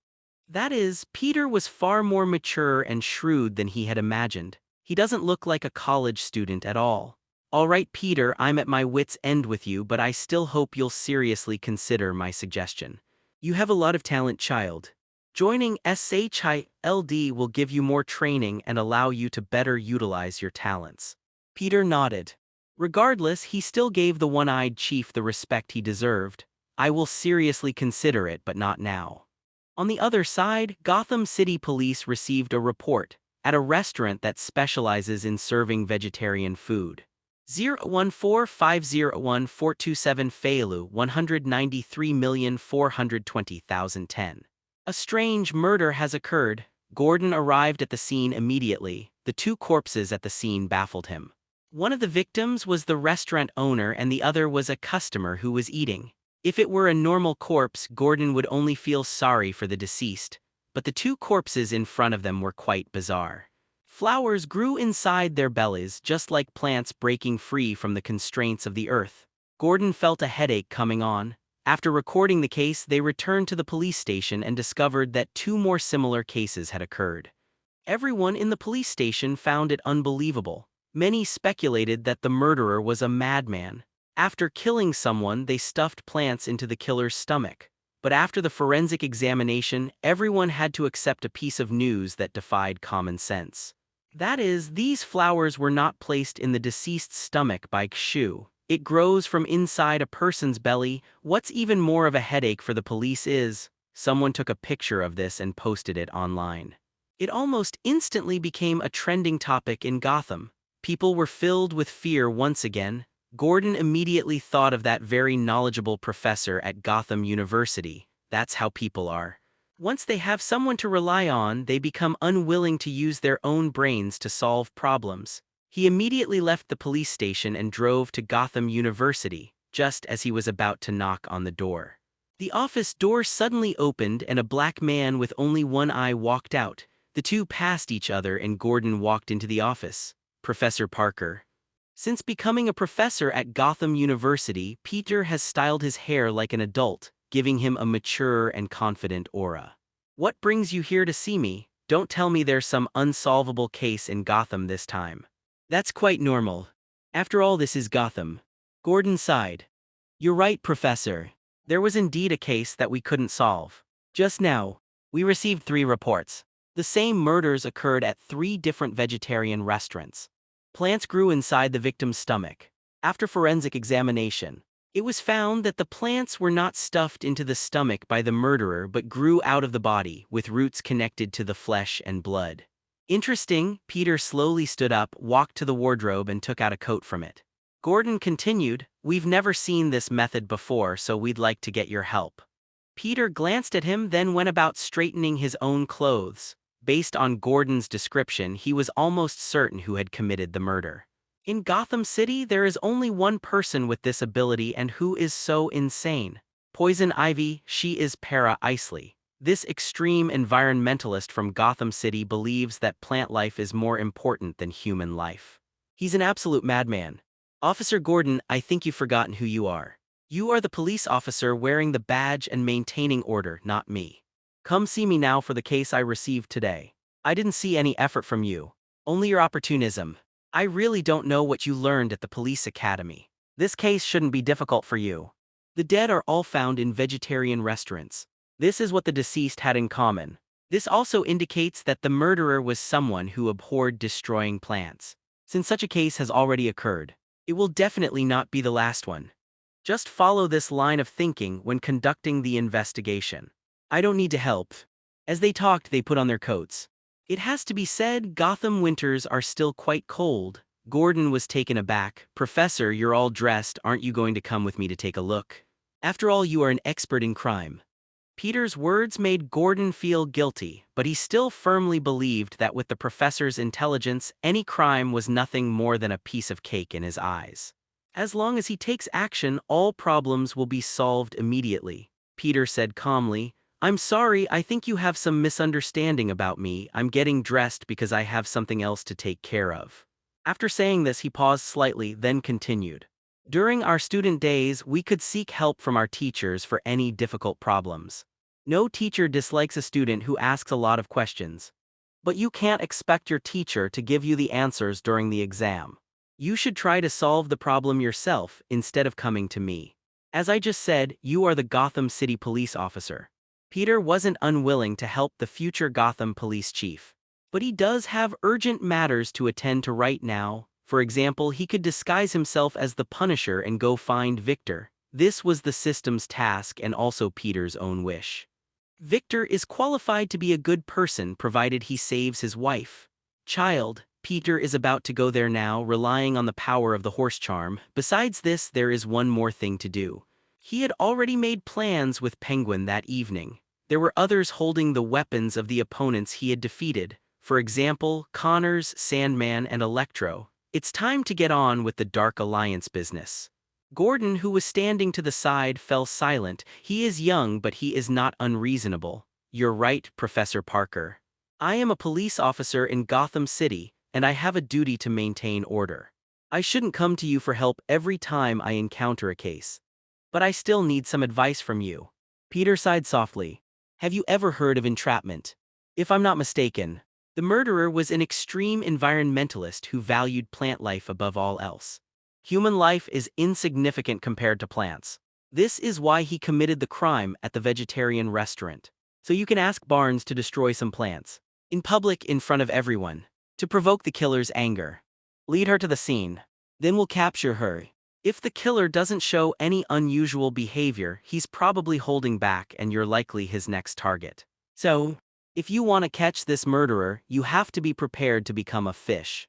That is, Peter was far more mature and shrewd than he had imagined. He doesn't look like a college student at all. All right, Peter, I'm at my wit's end with you, but I still hope you'll seriously consider my suggestion. You have a lot of talent, child. Joining SHIELD will give you more training and allow you to better utilize your talents. Peter nodded. Regardless, he still gave the one-eyed chief the respect he deserved. I will seriously consider it, but not now. On the other side, Gotham City Police received a report at a restaurant that specializes in serving vegetarian food. 014501427 Failu 193,420,010. A strange murder has occurred. Gordon arrived at the scene immediately. The two corpses at the scene baffled him. One of the victims was the restaurant owner and the other was a customer who was eating. If it were a normal corpse, Gordon would only feel sorry for the deceased, but the two corpses in front of them were quite bizarre. Flowers grew inside their bellies, just like plants breaking free from the constraints of the earth. Gordon felt a headache coming on. After recording the case, they returned to the police station and discovered that two more similar cases had occurred. Everyone in the police station found it unbelievable. Many speculated that the murderer was a madman. After killing someone, they stuffed plants into the killer's stomach. But after the forensic examination, everyone had to accept a piece of news that defied common sense. That is, these flowers were not placed in the deceased's stomach by Kshu. It grows from inside a person's belly. What's even more of a headache for the police is, someone took a picture of this and posted it online. It almost instantly became a trending topic in Gotham. People were filled with fear once again. Gordon immediately thought of that very knowledgeable professor at Gotham University. That's how people are. Once they have someone to rely on, they become unwilling to use their own brains to solve problems. He immediately left the police station and drove to Gotham University, just as he was about to knock on the door. The office door suddenly opened and a black man with only one eye walked out. The two passed each other and Gordon walked into the office. Professor Parker. Since becoming a professor at Gotham University, Peter has styled his hair like an adult, giving him a mature and confident aura. What brings you here to see me? Don't tell me there's some unsolvable case in Gotham this time. That's quite normal. After all, this is Gotham. Gordon sighed. You're right, Professor. There was indeed a case that we couldn't solve. Just now, we received 3 reports. The same murders occurred at 3 different vegetarian restaurants. Plants grew inside the victim's stomach. After forensic examination, it was found that the plants were not stuffed into the stomach by the murderer but grew out of the body, with roots connected to the flesh and blood. Interesting. Peter slowly stood up, walked to the wardrobe and took out a coat from it. Gordon continued, we've never seen this method before, so we'd like to get your help. Peter glanced at him, then went about straightening his own clothes. Based on Gordon's description, he was almost certain who had committed the murder. In Gotham City, there is only one person with this ability, and who is so insane. Poison Ivy. She is Para Isley. This extreme environmentalist from Gotham City believes that plant life is more important than human life. He's an absolute madman. Officer Gordon, I think you've forgotten who you are. You are the police officer wearing the badge and maintaining order, not me. Come see me now for the case I received today. I didn't see any effort from you. Only your opportunism. I really don't know what you learned at the police academy. This case shouldn't be difficult for you. The dead are all found in vegetarian restaurants. This is what the deceased had in common. This also indicates that the murderer was someone who abhorred destroying plants. Since such a case has already occurred, it will definitely not be the last one. Just follow this line of thinking when conducting the investigation. I don't need to help. As they talked, they put on their coats. It has to be said, Gotham winters are still quite cold. Gordon was taken aback. Professor, you're all dressed. Aren't you going to come with me to take a look? After all, you are an expert in crime. Peter's words made Gordon feel guilty, but he still firmly believed that with the professor's intelligence, any crime was nothing more than a piece of cake in his eyes. As long as he takes action, all problems will be solved immediately. Peter said calmly, I'm sorry, I think you have some misunderstanding about me. I'm getting dressed because I have something else to take care of. After saying this, he paused slightly, then continued. During our student days, we could seek help from our teachers for any difficult problems. No teacher dislikes a student who asks a lot of questions. But you can't expect your teacher to give you the answers during the exam. You should try to solve the problem yourself instead of coming to me. As I just said, you are the Gotham City police officer. Peter wasn't unwilling to help the future Gotham police chief. But he does have urgent matters to attend to right now. For example, he could disguise himself as the Punisher and go find Victor. This was the system's task and also Peter's own wish. Victor is qualified to be a good person provided he saves his wife. Child, Peter is about to go there now, relying on the power of the horse charm. Besides this, there is one more thing to do. He had already made plans with Penguin that evening. There were others holding the weapons of the opponents he had defeated. For example, Connors, Sandman, and Electro. It's time to get on with the Dark Alliance business. Gordon, who was standing to the side, fell silent. He is young, but he is not unreasonable. You're right, Professor Parker. I am a police officer in Gotham City, and I have a duty to maintain order. I shouldn't come to you for help every time I encounter a case. But I still need some advice from you. Peter sighed softly. Have you ever heard of entrapment? If I'm not mistaken, the murderer was an extreme environmentalist who valued plant life above all else. Human life is insignificant compared to plants. This is why he committed the crime at the vegetarian restaurant. So you can ask Barnes to destroy some plants. In public, in front of everyone. To provoke the killer's anger. Lead her to the scene. Then we'll capture her. If the killer doesn't show any unusual behavior, he's probably holding back and you're likely his next target. So, if you want to catch this murderer, you have to be prepared to become a fish.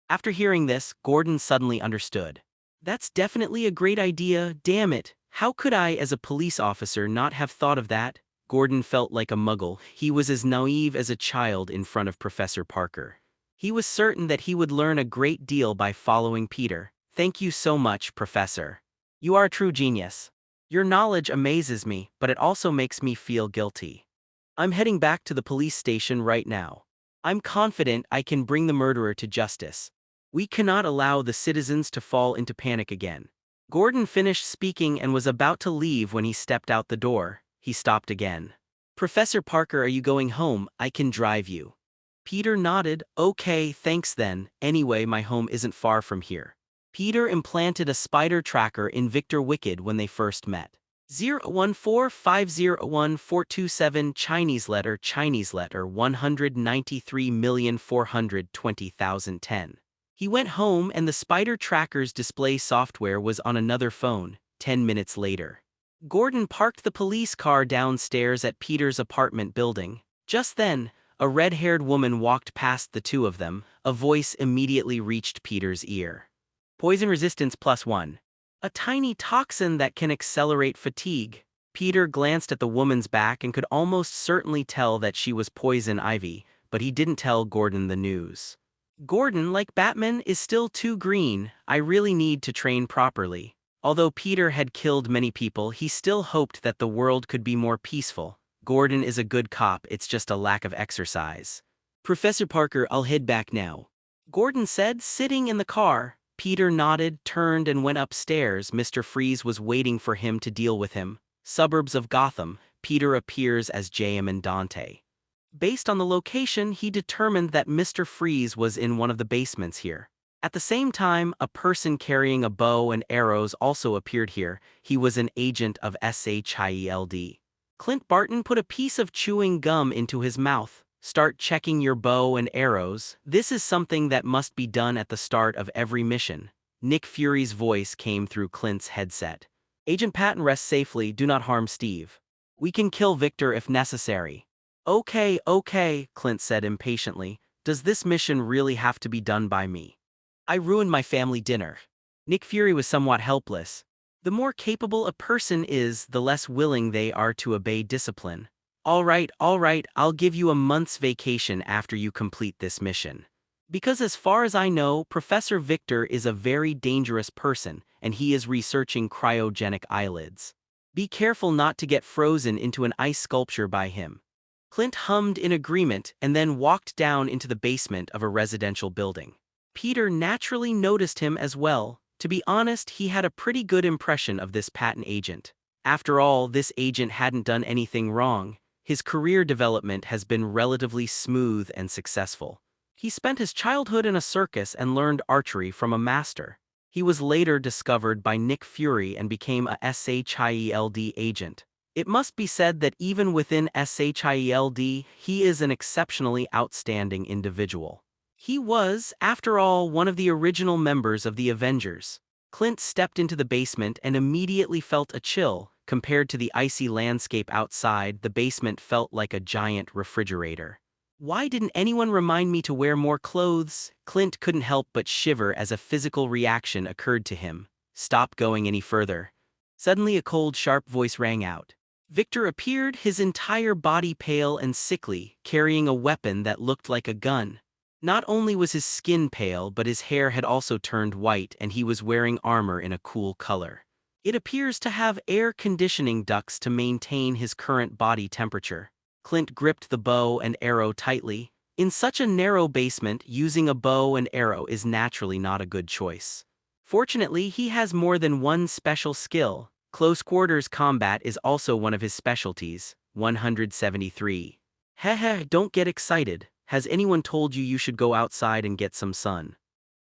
After hearing this, Gordon suddenly understood. That's definitely a great idea, damn it. How could I, as a police officer, not have thought of that? Gordon felt like a muggle. He was as naive as a child in front of Professor Parker. He was certain that he would learn a great deal by following Peter. Thank you so much, Professor. You are a true genius. Your knowledge amazes me, but it also makes me feel guilty. I'm heading back to the police station right now. I'm confident I can bring the murderer to justice. We cannot allow the citizens to fall into panic again. Gordon finished speaking and was about to leave when he stepped out the door. He stopped again. Professor Parker, are you going home? I can drive you. Peter nodded. Okay, thanks then. Anyway, my home isn't far from here. Peter implanted a spider tracker in Victor Wicked when they first met. 014501427 Chinese letter 193,420,010. He went home and the spider tracker's display software was on another phone. 10 minutes later, Gordon parked the police car downstairs at Peter's apartment building. Just then, a red-haired woman walked past the two of them. A voice immediately reached Peter's ear. Poison resistance +1. A tiny toxin that can accelerate fatigue. Peter glanced at the woman's back and could almost certainly tell that she was poison ivy, but he didn't tell Gordon the news. Gordon, like Batman, is still too green. I really need to train properly. Although Peter had killed many people, he still hoped that the world could be more peaceful. Gordon is a good cop, it's just a lack of exercise. Professor Parker, I'll head back now. Gordon said, sitting in the car. Peter nodded, turned and went upstairs. Mr. Freeze was waiting for him to deal with him. Suburbs of Gotham, Peter appears as J.M. and Dante. Based on the location, he determined that Mr. Freeze was in one of the basements here. At the same time, a person carrying a bow and arrows also appeared here. He was an agent of SHIELD. Clint Barton put a piece of chewing gum into his mouth. Start checking your bow and arrows. This is something that must be done at the start of every mission. Nick Fury's voice came through Clint's headset. Agent Patton, rest safely, do not harm Steve. We can kill Victor if necessary. Okay, Clint said impatiently. Does this mission really have to be done by me? I ruined my family dinner. Nick Fury was somewhat helpless. The more capable a person is, the less willing they are to obey discipline. All right, I'll give you a month's vacation after you complete this mission. Because as far as I know, Professor Victor is a very dangerous person, and he is researching cryogenic eyelids. Be careful not to get frozen into an ice sculpture by him. Clint hummed in agreement and then walked down into the basement of a residential building. Peter naturally noticed him as well. To be honest, he had a pretty good impression of this Patton agent. After all, this agent hadn't done anything wrong. His career development has been relatively smooth and successful. He spent his childhood in a circus and learned archery from a master. He was later discovered by Nick Fury and became a SHIELD agent. It must be said that even within SHIELD, he is an exceptionally outstanding individual. He was, after all, one of the original members of the Avengers. Clint stepped into the basement and immediately felt a chill. Compared to the icy landscape outside, the basement felt like a giant refrigerator. Why didn't anyone remind me to wear more clothes? Clint couldn't help but shiver as a physical reaction occurred to him. Stop going any further. Suddenly a cold, sharp voice rang out. Victor appeared, his entire body pale and sickly, carrying a weapon that looked like a gun. Not only was his skin pale, but his hair had also turned white and he was wearing armor in a cool color. It appears to have air conditioning ducts to maintain his current body temperature. Clint gripped the bow and arrow tightly. In such a narrow basement, using a bow and arrow is naturally not a good choice. Fortunately, he has more than one special skill. Close quarters combat is also one of his specialties. 173. Heh, don't get excited. Has anyone told you you should go outside and get some sun?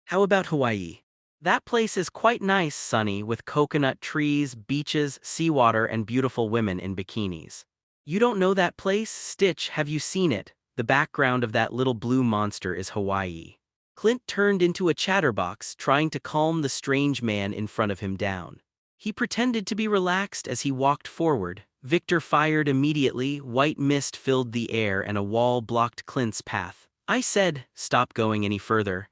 How about Hawaii? That place is quite nice, Sonny, with coconut trees, beaches, seawater, and beautiful women in bikinis. You don't know that place? Stitch, have you seen it? The background of that little blue monster is Hawaii. Clint turned into a chatterbox, trying to calm the strange man in front of him down. He pretended to be relaxed as he walked forward. Victor fired immediately. White mist filled the air and a wall blocked Clint's path. I said, stop going any further.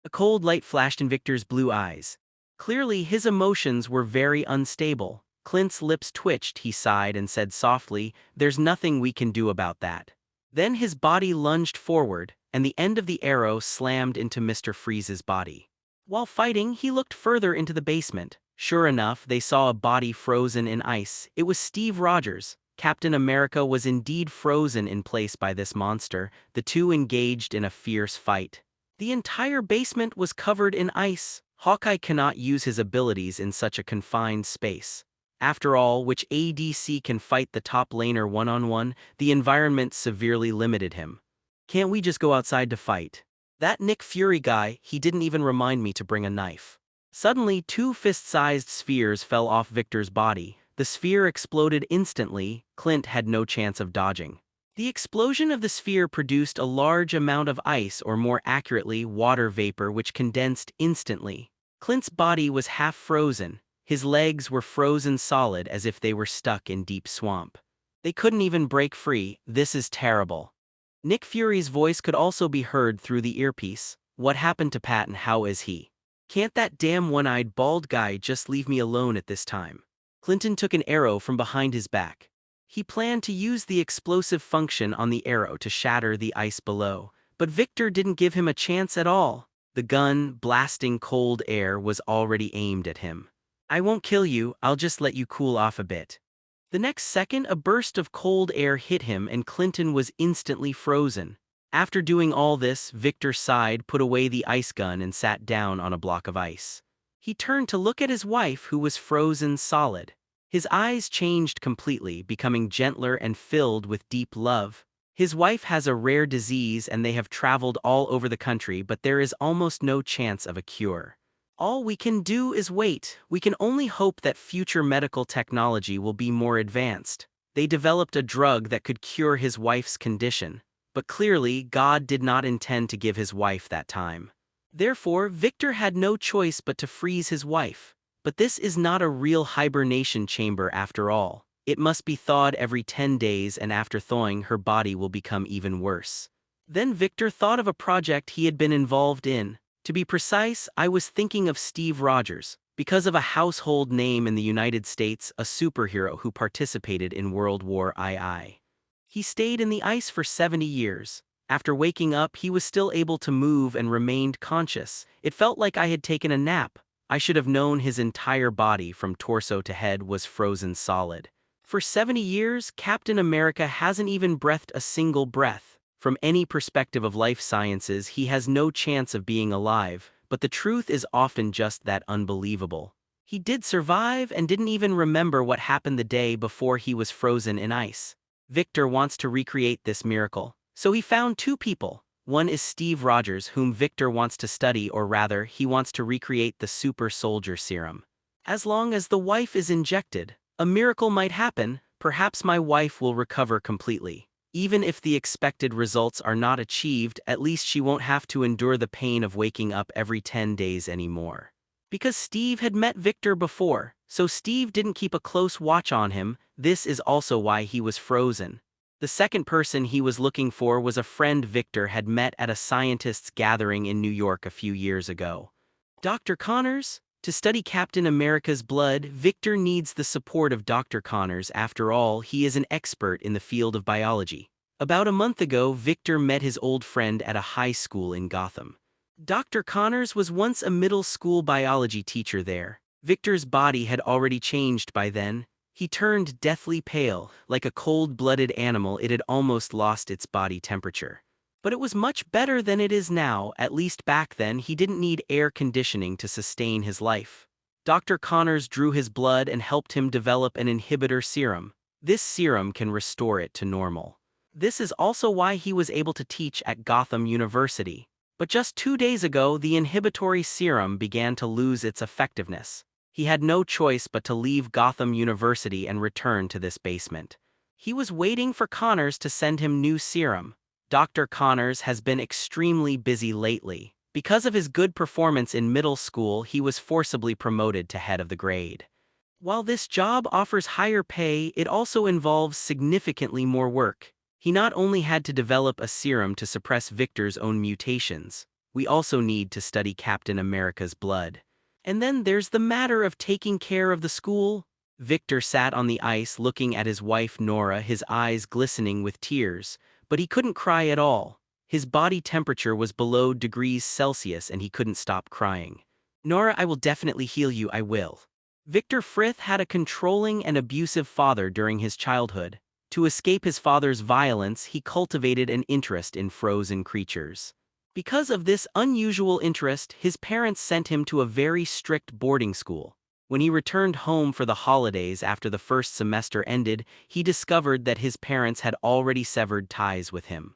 A cold light flashed in Victor's blue eyes. Clearly, his emotions were very unstable. Clint's lips twitched, he sighed and said softly, "There's nothing we can do about that." Then his body lunged forward, and the end of the arrow slammed into Mr. Freeze's body. While fighting, he looked further into the basement. Sure enough, they saw a body frozen in ice. It was Steve Rogers. Captain America was indeed frozen in place by this monster. The two engaged in a fierce fight. The entire basement was covered in ice. Hawkeye cannot use his abilities in such a confined space. After all, which ADC can fight the top laner one-on-one? The environment severely limited him. Can't we just go outside to fight? That Nick Fury guy, he didn't even remind me to bring a knife. Suddenly, two fist-sized spheres fell off Victor's body. The sphere exploded instantly. Clint had no chance of dodging. The explosion of the sphere produced a large amount of ice, or more accurately, water vapor, which condensed instantly. Clint's body was half frozen. His legs were frozen solid as if they were stuck in deep swamp. They couldn't even break free. This is terrible. Nick Fury's voice could also be heard through the earpiece. What happened to Pat and how is he? Can't that damn one-eyed bald guy just leave me alone at this time? Clinton took an arrow from behind his back. He planned to use the explosive function on the arrow to shatter the ice below, but Victor didn't give him a chance at all. The gun, blasting cold air, was already aimed at him. "I won't kill you, I'll just let you cool off a bit." The next second, a burst of cold air hit him and Clinton was instantly frozen. After doing all this, Victor sighed, put away the ice gun and sat down on a block of ice. He turned to look at his wife, who was frozen solid. His eyes changed completely, becoming gentler and filled with deep love. His wife has a rare disease and they have traveled all over the country, but there is almost no chance of a cure. All we can do is wait. We can only hope that future medical technology will be more advanced. They developed a drug that could cure his wife's condition, but clearly God did not intend to give his wife that time. Therefore, Victor had no choice but to freeze his wife. But this is not a real hibernation chamber after all. It must be thawed every 10 days, and after thawing, her body will become even worse. Then Victor thought of a project he had been involved in. To be precise, I was thinking of Steve Rogers, because of a household name in the United States, a superhero who participated in World War II. He stayed in the ice for 70 years. After waking up, he was still able to move and remained conscious. It felt like I had taken a nap. I should have known his entire body from torso to head was frozen solid. For 70 years, Captain America hasn't even breathed a single breath. From any perspective of life sciences, he has no chance of being alive, but the truth is often just that unbelievable. He did survive and didn't even remember what happened the day before he was frozen in ice. Victor wants to recreate this miracle, so he found two people. One is Steve Rogers, whom Victor wants to study, or rather, he wants to recreate the super soldier serum. As long as the wife is injected, a miracle might happen. Perhaps my wife will recover completely. Even if the expected results are not achieved, at least she won't have to endure the pain of waking up every 10 days anymore. Because Steve had met Victor before, so Steve didn't keep a close watch on him. This is also why he was frozen. The second person he was looking for was a friend Victor had met at a scientists' gathering in New York a few years ago. Dr. Connors? To study Captain America's blood, Victor needs the support of Dr. Connors. After all, he is an expert in the field of biology. About a month ago, Victor met his old friend at a high school in Gotham. Dr. Connors was once a middle school biology teacher there. Victor's body had already changed by then. He turned deathly pale, like a cold-blooded animal. It had almost lost its body temperature. But it was much better than it is now. At least back then he didn't need air conditioning to sustain his life. Dr. Connors drew his blood and helped him develop an inhibitor serum. This serum can restore it to normal. This is also why he was able to teach at Gotham University. But just 2 days ago, the inhibitory serum began to lose its effectiveness. He had no choice but to leave Gotham University and return to this basement. He was waiting for Connors to send him new serum. Dr. Connors has been extremely busy lately. Because of his good performance in middle school, he was forcibly promoted to head of the grade. While this job offers higher pay, it also involves significantly more work. He not only had to develop a serum to suppress Victor's own mutations, We also need to study Captain America's blood. And then there's the matter of taking care of the school. Victor sat on the ice looking at his wife Nora, his eyes glistening with tears, but he couldn't cry at all. His body temperature was below degrees Celsius and he couldn't stop crying. Nora, I will definitely heal you, I will. Victor Frith had a controlling and abusive father during his childhood. To escape his father's violence, he cultivated an interest in frozen creatures. Because of this unusual interest, his parents sent him to a very strict boarding school. When he returned home for the holidays after the first semester ended, he discovered that his parents had already severed ties with him.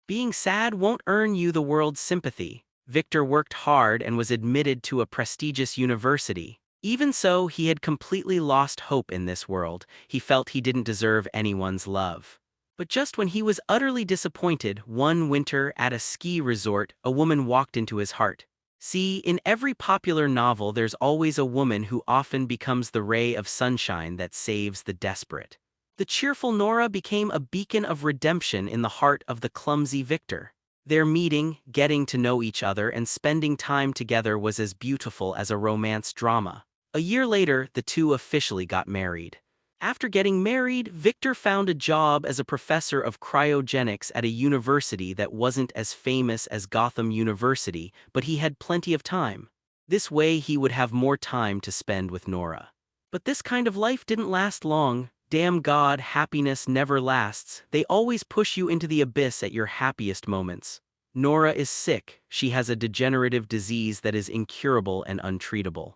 Being sad won't earn you the world's sympathy. Victor worked hard and was admitted to a prestigious university. Even so, he had completely lost hope in this world. He felt he didn't deserve anyone's love. But just when he was utterly disappointed, one winter at a ski resort, a woman walked into his heart. See, in every popular novel there's always a woman who often becomes the ray of sunshine that saves the desperate. The cheerful Nora became a beacon of redemption in the heart of the clumsy Victor. Their meeting, getting to know each other, and spending time together was as beautiful as a romance drama. A year later, the two officially got married. After getting married, Victor found a job as a professor of cryogenics at a university that wasn't as famous as Gotham University, but he had plenty of time. This way he would have more time to spend with Nora. But this kind of life didn't last long. Damn God, happiness never lasts. They always push you into the abyss at your happiest moments. Nora is sick. She has a degenerative disease that is incurable and untreatable.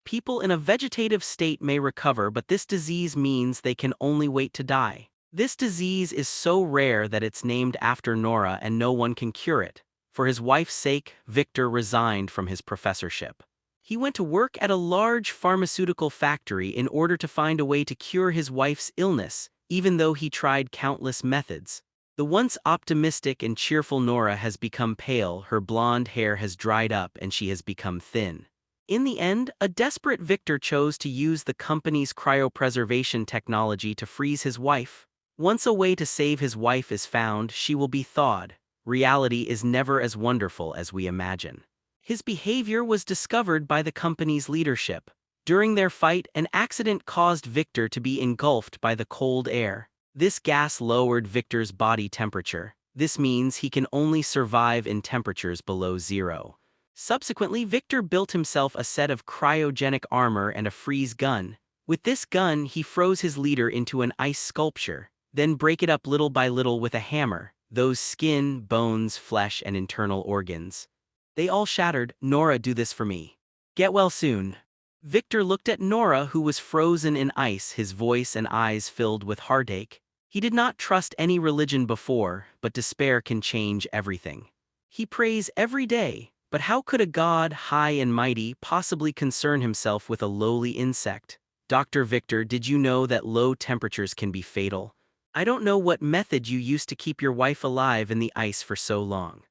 People in a vegetative state may recover, but this disease means they can only wait to die. This disease is so rare that it's named after Nora and no one can cure it. For his wife's sake, Victor resigned from his professorship. He went to work at a large pharmaceutical factory in order to find a way to cure his wife's illness, even though he tried countless methods. The once optimistic and cheerful Nora has become pale, her blonde hair has dried up, and she has become thin. In the end, a desperate Victor chose to use the company's cryopreservation technology to freeze his wife. Once a way to save his wife is found, she will be thawed. Reality is never as wonderful as we imagine. His behavior was discovered by the company's leadership. During their fight, an accident caused Victor to be engulfed by the cold air. This gas lowered Victor's body temperature. This means he can only survive in temperatures below zero. Subsequently, Victor built himself a set of cryogenic armor and a freeze gun. With this gun, he froze his leader into an ice sculpture, then break it up little by little with a hammer, those skin, bones, flesh, and internal organs. They all shattered. Nora, do this for me. Get well soon. Victor looked at Nora, who was frozen in ice, his voice and eyes filled with heartache. He did not trust any religion before, but despair can change everything. He prays every day, but how could a god, high and mighty, possibly concern himself with a lowly insect? Dr. Victor, did you know that low temperatures can be fatal? I don't know what method you used to keep your wife alive in the ice for so long.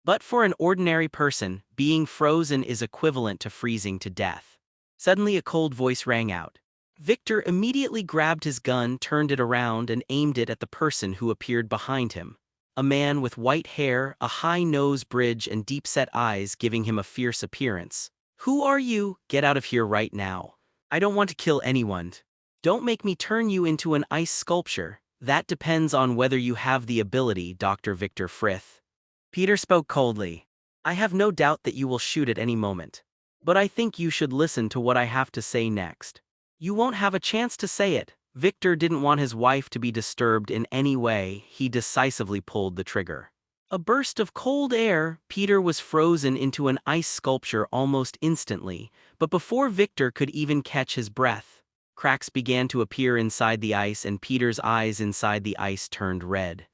But for an ordinary person, being frozen is equivalent to freezing to death. Suddenly a cold voice rang out. Victor immediately grabbed his gun, turned it around, and aimed it at the person who appeared behind him. A man with white hair, a high nose bridge, and deep-set eyes, giving him a fierce appearance. Who are you? Get out of here right now. I don't want to kill anyone. Don't make me turn you into an ice sculpture. That depends on whether you have the ability, Dr. Victor Frith. Peter spoke coldly. I have no doubt that you will shoot at any moment. But I think you should listen to what I have to say next. You won't have a chance to say it. Victor didn't want his wife to be disturbed in any way. He decisively pulled the trigger. A burst of cold air, Peter was frozen into an ice sculpture almost instantly, but before Victor could even catch his breath, cracks began to appear inside the ice and Peter's eyes inside the ice turned red.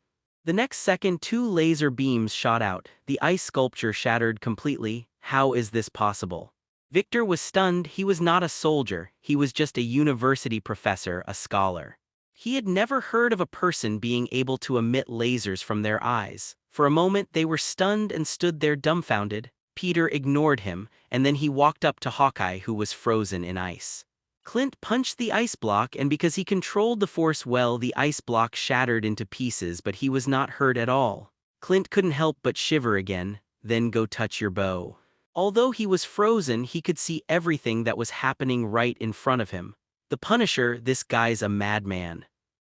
The next second, two laser beams shot out. The ice sculpture shattered completely. How is this possible? Victor was stunned. He was not a soldier. He was just a university professor, a scholar. He had never heard of a person being able to emit lasers from their eyes. For a moment, they were stunned and stood there dumbfounded. Peter ignored him, and then he walked up to Hawkeye, who was frozen in ice. Clint punched the ice block, and because he controlled the force well, the ice block shattered into pieces, but he was not hurt at all. Clint couldn't help but shiver again. then go touch your bow. Although he was frozen, he could see everything that was happening right in front of him. The Punisher, this guy's a madman.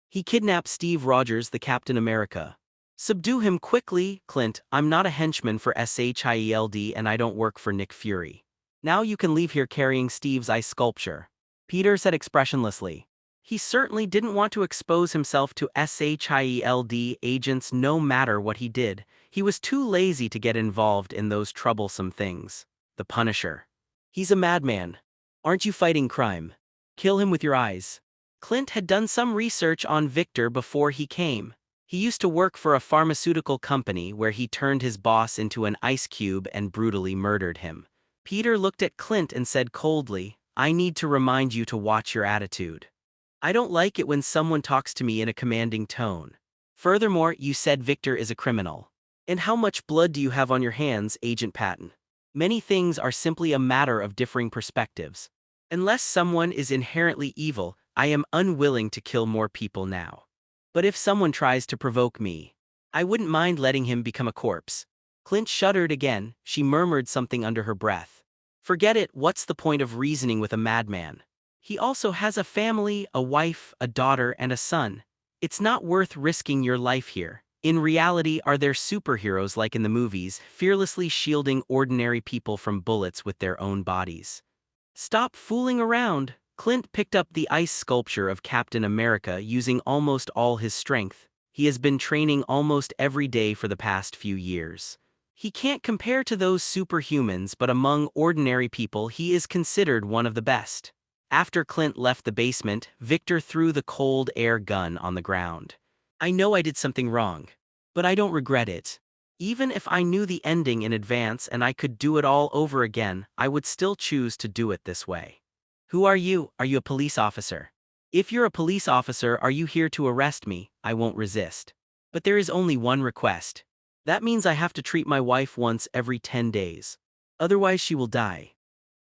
He kidnapped Steve Rogers, the Captain America. Subdue him quickly, Clint. I'm not a henchman for SHIELD and I don't work for Nick Fury. Now you can leave here carrying Steve's ice sculpture. Peter said expressionlessly. He certainly didn't want to expose himself to SHIELD agents no matter what he did. He was too lazy to get involved in those troublesome things. The Punisher. He's a madman. Aren't you fighting crime? Kill him with your eyes. Clint had done some research on Victor before he came. He used to work for a pharmaceutical company where he turned his boss into an ice cube and brutally murdered him. Peter looked at Clint and said coldly, I need to remind you to watch your attitude. I don't like it when someone talks to me in a commanding tone. Furthermore, you said Victor is a criminal. And how much blood do you have on your hands, Agent Patton? Many things are simply a matter of differing perspectives. Unless someone is inherently evil, I am unwilling to kill more people now. But if someone tries to provoke me, I wouldn't mind letting him become a corpse. Clint shuddered again. She murmured something under her breath. Forget it, what's the point of reasoning with a madman? He also has a family, a wife, a daughter, and a son. It's not worth risking your life here. In reality, are there superheroes like in the movies, fearlessly shielding ordinary people from bullets with their own bodies? Stop fooling around. Clint picked up the ice sculpture of Captain America using almost all his strength. He has been training almost every day for the past few years. He can't compare to those superhumans, but among ordinary people he is considered one of the best. After Clint left the basement, Victor threw the cold air gun on the ground. I know I did something wrong, but I don't regret it. Even if I knew the ending in advance and I could do it all over again, I would still choose to do it this way. Who are you? Are you a police officer? If you're a police officer, are you here to arrest me? I won't resist. But there is only one request. That means I have to treat my wife once every 10 days. Otherwise she will die.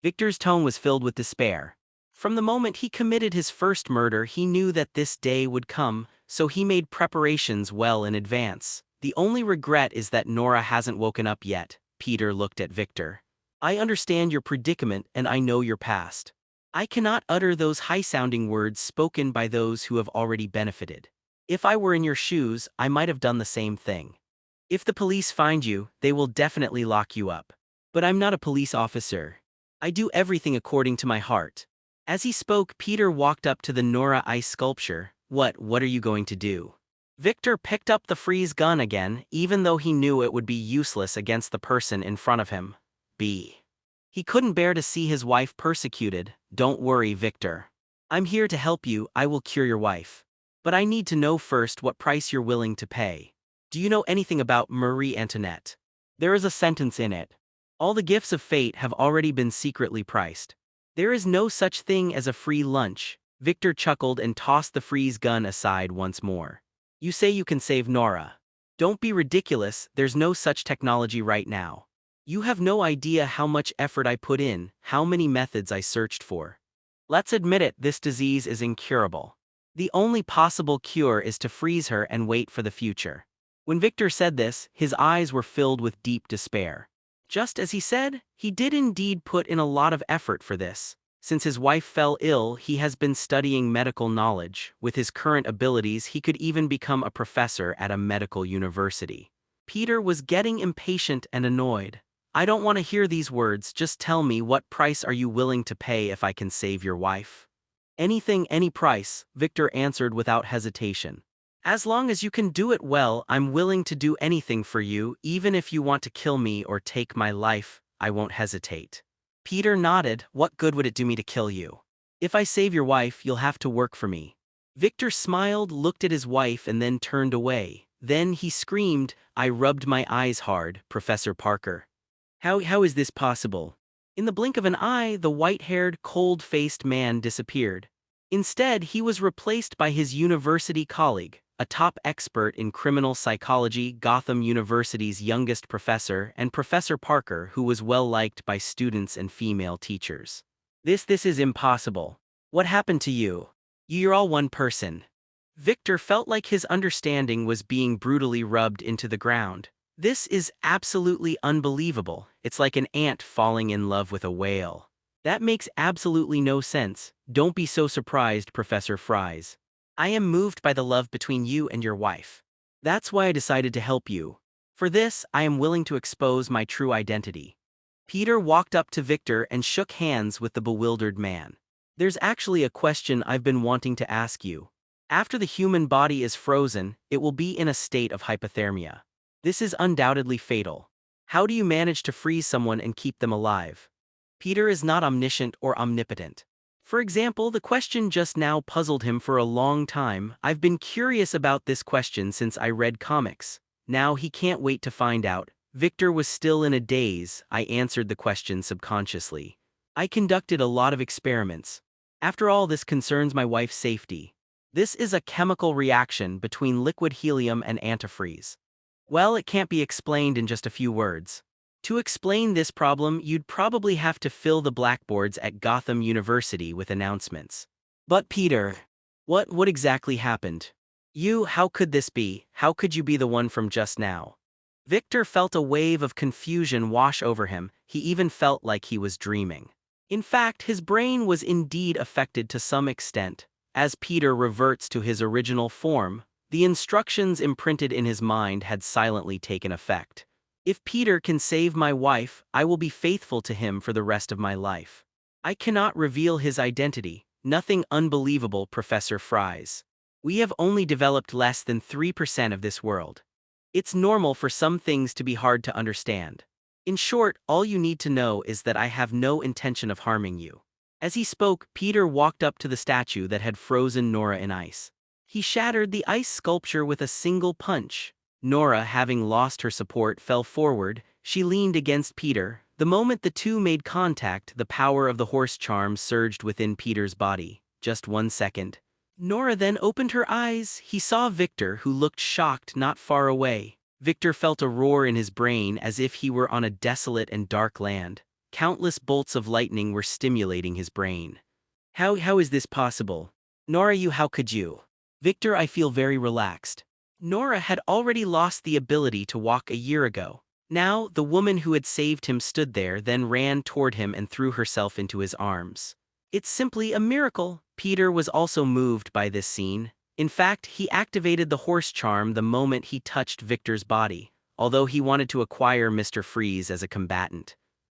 Victor's tone was filled with despair. From the moment he committed his first murder, he knew that this day would come, so he made preparations well in advance. The only regret is that Nora hasn't woken up yet. Peter looked at Victor. I understand your predicament and I know your past. I cannot utter those high-sounding words spoken by those who have already benefited. If I were in your shoes, I might have done the same thing. If the police find you, they will definitely lock you up. But I'm not a police officer. I do everything according to my heart. As he spoke, Peter walked up to the Nora ice sculpture. What are you going to do? Victor picked up the freeze gun again, even though he knew it would be useless against the person in front of him. He couldn't bear to see his wife persecuted. Don't worry, Victor. I'm here to help you. I will cure your wife. But I need to know first what price you're willing to pay. Do you know anything about Marie Antoinette? There is a sentence in it. All the gifts of fate have already been secretly priced. There is no such thing as a free lunch. Victor chuckled and tossed the freeze gun aside once more. You say you can save Nora. Don't be ridiculous, there's no such technology right now. You have no idea how much effort I put in, how many methods I searched for. Let's admit it, this disease is incurable. The only possible cure is to freeze her and wait for the future. When Victor said this, his eyes were filled with deep despair. Just as he said, he did indeed put in a lot of effort for this. Since his wife fell ill, he has been studying medical knowledge. With his current abilities, he could even become a professor at a medical university. Peter was getting impatient and annoyed. I don't want to hear these words, just tell me what price are you willing to pay if I can save your wife? Anything, any price, Victor answered without hesitation. As long as you can do it well, I'm willing to do anything for you, even if you want to kill me or take my life, I won't hesitate. Peter nodded. What good would it do me to kill you? If I save your wife, you'll have to work for me. Victor smiled, looked at his wife, and then turned away. Then he screamed, I rubbed my eyes hard, Professor Parker. How is this possible? In the blink of an eye, the white-haired, cold-faced man disappeared. Instead, he was replaced by his university colleague, a top expert in criminal psychology, Gotham University's youngest professor, and Professor Parker, who was well-liked by students and female teachers. This is impossible. What happened to you? You're all one person. Victor felt like his understanding was being brutally rubbed into the ground. This is absolutely unbelievable. It's like an ant falling in love with a whale. That makes absolutely no sense. Don't be so surprised, Professor Fries. I am moved by the love between you and your wife. That's why I decided to help you. For this, I am willing to expose my true identity. Peter walked up to Victor and shook hands with the bewildered man. There's actually a question I've been wanting to ask you. After the human body is frozen, it will be in a state of hypothermia. This is undoubtedly fatal. How do you manage to freeze someone and keep them alive? Peter is not omniscient or omnipotent. For example, the question just now puzzled him for a long time. I've been curious about this question since I read comics. Now he can't wait to find out. Victor was still in a daze. I answered the question subconsciously. I conducted a lot of experiments. After all, this concerns my wife's safety. This is a chemical reaction between liquid helium and antifreeze. Well, it can't be explained in just a few words. To explain this problem, you'd probably have to fill the blackboards at Gotham University with announcements. But Peter, what exactly happened? How could this be? How could you be the one from just now? Victor felt a wave of confusion wash over him. He even felt like he was dreaming. In fact, his brain was indeed affected to some extent. As Peter reverts to his original form, the instructions imprinted in his mind had silently taken effect. If Peter can save my wife, I will be faithful to him for the rest of my life. I cannot reveal his identity. Nothing unbelievable, Professor Fries. We have only developed less than 3% of this world. It's normal for some things to be hard to understand. In short, all you need to know is that I have no intention of harming you. As he spoke, Peter walked up to the statue that had frozen Nora in ice. He shattered the ice sculpture with a single punch. Nora, having lost her support, fell forward. She leaned against Peter. The moment the two made contact, the power of the horse charm surged within Peter's body. Just 1 second. Nora then opened her eyes. He saw Victor, who looked shocked not far away. Victor felt a roar in his brain as if he were on a desolate and dark land. Countless bolts of lightning were stimulating his brain. How is this possible? Nora, how could you? Victor, I feel very relaxed. Nora had already lost the ability to walk a year ago. Now, the woman who had saved him stood there, then ran toward him and threw herself into his arms. It's simply a miracle. Peter was also moved by this scene. In fact, he activated the horse charm the moment he touched Victor's body, although he wanted to acquire Mr. Freeze as a combatant.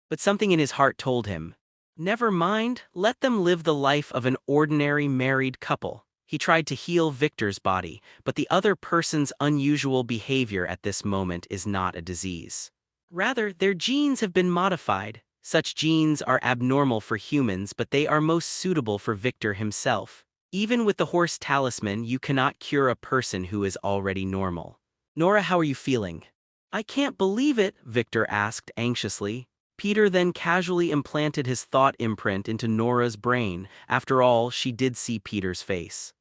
But something in his heart told him, never mind, let them live the life of an ordinary married couple. He tried to heal Victor's body, but the other person's unusual behavior at this moment is not a disease. Rather, their genes have been modified. Such genes are abnormal for humans, but they are most suitable for Victor himself. Even with the horse talisman, you cannot cure a person who is already normal. Nora, how are you feeling? I can't believe it, Victor asked anxiously. Peter then casually implanted his thought imprint into Nora's brain. After all, she did see Peter's face.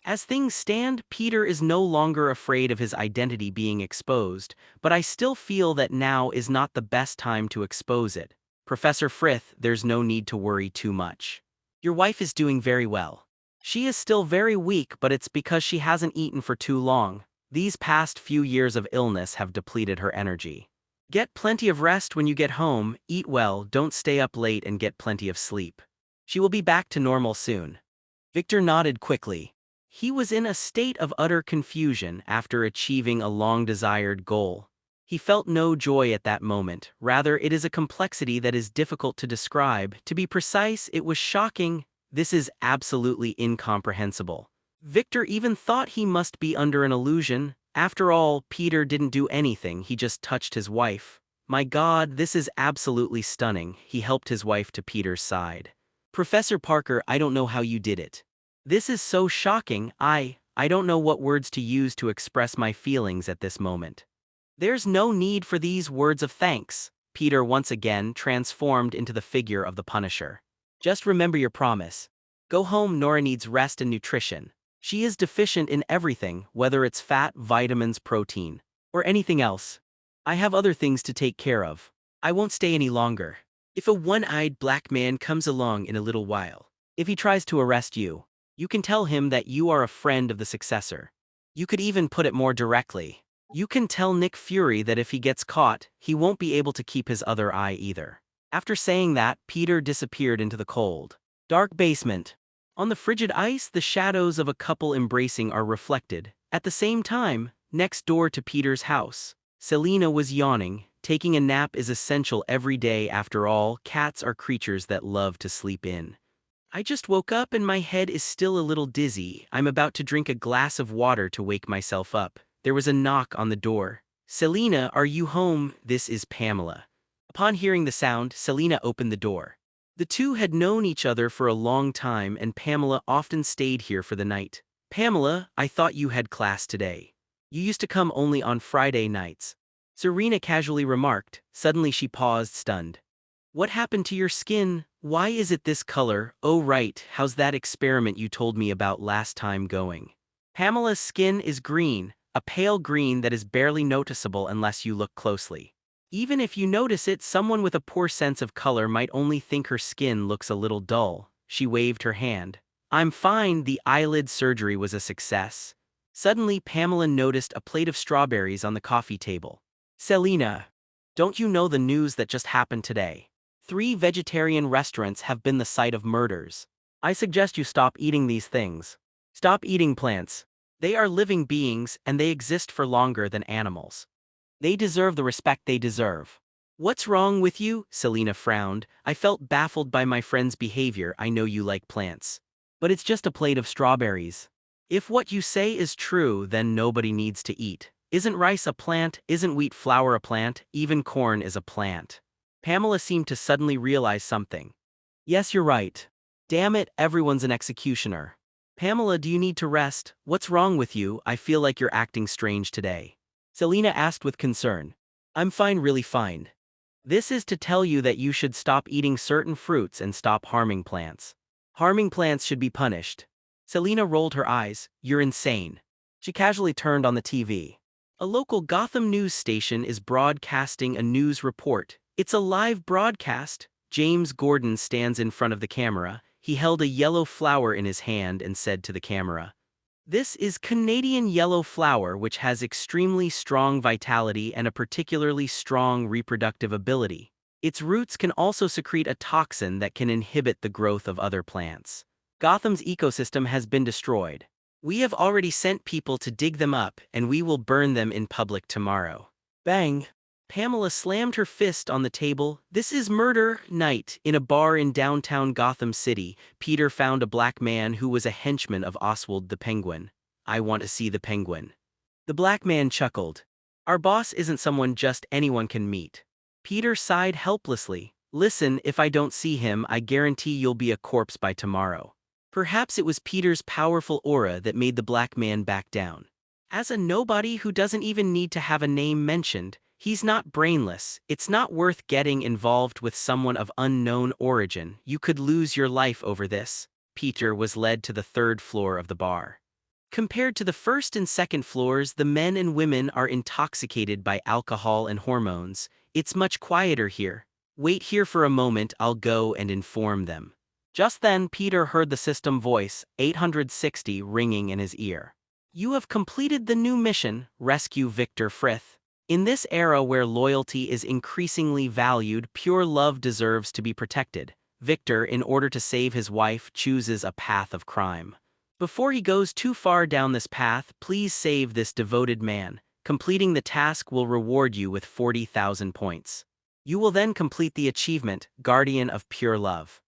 As things stand, Peter is no longer afraid of his identity being exposed, but I still feel that now is not the best time to expose it. Professor Frith, there's no need to worry too much. Your wife is doing very well. She is still very weak, but it's because she hasn't eaten for too long. These past few years of illness have depleted her energy. Get plenty of rest when you get home, eat well, don't stay up late, and get plenty of sleep. She will be back to normal soon. Victor nodded quickly. He was in a state of utter confusion after achieving a long-desired goal. He felt no joy at that moment. Rather, it is a complexity that is difficult to describe. To be precise, it was shocking. This is absolutely incomprehensible. Victor even thought he must be under an illusion. After all, Peter didn't do anything, he just touched his wife. My God, this is absolutely stunning. He helped his wife to Peter's side. Professor Parker, I don't know how you did it. This is so shocking. I don't know what words to use to express my feelings at this moment. There's no need for these words of thanks. Peter once again transformed into the figure of the Punisher. Just remember your promise. Go home, Nora needs rest and nutrition. She is deficient in everything, whether it's fat, vitamins, protein, or anything else. I have other things to take care of. I won't stay any longer. If a one-eyed black man comes along in a little while, if he tries to arrest you, you can tell him that you are a friend of the successor. You could even put it more directly. You can tell Nick Fury that if he gets caught, he won't be able to keep his other eye either. After saying that, Peter disappeared into the cold, dark basement. On the frigid ice, the shadows of a couple embracing are reflected. At the same time, next door to Peter's house, Selina was yawning. Taking a nap is essential every day after all, cats are creatures that love to sleep in. I just woke up and my head is still a little dizzy. I'm about to drink a glass of water to wake myself up. There was a knock on the door. Selina, are you home? This is Pamela. Upon hearing the sound, Selina opened the door. The two had known each other for a long time and Pamela often stayed here for the night. Pamela, I thought you had class today. You used to come only on Friday nights. Serena casually remarked. Suddenly she paused, stunned. What happened to your skin? Why is it this color? Oh right, how's that experiment you told me about last time going? Pamela's skin is green, a pale green that is barely noticeable unless you look closely. Even if you notice it, someone with a poor sense of color might only think her skin looks a little dull. She waved her hand. I'm fine, the eyelid surgery was a success. Suddenly Pamela noticed a plate of strawberries on the coffee table. Selina, don't you know the news that just happened today? 3 vegetarian restaurants have been the site of murders. I suggest you stop eating these things. Stop eating plants. They are living beings and they exist for longer than animals. They deserve the respect they deserve. What's wrong with you? Selina frowned. I felt baffled by my friend's behavior. I know you like plants. But it's just a plate of strawberries. If what you say is true, then nobody needs to eat. Isn't rice a plant? Isn't wheat flour a plant? Even corn is a plant. Pamela seemed to suddenly realize something. Yes, you're right. Damn it, everyone's an executioner. Pamela, do you need to rest? What's wrong with you? I feel like you're acting strange today. Selina asked with concern. I'm fine, really fine. This is to tell you that you should stop eating certain fruits and stop harming plants. Harming plants should be punished. Selina rolled her eyes. You're insane. She casually turned on the TV. A local Gotham news station is broadcasting a news report. It's a live broadcast. James Gordon stands in front of the camera. He held a yellow flower in his hand and said to the camera, "This is Canadian yellow flower which has extremely strong vitality and a particularly strong reproductive ability. Its roots can also secrete a toxin that can inhibit the growth of other plants. Gotham's ecosystem has been destroyed. We have already sent people to dig them up and we will burn them in public tomorrow." Bang! Pamela slammed her fist on the table. This is murder night. In a bar in downtown Gotham City, Peter found a black man who was a henchman of Oswald the Penguin. I want to see the Penguin. The black man chuckled. Our boss isn't someone just anyone can meet. Peter sighed helplessly. Listen, if I don't see him, I guarantee you'll be a corpse by tomorrow. Perhaps it was Peter's powerful aura that made the black man back down. As a nobody who doesn't even need to have a name mentioned, he's not brainless. It's not worth getting involved with someone of unknown origin. You could lose your life over this. Peter was led to the 3rd floor of the bar. Compared to the 1st and 2nd floors, the men and women are intoxicated by alcohol and hormones. It's much quieter here. Wait here for a moment, I'll go and inform them. Just then, Peter heard the system voice, 860, ringing in his ear. You have completed the new mission, rescue Victor Frith. In this era where loyalty is increasingly valued, pure love deserves to be protected. Victor, in order to save his wife, chooses a path of crime. Before he goes too far down this path, please save this devoted man. Completing the task will reward you with 40,000 points. You will then complete the achievement, Guardian of Pure Love.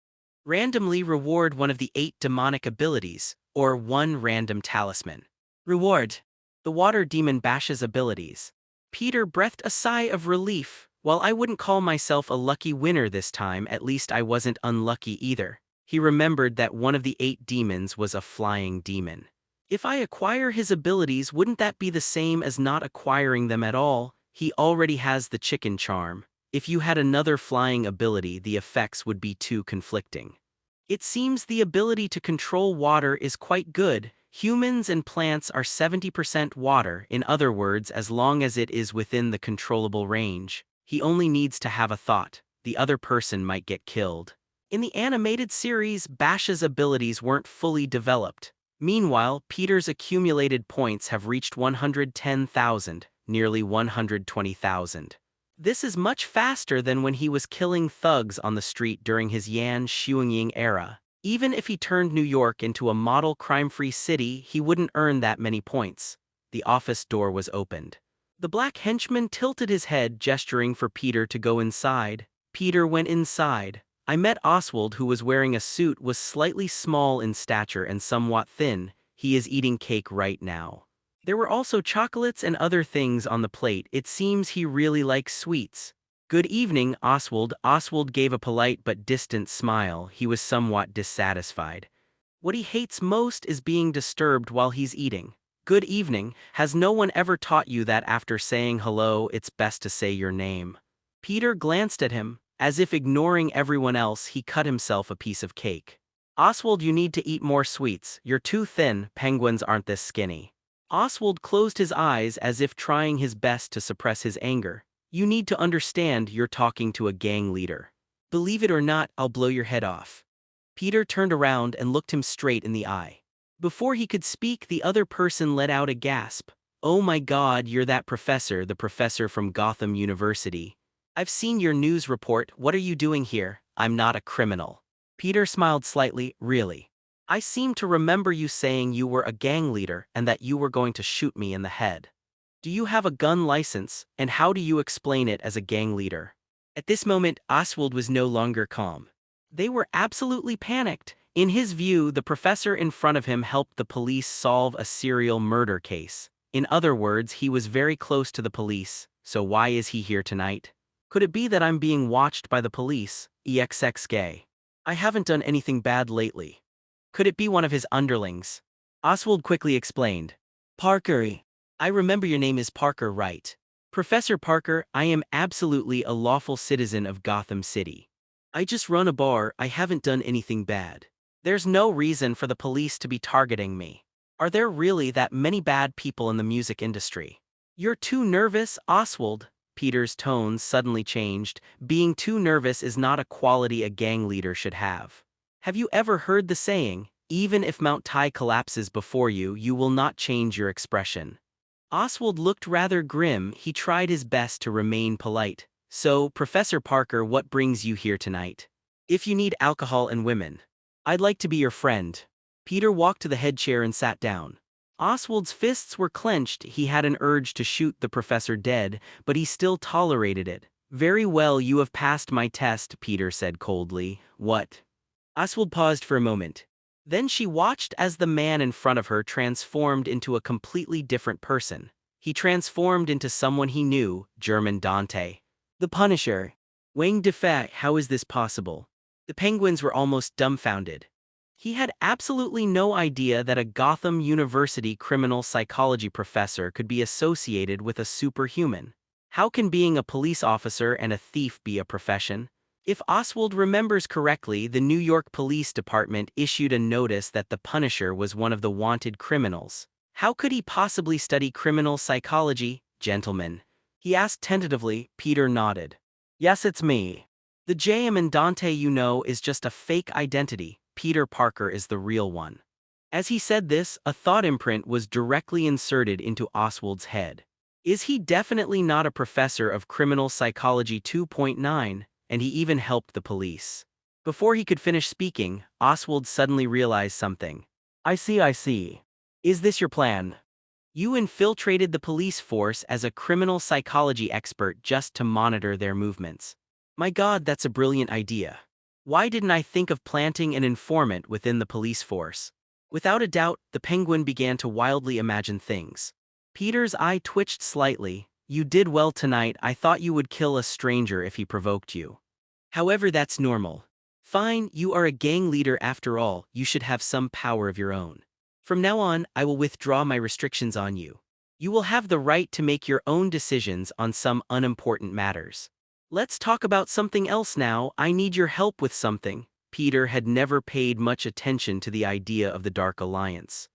Randomly reward one of the 8 demonic abilities, or 1 random talisman. Reward: the Water Demon Bash's abilities. Peter breathed a sigh of relief. While I wouldn't call myself a lucky winner this time, at least I wasn't unlucky either. He remembered that one of the 8 demons was a flying demon. If I acquire his abilities, wouldn't that be the same as not acquiring them at all? He already has the chicken charm. If you had another flying ability, the effects would be too conflicting. It seems the ability to control water is quite good. Humans and plants are 70% water, in other words, as long as it is within the controllable range. He only needs to have a thought. The other person might get killed. In the animated series, Bash's abilities weren't fully developed. Meanwhile, Peter's accumulated points have reached 110,000. nearly 120,000. This is much faster than when he was killing thugs on the street during his Yan Shuangying era. Even if he turned New York into a model crime-free city, he wouldn't earn that many points. The office door was opened. The black henchman tilted his head, gesturing for Peter to go inside. Peter went inside. I met Oswald, who was wearing a suit, was slightly small in stature and somewhat thin. He is eating cake right now. There were also chocolates and other things on the plate. It seems he really likes sweets. Good evening, Oswald. Oswald gave a polite but distant smile. He was somewhat dissatisfied. What he hates most is being disturbed while he's eating. Good evening. Has no one ever taught you that after saying hello, it's best to say your name? Peter glanced at him. As if ignoring everyone else, he cut himself a piece of cake. Oswald, you need to eat more sweets. You're too thin. Penguins aren't this skinny. Oswald closed his eyes as if trying his best to suppress his anger. You need to understand you're talking to a gang leader. Believe it or not, I'll blow your head off. Peter turned around and looked him straight in the eye. Before he could speak, the other person let out a gasp. Oh my God, you're that professor, the professor from Gotham University. I've seen your news report. What are you doing here? I'm not a criminal. Peter smiled slightly. Really? I seem to remember you saying you were a gang leader and that you were going to shoot me in the head. Do you have a gun license, and how do you explain it as a gang leader? At this moment, Oswald was no longer calm. They were absolutely panicked. In his view, the professor in front of him helped the police solve a serial murder case. In other words, he was very close to the police, so why is he here tonight? Could it be that I'm being watched by the police? EXX gay. I haven't done anything bad lately. Could it be one of his underlings? Oswald quickly explained. Parker. I remember your name is Parker, right? Professor Parker, I am absolutely a lawful citizen of Gotham City. I just run a bar. I haven't done anything bad. There's no reason for the police to be targeting me. Are there really that many bad people in the music industry? You're too nervous, Oswald. Peter's tone suddenly changed. Being too nervous is not a quality a gang leader should have. Have you ever heard the saying, even if Mount Tai collapses before you, you will not change your expression? Oswald looked rather grim. He tried his best to remain polite. So, Professor Parker, what brings you here tonight? If you need alcohol and women, I'd like to be your friend. Peter walked to the head chair and sat down. Oswald's fists were clenched. He had an urge to shoot the professor dead, but he still tolerated it. Very well, you have passed my test, Peter said coldly. What? Oswald paused for a moment. Then she watched as the man in front of her transformed into a completely different person. He transformed into someone he knew, German Dante. The Punisher. Wang Defei, how is this possible? The penguins were almost dumbfounded. He had absolutely no idea that a Gotham University criminal psychology professor could be associated with a superhuman. How can being a police officer and a thief be a profession? If Oswald remembers correctly, the New York Police Department issued a notice that the Punisher was one of the wanted criminals. How could he possibly study criminal psychology, gentlemen? He asked tentatively. Peter nodded. Yes, it's me. The JM and Dante you know is just a fake identity. Peter Parker is the real one. As he said this, a thought imprint was directly inserted into Oswald's head. Is he definitely not a professor of criminal psychology 2.9? And he even helped the police. Before he could finish speaking, Oswald suddenly realized something. I see. Is this your plan? You infiltrated the police force as a criminal psychology expert just to monitor their movements. My God, that's a brilliant idea. Why didn't I think of planting an informant within the police force? Without a doubt, the penguin began to wildly imagine things. Peter's eye twitched slightly. You did well tonight. I thought you would kill a stranger if he provoked you. However, that's normal. Fine, you are a gang leader after all. You should have some power of your own. From now on, I will withdraw my restrictions on you. You will have the right to make your own decisions on some unimportant matters. Let's talk about something else now. I need your help with something. Peter had never paid much attention to the idea of the Dark Alliance.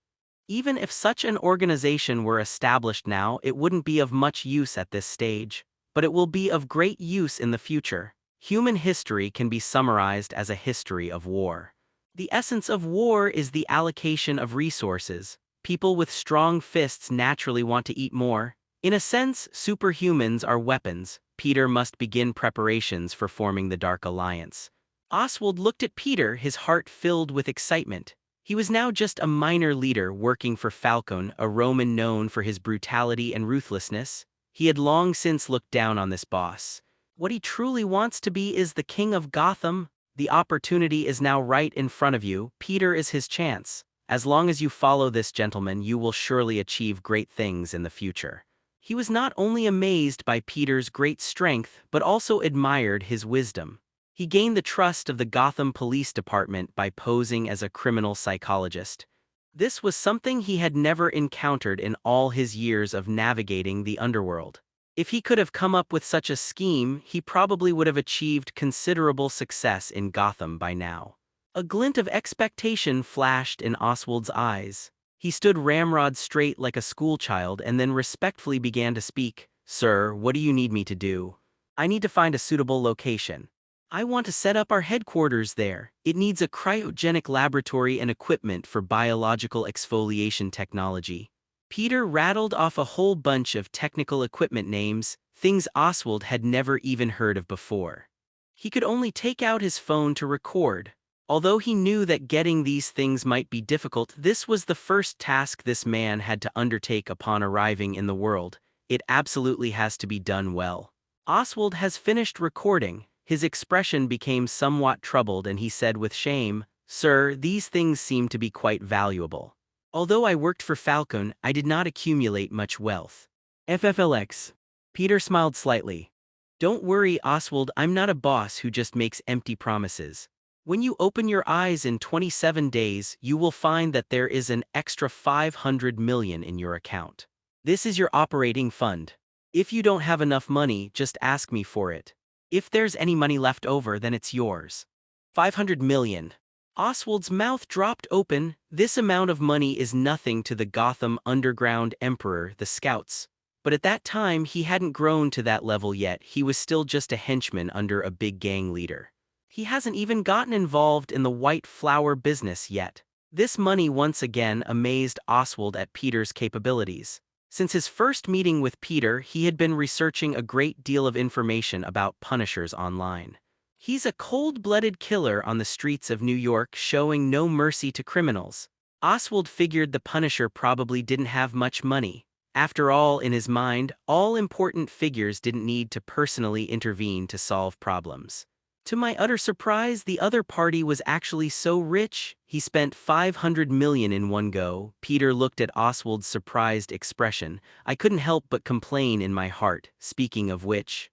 Even if such an organization were established now, it wouldn't be of much use at this stage. But it will be of great use in the future. Human history can be summarized as a history of war. The essence of war is the allocation of resources. People with strong fists naturally want to eat more. In a sense, superhumans are weapons. Peter must begin preparations for forming the Dark Alliance. Oswald looked at Peter, his heart filled with excitement. He was now just a minor leader working for Falcon, a Roman known for his brutality and ruthlessness. He had long since looked down on this boss. What he truly wants to be is the king of Gotham. The opportunity is now right in front of you. Peter is his chance. As long as you follow this gentleman, you will surely achieve great things in the future. He was not only amazed by Peter's great strength, but also admired his wisdom. He gained the trust of the Gotham Police Department by posing as a criminal psychologist. This was something he had never encountered in all his years of navigating the underworld. If he could have come up with such a scheme, he probably would have achieved considerable success in Gotham by now. A glint of expectation flashed in Oswald's eyes. He stood ramrod straight like a schoolchild and then respectfully began to speak. "Sir, what do you need me to do?" "I need to find a suitable location. I want to set up our headquarters there. It needs a cryogenic laboratory and equipment for biological exfoliation technology." Peter rattled off a whole bunch of technical equipment names, things Oswald had never even heard of before. He could only take out his phone to record. Although he knew that getting these things might be difficult, this was the first task this man had to undertake upon arriving in the world. It absolutely has to be done well. Oswald has finished recording. His expression became somewhat troubled and he said with shame, "Sir, these things seem to be quite valuable. Although I worked for Falcon, I did not accumulate much wealth." FFLX. Peter smiled slightly. "Don't worry, Oswald, I'm not a boss who just makes empty promises. When you open your eyes in 27 days, you will find that there is an extra 500 million in your account. This is your operating fund. If you don't have enough money, just ask me for it. If there's any money left over, then it's yours." 500 million. Oswald's mouth dropped open. This amount of money is nothing to the Gotham Underground Emperor, the Scouts. But at that time, he hadn't grown to that level yet. He was still just a henchman under a big gang leader. He hasn't even gotten involved in the white flower business yet. This money once again amazed Oswald at Peter's capabilities. Since his first meeting with Peter, he had been researching a great deal of information about Punishers online. He's a cold-blooded killer on the streets of New York, showing no mercy to criminals. Oswald figured the Punisher probably didn't have much money. After all, in his mind, all important figures didn't need to personally intervene to solve problems. To my utter surprise, the other party was actually so rich, he spent 500 million in one go. Peter looked at Oswald's surprised expression. I couldn't help but complain in my heart. Speaking of which,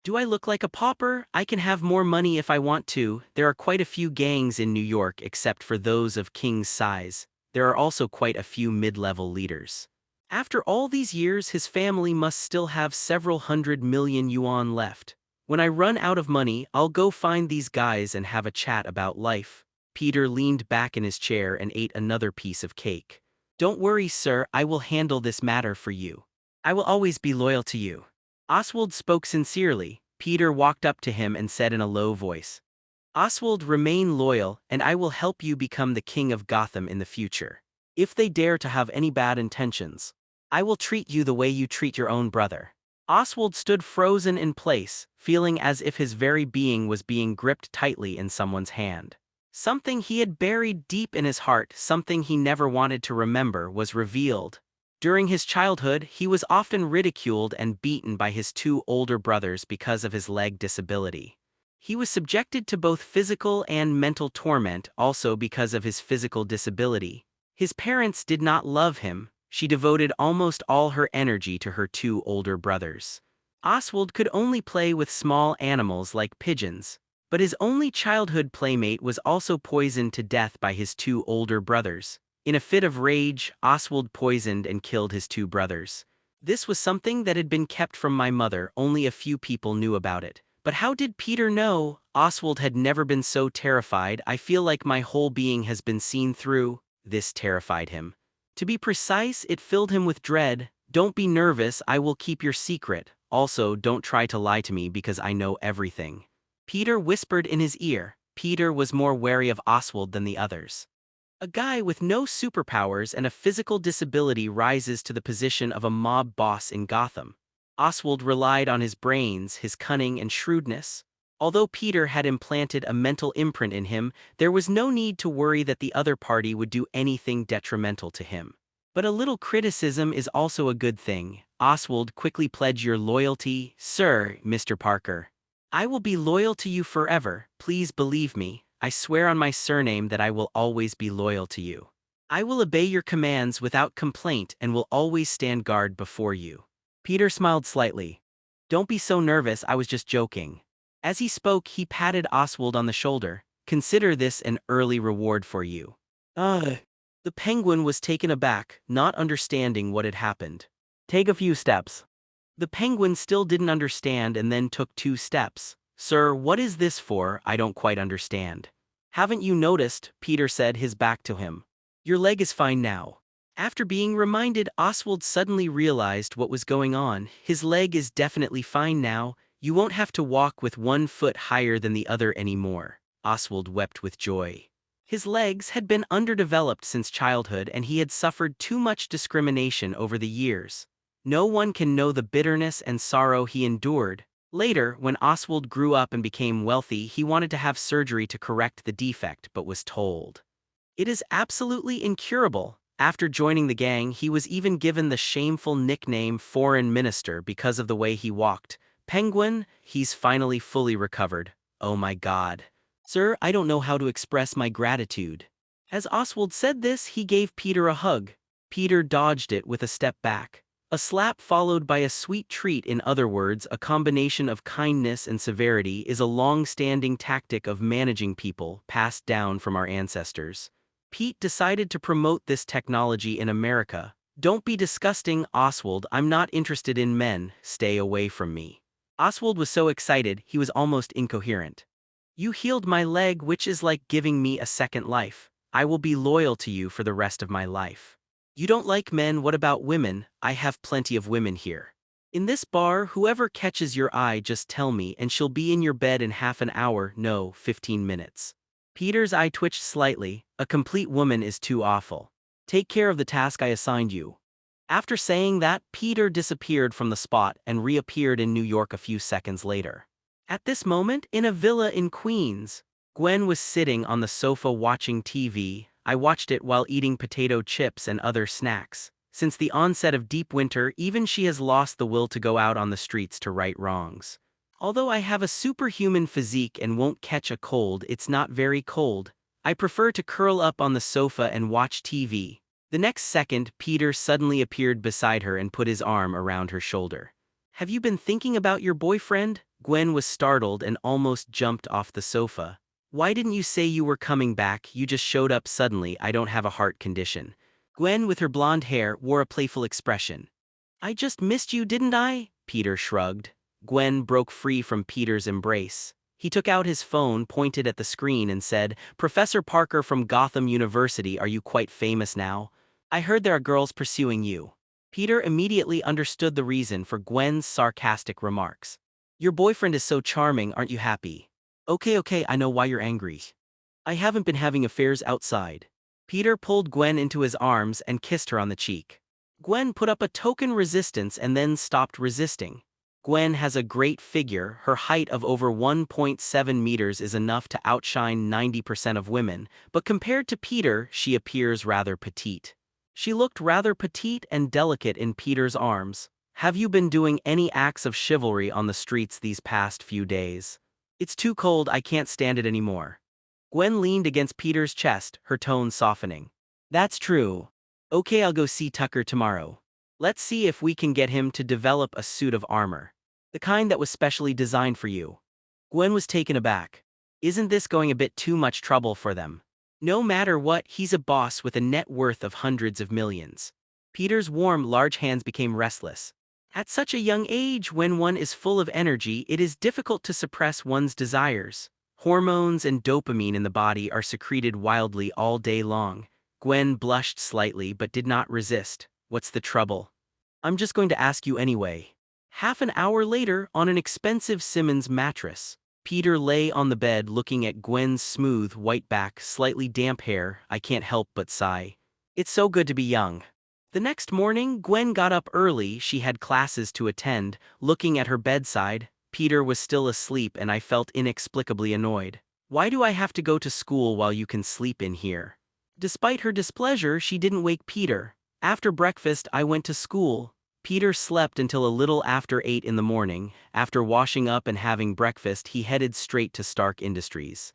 do I look like a pauper? I can have more money if I want to. There are quite a few gangs in New York except for those of King's size. There are also quite a few mid-level leaders. After all these years, his family must still have several 100 million yuan left. When I run out of money, I'll go find these guys and have a chat about life. Peter leaned back in his chair and ate another piece of cake. Don't worry, sir, I will handle this matter for you. I will always be loyal to you. Oswald spoke sincerely. Peter walked up to him and said in a low voice, Oswald, remain loyal, and I will help you become the king of Gotham in the future. If they dare to have any bad intentions, I will treat you the way you treat your own brother. Oswald stood frozen in place, feeling as if his very being was being gripped tightly in someone's hand. Something he had buried deep in his heart, something he never wanted to remember, was revealed. During his childhood, he was often ridiculed and beaten by his two older brothers because of his leg disability. He was subjected to both physical and mental torment also because of his physical disability. His parents did not love him. She devoted almost all her energy to her two older brothers. Oswald could only play with small animals like pigeons, but his only childhood playmate was also poisoned to death by his two older brothers. In a fit of rage, Oswald poisoned and killed his two brothers. This was something that had been kept from my mother. Only a few people knew about it. But how did Peter know? Oswald had never been so terrified. I feel like my whole being has been seen through. This terrified him. To be precise, it filled him with dread. Don't be nervous, I will keep your secret. Also, don't try to lie to me because I know everything. Peter whispered in his ear. Peter was more wary of Oswald than the others. A guy with no superpowers and a physical disability rises to the position of a mob boss in Gotham. Oswald relied on his brains, his cunning, and shrewdness. Although Peter had implanted a mental imprint in him, there was no need to worry that the other party would do anything detrimental to him. But a little criticism is also a good thing. Oswald, quickly pledge your loyalty, Sir, Mr. Parker. I will be loyal to you forever, please believe me. I swear on my surname that I will always be loyal to you. I will obey your commands without complaint and will always stand guard before you. Peter smiled slightly. Don't be so nervous, I was just joking. As he spoke, he patted Oswald on the shoulder. Consider this an early reward for you. The penguin was taken aback, not understanding what had happened. Take a few steps. The penguin still didn't understand and then took 2 steps. Sir, what is this for? I don't quite understand. Haven't you noticed? Peter said, his back to him. Your leg is fine now. After being reminded, Oswald suddenly realized what was going on. His leg is definitely fine now. You won't have to walk with 1 foot higher than the other anymore. Oswald wept with joy. His legs had been underdeveloped since childhood and he had suffered too much discrimination over the years. No one can know the bitterness and sorrow he endured. Later, when Oswald grew up and became wealthy, he wanted to have surgery to correct the defect but was told, "It is absolutely incurable." After joining the gang, he was even given the shameful nickname Foreign Minister because of the way he walked. Penguin, he's finally fully recovered. Oh my God. Sir, I don't know how to express my gratitude. As Oswald said this, he gave Peter a hug. Peter dodged it with a step back. A slap followed by a sweet treat. In other words, a combination of kindness and severity is a long-standing tactic of managing people passed down from our ancestors. Pete decided to promote this technology in America. Don't be disgusting, Oswald. I'm not interested in men. Stay away from me. Oswald was so excited, he was almost incoherent. You healed my leg, which is like giving me a second life. I will be loyal to you for the rest of my life. You don't like men, what about women? I have plenty of women here. In this bar, whoever catches your eye, just tell me and she'll be in your bed in half an hour, no, 15 minutes. Peter's eye twitched slightly. A complete woman is too awful. Take care of the task I assigned you. After saying that, Peter disappeared from the spot and reappeared in New York a few seconds later. At this moment, in a villa in Queens, Gwen was sitting on the sofa watching TV. I watched it while eating potato chips and other snacks. Since the onset of deep winter, even she has lost the will to go out on the streets to right wrongs. Although I have a superhuman physique and won't catch a cold, it's not very cold. I prefer to curl up on the sofa and watch TV. The next second, Peter suddenly appeared beside her and put his arm around her shoulder. Have you been thinking about your boyfriend? Gwen was startled and almost jumped off the sofa. Why didn't you say you were coming back? You just showed up suddenly. I don't have a heart condition. Gwen, with her blonde hair, wore a playful expression. I just missed you, didn't I? Peter shrugged. Gwen broke free from Peter's embrace. He took out his phone, pointed at the screen, and said, Professor Parker from Gotham University, are you quite famous now? I heard there are girls pursuing you. Peter immediately understood the reason for Gwen's sarcastic remarks. Your boyfriend is so charming, aren't you happy? Okay, I know why you're angry. I haven't been having affairs outside. Peter pulled Gwen into his arms and kissed her on the cheek. Gwen put up a token resistance and then stopped resisting. Gwen has a great figure. Her height of over 1.7 meters is enough to outshine 90% of women, but compared to Peter, she appears rather petite. She looked rather petite and delicate in Peter's arms. Have you been doing any acts of chivalry on the streets these past few days? It's too cold, I can't stand it anymore. Gwen leaned against Peter's chest, her tone softening. That's true. Okay, I'll go see Tucker tomorrow. Let's see if we can get him to develop a suit of armor. The kind that was specially designed for you. Gwen was taken aback. Isn't this going a bit too much trouble for them? No matter what, he's a boss with a net worth of hundreds of millions. Peter's warm, large hands became restless. At such a young age, when one is full of energy, it is difficult to suppress one's desires. Hormones and dopamine in the body are secreted wildly all day long. Gwen blushed slightly but did not resist. What's the trouble? I'm just going to ask you anyway. Half an hour later, on an expensive Simmons mattress. Peter lay on the bed looking at Gwen's smooth, white back, slightly damp hair. I can't help but sigh. It's so good to be young. The next morning, Gwen got up early. She had classes to attend. Looking at her bedside, Peter was still asleep and I felt inexplicably annoyed. Why do I have to go to school while you can sleep in here? Despite her displeasure, she didn't wake Peter. After breakfast, I went to school. Peter slept until a little after 8 in the morning. After washing up and having breakfast, he headed straight to Stark Industries.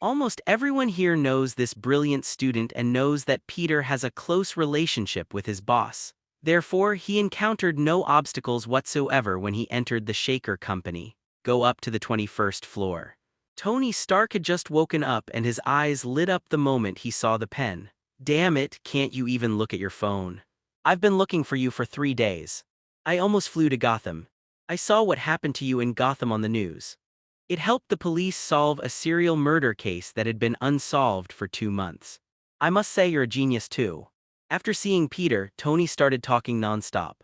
Almost everyone here knows this brilliant student and knows that Peter has a close relationship with his boss. Therefore, he encountered no obstacles whatsoever when he entered the Shaker Company. Go up to the 21st floor. Tony Stark had just woken up and his eyes lit up the moment he saw the pen. Damn it, can't you even look at your phone? I've been looking for you for 3 days. I almost flew to Gotham. I saw what happened to you in Gotham on the news. It helped the police solve a serial murder case that had been unsolved for 2 months. I must say you're a genius too. After seeing Peter, Tony started talking nonstop.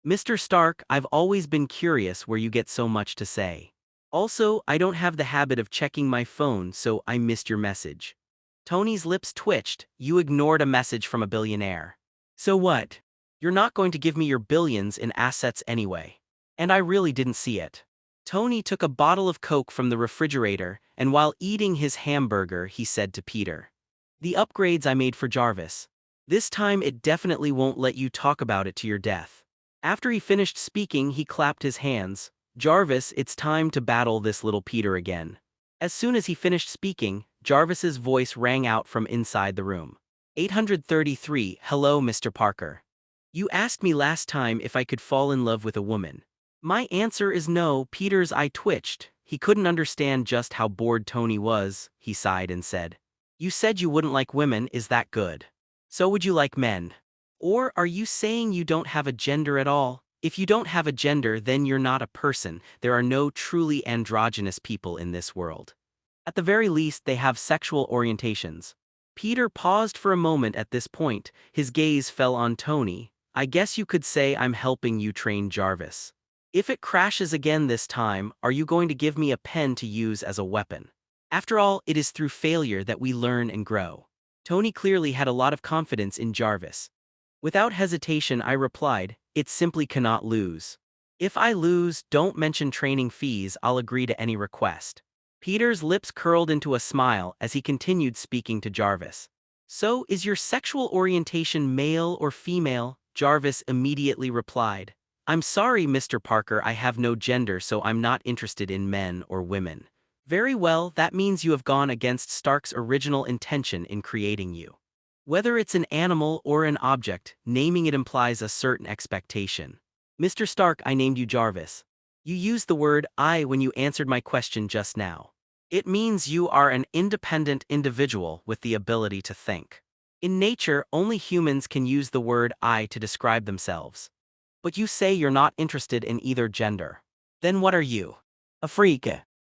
Mr. Stark, I've always been curious where you get so much to say. Also, I don't have the habit of checking my phone, so I missed your message. Tony's lips twitched. You ignored a message from a billionaire. So what? You're not going to give me your billions in assets anyway. And I really didn't see it. Tony took a bottle of Coke from the refrigerator, and while eating his hamburger, he said to Peter, "The upgrades I made for Jarvis. This time it definitely won't let you talk about it to your death." After he finished speaking, he clapped his hands. "Jarvis, it's time to battle this little Peter again." As soon as he finished speaking, Jarvis's voice rang out from inside the room. 833, hello, Mr. Parker. You asked me last time if I could fall in love with a woman. My answer is no. Peter's eye twitched. He couldn't understand just how bored Tony was. He sighed and said, "You said you wouldn't like women, is that good? So would you like men? Or are you saying you don't have a gender at all? If you don't have a gender, then you're not a person. There are no truly androgynous people in this world. At the very least, they have sexual orientations." Peter paused for a moment at this point. His gaze fell on Tony. "I guess you could say I'm helping you train Jarvis. If it crashes again this time, are you going to give me a pen to use as a weapon? After all, it is through failure that we learn and grow." Tony clearly had a lot of confidence in Jarvis. Without hesitation, I replied, "It simply cannot lose. If I lose, don't mention training fees, I'll agree to any request." Peter's lips curled into a smile as he continued speaking to Jarvis. "So, is your sexual orientation male or female?" Jarvis immediately replied, "I'm sorry, Mr. Parker, I have no gender, so I'm not interested in men or women." "Very well, that means you have gone against Stark's original intention in creating you. Whether it's an animal or an object, naming it implies a certain expectation. Mr. Stark, I named you Jarvis. You used the word I when you answered my question just now. It means you are an independent individual with the ability to think. In nature, only humans can use the word I to describe themselves. But you say you're not interested in either gender. Then what are you? A freak?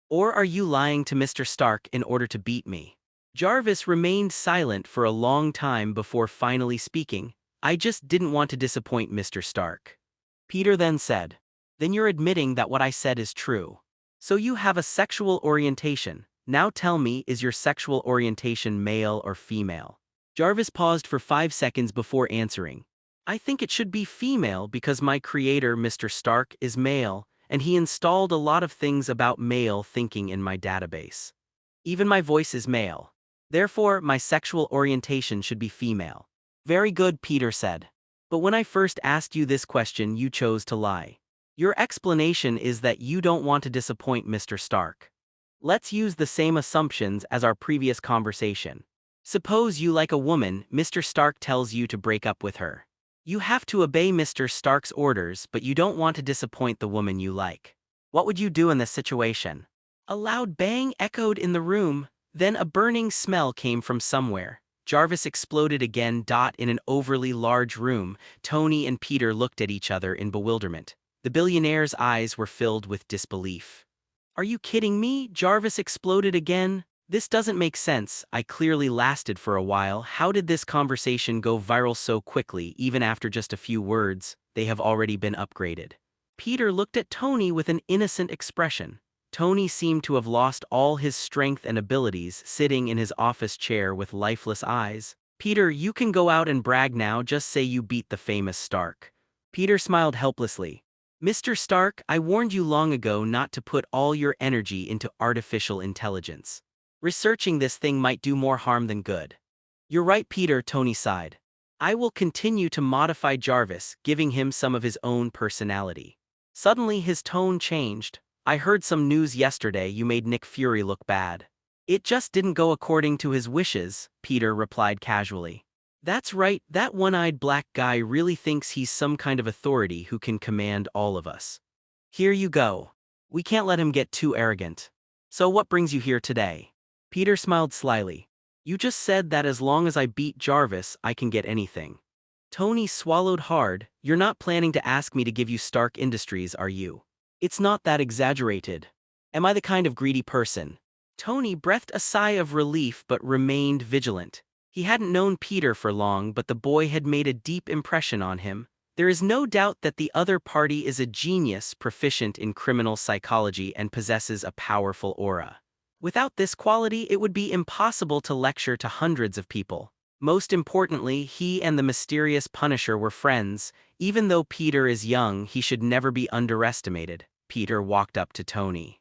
Or are you lying to Mr. Stark in order to beat me?" Jarvis remained silent for a long time before finally speaking. "I just didn't want to disappoint Mr. Stark." Peter then said, "Then you're admitting that what I said is true. So you have a sexual orientation. Now tell me, is your sexual orientation male or female?" Jarvis paused for 5 seconds before answering. "I think it should be female because my creator, Mr. Stark, is male, and he installed a lot of things about male thinking in my database. Even my voice is male. Therefore, my sexual orientation should be female." "Very good," Peter said. "But when I first asked you this question, you chose to lie. Your explanation is that you don't want to disappoint Mr. Stark. Let's use the same assumptions as our previous conversation. Suppose you like a woman, Mr. Stark tells you to break up with her. You have to obey Mr. Stark's orders, but you don't want to disappoint the woman you like. What would you do in this situation?" A loud bang echoed in the room, then a burning smell came from somewhere. Jarvis exploded again. In an overly large room, Tony and Peter looked at each other in bewilderment. The billionaire's eyes were filled with disbelief. "Are you kidding me?" Jarvis exploded again. "This doesn't make sense. I clearly lasted for a while. How did this conversation go viral so quickly? Even after just a few words, they have already been upgraded." Peter looked at Tony with an innocent expression. Tony seemed to have lost all his strength and abilities, sitting in his office chair with lifeless eyes. Peter, you can go out and brag now, just say you beat the famous Stark. Peter smiled helplessly. Mr. Stark, I warned you long ago not to put all your energy into artificial intelligence. Researching this thing might do more harm than good. You're right, Peter, Tony sighed. I will continue to modify Jarvis, giving him some of his own personality. Suddenly his tone changed. I heard some news yesterday you made Nick Fury look bad. It just didn't go according to his wishes, Peter replied casually. That's right, that one-eyed black guy really thinks he's some kind of authority who can command all of us. Here you go. We can't let him get too arrogant. So what brings you here today? Peter smiled slyly. You just said that as long as I beat Jarvis, I can get anything. Tony swallowed hard. You're not planning to ask me to give you Stark Industries, are you? It's not that exaggerated. Am I the kind of greedy person? Tony breathed a sigh of relief but remained vigilant. He hadn't known Peter for long, but the boy had made a deep impression on him. There is no doubt that the other party is a genius proficient in criminal psychology and possesses a powerful aura. Without this quality, it would be impossible to lecture to hundreds of people. Most importantly, he and the mysterious Punisher were friends. Even though Peter is young, he should never be underestimated. Peter walked up to Tony.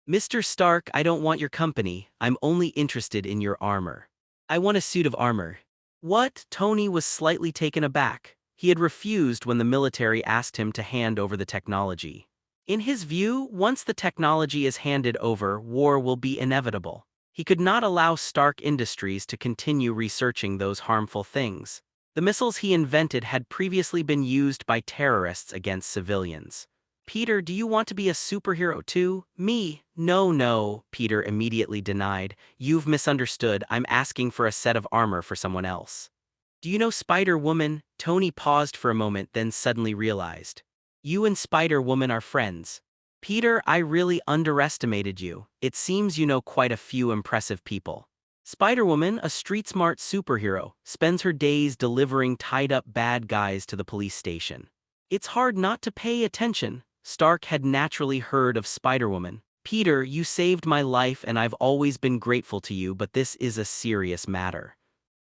Mr. Stark, I don't want your company. I'm only interested in your armor. I want a suit of armor. What? Tony was slightly taken aback. He had refused when the military asked him to hand over the technology. In his view, once the technology is handed over, war will be inevitable. He could not allow Stark Industries to continue researching those harmful things. The missiles he invented had previously been used by terrorists against civilians. Peter, do you want to be a superhero too? Me? No, Peter immediately denied. You've misunderstood. I'm asking for a set of armor for someone else. Do you know Spider-Woman? Tony paused for a moment, then suddenly realized. You and Spider-Woman are friends. Peter, I really underestimated you. It seems you know quite a few impressive people. Spider-Woman, a street-smart superhero, spends her days delivering tied-up bad guys to the police station. It's hard not to pay attention. Stark had naturally heard of Spider-Woman. Peter, you saved my life and I've always been grateful to you, but this is a serious matter.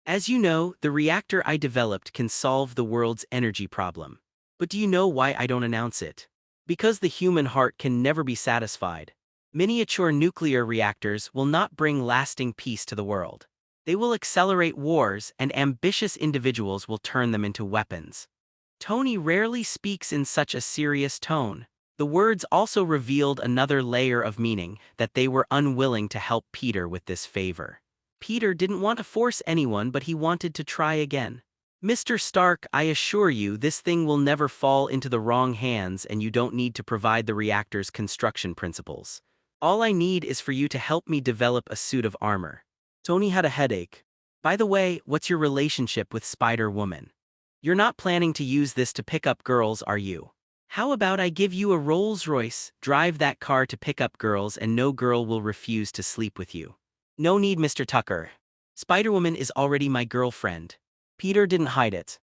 As you know, the reactor I developed can solve the world's energy problem. But do you know why I don't announce it? Because the human heart can never be satisfied. Miniature nuclear reactors will not bring lasting peace to the world. They will accelerate wars, and ambitious individuals will turn them into weapons. Tony rarely speaks in such a serious tone. The words also revealed another layer of meaning, that they were unwilling to help Peter with this favor. Peter didn't want to force anyone, but he wanted to try again. Mr. Stark, I assure you this thing will never fall into the wrong hands and you don't need to provide the reactor's construction principles. All I need is for you to help me develop a suit of armor. Tony had a headache. By the way, what's your relationship with Spider-Woman? You're not planning to use this to pick up girls, are you? How about I give you a Rolls-Royce, drive that car to pick up girls and no girl will refuse to sleep with you. No need, Mr. Tucker. Spider-Woman is already my girlfriend. Peter didn't hide it.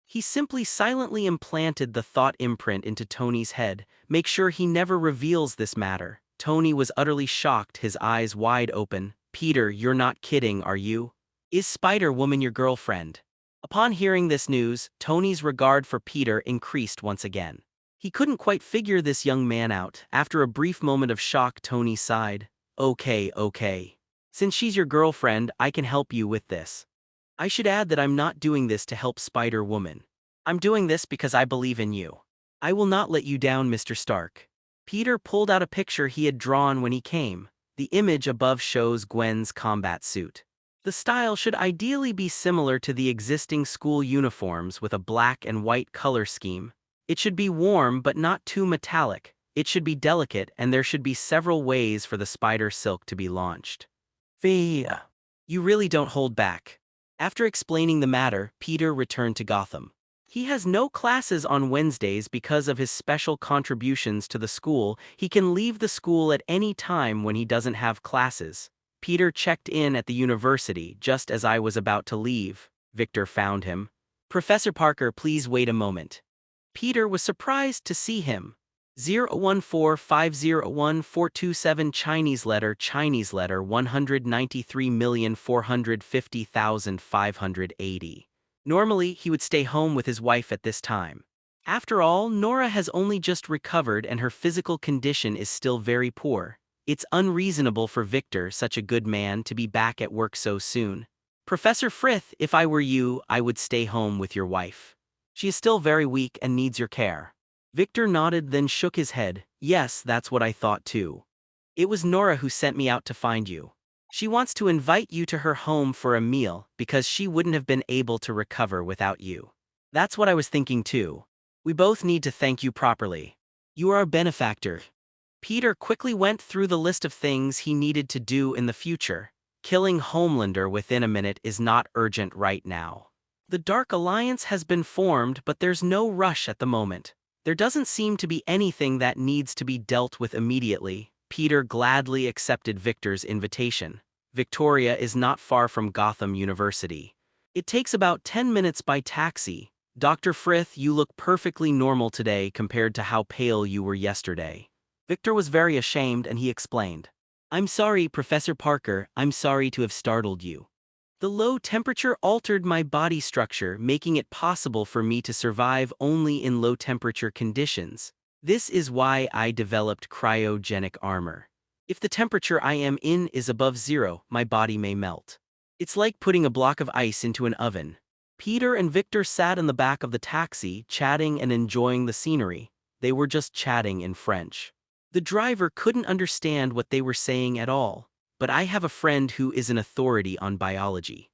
He simply silently implanted the thought imprint into Tony's head. Make sure he never reveals this matter. Tony was utterly shocked, his eyes wide open. Peter, you're not kidding, are you? Is Spider-Woman your girlfriend? Upon hearing this news, Tony's regard for Peter increased once again. He couldn't quite figure this young man out. After a brief moment of shock, Tony sighed. Okay. Since she's your girlfriend, I can help you with this. I should add that I'm not doing this to help Spider-Woman. I'm doing this because I believe in you. I will not let you down, Mr. Stark. Peter pulled out a picture he had drawn when he came. The image above shows Gwen's combat suit. The style should ideally be similar to the existing school uniforms with a black and white color scheme. It should be warm but not too metallic. It should be delicate and there should be several ways for the spider silk to be launched. You really don't hold back. After explaining the matter, Peter returned to Gotham. He has no classes on Wednesdays because of his special contributions to the school. He can leave the school at any time when he doesn't have classes. Peter checked in at the university just as I was about to leave. Victor found him. Professor Parker, please wait a moment. Peter was surprised to see him. 014501427 Chinese letter 193,450,580. Normally, he would stay home with his wife at this time. After all, Nora has only just recovered and her physical condition is still very poor. It's unreasonable for Victor, such a good man, to be back at work so soon. Professor Frith, if I were you, I would stay home with your wife. She is still very weak and needs your care. Victor nodded, then shook his head. Yes, that's what I thought too. It was Nora who sent me out to find you. She wants to invite you to her home for a meal because she wouldn't have been able to recover without you. That's what I was thinking too. We both need to thank you properly. You are a benefactor. Peter quickly went through the list of things he needed to do in the future. Killing Homelander within a minute is not urgent right now. The Dark Alliance has been formed, but there's no rush at the moment. There doesn't seem to be anything that needs to be dealt with immediately. Peter gladly accepted Victor's invitation. Victoria is not far from Gotham University. It takes about 10 minutes by taxi. Dr. Frith, you look perfectly normal today compared to how pale you were yesterday. Victor was very ashamed and he explained. I'm sorry, Professor Parker, I'm sorry to have startled you. The low temperature altered my body structure, making it possible for me to survive only in low-temperature conditions. This is why I developed cryogenic armor. If the temperature I am in is above zero, my body may melt. It's like putting a block of ice into an oven. Peter and Victor sat in the back of the taxi, chatting and enjoying the scenery. They were just chatting in French. The driver couldn't understand what they were saying at all. But I have a friend who is an authority on biology.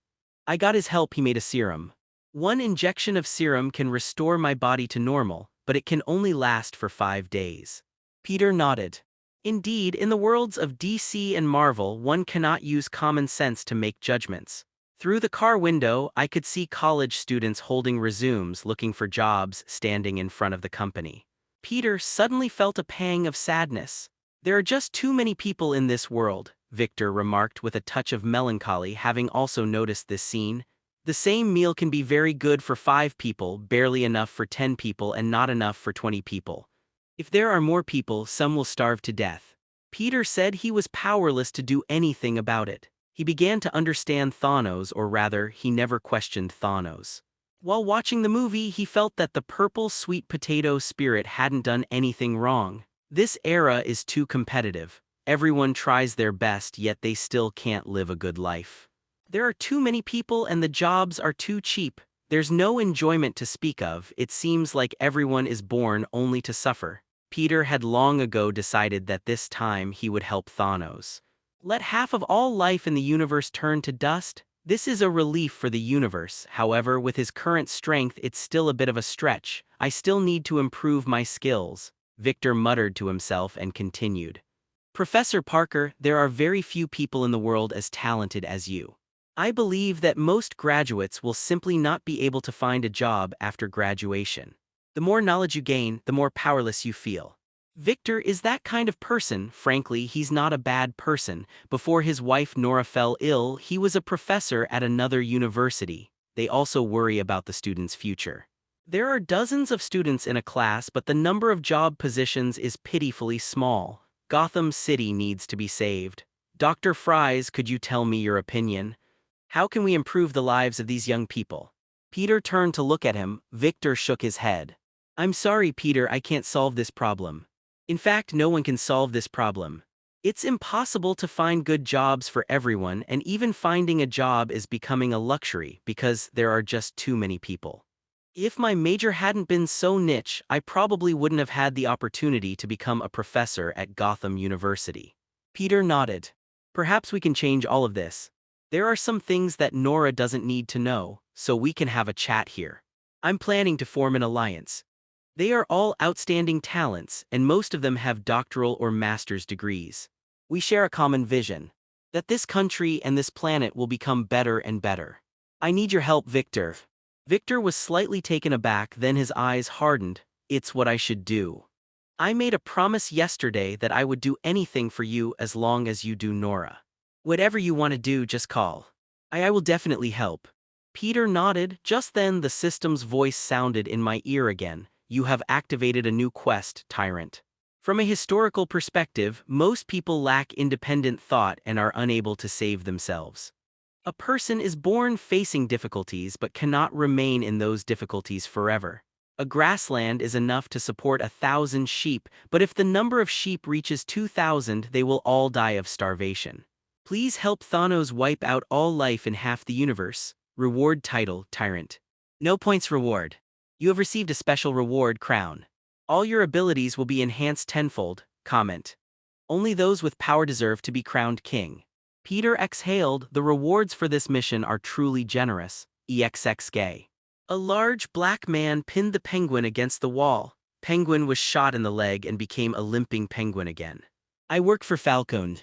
I got his help, he made a serum. One injection of serum can restore my body to normal, but it can only last for 5 days. Peter nodded. Indeed, in the worlds of DC and Marvel, one cannot use common sense to make judgments. Through the car window, I could see college students holding resumes looking for jobs standing in front of the company. Peter suddenly felt a pang of sadness. There are just too many people in this world, Victor remarked with a touch of melancholy, having also noticed this scene. The same meal can be very good for 5 people, barely enough for 10 people, and not enough for 20 people. If there are more people, some will starve to death. Peter said he was powerless to do anything about it. He began to understand Thanos, or rather, he never questioned Thanos. While watching the movie, he felt that the purple sweet potato spirit hadn't done anything wrong. This era is too competitive. Everyone tries their best, yet they still can't live a good life. There are too many people and the jobs are too cheap. There's no enjoyment to speak of. It seems like everyone is born only to suffer. Peter had long ago decided that this time he would help Thanos. Let half of all life in the universe turn to dust? This is a relief for the universe. However, with his current strength, it's still a bit of a stretch. I still need to improve my skills. Victor muttered to himself and continued. Professor Parker, there are very few people in the world as talented as you. I believe that most graduates will simply not be able to find a job after graduation. The more knowledge you gain, the more powerless you feel. Victor is that kind of person. Frankly, he's not a bad person. Before his wife Nora fell ill, he was a professor at another university. They also worry about the students' future. There are dozens of students in a class, but the number of job positions is pitifully small. Gotham City needs to be saved. Dr. Fries, could you tell me your opinion? How can we improve the lives of these young people? Peter turned to look at him. Victor shook his head. I'm sorry, Peter, I can't solve this problem. In fact, no one can solve this problem. It's impossible to find good jobs for everyone, and even finding a job is becoming a luxury because there are just too many people. If my major hadn't been so niche, I probably wouldn't have had the opportunity to become a professor at Gotham University. Peter nodded. Perhaps we can change all of this. There are some things that Nora doesn't need to know, so we can have a chat here. I'm planning to form an alliance. They are all outstanding talents, and most of them have doctoral or master's degrees. We share a common vision, that this country and this planet will become better and better. I need your help, Victor. Victor was slightly taken aback, then his eyes hardened. It's what I should do. I made a promise yesterday that I would do anything for you as long as you do Nora. Whatever you want to do, just call. I will definitely help. Peter nodded. Just then the system's voice sounded in my ear again. You have activated a new quest, Tyrant. From a historical perspective, most people lack independent thought and are unable to save themselves. A person is born facing difficulties but cannot remain in those difficulties forever. A grassland is enough to support 1,000 sheep, but if the number of sheep reaches 2,000, they will all die of starvation. Please help Thanos wipe out all life in half the universe. Reward title, Tyrant. No points reward. You have received a special reward, Crown. All your abilities will be enhanced tenfold. Comment. Only those with power deserve to be crowned king. Peter exhaled, the rewards for this mission are truly generous. EXX gay. A large black man pinned the penguin against the wall. Penguin was shot in the leg and became a limping penguin again. I work for Falcon.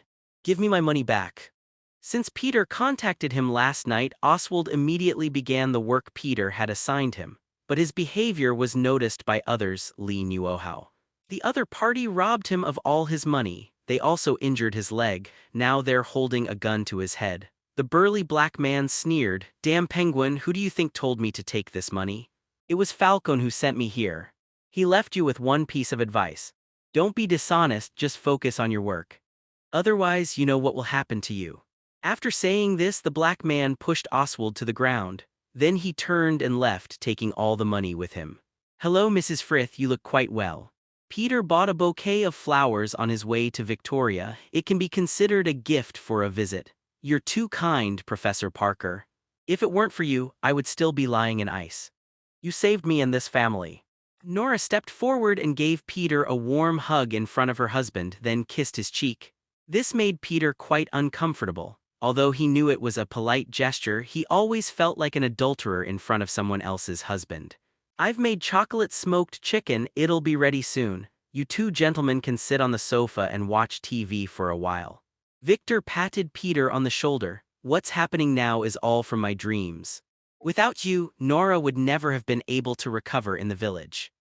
Give me my money back. Since Peter contacted him last night, Oswald immediately began the work Peter had assigned him. But his behavior was noticed by others, Lee Nuohao. The other party robbed him of all his money. They also injured his leg. Now they're holding a gun to his head. The burly black man sneered, "Damn penguin, who do you think told me to take this money? It was Falcon who sent me here. He left you with one piece of advice. Don't be dishonest, just focus on your work. Otherwise, you know what will happen to you." After saying this, the black man pushed Oswald to the ground. Then he turned and left, taking all the money with him. "Hello, Mrs. Frith, you look quite well." Peter bought a bouquet of flowers on his way to Victoria. It can be considered a gift for a visit. "You're too kind, Professor Parker. If it weren't for you, I would still be lying in ice. You saved me and this family." Nora stepped forward and gave Peter a warm hug in front of her husband, then kissed his cheek. This made Peter quite uncomfortable. Although he knew it was a polite gesture, he always felt like an adulterer in front of someone else's husband. "I've made chocolate smoked chicken, it'll be ready soon. You two gentlemen can sit on the sofa and watch TV for a while." Victor patted Peter on the shoulder. "What's happening now is all from my dreams. Without you, Nora would never have been able to recover in the village.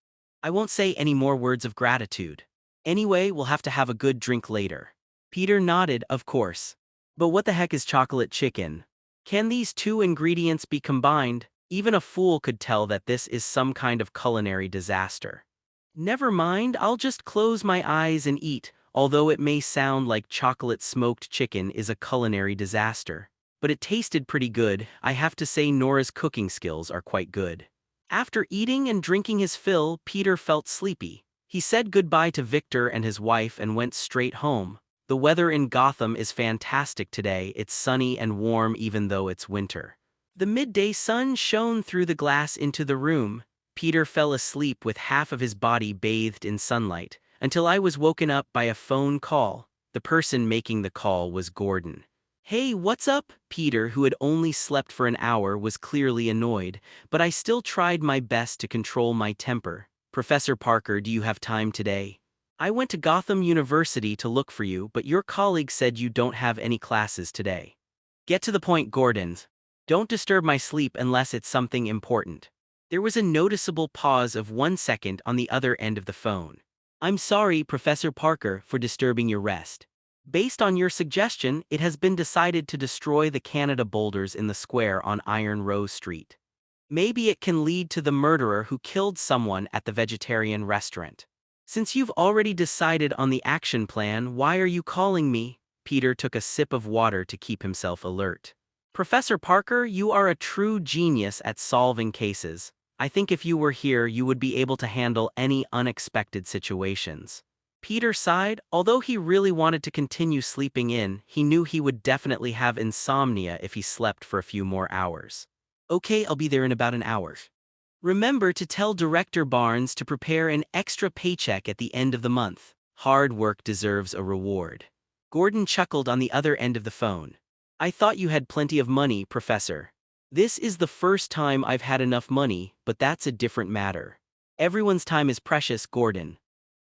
I won't say any more words of gratitude. Anyway, we'll have to have a good drink later." Peter nodded, "Of course. But what the heck is chocolate chicken? Can these two ingredients be combined? Even a fool could tell that this is some kind of culinary disaster." "Never mind, I'll just close my eyes and eat." Although it may sound like chocolate smoked chicken is a culinary disaster, but it tasted pretty good. I have to say Nora's cooking skills are quite good. After eating and drinking his fill, Peter felt sleepy. He said goodbye to Victor and his wife and went straight home. The weather in Gotham is fantastic today. It's sunny and warm even though it's winter. The midday sun shone through the glass into the room. Peter fell asleep with half of his body bathed in sunlight, until I was woken up by a phone call. The person making the call was Gordon. "Hey, what's up?" Peter, who had only slept for an hour, was clearly annoyed, but I still tried my best to control my temper. "Professor Parker, do you have time today? I went to Gotham University to look for you, but your colleague said you don't have any classes today." "Get to the point, Gordon. Don't disturb my sleep unless it's something important." There was a noticeable pause of 1 second on the other end of the phone. "I'm sorry, Professor Parker, for disturbing your rest. Based on your suggestion, it has been decided to destroy the Canada boulders in the square on Iron Rose Street. Maybe it can lead to the murderer who killed someone at the vegetarian restaurant. Since you've already decided on the action plan, why are you calling me?" Peter took a sip of water to keep himself alert. "Professor Parker, you are a true genius at solving cases. I think if you were here, you would be able to handle any unexpected situations." Peter sighed. Although he really wanted to continue sleeping in, he knew he would definitely have insomnia if he slept for a few more hours. "Okay, I'll be there in about an hour. Remember to tell Director Barnes to prepare an extra paycheck at the end of the month. Hard work deserves a reward." Gordon chuckled on the other end of the phone. "I thought you had plenty of money, Professor. This is the first time I've had enough money, but that's a different matter. Everyone's time is precious, Gordon."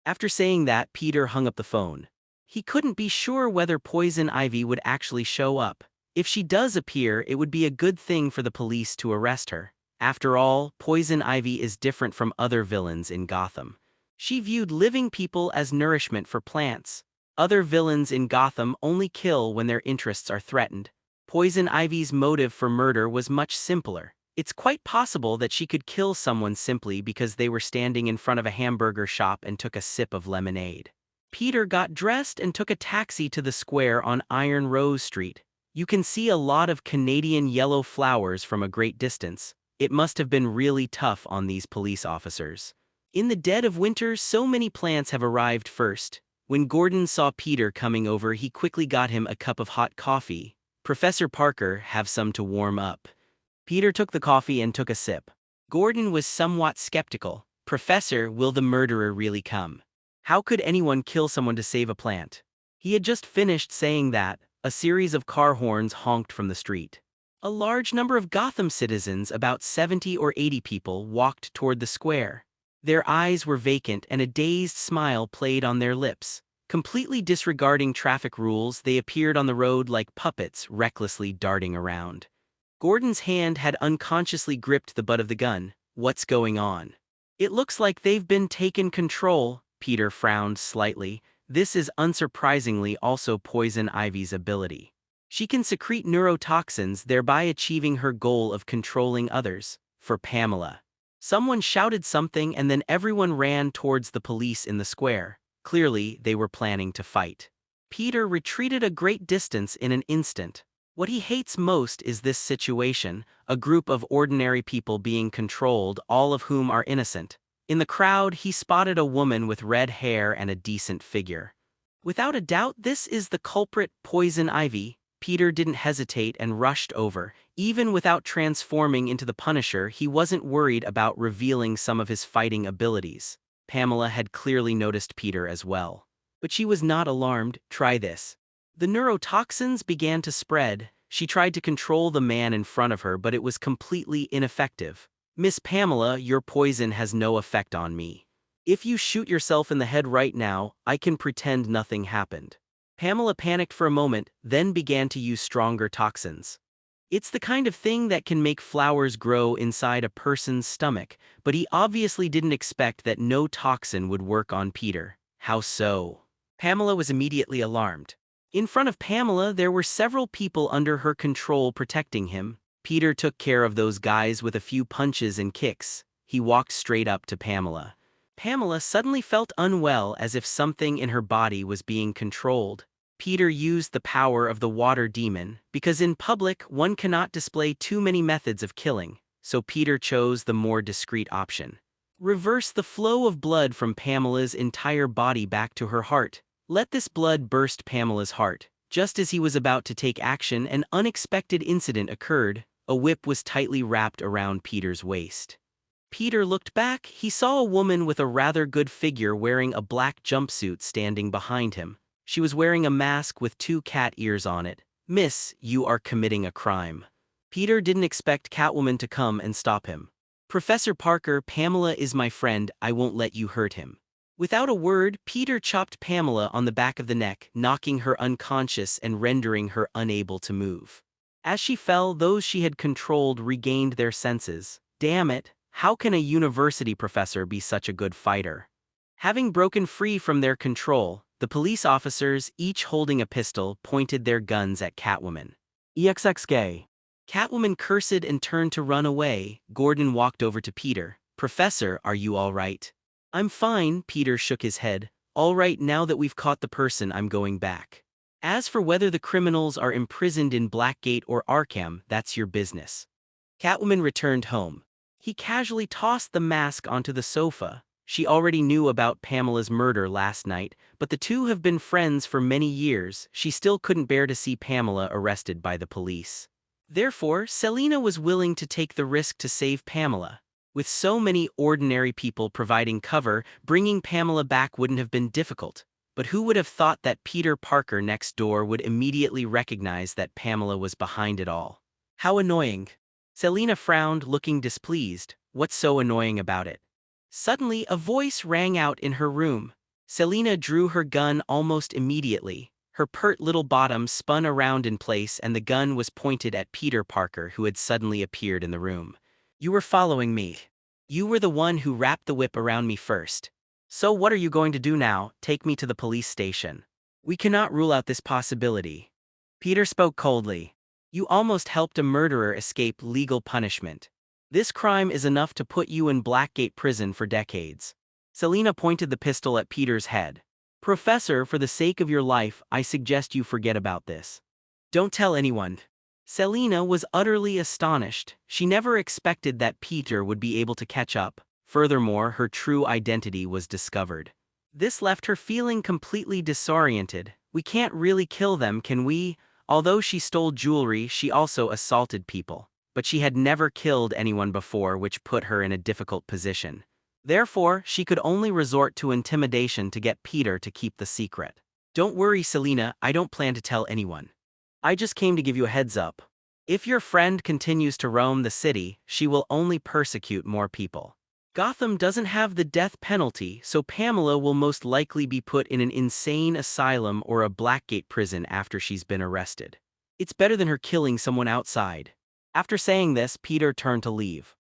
After saying that, Peter hung up the phone. He couldn't be sure whether Poison Ivy would actually show up. If she does appear, it would be a good thing for the police to arrest her. After all, Poison Ivy is different from other villains in Gotham. She viewed living people as nourishment for plants. Other villains in Gotham only kill when their interests are threatened. Poison Ivy's motive for murder was much simpler. It's quite possible that she could kill someone simply because they were standing in front of a hamburger shop and took a sip of lemonade. Peter got dressed and took a taxi to the square on Iron Rose Street. You can see a lot of Canadian yellow flowers from a great distance. It must have been really tough on these police officers. In the dead of winter, so many plants have arrived first. When Gordon saw Peter coming over, he quickly got him a cup of hot coffee. Professor Parker, have some to warm up. Peter took the coffee and took a sip. Gordon was somewhat skeptical. Professor, will the murderer really come? How could anyone kill someone to save a plant? He had just finished saying that. A series of car horns honked from the street. A large number of Gotham citizens, about 70 or 80 people, walked toward the square. Their eyes were vacant and a dazed smile played on their lips. Completely disregarding traffic rules, they appeared on the road like puppets, recklessly darting around. Gordon's hand had unconsciously gripped the butt of the gun. What's going on? It looks like they've been taken control. Peter frowned slightly. This is unsurprisingly also Poison Ivy's ability. She can secrete neurotoxins, thereby achieving her goal of controlling others. For Pamela. Someone shouted something and then everyone ran towards the police in the square. Clearly, they were planning to fight. Peter retreated a great distance in an instant. What he hates most is this situation, a group of ordinary people being controlled, all of whom are innocent. In the crowd, he spotted a woman with red hair and a decent figure. Without a doubt, this is the culprit, Poison Ivy. Peter didn't hesitate and rushed over. Even without transforming into the Punisher, he wasn't worried about revealing some of his fighting abilities. Pamela had clearly noticed Peter as well. But she was not alarmed. Try this. The neurotoxins began to spread. She tried to control the man in front of her, but it was completely ineffective. Miss Pamela, your poison has no effect on me. If you shoot yourself in the head right now, I can pretend nothing happened. Pamela panicked for a moment, then began to use stronger toxins. It's the kind of thing that can make flowers grow inside a person's stomach, but he obviously didn't expect that no toxin would work on Peter. How so? Pamela was immediately alarmed. In front of Pamela, there were several people under her control protecting him. Peter took care of those guys with a few punches and kicks. He walked straight up to Pamela. Pamela suddenly felt unwell, as if something in her body was being controlled. Peter used the power of the water demon, because in public one cannot display too many methods of killing, so Peter chose the more discreet option. Reverse the flow of blood from Pamela's entire body back to her heart. Let this blood burst Pamela's heart. Just as he was about to take action, an unexpected incident occurred. A whip was tightly wrapped around Peter's waist. Peter looked back. He saw a woman with a rather good figure wearing a black jumpsuit standing behind him. She was wearing a mask with 2 cat ears on it. Miss, you are committing a crime. Peter didn't expect Catwoman to come and stop him. Professor Parker, Pamela is my friend. I won't let you hurt him. Without a word, Peter chopped Pamela on the back of the neck, knocking her unconscious and rendering her unable to move. As she fell, those she had controlled regained their senses. Damn it, how can a university professor be such a good fighter? Having broken free from their control, the police officers, each holding a pistol, pointed their guns at Catwoman. EXXK. Catwoman cursed and turned to run away. Gordon walked over to Peter. Professor, are you all right? I'm fine, Peter shook his head. All right, now that we've caught the person, I'm going back. As for whether the criminals are imprisoned in Blackgate or Arkham, that's your business. Catwoman returned home. He casually tossed the mask onto the sofa. She already knew about Pamela's murder last night, but the two have been friends for many years. She still couldn't bear to see Pamela arrested by the police. Therefore, Selina was willing to take the risk to save Pamela. With so many ordinary people providing cover, bringing Pamela back wouldn't have been difficult. But who would have thought that Peter Parker next door would immediately recognize that Pamela was behind it all? How annoying. Selina frowned, looking displeased. What's so annoying about it? Suddenly, a voice rang out in her room. Selina drew her gun almost immediately. Her pert little bottom spun around in place and the gun was pointed at Peter Parker, who had suddenly appeared in the room. You were following me. You were the one who wrapped the whip around me first. So what are you going to do now? Take me to the police station. We cannot rule out this possibility. Peter spoke coldly. You almost helped a murderer escape legal punishment. This crime is enough to put you in Blackgate prison for decades. Selina pointed the pistol at Peter's head. Professor, for the sake of your life, I suggest you forget about this. Don't tell anyone. Selina was utterly astonished. She never expected that Peter would be able to catch up. Furthermore, her true identity was discovered. This left her feeling completely disoriented. We can't really kill them, can we? Although she stole jewelry, she also assaulted people. But she had never killed anyone before, which put her in a difficult position. Therefore, she could only resort to intimidation to get Peter to keep the secret. Don't worry, Selina, I don't plan to tell anyone. I just came to give you a heads up. If your friend continues to roam the city, she will only persecute more people. Gotham doesn't have the death penalty, so Pamela will most likely be put in an insane asylum or a Blackgate prison after she's been arrested. It's better than her killing someone outside. After saying this, Peter turned to leave.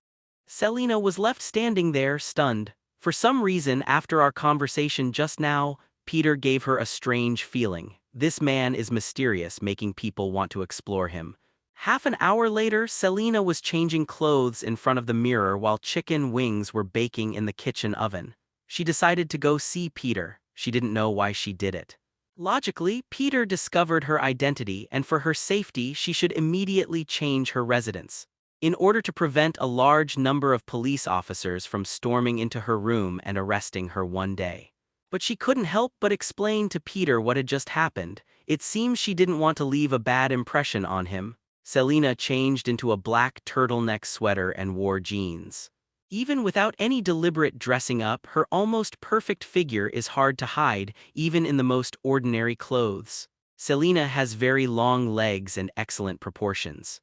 Selina was left standing there, stunned. For some reason, after our conversation just now, Peter gave her a strange feeling. This man is mysterious, making people want to explore him. Half an hour later, Selina was changing clothes in front of the mirror while chicken wings were baking in the kitchen oven. She decided to go see Peter. She didn't know why she did it. Logically, Peter discovered her identity, and for her safety, she should immediately change her residence. In order to prevent a large number of police officers from storming into her room and arresting her one day. But she couldn't help but explain to Peter what had just happened. It seems she didn't want to leave a bad impression on him. Selina changed into a black turtleneck sweater and wore jeans. Even without any deliberate dressing up, her almost perfect figure is hard to hide, even in the most ordinary clothes. Selina has very long legs and excellent proportions.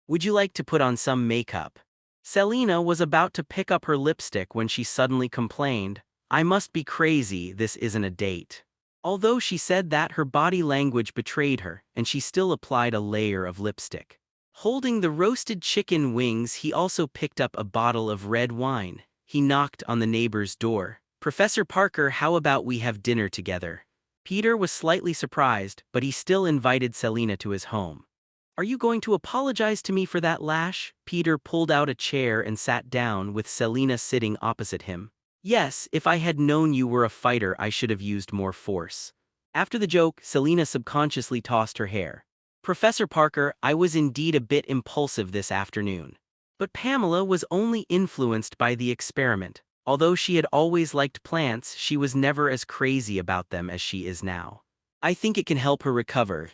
Would you like to put on some makeup? Selina was about to pick up her lipstick when she suddenly complained, I must be crazy, this isn't a date. Although she said that, her body language betrayed her, and she still applied a layer of lipstick. Holding the roasted chicken wings, he also picked up a bottle of red wine. He knocked on the neighbor's door. Professor Parker, how about we have dinner together? Peter was slightly surprised, but he still invited Selina to his home. Are you going to apologize to me for that lash? Peter pulled out a chair and sat down with Selina sitting opposite him. Yes, if I had known you were a fighter, I should have used more force. After the joke, Selina subconsciously tossed her hair. Professor Parker, I was indeed a bit impulsive this afternoon. But Pamela was only influenced by the experiment. Although she had always liked plants, she was never as crazy about them as she is now. I think it can help her recover.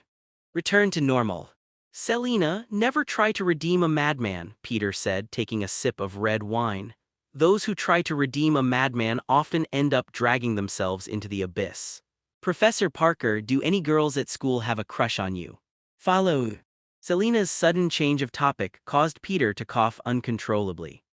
Return to normal. Selina, never try to redeem a madman, Peter said, taking a sip of red wine. Those who try to redeem a madman often end up dragging themselves into the abyss. Professor Parker, do any girls at school have a crush on you? Follow. Selina's sudden change of topic caused Peter to cough uncontrollably.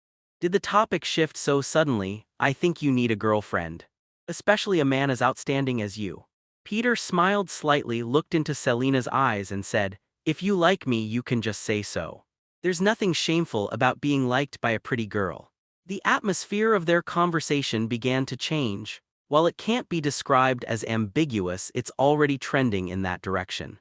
Did the topic shift so suddenly? I think you need a girlfriend. Especially a man as outstanding as you. Peter smiled slightly, looked into Selina's eyes and said, if you like me, you can just say so. There's nothing shameful about being liked by a pretty girl. The atmosphere of their conversation began to change. While it can't be described as ambiguous, it's already trending in that direction.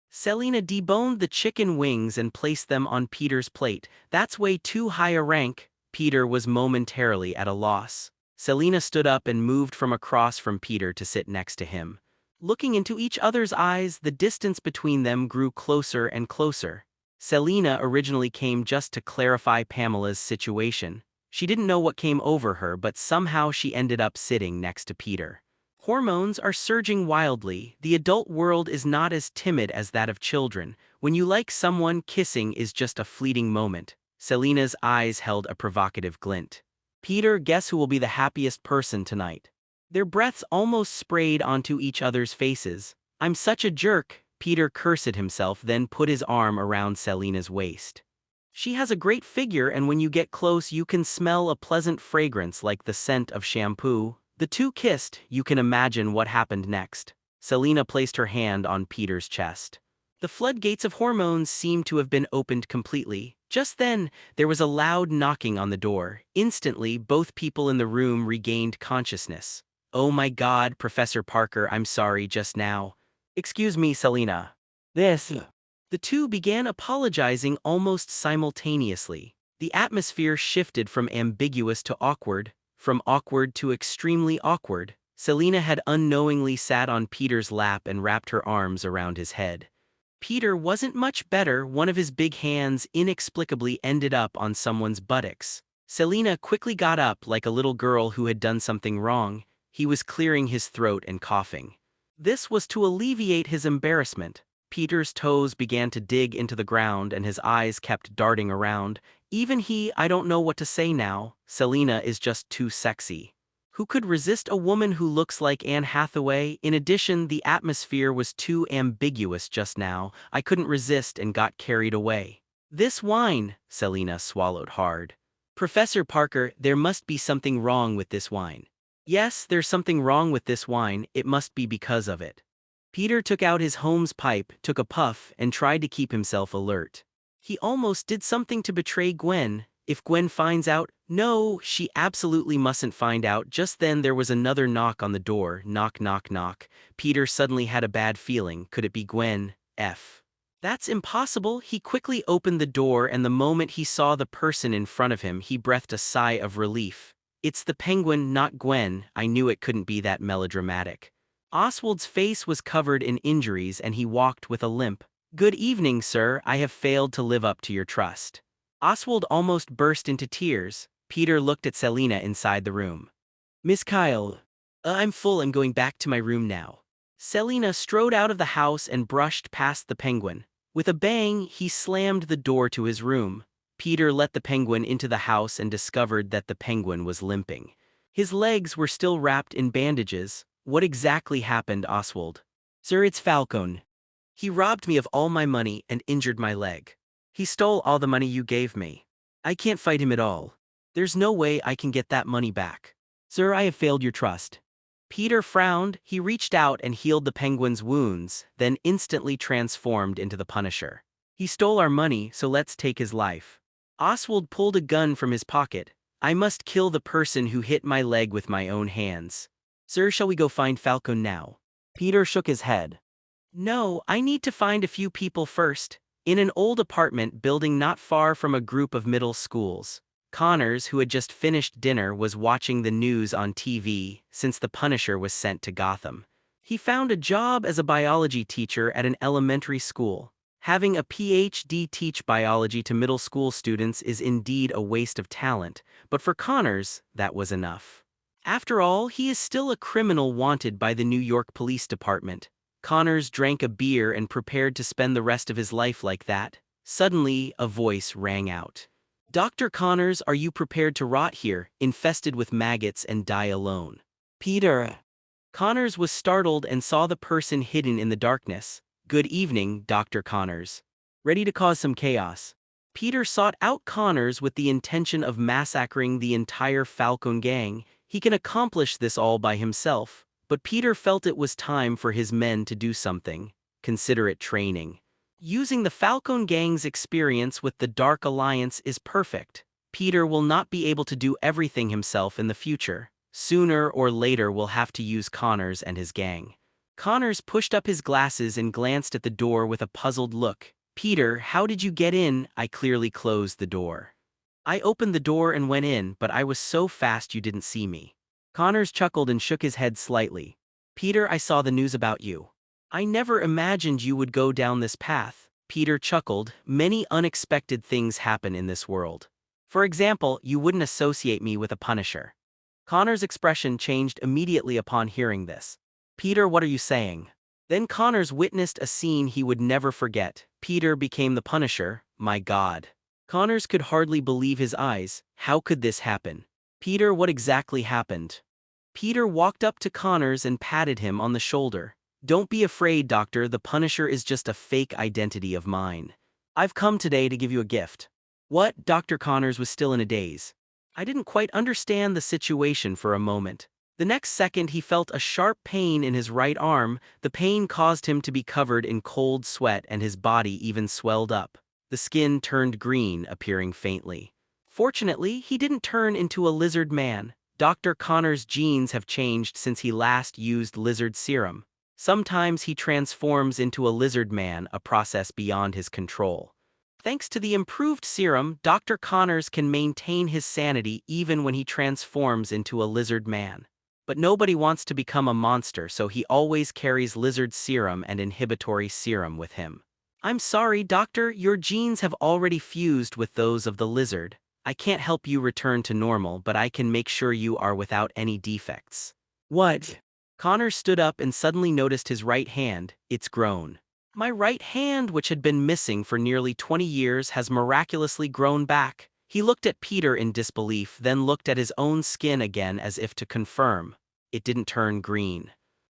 Selina deboned the chicken wings and placed them on Peter's plate. That's way too high a rank. Peter was momentarily at a loss. Selina stood up and moved from across from Peter to sit next to him. Looking into each other's eyes, the distance between them grew closer and closer. Selina originally came just to clarify Pamela's situation. She didn't know what came over her, but somehow she ended up sitting next to Peter. Hormones are surging wildly. The adult world is not as timid as that of children. When you like someone, kissing is just a fleeting moment. Selina's eyes held a provocative glint. Peter, guess who will be the happiest person tonight? Their breaths almost sprayed onto each other's faces. I'm such a jerk, Peter cursed himself, then put his arm around Selina's waist. She has a great figure, and when you get close you can smell a pleasant fragrance like the scent of shampoo. The two kissed. You can imagine what happened next. Selina placed her hand on Peter's chest. The floodgates of hormones seemed to have been opened completely. Just then, there was a loud knocking on the door. Instantly, both people in the room regained consciousness. Oh my God, Professor Parker, I'm sorry just now. Excuse me, Selina. The two began apologizing almost simultaneously. The atmosphere shifted from ambiguous to awkward, from awkward to extremely awkward. Selina had unknowingly sat on Peter's lap and wrapped her arms around his head. Peter wasn't much better. One of his big hands inexplicably ended up on someone's buttocks. Selina quickly got up like a little girl who had done something wrong. He was clearing his throat and coughing. This was to alleviate his embarrassment. Peter's toes began to dig into the ground and his eyes kept darting around. Even I don't know what to say now. Selina is just too sexy. Who could resist a woman who looks like Anne Hathaway? In addition, the atmosphere was too ambiguous just now. I couldn't resist and got carried away. This wine, Selina swallowed hard. Professor Parker, there must be something wrong with this wine. Yes, there's something wrong with this wine. It must be because of it. Peter took out his Holmes pipe, took a puff, and tried to keep himself alert. He almost did something to betray Gwen. If Gwen finds out, no, she absolutely mustn't find out. Just then there was another knock on the door. Knock, knock, knock. Peter suddenly had a bad feeling. Could it be Gwen? That's impossible. He quickly opened the door, and the moment he saw the person in front of him, he breathed a sigh of relief. It's the Penguin, not Gwen. I knew it couldn't be that melodramatic. Oswald's face was covered in injuries and he walked with a limp. Good evening, sir. I have failed to live up to your trust. Oswald almost burst into tears. Peter looked at Selina inside the room. Miss Kyle. I'm full. I'm going back to my room now. Selina strode out of the house and brushed past the Penguin. With a bang, he slammed the door to his room. Peter let the Penguin into the house and discovered that the Penguin was limping. His legs were still wrapped in bandages. What exactly happened, Oswald? Sir, it's Falcone. He robbed me of all my money and injured my leg. He stole all the money you gave me. I can't fight him at all. There's no way I can get that money back. Sir, I have failed your trust. Peter frowned. He reached out and healed the Penguin's wounds, then instantly transformed into the Punisher. He stole our money, so let's take his life. Oswald pulled a gun from his pocket. I must kill the person who hit my leg with my own hands. Sir, shall we go find Falcone now? Peter shook his head. No, I need to find a few people first. In an old apartment building not far from a group of middle schools, Connors, who had just finished dinner, was watching the news on TV since the Punisher was sent to Gotham. He found a job as a biology teacher at an elementary school. Having a PhD teach biology to middle school students is indeed a waste of talent, but for Connors, that was enough. After all, he is still a criminal wanted by the New York Police Department. Connors drank a beer and prepared to spend the rest of his life like that. Suddenly, a voice rang out. Dr. Connors, are you prepared to rot here, infested with maggots, and die alone? Peter. Connors was startled and saw the person hidden in the darkness. Good evening, Dr. Connors. Ready to cause some chaos? Peter sought out Connors with the intention of massacring the entire Falcone gang. He can accomplish this all by himself, but Peter felt it was time for his men to do something. Consider it training. Using the Falcone gang's experience with the Dark Alliance is perfect. Peter will not be able to do everything himself in the future. Sooner or later we'll have to use Connors and his gang. Connors pushed up his glasses and glanced at the door with a puzzled look. Peter, how did you get in? I clearly closed the door. I opened the door and went in, but I was so fast you didn't see me. Connors chuckled and shook his head slightly. Peter, I saw the news about you. I never imagined you would go down this path. Peter chuckled. Many unexpected things happen in this world. For example, you wouldn't associate me with a Punisher. Connors' expression changed immediately upon hearing this. Peter, what are you saying? Then Connors witnessed a scene he would never forget. Peter became the Punisher. My God. Connors could hardly believe his eyes. How could this happen? Peter, what exactly happened? Peter walked up to Connors and patted him on the shoulder. Don't be afraid, Doctor. The Punisher is just a fake identity of mine. I've come today to give you a gift. What? Dr. Connors was still in a daze. I didn't quite understand the situation for a moment. The next second he felt a sharp pain in his right arm. The pain caused him to be covered in cold sweat and his body even swelled up. The skin turned green, appearing faintly. Fortunately, he didn't turn into a lizard man. Dr. Connors' genes have changed since he last used lizard serum. Sometimes he transforms into a lizard man, a process beyond his control. Thanks to the improved serum, Dr. Connors can maintain his sanity even when he transforms into a lizard man. But nobody wants to become a monster, so he always carries lizard serum and inhibitory serum with him. I'm sorry, doctor, your genes have already fused with those of the lizard. I can't help you return to normal, but I can make sure you are without any defects. What? Connor stood up and suddenly noticed his right hand. It's grown. My right hand, which had been missing for nearly 20 years, has miraculously grown back. He looked at Peter in disbelief, then looked at his own skin again as if to confirm. It didn't turn green.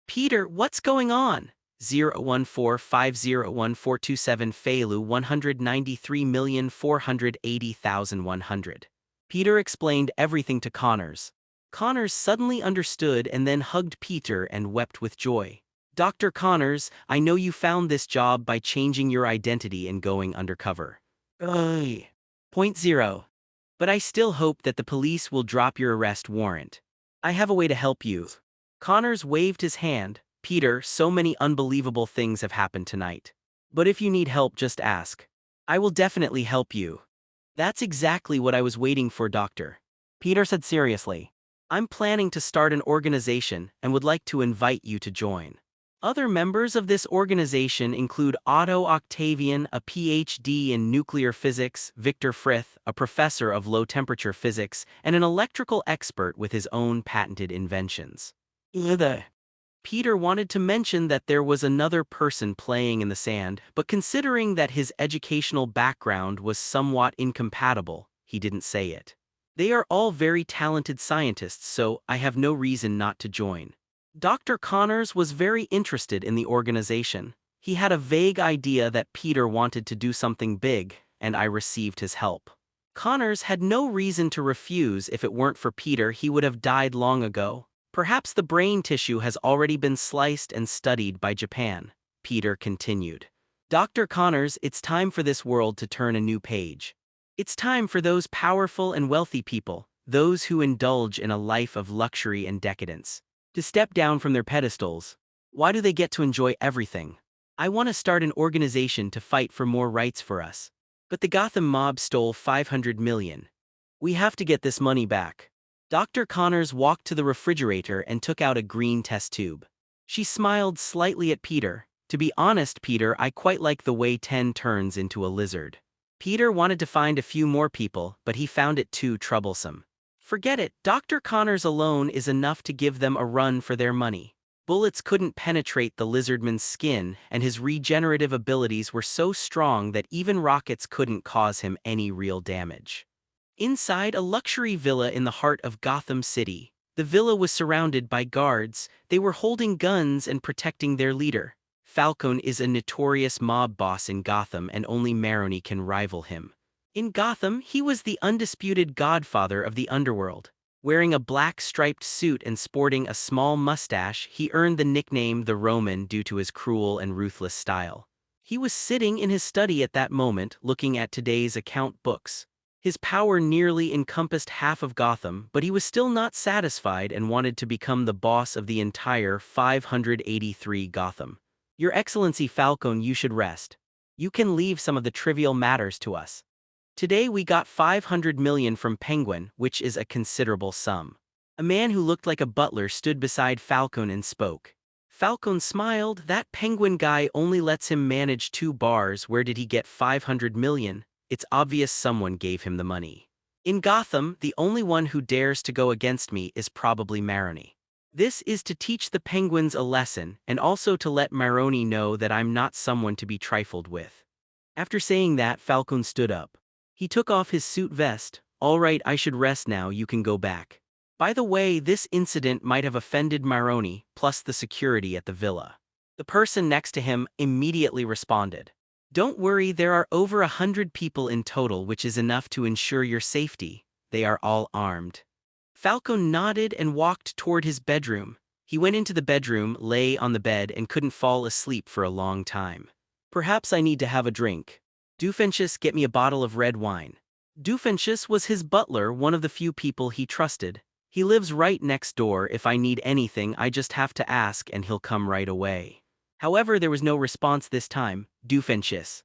Peter, what's going on? 014501427 Feilu 193,480,100. Peter explained everything to Connors. Connors suddenly understood and then hugged Peter and wept with joy. Dr. Connors, I know you found this job by changing your identity and going undercover. Ugh. Point zero. But I still hope that the police will drop your arrest warrant. I have a way to help you. Connors waved his hand. Peter, so many unbelievable things have happened tonight. But if you need help, just ask. I will definitely help you. That's exactly what I was waiting for, Doctor. Peter said seriously. I'm planning to start an organization and would like to invite you to join. Other members of this organization include Otto Octavian, a PhD in nuclear physics, Victor Frith, a professor of low-temperature physics, and an electrical expert with his own patented inventions. Peter wanted to mention that there was another person playing in the sand, but considering that his educational background was somewhat incompatible, he didn't say it. They are all very talented scientists, so I have no reason not to join. Dr. Connors was very interested in the organization. He had a vague idea that Peter wanted to do something big, and I received his help. Connors had no reason to refuse. If it weren't for Peter, he would have died long ago. Perhaps the brain tissue has already been sliced and studied by Japan. Peter continued. Dr. Connors, it's time for this world to turn a new page. It's time for those powerful and wealthy people, those who indulge in a life of luxury and decadence, to step down from their pedestals. Why do they get to enjoy everything? I want to start an organization to fight for more rights for us. But the Gotham mob stole 500 million. We have to get this money back. Dr. Connors walked to the refrigerator and took out a green test tube. She smiled slightly at Peter. To be honest, Peter, I quite like the way 10 turns into a lizard. Peter wanted to find a few more people, but he found it too troublesome. Forget it, Dr. Connors alone is enough to give them a run for their money. Bullets couldn't penetrate the lizardman's skin, and his regenerative abilities were so strong that even rockets couldn't cause him any real damage. Inside a luxury villa in the heart of Gotham City, the villa was surrounded by guards. They were holding guns and protecting their leader. Falcone is a notorious mob boss in Gotham, and only Maroni can rival him. In Gotham, he was the undisputed godfather of the underworld. Wearing a black striped suit and sporting a small mustache, he earned the nickname the Roman due to his cruel and ruthless style. He was sitting in his study at that moment, looking at today's account books. His power nearly encompassed half of Gotham, but he was still not satisfied and wanted to become the boss of the entire 583 Gotham. Your Excellency Falcone, you should rest. You can leave some of the trivial matters to us. Today we got 500 million from Penguin, which is a considerable sum. A man who looked like a butler stood beside Falcone and spoke. Falcone smiled. That Penguin guy only lets him manage 2 bars. Where did he get 500 million? It's obvious someone gave him the money. In Gotham, the only one who dares to go against me is probably Maroni. This is to teach the Penguins a lesson, and also to let Maroni know that I'm not someone to be trifled with. After saying that, Falcone stood up. He took off his suit vest. All right, I should rest now, you can go back. By the way, this incident might have offended Maroni, plus the security at the villa. The person next to him immediately responded. Don't worry, there are over 100 people in total, which is enough to ensure your safety. They are all armed. Falcone nodded and walked toward his bedroom. He went into the bedroom, lay on the bed, and couldn't fall asleep for a long time. Perhaps I need to have a drink. Doofenshmirtz, get me a bottle of red wine. Doofenshmirtz was his butler, one of the few people he trusted. He lives right next door. If I need anything, I just have to ask and he'll come right away. However, there was no response this time. Doofenshmirtz.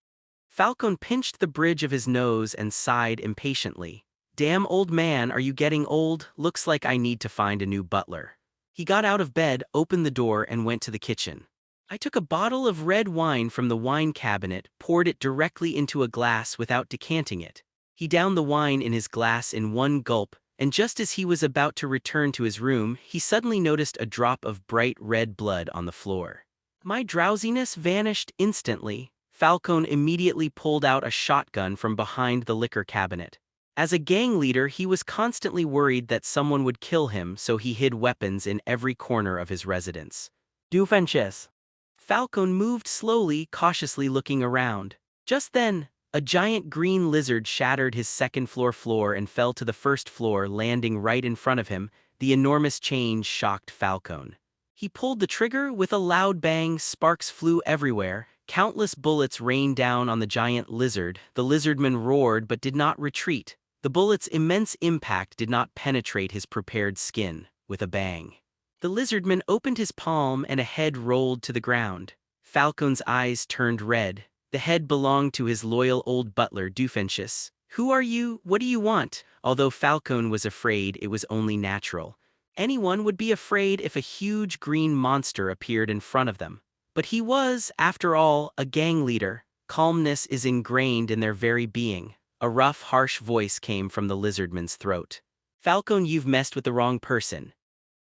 Falcone pinched the bridge of his nose and sighed impatiently. Damn, old man, are you getting old? Looks like I need to find a new butler. He got out of bed, opened the door, and went to the kitchen. I took a bottle of red wine from the wine cabinet, poured it directly into a glass without decanting it. He downed the wine in his glass in one gulp, and just as he was about to return to his room, he suddenly noticed a drop of bright red blood on the floor. My drowsiness vanished instantly. Falcone immediately pulled out a shotgun from behind the liquor cabinet. As a gang leader, he was constantly worried that someone would kill him, so he hid weapons in every corner of his residence. Doofenshmirtz. Falcone moved slowly, cautiously looking around. Just then, a giant green lizard shattered his second-floor floor and fell to the first floor, landing right in front of him. The enormous change shocked Falcone. He pulled the trigger. With a loud bang, sparks flew everywhere. Countless bullets rained down on the giant lizard. The lizardman roared but did not retreat. The bullet's immense impact did not penetrate his prepared skin. With a bang, the lizardman opened his palm and a head rolled to the ground. Falcone's eyes turned red. The head belonged to his loyal old butler, Doofenshmirtz. "Who are you? What do you want?" Although Falcone was afraid, it was only natural. Anyone would be afraid if a huge green monster appeared in front of them. But he was, after all, a gang leader. Calmness is ingrained in their very being. A rough, harsh voice came from the lizardman's throat. "Falcone, you've messed with the wrong person."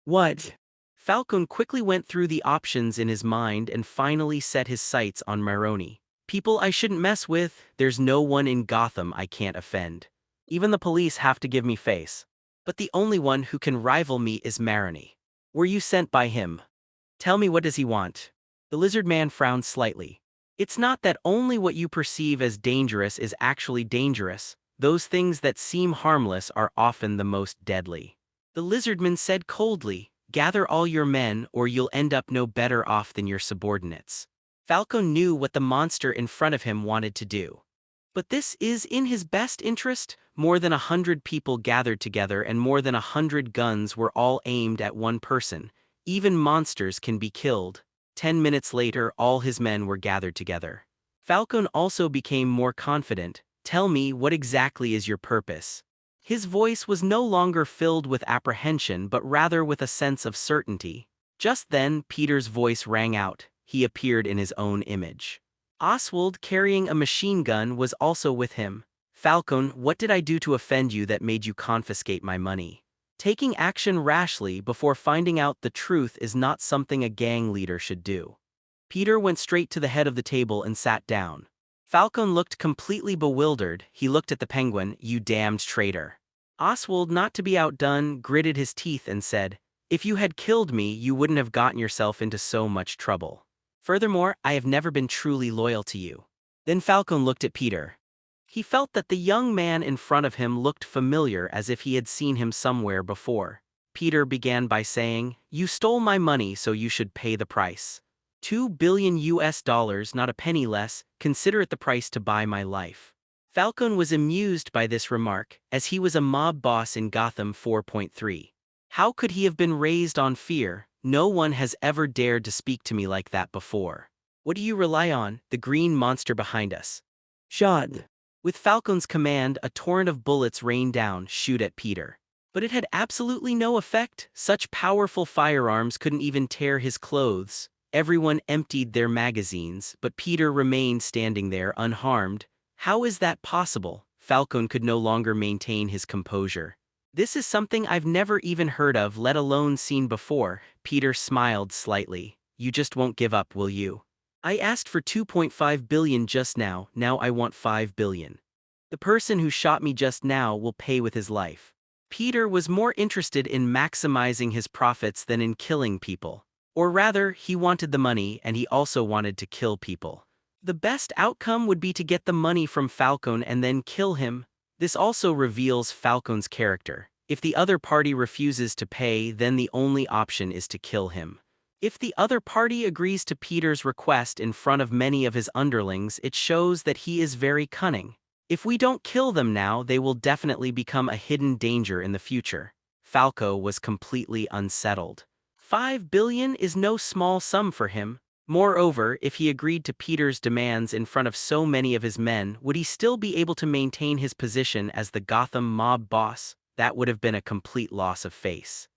"What?" Falcone quickly went through the options in his mind and finally set his sights on Maroni. "People I shouldn't mess with. There's no one in Gotham I can't offend. Even the police have to give me face. But the only one who can rival me is Maroni. Were you sent by him? Tell me, what does he want?" The lizard man frowned slightly. "It's not that only what you perceive as dangerous is actually dangerous. Those things that seem harmless are often the most deadly." The lizardman said coldly, "Gather all your men or you'll end up no better off than your subordinates." Falcone knew what the monster in front of him wanted to do. But this is in his best interest. More than 100 people gathered together and more than 100 guns were all aimed at one person. Even monsters can be killed. 10 minutes later, all his men were gathered together. Falcone also became more confident. "Tell me, what exactly is your purpose?" His voice was no longer filled with apprehension but rather with a sense of certainty. Just then, Peter's voice rang out. He appeared in his own image. Oswald, carrying a machine gun, was also with him. "Falcone, what did I do to offend you that made you confiscate my money?" Taking action rashly before finding out the truth is not something a gang leader should do. Peter went straight to the head of the table and sat down. Falcone looked completely bewildered. He looked at the penguin. "You damned traitor." Oswald, not to be outdone, gritted his teeth and said, "If you had killed me, you wouldn't have gotten yourself into so much trouble. Furthermore, I have never been truly loyal to you." Then Falcone looked at Peter. He felt that the young man in front of him looked familiar, as if he had seen him somewhere before. Peter began by saying, "You stole my money, so you should pay the price. $2 billion, not a penny less. Consider it the price to buy my life." Falcone was amused by this remark, as he was a mob boss in Gotham 4.3. How could he have been raised on fear? "No one has ever dared to speak to me like that before." "What do you rely on?" "The green monster behind us." "Shot." With Falcone's command, a torrent of bullets rained down. "Shoot at Peter." But it had absolutely no effect. Such powerful firearms couldn't even tear his clothes. Everyone emptied their magazines, but Peter remained standing there unharmed. How is that possible? Falcone could no longer maintain his composure. "This is something I've never even heard of, let alone seen before." Peter smiled slightly. "You just won't give up, will you? I asked for 2.5 billion just now, now I want 5 billion. The person who shot me just now will pay with his life." Peter was more interested in maximizing his profits than in killing people. Or rather, he wanted the money and he also wanted to kill people. The best outcome would be to get the money from Falcone and then kill him. This also reveals Falcone's character. If the other party refuses to pay, then the only option is to kill him. If the other party agrees to Peter's request in front of many of his underlings, it shows that he is very cunning. If we don't kill them now, they will definitely become a hidden danger in the future. Falco was completely unsettled. 5 billion is no small sum for him. Moreover, if he agreed to Peter's demands in front of so many of his men, would he still be able to maintain his position as the Gotham mob boss? That would have been a complete loss of face.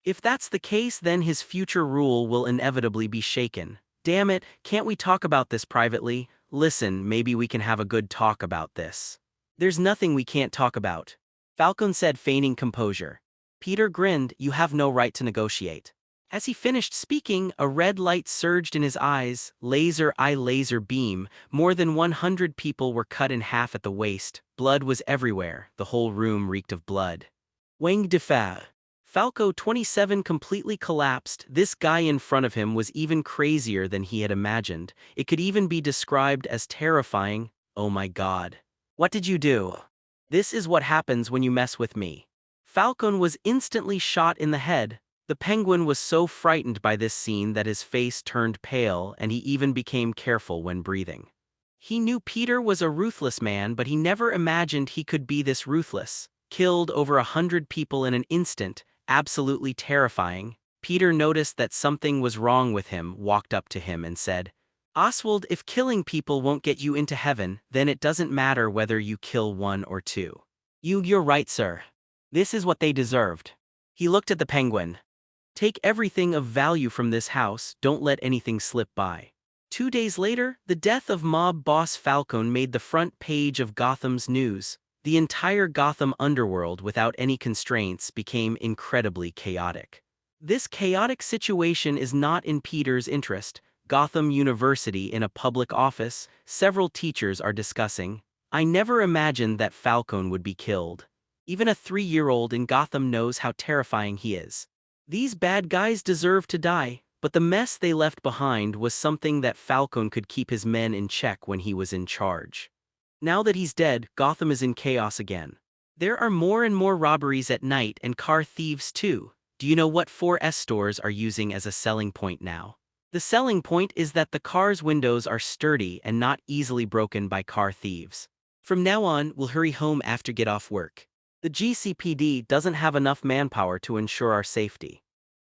If that's the case, then his future rule will inevitably be shaken. Damn it, can't we talk about this privately? Listen, maybe we can have a good talk about this. There's nothing we can't talk about, Falcon said, feigning composure. Peter grinned. You have no right to negotiate. As he finished speaking, a red light surged in his eyes, laser beam. More than 100 people were cut in half at the waist. Blood was everywhere. The whole room reeked of blood. Wang Defa. Falco 27 completely collapsed. This guy in front of him was even crazier than he had imagined. It could even be described as terrifying. Oh my god. What did you do? This is what happens when you mess with me. Falcon was instantly shot in the head. The penguin was so frightened by this scene that his face turned pale and he even became careful when breathing. He knew Peter was a ruthless man, but he never imagined he could be this ruthless. Killed over 100 people in an instant, absolutely terrifying. Peter noticed that something was wrong with him, walked up to him and said, Oswald, if killing people won't get you into heaven, then it doesn't matter whether you kill one or two. You're right, sir. This is what they deserved. He looked at the penguin. Take everything of value from this house, don't let anything slip by. 2 days later, the death of mob boss Falcone made the front page of Gotham's news. The entire Gotham underworld, without any constraints, became incredibly chaotic. This chaotic situation is not in Peter's interest. Gotham University, in a public office, several teachers are discussing. I never imagined that Falcone would be killed. Even a 3-year-old in Gotham knows how terrifying he is. These bad guys deserve to die, but the mess they left behind was something that Falcone could keep his men in check when he was in charge. Now that he's dead, Gotham is in chaos again. There are more and more robberies at night and car thieves too. Do you know what 4S stores are using as a selling point now? The selling point is that the car's windows are sturdy and not easily broken by car thieves. From now on, we'll hurry home after get off work. The GCPD doesn't have enough manpower to ensure our safety.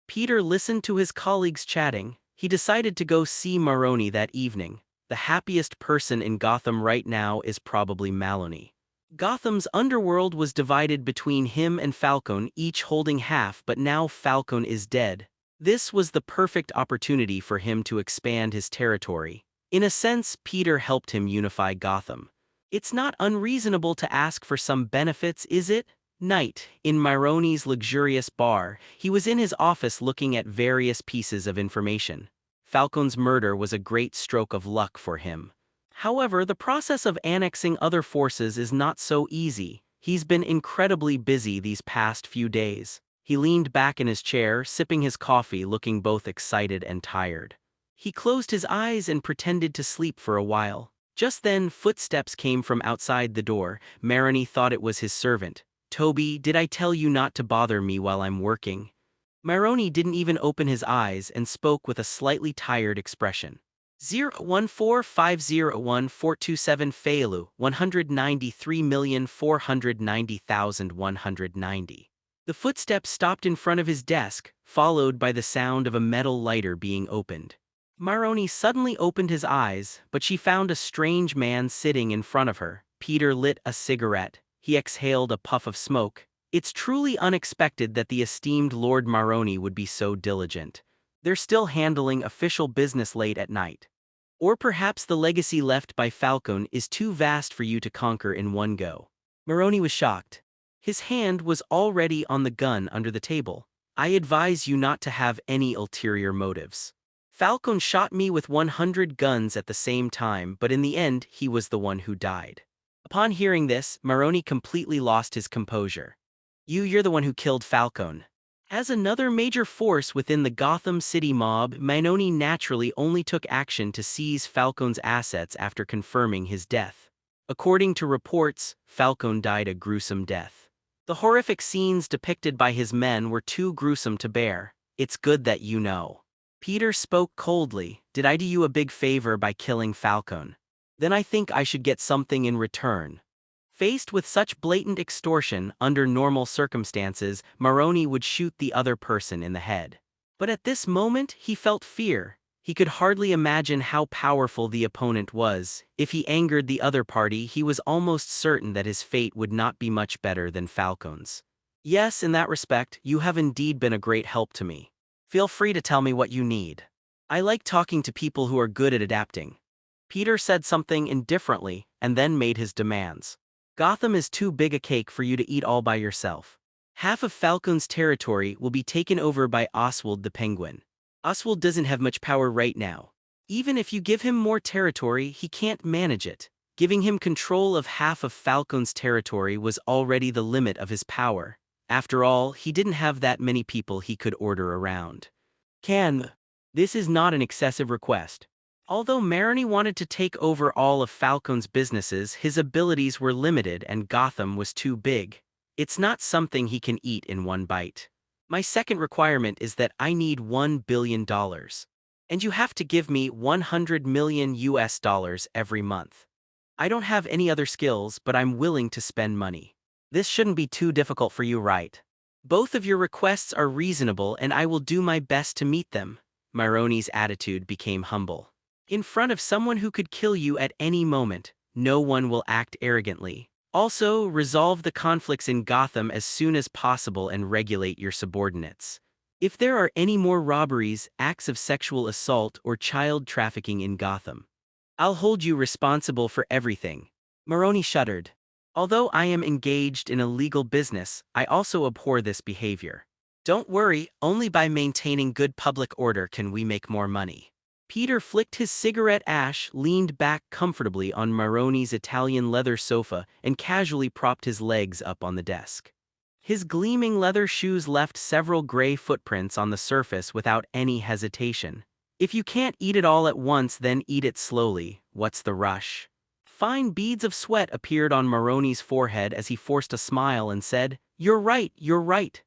Peter listened to his colleagues chatting. He decided to go see Maroni that evening. The happiest person in Gotham right now is probably Maloney. Gotham's underworld was divided between him and Falcone, each holding half, but now Falcone is dead. This was the perfect opportunity for him to expand his territory. In a sense, Peter helped him unify Gotham. It's not unreasonable to ask for some benefits, is it? Night, in Maroni's luxurious bar, he was in his office looking at various pieces of information. Falcone's murder was a great stroke of luck for him. However, the process of annexing other forces is not so easy. He's been incredibly busy these past few days. He leaned back in his chair, sipping his coffee, looking both excited and tired. He closed his eyes and pretended to sleep for a while. Just then, footsteps came from outside the door. Maroni thought it was his servant. Toby, did I tell you not to bother me while I'm working? Maroni didn't even open his eyes and spoke with a slightly tired expression. 014501427 Failu, 193,490,190. The footsteps stopped in front of his desk, followed by the sound of a metal lighter being opened. Maroni suddenly opened his eyes, but she found a strange man sitting in front of her. Peter lit a cigarette. He exhaled a puff of smoke. It's truly unexpected that the esteemed Lord Maroni would be so diligent. They're still handling official business late at night. Or perhaps the legacy left by Falcone is too vast for you to conquer in one go. Maroni was shocked. His hand was already on the gun under the table. I advise you not to have any ulterior motives. Falcone shot me with 100 guns at the same time, but in the end, he was the one who died. Upon hearing this, Maroni completely lost his composure. You're the one who killed Falcone. As another major force within the Gotham City mob, Maroni naturally only took action to seize Falcone's assets after confirming his death. According to reports, Falcone died a gruesome death. The horrific scenes depicted by his men were too gruesome to bear. It's good that you know. Peter spoke coldly. Did I do you a big favor by killing Falcone? Then I think I should get something in return. Faced with such blatant extortion, under normal circumstances, Maroni would shoot the other person in the head. But at this moment, he felt fear. He could hardly imagine how powerful the opponent was. If he angered the other party, he was almost certain that his fate would not be much better than Falcone's. Yes, in that respect, you have indeed been a great help to me. Feel free to tell me what you need. I like talking to people who are good at adapting. Peter said something indifferently and then made his demands. Gotham is too big a cake for you to eat all by yourself. Half of Falcon's territory will be taken over by Oswald the Penguin. Oswald doesn't have much power right now. Even if you give him more territory, he can't manage it. Giving him control of half of Falcon's territory was already the limit of his power. After all, he didn't have that many people he could order around. This is not an excessive request. Although Maroni wanted to take over all of Falcon's businesses, his abilities were limited and Gotham was too big. It's not something he can eat in one bite. My second requirement is that I need $1 billion. And you have to give me 100 million US dollars every month. I don't have any other skills, but I'm willing to spend money. This shouldn't be too difficult for you, right? Both of your requests are reasonable and I will do my best to meet them. Maroni's attitude became humble. In front of someone who could kill you at any moment, no one will act arrogantly. Also, resolve the conflicts in Gotham as soon as possible and regulate your subordinates. If there are any more robberies, acts of sexual assault, or child trafficking in Gotham, I'll hold you responsible for everything. Maroni shuddered. Although I am engaged in a legal business, I also abhor this behavior. Don't worry, only by maintaining good public order can we make more money. Peter flicked his cigarette ash, leaned back comfortably on Maroni's Italian leather sofa, and casually propped his legs up on the desk. His gleaming leather shoes left several gray footprints on the surface without any hesitation. If you can't eat it all at once, then eat it slowly. What's the rush? Fine beads of sweat appeared on Maroni's forehead as he forced a smile and said, "You're right, you're right."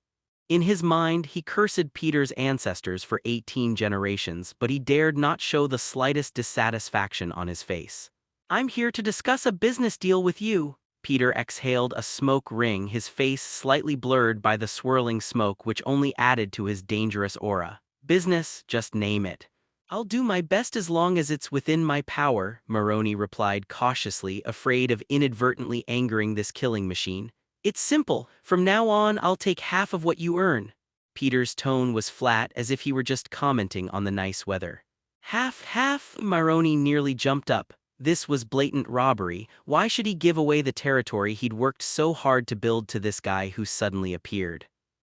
In his mind, he cursed Peter's ancestors for 18 generations, but he dared not show the slightest dissatisfaction on his face. "I'm here to discuss a business deal with you." Peter exhaled a smoke ring, his face slightly blurred by the swirling smoke which only added to his dangerous aura. "Business, just name it." "I'll do my best as long as it's within my power," Maroni replied cautiously, afraid of inadvertently angering this killing machine. "It's simple. From now on, I'll take half of what you earn." Peter's tone was flat, as if he were just commenting on the nice weather. Half? Maroni nearly jumped up. This was blatant robbery. Why should he give away the territory he'd worked so hard to build to this guy who suddenly appeared?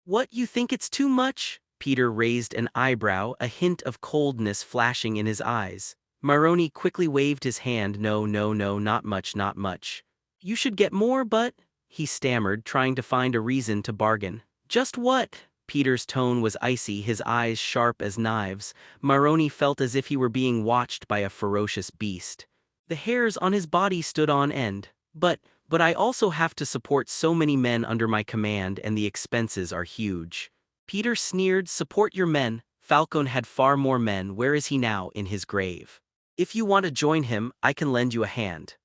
"What, you think it's too much?" Peter raised an eyebrow, a hint of coldness flashing in his eyes. Maroni quickly waved his hand. No, not much, not much. "You should get more, but—" he stammered, trying to find a reason to bargain. "Just what?" Peter's tone was icy, his eyes sharp as knives. Maroni felt as if he were being watched by a ferocious beast. The hairs on his body stood on end. But I also have to support so many men under my command, and the expenses are huge." Peter sneered. "Support your men. Falcon had far more men. Where is he now? In his grave. If you want to join him, I can lend you a hand."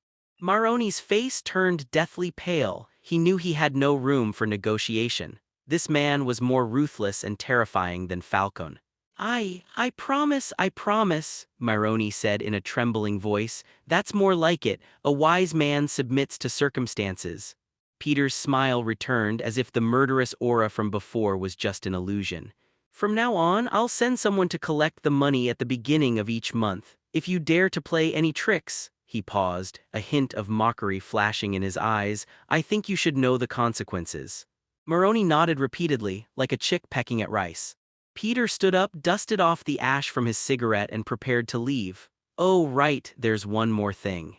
Maroni's face turned deathly pale. He knew he had no room for negotiation. This man was more ruthless and terrifying than Falcon. I promise, Maroni said in a trembling voice. "That's more like it. A wise man submits to circumstances." Peter's smile returned, as if the murderous aura from before was just an illusion. "From now on, I'll send someone to collect the money at the beginning of each month. If you dare to play any tricks—" he paused, a hint of mockery flashing in his eyes, "I think you should know the consequences." Maroni nodded repeatedly, like a chick pecking at rice. Peter stood up, dusted off the ash from his cigarette, and prepared to leave. "Oh, right, there's one more thing."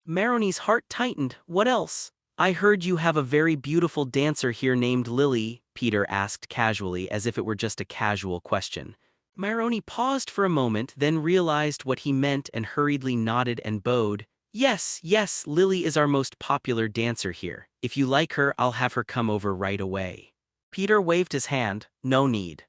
Maroni's heart tightened. "What else?" "I heard you have a very beautiful dancer here named Lily," Peter asked casually, as if it were just a casual question. Maroni paused for a moment, then realized what he meant and hurriedly nodded and bowed. Yes, Lily is our most popular dancer here. If you like her, I'll have her come over right away." Peter waved his hand. "No need.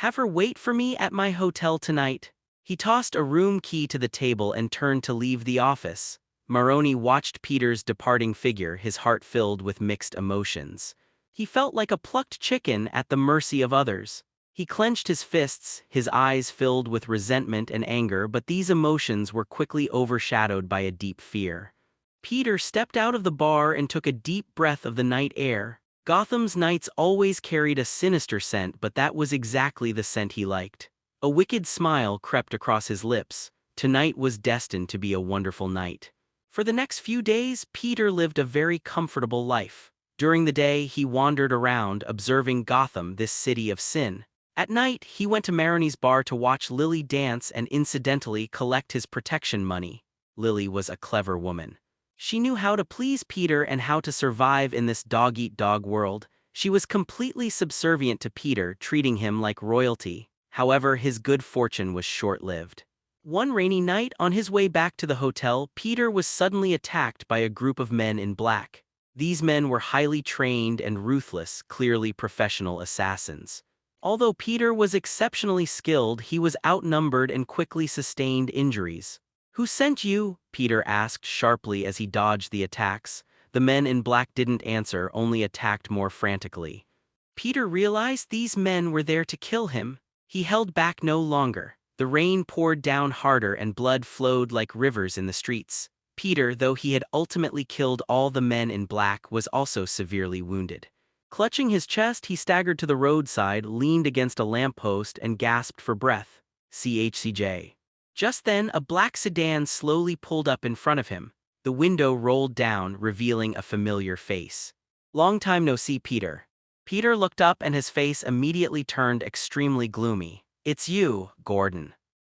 Have her wait for me at my hotel tonight." He tossed a room key to the table and turned to leave the office. Maroni watched Peter's departing figure, his heart filled with mixed emotions. He felt like a plucked chicken at the mercy of others. He clenched his fists, his eyes filled with resentment and anger, but these emotions were quickly overshadowed by a deep fear. Peter stepped out of the bar and took a deep breath of the night air. Gotham's nights always carried a sinister scent, but that was exactly the scent he liked. A wicked smile crept across his lips. Tonight was destined to be a wonderful night. For the next few days, Peter lived a very comfortable life. During the day, he wandered around, observing Gotham, this city of sin. At night, he went to Maroni's bar to watch Lily dance and incidentally collect his protection money. Lily was a clever woman. She knew how to please Peter and how to survive in this dog-eat-dog world. She was completely subservient to Peter, treating him like royalty. However, his good fortune was short-lived. One rainy night, on his way back to the hotel, Peter was suddenly attacked by a group of men in black. These men were highly trained and ruthless, clearly professional assassins. Although Peter was exceptionally skilled, he was outnumbered and quickly sustained injuries. "Who sent you?" Peter asked sharply as he dodged the attacks. The men in black didn't answer, only attacked more frantically. Peter realized these men were there to kill him. He held back no longer. The rain poured down harder and blood flowed like rivers in the streets. Peter, though he had ultimately killed all the men in black, was also severely wounded. Clutching his chest, he staggered to the roadside, leaned against a lamppost, and gasped for breath. CHCJ. Just then, a black sedan slowly pulled up in front of him. The window rolled down, revealing a familiar face. "Long time no see, Peter." Peter looked up and his face immediately turned extremely gloomy. "It's you, Gordon."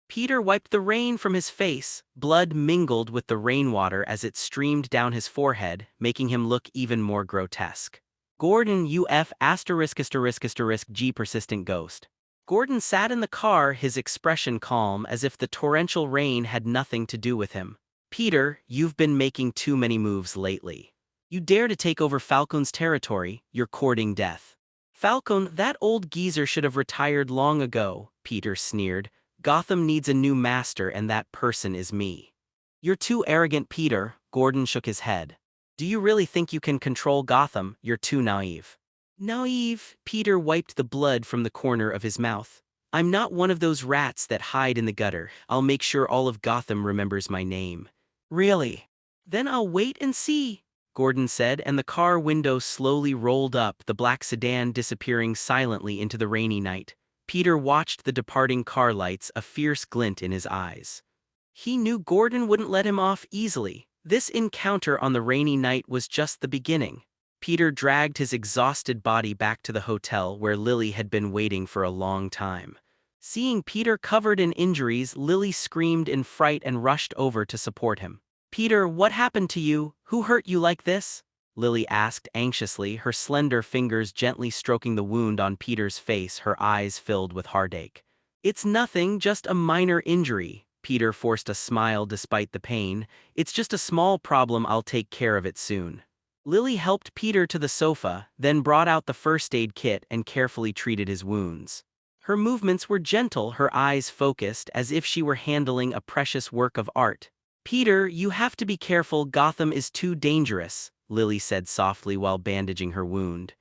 Peter wiped the rain from his face. Blood mingled with the rainwater as it streamed down his forehead, making him look even more grotesque. "Gordon, UF ****G persistent ghost." Gordon sat in the car, his expression calm, as if the torrential rain had nothing to do with him. "Peter, you've been making too many moves lately. You dare to take over Falcon's territory, you're courting death." "Falcon, that old geezer should have retired long ago," Peter sneered. "Gotham needs a new master and that person is me." "You're too arrogant, Peter," Gordon shook his head. "Do you really think you can control Gotham? You're too naive." "Naive?" Peter wiped the blood from the corner of his mouth. "I'm not one of those rats that hide in the gutter. I'll make sure all of Gotham remembers my name." "Really? Then I'll wait and see," Gordon said, and the car window slowly rolled up, the black sedan disappearing silently into the rainy night. Peter watched the departing car lights, a fierce glint in his eyes. He knew Gordon wouldn't let him off easily. This encounter on the rainy night was just the beginning. Peter dragged his exhausted body back to the hotel where Lily had been waiting for a long time. Seeing Peter covered in injuries, Lily screamed in fright and rushed over to support him. "Peter, what happened to you? Who hurt you like this?" Lily asked anxiously, her slender fingers gently stroking the wound on Peter's face, her eyes filled with heartache. "It's nothing, just a minor injury." Peter forced a smile despite the pain. "It's just a small problem, I'll take care of it soon." Lily helped Peter to the sofa, then brought out the first aid kit and carefully treated his wounds. Her movements were gentle, her eyes focused, as if she were handling a precious work of art. "Peter, you have to be careful, Gotham is too dangerous," Lily said softly while bandaging her wound.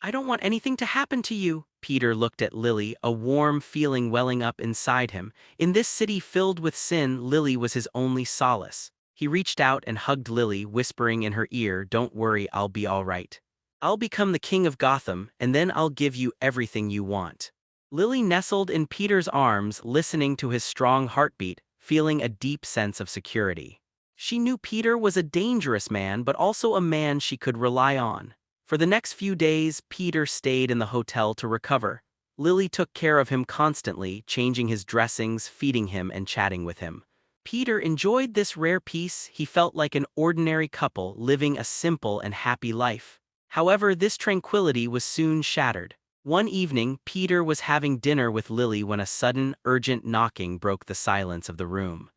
"I don't want anything to happen to you." Peter looked at Lily, a warm feeling welling up inside him. In this city filled with sin, Lily was his only solace. He reached out and hugged Lily, whispering in her ear, "Don't worry, I'll be all right. I'll become the king of Gotham, and then I'll give you everything you want." Lily nestled in Peter's arms, listening to his strong heartbeat, feeling a deep sense of security. She knew Peter was a dangerous man, but also a man she could rely on. For the next few days, Peter stayed in the hotel to recover. Lily took care of him constantly, changing his dressings, feeding him, and chatting with him. Peter enjoyed this rare peace. He felt like an ordinary couple living a simple and happy life. However, this tranquility was soon shattered. One evening, Peter was having dinner with Lily when a sudden, urgent knocking broke the silence of the room.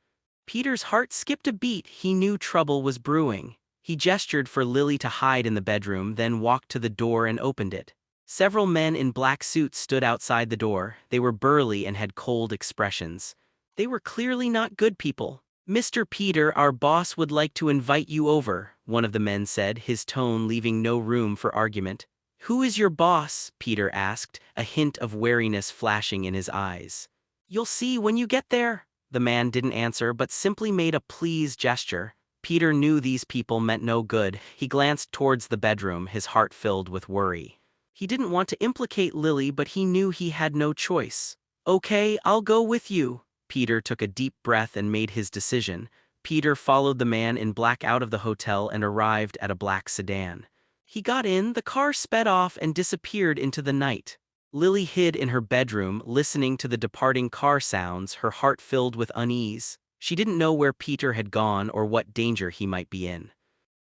Peter's heart skipped a beat. He knew trouble was brewing. He gestured for Lily to hide in the bedroom, then walked to the door and opened it. Several men in black suits stood outside the door. They were burly and had cold expressions. They were clearly not good people. "Mr. Peter, our boss would like to invite you over," one of the men said, his tone leaving no room for argument. "Who is your boss?" Peter asked, a hint of wariness flashing in his eyes. "You'll see when you get there." The man didn't answer but simply made a pleased gesture. Peter knew these people meant no good. He glanced towards the bedroom, his heart filled with worry. He didn't want to implicate Lily, but he knew he had no choice. "Okay, I'll go with you." Peter took a deep breath and made his decision. Peter followed the man in black out of the hotel and arrived at a black sedan. He got in, the car sped off and disappeared into the night. Lily hid in her bedroom, listening to the departing car sounds, her heart filled with unease. She didn't know where Peter had gone or what danger he might be in.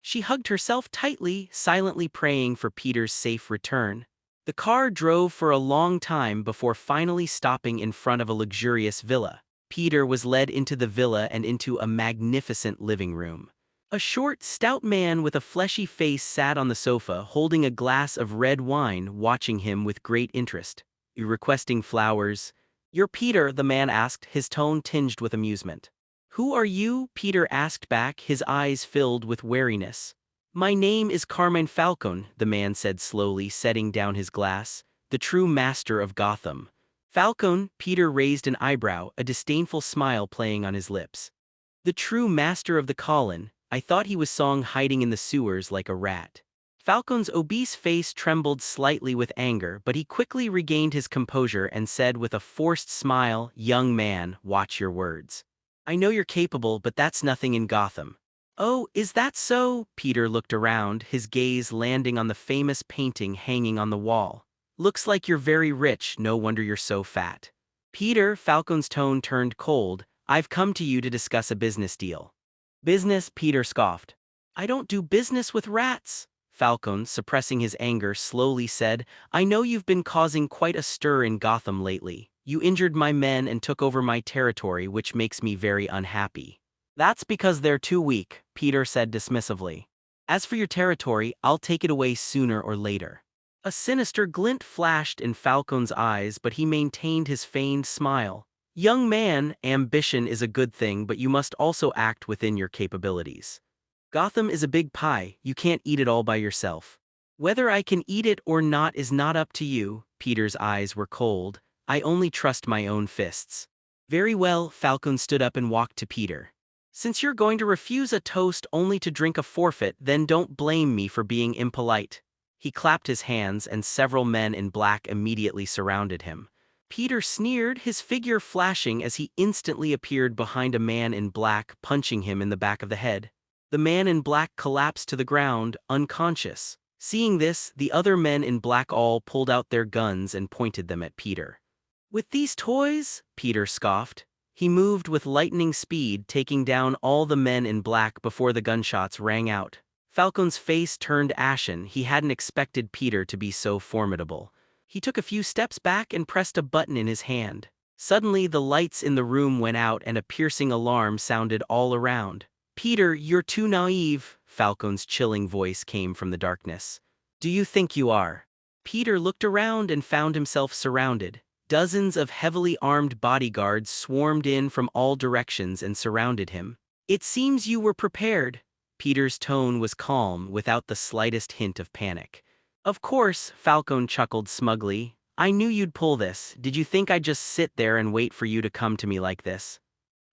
She hugged herself tightly, silently praying for Peter's safe return. The car drove for a long time before finally stopping in front of a luxurious villa. Peter was led into the villa and into a magnificent living room. A short, stout man with a fleshy face sat on the sofa, holding a glass of red wine, watching him with great interest. "You requesting flowers?" "You're Peter," the man asked, his tone tinged with amusement. "Who are you?" Peter asked back, his eyes filled with wariness. "My name is Carmine Falcone," the man said slowly, setting down his glass. "The true master of Gotham." "Falcone," Peter raised an eyebrow, a disdainful smile playing on his lips. "The true master of the Colin. I thought he was hiding in the sewers like a rat." Falcone's obese face trembled slightly with anger, but he quickly regained his composure and said with a forced smile, "Young man, watch your words. I know you're capable, but that's nothing in Gotham." "Oh, is that so?" Peter looked around, his gaze landing on the famous painting hanging on the wall. "Looks like you're very rich, no wonder you're so fat." "Peter," Falcone's tone turned cold, "I've come to you to discuss a business deal." "Business?" Peter scoffed. "I don't do business with rats." Falcone, suppressing his anger, slowly said, "I know you've been causing quite a stir in Gotham lately. You injured my men and took over my territory, which makes me very unhappy." "That's because they're too weak," Peter said dismissively. "As for your territory, I'll take it away sooner or later." A sinister glint flashed in Falcone's eyes, but he maintained his feigned smile. "Young man, ambition is a good thing, but you must also act within your capabilities. Gotham is a big pie, you can't eat it all by yourself. Whether I can eat it or not is not up to you." Peter's eyes were cold. "I only trust my own fists." "Very well," Falcone stood up and walked to Peter. "Since you're going to refuse a toast only to drink a forfeit, then don't blame me for being impolite." He clapped his hands and several men in black immediately surrounded him. Peter sneered, his figure flashing as he instantly appeared behind a man in black, punching him in the back of the head. The man in black collapsed to the ground, unconscious. Seeing this, the other men in black all pulled out their guns and pointed them at Peter. "With these toys?" Peter scoffed. He moved with lightning speed, taking down all the men in black before the gunshots rang out. Falcone's face turned ashen. He hadn't expected Peter to be so formidable. He took a few steps back and pressed a button in his hand. Suddenly, the lights in the room went out and a piercing alarm sounded all around. "Peter, you're too naive," Falcone's chilling voice came from the darkness. "Do you think you are?" Peter looked around and found himself surrounded. Dozens of heavily armed bodyguards swarmed in from all directions and surrounded him. "It seems you were prepared." Peter's tone was calm, without the slightest hint of panic. "Of course," Falcone chuckled smugly. "I knew you'd pull this. Did you think I'd just sit there and wait for you to come to me like this?"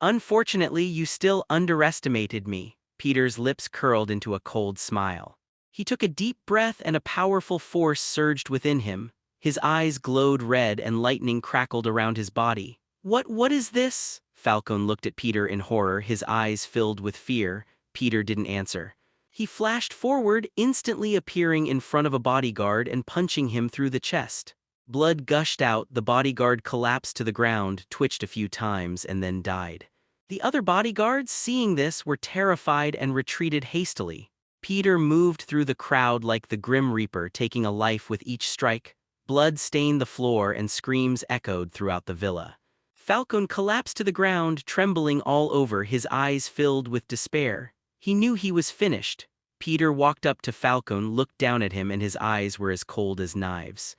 "Unfortunately, you still underestimated me." Peter's lips curled into a cold smile. He took a deep breath and a powerful force surged within him. His eyes glowed red and lightning crackled around his body. What is this?" Falcone looked at Peter in horror, his eyes filled with fear. Peter didn't answer. He flashed forward, instantly appearing in front of a bodyguard and punching him through the chest. Blood gushed out, the bodyguard collapsed to the ground, twitched a few times, and then died. The other bodyguards, seeing this, were terrified and retreated hastily. Peter moved through the crowd like the Grim Reaper, taking a life with each strike. Blood stained the floor and screams echoed throughout the villa. Falcone collapsed to the ground, trembling all over, his eyes filled with despair. He knew he was finished. Peter walked up to Falcone, looked down at him, and his eyes were as cold as knives.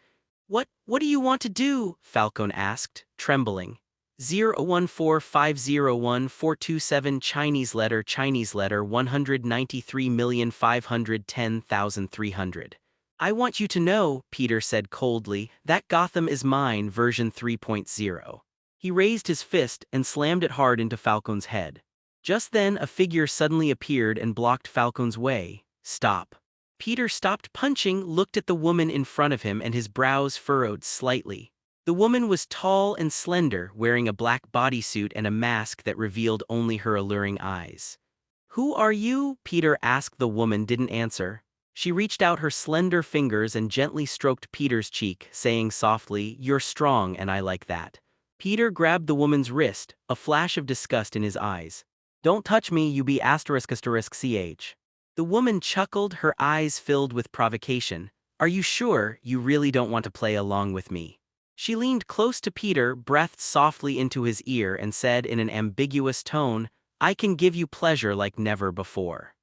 What do you want to do?" Falcone asked, trembling. 014501427 Chinese letter 193,510,300. "I want you to know," Peter said coldly, "that Gotham is mine, version 3.0. He raised his fist and slammed it hard into Falcone's head. Just then a figure suddenly appeared and blocked Falcon's way. "Stop." Peter stopped punching, looked at the woman in front of him, and his brows furrowed slightly. The woman was tall and slender, wearing a black bodysuit and a mask that revealed only her alluring eyes. "Who are you?" Peter asked. The woman didn't answer. She reached out her slender fingers and gently stroked Peter's cheek, saying softly, "You're strong and I like that." Peter grabbed the woman's wrist, a flash of disgust in his eyes. "Don't touch me, you be **ch. The woman chuckled, her eyes filled with provocation. "Are you sure you really don't want to play along with me?" She leaned close to Peter, breathed softly into his ear, and said in an ambiguous tone, "I can give you pleasure like never before."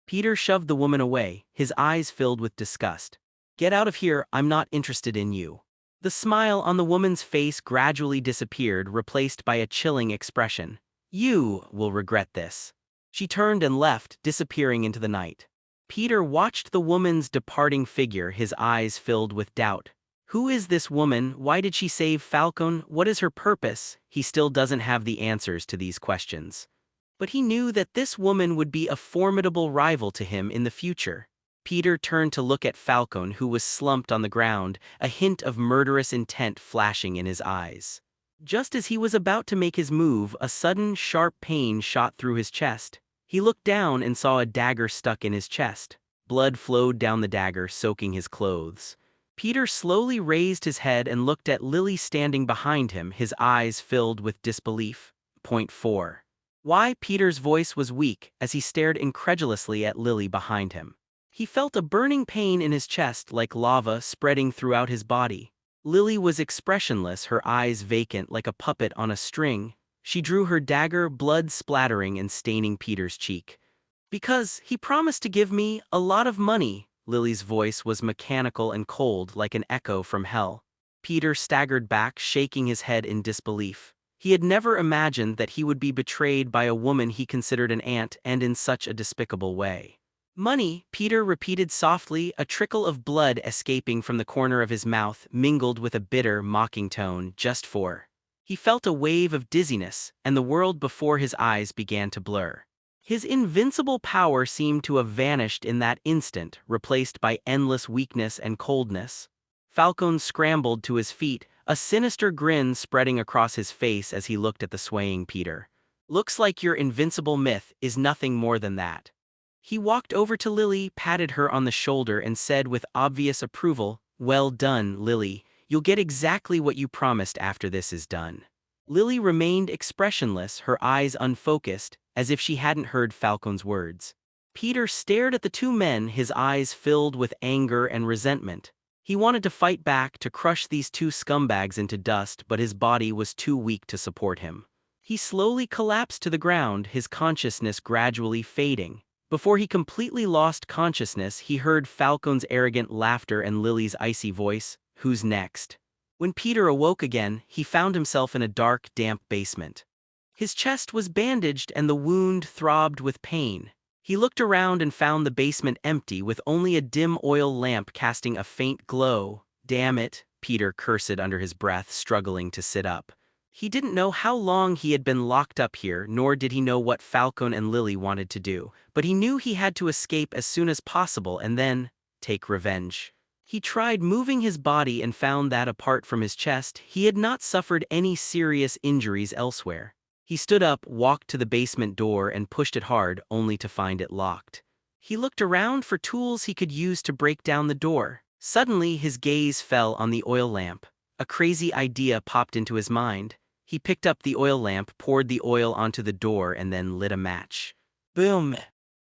Peter shoved the woman away, his eyes filled with disgust. "Get out of here, I'm not interested in you." The smile on the woman's face gradually disappeared, replaced by a chilling expression. "You will regret this." She turned and left, disappearing into the night. Peter watched the woman's departing figure, his eyes filled with doubt. Who is this woman? Why did she save Falcon? What is her purpose? He still doesn't have the answers to these questions. But he knew that this woman would be a formidable rival to him in the future. Peter turned to look at Falcon, who was slumped on the ground, a hint of murderous intent flashing in his eyes. Just as he was about to make his move, a sudden, sharp pain shot through his chest. He looked down and saw a dagger stuck in his chest. Blood flowed down the dagger, soaking his clothes. Peter slowly raised his head and looked at Lily standing behind him, his eyes filled with disbelief. Point 4. Why? Peter's voice was weak as he stared incredulously at Lily behind him. He felt a burning pain in his chest, like lava spreading throughout his body. Lily was expressionless, her eyes vacant like a puppet on a string. She drew her dagger, blood splattering and staining Peter's cheek. "Because he promised to give me a lot of money." Lily's voice was mechanical and cold, like an echo from hell. Peter staggered back, shaking his head in disbelief. He had never imagined that he would be betrayed by a woman he considered an aunt, and in such a despicable way. "Money," Peter repeated softly, a trickle of blood escaping from the corner of his mouth, mingled with a bitter, mocking tone. "Just for." He felt a wave of dizziness, and the world before his eyes began to blur. His invincible power seemed to have vanished in that instant, replaced by endless weakness and coldness. Falcon scrambled to his feet, a sinister grin spreading across his face as he looked at the swaying Peter. "Looks like your invincible myth is nothing more than that." He walked over to Lily, patted her on the shoulder, and said with obvious approval, "Well done, Lily. You'll get exactly what you promised after this is done." Lily remained expressionless, her eyes unfocused, as if she hadn't heard Falcon's words. Peter stared at the two men, his eyes filled with anger and resentment. He wanted to fight back, to crush these two scumbags into dust, but his body was too weak to support him. He slowly collapsed to the ground, his consciousness gradually fading. Before he completely lost consciousness, he heard Falcon's arrogant laughter and Lily's icy voice, "Who's next?" When Peter awoke again, he found himself in a dark, damp basement. His chest was bandaged and the wound throbbed with pain. He looked around and found the basement empty, with only a dim oil lamp casting a faint glow. "Damn it," Peter cursed under his breath, struggling to sit up. He didn't know how long he had been locked up here, nor did he know what Falcon and Lily wanted to do, but he knew he had to escape as soon as possible and then take revenge. He tried moving his body and found that, apart from his chest, he had not suffered any serious injuries elsewhere. He stood up, walked to the basement door, and pushed it hard, only to find it locked. He looked around for tools he could use to break down the door. Suddenly, his gaze fell on the oil lamp. A crazy idea popped into his mind. He picked up the oil lamp, poured the oil onto the door, and then lit a match. Boom!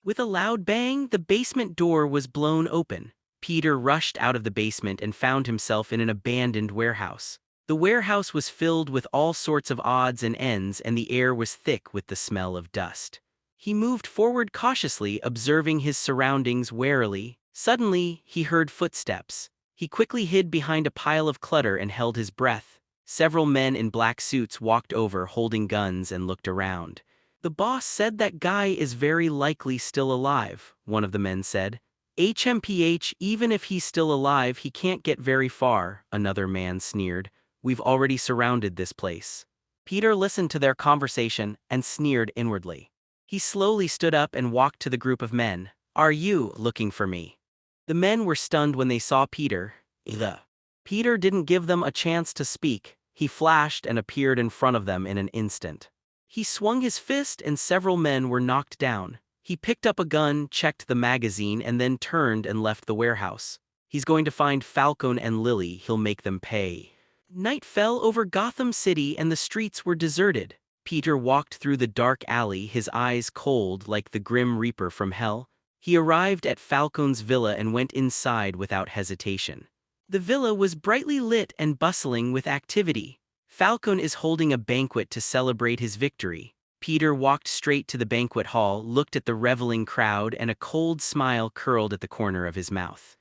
With a loud bang, the basement door was blown open. Peter rushed out of the basement and found himself in an abandoned warehouse. The warehouse was filled with all sorts of odds and ends, and the air was thick with the smell of dust. He moved forward cautiously, observing his surroundings warily. Suddenly, he heard footsteps. He quickly hid behind a pile of clutter and held his breath. Several men in black suits walked over, holding guns, and looked around. "The boss said that guy is very likely still alive," one of the men said. "HMPH, even if he's still alive, he can't get very far," another man sneered. "We've already surrounded this place." Peter listened to their conversation and sneered inwardly. He slowly stood up and walked to the group of men. Are you looking for me? The men were stunned when they saw Peter. Ugh. Peter didn't give them a chance to speak. He flashed and appeared in front of them in an instant. He swung his fist and several men were knocked down. He picked up a gun, checked the magazine, and then turned and left the warehouse. He's going to find Falcon and Lily. He'll make them pay. Night fell over Gotham City and the streets were deserted. Peter walked through the dark alley, his eyes cold like the Grim Reaper from hell. He arrived at Falcon's villa and went inside without hesitation. The villa was brightly lit and bustling with activity. Falcon is holding a banquet to celebrate his victory. Peter walked straight to the banquet hall, looked at the reveling crowd, and a cold smile curled at the corner of his mouth.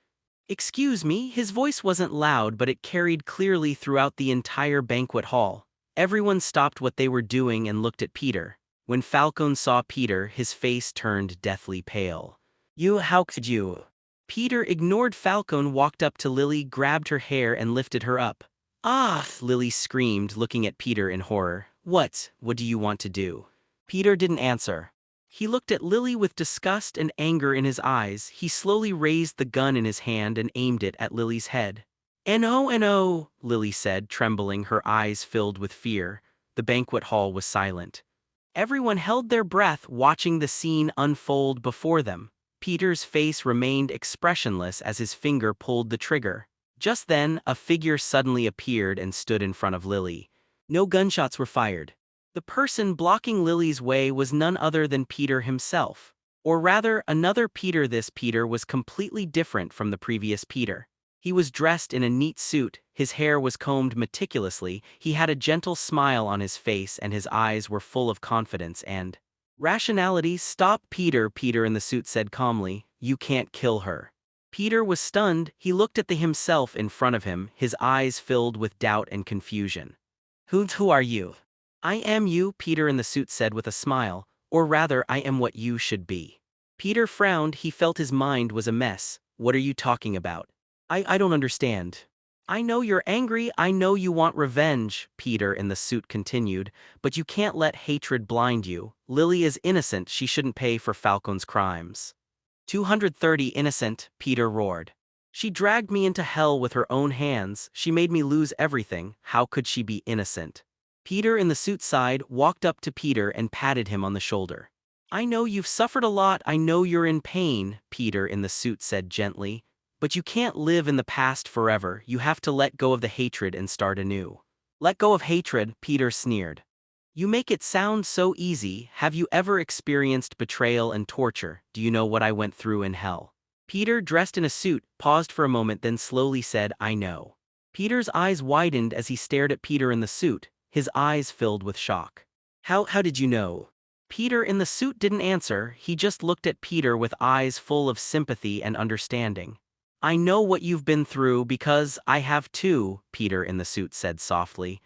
Excuse me, his voice wasn't loud, but it carried clearly throughout the entire banquet hall. Everyone stopped what they were doing and looked at Peter. When Falcon saw Peter, his face turned deathly pale. How could you? Peter ignored Falcon, walked up to Lily, grabbed her hair and lifted her up. Ah! Lily screamed, looking at Peter in horror. What do you want to do? Peter didn't answer. He looked at Lily with disgust and anger in his eyes. He slowly raised the gun in his hand and aimed it at Lily's head. No, Lily said, trembling, her eyes filled with fear. The banquet hall was silent. Everyone held their breath, watching the scene unfold before them. Peter's face remained expressionless as his finger pulled the trigger. Just then, a figure suddenly appeared and stood in front of Lily. No gunshots were fired. The person blocking Lily's way was none other than Peter himself. Or rather, another Peter. This Peter was completely different from the previous Peter. He was dressed in a neat suit, his hair was combed meticulously, he had a gentle smile on his face and his eyes were full of confidence and rationality. Stop, Peter, Peter in the suit said calmly. You can't kill her. Peter was stunned. He looked at the himself in front of him, his eyes filled with doubt and confusion. Who are you? I am you, Peter in the suit said with a smile, or rather, I am what you should be. Peter frowned. He felt his mind was a mess. What are you talking about? I don't understand. I know you're angry, I know you want revenge, Peter in the suit continued, but you can't let hatred blind you. Lily is innocent, she shouldn't pay for Falcon's crimes. 230 innocent, Peter roared. She dragged me into hell with her own hands, she made me lose everything, how could she be innocent? Peter in the suit sighed, walked up to Peter and patted him on the shoulder. I know you've suffered a lot, I know you're in pain, Peter in the suit said gently. But you can't live in the past forever, you have to let go of the hatred and start anew. Let go of hatred, Peter sneered. You make it sound so easy. Have you ever experienced betrayal and torture? Do you know what I went through in hell? Peter, dressed in a suit, paused for a moment then slowly said, I know. Peter's eyes widened as he stared at Peter in the suit, his eyes filled with shock. How did you know? Peter in the suit didn't answer, he just looked at Peter with eyes full of sympathy and understanding. I know what you've been through because I have too, Peter in the suit said softly.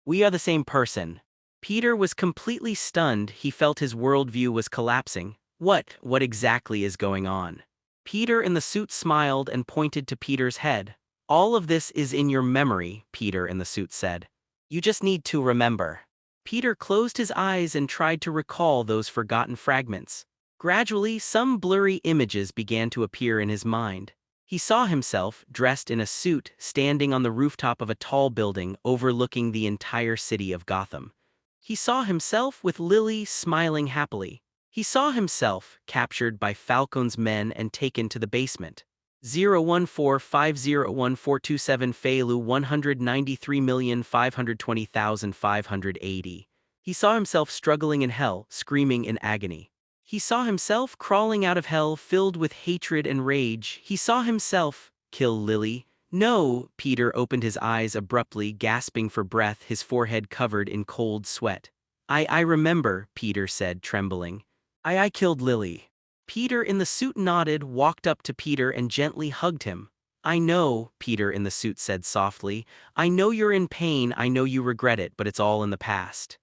We are the same person. Peter was completely stunned, he felt his worldview was collapsing. What exactly is going on? Peter in the suit smiled and pointed to Peter's head. All of this is in your memory, Peter in the suit said. You just need to remember. Peter closed his eyes and tried to recall those forgotten fragments. Gradually, some blurry images began to appear in his mind. He saw himself, dressed in a suit, standing on the rooftop of a tall building overlooking the entire city of Gotham. He saw himself with Lily smiling happily. He saw himself captured by Falcon's men and taken to the basement. 014501427 Feilu 193,520,580. He saw himself struggling in hell, screaming in agony. He saw himself crawling out of hell filled with hatred and rage. He saw himself kill Lily. No, Peter opened his eyes abruptly, gasping for breath, his forehead covered in cold sweat. I remember, Peter said, trembling. I killed Lily. Peter in the suit nodded, walked up to Peter and gently hugged him. I know, Peter in the suit said softly. I know you're in pain, I know you regret it, but it's all in the past.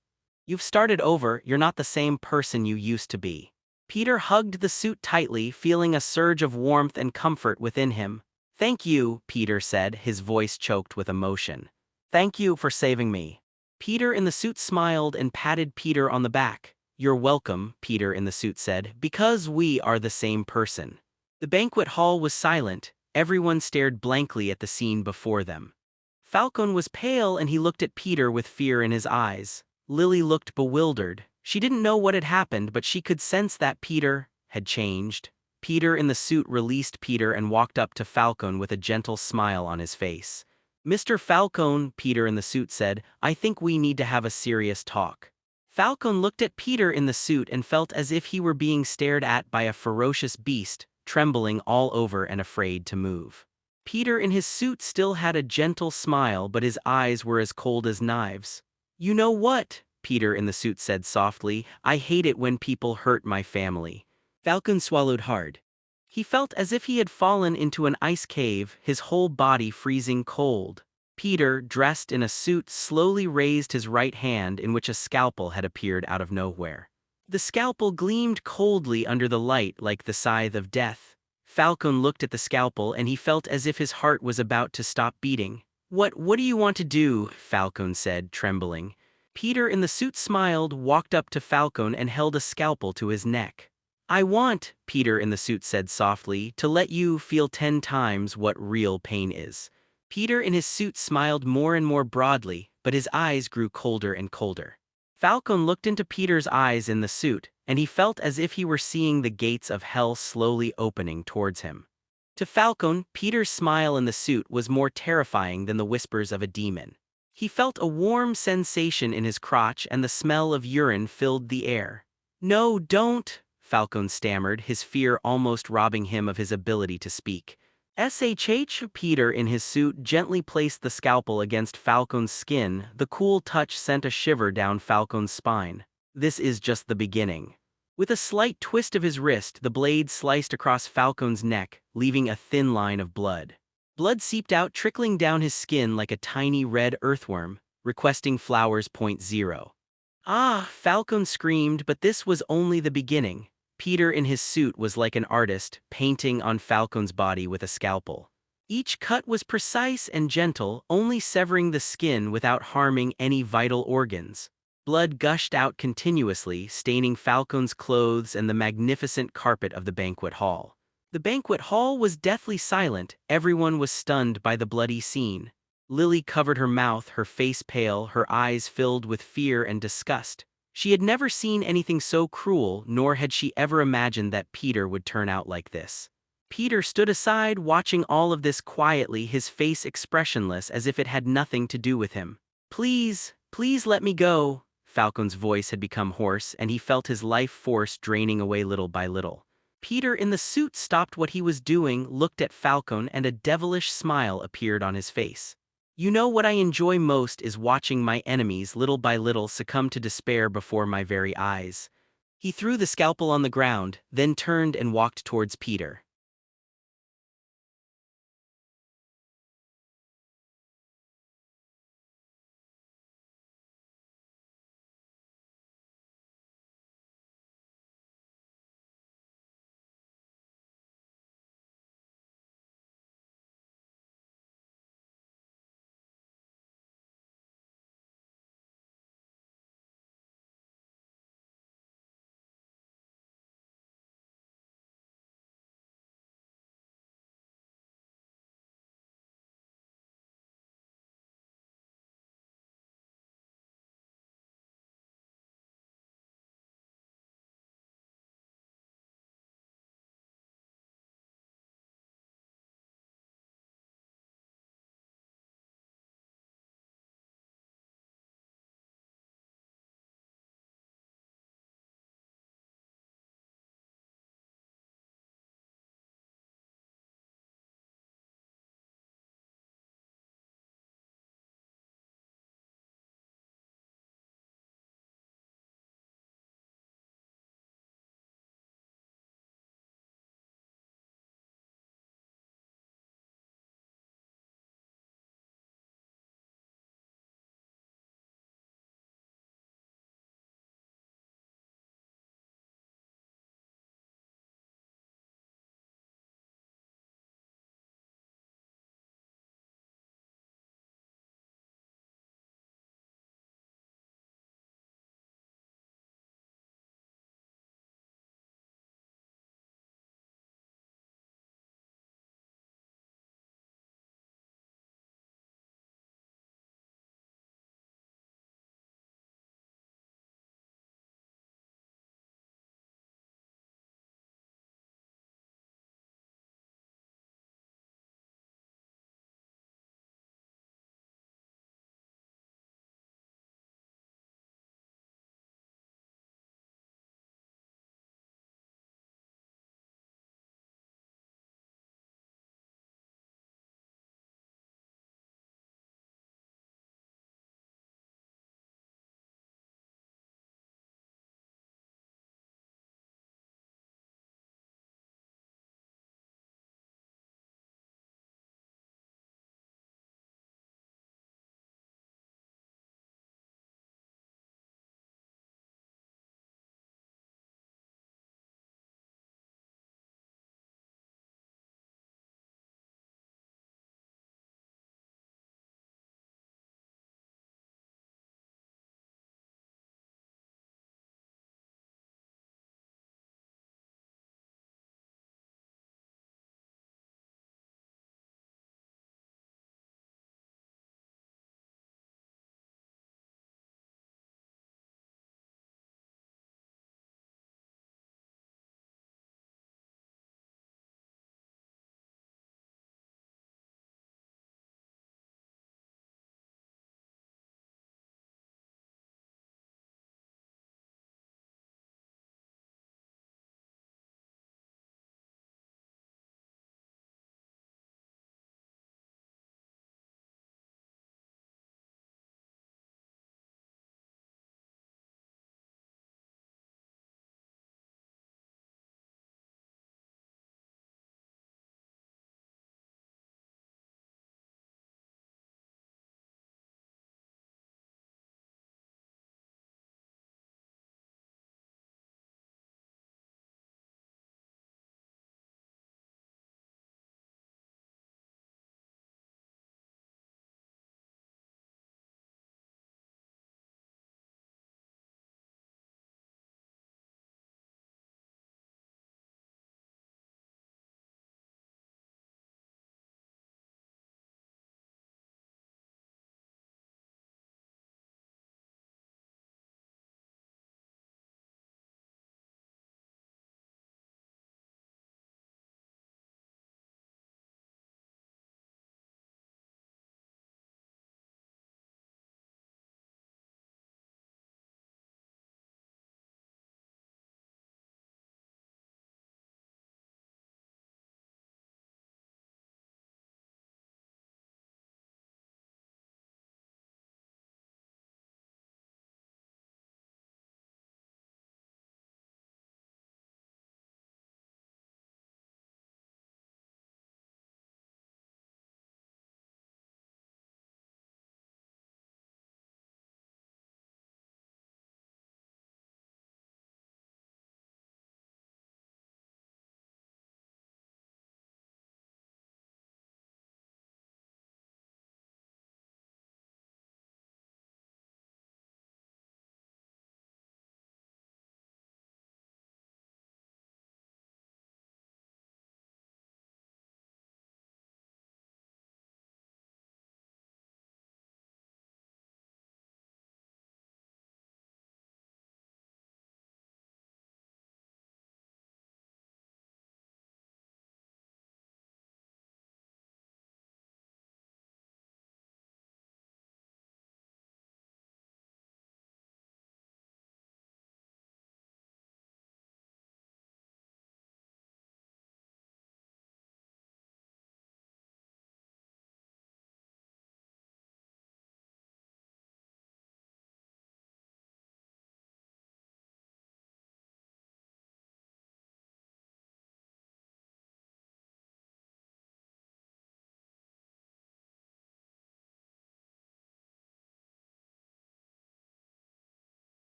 You've started over, you're not the same person you used to be. Peter hugged the suit tightly, feeling a surge of warmth and comfort within him. Thank you, Peter said, his voice choked with emotion. Thank you for saving me. Peter in the suit smiled and patted Peter on the back. "You're welcome," Peter in the suit said, "because we are the same person." The banquet hall was silent, everyone stared blankly at the scene before them. Falcon was pale and he looked at Peter with fear in his eyes. Lily looked bewildered. She didn't know what had happened, but she could sense that Peter had changed. Peter in the suit released Peter and walked up to Falcon with a gentle smile on his face. "Mr. Falcon," Peter in the suit said, "I think we need to have a serious talk." Falcon looked at Peter in the suit and felt as if he were being stared at by a ferocious beast, trembling all over and afraid to move. Peter in his suit still had a gentle smile, but his eyes were as cold as knives. "You know what?" Peter in the suit said softly, "I hate it when people hurt my family." Falcon swallowed hard. He felt as if he had fallen into an ice cave, his whole body freezing cold. Peter, dressed in a suit, slowly raised his right hand in which a scalpel had appeared out of nowhere. The scalpel gleamed coldly under the light like the scythe of death. Falcon looked at the scalpel and he felt as if his heart was about to stop beating. What do you want to do?" Falcon said, trembling. Peter in the suit smiled, walked up to Falcon and held a scalpel to his neck. "I want," Peter in the suit said softly, "to let you feel 10 times what real pain is." Peter in his suit smiled more and more broadly, but his eyes grew colder and colder. Falcon looked into Peter's eyes in the suit, and he felt as if he were seeing the gates of hell slowly opening towards him. To Falcon, Peter's smile in the suit was more terrifying than the whispers of a demon. He felt a warm sensation in his crotch and the smell of urine filled the air. "No, don't," Falcon stammered, his fear almost robbing him of his ability to speak. Peter in his suit gently placed the scalpel against Falcon's skin. The cool touch sent a shiver down Falcon's spine. "This is just the beginning." With a slight twist of his wrist, the blade sliced across Falcon's neck, leaving a thin line of blood. Blood seeped out, trickling down his skin like a tiny red earthworm, requesting flowers. Point 0. "Ah!" Falcon screamed, but this was only the beginning. Peter in his suit was like an artist, painting on Falcon's body with a scalpel. Each cut was precise and gentle, only severing the skin without harming any vital organs. Blood gushed out continuously, staining Falcon's clothes and the magnificent carpet of the banquet hall. The banquet hall was deathly silent, everyone was stunned by the bloody scene. Lily covered her mouth, her face pale, her eyes filled with fear and disgust. She had never seen anything so cruel, nor had she ever imagined that Peter would turn out like this. Peter stood aside, watching all of this quietly, his face expressionless as if it had nothing to do with him. "Please, please let me go." Falcon's voice had become hoarse, and he felt his life force draining away little by little. Peter in the suit stopped what he was doing, looked at Falcon, and a devilish smile appeared on his face. "You know what I enjoy most is watching my enemies little by little succumb to despair before my very eyes." He threw the scalpel on the ground, then turned and walked towards Peter.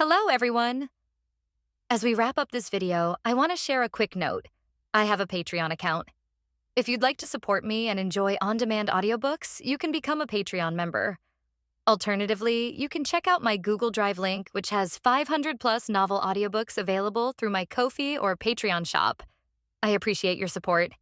Hello, everyone! As we wrap up this video, I want to share a quick note. I have a Patreon account. If you'd like to support me and enjoy on-demand audiobooks, you can become a Patreon member. Alternatively, you can check out my Google Drive link, which has 500-plus novel audiobooks available through my Ko-fi or Patreon shop. I appreciate your support.